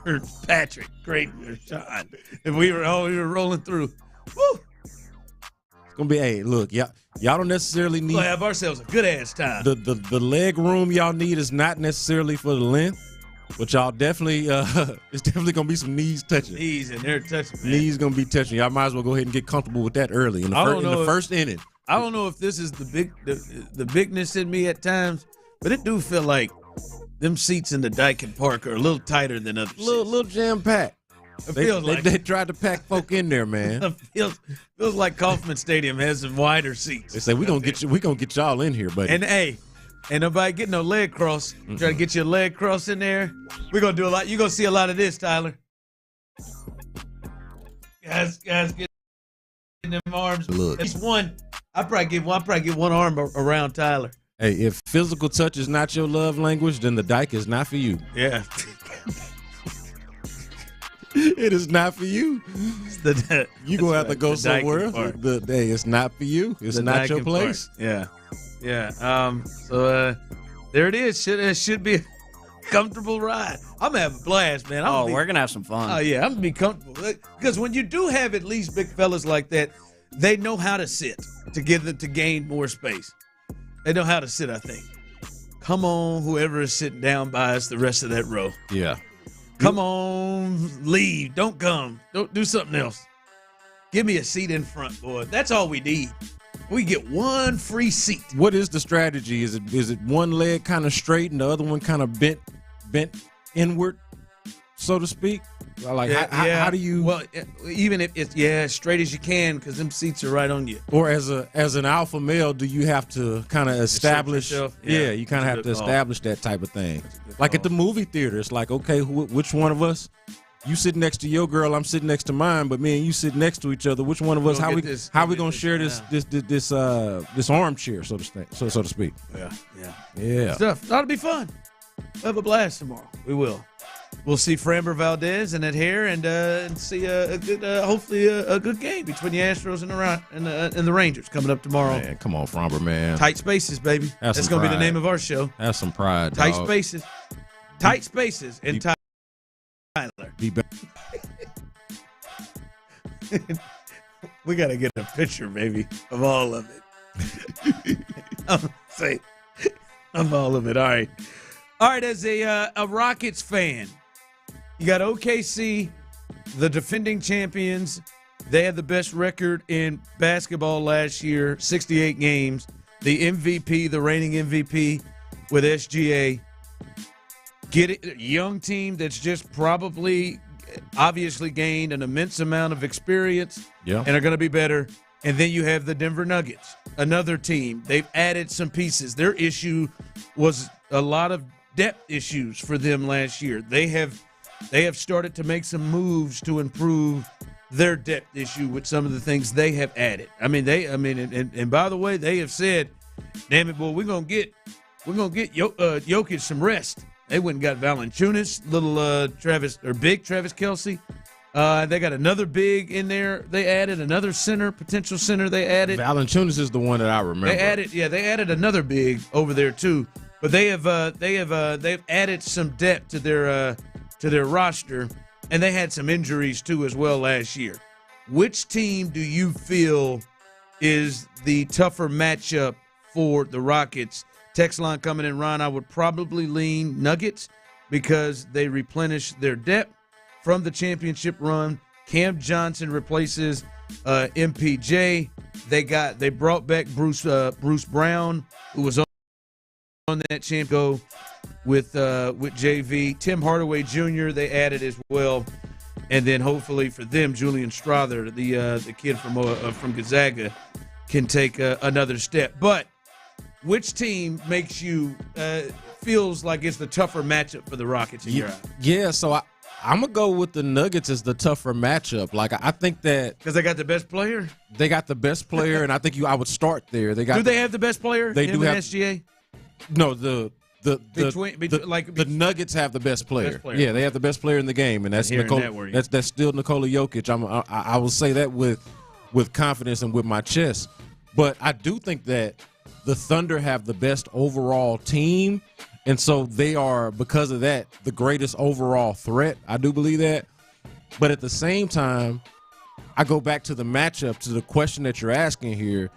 Patrick, Creighton, or Sean. If we were rolling through. Woo! It's gonna be, hey, look, y'all don't necessarily need. We'll have ourselves a good ass time. The leg room y'all need is not necessarily for the length, but y'all definitely it's definitely gonna be some knees touching. Knees and they're touching. Man. Knees gonna be touching. Y'all might as well go ahead and get comfortable with that early in the first inning. I don't know if this is the bigness in me at times, but it do feel like them seats in the Dyken Park are a little tighter than other seats. Little jam packed. They tried to pack folk in there, man. feels like Kauffman Stadium has some wider seats. They say we gonna get y'all in here, buddy. And hey, ain't nobody getting no leg cross. Try to get your leg cross in there. We're gonna do a lot. You're gonna see a lot of this, Tyler. Guys get in them arms. Look. At least one. I probably get one arm around Tyler. Hey, if physical touch is not your love language, then the Dyke is not for you. Yeah. It is not for you. You gonna have to go somewhere. It's not for you. It's not your place. Park. Yeah. So there it is. Should be a comfortable ride. I'm gonna have a blast, man. We're gonna have some fun. Oh yeah, I'm gonna be comfortable because when you do have at least big fellas like that, they know how to sit to gain more space. They know how to sit. I think. Come on, whoever is sitting down by us, the rest of that row. Yeah. Come on, leave. Don't come. Don't do something else. Give me a seat in front, boy. That's all we need. We get one free seat. What is the strategy? Is it one leg kind of straight and the other one kind of bent inward, so to speak? Like, how do you? Well, even if it's as straight as you can, because them seats are right on you. Or as an alpha male, do you have to kind of establish? Yeah, you kind of have to establish that type of thing. Like at the movie theater, it's like, okay, which one of us? You sit next to your girl, I'm sitting next to mine, but me and you sit next to each other. Which one of us? How we gonna share this armchair, so to speak? Yeah. Stuff. That'll be fun. We'll have a blast tomorrow. We will. We'll see Framber Valdez and that hair, and see a good, hopefully a good game between the Astros and the Rangers coming up tomorrow. Man, come on, Framber, man. Tight spaces, baby. That's gonna be the name of our show. Have some pride. Tight dog. spaces. Tight spaces and Tyler. Be better. We got to get a picture, baby, of all of it. Of all of it. All right. All right, as a Rockets fan, you got OKC, the defending champions. They had the best record in basketball last year, 68 games. The MVP, the reigning MVP with SGA. Get it, young team that's just probably obviously gained an immense amount of experience and are going to be better. And then you have the Denver Nuggets, another team. They've added some pieces. Their issue was a lot of depth issues for them last year. They have started to make some moves to improve their depth issue with some of the things they have added. And by the way, they have said, "Damn it, boy, we're gonna get Jokic some rest." They went and got Valanciunas, big Travis Kelce. They got another big in there. They added another potential center. They added Valanciunas is the one that I remember. They added another big over there too. But they've added some depth to their roster, and they had some injuries too as well last year. Which team do you feel is the tougher matchup for the Rockets? Text line coming in, Ron. I would probably lean Nuggets because they replenish their depth from the championship run. Cam Johnson replaces MPJ. They brought back Bruce Brown, who was on that champ go with JV. Tim Hardaway Jr. they added as well, and then hopefully for them, Julian Strawther, the kid from Gonzaga, can take another step. But which team makes you feels like it's the tougher matchup for the Rockets in your eyes? Yeah, so I'm going to go with the Nuggets as the tougher matchup. Like, I think that – because they got the best player? They got the best player, and I think I would start there. Do they have the best player? They do have SGA? No, the Nuggets have the best player. Yeah, they have the best player in the game, and that's that's still Nikola Jokic. I will say that with confidence and with my chest. But I do think that the Thunder have the best overall team, and so they are, because of that, the greatest overall threat. I do believe that. But at the same time, I go back to the matchup, to the question that you're asking here,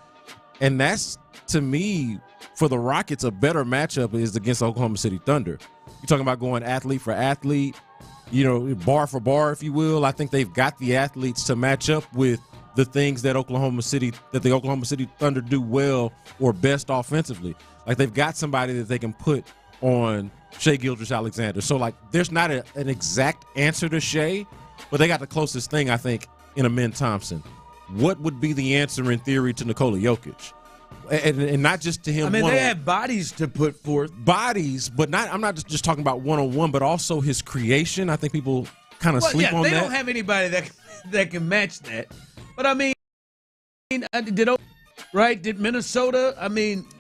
and that's, to me, for the Rockets, a better matchup is against Oklahoma City Thunder. You're talking about going athlete for athlete, bar for bar, if you will. I think they've got the athletes to match up with the things that the Oklahoma City Thunder do well or best offensively. Like, they've got somebody that they can put on Shai Gilgeous-Alexander. So, like, there's not an exact answer to Shai, but they got the closest thing, I think, in Amen Thompson. What would be the answer in theory to Nikola Jokic? And not just to him. They have bodies to put forth. Bodies, but I'm not just talking about one-on-one, but also his creation. I think people kind of sleep on that. They don't have anybody that can match that. But, did Minnesota,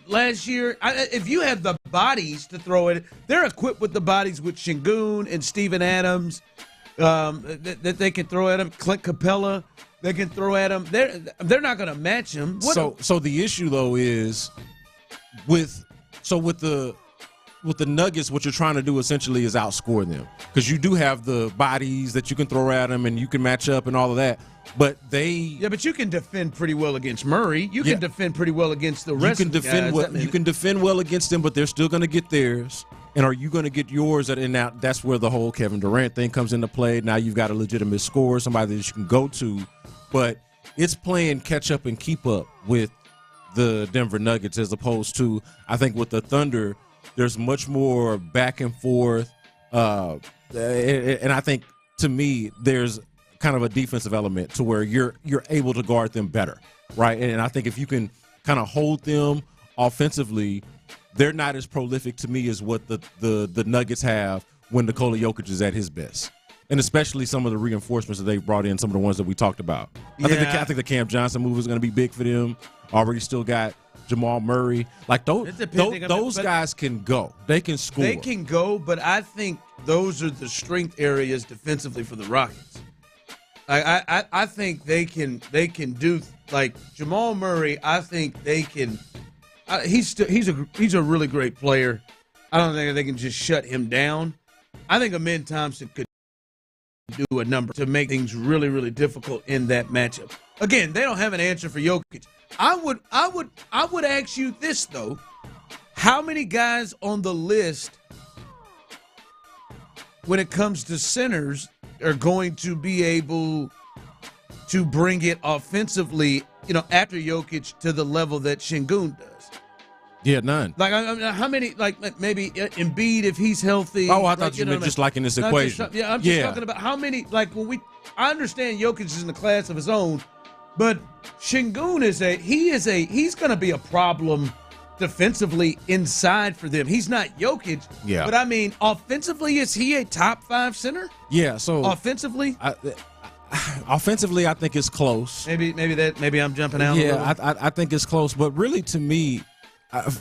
last year, if you have the bodies to throw it, they're equipped with the bodies with Şengün and Steven Adams that they can throw at him. Clint Capella, they can throw at him. They're not going to match him. So the issue, though, is with the Nuggets, what you're trying to do essentially is outscore them, because you do have the bodies that you can throw at them and you can match up and all of that. But but you can defend pretty well against Murray. You can defend pretty well against the rest of the guys. You can defend well against them, but they're still going to get theirs. And are you going to get yours? And now that's where the whole Kevin Durant thing comes into play. Now you've got a legitimate scorer, somebody that you can go to. But it's playing catch up and keep up with the Denver Nuggets, as opposed to, I think, with the Thunder, there's much more back and forth. And I think to me, there's kind of a defensive element to where you're able to guard them better, right? And I think if you can kind of hold them offensively, they're not as prolific to me as what the Nuggets have when Nikola Jokic is at his best. And especially some of the reinforcements that they've brought in, some of the ones that we talked about. I think the Cam Johnson move is going to be big for them. Already still got Jamal Murray. Like those guys can go. They can score. They can go, but I think those are the strength areas defensively for the Rockets. I think they can do, like Jamal Murray. I think they can. He's a really great player. I don't think they can just shut him down. I think Amin Thompson could do a number to make things really, really difficult in that matchup. Again, they don't have an answer for Jokic. I would ask you this though: how many guys on the list, when it comes to centers, are going to be able to bring it offensively, after Jokic to the level that Şengün does? Yeah, none. Like, how many, like maybe Embiid if he's healthy? Oh, I thought you meant just like in this equation. I'm just talking about how many, like I understand Jokic is in a class of his own, but Şengün he's going to be a problem defensively inside for them. He's not Jokic, but I mean, offensively, is he a top 5 center? Yeah, so offensively, offensively, I think it's close. Maybe I'm jumping out. Yeah, I think it's close, but really, to me,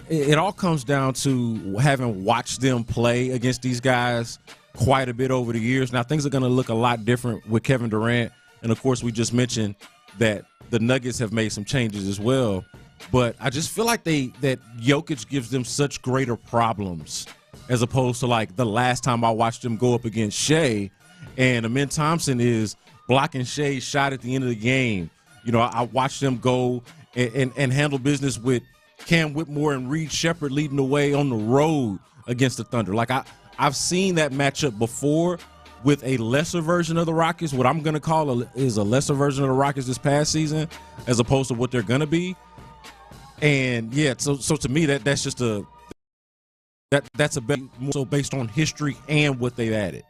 it all comes down to having watched them play against these guys quite a bit over the years. Now, things are going to look a lot different with Kevin Durant, and of course, we just mentioned that the Nuggets have made some changes as well. But I just feel like that Jokic gives them such greater problems as opposed to like the last time I watched them go up against Shea, and Amin Thompson is blocking Shea's shot at the end of the game. I watched them go and handle business with Cam Whitmore and Reed Shepherd leading the way on the road against the Thunder. Like I've seen that matchup before with a lesser version of the Rockets. What I'm going to call is a lesser version of the Rockets this past season, as opposed to what they're going to be. And yeah, so to me that's just that's a bit more so based on history and what they've added.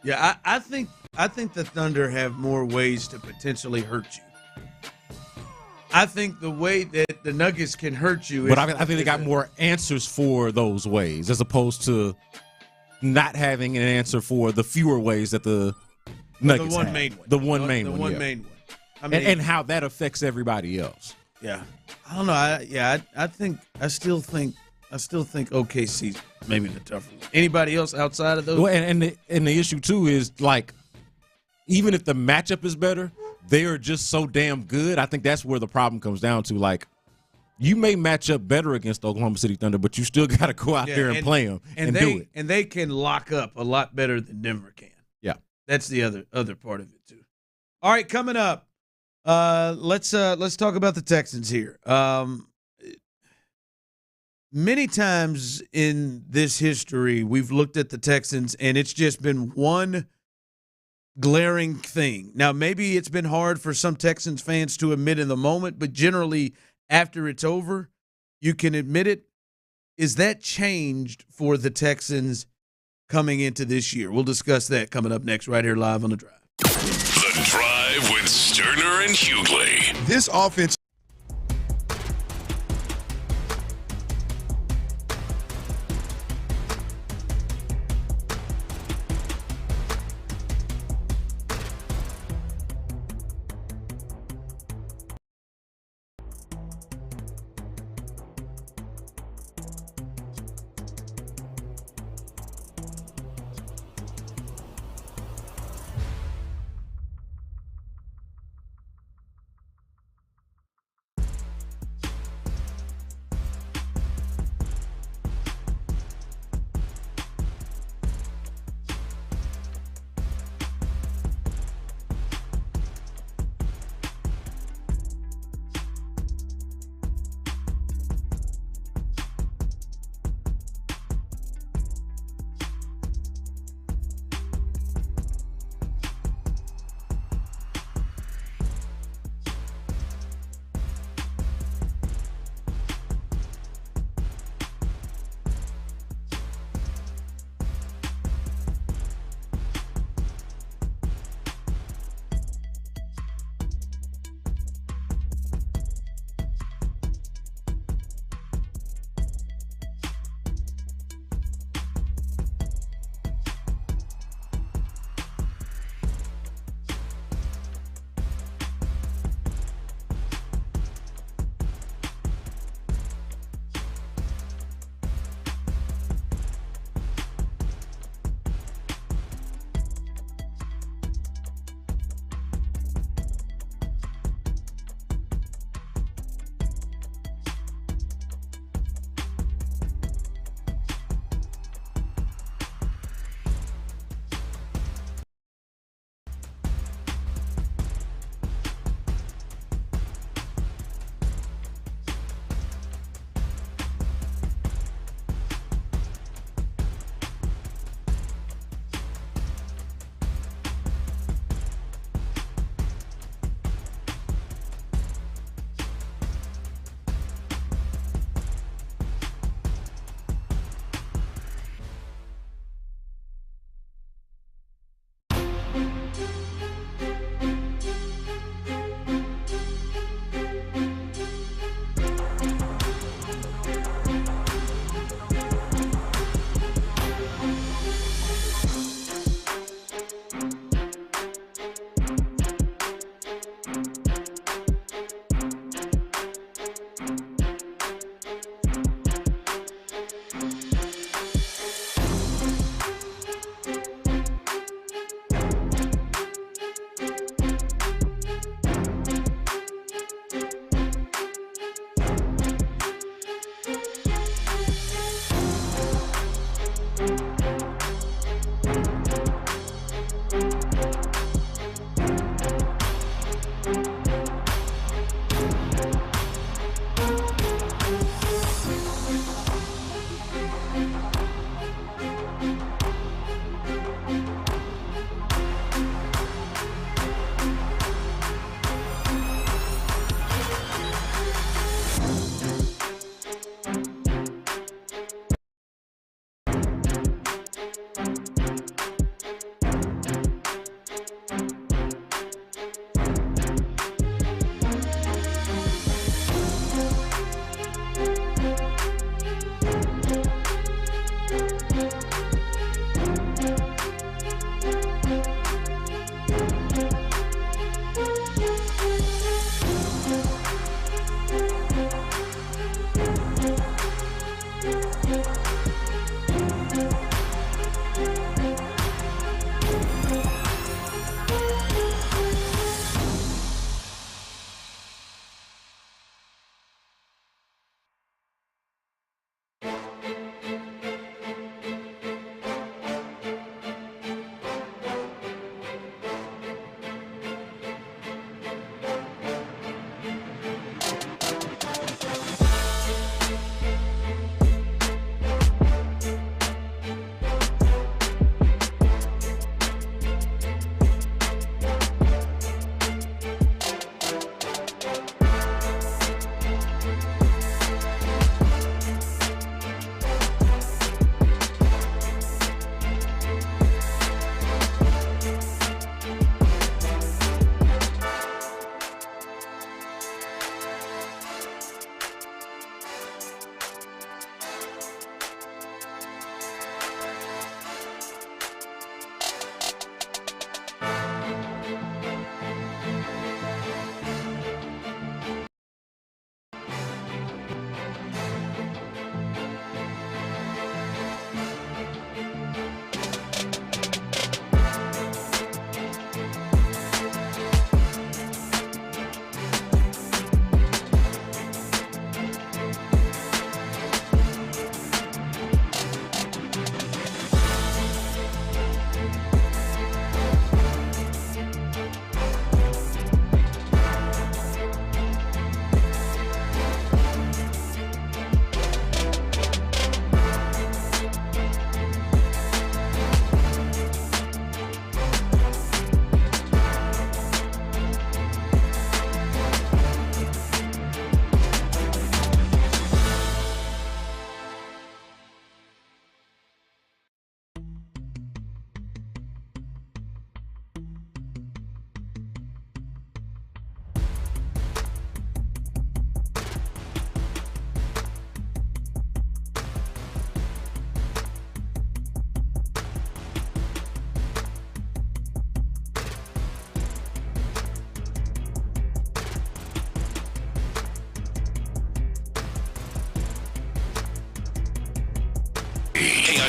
Yeah, I think the Thunder have more ways to potentially hurt you. I think the way that the Nuggets can hurt you, but I think they got more answers for those ways, as opposed to not having an answer for the fewer ways that the Nuggets have. The one main one. I mean, and how that affects everybody else. Yeah, I don't know. I still think OKC's maybe the tougher one. Anybody else outside of those? Well, and the issue too is, like, even if the matchup is better, they are just so damn good. I think that's where the problem comes down to. Like, you may match up better against the Oklahoma City Thunder, but you still got to go out there and play them and do it. And they can lock up a lot better than Denver can. Yeah, that's the other part of it too. All right, coming up, let's talk about the Texans here. Many times in this history, we've looked at the Texans, and it's just been one glaring thing. Now, maybe it's been hard for some Texans fans to admit in the moment, but generally after it's over, you can admit it. Is that changed for the Texans coming into this year? We'll discuss that coming up next right here live on The Drive. The Drive with Stoerner and Hughley. This offense.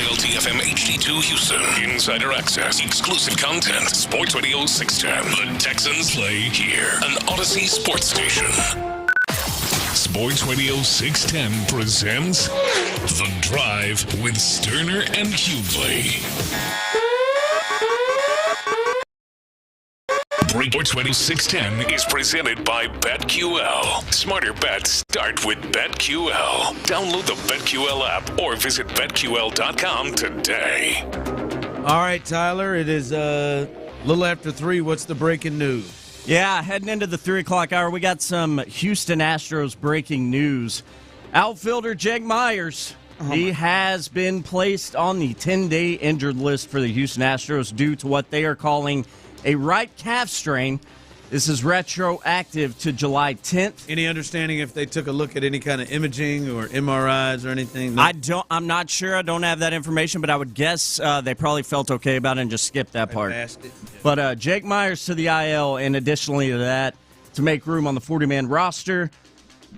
Dial TFM HD2 Houston. Insider access, exclusive content. Sports Radio 610. The Texans play here. An Odyssey sports station. Sports Radio 610 presents The Drive with Stoerner and Hughley. Sports Radio 610 is presented by BetQL. Smarter bets start with BetQL. Download the BetQL app or visit BetQL.com today. All right, Tyler, it is a little after 3. What's the breaking news? Yeah, heading into the 3 o'clock hour, we got some Houston Astros breaking news. Outfielder Jake Myers, he has been placed on the 10-day injured list for the Houston Astros due to what they are calling a right calf strain. This is retroactive to July 10th. Any understanding if they took a look at any kind of imaging or MRIs or anything? No? I'm not sure. I don't have that information, but I would guess they probably felt okay about it and just skipped that part. Yeah. But Jake Myers to the IL, and additionally to that, to make room on the 40-man roster,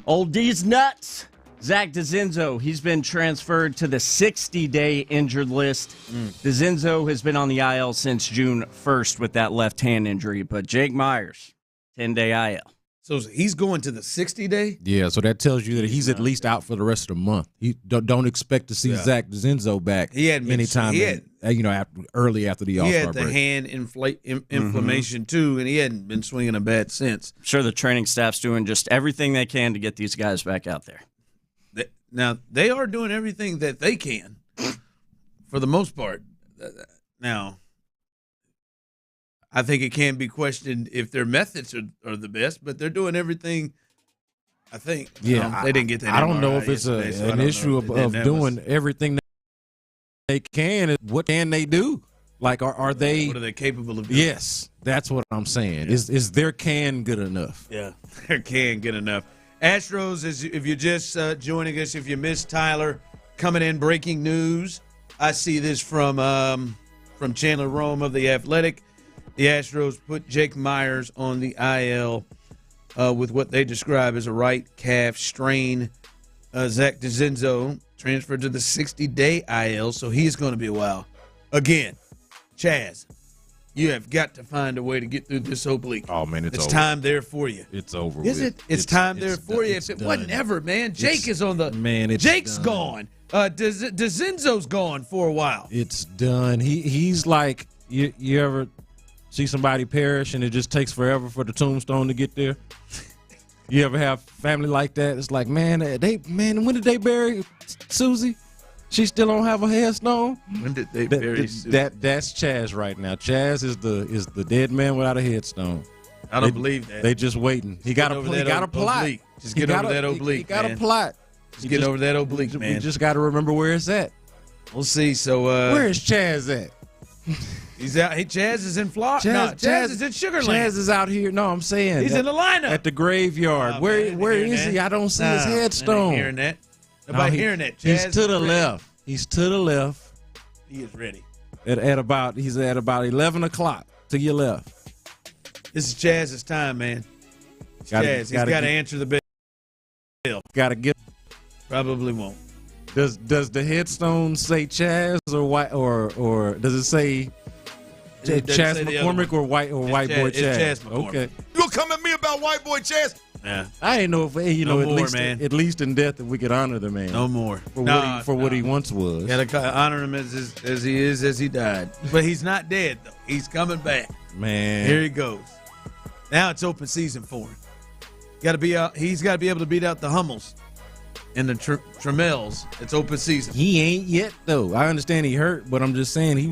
old D's nuts, Zach DeZenzo, he's been transferred to the 60-day injured list. DeZenzo has been on the IL since June 1st with that left hand injury, but Jake Myers, 10-day IL. So he's going to the 60-day? Yeah, so that tells you that he's at least out for the rest of the month. You don't expect to see Zach DeZenzo back anytime early after the All-Star break. He had the hand inflammation, too, and he hadn't been swinging a bat since. I'm sure the training staff's doing just everything they can to get these guys back out there. Now, they are doing everything that they can for the most part. Now, I think it can be questioned if their methods are the best, but they're doing everything, I think. Yeah, they didn't get that. I don't know if it's an issue of doing everything they can. What can they do? Like, are they? What are they capable of doing? Yes, that's what I'm saying. Yeah. Is their can good enough? Yeah, their can good enough. Astros, if you're just joining us, if you missed Tyler, coming in, breaking news. I see this from Chandler Rome of The Athletic. The Astros put Jake Myers on the IL with what they describe as a right calf strain. Zach DeZenzo transferred to the 60-day IL, so he's going to be a while. Again, Chaz, you have got to find a way to get through this oblique. Oh, man, it's over. Time there for you. It's over. Is it? It's time there for you. If it wasn't ever, man. Jake is on the – man, Jake's gone. DeZenzo's gone for a while. It's done. He's like you ever see somebody perish and it just takes forever for the tombstone to get there? You ever have family like that? It's like, man, when did they bury Susie? She still don't have a headstone. When did they bury Susie? That's Chaz right now. Chaz is the dead man without a headstone. I don't believe that. They just waiting. He got a plot. Oblique. Just get over that oblique. He got a plot. Just get over that oblique, man. We just got to remember where it's at. We'll see. So where is Chaz at? He's out. Hey, Chaz is in Florida. Chaz is in Sugarland. Chaz is out here. No, I'm saying he's in the lineup at the graveyard. Where is he? I don't see his headstone. I ain't hearing that. Nobody hearing that. Chaz he's to the left. He's to the left. He is ready. He's at about 11 o'clock to your left. This is Chaz's time, man. Chaz. He's got to answer the bell. Got to get. Probably won't. Does the headstone say Chaz or does it say Chaz McCormick or white boy Chaz? It's Chaz McCormick. Okay. You gonna come at me about white boy Chaz? Yeah. I didn't know if at least in death that we could honor the man. No more for what he once was. Gotta honor him as he died. But he's not dead though. He's coming back. Man, here he goes. Now it's open season for him. He's got to be able to beat out the Hummels and the Tremels. It's open season. He ain't yet though. I understand he hurt, but I'm just saying he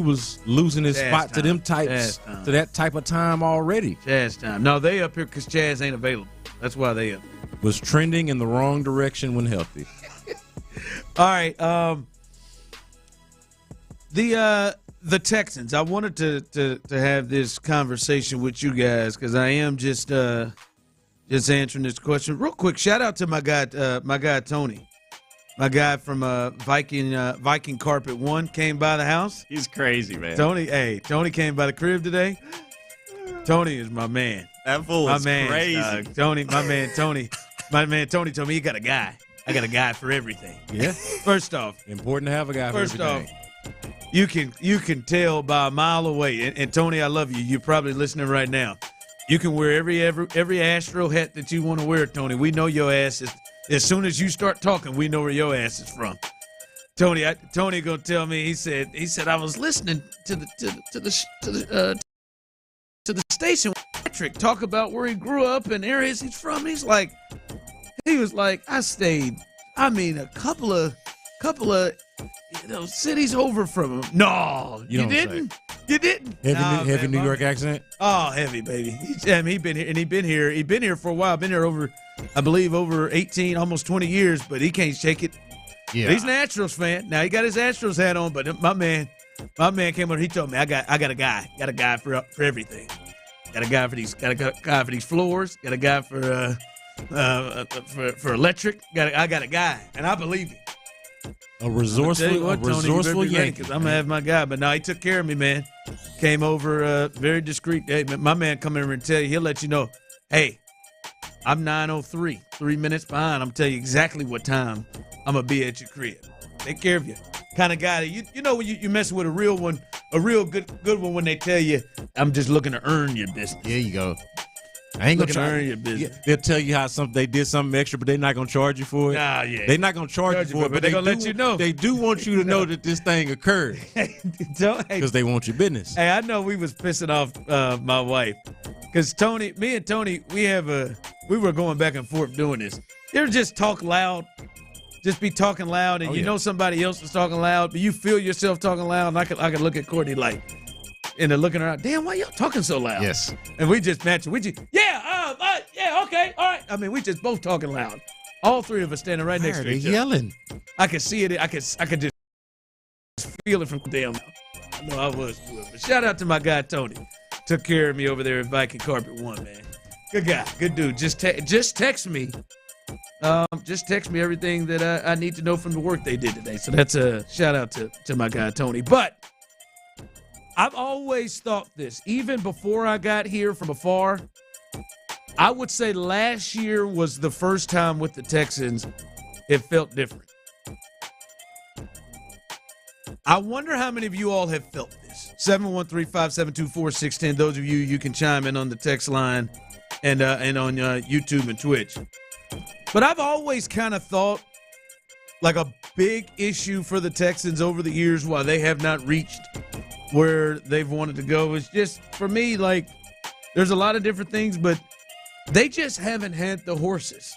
was losing his spot to them types to that type of time already. Chaz time. No, they up here because Chaz ain't available. That's why they up. Was trending in the wrong direction when healthy. All right. The Texans. I wanted to have this conversation with you guys because I am just answering this question real quick. Shout out to my guy Tony, my guy from Viking Carpet 1 came by the house. He's crazy, man. Tony came by the crib today. Tony is my man. That fool is crazy. My man Tony told me he got a guy. I got a guy for everything. Yeah. First off, important to have a guy for everything. You can tell by a mile away. And Tony, I love you. You're probably listening right now. You can wear every Astro hat that you want to wear, Tony. We know your ass is. As soon as you start talking, we know where your ass is from. Tony gonna tell me. He said I was listening to the station. Patrick talk about where he grew up and areas he's from. He was like, I stayed. I mean, a couple of cities over from him. No, you didn't. You didn't. Heavy New York accent. Oh, heavy baby. He's been here, and he'd been here for a while. Been here over 18, almost 20 years. But he can't shake it. Yeah, but he's an Astros fan. Now he got his Astros hat on, but my man came over. He told me, I got a guy for everything. Got a guy for these. Got a guy for these floors. Got a guy for electric. I got a guy, and I believe him. A resourceful Yankee. I'm gonna have my guy, but no, he took care of me, man. Came over, very discreet. Hey, my man, come over and tell you. He'll let you know. Hey, I'm 9:03, 3 minutes behind. I'm telling you exactly what time I'm gonna be at your crib. Take care of you. Kind of guy that you know when you messing with a real one, a real good one when they tell you, I'm just looking to earn your business. There you go. I ain't gonna earn your business. Yeah, they'll tell you how they did something extra, but they're not gonna charge you for it. Nah, yeah. They're not gonna charge you for it, but they're gonna let you know. They do want you to know that this thing occurred because they want your business. Hey, I know we was pissing off my wife because me and Tony, we were going back and forth doing this. You ever just talk loud, just be talking loud, and know somebody else is talking loud, but you feel yourself talking loud, and I could look at Courtney like. And they're looking around, damn, why y'all talking so loud? Yes. And we just match it. Yeah, okay, all right. I mean, we just both talking loud. All three of us standing right next to each other. Yelling. I could see it. I could just feel it from damn. I know I was good. But shout out to my guy, Tony. Took care of me over there at Viking Carpet One, man. Good guy. Good dude. Just text me. Just text me everything that I need to know from the work they did today. So that's a shout out to my guy, Tony. But I've always thought this, even before I got here from afar, I would say last year was the first time with the Texans it felt different. I wonder how many of you all have felt this. 713-572-4610. Those of you can chime in on the text line and on YouTube and Twitch. But I've always kind of thought like a big issue for the Texans over the years why they have not reached where they've wanted to go is just, for me, like, there's a lot of different things, but they just haven't had the horses.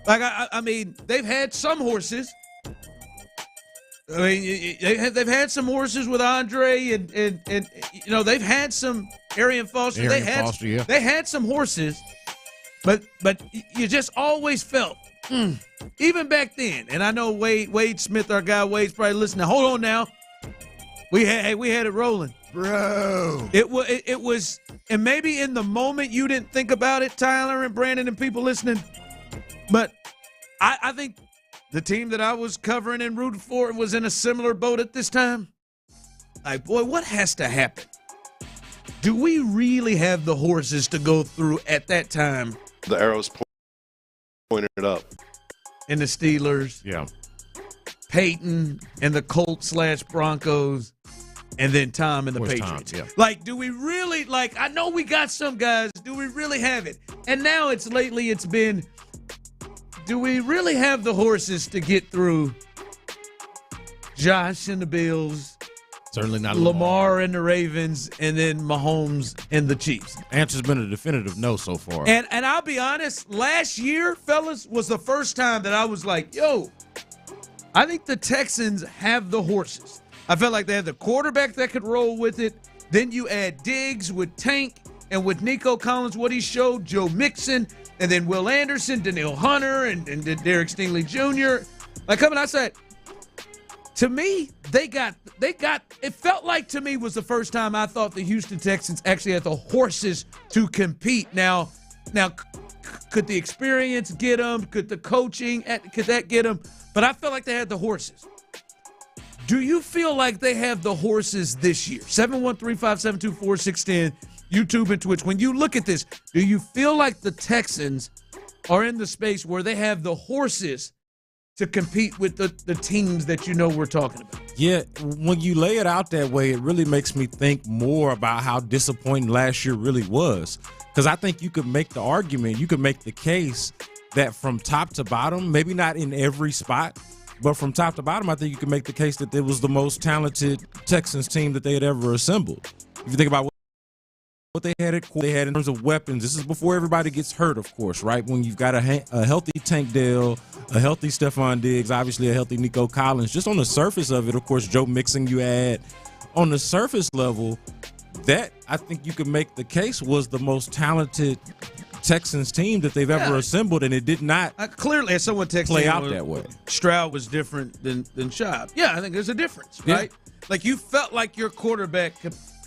Like, I mean, they've had some horses. I mean, they've had some horses with Andre and you know, they've had some Arian Foster. They had some horses, but you just always felt, even back then, and I know Wade Smith, our guy, Wade's probably listening. Hold on now. We had it rolling, bro. It was, and maybe in the moment you didn't think about it, Tyler and Brandon and people listening, but I think the team that I was covering and rooting for was in a similar boat at this time. Like, boy, what has to happen? Do we really have the horses to go through at that time? The arrows pointed up. And the Steelers. Yeah. Peyton and the Colts/Broncos. And then Tom and the Patriots. Yeah. Like, do we really, like, I know we got some guys. Do we really have it? And now it's been, do we really have the horses to get through Josh and the Bills? Certainly not Lamar and the Ravens, and then Mahomes and the Chiefs. Answer's been a definitive no so far. And I'll be honest, last year, fellas, was the first time that I was like, yo, I think the Texans have the horses. I felt like they had the quarterback that could roll with it. Then you add Diggs with Tank and with Nico Collins, what he showed, Joe Mixon, and then Will Anderson, Danielle Hunter, and Derek Stingley Jr. Like, coming outside, to me, they got. It felt like to me was the first time I thought the Houston Texans actually had the horses to compete. Now, could the experience get them? Could the coaching, could that get them? But I felt like they had the horses. Do you feel like they have the horses this year? 713-572-4610, YouTube and Twitch. When you look at this, do you feel like the Texans are in the space where they have the horses to compete with the teams that you know we're talking about. Yeah, when you lay it out that way, it really makes me think more about how disappointing last year really was. Because I think you could make the argument, you could make the case that from top to bottom, maybe not in every spot, but from top to bottom, I think you could make the case that it was the most talented Texans team that they had ever assembled. If you think about what they had in terms of weapons, this is before everybody gets hurt, of course, right? When you've got a healthy Tank Dell, a healthy Stephon Diggs, obviously a healthy Nico Collins. Just on the surface of it, of course, Joe Mixon you add. On the surface level, that I think you could make the case was the most talented Texans team that they've ever assembled, and it did not clearly, as someone texted, play out that way. Stroud was different than Schaub. Yeah, I think there's a difference, right? Like you felt like your quarterback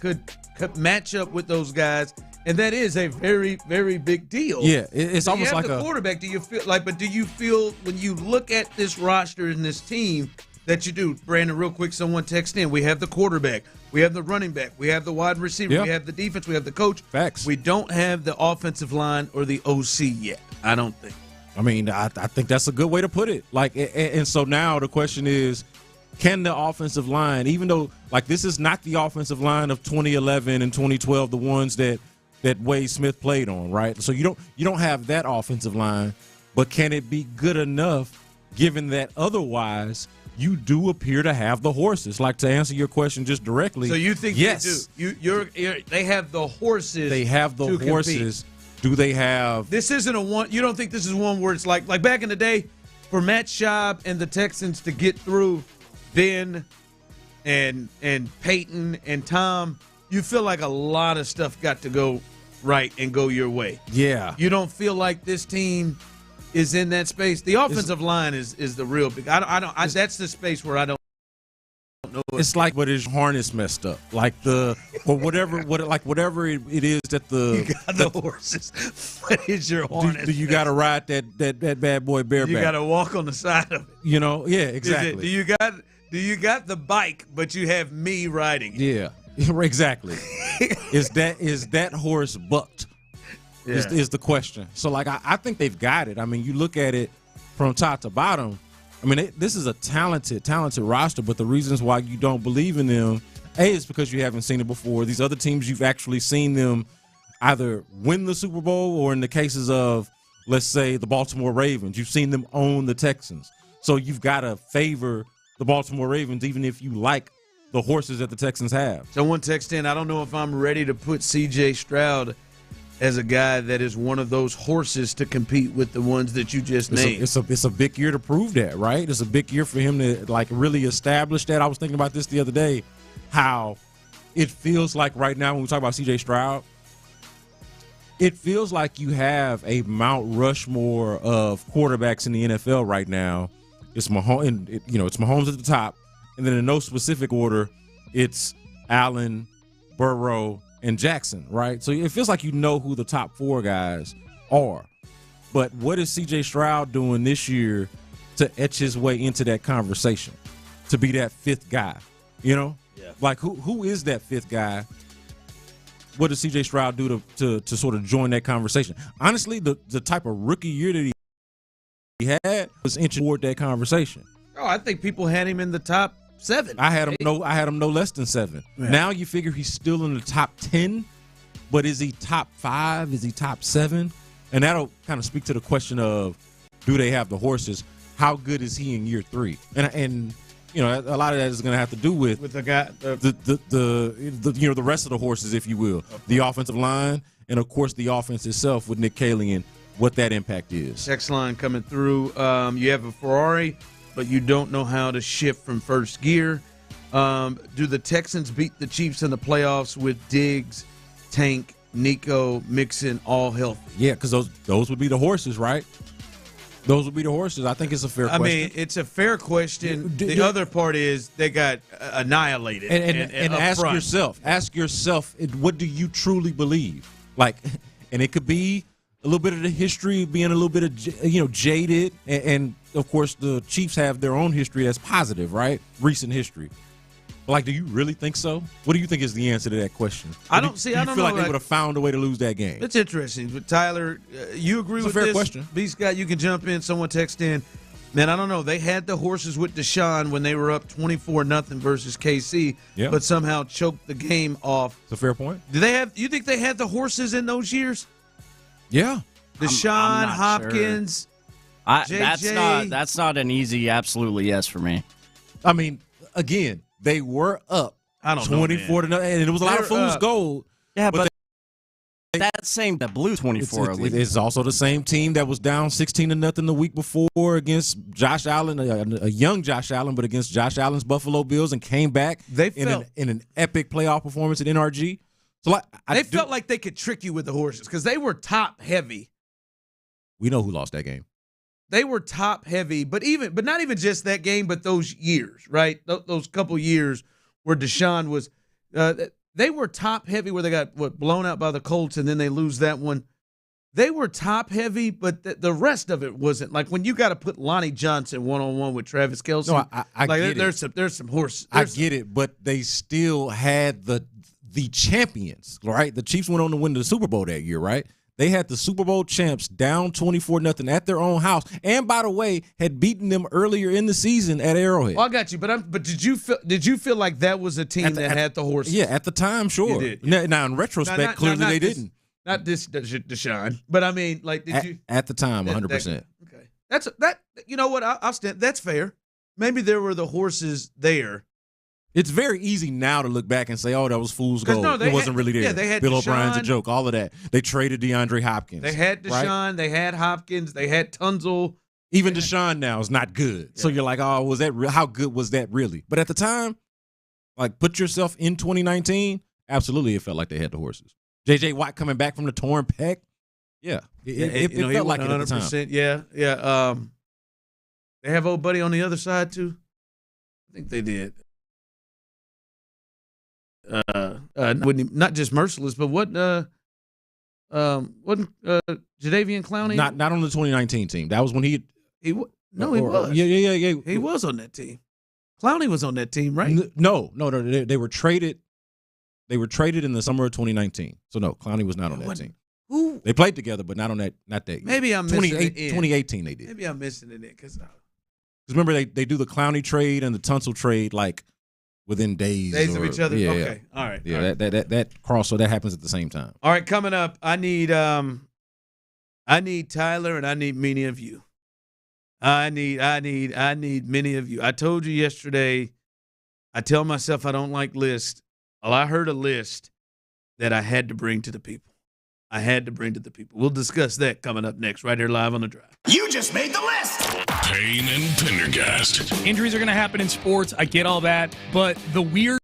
could match up with those guys, and that is a very, very big deal. Yeah, it's almost like the quarterback. Do you feel like? But do you feel when you look at this roster and this team that you do, Brandon? Real quick, someone text in. We have the quarterback, we have the running back, we have the wide receiver, we have the defense, we have the coach. Facts. We don't have the offensive line or the OC yet. I don't think. I mean, I think that's a good way to put it. Like, and so now the question is, can the offensive line, even though like this is not the offensive line of 2011 and 2012, the ones that Wade Smith played on, right? So you don't have that offensive line, but can it be good enough given that otherwise you do appear to have the horses? Like, to answer your question just directly. So you think yes, they do? They have the horses. They have the horses. Compete. Do they have? This isn't a one. You don't think this is one where it's like back in the day for Matt Schaub and the Texans to get through Ben and Peyton and Tom, you feel like a lot of stuff got to go right and go your way. Yeah. You don't feel like this team is in that space. The offensive line is the real big. That's the space where I don't know. It's like what is harness messed up, like whatever it is that you got the horses. What is your harness? Do you got to ride that bad boy bareback? You got to walk on the side of it. You know, yeah, exactly. Do you got the bike, but you have me riding it? Yeah, exactly. Is that horse bucked? Yeah. Is the question. So, like, I think they've got it. I mean, you look at it from top to bottom. I mean, this is a talented roster, but the reasons why you don't believe in them, A, is because you haven't seen it before. These other teams, you've actually seen them either win the Super Bowl or in the cases of, let's say, the Baltimore Ravens, you've seen them own the Texans. So you've got to favor the Baltimore Ravens, even if you like the horses that the Texans have. Someone text in, I don't know if I'm ready to put C.J. Stroud as a guy that is one of those horses to compete with the ones that you just named. It's a big year to prove that, right? It's a big year for him to like really establish that. I was thinking about this the other day, how it feels like right now when we talk about C.J. Stroud, it feels like you have a Mount Rushmore of quarterbacks in the NFL right now. It's Mahomes, it's Mahomes at the top, and then in no specific order, it's Allen, Burrow, and Jackson, right? So it feels like you know who the top four guys are. But what is C.J. Stroud doing this year to etch his way into that conversation, to be that fifth guy? You know? Yeah. Like, who is that fifth guy? What does C.J. Stroud do to sort of join that conversation? Honestly, the type of rookie year that he had was inching toward that conversation. Oh, I think people had him in the top 7. I had him no less than 7. Yeah. Now you figure he's still in the top 10, but is he top 5? Is he top 7? And that'll kind of speak to the question of, do they have the horses? How good is he in year 3? And a lot of that is going to have to do with the guy, the rest of the horses, if you will, the offensive line, and of course the offense itself with Nick Caley and what that impact is. Text line coming through. You have a Ferrari, but you don't know how to shift from first gear. Do the Texans beat the Chiefs in the playoffs with Diggs, Tank, Nico, Mixon, all healthy? Yeah, because those would be the horses, right? Those would be the horses. I think it's a fair question. I mean, it's a fair question. The other part is they got annihilated. And ask yourself, what do you truly believe? Like, and it could be a little bit of the history being a little bit of, jaded. And of course, the Chiefs have their own history that's positive, right? Recent history. Like, do you really think so? What do you think is the answer to that question? I don't feel like they would have found a way to lose that game. It's interesting. But Tyler, you agree with It's a fair this? question. B. Scott, you can jump in. Someone text in. Man, I don't know. They had the horses with Deshaun when they were up 24-0 versus KC, but somehow choked the game off. It's a fair point. You think they had the horses in those years? Yeah. Deshaun, I'm not Hopkins, JJ. That's not an easy absolutely yes for me. I mean, again, they were up 24-0, and it was a lot of fool's gold. Yeah, but that same that blew 24. It's also the same team that was down 16-0 the week before against Josh Allen, a young Josh Allen, but against Josh Allen's Buffalo Bills, and came back in an epic playoff performance at NRG. So they felt like they could trick you with the horses because they were top heavy. We know who lost that game. They were top heavy, but not even just that game, but those years, right? Those couple years where Deshaun was, they were top heavy where they got blown out by the Colts and then they lose that one. They were top heavy, but the rest of it wasn't. Like when you got to put Lonnie Johnson 1-on-1 with Travis Kelce. No, I like get there's some horse. I get it, but they still had the champions, right? The Chiefs went on to win the Super Bowl that year, right? They had the Super Bowl champs down 24-0 at their own house, and by the way, had beaten them earlier in the season at Arrowhead. Well, I got you, but did you feel like that was a team that had the horses? Yeah, at the time, sure. You did. Now in retrospect, clearly they didn't. Not this Deshaun, but I mean, like, did you at the time 100%? Okay, that's that. You know what? I'll stand. That's fair. Maybe there were the horses there. It's very easy now to look back and say, "Oh, that was fool's gold. No, it wasn't really there." Yeah, they had Bill Deshaun, O'Brien's a joke. All of that. They traded DeAndre Hopkins. They had Deshaun. Right? They had Hopkins. They had Tunsil. Even Deshaun now is not good. Yeah. So you're like, "Oh, was that real? How good was that really?" But at the time, like, put yourself in 2019. Absolutely, it felt like they had the horses. J.J. Watt coming back from the torn pec. Yeah, it felt like it at the time. Yeah. They have old buddy on the other side too. I think they did. Not just merciless, but wasn't Jadeveon Clowney? Not on the 2019 team. That was when he was. Yeah. He was on that team. Clowney was on that team, right? No. They were traded. They were traded in the summer of 2019. So no, Clowney was not on that team. Who? They played together, but not on that. Not that. Maybe I'm missing it. 2018 they did. Maybe I'm missing it because remember they do the Clowney trade and the Tunsil trade like within days of each other. Yeah, okay, all right. Yeah, all right. that cross, so that happens at the same time. All right, coming up, I need Tyler and I need many of you. I need many of you. I told you yesterday. I tell myself I don't like lists. Well, I heard a list that I had to bring to the people. We'll discuss that coming up next, right here live on The Drive. You just made the list. Payne and Pendergast. Injuries are going to happen in sports. I get all that. But the weird.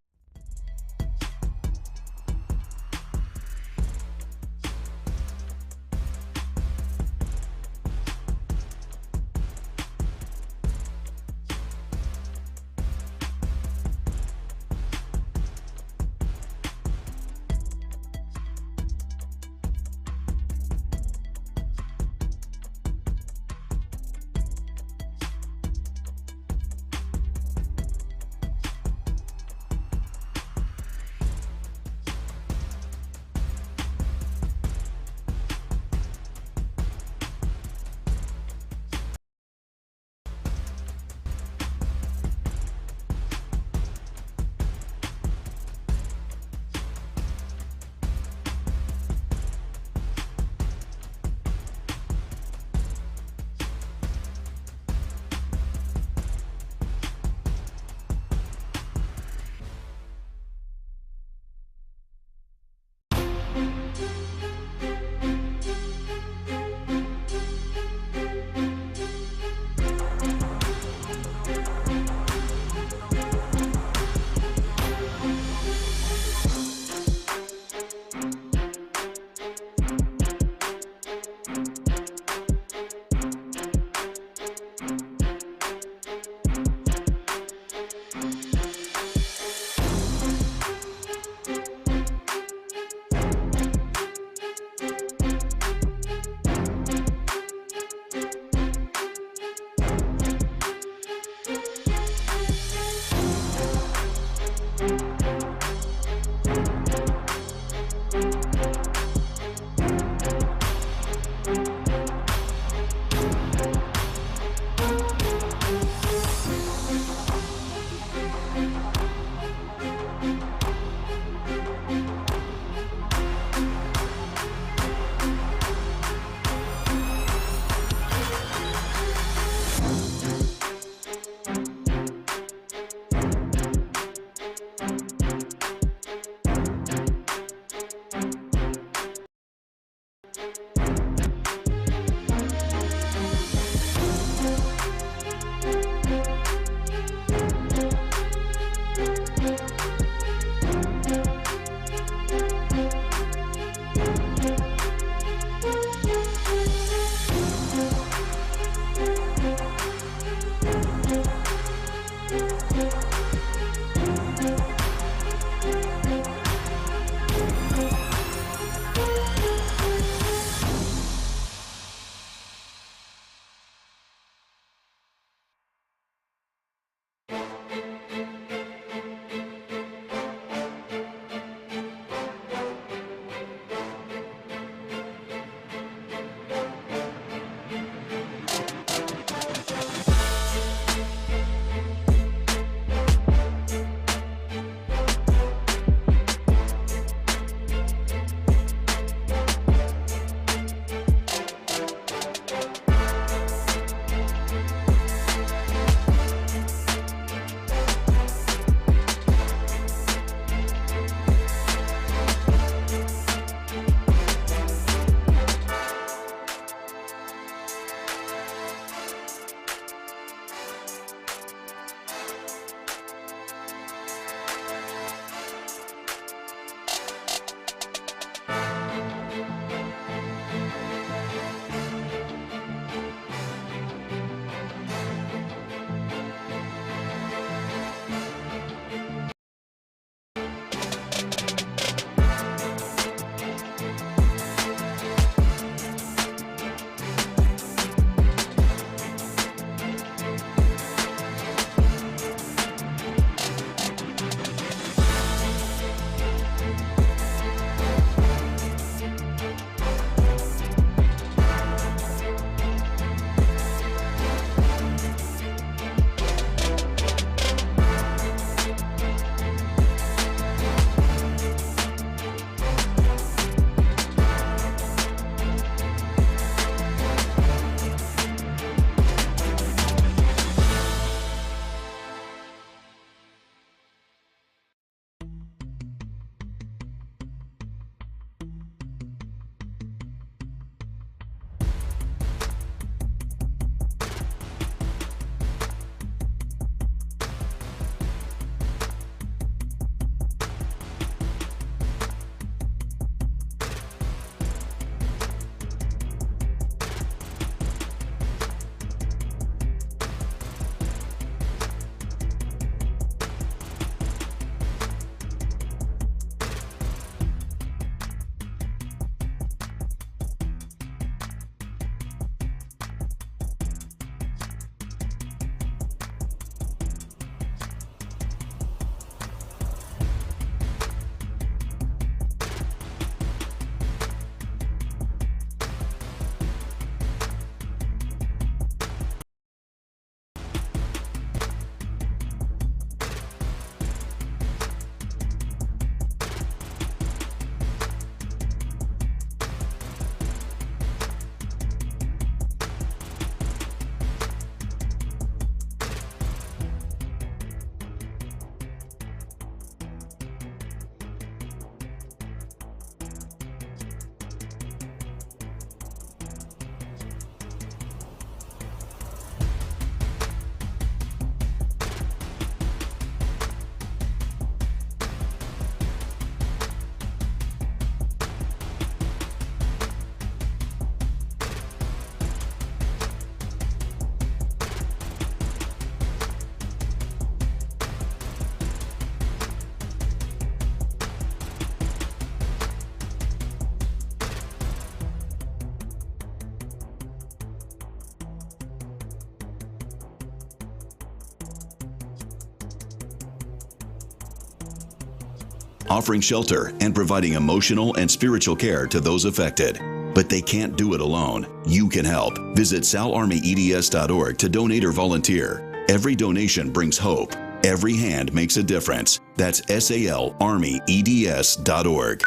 offering shelter and providing emotional and spiritual care to those affected. But they can't do it alone. You can help. Visit salarmyeds.org to donate or volunteer. Every donation brings hope. Every hand makes a difference. That's salarmyeds.org.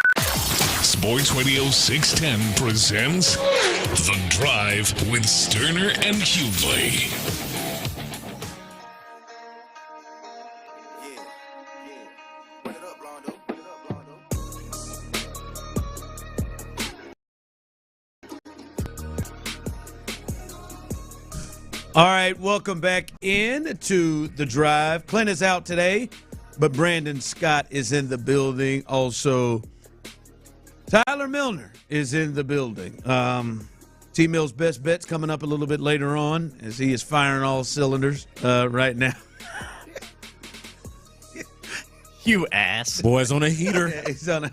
Sports Radio 610 presents The Drive with Stoerner and Hughley. All right, welcome back in to The Drive. Clint is out today, but Brandon Scott is in the building. Also, Tyler Milner is in the building. T-Mill's best bet's coming up a little bit later on as he is firing all cylinders right now. You ass. Boy's on a heater. He's on a...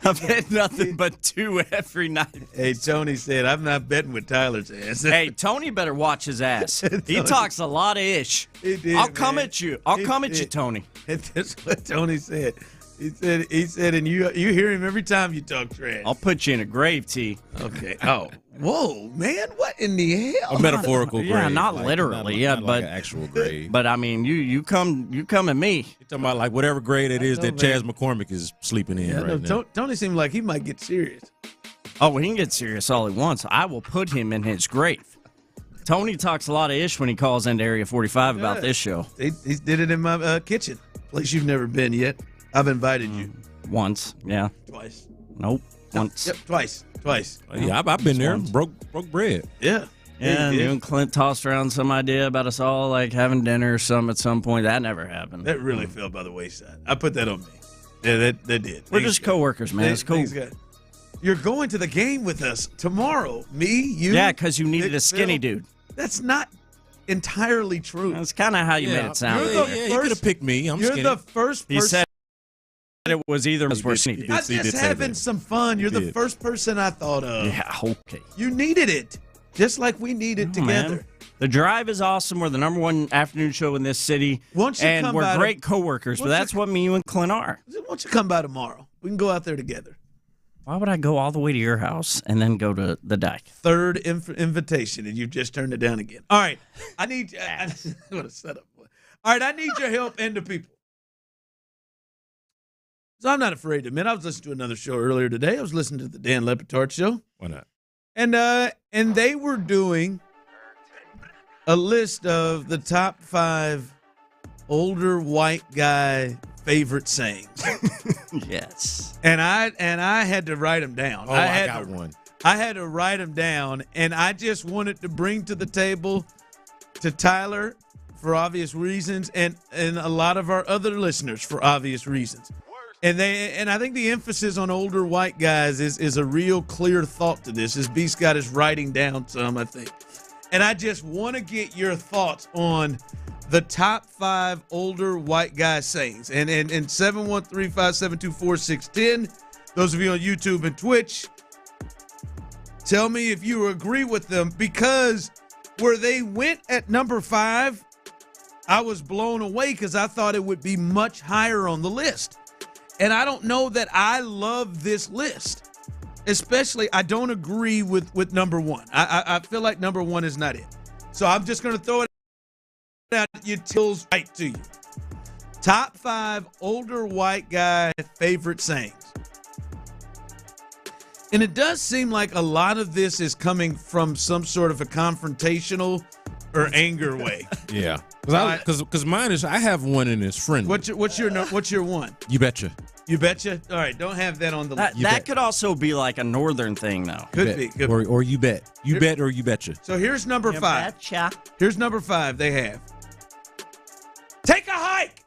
I've had nothing but 2 every night. Hey, Tony said, I'm not betting with Tyler's ass. Hey, Tony better watch his ass. He talks a lot of ish. He did, I'll come man. at you. I'll come at you, Tony. That's what Tony said. He said, and you hear him every time you talk trash. I'll put you in a grave, T. Okay. Oh, whoa, man! What in the hell? A metaphorical grave. Yeah, not literally. Not but like an actual grave. But I mean, you come at me. You're talking about like whatever grade it is that Chaz McCormick is sleeping in right now. Tony seemed like he might get serious. Oh, well, he can get serious all he wants. I will put him in his grave. Tony talks a lot of ish when he calls into Area 45 about this show. He did it in my kitchen, place you've never been yet. I've invited you. Once, yeah. Twice. Nope. Once. Yep, twice. Yeah, I've been there. Broke bread. Yeah. Yeah, you and Clint tossed around some idea about us all like having dinner or something at some point. That never happened. That really fell by the wayside. I put that on me. Yeah, that did. We're just coworkers, man. It's cool. You're going to the game with us tomorrow. Me, you. Yeah, because you needed a skinny dude. That's not entirely true. That's kind of how you made it sound. You could have picked me. I'm You're skinny. the first person. He said it was either of us were skinny. I'm just having some fun. You're the first person I thought of. Yeah, okay. You needed it, just like we need it together. Man. The Drive is awesome. We're the #1 afternoon show in this city, and we're great coworkers. But that's what me, you, and Clint are. Why don't you come by tomorrow? We can go out there together. Why would I go all the way to your house and then go to the dike? Third invitation, and you just turned it down again. All right, I need you. What a setup. All right, I need your help and the people. So I'm not afraid to admit, I was listening to another show earlier today. I was listening to the Dan Lepetard show. Why not? And they were doing a list of the top 5 older white guy favorite sayings. Yes. And I had to write them down. Oh, I got one. I had to write them down, and I just wanted to bring to the table to Tyler for obvious reasons, and a lot of our other listeners for obvious reasons. And I think the emphasis on older white guys is a real clear thought to this, as B. Scott is writing down some, I think. And I just want to get your thoughts on the top 5 older white guy sayings. And 713-572-4610, those of you on YouTube and Twitch, tell me if you agree with them, because where they went at number 5, I was blown away because I thought it would be much higher on the list. And I don't know that I love this list. Especially, I don't agree with number 1. I feel like number 1 is not it. So I'm just going to throw it out you tills right to you. Top 5 older white guy favorite sayings. And it does seem like a lot of this is coming from some sort of a confrontational or anger way. Yeah. Because mine is, I have one in this friendly. What's your one? You betcha. You betcha? All right, don't have that on the list. That could also be like a northern thing, though. Could be. Or you bet. You bet or you betcha. So here's number 5. Betcha. Here's number 5 they have. Take a hike.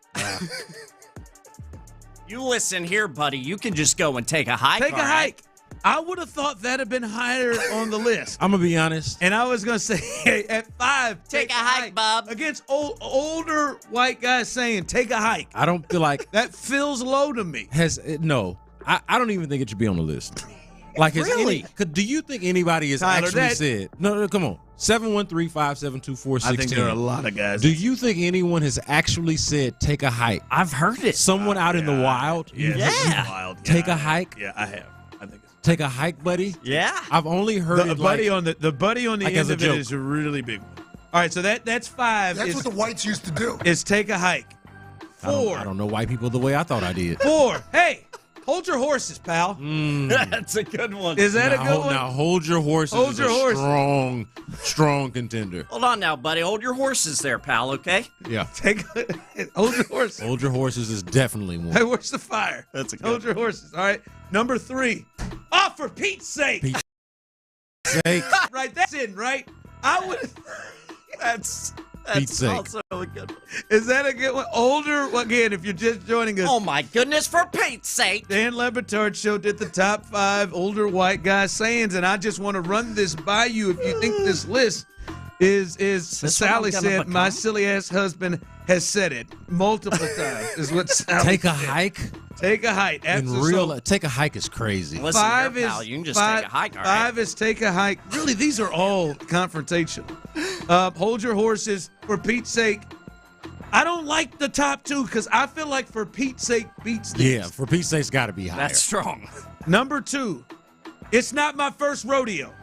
You listen here, buddy. You can just go and take a hike. Take a hike. I would have thought that had been higher on the list. I'm going to be honest. And I was going to say, at 5, take a hike, Bob. Against older white guys saying, take a hike. I don't feel like. That feels low to me. No. I don't even think it should be on the list. Like, Really? Do you think anybody has Tyler, actually said? No, come on. 713-572-4610. I think there are a lot of guys. Do you think anyone has actually said take a hike? I've heard it. Someone out in the wild? Yeah. Wild. Take a hike? Yeah, I have. I think it's Take a hike, buddy? Yeah. I've only heard the it buddy like, on the buddy on the like end as a of joke. it is a really big one. All right, so that's 5. That's what the whites used to do. Is take a hike. 4. I don't know white people the way I thought I did. 4. Hey, hold your horses, pal. That's a good one. Is that a good one? Now hold your horses. Hold is your a horses. strong contender. Hold on now, buddy. Hold your horses there, pal, okay? Yeah. Hold your horses. Hold your horses is definitely one. Hey, where's the fire? That's a good Hold your horses. All right. Number 3. Oh, for Pete's sake. Pete's sake. Right, that's in, right? I would. That's Pete's sake. also a good one. Is that a good one? Older, again, if you're just joining us. Oh, my goodness, for Pete's sake. Dan Lebatard showed at the top 5 older white guy sayings, and I just want to run this by you. If you think this list is Sally said, my silly ass husband has said it multiple times, is what Sally Take a said. hike? Take a hike. Take a hike is crazy. Listen, 5 here, is pal, you can just 5, take a hike, all 5 right? is take a hike. Really, these are all confrontational. Hold your horses. For Pete's sake, I don't like the top 2 because I feel like for Pete's sake beats these. Yeah, for Pete's sake, it's got to be higher. That's strong. Number 2, it's not my first rodeo.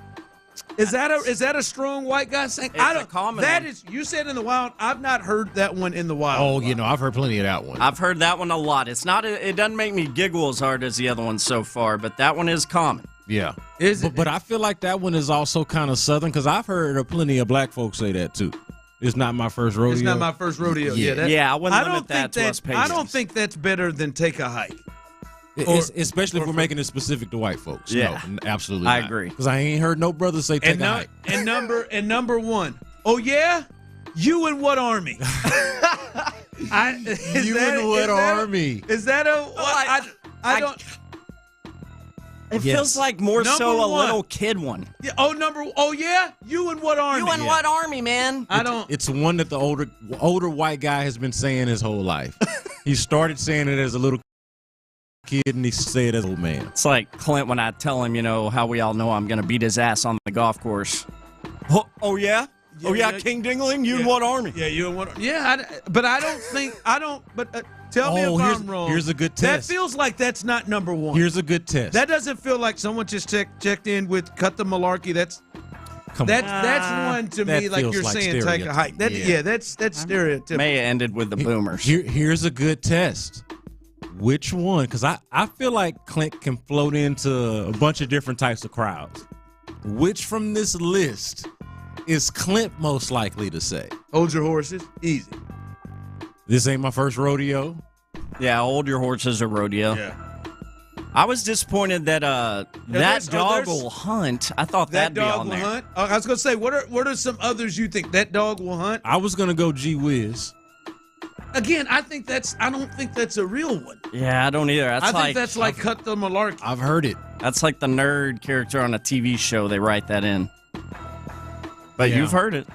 Is that a strong white guy saying? It's a common That one. is, you said in the wild. I've not heard that one in the wild. Oh, I've heard plenty of that one. I've heard that one a lot. It doesn't make me giggle as hard as the other ones so far, but that one is common. Yeah. Is it? But I feel like that one is also kind of Southern because I've heard plenty of black folks say that too. It's not my first rodeo. It's not my first rodeo. Yeah. Yeah, I wouldn't limit that to us I don't think that's better than take a hike. Especially if we're making it specific to white folks. Yeah. No, absolutely I not. agree. Because I ain't heard no brother say take a hike. And number 1. Oh yeah, you in what army? In what army? Is that a? I don't. It feels like more Number so a 1. little kid one. Yeah, oh yeah, you in what army? You in what army, man? I don't. It's one that the older white guy has been saying his whole life. He started saying it as a little kid and he said it as an old man. It's like Clint when I tell him, how we all know I'm going to beat his ass on the golf course. Oh yeah? King Dingling, you in what army? Yeah, you in what? Yeah, but I don't think But tell me if I'm wrong. Here's a good test. That feels like that's not number 1. Here's a good test. That doesn't feel like someone just checked in with cut the malarkey. That's one to That me like feels you're like saying take a hike. That's stereotypical. Maya ended with the boomers. Here's a good test. Which one? Because I feel like Clint can float into a bunch of different types of crowds. Which from this list is Clint most likely to say? Hold your horses. Easy. This ain't my first rodeo. Yeah, hold your horses a rodeo. Yeah. I was disappointed that that dog will hunt. I thought that'd be on there. Hunt. I was gonna say, what are some others you think that dog will hunt? I was gonna go Gee Whiz. Again, I don't think that's a real one. Yeah, I don't either. I think that's like cut the malarkey. I've heard it. That's like the nerd character on a TV show. They write that in. But you've heard it.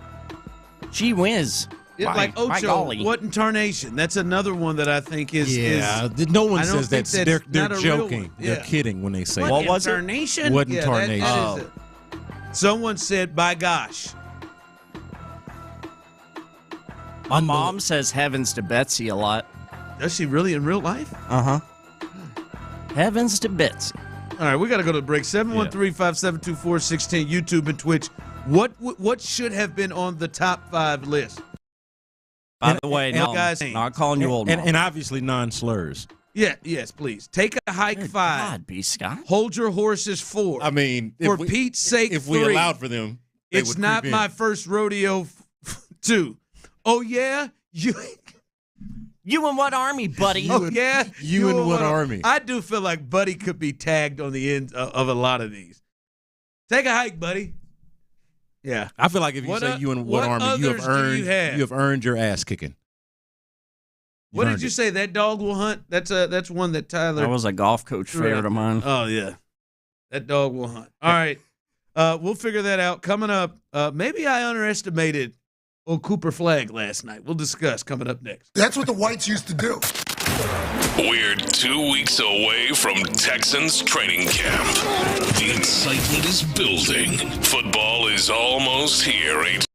Gee whiz. Like Ocho, what in tarnation? That's another one that I think is. Yeah, no one says that. They're joking. Yeah. They're kidding when they say what was it? Tarnation? What in tarnation? That is someone said, by gosh. My mom says heavens to Betsy a lot. Does she really in real life? Uh-huh. Heavens to Betsy. All right, we got to go to the break. 713-572-4610, YouTube and Twitch. What should have been on the top 5 list? By the way, no, not calling you old. And obviously non-slurs. Yeah, yes, please. Take a hike 5. God, B. Scott. Hold your horses 4. I mean, for Pete's sake, if 3. we allowed for them, it's not my first rodeo 2. Oh yeah, you in what army, buddy? Oh yeah, you in what army? I do feel like Buddy could be tagged on the end of a lot of these. Take a hike, Buddy. Yeah, I feel like if you say you in what army, you have earned your ass kicking. What did you say? That dog will hunt. That's one that Tyler. That was a golf coach favorite of mine. Oh yeah, that dog will hunt. All right, we'll figure that out coming up. Maybe I underestimated old Cooper Flagg last night. We'll discuss coming up next. That's what the whites used to do. We're 2 weeks away from Texans training camp. The excitement is building. Football is almost here, ain't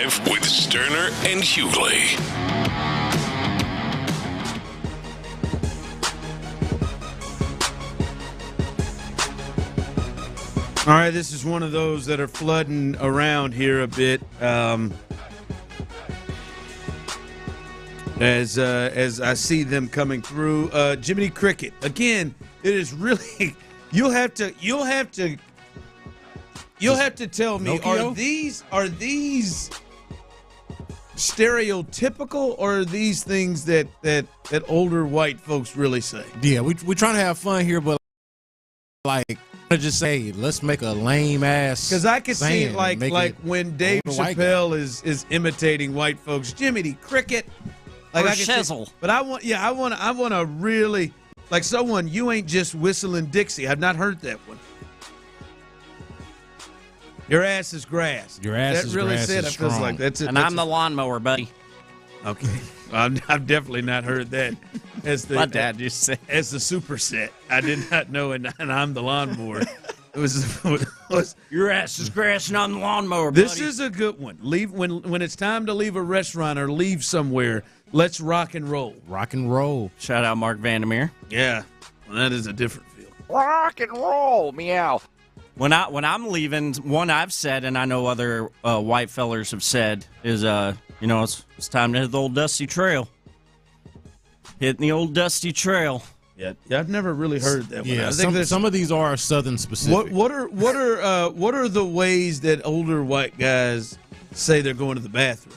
Drive with Stoerner and Hughley. All right, this is one of those that are flooding around here a bit. As I see them coming through, Jiminy Cricket. Again, it is really you'll have to tell me, Nokia? are these stereotypical, or are these things that older white folks really say? Yeah, we're trying to have fun here, but like just say let's make a lame ass. Because I can see it like when Dave Chappelle is imitating white folks, Jiminy Cricket. Like or I can Shizzle. See, but I want to really like someone. You ain't just whistling Dixie. I've not heard that one. Your ass is grass. Your ass that is really grass. Said, is I feels strong. like that's it. And I'm the lawnmower, buddy. Okay, I've definitely not heard that. As the my dad used to say as the superset. I did not know, and I'm the lawnmower. It was your ass is grass, and I'm the lawnmower. Buddy. This is a good one. Leave when it's time to leave a restaurant or leave somewhere. Let's rock and roll. Rock and roll. Shout out Mark Vandermeer. Yeah, well, that is a different feel. Rock and roll, meow. When I'm leaving, one I've said, and I know other white fellers have said, is it's time to hit the old dusty trail. Hitting the old dusty trail. Yeah, I've never really heard that one. Yeah, I think some of these are Southern specific. What are the ways that older white guys say they're going to the bathroom?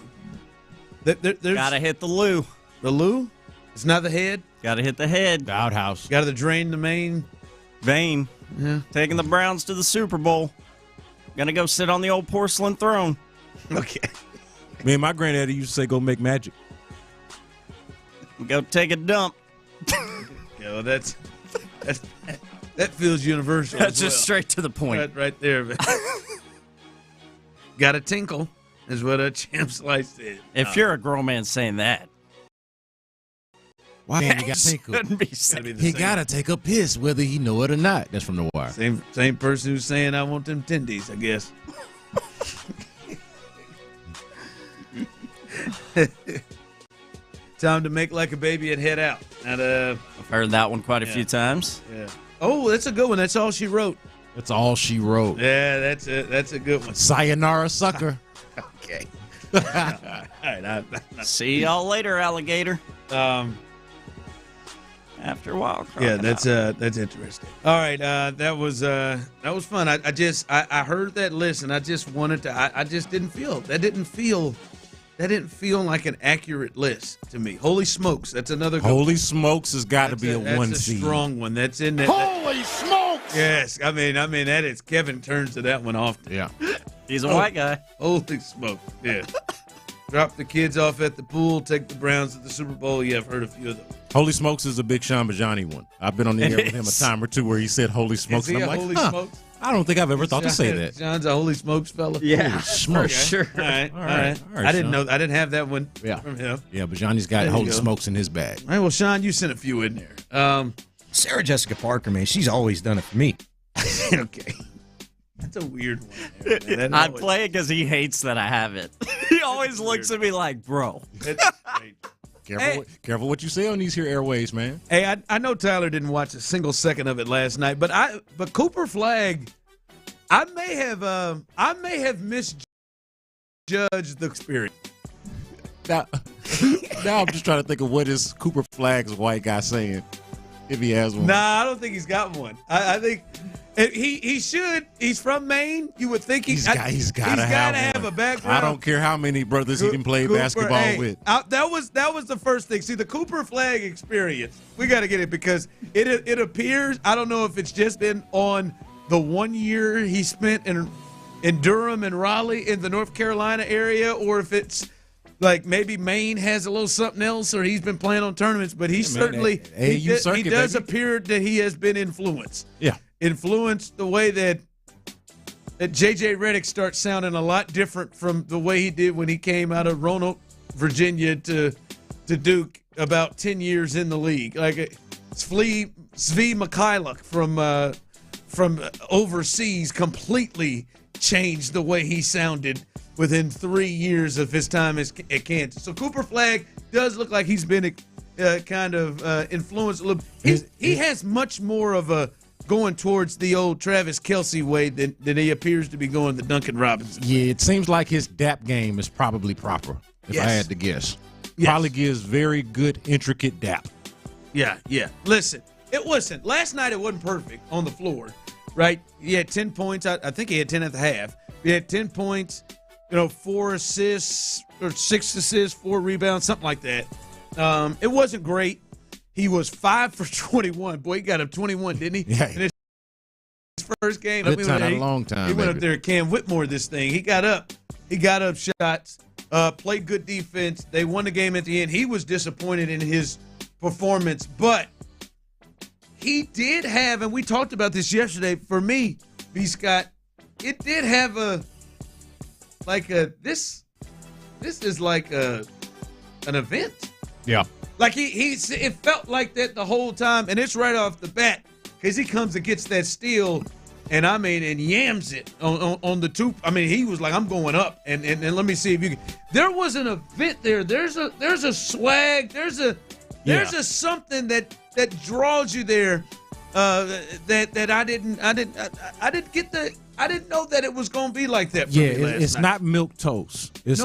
Gotta hit the loo. The loo? It's not the head? Gotta hit the head. The outhouse. Gotta drain the main vein. Yeah. Taking the Browns to the Super Bowl. Gonna go sit on the old porcelain throne. Okay. Me and my granddaddy used to say, go make magic. Go take a dump. Yeah, that feels universal. That's just straight to the point. Right there. Got to tinkle, is what a Champ Slice said. If you're a grown man saying that, why he gotta take a piss whether he know it or not. That's from The Wire. Same person who's saying I want them tendies, I guess. Time to make like a baby and head out. And, I've heard that one quite a few times. Yeah. Oh, that's a good one. That's all she wrote. That's all she wrote. Yeah, that's a good one. Sayonara, sucker. Okay. All right. See y'all later, alligator. After a while. Yeah, that's interesting. All right, that was fun. I heard that list and I just wanted to. I just didn't feel that didn't feel like an accurate list to me. Holy smokes, that's another. Holy smokes has got to be a 1 That's a seed. strong one. That's in there. Holy smokes! Yes, I mean that is. Kevin turns to that one often. Yeah, he's a white guy. Holy smokes! Yeah. Drop the kids off at the pool. Take the Browns to the Super Bowl. Yeah, I've heard a few of them. Holy smokes is a big Sean Bijani one. I've been on the air with him a time or two where he said holy smokes. Is he and I'm a like, holy smokes? I don't think I've ever thought to say that. John's a holy smokes fella. Yeah, holy smokes. for sure. All right. I didn't know. I didn't have that one from him. Yeah, Bijani's got There you holy go. smokes in his bag. All right, well, Sean, you sent a few in there. Sarah Jessica Parker, man, she's always done it for me. Okay. That's a weird one. There, man. I'd play it because he hates that I have it. He always looks at me like, bro. Careful what you say on these here airways, man. Hey, I know Tyler didn't watch a single second of it last night, but Cooper Flagg, I may have misjudged the experience. Now I'm just trying to think of what is Cooper Flagg's white guy saying, if he has one. Nah, I don't think he's got one. I think he should. He's from Maine. You would think he's got to have a background. I don't care how many brothers he can play basketball with. That was the first thing. See, the Cooper Flagg experience, we got to get it because it appears, I don't know if it's just been on the 1 year he spent in Durham and Raleigh in the North Carolina area, or if it's like maybe Maine has a little something else, or he's been playing on tournaments, but he certainly he does appear that he has been influenced. Yeah. Influenced the way that J.J. Redick starts sounding a lot different from the way he did when he came out of Roanoke, Virginia to Duke about 10 years in the league. Like Svi Mikhailuk from overseas completely changed the way he sounded within 3 years of his time at Kansas. So Cooper Flagg does look like he's been kind of influenced a little. He has much more of a going towards the old Travis Kelce way than he appears to be going the Duncan Robinson. Yeah, it seems like his dap game is probably proper, if I had to guess. Yes. Probably gives very good, intricate dap. Yeah. Listen, last night it wasn't perfect on the floor, right? He had 10 points. I think he had 10 at the half. He had 10 points, 4 assists or 6 assists, 4 rebounds, something like that. It wasn't great. He was 5 for 21. Boy, he got up 21, didn't he? Yeah. In his first game. Good time, a long time. He went up there, Cam Whitmore, this thing. He got up shots, played good defense. They won the game at the end. He was disappointed in his performance, but he did have, and we talked about this yesterday, for me, B. Scott, it did have this is like an event. Yeah. Like it felt like that the whole time, and it's right off the bat because he comes and gets that steal, and yams it on the two. He was like, I'm going up, and let me see if you can. There was an event there. There's a swag. There's a something that draws you there. That I didn't know that it was going to be like that for me last it's night. not milk toast. It's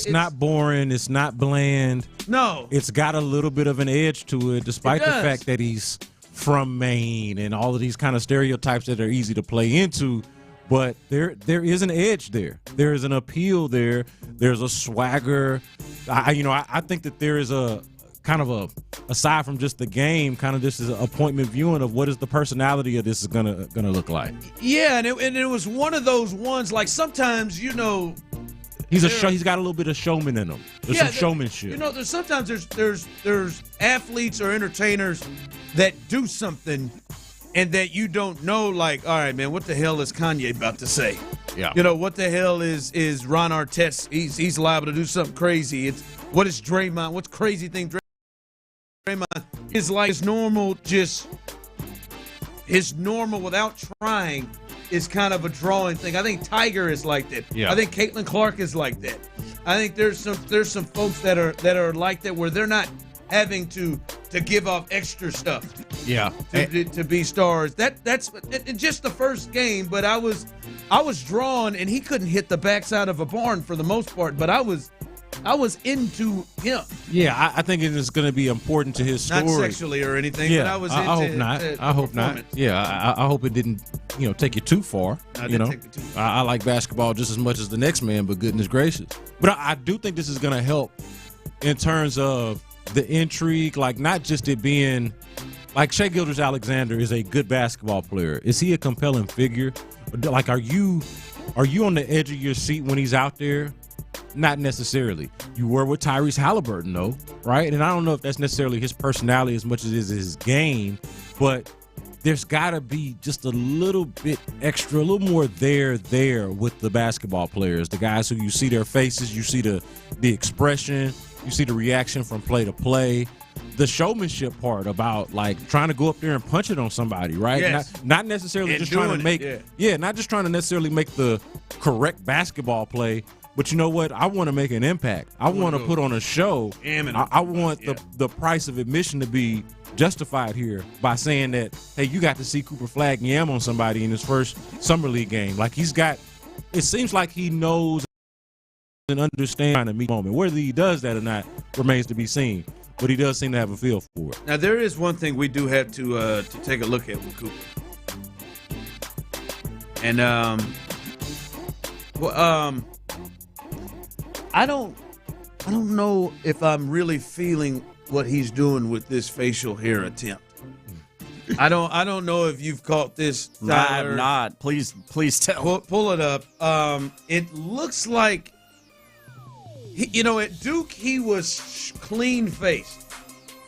not boring. It's not bland. No. It's got a little bit of an edge to it, despite the fact that he's from Maine and all of these kind of stereotypes that are easy to play into. But there is an edge there. There is an appeal there. There's a swagger. I think that there is a kind of aside from just the game, kind of just as an appointment viewing of what is the personality of this is gonna look like. Yeah, and it was one of those ones like sometimes he's got a little bit of showman in him. There's some showmanship. There's sometimes there's athletes or entertainers that do something and that you don't know, like, all right, man, what the hell is Kanye about to say? Yeah. What the hell is Ron Artest? He's liable to do something crazy. What is Draymond? What's crazy thing Draymond is like? His normal without trying is kind of a drawing thing. I think Tiger is like that. Yeah. I think Caitlin Clark is like that. I think there's some folks that are like that where they're not having to give off extra stuff. Yeah. To be stars. That's just the first game, but I was drawn, and he couldn't hit the backside of a barn for the most part, but I was into him. Yeah, I think it is going to be important to his story. Not sexually or anything, but I was into I hope not. I hope not. Yeah, I hope it didn't, take you too far. Take me too far. I like basketball just as much as the next man, but goodness gracious. But I do think this is going to help in terms of the intrigue, like not just it being like Shai Gilgeous-Alexander is a good basketball player. Is he a compelling figure? Like, are you on the edge of your seat when he's out there? Not necessarily. You were with Tyrese Halliburton, though, right? And I don't know if that's necessarily his personality as much as it is his game, but there's got to be just a little bit extra, a little more there with the basketball players, the guys who you see their faces, you see the expression, you see the reaction from play to play, the showmanship part about like trying to go up there and punch it on somebody, right? Yes. Not necessarily just trying to make not just trying to necessarily make the correct basketball play. But you know what? I want to make an impact. I want to put on a show. I want the price of admission to be justified here by saying that, hey, you got to see Cooper Flagg yam on somebody in his first Summer League game. Like it seems like he knows and understands the meet moment. Whether he does that or not remains to be seen. But he does seem to have a feel for it. Now, there is one thing we do have to take a look at with Cooper. And, I don't know if I'm really feeling what he's doing with this facial hair attempt. I don't know if you've caught this, Tyler. I have not. Please tell. Pull it up. It looks like, at Duke he was clean faced,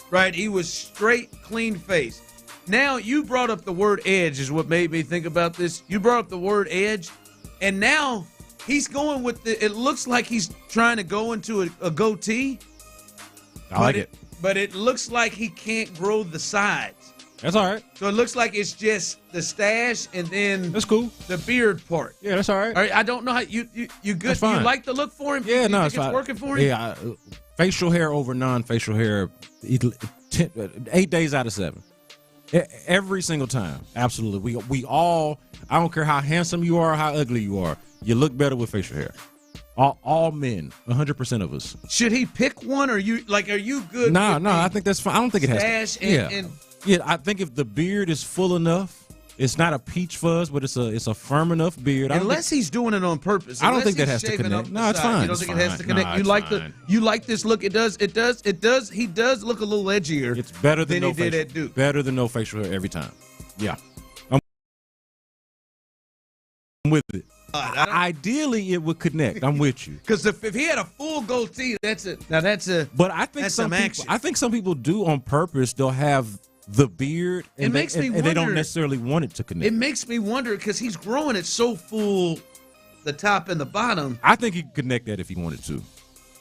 right? He was straight clean faced. Now you brought up the word edge is what made me think about this. You brought up the word edge, and now he's going with it looks like he's trying to go into a goatee. I like it. But it looks like he can't grow the sides. That's all right. So it looks like it's just the stash and then that's cool. The beard part. Yeah, that's all right. All right, I don't know how you good. That's fine. You like the look for him? Yeah, you no, think it's it's fine. working for him. Yeah, facial hair over non-facial hair, 8 days out of 7. Every single time. Absolutely. We all, I don't care how handsome you are or how ugly you are, you look better with facial hair. All men, 100% of us. Should he pick one, or are you good? No, I think that's fine. I don't think it has to. And Yeah, I think if the beard is full enough, it's not a peach fuzz, but it's a firm enough beard. Unless he's doing it on purpose. I don't think that has to connect. No, it's fine. You don't think it has to connect. No, you like this look. It does. He does look a little edgier. It's better than he facial, did at Duke. Better than no facial hair every time. Yeah, I'm with it. Ideally, it would connect. I'm with you. Because if he had a full goatee, that's a. But I think some people do on purpose. They'll have the beard, and they don't necessarily want it to connect. It makes me wonder because he's growing it so full, the top and the bottom. I think he could connect that if he wanted to.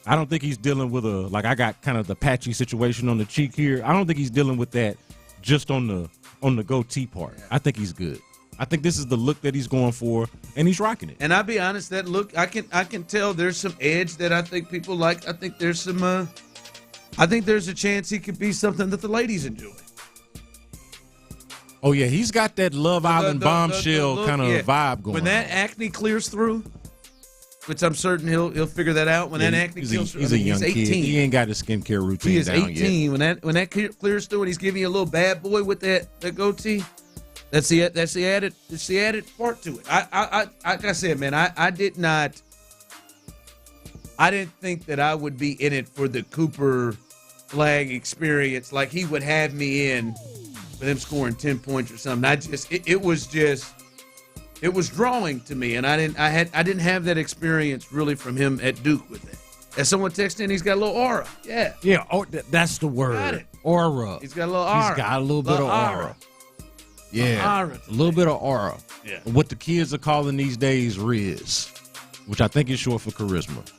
I don't think he's dealing with I got kind of the patchy situation on the cheek here. I don't think he's dealing with that just on the goatee part. I think he's good. I think this is the look that he's going for, and he's rocking it. And I'll be honest, that look, I can tell there's some edge that I think people like. I think there's some. I think there's a chance he could be something that the ladies enjoy. Oh yeah, he's got that Love Island bombshell kind of vibe going. When that acne clears through, which I'm certain he'll figure that out. When that acne clears through, he's a young 18. kid. He ain't got his skincare routine. He is down 18. Yet. When that clears through, and he's giving you a little bad boy with that goatee. That's the added part to it. I like I said, man, I didn't think that I would be in it for the Cooper Flag experience, like he would have me in with him scoring 10 points or something. It was drawing to me, and I didn't have that experience really from him at Duke with it. As someone texted in, he's got a little aura. Yeah. Yeah. Oh, that's the word. Got it. Aura. He's got a little aura. He's got a little bit of aura. Yeah, a little bit of aura. Yeah. What the kids are calling these days Riz, which I think is short for charisma.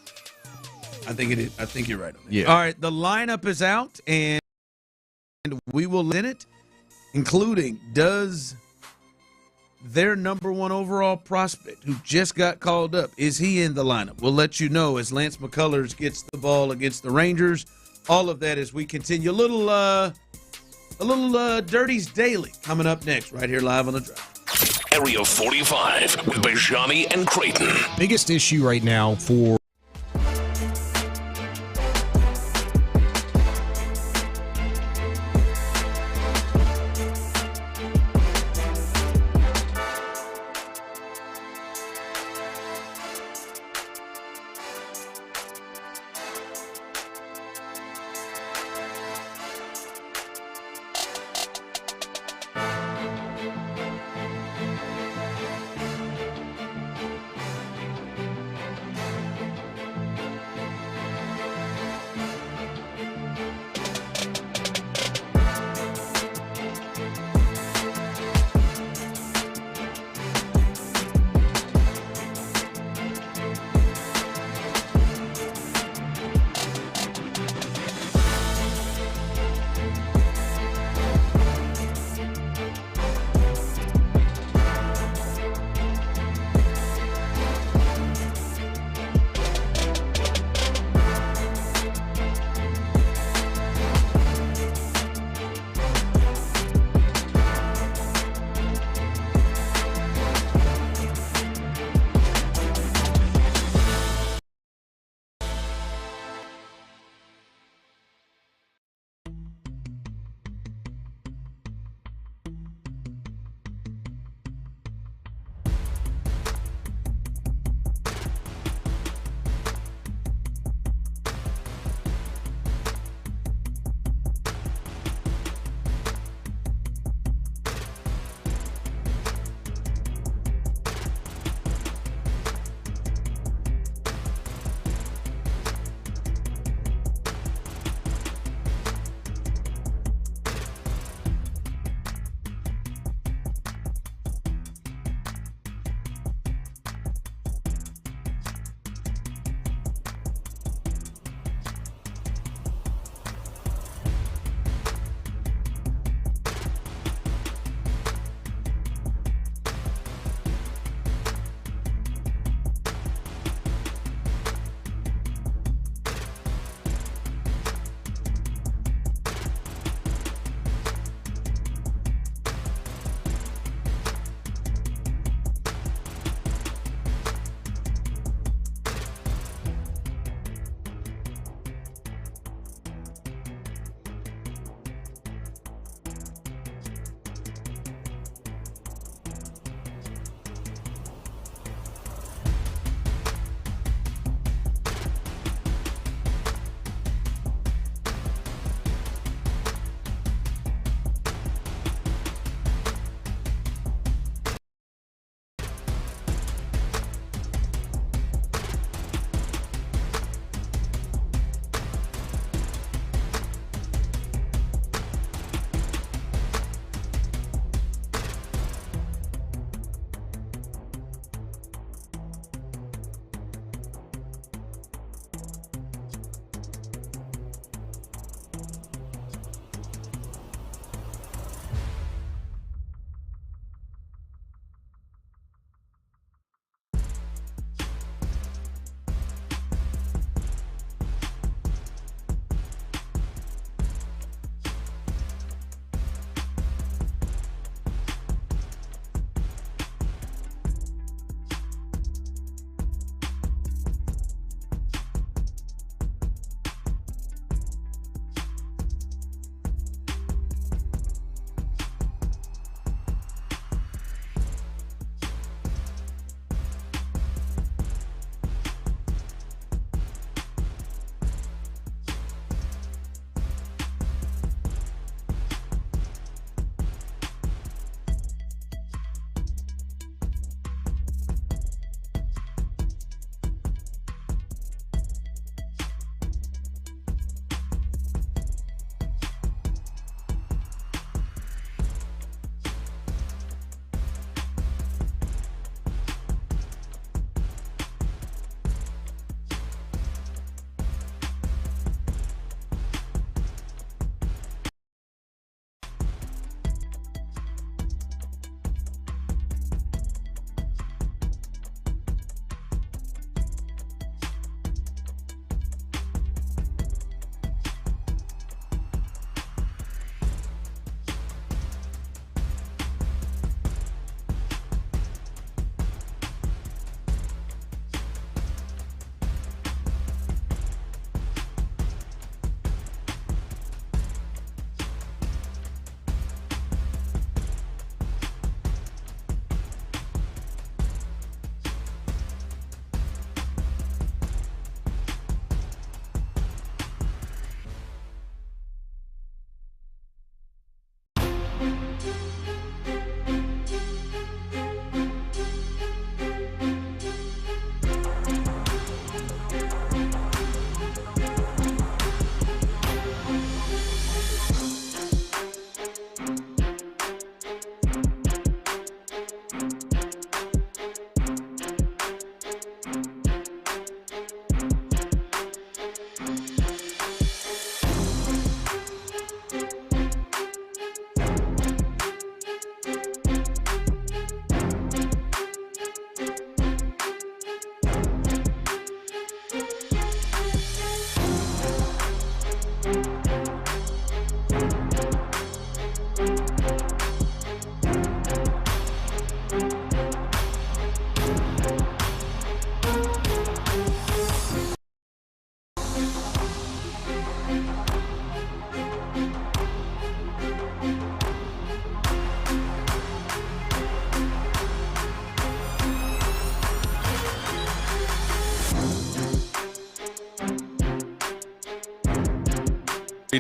I think it is. I think you're right on that. Yeah. All right, the lineup is out, and we will in it, including does their number one overall prospect, who just got called up, is he in the lineup? We'll let you know as Lance McCullers gets the ball against the Rangers. All of that as we continue. A little Dirty's Daily coming up next, right here live on the Drive. Area 45 with Bijani and Creighton. Biggest issue right now for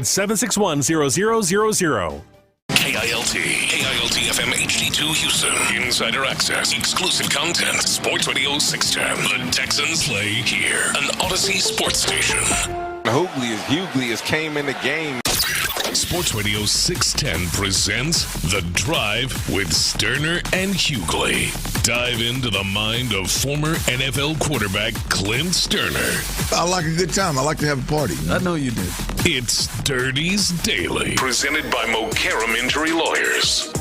761-0000. KILT FM HD2 Houston. Insider access, exclusive content. Sports Radio 610. The Texans play here. An Odyssey sports station. Hughley has came in the game. Sports Radio 610 presents The Drive with Stoerner and Hughley. Dive into the mind of former NFL quarterback Clint Stoerner. I like a good time. I like to have a party. I know you do. It's Dirty's Daily, presented by Mokaram Injury Lawyers.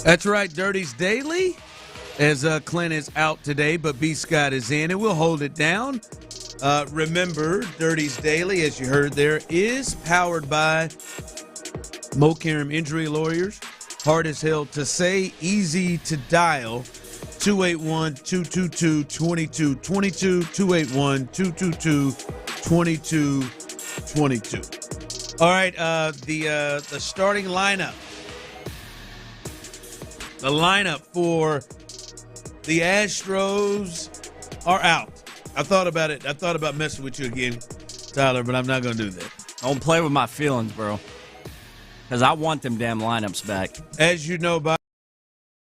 That's right, Dirty's Daily, as Clint is out today, but B. Scott is in, and we'll hold it down. Remember, Dirty's Daily, as you heard there, is powered by Mokaram Injury Lawyers. Hard as hell to say, easy to dial. 281-222-2222, 282-2222. All right, the starting lineup. The lineup for the Astros are out. I thought about it. I thought about messing with you again, Tyler, but I'm not going to do that. Don't play with my feelings, bro. Because I want them damn lineups back. As you know, by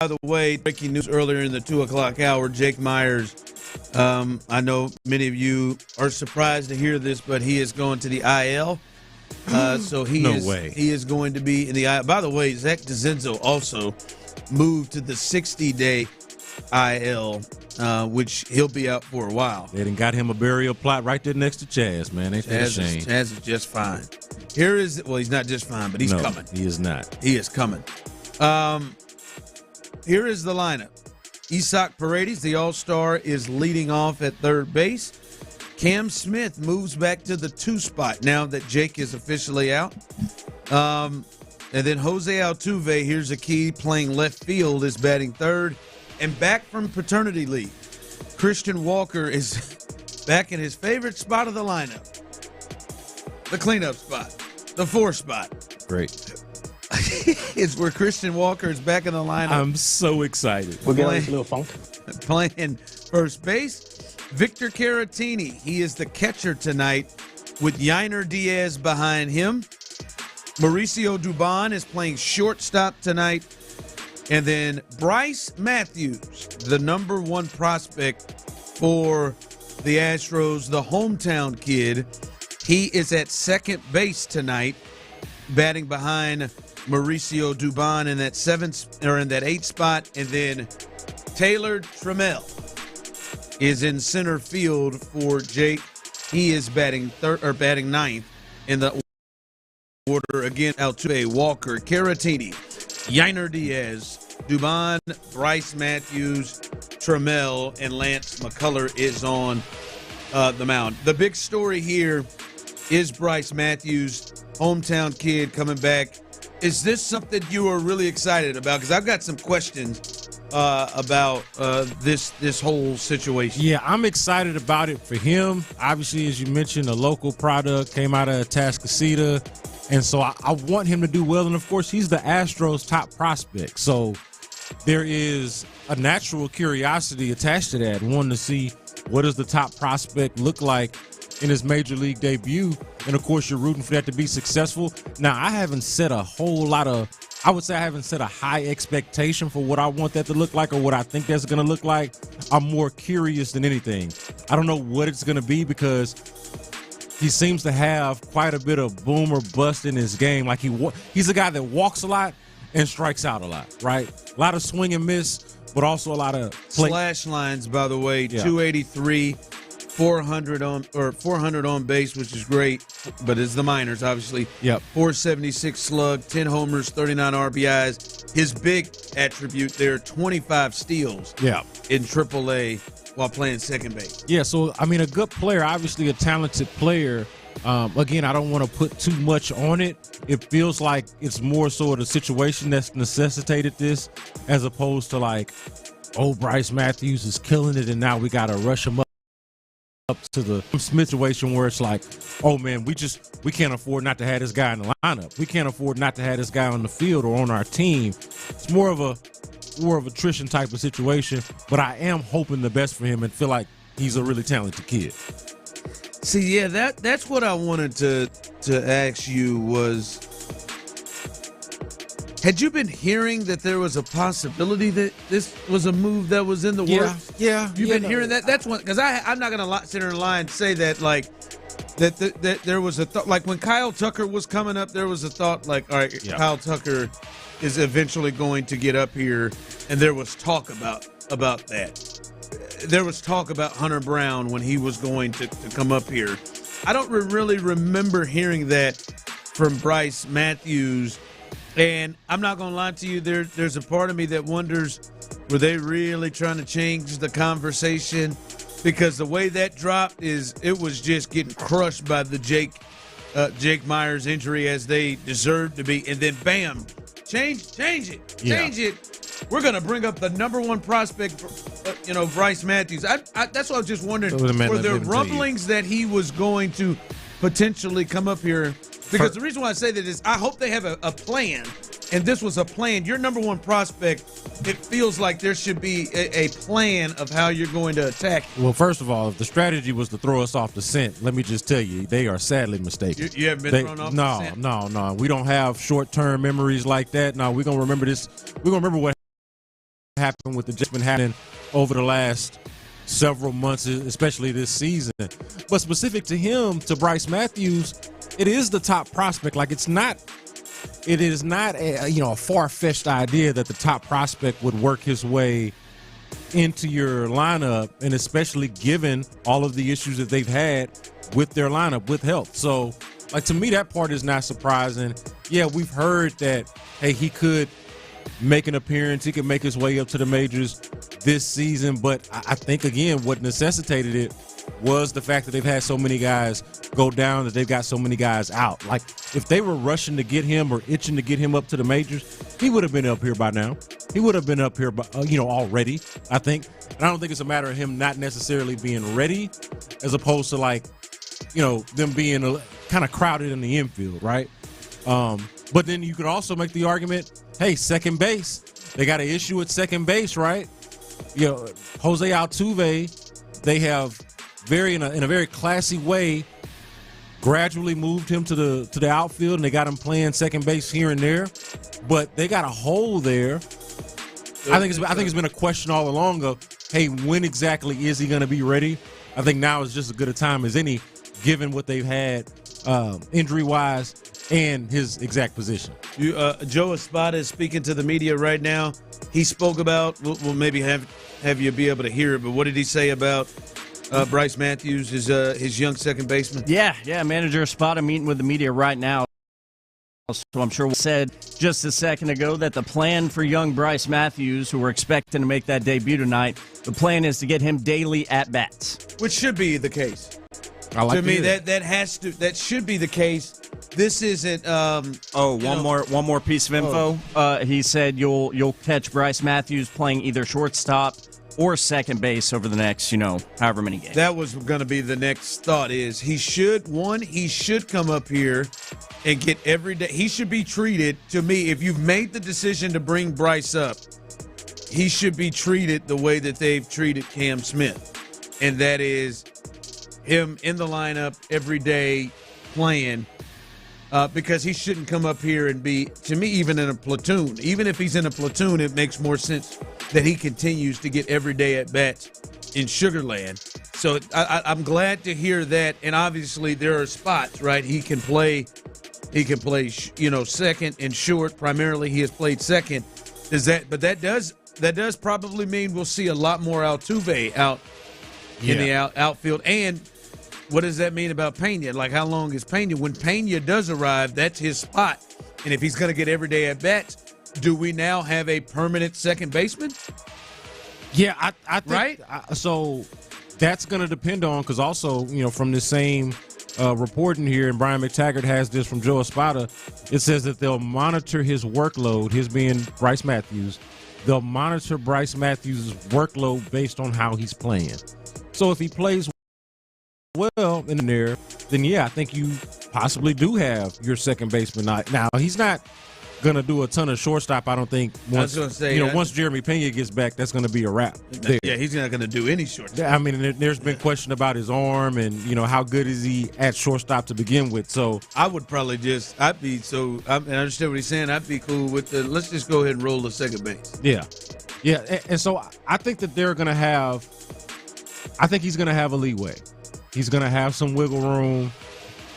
the way, breaking news earlier in the 2 o'clock hour, Jake Myers, I know many of you are surprised to hear this, but he is going to the IL. So he is going to be in the IL. By the way, Zach DeZenzo also moved to the 60-day IL, which he'll be out for a while. They done got him a burial plot right there next to Chaz, man. Ain't that a shame? Chaz is just fine. He's not just fine, but he's coming. He is not. He is coming. Here is the lineup. Isak Paredes, the all-star, is leading off at third base. Cam Smith moves back to the 2 spot now that Jake is officially out. And then Jose Altuve, here's a key, playing left field, is batting third. And back from paternity leave, Christian Walker is back in his favorite spot of the lineup, the cleanup spot, the 4 spot. Great. It's where Christian Walker is back in the lineup. I'm so excited. We're getting a little funk. Playing first base. Victor Caratini, he is the catcher tonight with Yainer Diaz behind him. Mauricio Dubon is playing shortstop tonight. And then Bryce Matthews, the number 1 prospect for the Astros, the hometown kid, he is at second base tonight, batting behind Mauricio Dubon in that 8 spot. And then Taylor Trammell is in center field for Jake. He is batting ninth in the order. Again, Altuve, Walker, Caratini, Yainer Diaz, Dubon, Bryce Matthews, Trammell, and Lance McCullough is on the mound. The big story here is Bryce Matthews, hometown kid coming back. Is this something you are really excited about? Because I've got some questions about this whole situation. Yeah, I'm excited about it for him. Obviously, as you mentioned, a local product, came out of Atascocita. And so I want him to do well. And, of course, he's the Astros' top prospect. So there is a natural curiosity attached to that, wanting to see what does the top prospect look like in his major league debut. And, of course, you're rooting for that to be successful. Now, I haven't set a high expectation for what I want that to look like or what I think that's going to look like. I'm more curious than anything. I don't know what it's going to be because he seems to have quite a bit of boom or bust in his game. Like he's a guy that walks a lot and strikes out a lot, right? A lot of swing and miss, but also a lot of slash lines, by the way, yeah. 283, 400 on base, which is great, but it's the minors, obviously. Yep. 476 slug, 10 homers, 39 RBIs. His big attribute there, 25 steals. Yeah. In AAA. While playing second base. Yeah, so, I mean, a good player, obviously a talented player. Again, I don't want to put too much on it. It feels like it's more so of the situation that's necessitated this as opposed to like, oh, Bryce Matthews is killing it and now we got to rush him up to the situation where it's like, oh, man, we can't afford not to have this guy in the lineup. We can't afford not to have this guy on the field or on our team. It's more of attrition type of situation, but I am hoping the best for him and feel like he's a really talented kid. See, yeah, that's what I wanted to ask you was, had you been hearing that there was a possibility that this was a move that was in the works? Yeah. You've been hearing that? That's one, because I'm not going to sit here and lie and say that, like, that there was a thought, like when Kyle Tucker was coming up, there was a thought like, all right, Kyle Tucker is eventually going to get up here, and there was talk about that. There was talk about Hunter Brown when he was going to come up here. I don't really remember hearing that from Bryce Matthews, and I'm not going to lie to you, there's a part of me that wonders, were they really trying to change the conversation? Because the way that dropped it was just getting crushed by the Jake Myers injury as they deserved to be, and then bam, change it. We're gonna bring up the number one prospect, Bryce Matthews. That's what I was just wondering. Were there rumblings that he was going to potentially come up here? Because the reason why I say that is I hope they have a plan. And this was a plan. Your number one prospect, it feels like there should be a plan of how you're going to attack. Well, first of all, if the strategy was to throw us off the scent, let me just tell you, they are sadly mistaken. You haven't been thrown off the scent? No. We don't have short-term memories like that. No, we're going to remember this. We're going to remember what happened with the just been happening over the last several months, especially this season. But specific to him, to Bryce Matthews, it is the top prospect. Like, it is not a far-fetched idea that the top prospect would work his way into your lineup, and especially given all of the issues that they've had with their lineup with health. So, like, to me, that part is not surprising. Yeah, we've heard that, hey, he could make an appearance. He could make his way up to the majors this season. But I think, again, what necessitated it was the fact that they've had so many guys go down, that they've got so many guys out. Like, if they were rushing to get him or itching to get him up to the majors, he would have been up here by now. He would have been up here, already, I think. And I don't think it's a matter of him not necessarily being ready, as opposed to, like, them being kind of crowded in the infield, right? But then you could also make the argument, hey, second base. They got an issue at second base, right? Jose Altuve, they have in a very classy way gradually moved him to the outfield, and they got him playing second base here and there. But they got a hole there. I think it's been a question all along of, hey, when exactly is he going to be ready? I think now is just as good a time as any, given what they've had injury-wise and his exact position. Joe Espada is speaking to the media right now. He spoke about, we'll maybe have you be able to hear it, but what did he say about Bryce Matthews, his young second baseman? Yeah, Manager Espada meeting with the media right now. So I'm sure we said just a second ago that the plan for young Bryce Matthews, who we're expecting to make that debut tonight, the plan is to get him daily at-bats. Which should be the case. To me, that should be the case. This isn't. One more piece of info. He said you'll catch Bryce Matthews playing either shortstop or second base over the next, however many games. That was going to be the next thought. Is he should come up here and get every day. He should be treated, to me, if you've made the decision to bring Bryce up, he should be treated the way that they've treated Cam Smith, and that is him in the lineup every day playing, because he shouldn't come up here and be, to me, even in a platoon. Even if he's in a platoon, it makes more sense that he continues to get every day at bats in Sugarland. So I'm glad to hear that. And obviously there are spots, right? He can play, second and short. Primarily he has played second. But that does probably mean we'll see a lot more Altuve out in the outfield. And what does that mean about Pena? Like, how long is Pena? When Pena does arrive, that's his spot. And if he's going to get every day at bats, do we now have a permanent second baseman? Yeah, I think, right. So that's going to depend on, because also, from the same reporting here, and Brian McTaggart has this from Joe Espada, it says that they'll monitor his workload, his being Bryce Matthews. They'll monitor Bryce Matthews' workload based on how he's playing. So if he plays well in there, then I think you possibly do have your second baseman. Now, he's not gonna do a ton of shortstop. I don't think once once Jeremy Pena gets back, that's gonna be a wrap. There. Yeah, he's not gonna do any shortstop. I mean, there's been question about his arm and how good is he at shortstop to begin with. So I would probably I understand what he's saying. I'd be cool with let's just go ahead and roll the second base. Yeah, and so I think that they're gonna have. I think he's gonna have a leeway. He's gonna have some wiggle room,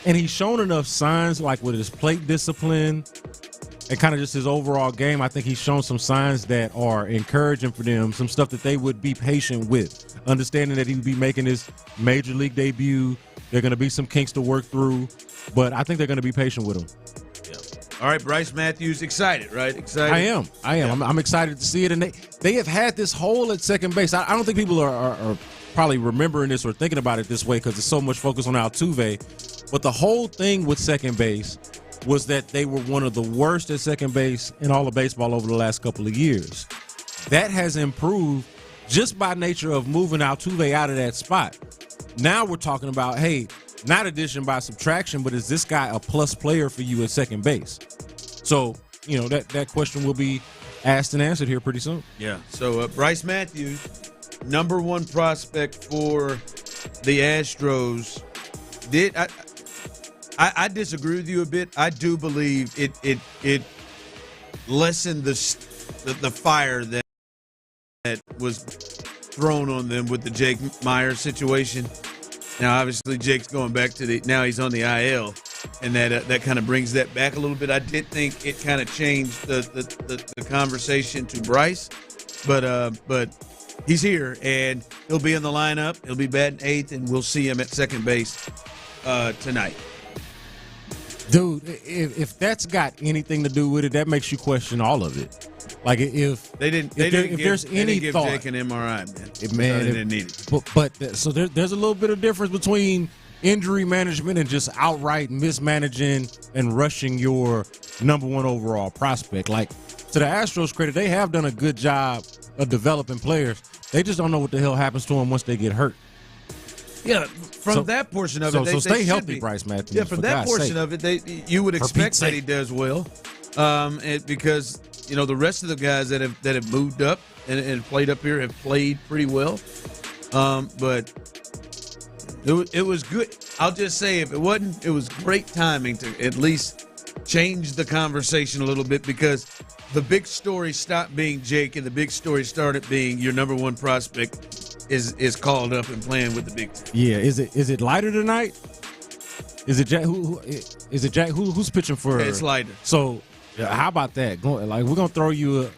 and he's shown enough signs, like with his plate discipline and kind of just his overall game. I think he's shown some signs that are encouraging for them, some stuff that they would be patient with, understanding that he would be making his major league debut. There are going to be some kinks to work through, but I think they're going to be patient with him. Yeah. All right, Bryce Matthews, excited, right? Excited? I am. Yeah. I'm excited to see it, and they have had this hole at second base. I don't think people are probably remembering this or thinking about it this way because there's so much focus on Altuve, but the whole thing with second base was that they were one of the worst at second base in all of baseball over the last couple of years. That has improved just by nature of moving Altuve out of that spot. Now we're talking about, hey, not addition by subtraction, but is this guy a plus player for you at second base? So, that question will be asked and answered here pretty soon. Yeah. So Bryce Matthews, number one prospect for the Astros, I disagree with you a bit. I do believe it lessened the fire that was thrown on them with the Jake Myers situation. Now, obviously, Jake's going back now he's on the IL, and that kind of brings that back a little bit. I did think it kind of changed the conversation to Bryce, but he's here, and he'll be in the lineup. He'll be batting eighth, and we'll see him at second base tonight. Dude, if that's got anything to do with it, that makes you question all of it. Like if there's any thought, Jake an MRI, man, they didn't need it. But so there's a little bit of difference between injury management and just outright mismanaging and rushing your number one overall prospect. Like, to the Astros' credit, they have done a good job of developing players. They just don't know what the hell happens to them once they get hurt. Yeah, that portion of it. So stay healthy, Bryce Matthews. Yeah, from that portion of it, you would expect that he does well, because the rest of the guys that have moved up and played up here have played pretty well. But it was good. I'll just say, if it wasn't, it was great timing to at least change the conversation a little bit, because the big story stopped being Jake and the big story started being your number one prospect is called up and playing with the big team. Yeah, is it Leiter tonight? Is it Jack? Is it Jack? Who's pitching for? Yeah, it's Leiter. So how about that? We're gonna throw you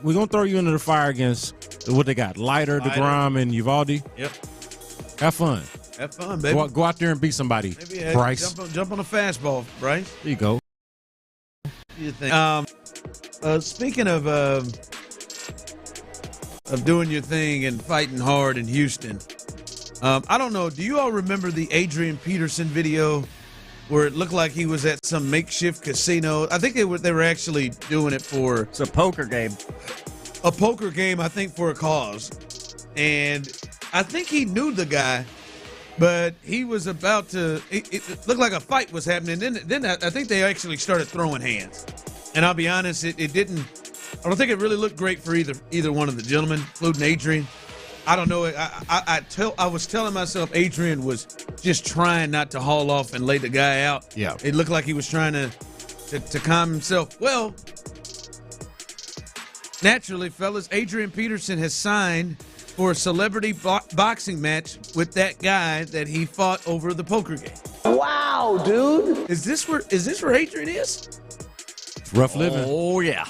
into the fire against what they got: Leiter, DeGrom, and Uvalde. Yep. Have fun. Have fun, baby. Go out there and beat somebody. Maybe, Bryce. Jump on a fastball, Bryce. There you go. What do you think? Speaking of doing your thing and fighting hard in Houston, I don't know. Do you all remember the Adrian Peterson video where it looked like he was at some makeshift casino? I think they were actually doing it for it's a poker game. A poker game, I think, for a cause. And I think he knew the guy, but he was about to. It looked like a fight was happening. Then I think they actually started throwing hands. And I'll be honest, it didn't. I don't think it really looked great for either one of the gentlemen, including Adrian. I don't know. I was telling myself Adrian was just trying not to haul off and lay the guy out. Yeah. It looked like he was trying to calm himself. Well, naturally, fellas, Adrian Peterson has signed for a celebrity boxing match with that guy that he fought over the poker game. Wow, dude. Is this where Adrian is? Rough living. Oh, yeah.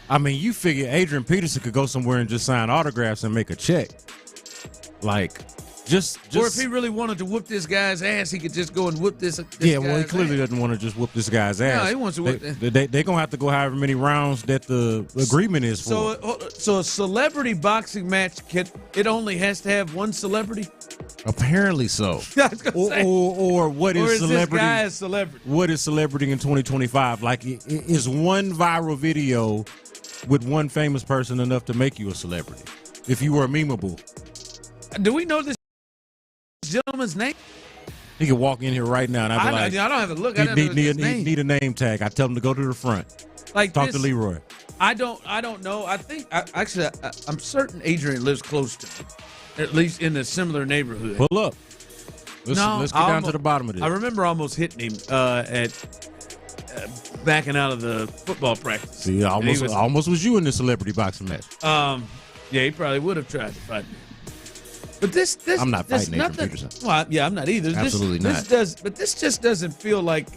I mean, you figure Adrian Peterson could go somewhere and just sign autographs and make a check. Like, just or if he really wanted to whoop this guy's ass, he could just go and whoop this yeah, well, he guy's clearly ass. doesn't want to just whoop this guy's ass. No, he wants to whoop They're going to have to go however many rounds that the agreement is for. So a celebrity boxing match, it only has to have one celebrity? Apparently so. Or what is celebrity? This guy a celebrity? What is celebrity in 2025? Like, is one viral video with one famous person enough to make you a celebrity if you were memeable? Do we know this gentleman's name? He could walk in here right now, and I'd be like, I don't have to look. I don't know his name. Need a name tag. I tell him to go to the front. Talk to Leroy. I don't know. I think I'm certain Adrian lives close to me, at least in a similar neighborhood. Pull up. Let's get down to the bottom of this. I remember almost hitting him at backing out of the football practice. See, almost was you in the celebrity boxing match. Yeah, he probably would have tried to fight me. But this I'm not fighting Adrian Peterson. Well, yeah, I'm not either. Absolutely not. This just doesn't feel like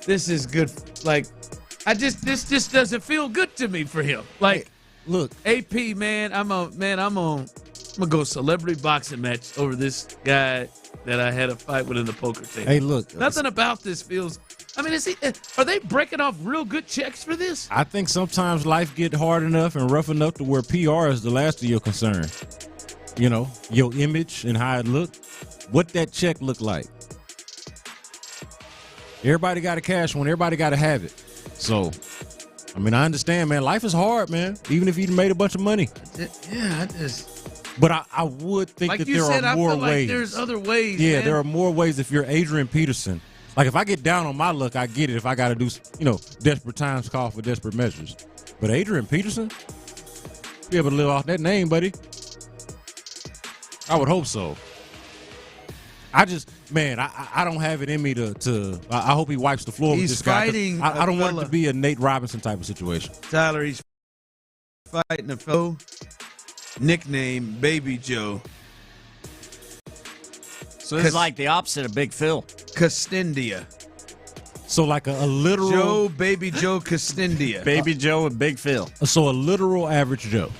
this is good. Like, this just doesn't feel good to me for him. Like, hey, look, AP, man, I'm gonna go celebrity boxing match over this guy that I had a fight with in the poker table. Hey, look, nothing about this feels. I mean, are they breaking off real good checks for this? I think sometimes life get hard enough and rough enough to where PR is the last of your concern. You know, your image and how it look, what that check look like. Everybody got to cash one. Everybody got to have it. So, I mean, I understand, man. Life is hard, man. Even if you made a bunch of money. Yeah, But I would think like that you there said, are more I feel ways. Like there's other ways. Yeah, man. there are more ways. If you're Adrian Peterson, like if I get down on my luck, I get it. If I got to do, desperate times call for desperate measures. But Adrian Peterson, be able to live off that name, buddy. I would hope so. I don't have it in me to. I hope he wipes the floor with this guy. Fighting. I don't want it to be a Nate Robinson type of situation. Tyler, he's fighting a foe. Nickname Baby Joe. So it's like the opposite of Big Phil. Castendia. So like a literal Baby Joe Castendia. Baby Joe and Big Phil. So a literal average Joe.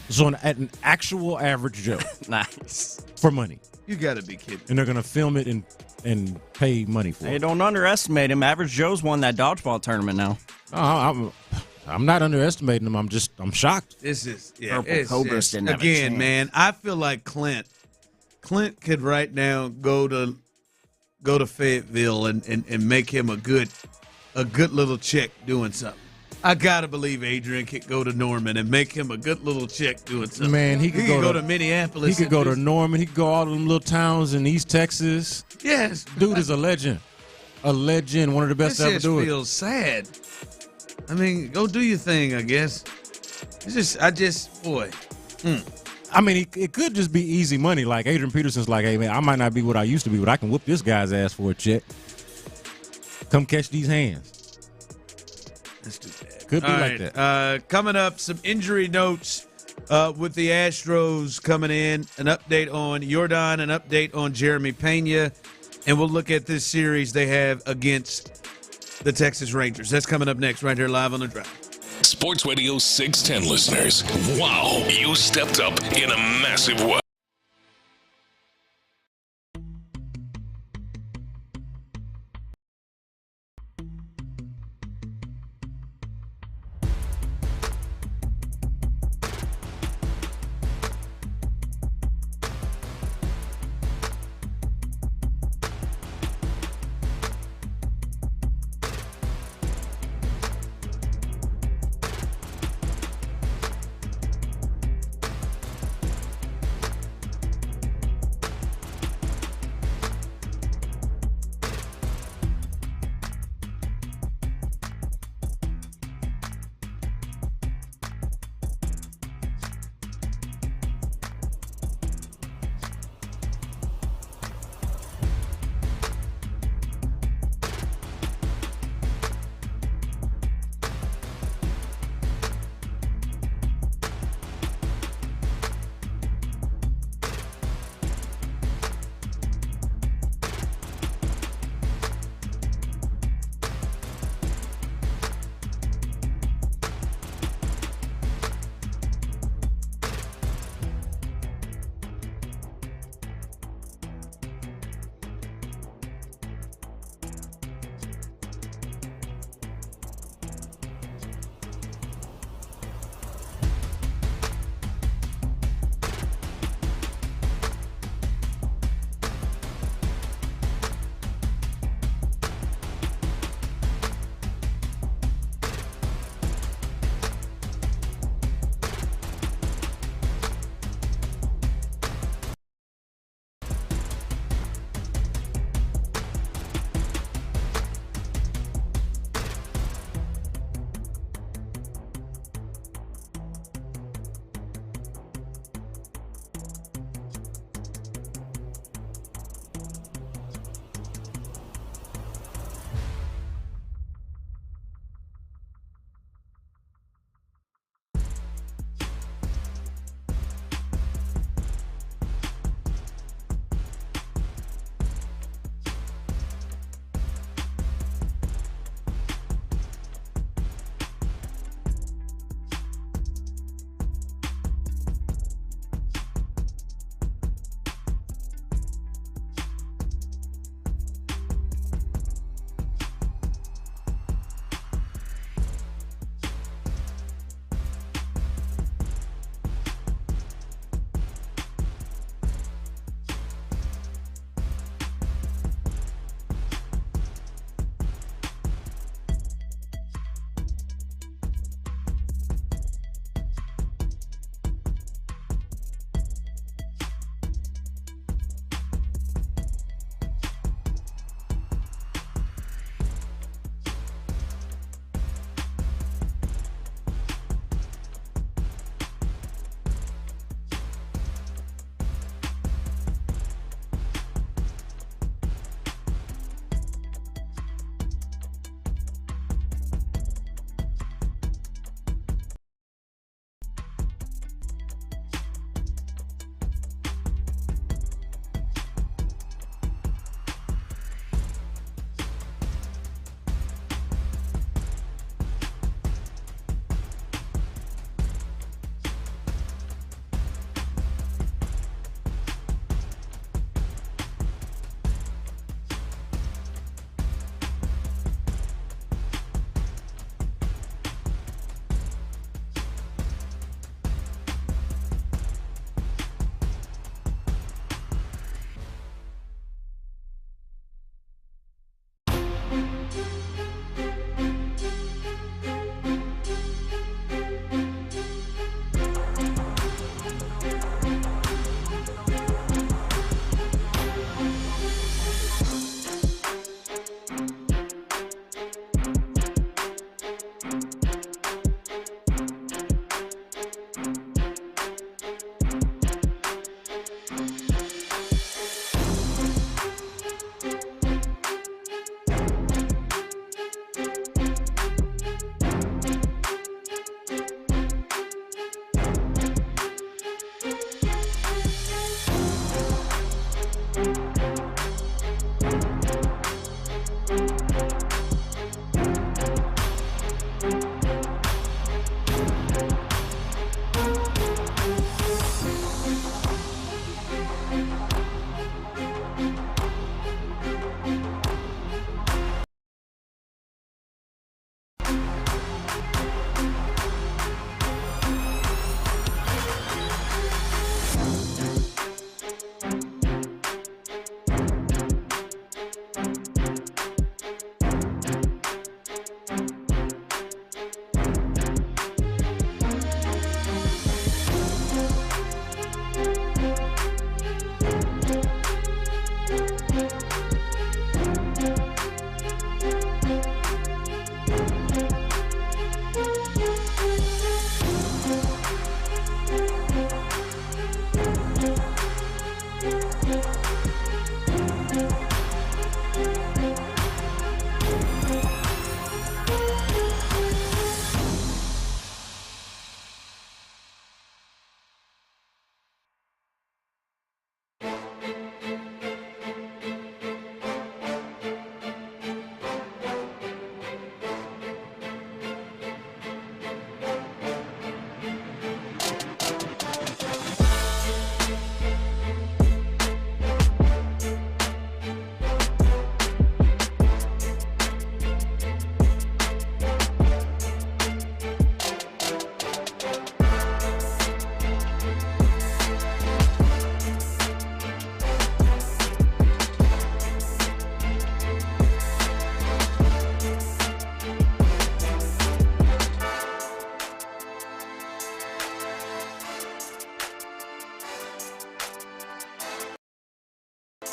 So an actual average Joe. Nice. For money. You got to be kidding. And they're going to film it and pay money for it. Hey, don't underestimate him. Average Joe's won that dodgeball tournament now. I'm not underestimating him. I'm shocked. This is again, man. I feel like Clint could right now go to Fayetteville and make him a good little check doing something. I gotta believe Adrian could go to Norman and make him a good little check doing something. Man, he could go to Minneapolis. He could go to Norman. He could go all them little towns in East Texas. Yes, dude is a legend. A legend. One of the best to ever do it. This feels sad. I mean, go do your thing, I guess. Boy. I mean, it could just be easy money. Like Adrian Peterson's like, hey, man, I might not be what I used to be, but I can whoop this guy's ass for a check. Come catch these hands. That's too bad. Could be like that. Coming up, some injury notes with the Astros coming in, an update on Jordan, an update on Jeremy Pena, and we'll look at this series they have against the Texas Rangers. That's coming up next right here live on The Drive. Sports Radio 610 listeners, wow, you stepped up in a massive way.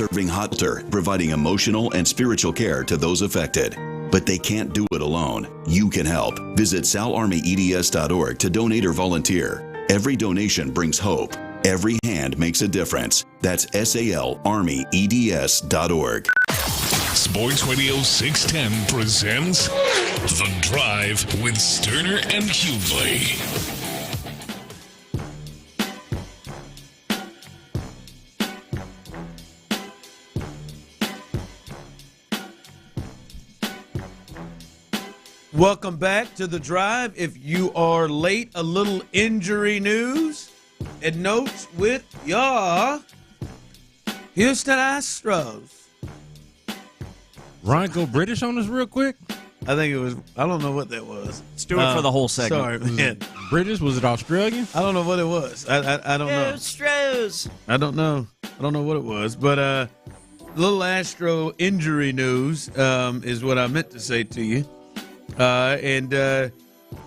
serving hot water, providing emotional and spiritual care to those affected. But they can't do it alone. You can help. Visit salarmyeds.org to donate or volunteer. Every donation brings hope. Every hand makes a difference. That's salarmyeds.org. Sports Radio 610 presents The Drive with Stoerner and Hughley. Welcome back to The Drive. If you are late, a little injury news and notes with your Houston Astros. Ron, go British on us real quick. I think it was, I don't know what that was. Let's do it for the whole segment. Sorry, man. British? Was it Australian? I don't know what it was. I don't know. Astros. I don't know. I don't know what it was. But little Astro injury news is what I meant to say to you. And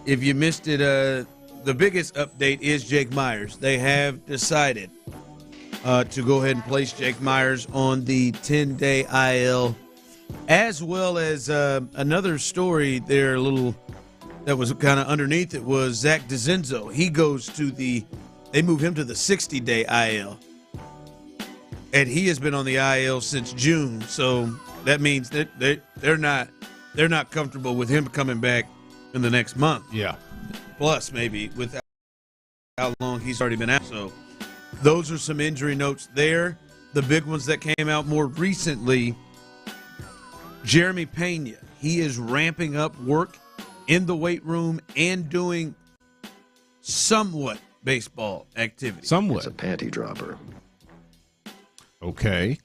if you missed it, the biggest update is Jake Myers. They have decided to go ahead and place Jake Myers on the 10-day IL, as well as another story there, a little that was kind of underneath it, was Zach DeZenzo. He goes to they move him to the 60-day IL, and he has been on the IL since June. So that means that they're not comfortable with him coming back in the next month. Yeah. Plus, maybe, with how long he's already been out. So those are some injury notes there. The big ones that came out more recently, Jeremy Pena. He is ramping up work in the weight room and doing somewhat baseball activity. Somewhat. It's a panty dropper. Okay.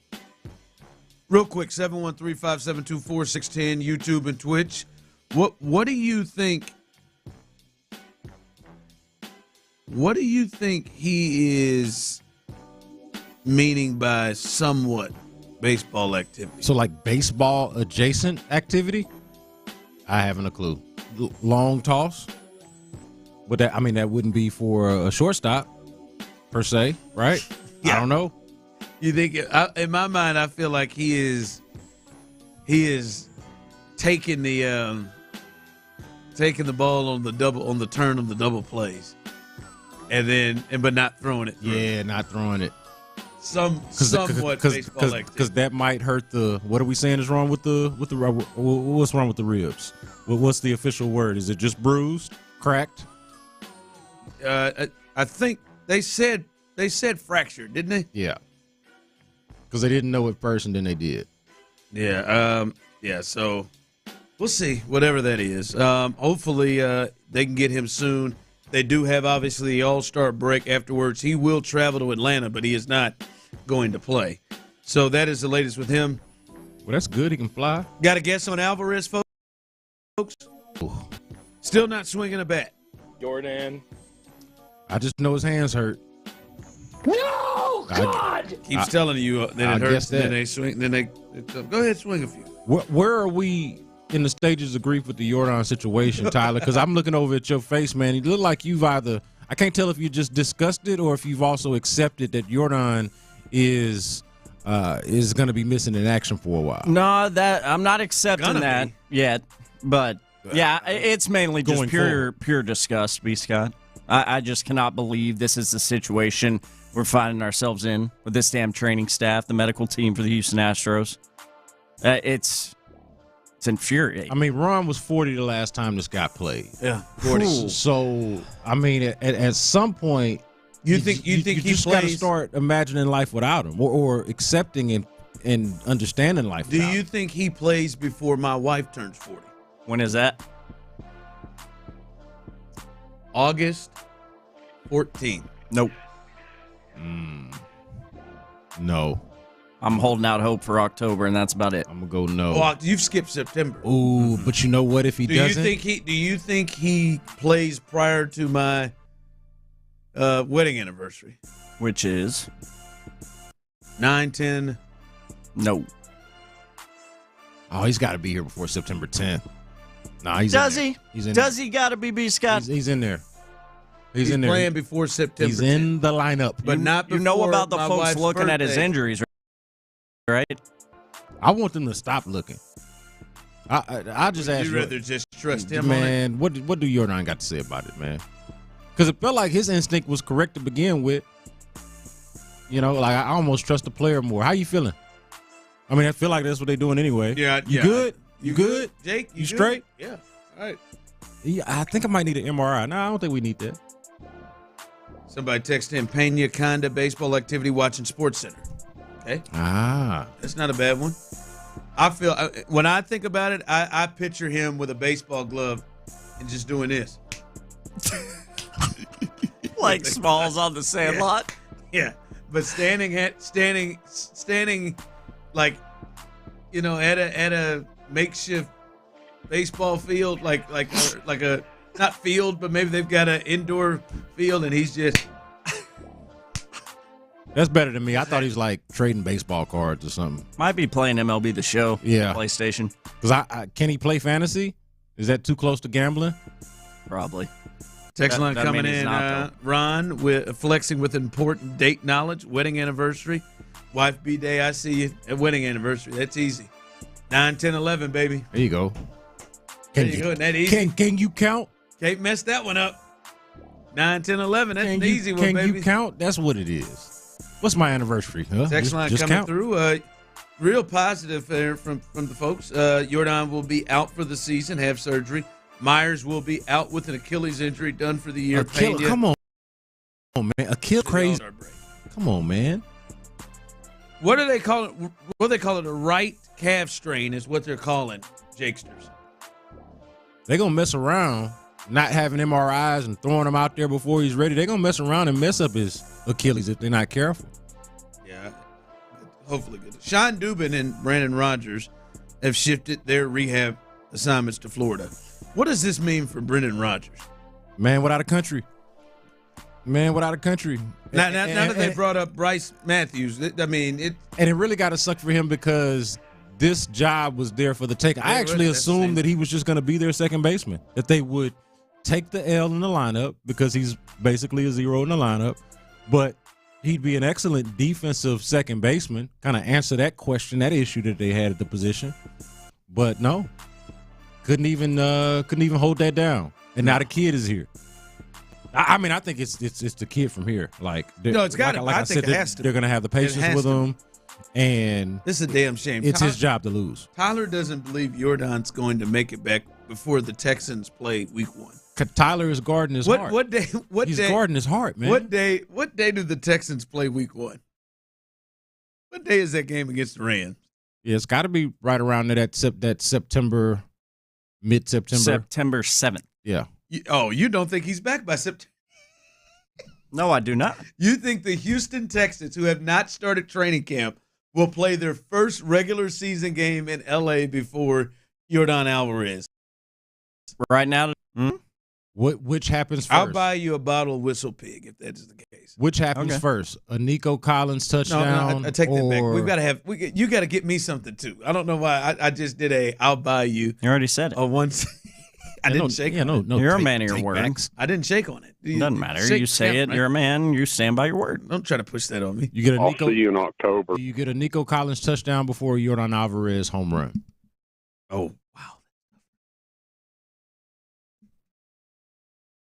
Real quick, 713-572-4610, YouTube and Twitch. What do you think? What do you think he is meaning by somewhat baseball activity? So like baseball adjacent activity? I haven't a clue. Long toss? But that wouldn't be for a shortstop per se, right? Yeah. I don't know. You think? In my mind, I feel like he is taking the ball on the turn of the double plays, but not throwing it through. Yeah, not throwing it. Somewhat baseball activity. Because that might hurt the. What are we saying is wrong with the what's wrong with the ribs? What's the official word? Is it just bruised, cracked? I think they said fractured, didn't they? Yeah. Because they didn't know at first, and then they did. Yeah. So we'll see. Whatever that is. Hopefully, they can get him soon. They do have, obviously, the All-Star break afterwards. He will travel to Atlanta, but he is not going to play. So that is the latest with him. Well, that's good. He can fly. Got a guess on Alvarez, folks? Ooh. Still not swinging a bat. Jordan. I just know his hands hurt. No, God! Keeps telling you that it hurts. Then they swing. Then they go ahead, swing a few. Where are we in the stages of grief with the Jordan situation, Tyler? Because I'm looking over at your face, man. You look like you've either, I can't tell if you just discussed it or if you've also accepted that Jordan is going to be missing in action for a while. No, that I'm not accepting that yet. But yeah, it's mainly just pure disgust, B. Scott. I just cannot believe this is the situation we're finding ourselves in with this damn training staff, the medical team for the Houston Astros. It's infuriating. I mean, Ron was 40 the last time this guy played. Yeah, 40. So, I mean, at some point, you just got to start imagining life without him, or accepting and understanding life. Do you think he plays before my wife turns 40? When is that? August 14th. Nope. No. I'm holding out hope for October, and that's about it. I'm gonna go no. Well, you've skipped September. Ooh, but you know what? If he doesn't, do you think he plays prior to my wedding anniversary, which is 9/10? No. Oh, he's got to be here before September 10th. Nah, Does he? Does he got to be B. Scott? He's in there. He's in there. Playing before September. He's in the lineup, but not before you know about the my folks wife's looking birthday. at his injuries, right? I want them to stop looking. I just ask You'd rather just trust him, man. What do Jordan got to say about it, man? Because it felt like his instinct was correct to begin with. You know, like I almost trust the player more. How you feeling? I mean, I feel like that's what they're doing anyway. Yeah, you good? You good? Jake? You straight? Yeah. All right. Yeah, I think I might need an MRI. No, I don't think we need that. Somebody texted him, Pena kinda baseball activity watching SportsCenter. Okay. That's not a bad one. I feel when I think about it, I picture him with a baseball glove and just doing this, like Smalls on the Sandlot. Yeah, but standing, like, you know, at a makeshift baseball field, like a not field, but maybe they've got an indoor field, and he's just. That's better than me. I thought he was like trading baseball cards or something. Might be playing MLB The Show. Yeah, PlayStation. Because can he play fantasy? Is that too close to gambling? Probably. Text line coming in. Ron flexing with important date knowledge. Wedding anniversary, wife B-day. I see you at wedding anniversary. That's easy. 9, 10, 11, baby. There you go. There you go. Isn't that easy? Can you count? Can't mess that one up. 9, 10, 11. That's an easy one, baby. Can you count? That's what it is. What's my anniversary? Huh? Text line coming count. through. Real positive there from the folks. Jordan will be out for the season, have surgery. Myers will be out with an Achilles injury, done for the year. Come on, man. Achilles crazy. Come on, man. What do they call it? What do they call it? A right calf strain is what they're calling Jakesters. They're going to mess around, not having MRIs and throwing him out there before he's ready. They're going to mess around and mess up his Achilles if they're not careful. Yeah, hopefully good. Sean Dubin and Brandon Rogers have shifted their rehab assignments to Florida. What does this mean for Brendan Rodgers? Man without a country. Now that they brought up Bryce Matthews, I mean, it really got to suck for him because this job was there for the taking. I actually assumed that he was just going to be their second baseman, that they would take the L in the lineup because he's basically a zero in the lineup, but he'd be an excellent defensive second baseman, kind of answer that question, that issue that they had at the position. But no, couldn't even hold that down. And now the kid is here. I mean, I think it's the kid from here. Like, no, it's got to. Like I think it has to. They're going to have the patience with him, and this is a damn shame. It's his job to lose. Tyler doesn't believe Jordan's going to make it back before the Texans play Week 1. Tyler is guarding his heart. What day? He's guarding his heart, man. What day do the Texans play Week 1? What day is that game against the Rams? Yeah, it's got to be right around that September, mid-September. September 7th. Yeah. You don't think he's back by September? No, I do not. You think the Houston Texans, who have not started training camp, will play their first regular season game in L.A. before Jordan Alvarez? Right now? Which happens first? I'll buy you a bottle of Whistle Pig if that is the case. Which happens first? A Nico Collins touchdown? No, I take that back. We've got to have. You got to get me something too. I don't know why. I just did I'll buy you. You already said it. Once. I didn't shake. Yeah, no. You're a man of your word. I didn't shake on it. Doesn't matter. You say it. Right? You're a man. You stand by your word. Don't try to push that on me. You get a I'll see you in October. You get a Nico Collins touchdown before Jordan Alvarez home run. Oh wow.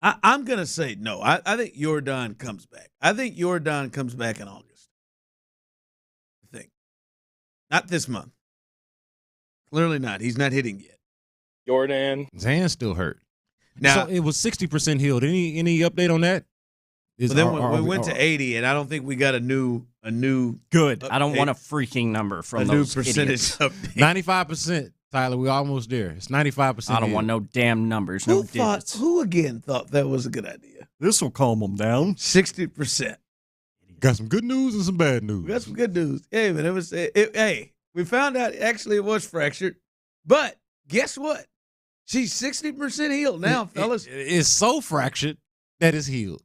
I'm gonna say no. I think Jordan comes back. I think Jordan comes back in August. I think. Not this month. Clearly not. He's not hitting yet. Jordan. His hand's still hurt. Now, so it was 60% healed. Any update on that? Well, then we went to 80, and I don't think we got a new good. I don't want a freaking number from those new percentage. 95%, Tyler. We almost there. It's 95%. I don't want no damn numbers. No digits. Who again thought that was a good idea? This will calm them down. 60%. Got some good news and some bad news. We got some good news. Hey, man, hey, we found out actually it was fractured, but guess what? She's 60% healed now, fellas. It's so fractured that it's healed.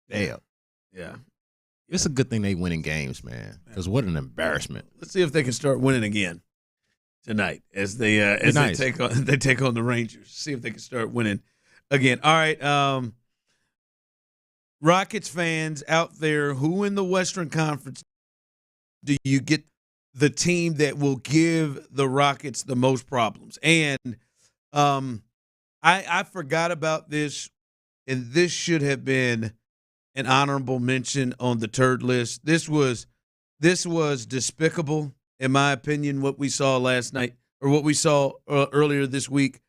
Damn. Yeah. It's a good thing they winning games, man. Because what an embarrassment. Let's see if they can start winning again tonight as they take on the Rangers. See if they can start winning again. All right. Rockets fans out there who in the Western Conference do you get the team that will give the Rockets the most problems? And I forgot about this, and this should have been an honorable mention on the turd list. This was despicable, in my opinion, what we saw last night or what we saw earlier this week.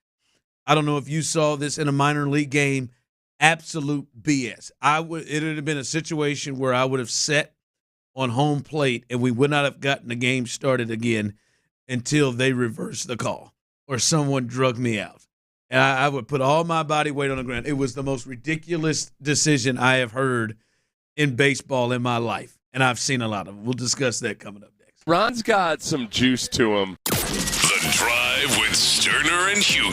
I don't know if you saw this in a minor league game. Absolute BS. It would have been a situation where I would have sat on home plate and we would not have gotten the game started again until they reversed the call or someone drug me out. And I would put all my body weight on the ground. It was the most ridiculous decision I have heard in baseball in my life, and I've seen a lot of them. We'll discuss that coming up next. Ron's got some juice to him. The Drive with Stoerner and Hughley.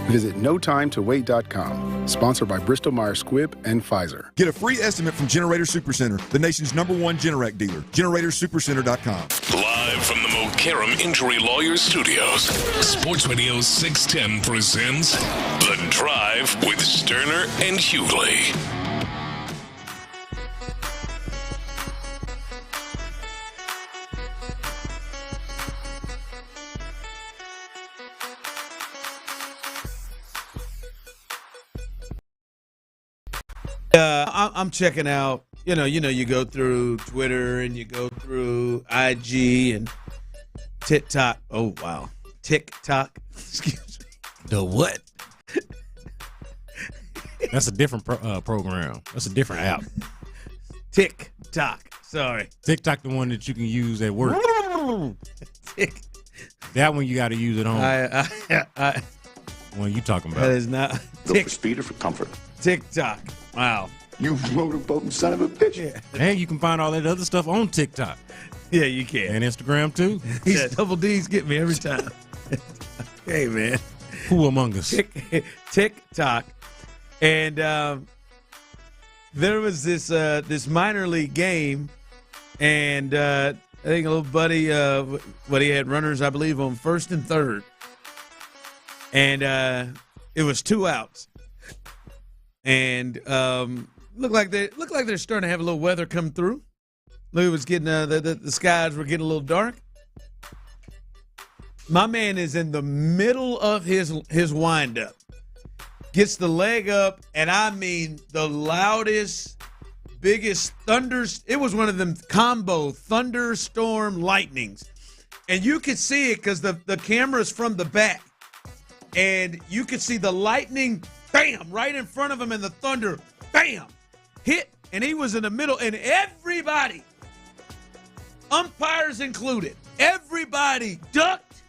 Visit notimetowait.com. Sponsored by Bristol-Myers Squibb and Pfizer. Get a free estimate from Generator Supercenter, the nation's #1 Generac dealer. GeneratorSupercenter.com. Live from the Mokaram Injury Lawyers Studios, Sports Radio 610 presents The Drive with Stoerner and Hughley. I'm checking out, you go through Twitter and you go through IG and TikTok. Oh, wow. TikTok. Excuse me. The what? That's a different program. That's a different app. TikTok. Sorry. TikTok, the one that you can use at work. That one you got to use at home. What you talking about? That is not. Go for speed or for comfort? TikTok. Wow. You motorboating son of a bitch. Yeah. And you can find all that other stuff on TikTok. Yeah, you can. And Instagram, too. These double D's get me every time. Hey, man. Who among us? TikTok. And there was this minor league game, and I think a little buddy, he had runners, I believe, on first and third. And it was 2 outs. And looked like they're starting to have a little weather come through. Look, it was getting the skies were getting a little dark. My man is in the middle of his windup, gets the leg up, and I mean the loudest, biggest thunders. It was one of them combo thunderstorm lightnings, and you could see it because the camera's from the back, and you could see the lightning. Bam! Right in front of him, and the thunder, bam! Hit, and he was in the middle, and everybody, umpires included, everybody ducked,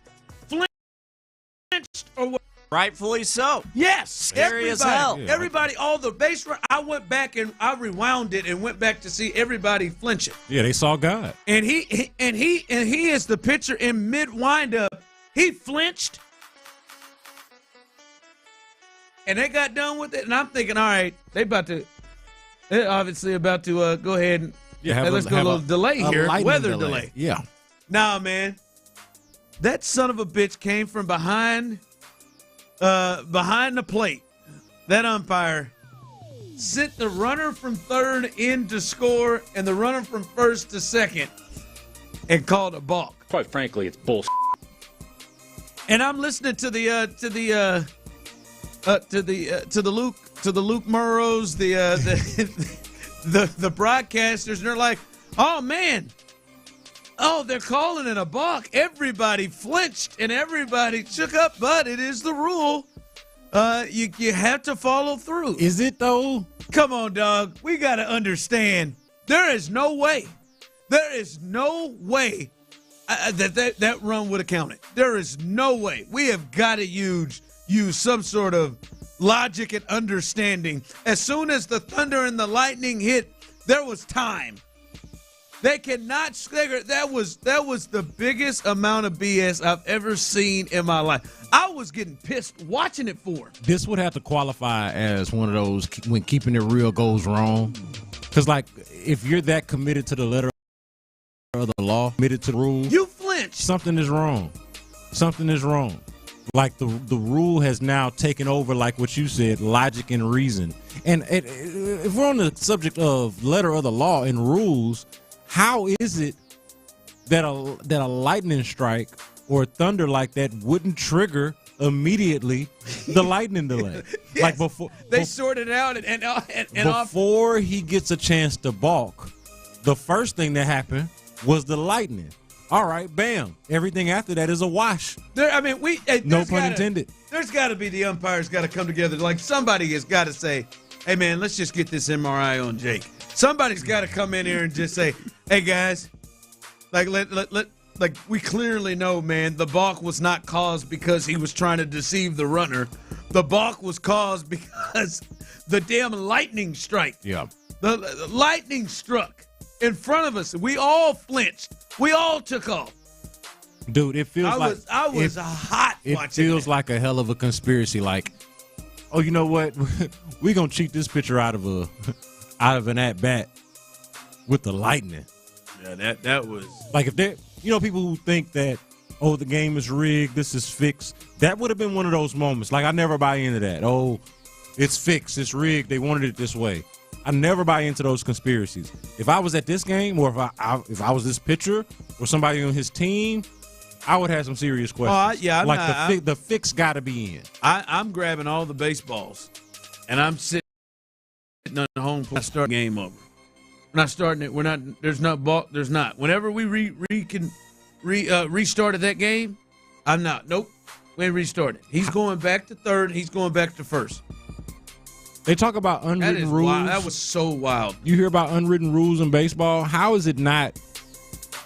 flinched, or what? Rightfully so. Yes, Scary as hell. Everybody, all the base run. I went back and I rewound it and went back to see everybody flinching. Yeah, they saw God. And he is the pitcher in mid windup. He flinched. And they got done with it, and I'm thinking, all right, they're obviously about to go ahead and let's go a little delay here, weather delay. Yeah. Nah, man, that son of a bitch came from behind the plate. That umpire sent the runner from third in to score, and the runner from first to second, and called a balk. Quite frankly, it's bullshit. And I'm listening to the Luke Murrows, the broadcasters, and they're like, oh man, they're calling it a balk. Everybody flinched and everybody shook up, but it is the rule. You have to follow through. Is it though? Come on, dog. We got to understand. There is no way that run would have counted. There is no way. We have got to use some sort of logic and understanding. As soon as the thunder and the lightning hit, there was time. They cannot stagger. That was the biggest amount of BS I've ever seen in my life. I was getting pissed watching it for him. This would have to qualify as one of those when keeping it real goes wrong. Because, like, if you're that committed to the letter of the law, committed to the rules, you flinch. Something is wrong. Something is wrong. Like the rule has now taken over, like what you said, logic and reason. And if we're on the subject of letter of the law and rules, how is it that a lightning strike or thunder like that wouldn't trigger immediately the lightning delay? Yes, like before they sorted it out and before he gets a chance to balk, the first thing that happened was the lightning. All right, bam. Everything after that is a wash. No pun intended. There's got to be the umpires got to come together. Like somebody has got to say, hey, man, let's just get this MRI on Jake. Somebody's got to come in here and just say, hey, guys, like we clearly know, man, the balk was not caused because he was trying to deceive the runner. The balk was caused because the damn lightning strike. Yeah. The lightning struck in front of us. We all flinched. We all took off. Dude, it feels I was hot it watching feels that. like a hell of a conspiracy. Like, oh, you know what? We're going to cheat this pitcher out of an at-bat with the lightning. Yeah, that was... Like, if they, people who think that, oh, the game is rigged, this is fixed, that would have been one of those moments. Like, I never buy into that. Oh, it's fixed, it's rigged, they wanted it this way. I never buy into those conspiracies. If I was at this game, or if I was this pitcher or somebody on his team, I would have some serious questions. The fix got to be in. I'm grabbing all the baseballs, and I'm sitting on the home plate. Start the game over. We're not starting it. We're not. There's not ball. There's not. Whenever we restarted that game, I'm not. Nope. We ain't restarted. He's going back to third. He's going back to first. They talk about unwritten rules. Wild. That was so wild. You hear about unwritten rules in baseball. How is it not,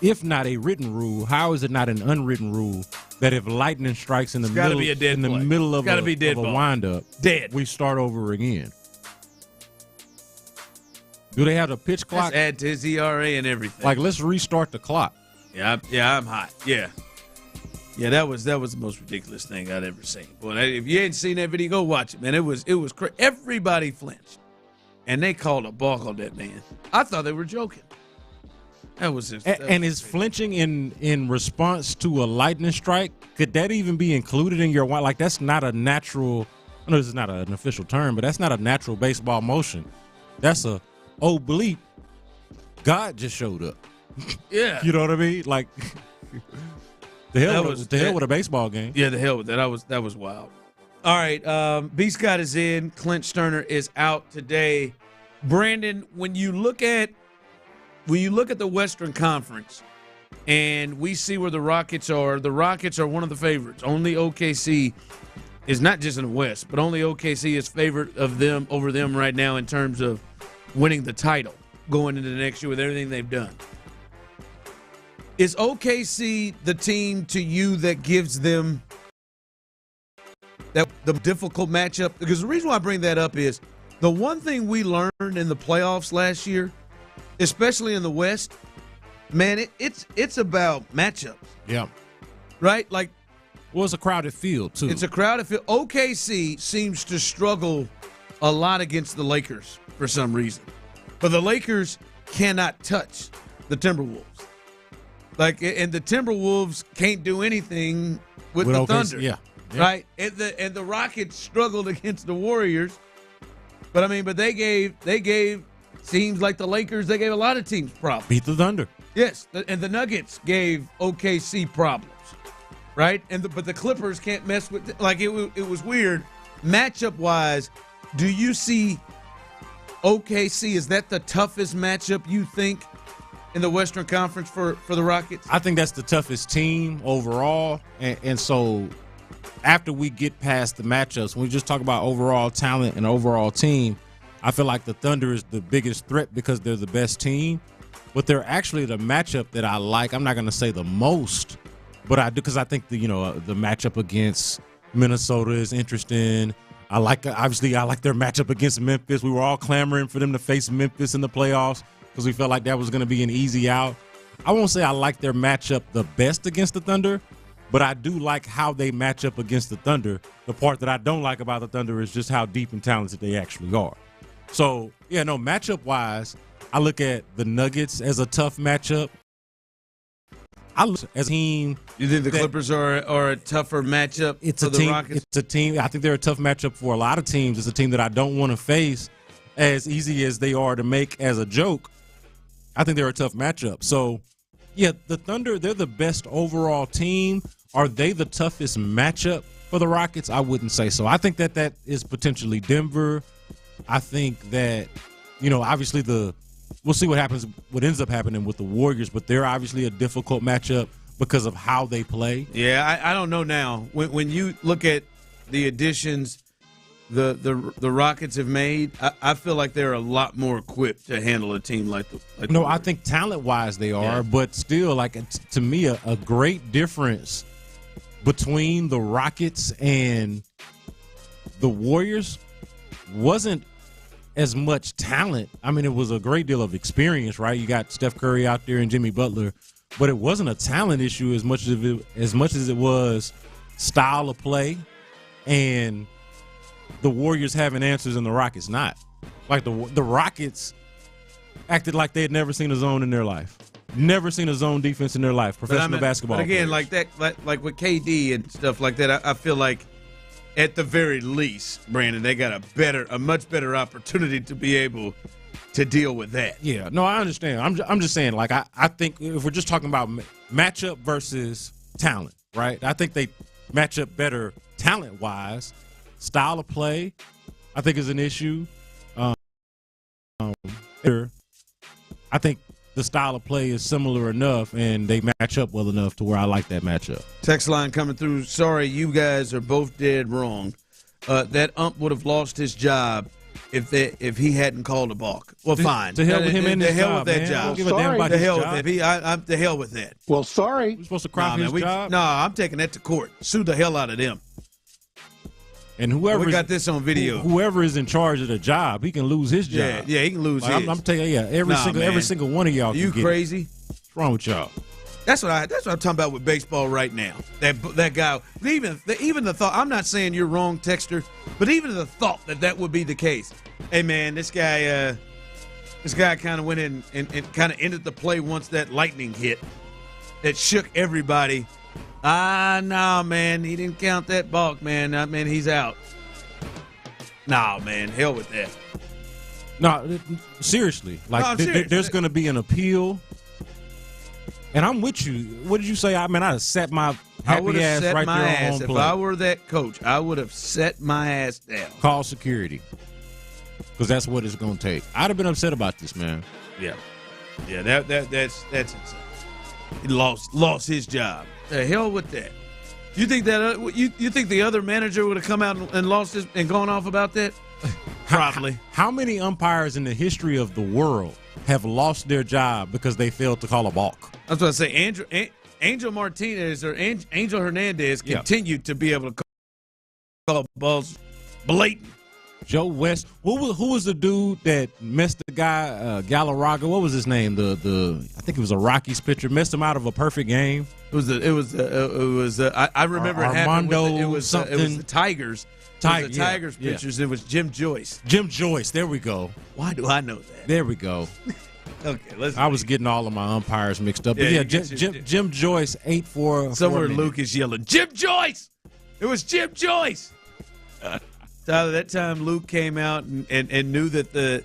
if not a written rule, how is it not an unwritten rule that if lightning strikes in the middle of a windup, dead, we start over again? Do they have a pitch clock? Let's add to his ERA and everything. Like, let's restart the clock. Yeah, I'm hot. Yeah, that was the most ridiculous thing I'd ever seen. Boy, if you ain't seen that video, go watch it, man. It was crazy. Everybody flinched, and they called a balk on that man. I thought they were joking. Is flinching in response to a lightning strike, could that even be included in your like? That's not a natural. I know this is not an official term, but that's not a natural baseball motion. That's a bleep. God just showed up. Yeah, you know what I mean? Like. The hell with a baseball game. Yeah, the hell with that. That was wild. All right, B. Scott is in. Clint Stoerner is out today. Brandon, when you look at the Western Conference, and we see where the Rockets are one of the favorites. Only OKC is not just in the West, but only OKC is favorite of them over them right now in terms of winning the title going into the next year with everything they've done. Is OKC the team to you that gives them the difficult matchup? Because the reason why I bring that up is the one thing we learned in the playoffs last year, especially in the West, man, it's about matchups. Yeah. Right? Like, well, it's a crowded field, too. It's a crowded field. OKC seems to struggle a lot against the Lakers for some reason. But the Lakers cannot touch the Timberwolves. And the Timberwolves can't do anything with the Thunder. Yeah. Right? And the Rockets struggled against the Warriors. But they gave seems like the Lakers, they gave a lot of teams problems. Beat the Thunder. Yes. And the Nuggets gave OKC problems. Right? But the Clippers can't mess with it was weird. Matchup wise, do you see OKC, is that the toughest matchup you think in the Western Conference for the Rockets? I think that's the toughest team overall. And so after we get past the matchups, when we just talk about overall talent and overall team, I feel like the Thunder is the biggest threat because they're the best team. But they're actually the matchup that I like. I'm not going to say the most, but I do because I think the matchup against Minnesota is interesting. I like their matchup against Memphis. We were all clamoring for them to face Memphis in the playoffs because we felt like that was going to be an easy out. I won't say I like their matchup the best against the Thunder, but I do like how they match up against the Thunder. The part that I don't like about the Thunder is just how deep and talented they actually are. So, matchup-wise, I look at the Nuggets as a tough matchup. I look as a team. You think the Clippers are a tougher matchup for the Rockets? It's a team. I think they're a tough matchup for a lot of teams. It's a team that I don't want to face as easy as they are to make as a joke. I think they're a tough matchup. So, the Thunder, they're the best overall team. Are they the toughest matchup for the Rockets? I wouldn't say so. I think that is potentially Denver. I think that, obviously we'll see what ends up happening with the Warriors, but they're obviously a difficult matchup because of how they play. Yeah, I don't know now. When you look at the additions the Rockets have made, I feel like they're a lot more equipped to handle a team like the No, I think talent-wise they are, but still, to me, a great difference between the Rockets and the Warriors wasn't as much talent. I mean, it was a great deal of experience, right? You got Steph Curry out there and Jimmy Butler, but it wasn't a talent issue as much as it was style of play, and the Warriors having answers and the Rockets not. Like the Rockets acted like they had never seen a zone in their life, never seen a zone defense in their life. Professional basketball. But again, players. like with KD and stuff like that, I feel like at the very least, Brandon, they got a much better opportunity to be able to deal with that. Yeah, no, I understand. I'm just saying, like, I think if we're just talking about matchup versus talent, right? I think they match up better talent-wise. Style of play, I think, is an issue. I think the style of play is similar enough, and they match up well enough to where I like that matchup. Text line coming through. Sorry, you guys are both dead wrong. That ump would have lost his job if he hadn't called a balk. Well, fine. To hell with him and his hell job, with that man. job. Don't give a damn about his job. With it. I'm to hell with that. Well, sorry. We're supposed to cry for his job? No, I'm taking that to court. Sue the hell out of them. And whoever we got this on video. Whoever is in charge of the job, he can lose his job. Yeah, he can lose his. I'm telling you, every single one of y'all. You can crazy? What's wrong with y'all? That's what I'm talking about with baseball right now. That guy, even the thought. I'm not saying you're wrong, Texter, but even the thought that would be the case. Hey man, this guy kind of went in and kind of ended the play once that lightning hit. That shook everybody. Nah, man, he didn't count that balk, man. Man, he's out. Nah, man, hell with that. No, seriously. Like, I'm serious. There's going to be an appeal. And I'm with you. What did you say? I mean, I'd have set my happy ass right there on home plate. If I were that coach, I would have set my ass down. Call security. Because that's what it's going to take. I'd have been upset about this, man. Yeah. Yeah, that's insane. He lost his job. The hell with that. You think that you think the other manager would have come out and lost his and gone off about that? Probably. How many umpires in the history of the world have lost their job because they failed to call a balk? That's what I say. Angel Martinez or Angel Hernandez continued to be able to call balls blatant. Joe West. Who was the dude that messed the guy Galarraga? What was his name? I think it was a Rockies pitcher. Messed him out of a perfect game. I remember Armando it was the Tigers. Tigers pitchers. It was Jim Joyce. Jim Joyce. There we go. Why do I know that? There we go. Okay, I was getting all of my umpires mixed up. But Jim Joyce 8-4. Somewhere Luke is yelling, Jim Joyce! It was Jim Joyce! Tyler, that time Luke came out and knew that the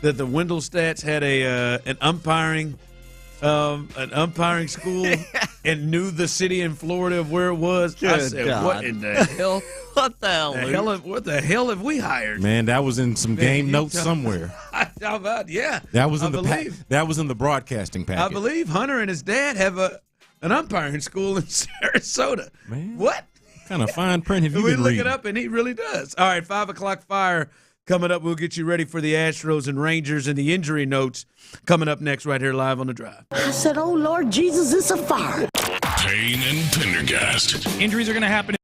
Wendell Stats had an umpiring school and knew the city in Florida of where it was. Good I said, God. What in the hell? What the hell? What the hell have we hired? Man, that was in some game notes somewhere. How about That was in the broadcasting package. I believe Hunter and his dad have an umpiring school in Sarasota. Man, what kind of fine print have you we been look reading? it up, and he really does. All right, 5 o'clock fire coming up. We'll get you ready for the Astros and Rangers and the injury notes coming up next right here live on The Drive. I said, oh, Lord Jesus, it's a fire. Payne and Pendergast. Injuries are going to happen.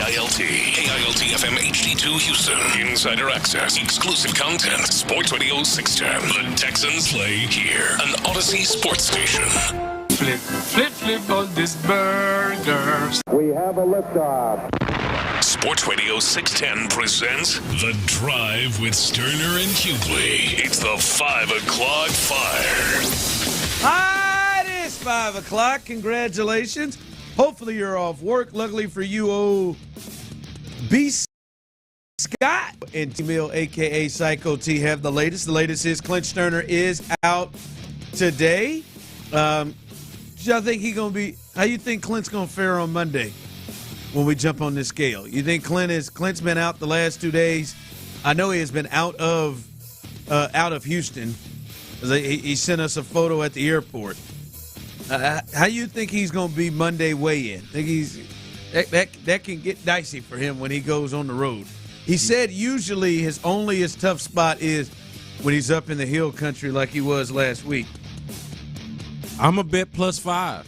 AILT. AILT FM HD2 Houston. Insider access. Exclusive content. Sports Radio 610. The Texans play here. An Odyssey sports station. Flip, flip, flip on this burger. We have a liftoff. Sports Radio 610 presents The Drive with Stoerner and Hughley. It's the 5 o'clock fire. Hi, it is 5 o'clock. Congratulations. Hopefully you're off work. Luckily for you, old B. Scott and T-Mill, a.k.a. Psycho T, have the latest. The latest is Clint Stoerner is out today. I think he gonna be. How you think Clint's gonna fare on Monday when we jump on this scale? You think Clint's been out the last 2 days? I know he has been out of Houston. He sent us a photo at the airport. How you think he's gonna be Monday weigh-in? Think that can get dicey for him when he goes on the road. He said usually his tough spot is when he's up in the hill country like he was last week. I'm a bet +5.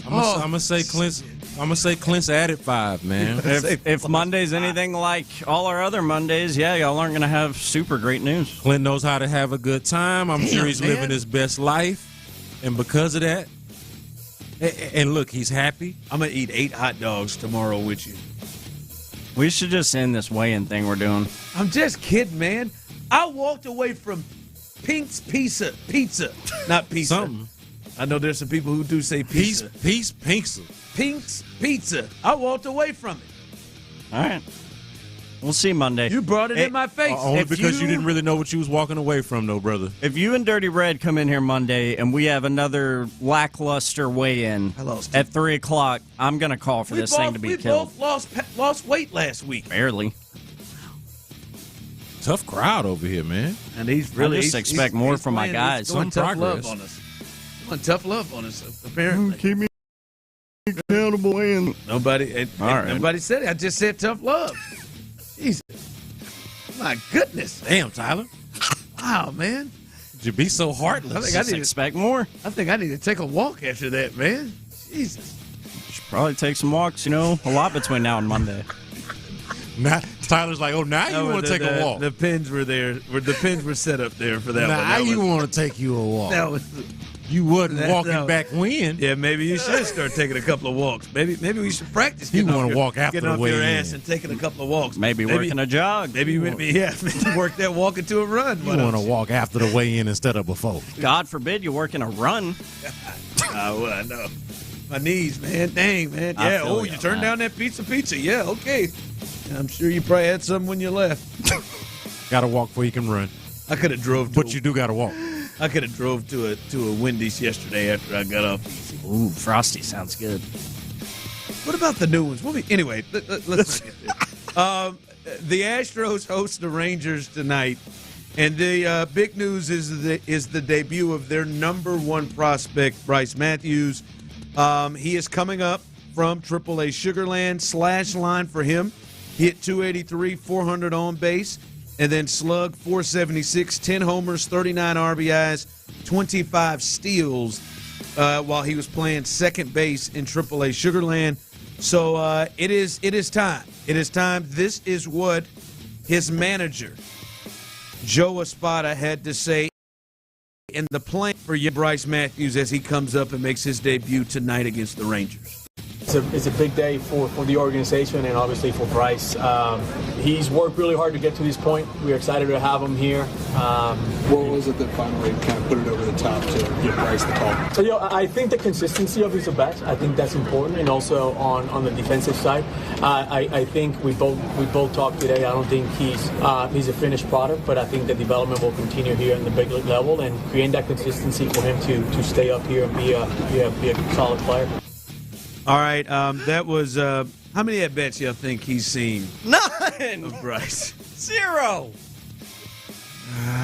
I'm gonna say Clint's added 5, man. If Monday's anything like all our other Mondays, yeah, y'all aren't gonna have super great news. Clint knows how to have a good time. I'm sure he's living his best life, and because of that, and look, he's happy. I'm gonna eat 8 hot dogs tomorrow with you. We should just end this weigh-in thing we're doing. I'm just kidding, man. I walked away from Pink's Pizza, not pizza. Something. I know there's some people who do say pizza. Pink's Pizza. I walked away from it. All right. We'll see Monday. You brought it in my face. Only because you didn't really know what you was walking away from, though, brother. If you and Dirty Red come in here Monday and we have another lackluster weigh-in at 3 o'clock, I'm going to call for this thing to be killed. We both lost weight last week. Barely. Tough crowd over here, man. And he's really. I just expect more from my guys. Some progress. Tough love on us, apparently. Keep me accountable, and nobody said it. I just said tough love. Jesus. My goodness. Damn, Tyler. Wow, man. Would you be so heartless? I need to expect more. I think I need to take a walk after that, man. Jesus. Should probably take some walks, a lot between now and Monday. Now, Tyler's like, now you want to take a walk. The pins were there. The pins were set up there for that one. Now you want to take you a walk. That was, you wasn't walking back when. Yeah, maybe you should start taking a couple of walks. Maybe we should practice. You want to walk after getting the off weigh-in. your ass and taking a couple of walks. Maybe working a jog. Maybe maybe work that walk into a run. You want to walk after the weigh-in instead of before. God forbid you work in a run. Well, I know. My knees, man. Dang, man. Yeah. Oh, you turned down that pizza. Yeah. Okay. I'm sure you probably had some when you left. Got to walk before you can run. I could have drove. But you do got to walk. I could have drove to a Wendy's yesterday after I got off. Ooh, Frosty sounds good. What about the new ones? Anyway, let's get this. The Astros host the Rangers tonight, and the big news is the debut of their number one prospect, Bryce Matthews. He is coming up from AAA Sugarland. Slash line for him. He hit 283, 400 on base. And then slug 476, 10 homers, 39 RBIs, 25 steals while he was playing second base in AAA Sugarland. So it is time. It is time. This is what his manager, Joe Espada, had to say in the plan for Bryce Matthews as he comes up and makes his debut tonight against the Rangers. It's a big day for the organization and obviously for Bryce. He's worked really hard to get to this point. We're excited to have him here. What was it that finally kind of put it over the top to give Bryce the call? So, I think the consistency of his at-bats, I think that's important, and also on the defensive side. I think we both talked today. I don't think he's a finished product, but I think the development will continue here in the big league level and create that consistency for him to stay up here and be a solid player. All right, that was how many at-bats y'all think he's seen? None. Of Bryce. 0.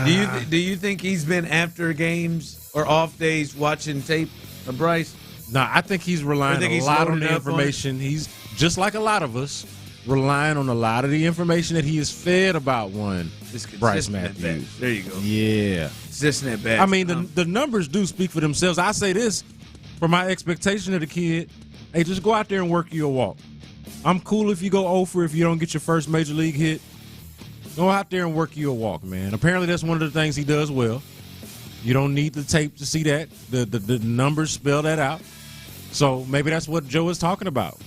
Do you think he's been after games or off days watching tape of Bryce? No, I think he's relying a lot on the information. He's just like a lot of us, relying on a lot of the information that he is fed about Bryce Matthews. There you go. Yeah, consistent at bats. I mean, the numbers do speak for themselves. I say this for my expectation of the kid. Hey, just go out there and work your walk. I'm cool if you go 0 for if you don't get your first major league hit. Go out there and work you a walk, man. Apparently that's one of the things he does well. You don't need the tape to see that. The numbers spell that out. So maybe that's what Joe is talking about.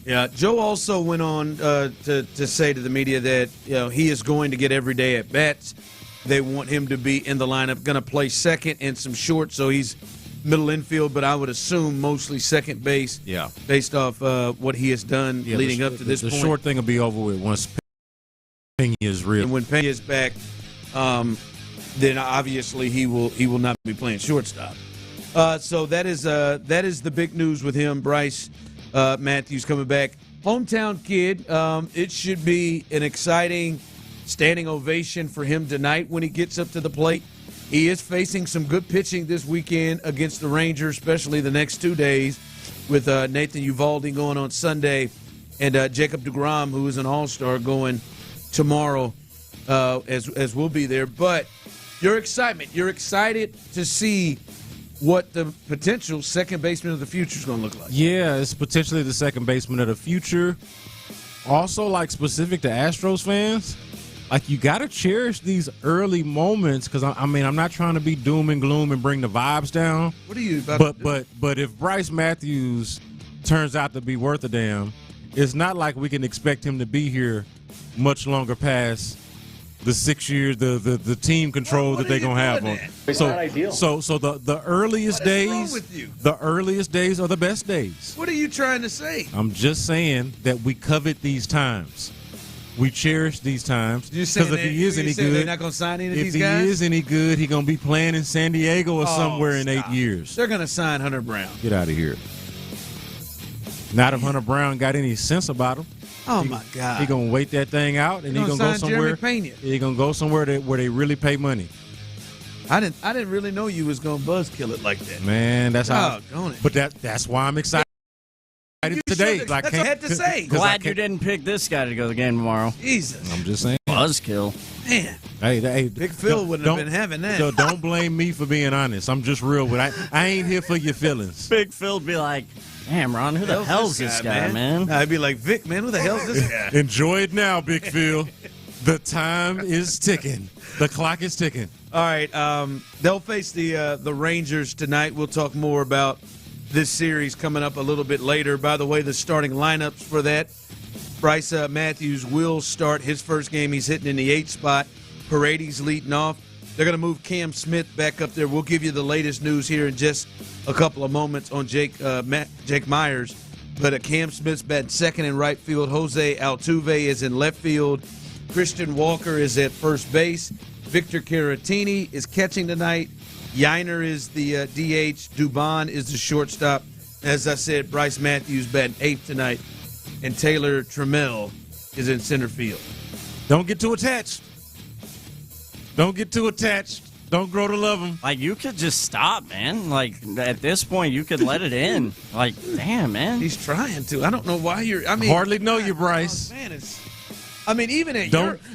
Yeah, Joe also went on to say to the media that he is going to get every day at bats. They want him to be in the lineup, going to play second and some short, so he's middle infield, but I would assume mostly second base. Yeah, based off what he has done leading up to this point. The short thing will be over with once Pena is real. And when Pena is back, then obviously he will not be playing shortstop. So that is the big news with him, Bryce Matthews coming back. Hometown kid. It should be an exciting standing ovation for him tonight when he gets up to the plate. He is facing some good pitching this weekend against the Rangers, especially the next 2 days, with Nathan Eovaldi going on Sunday and Jacob deGrom, who is an all-star, going tomorrow as we'll be there. But you're excited to see what the potential second baseman of the future is going to look like. Yeah, it's potentially the second baseman of the future. Also, like, specific to Astros fans, like, you got to cherish these early moments because, I'm not trying to be doom and gloom and bring the vibes down. What are you about to do? But if Bryce Matthews turns out to be worth a damn, it's not like we can expect him to be here much longer past the 6 years, the team control that they're going to have on. It's not ideal. So the earliest days, wrong with you? The earliest days are the best days. What are you trying to say? I'm just saying that we covet these times. We cherish these times because if he is any good, they're not going to sign any of these guys. If he is any good, he's going to be playing in San Diego or somewhere in 8 years. They're going to sign Hunter Brown. Get out of here. Not if Hunter Brown got any sense about him. Oh my God! He gonna wait that thing out, and he gonna go somewhere. He gonna go somewhere where they really pay money. I didn't really know you was gonna buzzkill it like that. Man, that's how. But that's why I'm excited today. That's what I had to say. Glad you didn't pick this guy to go to the game tomorrow. Jesus, I'm just saying. Buzzkill. Man, hey, Big Phil wouldn't have been having that. So don't blame me for being honest. I'm just real with I ain't here for your feelings. Big Phil'd be like, damn, Ron, who the hell's this guy, man? I'd be like, Vic, man, who the hell's this guy? Enjoy it now, Big Phil. The time is ticking. The clock is ticking. All right, they'll face the Rangers tonight. We'll talk more about this series coming up a little bit later. By the way, the starting lineups for that, Bryce Matthews will start his first game. He's hitting in the 8th spot. Paredes leading off. They're going to move Cam Smith back up there. We'll give you the latest news here in just a couple of moments on Jake Myers. But Cam Smith's batting second in right field. Jose Altuve is in left field. Christian Walker is at first base. Victor Caratini is catching tonight. Yiner is the DH. Dubon is the shortstop. As I said, Bryce Matthews batting 8th tonight. And Taylor Trammell is in center field. Don't get too attached. Don't get too attached. Don't grow to love him. Like, you could just stop, man. Like, at this point, you could let it in. Like, damn, man. He's trying to. I don't know why you're. I mean, hardly know you, Bryce. Man, even at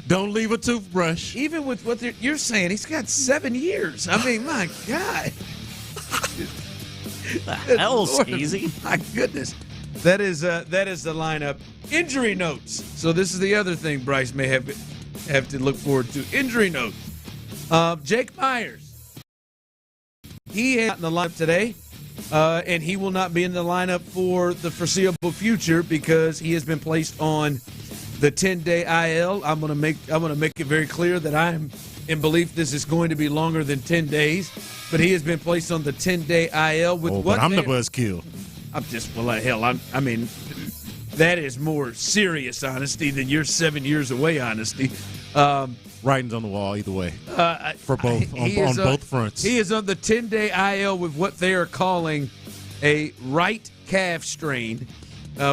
don't leave a toothbrush. Even with what you're saying, he's got 7 years. I mean, my God. The hell's easy? My goodness. That is the lineup. Injury notes. So this is the other thing Bryce may have to look forward to. Injury notes. Jake Myers. He is in the lineup today, and he will not be in the lineup for the foreseeable future because he has been placed on the 10-day IL. I'm gonna make it very clear that I'm in belief this is going to be longer than 10 days, but he has been placed on the 10-day IL with but I'm the buzzkill. I'm just hell. I mean, that is more serious honesty than your 7 years away honesty. Writings on the wall either way for both on both fronts. He is on the 10-day IL with what they are calling a right calf strain.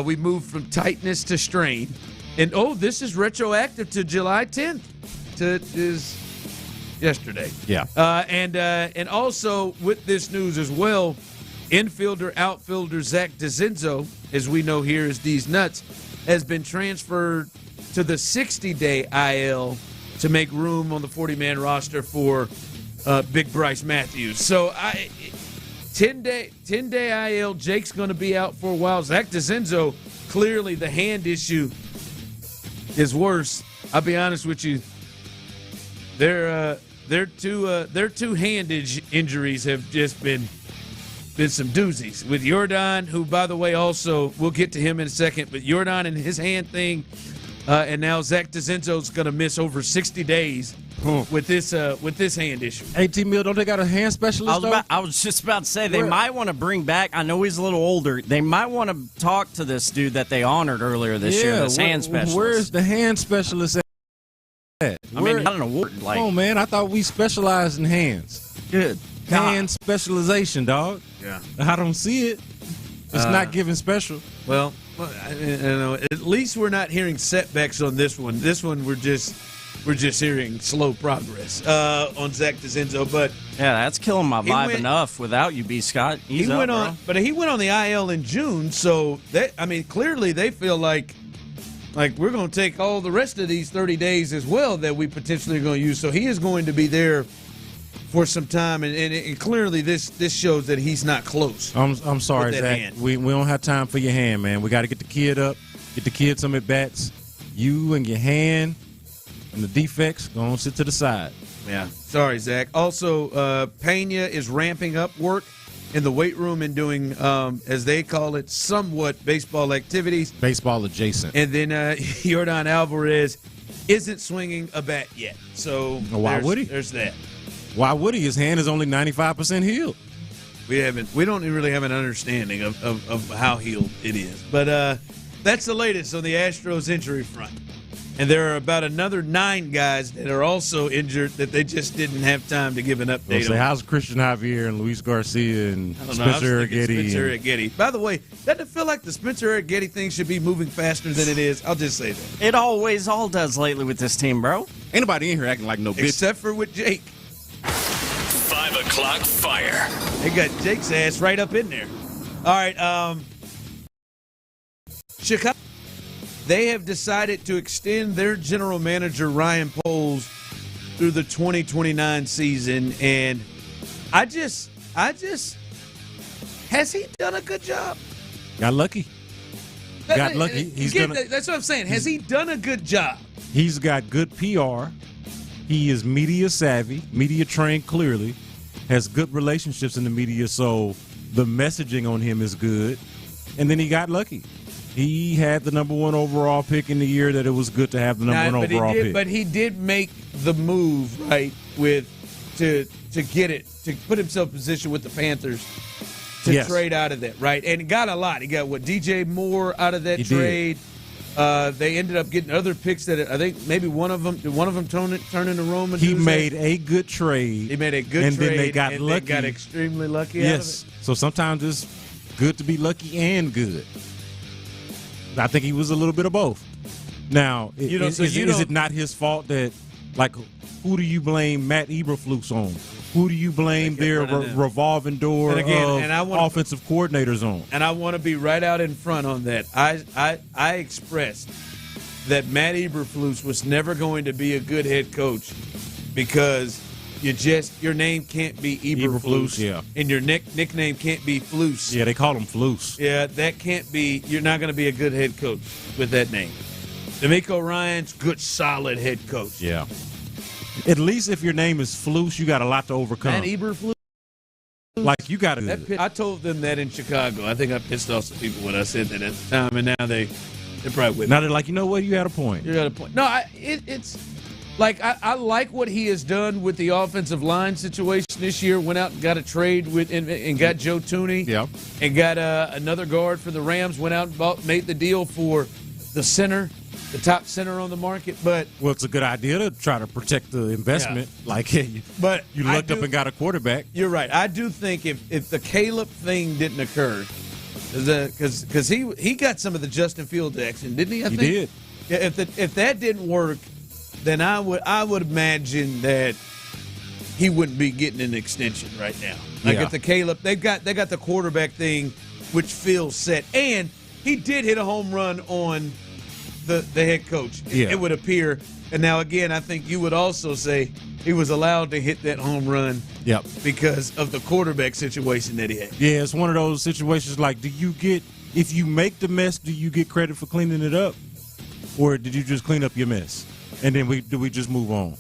We moved from tightness to strain, and this is retroactive to July 10th. Is yesterday. Yeah. And also with this news as well, infielder, outfielder Zach DeZenzo, as we know here as D's Nuts, has been transferred to the 60-day IL to make room on the 40-man roster for Big Bryce Matthews. So 10-day IL, Jake's going to be out for a while. Zach DeZenzo clearly the hand issue is worse. I'll be honest with you. Their two hand injuries have just been some doozies. With Jordan, who, by the way, also, we'll get to him in a second, but Jordan and his hand thing, and now Zach DeZenzo's going to miss over 60 days with this hand issue. Hey, T-Mill, don't they got a hand specialist, I was just about to say, they might want to bring back, I know he's a little older, they might want to talk to this dude that they honored earlier this year, this hand specialist. Where's the hand specialist at? I mean, not an award. Like, come on, man. I thought we specialized in hands. Good. Hand specialization, dog. Yeah. I don't see it. It's not giving special. Well, at least we're not hearing setbacks on this one. This one we're just hearing slow progress on Zach DeZenzo. But yeah, that's killing my vibe enough without you, B. Scott. He went on the IL in June. So clearly they feel like we're going to take all the rest of these 30 days as well that we potentially are going to use. So he is going to be there for some time, and clearly this shows that he's not close. I'm sorry, Zach. We don't have time for your hand, man. We got to get the kid up, get the kid some at bats. You and your hand and the defects, go on, sit to the side. Yeah. Sorry, Zach. Also, Pena is ramping up work in the weight room and doing, as they call it, somewhat baseball activities. Baseball adjacent. And then Jordan Alvarez isn't swinging a bat yet. So why would he? There's that. Why would he? His hand is only 95% healed. We don't really have an understanding of how healed it is. But that's the latest on the Astros injury front. And there are about another 9 guys that are also injured that they just didn't have time to give an update on. How's Christian Javier and Luis Garcia and Spencer Arrighetti? By the way, doesn't it feel like the Spencer Arrighetti thing should be moving faster than it is? I'll just say that. It always all does lately with this team, bro. Ain't nobody in here acting like no bitch. Except for with Jake. 5 o'clock fire. They got Jake's ass right up in there. All right, Chicago. They have decided to extend their general manager, Ryan Poles, through the 2029 season. And I just, has he done a good job? Got lucky. That's what I'm saying. Has he done a good job? He's got good PR. He is media savvy, media trained clearly, has good relationships in the media, so the messaging on him is good. And then he got lucky. He had the number 1 overall pick in the year that it was good to have the number 1 overall pick. But he did make the move, right, to get it, to put himself in position with the Panthers to trade out of that, right? And got a lot. He got, DJ Moore out of that trade. They ended up getting other picks that I think maybe one of them turn into Roman. He made a good trade. He made a good and trade. And then they got lucky. They got extremely lucky out of it. So sometimes it's good to be lucky and good. I think he was a little bit of both. Now, is it not his fault that, who do you blame Matt Eberflus on? Who do you blame their revolving door of offensive coordinators on? And I want to be right out in front on that. I expressed that Matt Eberflus was never going to be a good head coach because your name can't be Eberflus. Yeah. And your nickname can't be Flus. Yeah, they call him Flus. Yeah, that can't be. You're not going to be a good head coach with that name. D'Amico Ryan's good, solid head coach. Yeah. At least if your name is Flus, you got a lot to overcome. Matt Eberflus. Like, you got to. I told them that in Chicago. I think I pissed off some people when I said that at the time, and now they're probably with me. Now they're like, you know what? You had a point. You got a point. No, it's like I like what he has done with the offensive line situation this year. Went out and got a trade with and got Joe Tooney. Yeah. And got another guard for the Rams. Went out and made the deal for the center. The top center on the market, but it's a good idea to try to protect the investment. Yeah. But you looked up and got a quarterback. You're right. I do think if the Caleb thing didn't occur, because he got some of the Justin Fields action, didn't he? He did. Yeah. If that didn't work, then I would imagine that he wouldn't be getting an extension right now. If the Caleb, they got the quarterback thing, which feels set, and he did hit a home run on the head coach. It would appear. And now, again, I think you would also say he was allowed to hit that home run because of the quarterback situation that he had. Yeah, it's one of those situations like, do you get if you make the mess, do you get credit for cleaning it up, or did you just clean up your mess and then do we just move on?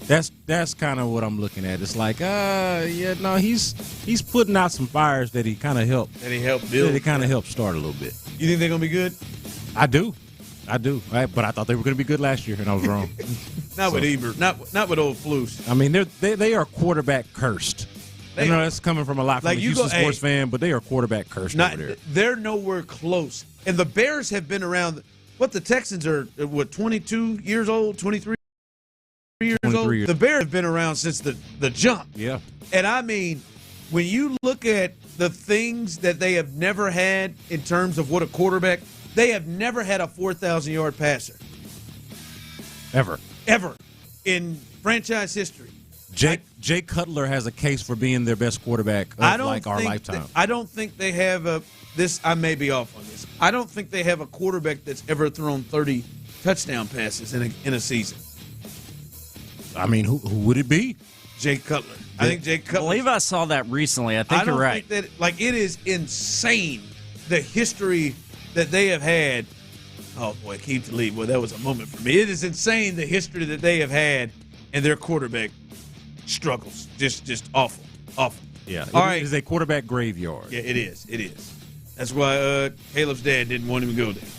That's kind of what I'm looking at. It's like, he's putting out some fires that he kind of helped. That he helped build. That he kind of helped start a little bit. You think they're gonna be good? I do. But I thought they were going to be good last year, and I was wrong. Not with Ebert. Not with old Flus. I mean, they are quarterback cursed. I know that's coming from a Houston sports fan, but they are quarterback cursed over there. They're nowhere close. And the Bears have been around. The Texans are, 22 years old, 23 years old? The Bears have been around since the jump. Yeah. And I mean, when you look at the things that they have never had in terms of what a quarterback, they have never had a 4,000-yard passer. Ever in franchise history. Jay Cutler has a case for being their best quarterback of our lifetime. I don't think they have I may be off on this. I don't think they have a quarterback that's ever thrown 30 touchdown passes in a season. I mean, who would it be? Jay Cutler. I think Jay Cutler. I believe I saw that recently. I think you're right. Think that, it is insane the history that they have had. Oh boy, Keith to leave. Well, that was a moment for me. It is insane the history that they have had, and their quarterback struggles. Just awful. Yeah. All right. It is a quarterback graveyard. Yeah, it is. That's why Caleb's dad didn't want him to go there.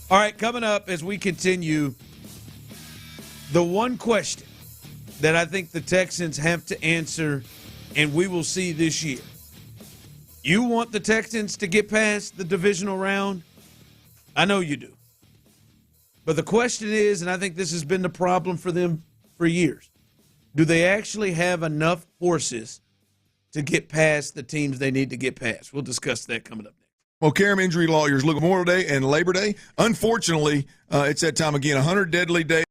All right, coming up as we continue, the one question that I think the Texans have to answer, and we will see this year. You want the Texans to get past the divisional round? I know you do. But the question is, and I think this has been the problem for them for years, do they actually have enough horses to get past the teams they need to get past? We'll discuss that coming up next. Well, Karam Injury Lawyers, look, Memorial Day and Labor Day. Unfortunately, it's that time again, 100 deadly days.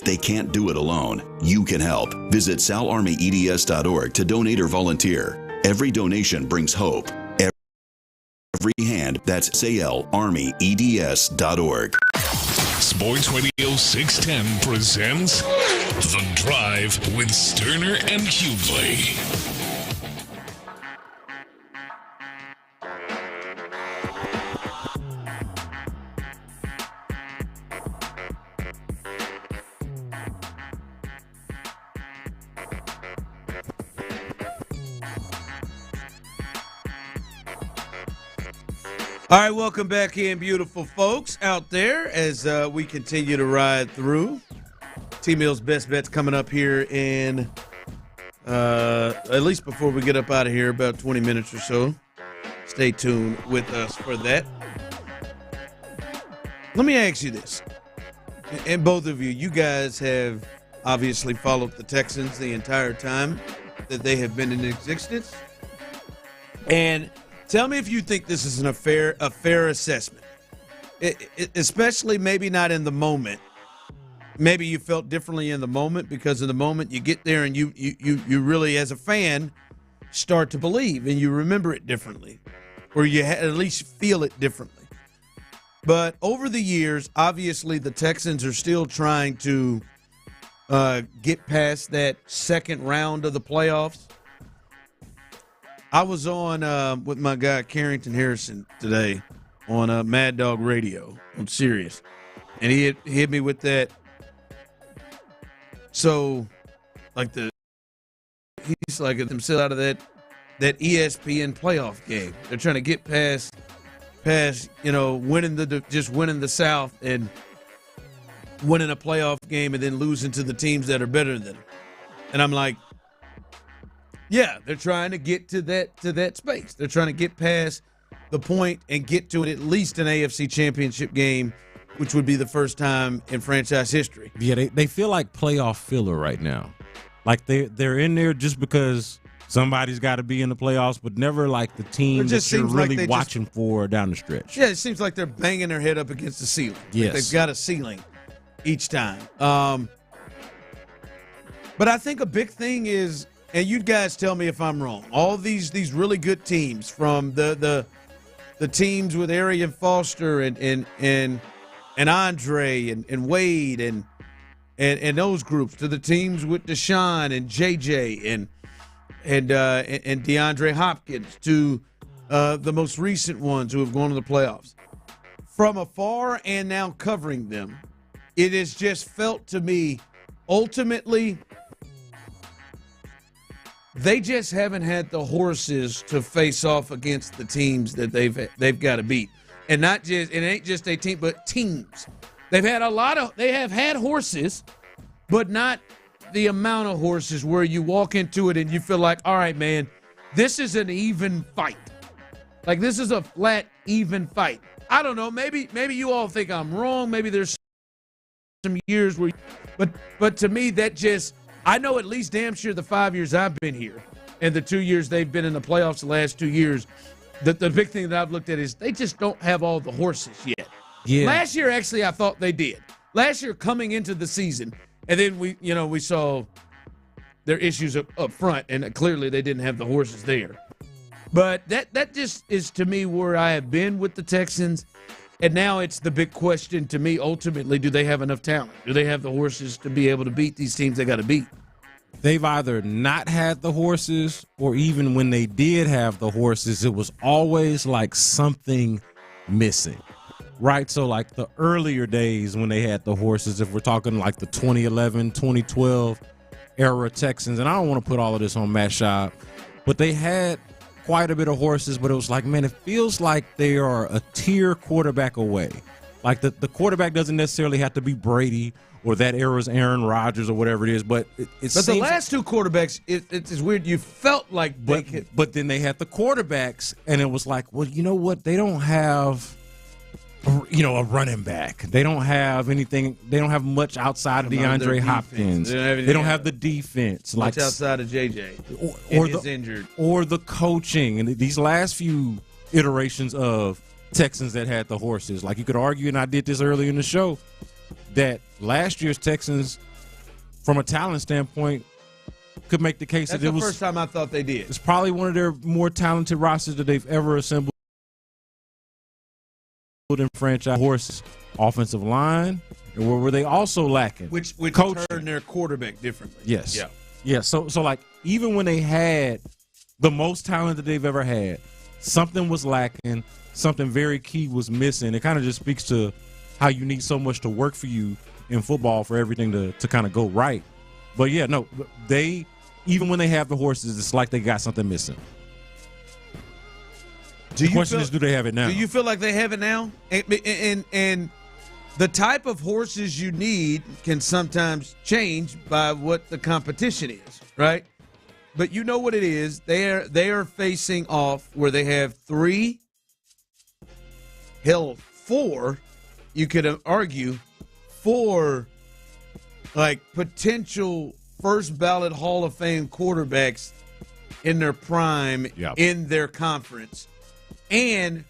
they can't do it alone. You can help. Visit salarmyeds.org to donate or volunteer. Every donation brings hope. Every hand, that's salarmyeds.org. Sports Radio 610 presents The Drive with Stoerner and Hughley. All right, welcome back in, beautiful folks out there, as we continue to ride through. T-Mill's Best Bets coming up here in, at least before we get up out of here, about 20 minutes or so. Stay tuned with us for that. Let me ask you this, and both of you, you guys have obviously followed the Texans the entire time that they have been in existence. And tell me if you think this is a fair assessment, especially maybe not in the moment. Maybe you felt differently in the moment because in the moment you get there and you really, as a fan, start to believe and you remember it differently, or you at least feel it differently. But over the years, obviously the Texans are still trying to get past that second round of the playoffs. I was on with my guy Carrington Harrison today on Mad Dog Radio on Sirius, and he hit me with that. So, like he's like themselves out of that ESPN playoff game. They're trying to get past winning the South and winning a playoff game and then losing to the teams that are better than them. And I'm like, yeah, they're trying to get to that space. They're trying to get past the point and get to at least an AFC championship game, which would be the first time in franchise history. Yeah, they feel like playoff filler right now. Like they're in there just because somebody's got to be in the playoffs, but never like the team that you're really watching for down the stretch. Yeah, it seems like they're banging their head up against the ceiling. Yes. Like they've got a ceiling each time. But I think a big thing is, and you guys tell me if I'm wrong, all these really good teams, from the teams with Arian Foster and Andre and Wade and those groups, to the teams with Deshaun and JJ and DeAndre Hopkins, to the most recent ones who have gone to the playoffs. From afar and now covering them, it has just felt to me, ultimately, they just haven't had the horses to face off against the teams that they've got to beat. And it ain't just a team, but teams. They have had horses, but not the amount of horses where you walk into it and you feel like, all right, man, this is an even fight. Like, this is a flat, even fight. I don't know. Maybe you all think I'm wrong. Maybe there's some years where, but to me, that just, I know at least damn sure the 5 years I've been here and the 2 years they've been in the playoffs the last 2 years, the big thing that I've looked at is they just don't have all the horses yet. Yeah. Last year, actually, I thought they did. Last year, coming into the season, and then we saw their issues up front, and clearly they didn't have the horses there. But that just is, to me, where I have been with the Texans. And now it's the big question to me, ultimately, do they have enough talent? Do they have the horses to be able to beat these teams they got to beat? They've either not had the horses, or even when they did have the horses, it was always like something missing, right? So like the earlier days when they had the horses, if we're talking like the 2011, 2012 era Texans, and I don't want to put all of this on Matt Schaub, but they had quite a bit of horses, but it was like, man, it feels like they are a tier quarterback away. Like the quarterback doesn't necessarily have to be Brady or that era's Aaron Rodgers or whatever it is, but it seems the last two quarterbacks, it's weird. You felt like but then they had the quarterbacks, and it was like, well, you know what? They don't have, a running back. They don't have anything. They don't have much outside of DeAndre Hopkins. They don't have the defense. Much outside of JJ. Or is injured. Or the coaching. And these last few iterations of Texans that had the horses. Like, you could argue, and I did this earlier in the show, that last year's Texans from a talent standpoint, could make the case That's that it the was first time I thought they did. It's probably one of their more talented rosters that they've ever assembled in franchise. Horse offensive line, and where were they also lacking? Which coaching. turned their quarterback differently. Yes. Yeah. So like even when they had the most talent that they've ever had, something was lacking. Something very key was missing. It kind of just speaks to how you need so much to work for you in football for everything to kind of go right. But yeah, no, they even when they have the horses, it's like they got something missing. The question is, do they have it now? Do you feel like they have it now? And the type of horses you need can sometimes change by what the competition is, right? But you know what it is. They are facing off where they have 3, hell, 4. You could argue 4 like potential first ballot Hall of Fame quarterbacks in their prime in their conference. And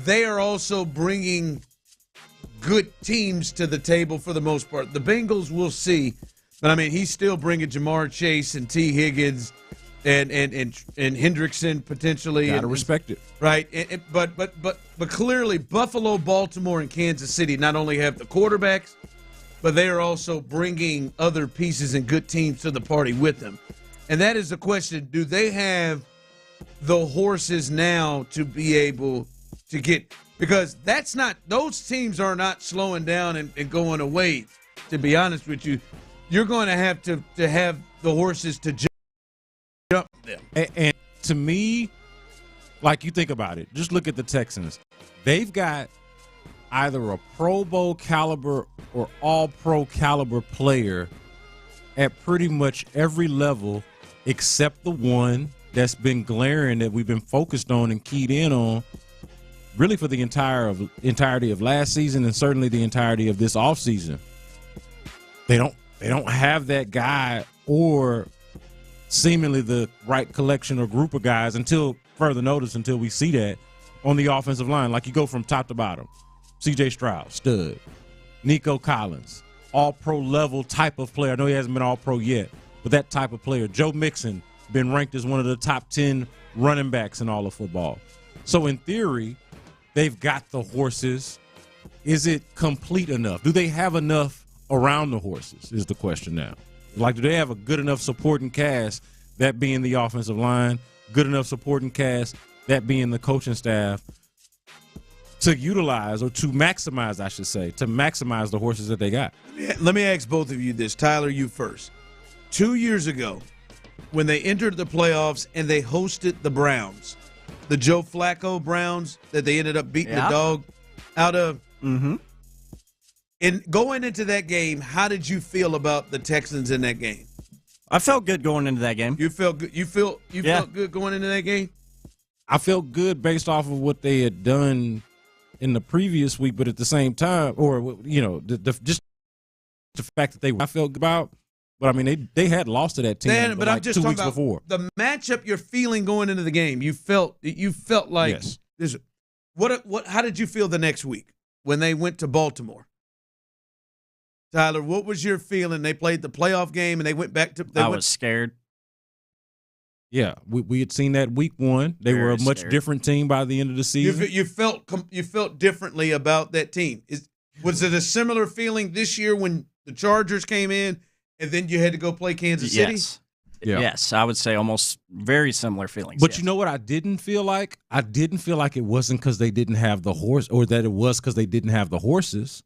they are also bringing good teams to the table for the most part. The Bengals, we'll see. But, I mean, he's still bringing Jamar Chase and T. Higgins and Hendrickson potentially. Got to respect it. Right. But clearly Buffalo, Baltimore, and Kansas City not only have the quarterbacks, but they are also bringing other pieces and good teams to the party with them. And that is the question. Do they have the horses now to be able to get – because that's not – those teams are not slowing down and going away, to be honest with you. You're going to have the horses to jump them. And to me, like you think about it, just look at the Texans. They've got either a Pro Bowl caliber or all-pro caliber player at pretty much every level except the one that's been glaring that we've been focused on and keyed in on really for the entirety of last season and certainly the entirety of this offseason. They don't have that guy or seemingly the right collection or group of guys until further notice, until we see that on the offensive line. Like you go from top to bottom. C.J. Stroud, stud. Nico Collins, all-pro level type of player. I know he hasn't been all-pro yet, but that type of player. Joe Mixon, been ranked as one of the top 10 running backs in all of football. So in theory, they've got the horses. Is it complete enough? Do they have enough around the horses is the question now. Like, do they have a good enough supporting cast, that being the offensive line, good enough supporting cast, that being the coaching staff, to utilize or to maximize, I should say, to maximize the horses that they got? Let me ask both of you this. Tyler, you first. 2 years ago, when they entered the playoffs and they hosted the Browns, the Joe Flacco Browns that they ended up beating the dog out of. Mm-hmm. And going into that game, how did you feel about the Texans in that game? I felt good going into that game. You felt good. You felt good going into that game? I felt good based off of what they had done in the previous week, but at the same time, or just the fact that I felt good about. But I mean, they had lost to that team, but like I'm just 2 talking weeks about before. The matchup you're feeling going into the game. You felt like this. What? How did you feel the next week when they went to Baltimore? Tyler, what was your feeling? They played the playoff game and they went back to. I was scared. Yeah, we had seen that week 1. They were a much different team by the end of the season. You felt differently about that team. Was it a similar feeling this year when the Chargers came in and then you had to go play Kansas City? Yes. Yeah. Yes, I would say almost very similar feelings. But you know what I didn't feel like? I didn't feel like it wasn't because they didn't have the horse, or that it was because they didn't have the horses.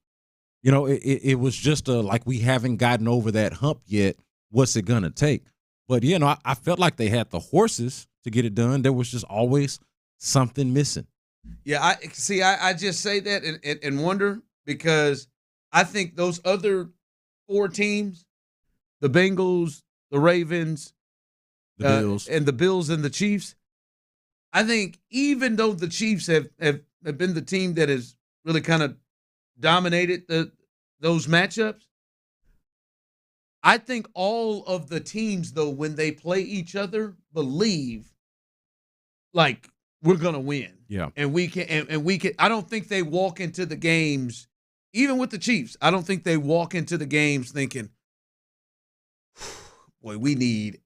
You know, it was just like we haven't gotten over that hump yet. What's it going to take? But, I felt like they had the horses to get it done. There was just always something missing. Yeah, I just say that and wonder because I think those other 4 teams, the Bengals, the Ravens, the Bills, and the Chiefs, I think even though the Chiefs have been the team that has really kind of dominated those matchups, I think all of the teams, though, when they play each other, believe like we're gonna win. Yeah, and we can. I don't think they walk into the games, even with the Chiefs. I don't think they walk into the games thinking boy, we need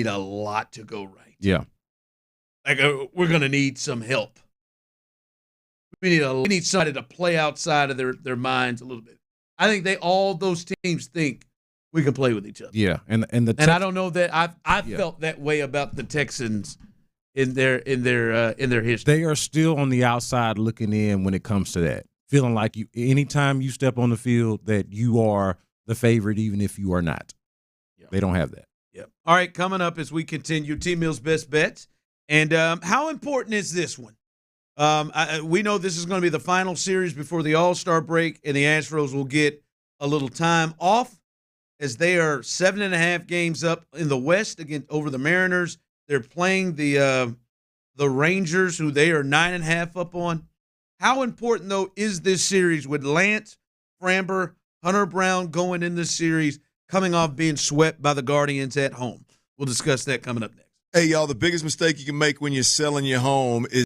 a lot to go right. Yeah. Like we're going to need some help. We need somebody to play outside of their minds a little bit. I think all those teams think we can play with each other. Yeah, and I don't know that I felt that way about the Texans in their history. They are still on the outside looking in when it comes to that, feeling like anytime you step on the field that you are the favorite, even if you are not. Yep. They don't have that. Yep. All right, coming up as we continue, T-Mill's best bets, and how important is this one? We know this is going to be the final series before the All-Star break, and the Astros will get a little time off as they are 7.5 games up in the West over the Mariners. They're playing the Rangers, who they are 9.5 up on. How important, though, is this series with Lance, Framber, Hunter Brown going in this series, coming off being swept by the Guardians at home? We'll discuss that coming up next. Hey, y'all, the biggest mistake you can make when you're selling your home is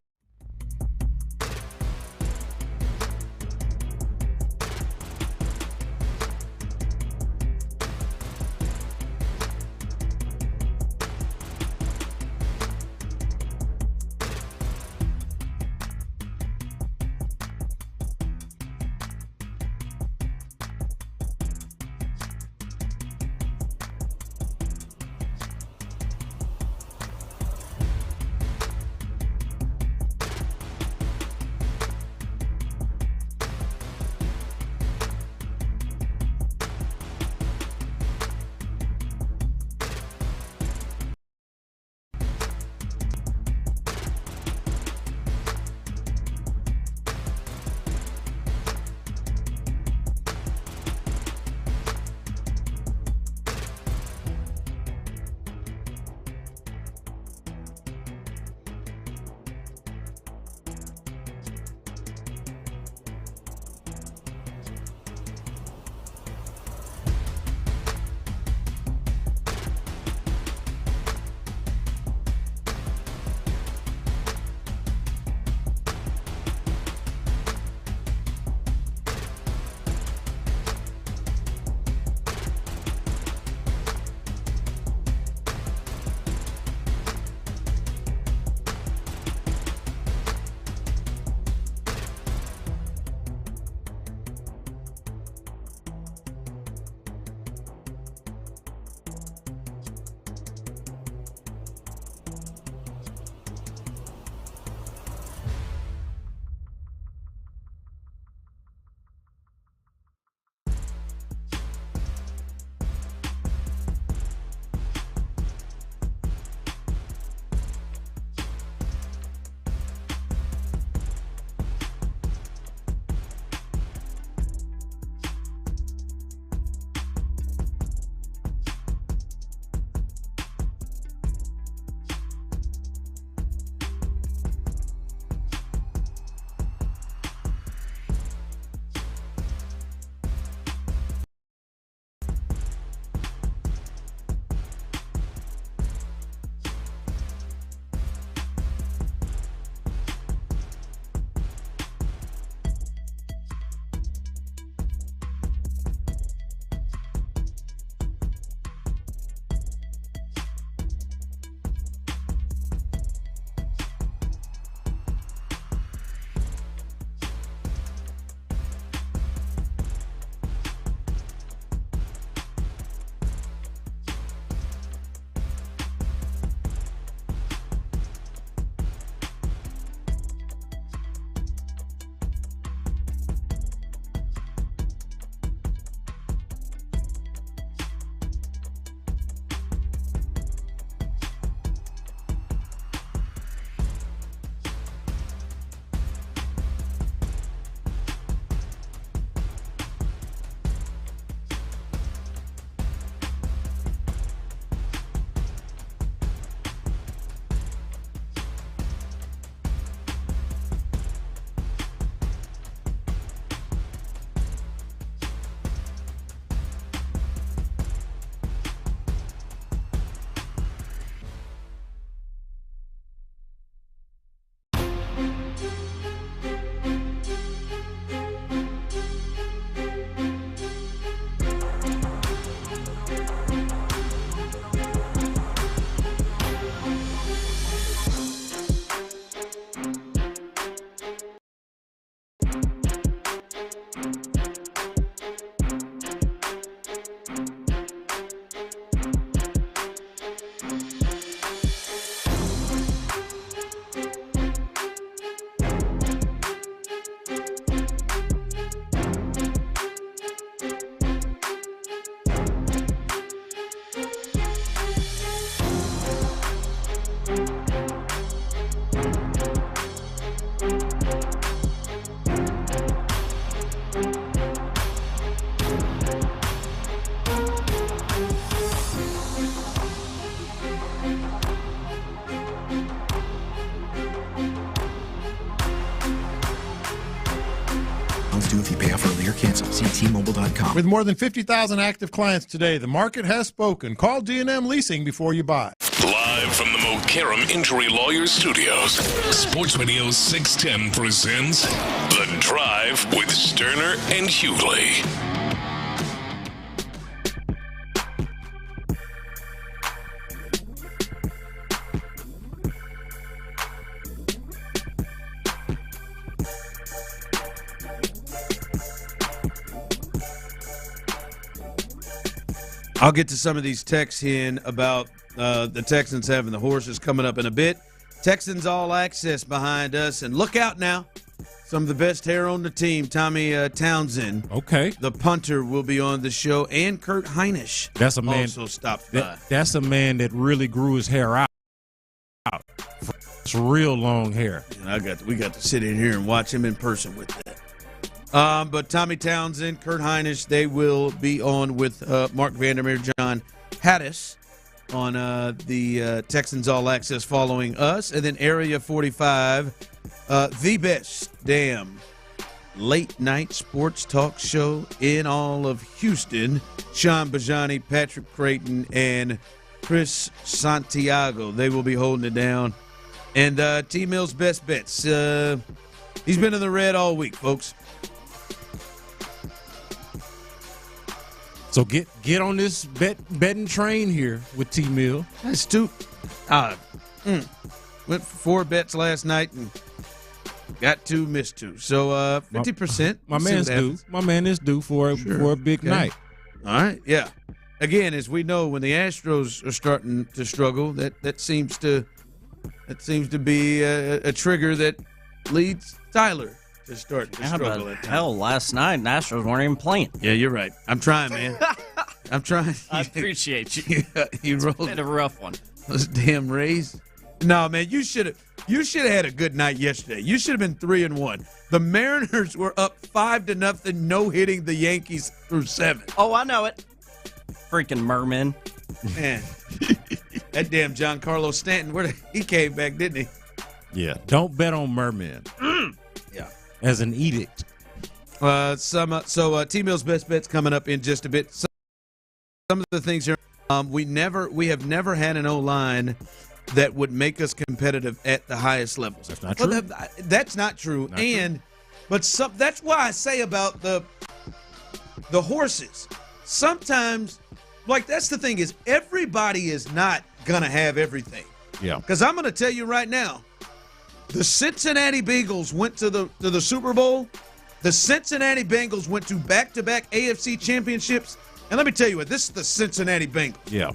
Cancel. See T-Mobile.com. With more than 50,000 active clients today, the market has spoken. Call D&M Leasing before you buy. Live from the Mokaram Injury Lawyers Studios, Sports Radio 610 presents The Drive with Stoerner and Hughley. I'll get to some of these texts in about the Texans having the horses coming up in a bit. Texans All Access behind us. And look out now. Some of the best hair on the team. Tommy Townsend. Okay. The punter will be on the show. And Kurt Heinisch. That's a man. Also stopped by. That's a man that really grew his hair out. It's real long hair. And we got to sit in here and watch him in person with that. But Tommy Townsend, Kurt Heinisch, they will be on with Mark Vandermeer, John Hattis on the Texans All Access following us. And then Area 45, the best damn late-night sports talk show in all of Houston. Sean Bijani, Patrick Creighton, and Chris Santiago. They will be holding it down. And T-Mill's Best Bets. He's been in the red all week, folks. So get on this betting train here with T-Mill. That's two. Went for 4 bets last night and got 2, missed 2. So 50%. My man's due. My man is due for a big night. All right, yeah. Again, as we know, when the Astros are starting to struggle, that seems to be a trigger that leads Tyler to start to struggle at times. Hell, last night, the Astros weren't even playing. Yeah, you're right. I'm trying, man. I'm trying. I appreciate you. You rolled. It's been a rough one. Those damn Rays. No, man, you should have had a good night yesterday. You should have been 3-1. The Mariners were up 5-0, no hitting the Yankees through 7. Oh, I know it. Freaking merman. Man, that damn Giancarlo Stanton, he came back, didn't he? Yeah. Don't bet on mermen. Yeah. As an edict. So T-Mill's Best Bets coming up in just a bit. Some of the things here, we have never had an O-line that would make us competitive at the highest levels. That's not true. That's not true. That's why I say about the horses. Sometimes, like, that's the thing is everybody is not gonna have everything. Yeah. Because I'm gonna tell you right now, the Cincinnati Bengals went to the Super Bowl. The Cincinnati Bengals went to back-to-back AFC championships. And let me tell you what, this is the Cincinnati Bengals. Yeah.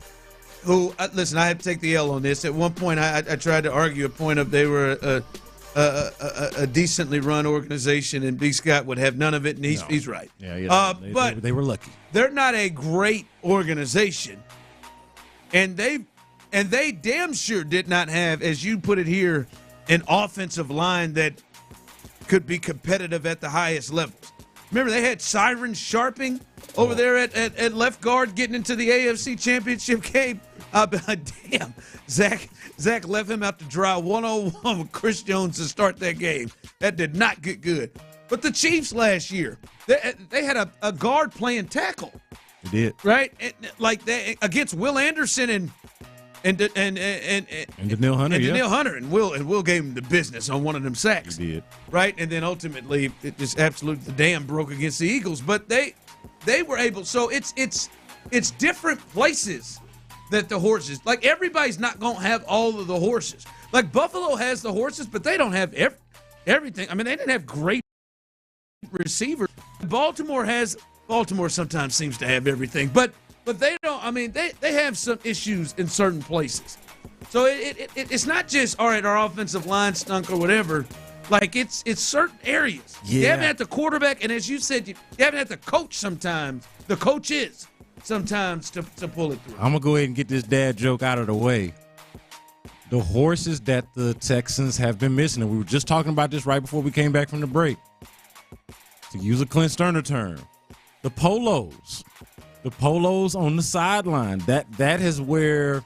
Who, listen, I had to take the L on this. At one point, I tried to argue a point of they were a decently run organization, and B. Scott would have none of it, and he's right. Yeah, but they were lucky. They're not a great organization, and they damn sure did not have, as you put it here, an offensive line that could be competitive at the highest levels. Remember, they had Siren Sharping over there at left guard getting into the AFC Championship game. Damn, Zach left him out to dry 1-on-1 with Chris Jones to start that game. That did not get good. But the Chiefs last year, they had a guard playing tackle. They did. Right? Against Will Anderson and Daniil Hunter. Daniil Hunter, and Will gave him the business on one of them sacks. He did. Right? And then ultimately it just absolutely the dam broke against the Eagles. But they were able, so it's different places that the horses, like, everybody's not going to have all of the horses. Like, Buffalo has the horses, but they don't have everything. I mean, they didn't have great receivers. Baltimore sometimes seems to have everything, but they don't. I mean, they have some issues in certain places. So it's not just, all right, our offensive line stunk or whatever. Like, it's certain areas. Yeah. You haven't had the quarterback, and as you said, you haven't had the coach sometimes. The coach is sometimes to pull it through. I'm going to go ahead and get this dad joke out of the way. The horses that the Texans have been missing, and we were just talking about this right before we came back from the break, to use a Clint Stoerner term, the polos on the sideline, that is where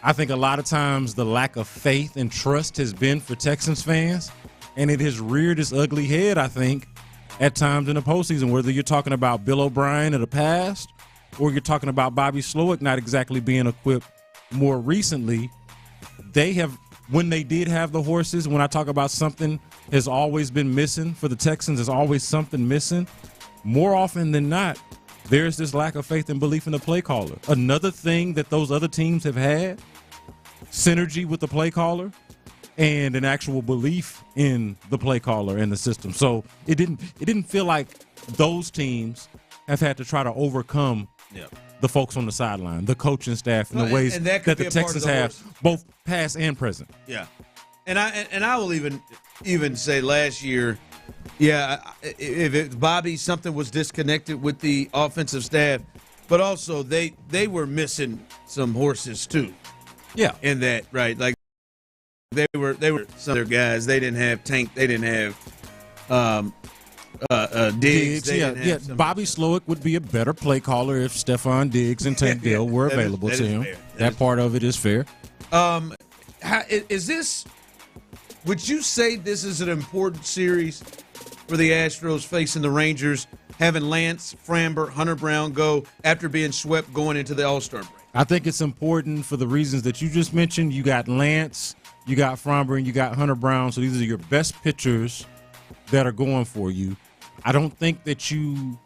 I think a lot of times the lack of faith and trust has been for Texans fans, and it has reared its ugly head, I think, at times in the postseason, whether you're talking about Bill O'Brien of the past or you're talking about Bobby Slowick not exactly being equipped more recently. They have, when they did have the horses, when I talk about something has always been missing for the Texans, there's always something missing. More often than not, there's this lack of faith and belief in the play caller. Another thing that those other teams have had, synergy with the play caller and an actual belief in the play caller and the system. So it didn't feel like those teams have had to try to overcome the folks on the sideline, the coaching staff, and the ways that the Texans have, both past and present. Yeah, and I will even say last year, if Bobby, something was disconnected with the offensive staff, but also they were missing some horses too. Yeah, in that, right? Like they were some of their guys. They didn't have Tank. They didn't have Diggs. Bobby Slowick would be a better play caller if Stephon Diggs and Tank Dell were available to him. That part of it is fair. Is this? Would you say this is an important series for the Astros facing the Rangers, having Lance, Framber, Hunter Brown go after being swept going into the All-Star break? I think it's important for the reasons that you just mentioned. You got Lance, you got Framber, and you got Hunter Brown. So these are your best pitchers that are going for you. I don't think that you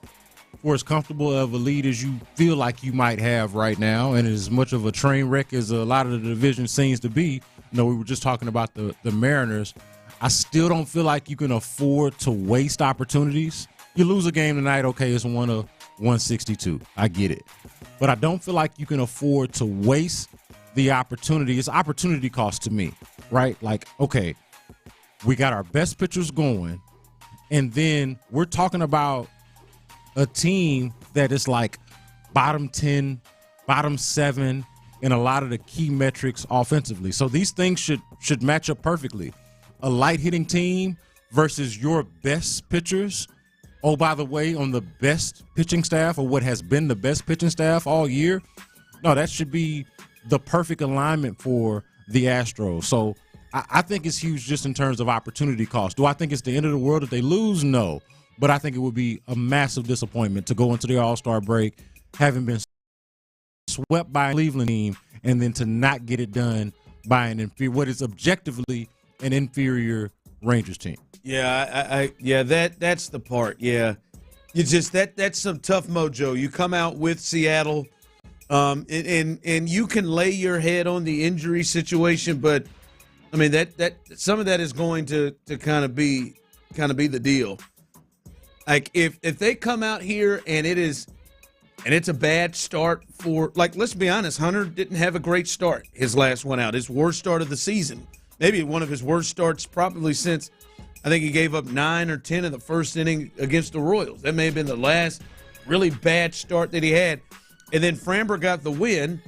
were as comfortable of a lead as you feel like you might have right now, and as much of a train wreck as a lot of the division seems to be. We were just talking about the Mariners. I still don't feel like you can afford to waste opportunities. You lose a game tonight, okay, it's 1 of 162. I get it. But I don't feel like you can afford to waste the opportunity. It's opportunity cost to me, right? Like, okay, we got our best pitchers going, and then we're talking about a team that is like bottom 10, bottom 7 in a lot of the key metrics offensively. So these things should match up perfectly. A light-hitting team versus your best pitchers. Oh, by the way, on the best pitching staff, or what has been the best pitching staff all year. No, that should be the perfect alignment for the Astros. So I think it's huge just in terms of opportunity cost. Do I think it's the end of the world if they lose? No. But I think it would be a massive disappointment to go into the All-Star break having been swept by a Cleveland team and then to not get it done by what is objectively an inferior Rangers team. That's the part. Yeah, you just that's some tough mojo. You come out with Seattle, and you can lay your head on the injury situation, but I mean that some of that is going to kind of be the deal. Like if they come out here and it's a bad start for, like, let's be honest, Hunter didn't have a great start his last one out, his worst start of the season. Maybe one of his worst starts probably since I think he gave up 9 or 10 in the first inning against the Royals. That may have been the last really bad start that he had. And then Framber got the win,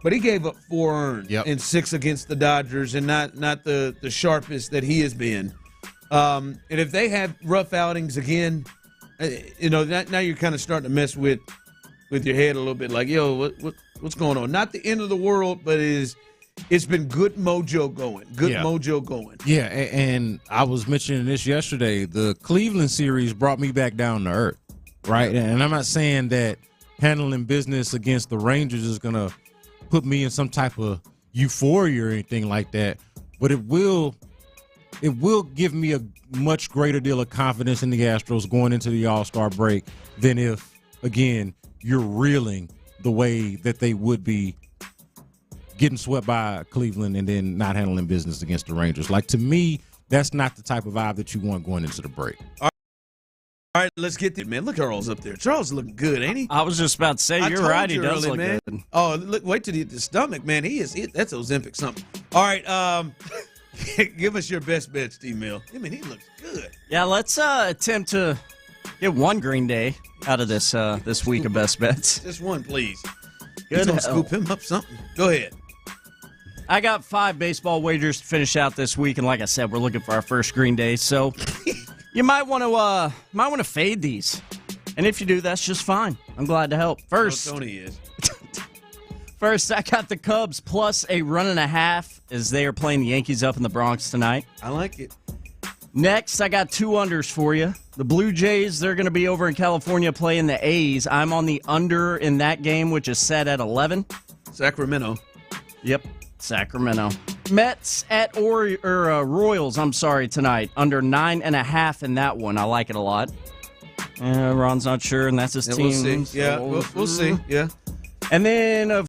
but he gave up 4 earned and 6 against the Dodgers, and not the sharpest that he has been. And if they have rough outings again, now you're kind of starting to mess with your head a little bit, like, what's going on? Not the end of the world, but it's been good mojo going. Mojo going. Yeah, and I was mentioning this yesterday. The Cleveland series brought me back down to earth, right? And I'm not saying that handling business against the Rangers is going to put me in some type of euphoria or anything like that, but it will give me a much greater deal of confidence in the Astros going into the All-Star break than if, again, you're reeling the way that they would be getting swept by Cleveland and then not handling business against the Rangers. Like, to me, that's not the type of vibe that you want going into the break. All right, let's get there, man. Look, Charles up there. Charles looking good, ain't he? I was just about to say, you're right. He does look good. Oh, look! Wait till the stomach, man. That's Ozempic something. All right, give us your best bets, T-Mill. I mean, he looks good. Yeah, let's attempt to get one Green Day out of this week of best bets. Just one, please. Good. He's gonna scoop him up something. Go ahead. I got 5 baseball wagers to finish out this week, and like I said, we're looking for our first Green Day, so you might want to fade these, and if you do, that's just fine. I'm glad to help. First, Tony is. First, I got the Cubs plus a 1.5 as they are playing the Yankees up in the Bronx tonight. I like it. Next, I got 2 unders for you. The Blue Jays, they're going to be over in California playing the A's. I'm on the under in that game, which is set at 11. Sacramento. Yep, Sacramento. Mets at Royals, tonight. Under 9.5 in that one. I like it a lot. Ron's not sure, and that's his team. We'll see. Yeah, we'll see. Yeah. And then, of